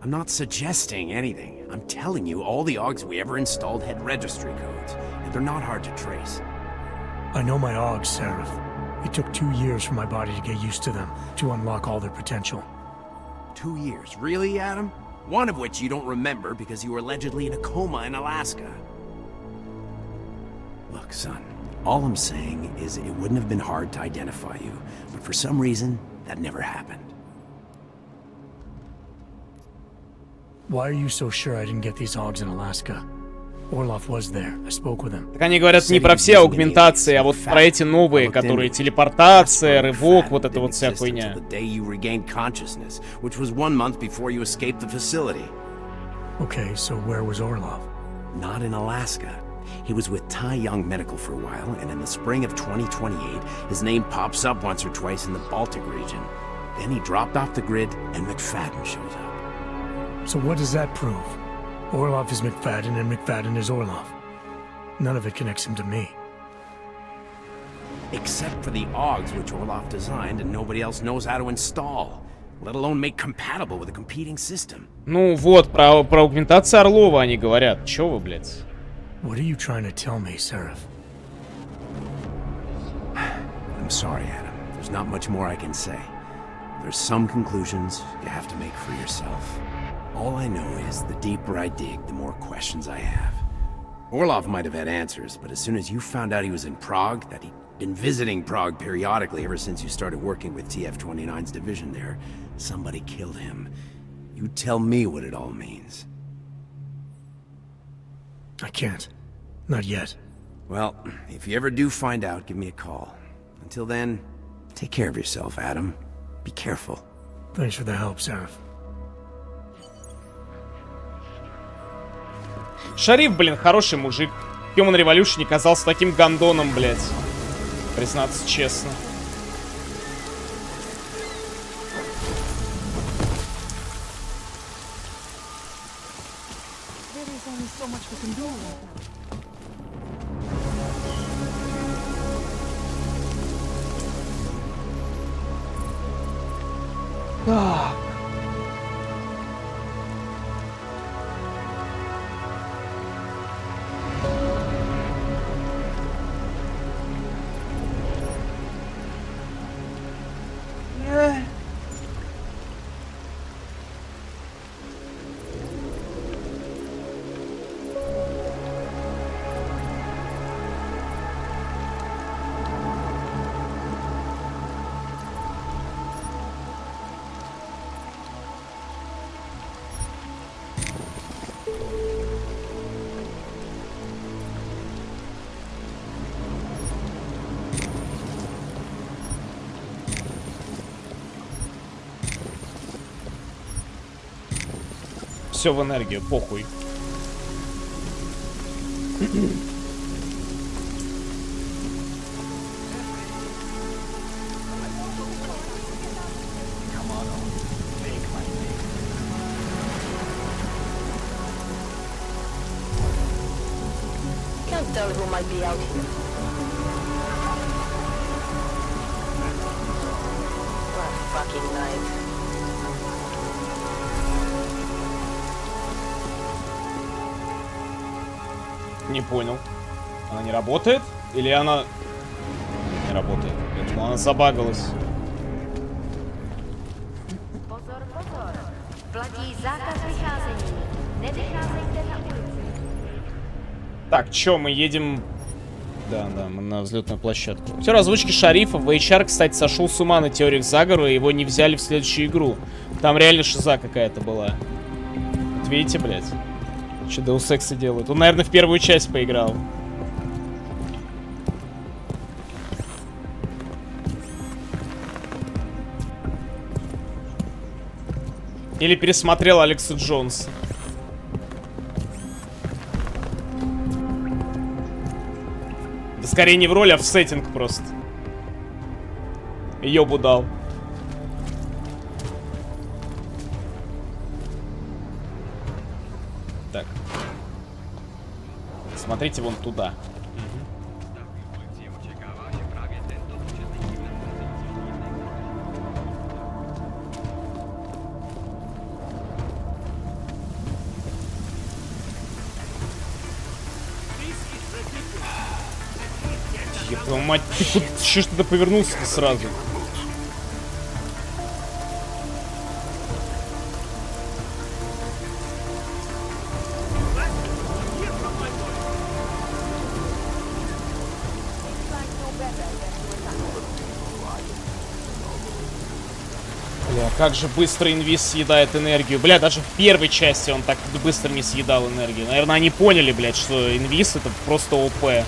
I'm not suggesting anything. I'm telling you, all the AUGs we ever installed had registry codes, and they're not hard to trace. I know my AUGs, Seraph. It took 2 years for my body to get used to them, to unlock all their potential. 2 years? Really, Adam? One of which you don't remember because you were allegedly in a coma in Alaska. Look, son, all I'm saying is it wouldn't have been hard to identify you, but for some reason, that never happened. Why are you so sure I didn't get these AUGs in Alaska? Orlov was there. I spoke with him. Так они говорят не про все аугментации, а вот про эти новые, которые телепортация, рывок, вот эта вот вся хуйня. The day you regained consciousness, which was 1 month before you escaped the facility. Okay, so where was Orlov? Not in Alaska. He was with Tai Young Medical for a while, and in the spring of 2028, his name pops up once or twice in the Baltic region. Then he dropped off the grid, and McFadden shows up. So what does that prove? Orlov is McFadden and McFadden is Orlov. None of it connects him to me. Except for the AUGs which Orlov designed and nobody else knows how to install, let alone make compatible with a competing system. Ну вот, про аугментацию Орлова они говорят. Чё вы, блядь? What are you trying to tell me, Seraph? I'm sorry, Adam. There's not much more I can say. There's some conclusions you have to make for yourself. All I know is the deeper I dig, the more questions I have. Orlov might have had answers, but as soon as you found out he was in Prague, that he'd been visiting Prague periodically ever since you started working with TF-29's division there, somebody killed him. You tell me what it all means. I can't. Not yet. Well, if you ever do find out, give me a call. Until then, take care of yourself, Adam. Be careful. Thanks for the help, Seraph. Шариф, блин, хороший мужик. Human Revolution не казался таким гандоном, блядь. Признаться честно. There is only so much we can do right now. Все в энергию, похуй. hostile who might be out here. What fucking night. Не понял. Она не работает? Или она... Не работает. Я думал, она забагалась. Так, чё, мы едем... Да, мы на взлетную площадку. Все озвучки шарифа. HR, кстати, сошел с ума на теориях заговора, и его не взяли в следующую игру. Там реально шиза какая-то была. Вот видите, блядь? Что Deus Ex делают? Он, наверное, в первую часть поиграл. Или пересмотрел Алекса Джонса. Да скорее не в роль, а в сеттинг просто. Ёбу дал. Так. Смотрите вон туда. Ебать, мать, ты куда что-то повернулся-то сразу? Бля, как же быстро инвиз съедает энергию. Бля, даже в первой части он так быстро не съедал энергию. Наверное, они поняли, блядь, что инвиз это просто ОП.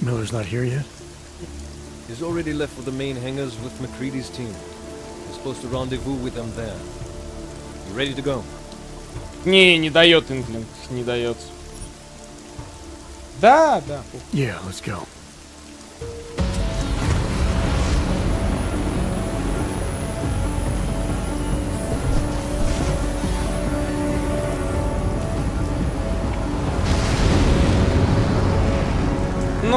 Miller's not here yet? He's already left for the main hangars with McCready's team. We're supposed to rendezvous with them there. You ready to go? Не дает Инглинг, не дает. Да. Yeah, let's go.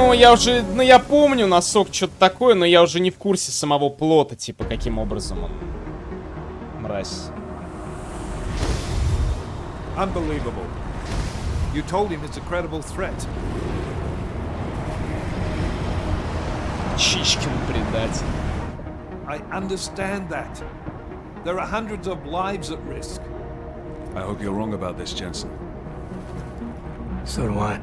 Ну, я помню носок, что-то такое, но я уже не в курсе самого плота, типа, каким образом он. Мразь. Unbelievable. You told him it's a credible threat. Чичкин предатель. I understand that. There are hundreds of lives at risk. I hope you're wrong about this, Jensen. So do I.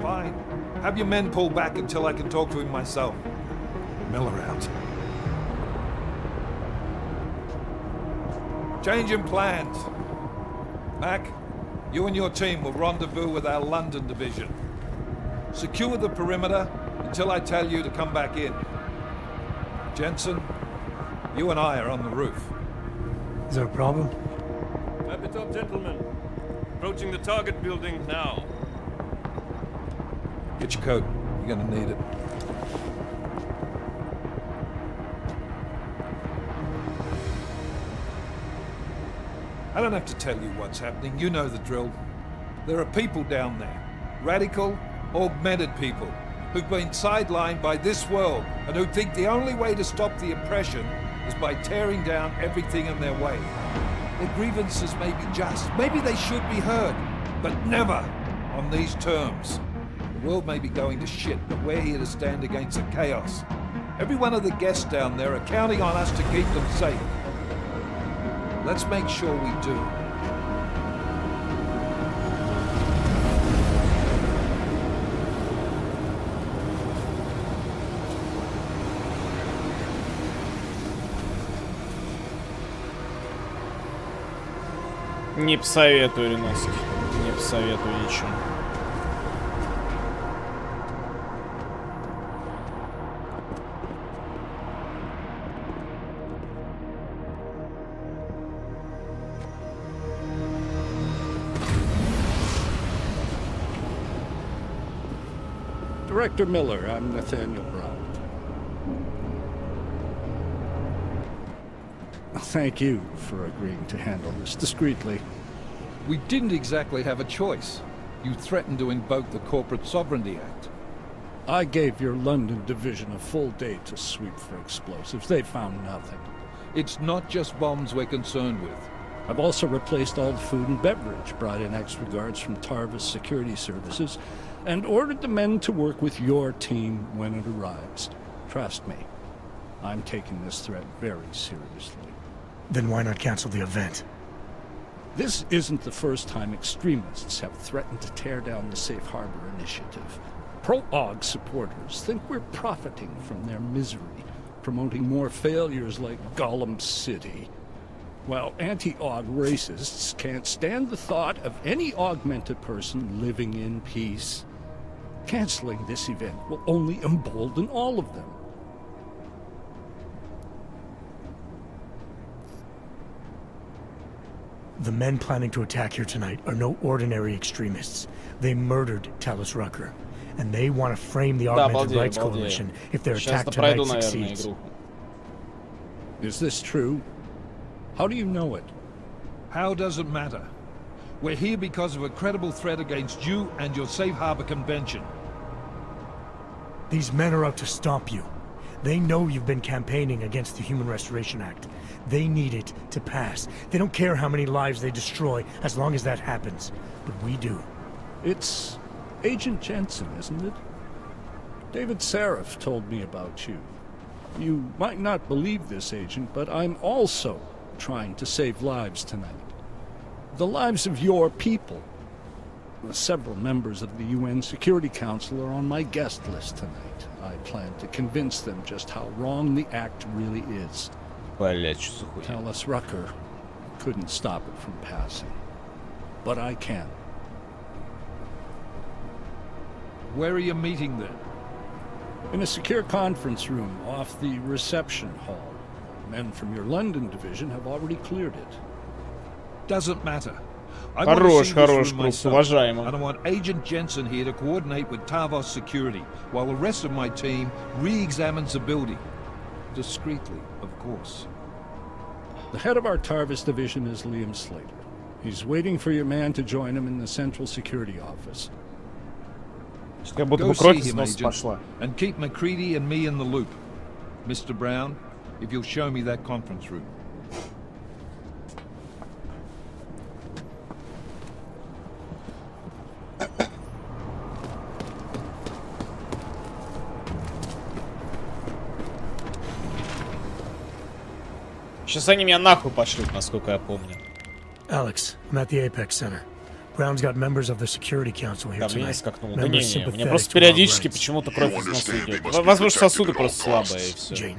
Fine. Have your men pull back until I can talk to him myself. Miller out. Change in plans. Mac, you and your team will rendezvous with our London division. Secure the perimeter until I tell you to come back in. Jensen, you and I are on the roof. Is there a problem? At the top, gentlemen. Approaching the target building now. Get your coat. You're gonna need it. I don't have to tell you what's happening. You know the drill. There are people down there. Radical, augmented people who've been sidelined by this world and who think the only way to stop the oppression is by tearing down everything in their way. Their grievances may be just. Maybe they should be heard, but never on these terms. The world may be going to shit, but we're here to stand against the chaos. Every one of the guests down there are counting on us to keep them safe. Let's make sure we do. Не посоветую, Реноски. Не посоветую ничего. Director Miller, I'm Nathaniel Brown. Thank you for agreeing to handle this discreetly. We didn't exactly have a choice. You threatened to invoke the Corporate Sovereignty Act. I gave your London division a full day to sweep for explosives. They found nothing. It's not just bombs we're concerned with. I've also replaced all the food and beverage, brought in extra guards from Tarvis Security Services, and ordered the men to work with your team when it arrives. Trust me, I'm taking this threat very seriously. Then why not cancel the event? This isn't the first time extremists have threatened to tear down the Safe Harbor Initiative. Pro-AUG supporters think we're profiting from their misery, promoting more failures like Gollum City. While anti-AUG racists can't stand the thought of any augmented person living in peace. Canceling this event will only embolden all of them. The men planning to attack here tonight are no ordinary extremists. They murdered Talus Rucker, and they want to frame the Augmented Rights Coalition if their attack tonight succeeds. Is this true? How do you know it? How does it matter? We're here because of a credible threat against you and your Safe Harbor Convention. These men are out to stop you. They know you've been campaigning against the Human Restoration Act. They need it to pass. They don't care how many lives they destroy, as long as that happens. But we do. It's Agent Jensen, isn't it? David Seraph told me about you. You might not believe this, Agent, but I'm also trying to save lives tonight. The lives of your people. Several members of the UN Security Council are on my guest list tonight. I plan to convince them just how wrong the act really is. Talus Rucker couldn't stop it from passing. But I can. Where are you meeting then? In a secure conference room off the reception hall. Men from your London division have already cleared it. Doesn't matter. I Хорош, Крус, уважаемо. And I want Agent Jensen here to coordinate with Tarvos Security, while the rest of my team re-examines the building. Discreetly, of course. The head of our Tarvis division is Liam Slater. He's waiting for your man to join him in the Central Security Office. Go see him, Agent, and keep McCready and me in the loop. Mr. Brown, if you'll show me that conference room. Сейчас они меня нахуй пошлют, насколько я помню. Alex, I'm at the Apex Center. Brown's got members of the Security Council here Давление tonight. скакнуло. Да не, у меня просто периодически почему-то кровь из носа идет. Возможно, сосуды просто слабые и все.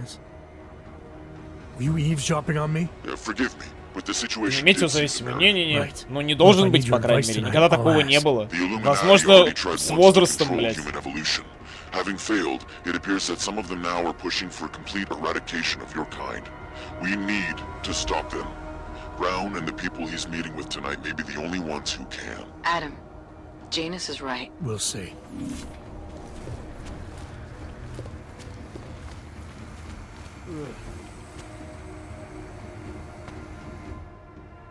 Were you eavesdropping on me? Forgive me, but the situation Имейте зависимый. Не-не-не. Ну не должен быть, по крайней мере. Никогда такого не было. Возможно, с возрастом, блядь. Having failed, it appears that some of them now are pushing for complete eradication of your kind. We need to stop them. Brown and the people he's meeting with tonight may be the only ones who can. Adam, Janus is right. We'll see.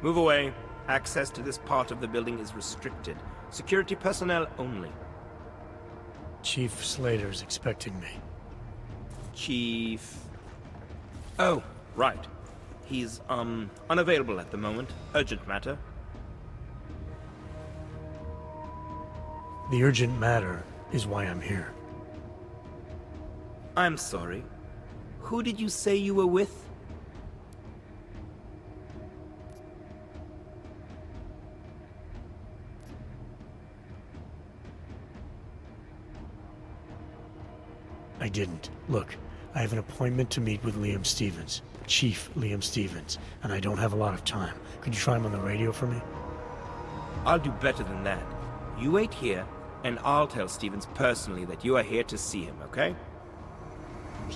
Move away. Access to this part of the building is restricted. Security personnel only. Chief Slater's expecting me. Chief... Oh, right. He's, unavailable at the moment. Urgent matter. The urgent matter is why I'm here. I'm sorry. Who did you say you were with? I didn't. Look, I have an appointment to meet with Liam Stevens, Chief Liam Stevens, and I don't have a lot of time. Could you try him on the radio for me? I'll do better than that. You wait here, and I'll tell Stevens personally that you are here to see him, okay?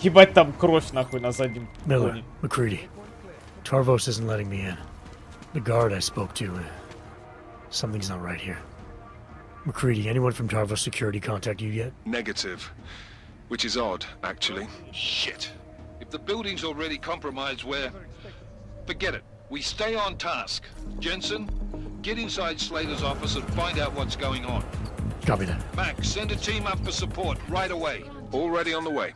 Ебать, там кровь нахуй на заднем Miller, фоне. McCready. Tarvos isn't letting me in. The guard I spoke to, something's not right here. McCready, anyone from Tarvos Security contact you yet? Negative. Which is odd, actually. Shit. If the building's already compromised, forget it. We stay on task. Jensen, get inside Slater's office and find out what's going on. Copy that. Max, send a team up for support right away. Already on the way.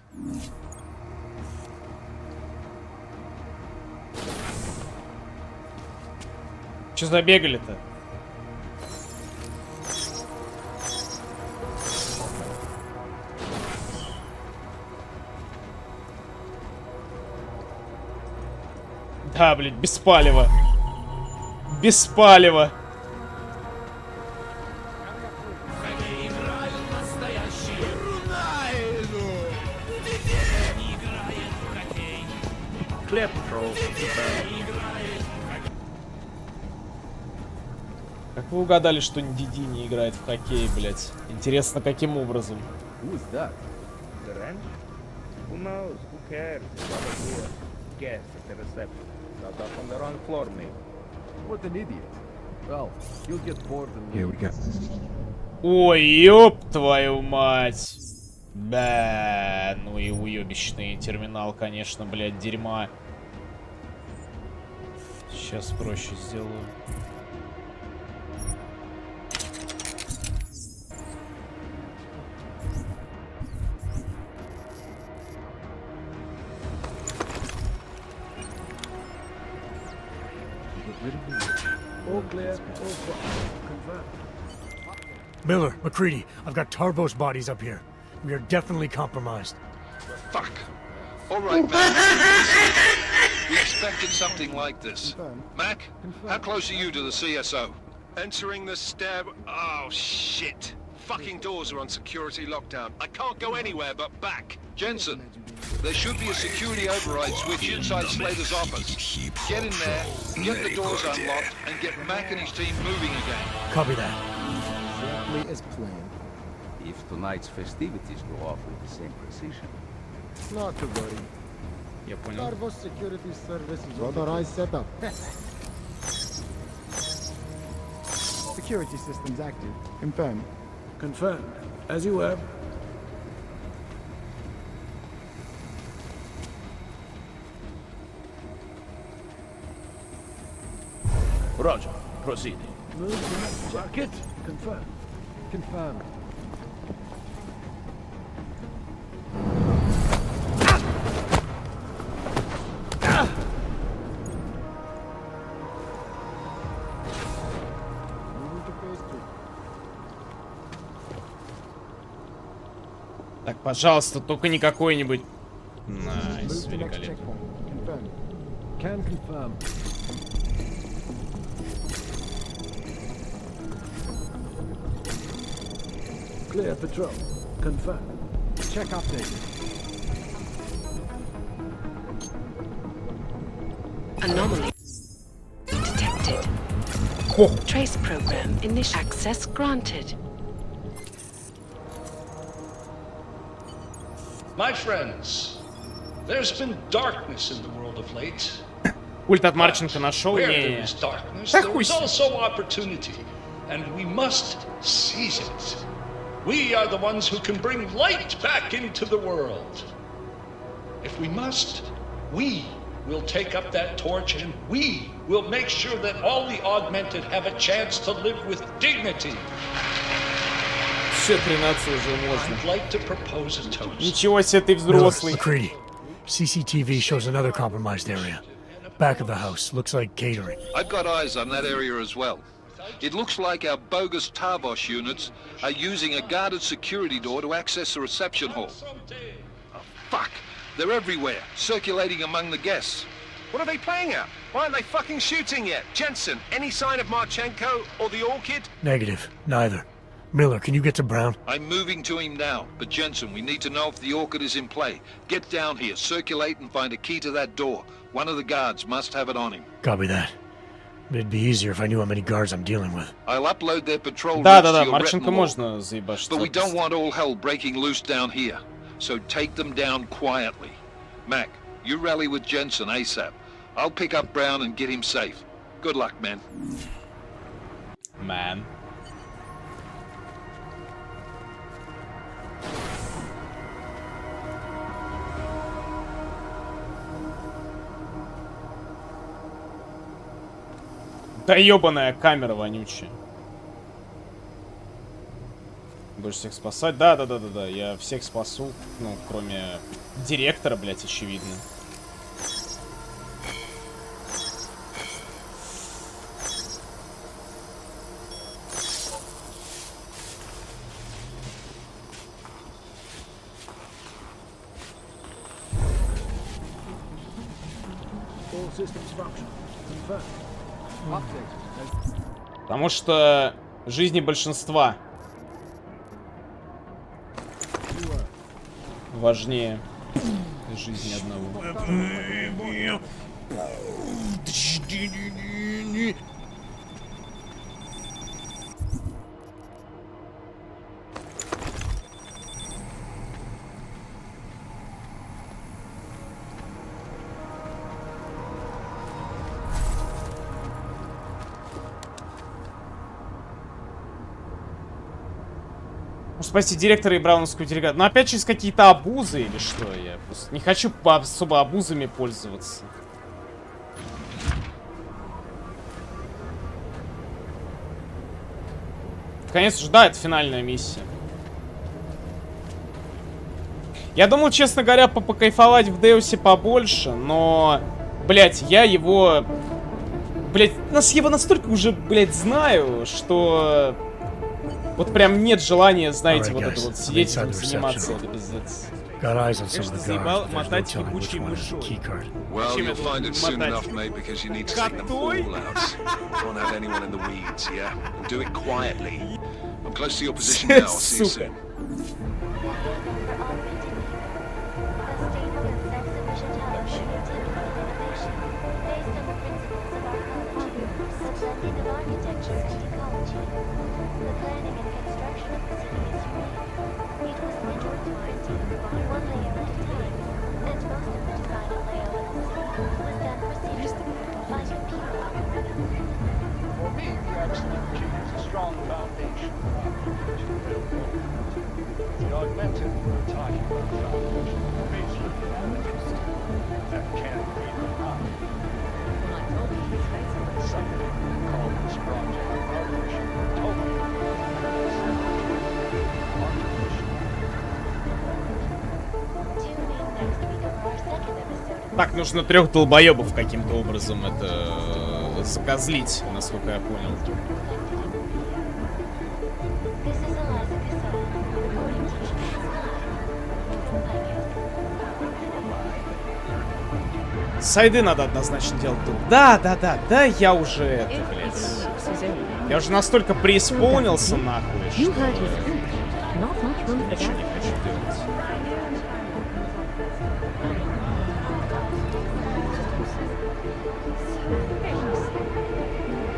Че забегали-то? Да, блядь, без палева. Без палева. Как вы угадали, что Диди не играет в хоккей, блядь? Интересно, каким образом? Who's that? The ranch? Who knows? Who cares? Probably a guest at the reception. Got off on the wrong floor, maybe. What an idiot. Well, you'll get bored and Here we go. Ой, ёб твою мать. Да, ну и уёбищный терминал, конечно, блядь, дерьма. Сейчас проще сделаю. all clear, all confirmed. Miller, McCready, I've got Tarvos bodies up here. We are definitely compromised. Fuck. All right, man. We expected something like this. Mac, how close are you to the CSO? Entering the stab. Oh, shit. Fucking doors are on security lockdown. I can't go anywhere but back. Jensen, there should be a security override switch inside Slater's office. Get in there, get the doors unlocked, and get Mac and his team moving again. Copy that. Exactly as planned. If tonight's festivities go off with the same precision. Not to worry. Я понял. Tarvos Security Service is authorized setup. Security systems active. Confirmed. Confirmed. As you were. Roger. Proceeding. Move the next jacket. Confirmed. Confirmed. Так, пожалуйста, только не какой-нибудь. Найс, великолепно. Can confirm. Clear patrol. Confirm. Check update. Anomaly detected. Trace program initial access granted. My friends, there's been darkness in the world of late. Ульт от Марченко нашел? Where Не. there is darkness, there is also opportunity, and we must seize it. We are the ones who can bring light back into the world. If we must, we will take up that torch, and we will make sure that all the augmented have a chance to live with dignity. Все, 13 уже можно. I'd like to propose a toast. Ничего себе, ты взрослый. McCready, CCTV shows another compromised area. Back of the house, looks like catering. I've got eyes on that area as well. It looks like our bogus Tarvos units are using a guarded security door to access the reception hall. Oh, fuck! They're everywhere, circulating among the guests. What are they playing at? Why aren't they fucking shooting yet? Jensen, any sign of Marchenko or the Orchid? Negative, neither. Miller, can you get to Brown? I'm moving to him now, but Jensen, we need to know if the Orchid is in play. Get down here, circulate and find a key to that door. One of the guards must have it on him. Copy that. It'd be easier if I knew how many guards I'm dealing with. I'll upload their patrol Да, routes да, to да, your Марченко retinal можно заебашить. But we don't want all hell breaking loose down here. So take them down quietly. Mac, you rally with Jensen ASAP. I'll pick up Brown and get him safe. Good luck, man. Man. Да ебаная камера вонючая. Будешь всех спасать? Да, я всех спасу. Ну, кроме директора, блять, очевидно. All systems function. Confirmed. Updated. Потому что жизни большинства важнее жизни одного. Спасти директора и брауновскую делегацию. Но опять через какие-то абузы или что? Я просто не хочу особо абузами пользоваться. Конечно же, да, это финальная миссия. Я думал, честно говоря, покайфовать в Деусе побольше, но, блять, я его... Блять, нас его настолько уже, блять, знаю, что... Вот прям нет желания, знаете, вот это вот сидеть этим заниматься, это пиздец. Конечно, заебал мотать ебучей мышой. Well, you'll find it soon enough, mate, because you need to take them all out. Don't have anyone in the weeds, yeah? And do it quietly. I'm close to your position now. I'll see you soon. Так, нужно 3 долбоебов каким-то образом это закозлить, насколько я понял. Сайды надо однозначно делать тут. Да, я уже это, блядь. Я уже настолько преисполнился, нахуй, что... Ничего не хочу делать.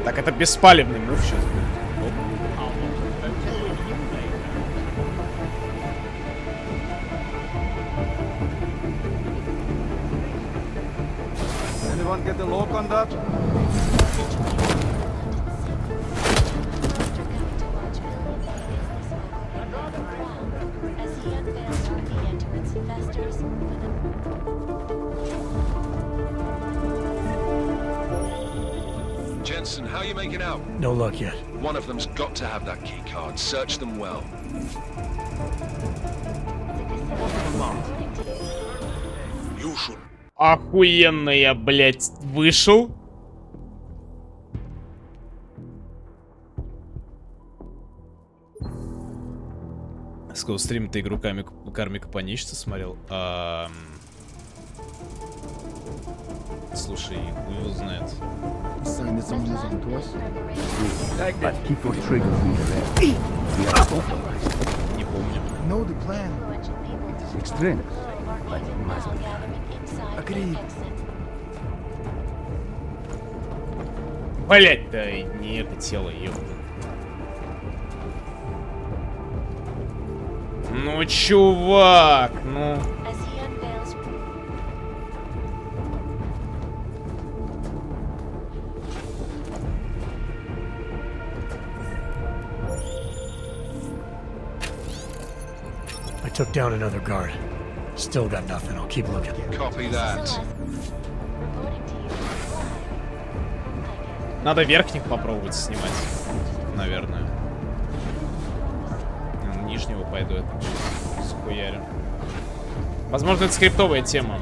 Так, это беспалевный мув сейчас будет. Anyone get the lock on that? Jensen, how you making out? No luck yet. One of them's got to have that key card. Search them well. You should. Охуенно я, блядь, вышел. Сколько стрим ты игру Кармика Паничца смотрел? Слушай, хуй его знает. Saying that someone is on to us? But keep those triggers in your head. We are authorized. Не помню. Know the plan. It is extreme, but it must be done. Agreed. Блять, да не это тело, ёпта. Ну, чувак, ну... I took down another guard. Still got nothing. I'll keep looking. Copy that. Надо верхних попробовать снимать, наверное. Нижнего пойду это схуярю. Возможно, это скриптовая тема.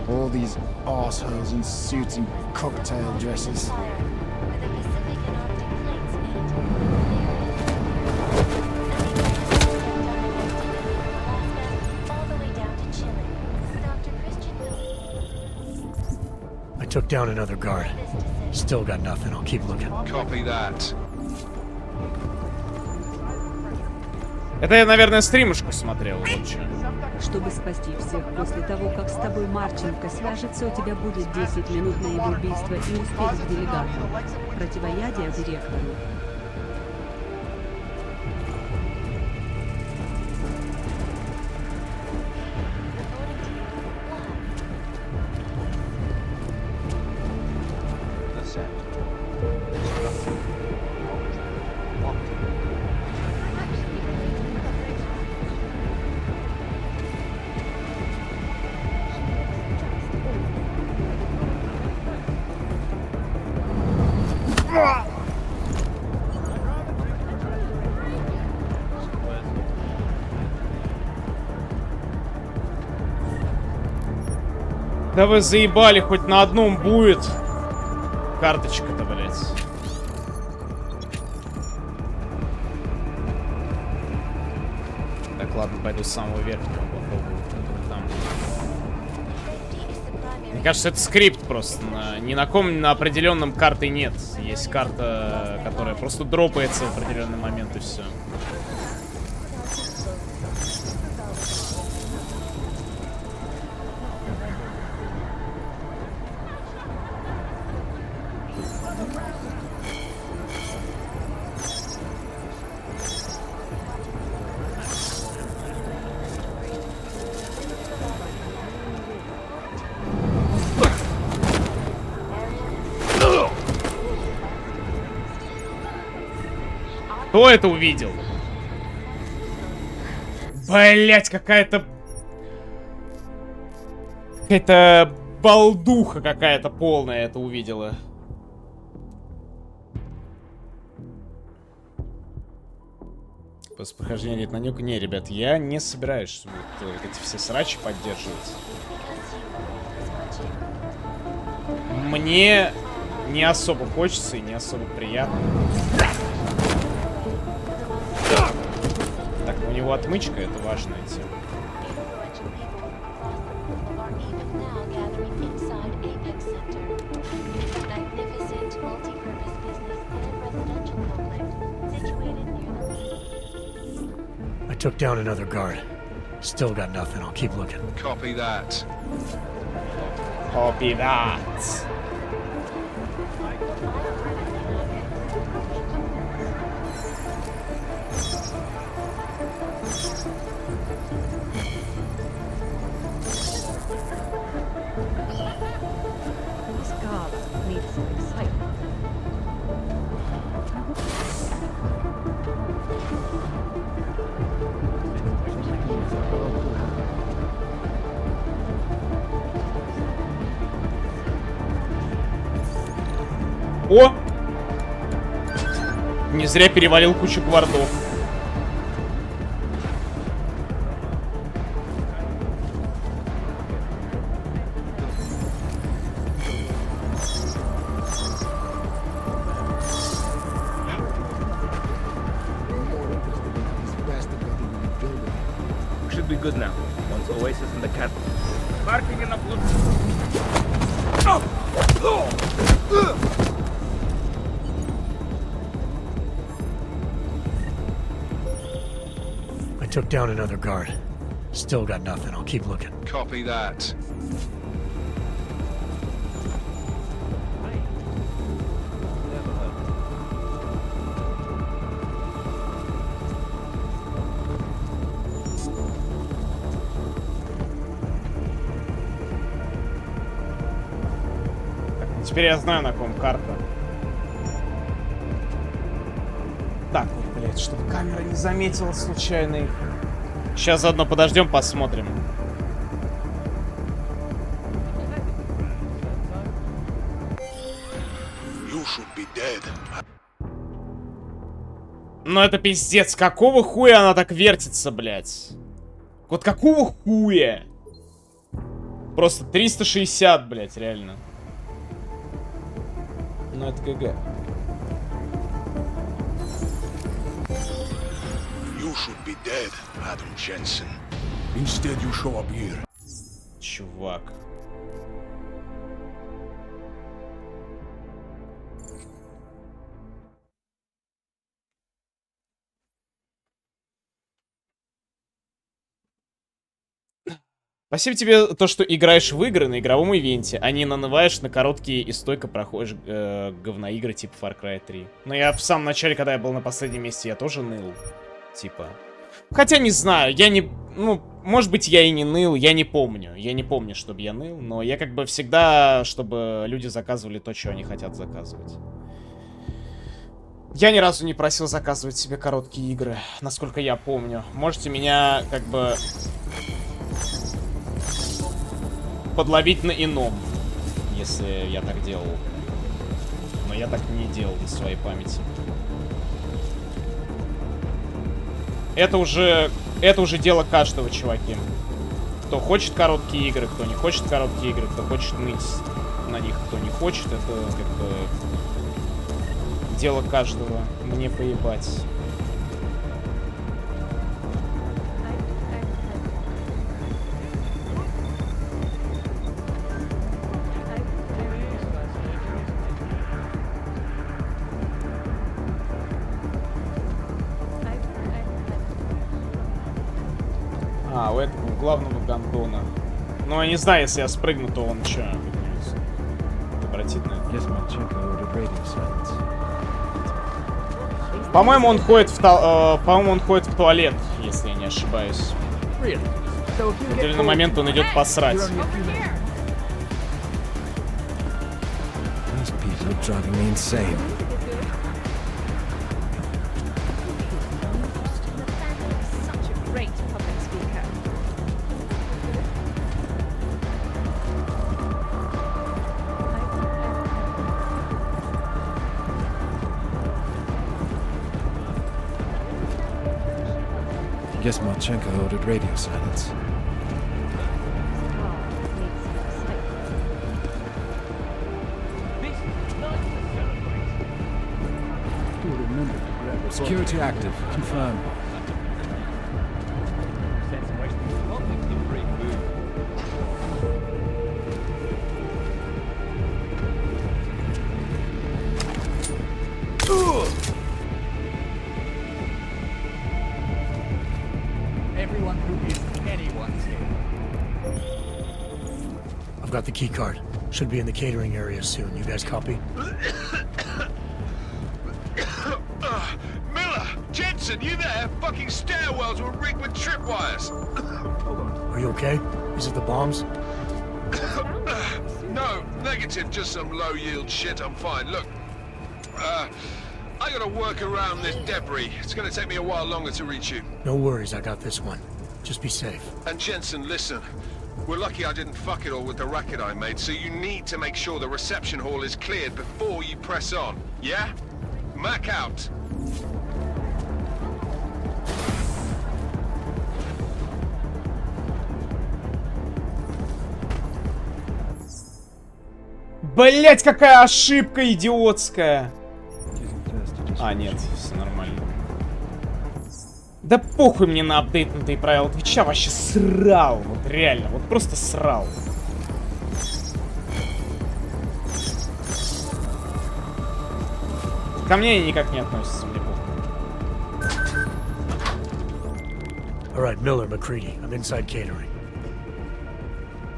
All these arseholes in suits and cocktail dresses. I took down another guard. Still got nothing. I'll keep looking. Copy that. Это я, наверное, стримушку смотрел, вот что. Чтобы спасти всех, после того, как с тобой Марченко свяжется, у тебя будет 10 минут на его убийство и успех к делегату. Противоядие директору. Да вы заебали, хоть на одном будет. Карточка-то, блядь. Так, ладно, пойду с самого верхнего попробую. Там. Мне кажется, это скрипт просто. Ни на ком на определенном карты нет. Есть карта, которая просто дропается в определенный момент и все. Кто это увидел? Блять, какая-то балдуха какая-то полная это увидела. После прохождения лет на нюк. Не, ребят, я не собираюсь вот эти все срачи поддерживать. Мне не особо хочется и не особо приятно. Так, у него отмычка, это важная тема. I took down another guard. Still got nothing. I'll keep looking. Copy that. Copy that. This god needs some excitement. О! Не зря перевалил кучу гвардов. good now. Once Oasis and the cat. Parking in a blue. I took down another guard. Still got nothing. I'll keep looking. Copy that. Теперь я знаю, на ком карта. Так, вот, блядь, чтобы камера не заметила случайно их. Сейчас заодно подождем, посмотрим. Но это пиздец, какого хуя она так вертится, блядь? Вот какого хуя? Просто 360, блядь, реально. Ну это ГГ. You should be dead, Adam Jensen. Instead, you show up here. Чувак. Спасибо тебе то, что играешь в игры на игровом ивенте, а не нанываешь на короткие и стойко проходишь говноигры типа Far Cry 3. Но я в самом начале, когда я был на последнем месте, я тоже ныл. Типа. Хотя не знаю, я не... Ну, может быть, я и не ныл, я не помню. Я не помню, чтобы я ныл, но я как бы всегда, чтобы люди заказывали то, что они хотят заказывать. Я ни разу не просил заказывать себе короткие игры, насколько я помню. Можете меня как бы... подловить на ином, если я так делал. Но я так не делал на своей памяти. Это уже дело каждого, чуваки. Кто хочет короткие игры, кто не хочет короткие игры, кто хочет ныть на них, кто не хочет, это как бы дело каждого. Мне поебать. А, у этого главного гандона. Ну, я не знаю, если я спрыгну, то он что? Обратит на это. По-моему, он ходит в туалет, если я не ошибаюсь. В определенный момент он идет посрать. Guess Marchenko ordered radio silence. Security active. Confirm. Everyone who is anyone's here. I've got the key card. Should be in the catering area soon. You guys copy? Miller! Jensen, you there? Fucking stairwells were rigged with tripwires. Are you okay? Is it the bombs? No, negative, just some low-yield shit. I'm fine. Look, I gotta work around this debris. It's gonna take me a while longer to reach you. No worries, I got this one. Just be safe. And Jensen, listen. We're lucky I didn't fuck it all with the racket I made, so you need to make sure the reception hall is cleared before you press on. Yeah? Mac out. Блять, какая ошибка идиотская! А, нет, все нормально. Да похуй мне на апдейтнутые правила Твича, вообще срал, вот реально, вот просто срал. Ко мне они никак не относятся, мне похуй. All right, Miller, McCready. I'm inside catering.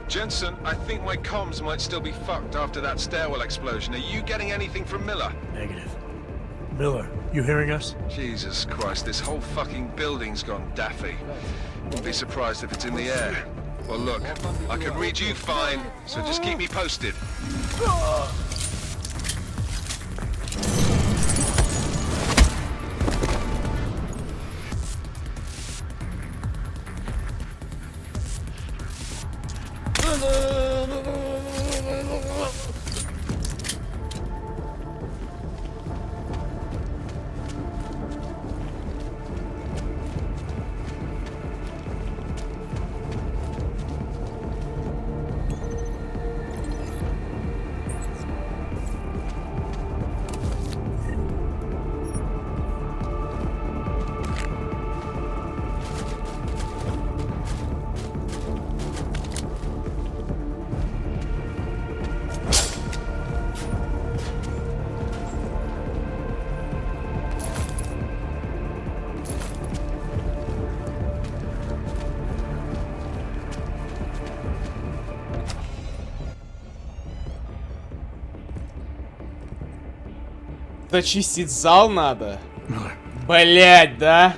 Jensen, I think my comms might still be fucked after that stairwell explosion. Are you getting anything from Miller? Negative. Miller, you hearing us? Jesus Christ, this whole fucking building's gone daffy. Wouldn't be surprised if it's in the air. Well, look, I can read you fine, so just keep me posted. Зачистить зал надо? Блять, да?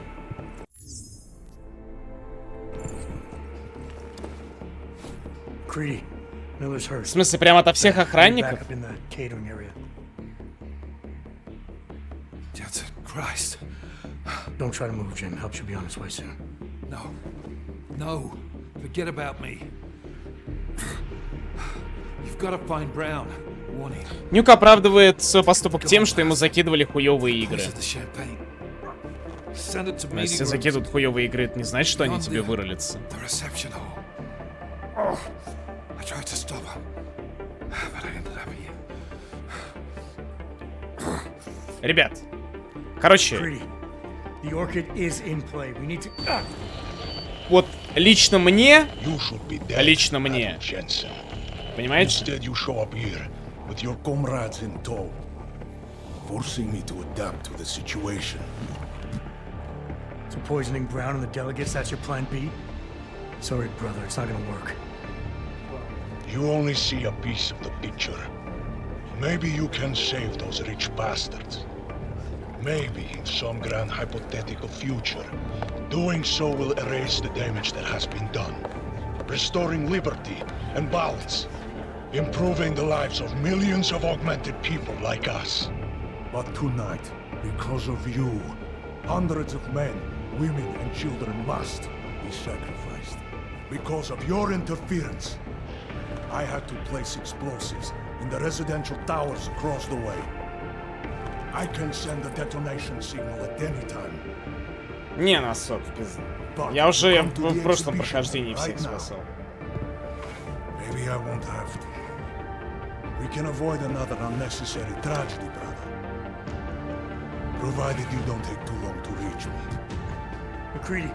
В смысле, прямо ото всех охранников? Christ. Don't try to move, Jim. Help should be on its way soon. No. No. Forget about me. You've got to find Brown. Warning. Нюк оправдывает свой поступок тем, что ему закидывали хуёвые игры. Но если закидывают хуёвые игры, это не значит, что они тебе выролятся. Ребят, короче, вот лично мне, понимаете? With your comrades in tow, forcing me to adapt to the situation. So poisoning Brown and the delegates, that's your plan B? Sorry, brother, it's not gonna work. You only see a piece of the picture. Maybe you can save those rich bastards. Maybe in some grand hypothetical future, doing so will erase the damage that has been done, restoring liberty and balance. Improving the lives of millions of augmented people like us. But tonight, because of you, hundreds of men, women and children must be sacrificed. Because of your interference, I had to place explosives in the residential towers across the way. I can send a detonation signal at any time. Не, насок, пизда. Я уже в прошлом прохождении всех спасал. Maybe I won't have to. We can avoid another unnecessary tragedy, brother. Provided you don't take too long to reach me. McCready,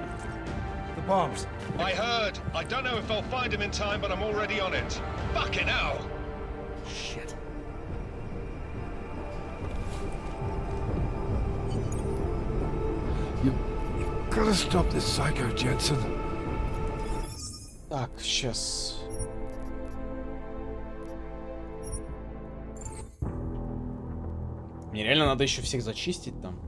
the bombs. I heard. I don't know if I'll find him in time, but I'm already on it. Fucking hell! Shit. You gotta stop this psycho, Jensen. Так, сейчас. Мне реально надо еще всех зачистить там.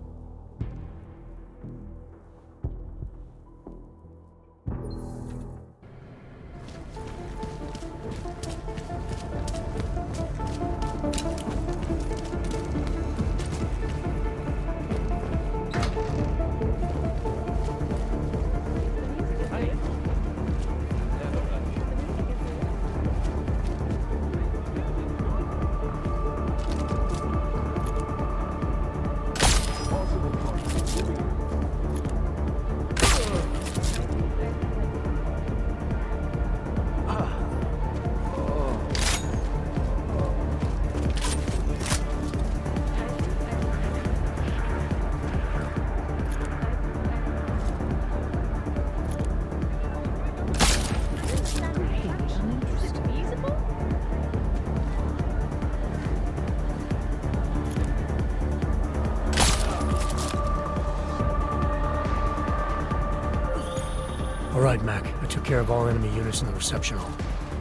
right, Mac. I took care of all enemy units in the reception hall.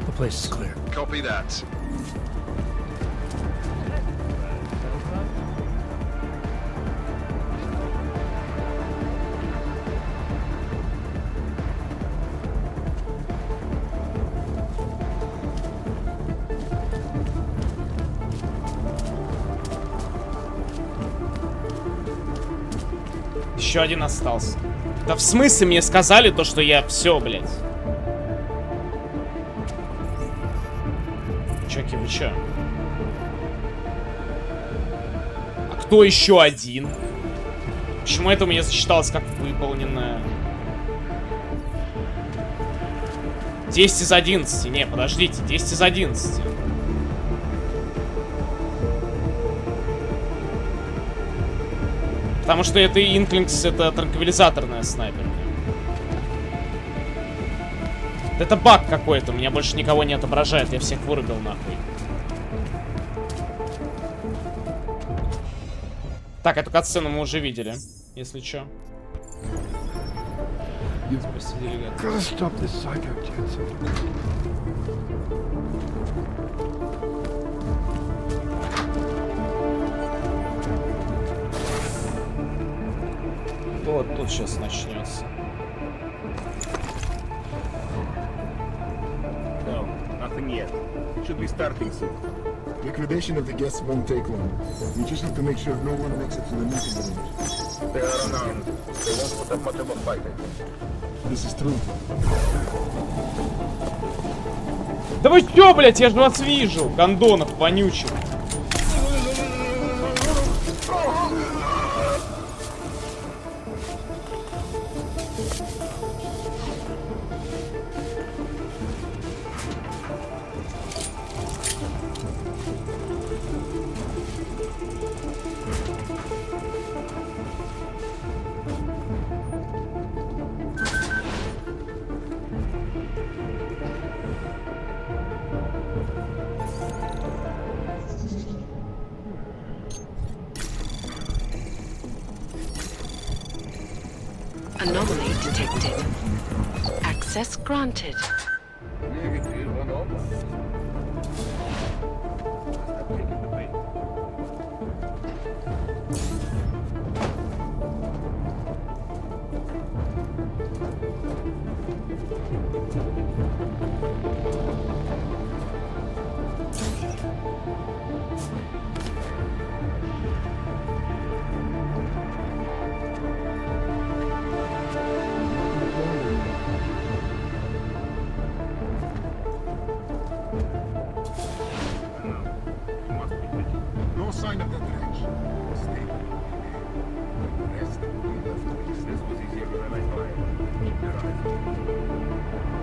The place is clear. Copy that. Еще один остался. Да в смысле мне сказали то, что я все, блядь? Чуваки, вы чё? А кто еще один? Почему это мне зачиталось как выполненное? 10 из 11. Не, подождите, 10 из 11. Потому что это Инклингс, это транквилизаторная снайперка. Это баг какой-то, у меня больше никого не отображает, я всех вырубил нахуй. Так, эту катсцену мы уже видели, если чё. Спасибо, вот тут сейчас начнется. No, nothing yet. Should be starting soon. Liquidation of the guests won't take long. We just have to make sure no one makes it to the meeting room. They are unarmed. They won't put up much of a fight, I think. This is true. Да вы чё, блядь, я же вас вижу, гондонов вонючих. Anomaly detected. Access granted. No sign of that range. Stay. The rest will be left to us. This was easier than I thought. Keep your eyes open.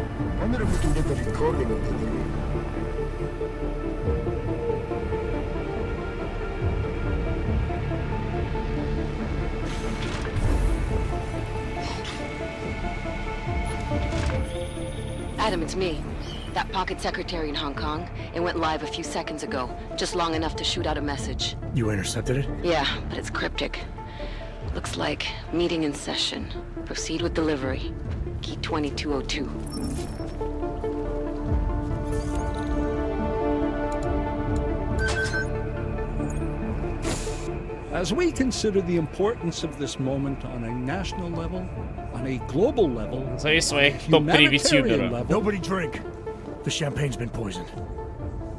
I wonder if we can get the recording of the video. Adam, it's me. That pocket secretary in Hong Kong. It went live a few seconds ago. Just long enough to shoot out a message. You intercepted it? Yeah, but it's cryptic. Looks like meeting in session. Proceed with delivery. Key 2202. As we consider the importance of this moment on a national level, on a global level, Назови своих топ-3 humanitarian витюбера. level, Nobody drink. The champagne's been poisoned.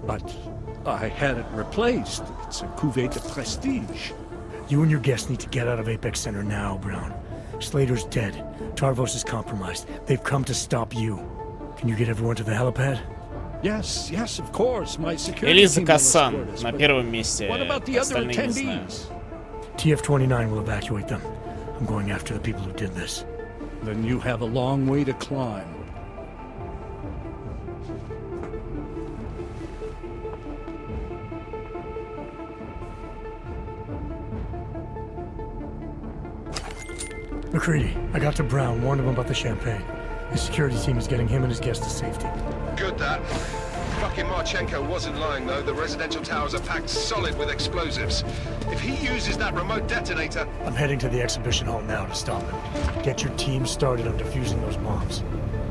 but I had it replaced. It's a cuvée de prestige. You and your guests need to get out of Apex Center now, Brown. Slater's dead. Tarvos is compromised. They've come to stop you. Can you get everyone to the helipad? Yes, yes, of course. My security Элиза team will Кассан escort us, на but первом месте. what about the other Остальные не знаю. attendees? TF-29 will evacuate them. I'm going after the people who did this. Then you have a long way to climb. McCready, I got to Brown, warned him about the champagne. His security team is getting him and his guests to safety. Good, that. Fucking Marchenko wasn't lying, though. The residential towers are packed solid with explosives. If he uses that remote detonator... I'm heading to the exhibition hall now to stop him. Get your team started on defusing those bombs.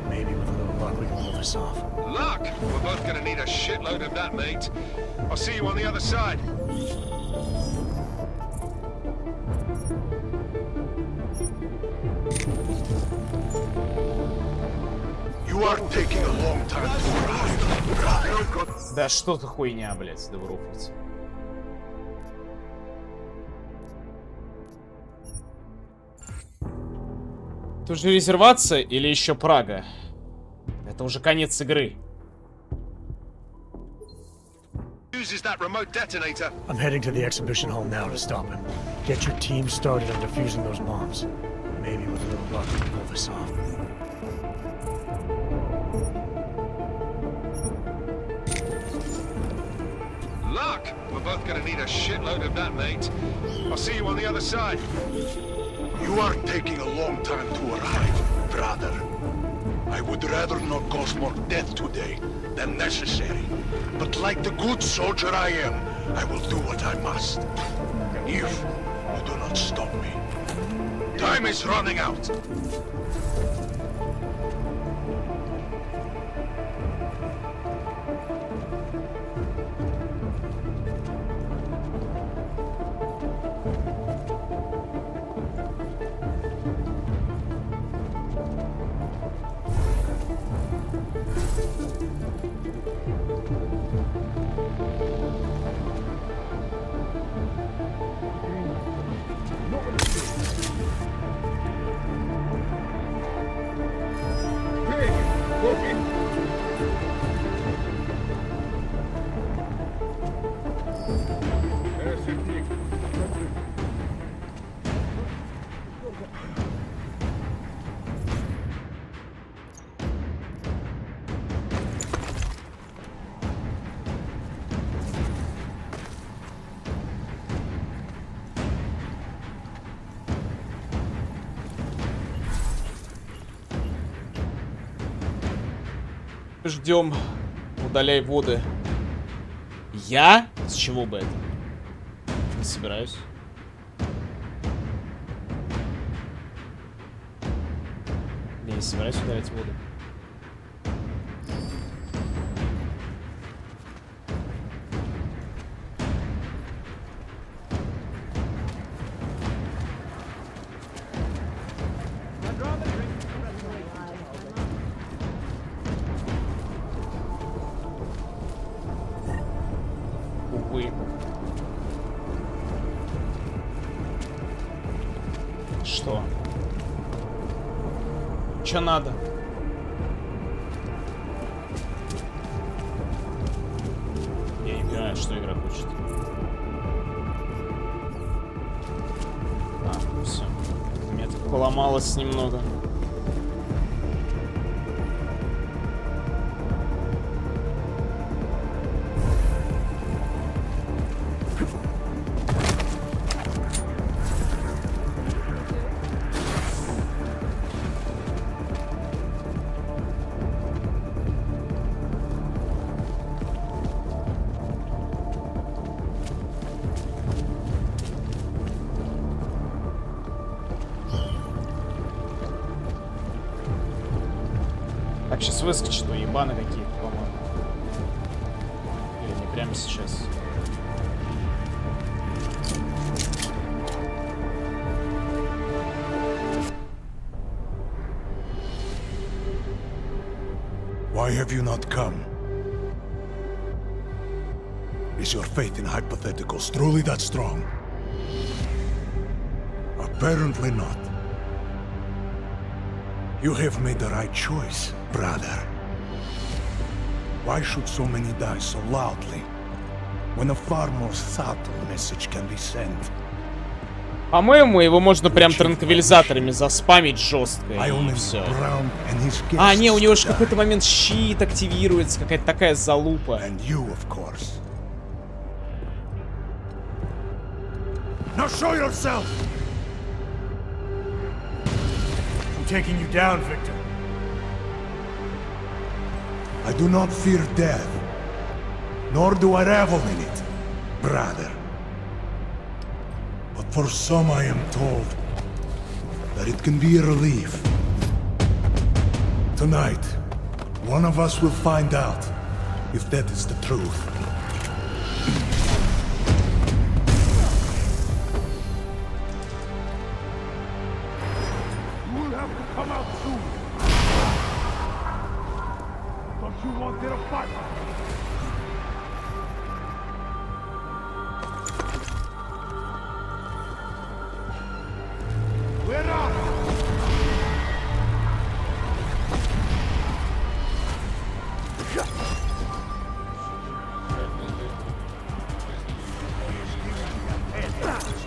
Maybe with a little luck we can pull this off. Luck? We're both gonna need a shitload of that, mate. I'll see you on the other side. You are taking a long time to arrive. Да что за хуйня, блядь, да врубить. Тут же резервация или еще Прага? Это уже конец игры. I'm heading to the exhibition hall now to stop him. Get your team started on defusing those bombs. Maybe with a little luck we can pull this off. Luck? We're both gonna need a shitload of that, mate. I'll see you on the other side. You are taking a long time to arrive, brother. I would rather not cause more death today than necessary. But like the good soldier I am, I will do what I must. If you do not stop me. Time is running out. Ждем. Удаляй воды. Я? С чего бы это? Не собираюсь. Я не собираюсь удалять воду. Увы. Что? Чё надо? Я не понимаю, что игра хочет. А, все. У меня тут поломалось немного. Так, сейчас выскочит, ебаны какие-то, по-моему. Или не прямо сейчас. Why have you not come? Is your faith in hypotheticals truly that strong? Apparently not. You have made the right choice, brother. Why should so many die so loudly, when a far more subtle message can be sent? По-моему, его можно прям транквилизаторами заспамить жестко, и все. А, не, у него же в какой-то момент щит активируется, какая-то такая залупа. Now show yourself! taking you down, Victor. I do not fear death, nor do I revel in it, brother. But for some I am told that it can be a relief. Tonight, one of us will find out if that is the truth. You will have to come out soon. Don't you want to fight? Where are you?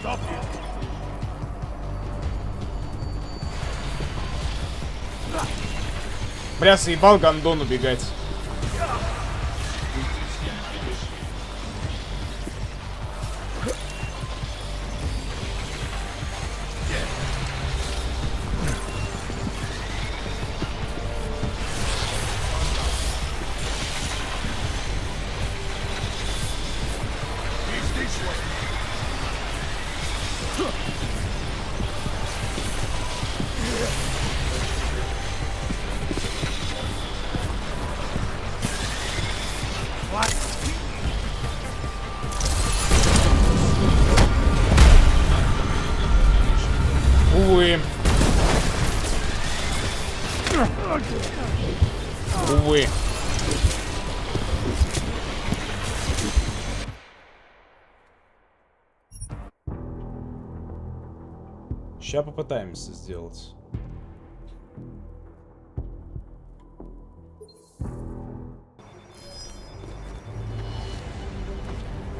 Stop him! Бля, съебал гондон убегать. Увы. Увы. Сейчас попытаемся сделать.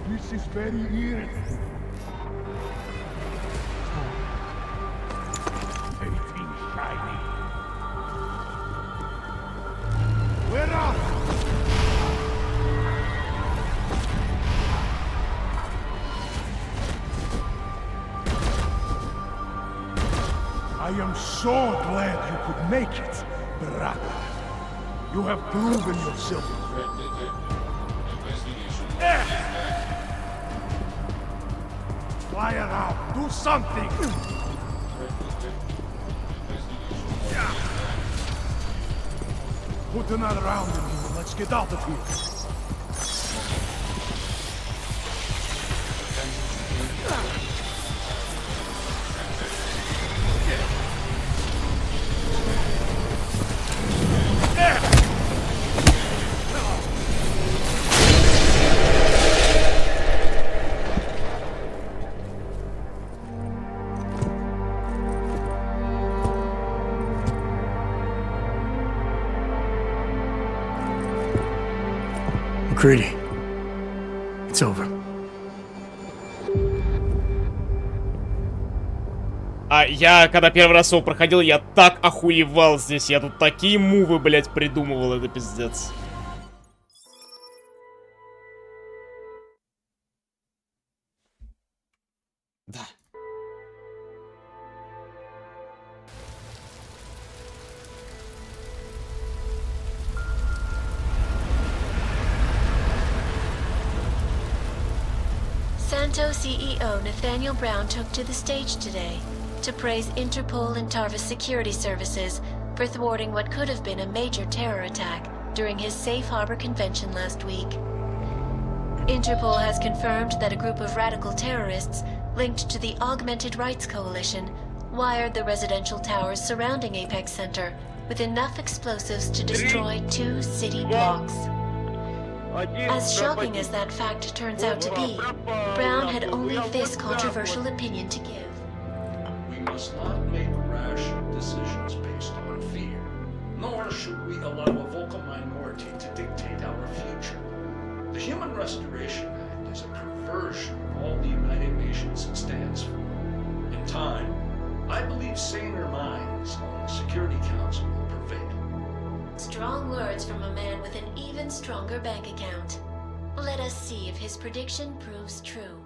This is very eerie. Anything shiny. Where are you? I am so glad you could make it, brother. You have proven yourself. Fly around, do something! Put another round in you and let's get out of here. McCready, it's over. А я, когда первый раз его проходил, я так охуевал здесь. Я тут такие мувы, блять, придумывал, это пиздец. Да. Santo CEO Nathaniel Brown took to the stage today to praise Interpol and Tarvis security services for thwarting what could have been a major terror attack during his safe harbor convention last week. Interpol has confirmed that a group of radical terrorists linked to the Augmented Rights Coalition wired the residential towers surrounding Apex Center with enough explosives to destroy 2 city blocks. As shocking as that fact turns out to be, Brown had only this controversial opinion to give. We must not make rash decisions based on fear, nor should we allow a vocal minority to dictate our future. The Human Restoration Act is a perversion of all the United Nations stands for. In time, I believe saner minds on the Security Council will prevail. Strong words from a man with an even stronger bank account. Let us see if his prediction proves true.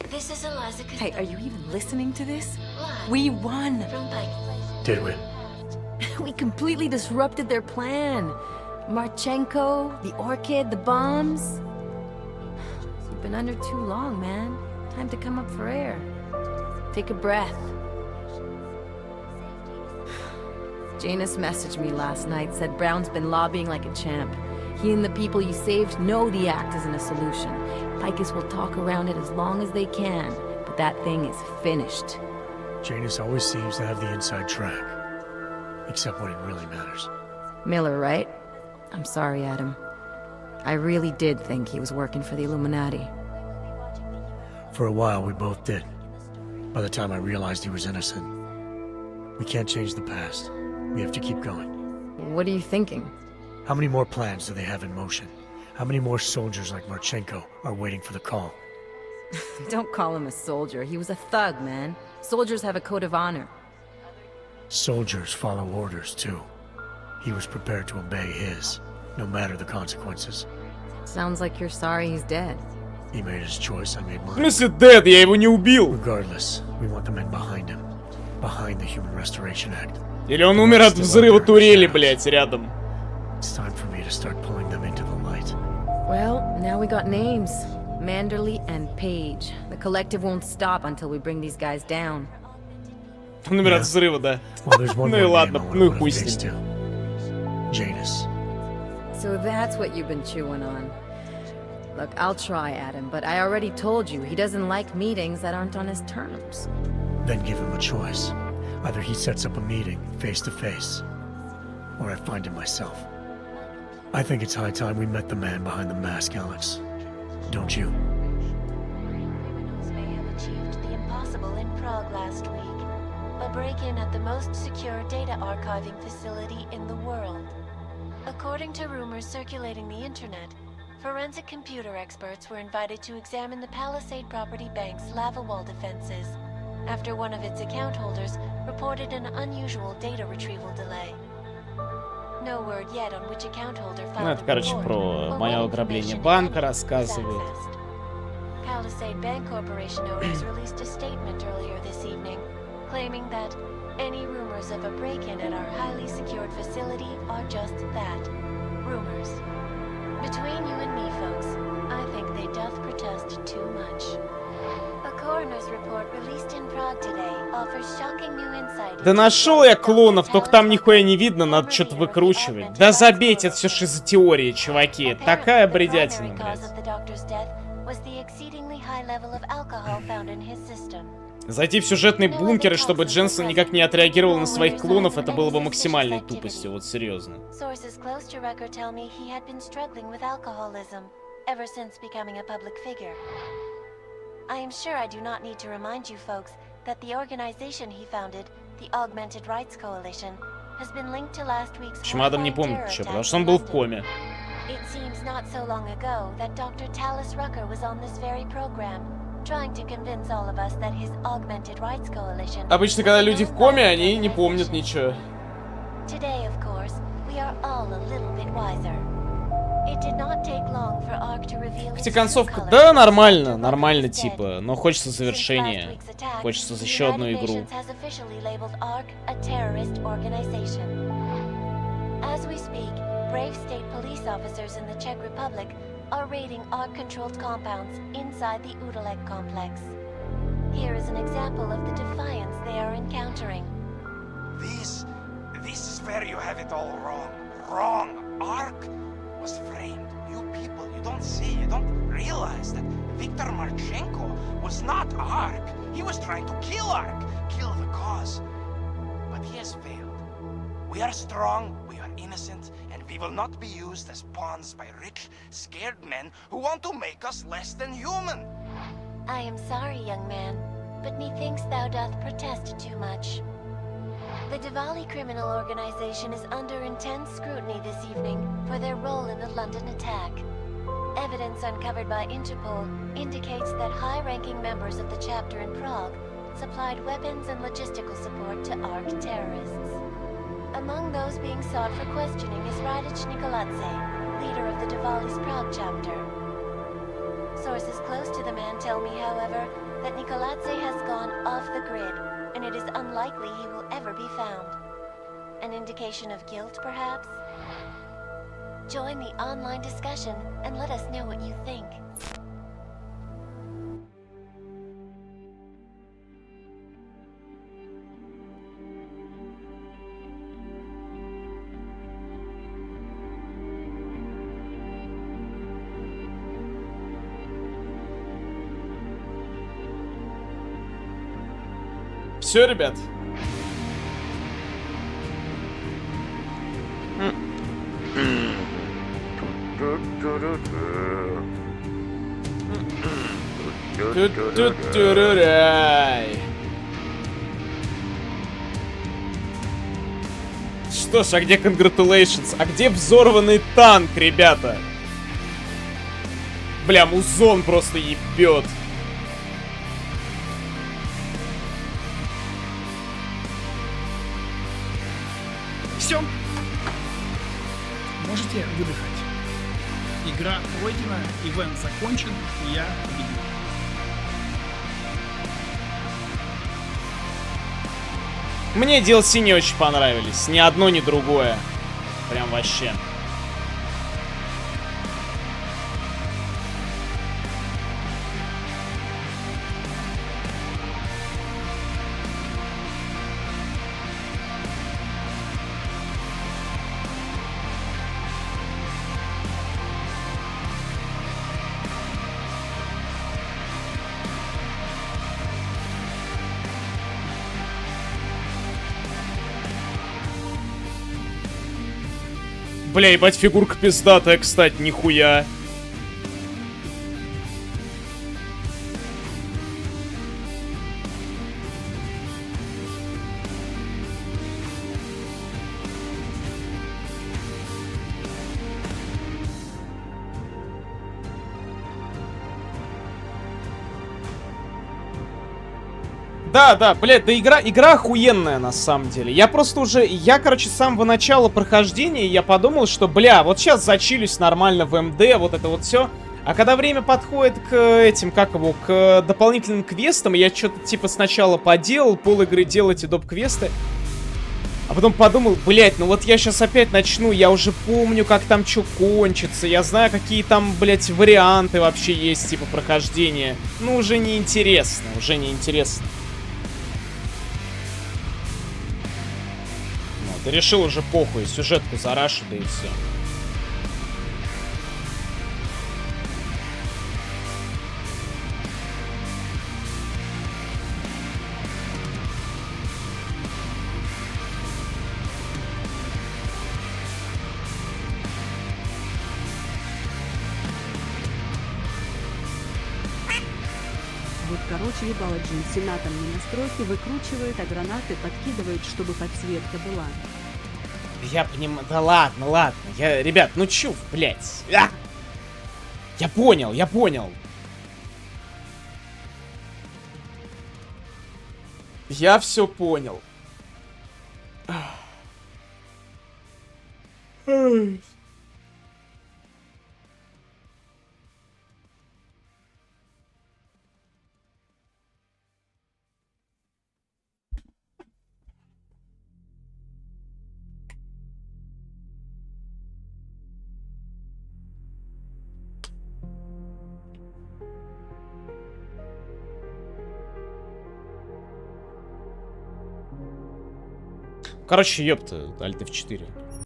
This is Eliza. Hey, are you even listening to this? Live We won! from Pike. Did we? We completely disrupted their plan. Marchenko, the Orchid, the bombs. You've been under too long, man. Time to come up for air. Take a breath. Janus messaged me last night, said Brown's been lobbying like a champ. He and the people you saved know the act isn't a solution. Picus will talk around it as long as they can, but that thing is finished. Janus always seems to have the inside track. Except when it really matters. Miller, right? I'm sorry, Adam. I really did think he was working for the Illuminati. For a while, we both did. By the time I realized he was innocent. We can't change the past. We have to keep going. What are you thinking? How many more plans do they have in motion? How many more soldiers like Marchenko are waiting for the call? Don't call him a soldier. He was a thug, man. Soldiers have a code of honor. Soldiers follow orders, too. He was prepared to obey his, no matter the consequences. Sounds like you're sorry he's dead. He made his choice, I made mine. В смысле dead? Я его не убил. Regardless, we want the men behind him. Behind the Human Restoration Act. Или он умер от взрыва турели, блять, рядом. It's time for me to start pulling them into the light. Well, now we got names. Manderley and Page. The collective won't stop until we bring these guys down. Он умер от взрыва, да. Ну и ладно, ну и хуй с ним. Janus. So that's what you've been chewing on. Look, I'll try, Adam, but I already told you he doesn't like meetings that aren't on his terms. Then give him a choice. Either he sets up a meeting, face to face, or I find him myself. I think it's high time we met the man behind the mask, Alex. Don't you? Criminals may have achieved the impossible in Prague last week. A break-in at the most secure data archiving facility in the world. According to rumors circulating the internet, forensic computer experts were invited to examine the Palisade Property Bank's lava wall defenses after one of its account holders reported an unusual data retrieval delay. No word yet on which account holder filed Ну, это, короче, про мое ограбление банка рассказывает. Palisade Bank Corporation owners released a statement earlier this evening, claiming that any rumors of a break-in at our highly secured facility are just that, rumors. Between you and me, folks, I think they doth protest too much. A coroner's report released in Prague today offers shocking new insight. Да нашел я клонов, только там нихуя не видно, надо что-то выкручивать. Да забейте, это все шизотеория, чуваки. Такая бредятина, блядь. Зайти в сюжетный бункер, и чтобы Дженсен никак не отреагировал на своих клонов, это было бы максимальной тупостью, вот серьезно. I am sure I do not need to remind you folks that the organization he founded, the Augmented Rights Coalition, has been linked to last week's Почему Адам не помнит ничего, потому что он был в коме. It seems not so long ago that Dr. Talis Rucker was on this very program, trying to convince all of us that his Augmented Rights Coalition. Обычно, когда люди в коме, они не помнят ничего. Today, of course, we are all a little bit wiser. It did not take long for Ark to reveal. Хотя концовка, да, нормально, нормально типа, но хочется завершения, хочется еще одну игру. As we speak, brave state police officers in the Czech Republic are raiding Ark-controlled compounds inside the Udalek complex. Here is an example of the defiance they are encountering. This is where you have it all wrong. Wrong. Ark was framed. You people, you don't see, you don't realize that Viktor Marchenko was not Ark. He was trying to kill Ark, kill the cause. But he has failed. We are strong, we are innocent, and we will not be used as pawns by rich, scared men who want to make us less than human. I am sorry, young man, but methinks thou doth protest too much. The Diwali criminal organization is under intense scrutiny this evening for their role in the London attack. Evidence uncovered by Interpol indicates that high-ranking members of the chapter in Prague supplied weapons and logistical support to Ark terrorists. Among those being sought for questioning is Radich Nikoladze, leader of the Diwali's Prague chapter. Sources close to the man tell me, however, that Nikoladze has gone off the grid, and it is unlikely he will ever be found. An indication of guilt, perhaps? Join the online discussion and let us know what you think. Все, ребят. Что ж, а где congratulations? А где взорванный танк, ребята? Бля, музон просто ебет. Все. Можете выдыхать. Игра пройдена, ивент закончен, и я победил. Мне DLC не очень понравились. Ни одно, ни другое. Прям вообще. Бля, ебать, фигурка пиздатая, кстати, нихуя. Да, блядь, да игра охуенная на самом деле. Я просто уже, короче, с самого начала прохождения я подумал, что, бля, вот сейчас зачилюсь нормально в МД, вот это вот все. А когда время подходит к этим, к дополнительным квестам, я что-то типа сначала поделал, пол игры делал эти доп-квесты. А потом подумал, блядь, ну вот я сейчас опять начну, я уже помню, как там что кончится, я знаю, какие там, блядь, варианты вообще есть, типа, прохождения. Ну, уже неинтересно, Да решил уже похуй, сюжетку зарашу, да и все. Вот, короче, ебало Джин сенатом не настройки выкручивает, а гранаты подкидывает, чтобы подсветка была. Я понимаю, да ладно, ребят, ну чё, блядь, Я понял. Я все понял. Короче, ёпта, Alt F4.